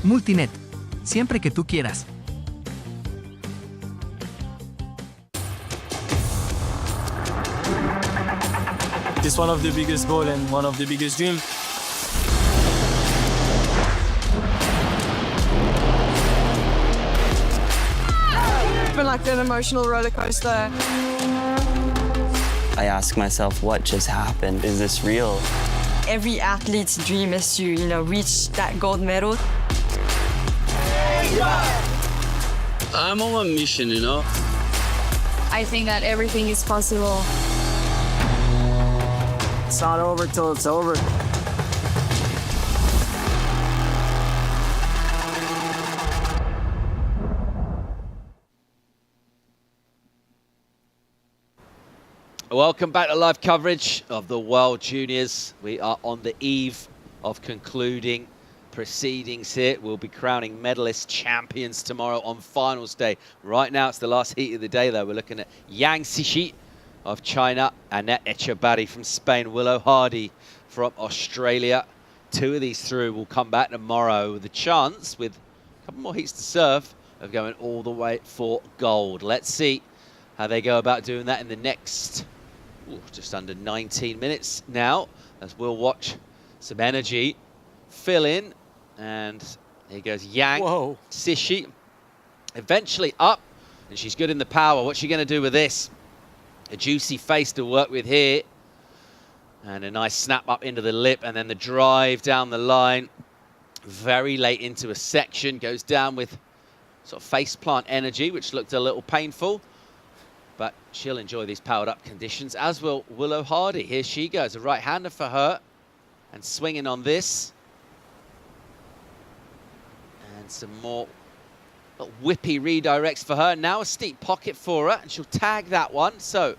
Multinet, siempre que tú quieras. It's one of the biggest goals and one of the biggest dreams. Been like an emotional roller coaster. I ask myself, what just happened? Is this real? Every athlete's dream is to, reach that gold medal. I'm on a mission, I think that everything is possible. It's not over till it's over. Welcome back to live coverage of the World Juniors. We are on the eve of concluding proceedings here. We'll be crowning medalist champions tomorrow on finals day. Right now, it's the last heat of the day, though. We're looking at Yang Cixi of China, Annette Echebarri from Spain, Willow Hardy from Australia. Two of these through will come back tomorrow with a chance, with a couple more heats to serve, of going all the way for gold. Let's see how they go about doing that in the next just under 19 minutes now, as we'll watch some energy fill in. And here goes Yang Cixi, eventually up, and she's good in the power. What's she going to do with this? A juicy face to work with here, and a nice snap up into the lip, and then the drive down the line very late into a section, goes down with sort of face plant energy, which looked a little painful. But she'll enjoy these powered up conditions, as will Willow Hardy. Here she goes, a right-hander for her, and swinging on this. And some more whippy redirects for her. Now a steep pocket for her, and she'll tag that one. So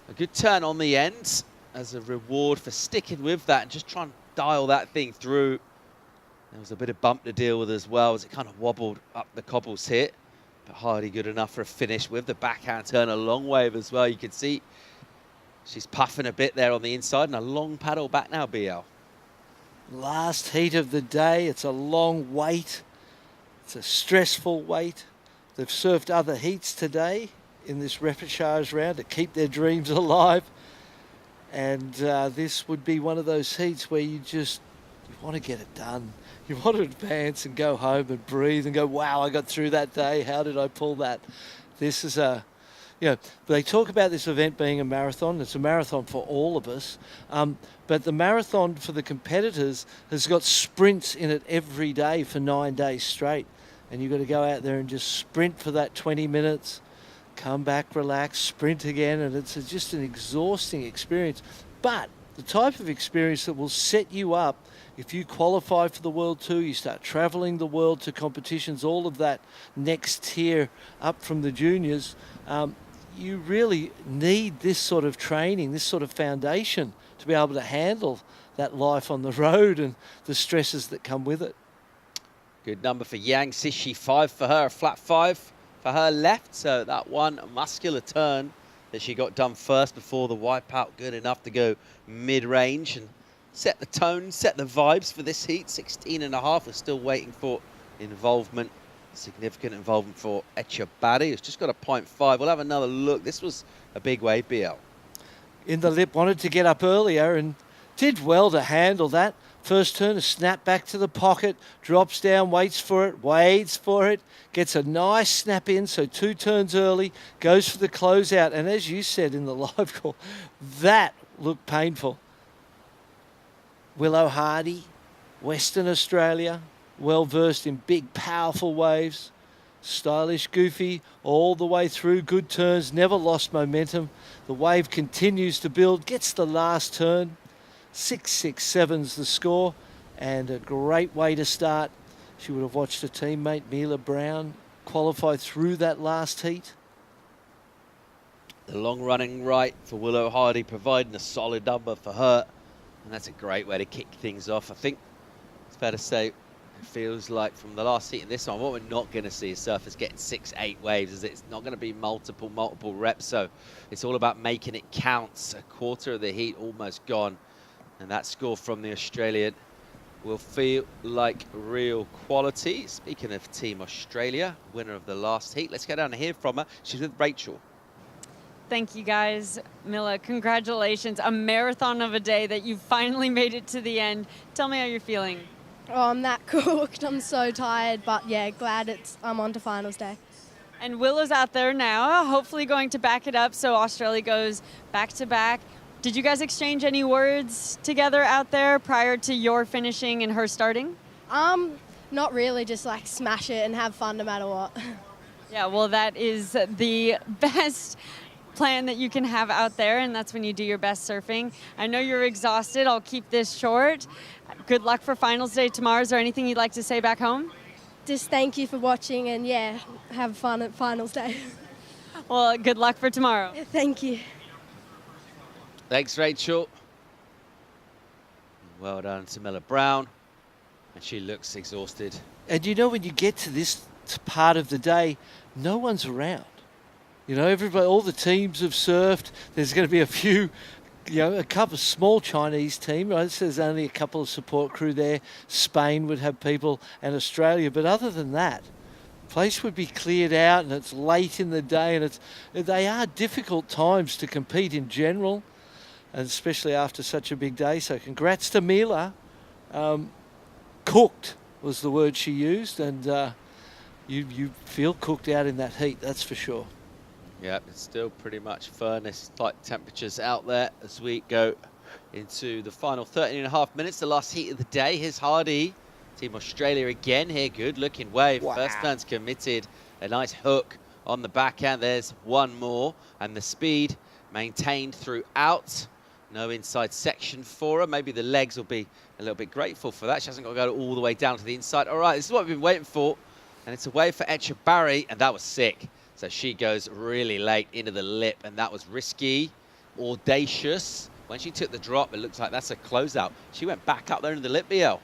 a good turn on the end as a reward for sticking with that and just trying to dial that thing through. There was a bit of bump to deal with as well as it kind of wobbled up the cobbles here. But Hardy good enough for a finish with the backhand turn, a long wave as well. You can see she's puffing a bit there on the inside, and a long paddle back now, BL. Last heat of the day. It's a long wait. It's a stressful wait. They've surfed other heats today in this repechage round to keep their dreams alive. And this would be one of those heats where you want to get it done. You want to advance and go home and breathe and go, wow, I got through that day. How did I pull that? This is they talk about this event being a marathon. It's a marathon for all of us. But the marathon for the competitors has got sprints in it every day for 9 days straight. And you've got to go out there and just sprint for that 20 minutes, come back, relax, sprint again. And it's just an exhausting experience. But the the type of experience that will set you up if you qualify for the World Tour, you start travelling the world to competitions, all of that next tier up from the juniors. You really need this sort of training, this sort of foundation to be able to handle that life on the road and the stresses that come with it. Good number for Yang Sishi, 5 for her, a flat 5 for her left. So that one muscular turn that she got done first before the wipeout, good enough to go mid-range and set the tone, set the vibes for this heat. 16.5, we're still waiting for involvement, significant involvement for Echabari, who's just got a 0.5. We'll have another look. This was a big wave, BL. In the lip, wanted to get up earlier and did well to handle that. First turn, a snap back to the pocket, drops down, waits for it, gets a nice snap in, so 2 turns early, goes for the closeout. And as you said in the live call, that looked painful. Willow Hardy, Western Australia, well-versed in big, powerful waves. Stylish, goofy, all the way through, good turns, never lost momentum. The wave continues to build, gets the last turn. 6.67's the score, and a great way to start. She would have watched her teammate Mila Brown qualify through that last heat. The long running right for Willow Hardy, providing a solid number for her, and that's a great way to kick things off. I think it's fair to say it feels like from the last heat in this one, what we're not going to see is surfers getting 6-8 waves, as it's not going to be multiple reps, so it's all about making it count. A quarter of the heat almost gone. And that score from the Australian will feel like real quality. Speaking of Team Australia, winner of the last heat, let's get down and hear from her. She's with Rachel. Thank you, guys. Mila, congratulations. A marathon of a day that you finally made it to the end. Tell me how you're feeling. Oh, I'm that cooked. I'm so tired, but yeah, glad I'm on to finals day. And Willow's out there now, hopefully going to back it up so Australia goes back to back. Did you guys exchange any words together out there prior to your finishing and her starting? Not really, just like smash it and have fun no matter what. Yeah, well, that is the best plan that you can have out there, and that's when you do your best surfing. I know you're exhausted. I'll keep this short. Good luck for finals day tomorrow. Is there anything you'd like to say back home? Just thank you for watching, and yeah, have fun at finals day. Well, good luck for tomorrow. Thank you. Thanks, Rachel. Well done to Mila Brown. And she looks exhausted. And you know, when you get to this part of the day, no one's around. You know, everybody, all the teams have surfed. There's going to be a few, you know, a couple of small Chinese team, right? So there's only a couple of support crew there. Spain would have people, and Australia. But other than that, the place would be cleared out, and it's late in the day, and they are difficult times to compete in general, and especially after such a big day. So congrats to Mila. Cooked was the word she used, and you feel cooked out in that heat, that's for sure. Yeah, it's still pretty much furnace-like temperatures out there as we go into the final 13.5 minutes, the last heat of the day. Here's Hardy, Team Australia again here. Good looking wave. Wow. First man's committed. A nice hook on the backhand. There's one more, and the speed maintained throughout. No inside section for her. Maybe the legs will be a little bit grateful for that. She hasn't got to go all the way down to the inside. All right, this is what we've been waiting for. And it's a wave for Echabari, and that was sick. So she goes really late into the lip, and that was risky, audacious. When she took the drop, it looks like that's a closeout. She went back up there into the lip, BL.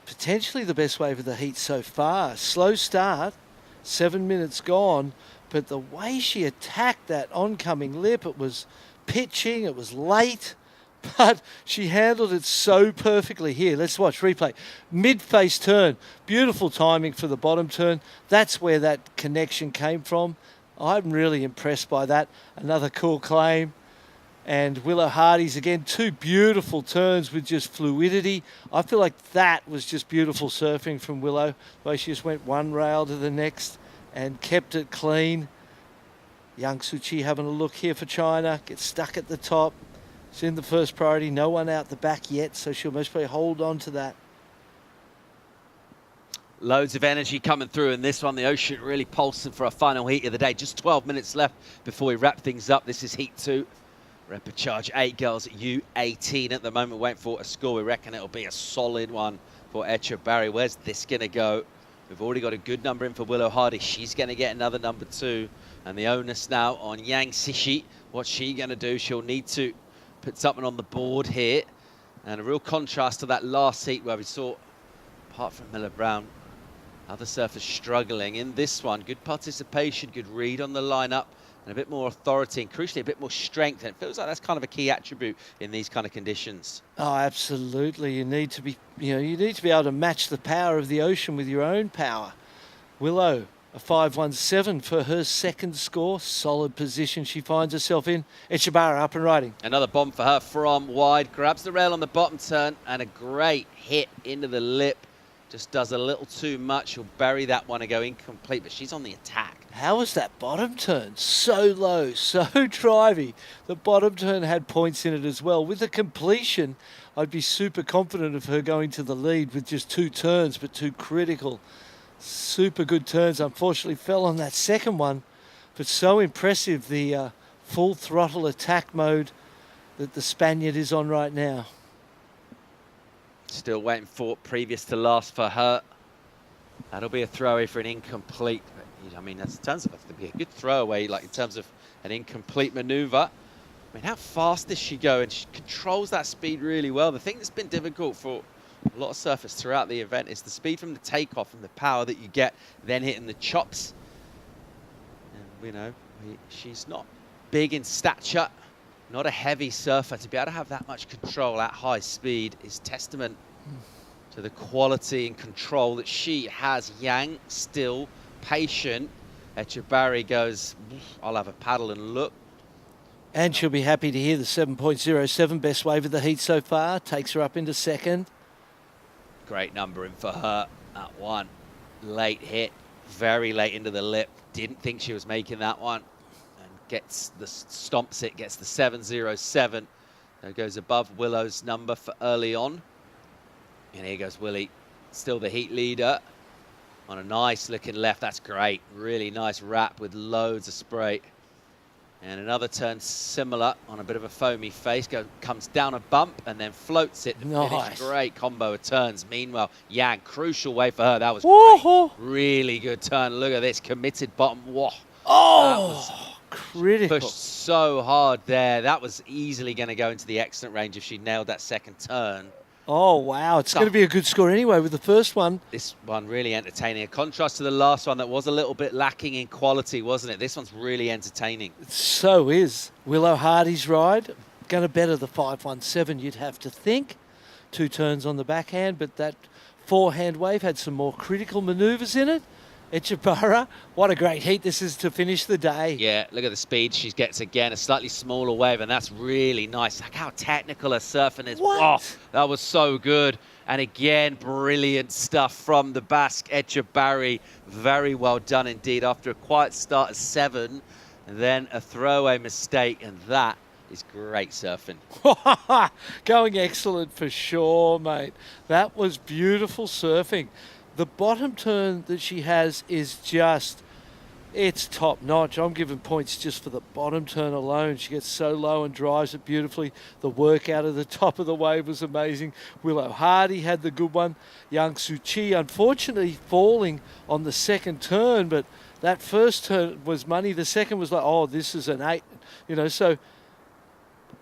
Potentially the best wave of the heat so far. Slow start, 7 minutes gone, but the way she attacked that oncoming lip, it was pitching, it was late, but she handled it so perfectly. Here, let's watch replay. Mid-face turn, beautiful timing for the bottom turn. That's where that connection came from. I'm really impressed by that. Another cool claim. And Willow Hardy's again, 2 beautiful turns with just fluidity. I feel like that was just beautiful surfing from Willow, the way she just went one rail to the next and kept it clean. Yang Suchi having a look here for China, gets stuck at the top. It's in the first priority, no one out the back yet, so she'll most probably hold on to that. Loads of energy coming through in this one. The ocean really pulsing for our final heat of the day. Just 12 minutes left before we wrap things up. This is heat 2. Repechage 8 girls at U18 at the moment, waiting for a score. We reckon it'll be a solid one for Echebarri. Where's this going to go? We've already got a good number in for Willow Hardy. She's going to get another number 2. And the onus now on Yang Sishi. What's she going to do? She'll need to put something on the board here. And a real contrast to that last heat where we saw, apart from Miller Brown, other surfers struggling. In this one, good participation, good read on the lineup, and a bit more authority, and crucially a bit more strength. And it feels like that's kind of a key attribute in these kind of conditions. Oh, absolutely. You need to be, you need to be able to match the power of the ocean with your own power. Willow, a 5.17 for her second score. Solid position she finds herself in. Echebarri up and riding. Another bomb for her from wide. Grabs the rail on the bottom turn, and a great hit into the lip. Just does a little too much. She'll bury that one and go incomplete, but she's on the attack. How was that bottom turn? So low, so drivey. The bottom turn had points in it as well. With the completion, I'd be super confident of her going to the lead with just 2 turns, but 2 critical. Super good turns. Unfortunately fell on that second one, but so impressive, the full throttle attack mode that the Spaniard is on right now. Still waiting for previous to last for her. That'll be a throwaway for an incomplete. I mean, that's in terms of it to be a good throwaway, like in terms of an incomplete maneuver. I mean, how fast does she go? And she controls that speed really well. The thing that's been difficult for a lot of surfers throughout the event is the speed from the takeoff and the power that you get then hitting the chops. And, she's not big in stature, not a heavy surfer. To be able to have that much control at high speed is testament to the quality and control that she has. Yang still patient. Echebarri goes, I'll have a paddle and look. And she'll be happy to hear the 7.07, best wave of the heat so far. Takes her up into second. Great number in for her. That one, late hit, very late into the lip. Didn't think she was making that one. And stomps it, gets the 7.07. There goes above Willow's number for early on. And here goes Willie, still the heat leader. On a nice looking left, that's great. Really nice wrap with loads of spray. And another turn similar on a bit of a foamy face. Comes down a bump and then floats it. Nice. Great combo of turns. Meanwhile, Yang, crucial way for her. That was great. Really good turn. Look at this, committed bottom. Whoa. Oh, critical. Pushed so hard there. That was easily going to go into the excellent range if she nailed that second turn. Oh, wow. It's going to be a good score anyway with the first one. This one really entertaining. A contrast to the last one that was a little bit lacking in quality, wasn't it? This one's really entertaining. So is Willow Hardy's ride. Going to better the 5.17, you'd have to think. 2 turns on the backhand, but that forehand wave had some more critical manoeuvres in it. Echebarri, what a great heat this is to finish the day. Yeah, look at the speed she gets again, a slightly smaller wave, and that's really nice. Like how technical her surfing is. What? Oh, that was so good. And again, brilliant stuff from the Basque Echebarri. Very well done indeed. After a quiet start at 7, then a throwaway mistake, and that is great surfing. Going excellent for sure, mate. That was beautiful surfing. The bottom turn that she has is just, it's top notch. I'm giving points just for the bottom turn alone. She gets so low and drives it beautifully. The work out of the top of the wave was amazing. Willow Hardy had the good one. Yang Suchi, unfortunately, falling on the second turn, but that first turn was money. The second was like, oh, this is an 8. So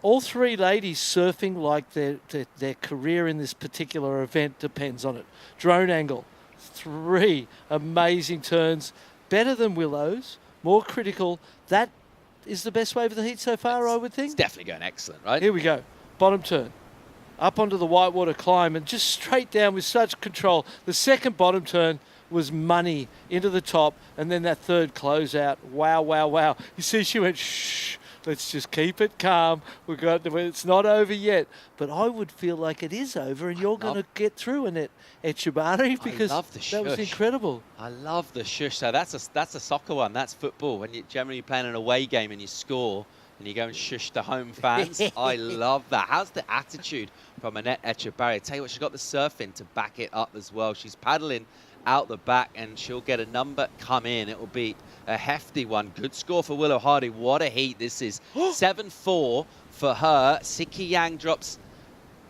all 3 ladies surfing like their career in this particular event depends on it. Drone angle. 3 amazing turns, better than Willow's, more critical. That is the best wave of the heat so far, I would think. It's definitely going excellent, right? Here we go. Bottom turn. Up onto the whitewater climb and just straight down with such control. The second bottom turn was money into the top, and then that third closeout. Wow, wow, wow. You see she went, shh. Let's just keep it calm. It's not over yet. But I would feel like it is over, and you're going to get through in it, Echebarri, because that was incredible. I love the shush. So that's a soccer one. That's football. When you're generally playing an away game and you score and you go and shush the home fans. I love that. How's the attitude from Annette Echebarri? I tell you what, she's got the surfing to back it up as well. She's paddling out the back, and she'll get a number come in. It will be a hefty one. Good score for Willow Hardy. What a heat this is. 7-4 for her. Siki Yang drops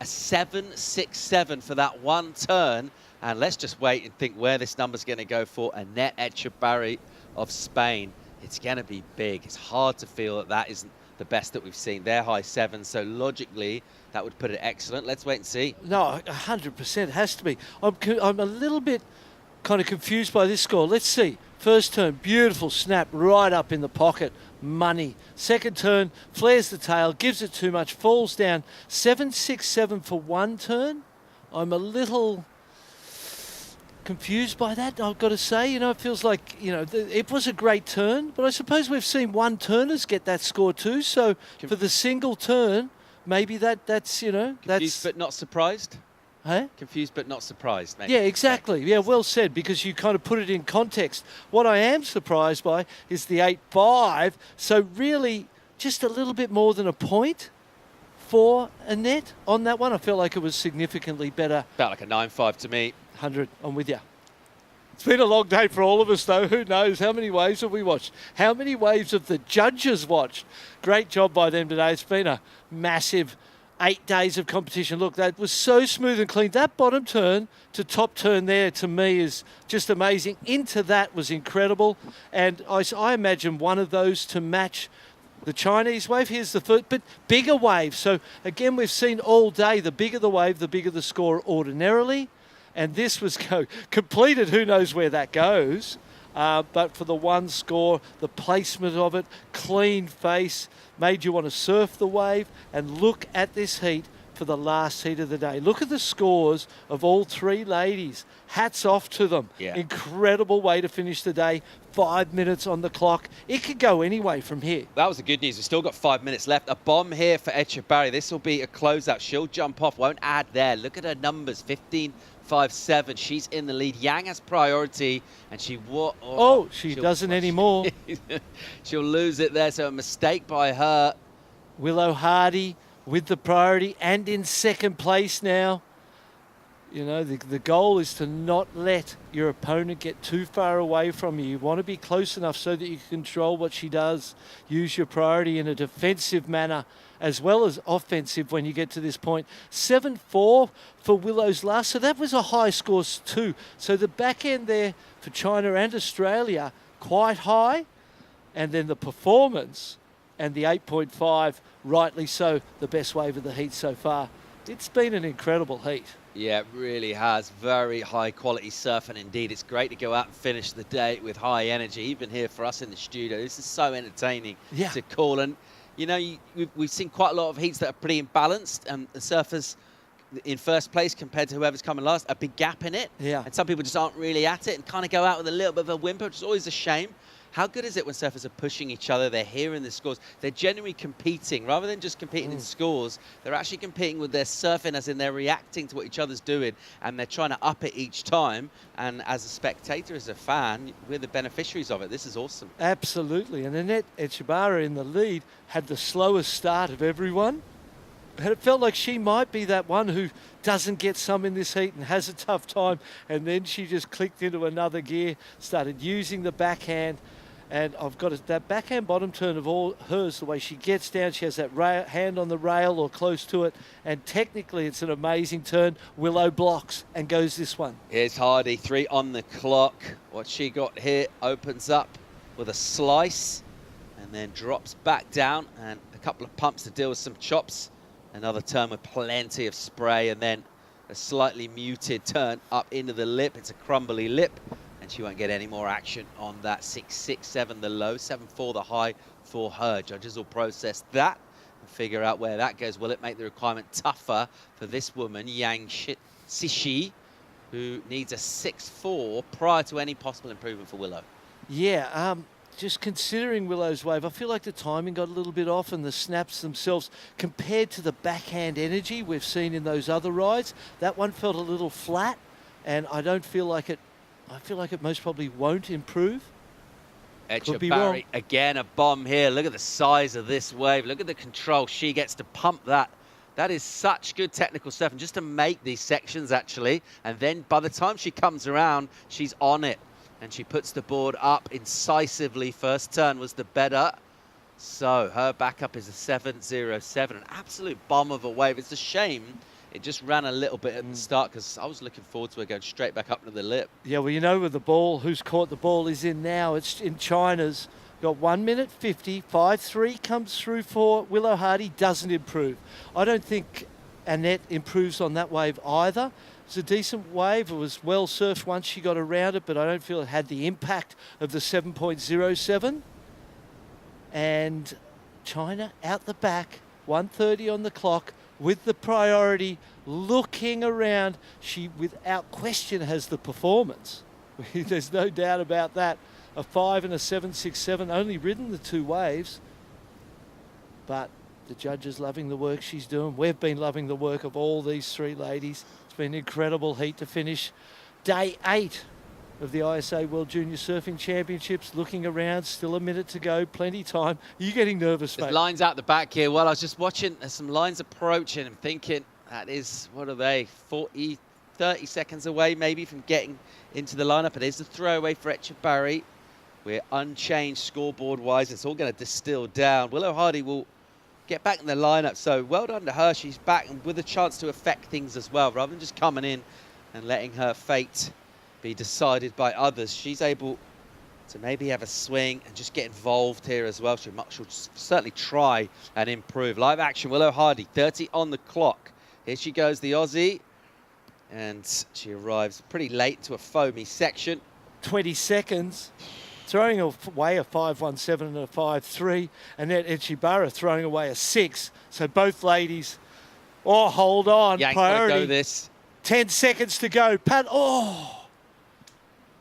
a 7.67 for that one turn. And let's just wait and think where this number's going to go for Annette Etchebarri of Spain. It's going to be big. It's hard to feel that that isn't the best that we've seen. They're high 7, so logically that would put it excellent. Let's wait and see. No, 100% has to be. I'm a little bit kind of confused by this score. Let's see. First turn, beautiful snap right up in the pocket. Money. Second turn, flares the tail, gives it too much, falls down. 7.67 for one turn. I'm a little confused by that, I've got to say. You know, it feels like, you know, it was a great turn, but I suppose we've seen one-turners get that score too. So for the single turn, maybe that's, you know, Confused but not surprised? Hey? Confused but not surprised, maybe. Yeah, exactly. Yeah, well said, because you kind of put it in context. What I am surprised by is the 8.5. So really just a little bit more than a point for Annette on that one. I feel like it was significantly better. Felt like a 9.5 to me. 100, I'm with you. It's been a long day for all of us, though. Who knows? How many waves have we watched? How many waves have the judges watched? Great job by them today. It's been a massive 8 days of competition. Look, that was so smooth and clean. That bottom turn to top turn there, to me, is just amazing. Into that was incredible. And I imagine one of those to match the Chinese wave. Here's the first, but bigger wave. So, again, we've seen all day, the bigger the wave, the bigger the score ordinarily. And this was completed, who knows where that goes. But for the one score, the placement of it, clean face, made you want to surf the wave. And look at this heat for the last heat of the day. Look at the scores of all three ladies. Hats off to them. Yeah. Incredible way to finish the day. 5 minutes on the clock. It could go anyway from here. That was the good news. We've still got 5 minutes left. A bomb here for Etchebarri. This will be a closeout. She'll jump off, won't add there. Look at her numbers, 15.57. She's in the lead. Yang has priority, and she she doesn't anymore. She'll lose it there, so a mistake by her. Willow Hardy with the priority and in second place now. You know, the goal is to not let your opponent get too far away from you. You want to be close enough so that you can control what she does. Use your priority in a defensive manner as well as offensive when you get to this point. 7.4 for Willow's last. So that was a high score too. So the back end there for China and Australia, quite high. And then the performance and the 8.5, rightly so, the best wave of the heat so far. It's been an incredible heat. Yeah, it really has. Very high quality surf, and indeed it's great to go out and finish the day with high energy, even here for us in the studio. This is so entertaining to call. And, you know, we've seen quite a lot of heats that are pretty imbalanced, and the surfers in first place compared to whoever's coming last, a big gap in it. Yeah. And some people just aren't really at it and kind of go out with a little bit of a whimper, which is always a shame. How good is it when surfers are pushing each other? They're hearing the scores. They're genuinely competing. Rather than just competing in scores, they're actually competing with their surfing, as in they're reacting to what each other's doing, and they're trying to up it each time. And as a spectator, as a fan, we're the beneficiaries of it. This is awesome. Absolutely. And Annette Etchebarri in the lead had the slowest start of everyone. And it felt like she might be that one who doesn't get some in this heat and has a tough time. And then she just clicked into another gear, started using the backhand. And I've got that backhand bottom turn of all hers, the way she gets down, she has that hand on the rail or close to it. And technically, it's an amazing turn. Willow blocks and goes this one. Here's Hardy, 3 on the clock. What she got here opens up with a slice and then drops back down, and a couple of pumps to deal with some chops. Another turn with plenty of spray, and then a slightly muted turn up into the lip. It's a crumbly lip, and she won't get any more action on that. 6.67 the low, 7.4 the high for her. Judges will process that and figure out where that goes. Will it make the requirement tougher for this woman, Yang Sishi, who needs a 6.4 prior to any possible improvement for Willow? Yeah, just considering Willow's wave, I feel like the timing got a little bit off, and the snaps themselves, compared to the backhand energy we've seen in those other rides, that one felt a little flat, and I don't feel like it. I feel like it most probably won't improve. Etchebarri, again, a bomb here. Look at the size of this wave. Look at the control. She gets to pump that That is such good technical surfing just to make these sections, actually. And then by the time she comes around, she's on it. And she puts the board up incisively. First turn was the better. So her backup is a 7.07, an absolute bomb of a wave. It's a shame it just ran a little bit at the start because I was looking forward to her going straight back up to the lip. Yeah, well, you know where the ball, who's caught the ball is in now. It's in China's. Got 1 minute 50, 5.3 comes through for Willow Hardy, doesn't improve. I don't think Annette improves on that wave either. It's a decent wave. It was well surfed once she got around it, but I don't feel it had the impact of the 7.07. And China out the back, 1:30 on the clock, with the priority, looking around. She, without question, has the performance. There's no doubt about that. A 5 and a 7.67, only ridden the 2 waves. But the judges loving the work she's doing. We've been loving the work of all these 3 ladies. It's been an incredible heat to finish. Day 8 of the ISA World Junior Surfing Championships. Looking around, still a minute to go, plenty time. Are you getting nervous, mate? There's lines out the back here. Well, I was just watching, there's some lines approaching and thinking, that is, what are they, 40, 30 seconds away maybe from getting into the lineup. It is the throwaway for Echebarri. We're unchanged scoreboard-wise. It's all going to distill down. Willow Hardy will get back in the lineup. So well done to her. She's back and with a chance to affect things as well. Rather than just coming in and letting her fate be decided by others, she's able to maybe have a swing and just get involved here as well. She'll certainly try and improve. Live action, Willow Hardy, 30 on the clock. Here she goes, the Aussie. And she arrives pretty late to a foamy section. 20 seconds. Throwing away a 5.17 and a 5.3, and then Echebarri throwing away a 6. So both ladies, oh, hold on, Yank priority. go this. 10 seconds to go. Pat,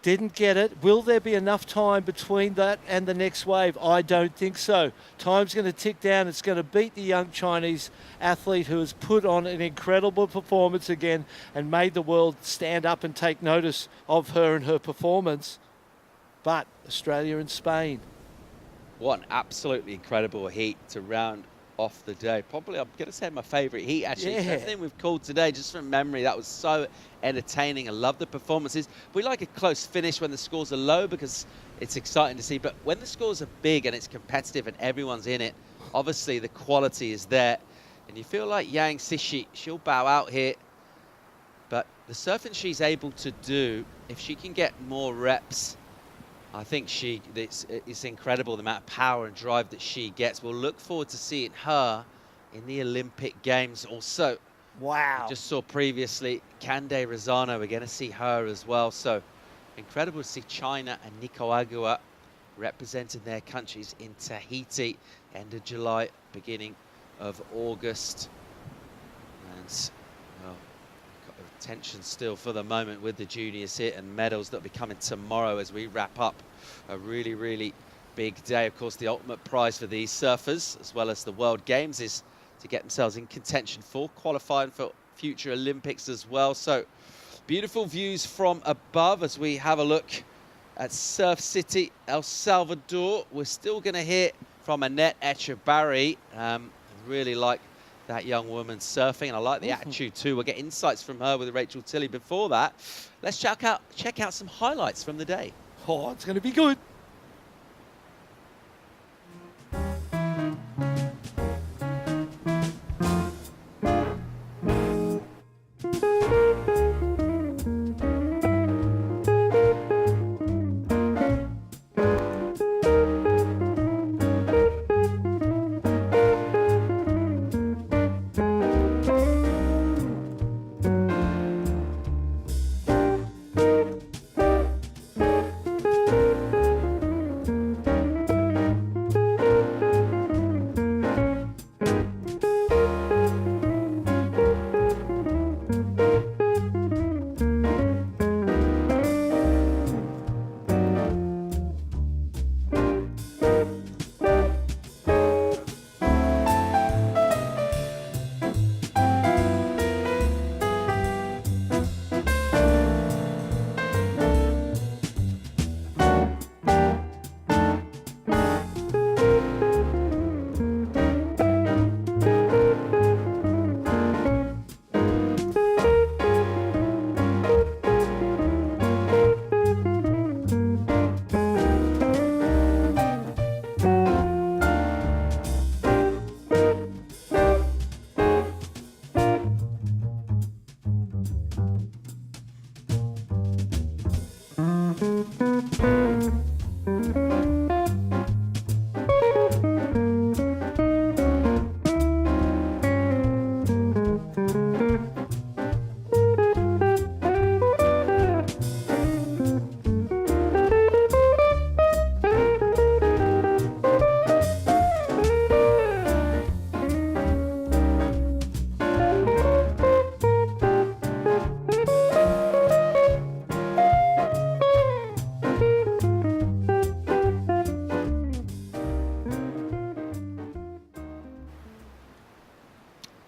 didn't get it. Will there be enough time between that and the next wave? I don't think so. Time's going to tick down. It's going to beat the young Chinese athlete who has put on an incredible performance again and made the world stand up and take notice of her and her performance. But Australia and Spain. What an absolutely incredible heat to round off the day. Probably, I'm going to say my favourite heat, actually. Yeah. Everything we've called today, just from memory, that was so entertaining. I love the performances. We like a close finish when the scores are low because it's exciting to see. But when the scores are big and it's competitive and everyone's in it, obviously the quality is there. And you feel like Yang Sishi, she'll bow out here. But the surfing she's able to do, if she can get more reps, I think it's incredible the amount of power and drive that she gets. We'll look forward to seeing her in the Olympic Games also. Wow. We just saw previously Cande Rosano. We're going to see her as well. So incredible to see China and Nicaragua representing their countries in Tahiti, end of July, beginning of August. And well, tension still for the moment with the juniors here, and medals that will be coming tomorrow as we wrap up a really, really big day. Of course, the ultimate prize for these surfers, as well as the World Games, is to get themselves in contention for qualifying for future Olympics as well. So beautiful views from above as we have a look at Surf City, El Salvador. We're still going to hear from Annette Echebarri. Really like that young woman surfing, and I like the attitude too. We'll get insights from her with Rachel Tilley. Before that, let's check out some highlights from the day. Oh, it's going to be good.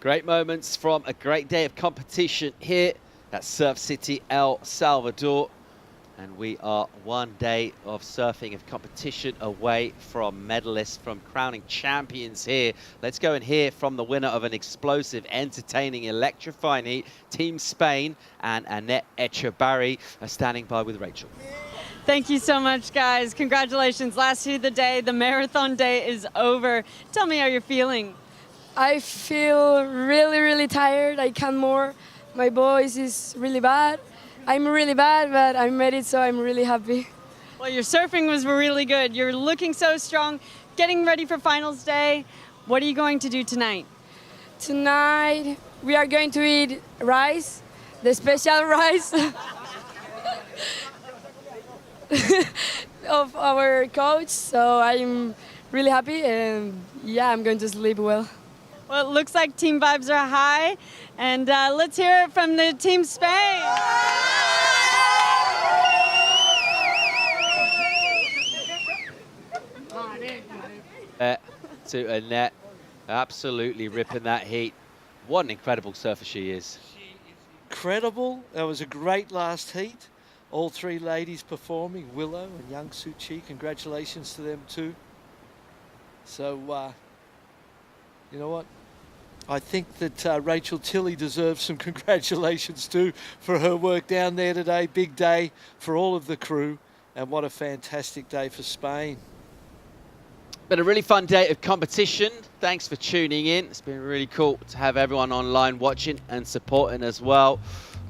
Great moments from a great day of competition here at Surf City, El Salvador. And we are one day of surfing of competition away from medalists, from crowning champions here. Let's go and hear from the winner of an explosive, entertaining, electrifying heat. Team Spain and Annette Echebarri are standing by with Rachel. Thank you so much, guys. Congratulations. Last heat of the day, the marathon day is over. Tell me how you're feeling. I feel really tired. I can't more. My voice is really bad. I'm really bad, but I made it, so I'm really happy. Well, your surfing was really good. You're looking so strong, getting ready for finals day. What are you going to do tonight? Tonight, we are going to eat rice, the special rice of our coach, so I'm really happy, and yeah, I'm going to sleep well. Well, it looks like team vibes are high, and let's hear it from the Team Spain. To Annette, absolutely ripping that heat. What an incredible surfer she is. Incredible. That was a great last heat. All three ladies performing, Willow and Young Soo Chi. Congratulations to them too. So, you know what? I think that Rachel Tilley deserves some congratulations too for her work down there today. Big day for all of the crew, and what a fantastic day for Spain. Been a really fun day of competition. Thanks for tuning in. It's been really cool to have everyone online watching and supporting as well.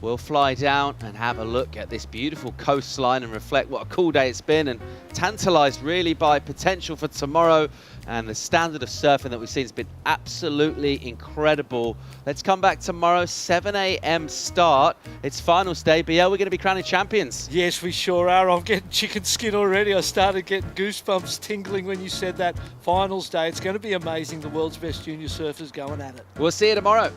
We'll fly down and have a look at this beautiful coastline and reflect what a cool day it's been, and tantalized really by potential for tomorrow. And the standard of surfing that we've seen has been absolutely incredible. Let's come back tomorrow, 7 a.m. start. It's finals day. BL, we're going to be crowning champions. Yes, we sure are. I'm getting chicken skin already. I started getting goosebumps tingling when you said that. Finals day. It's going to be amazing. The world's best junior surfers going at it. We'll see you tomorrow.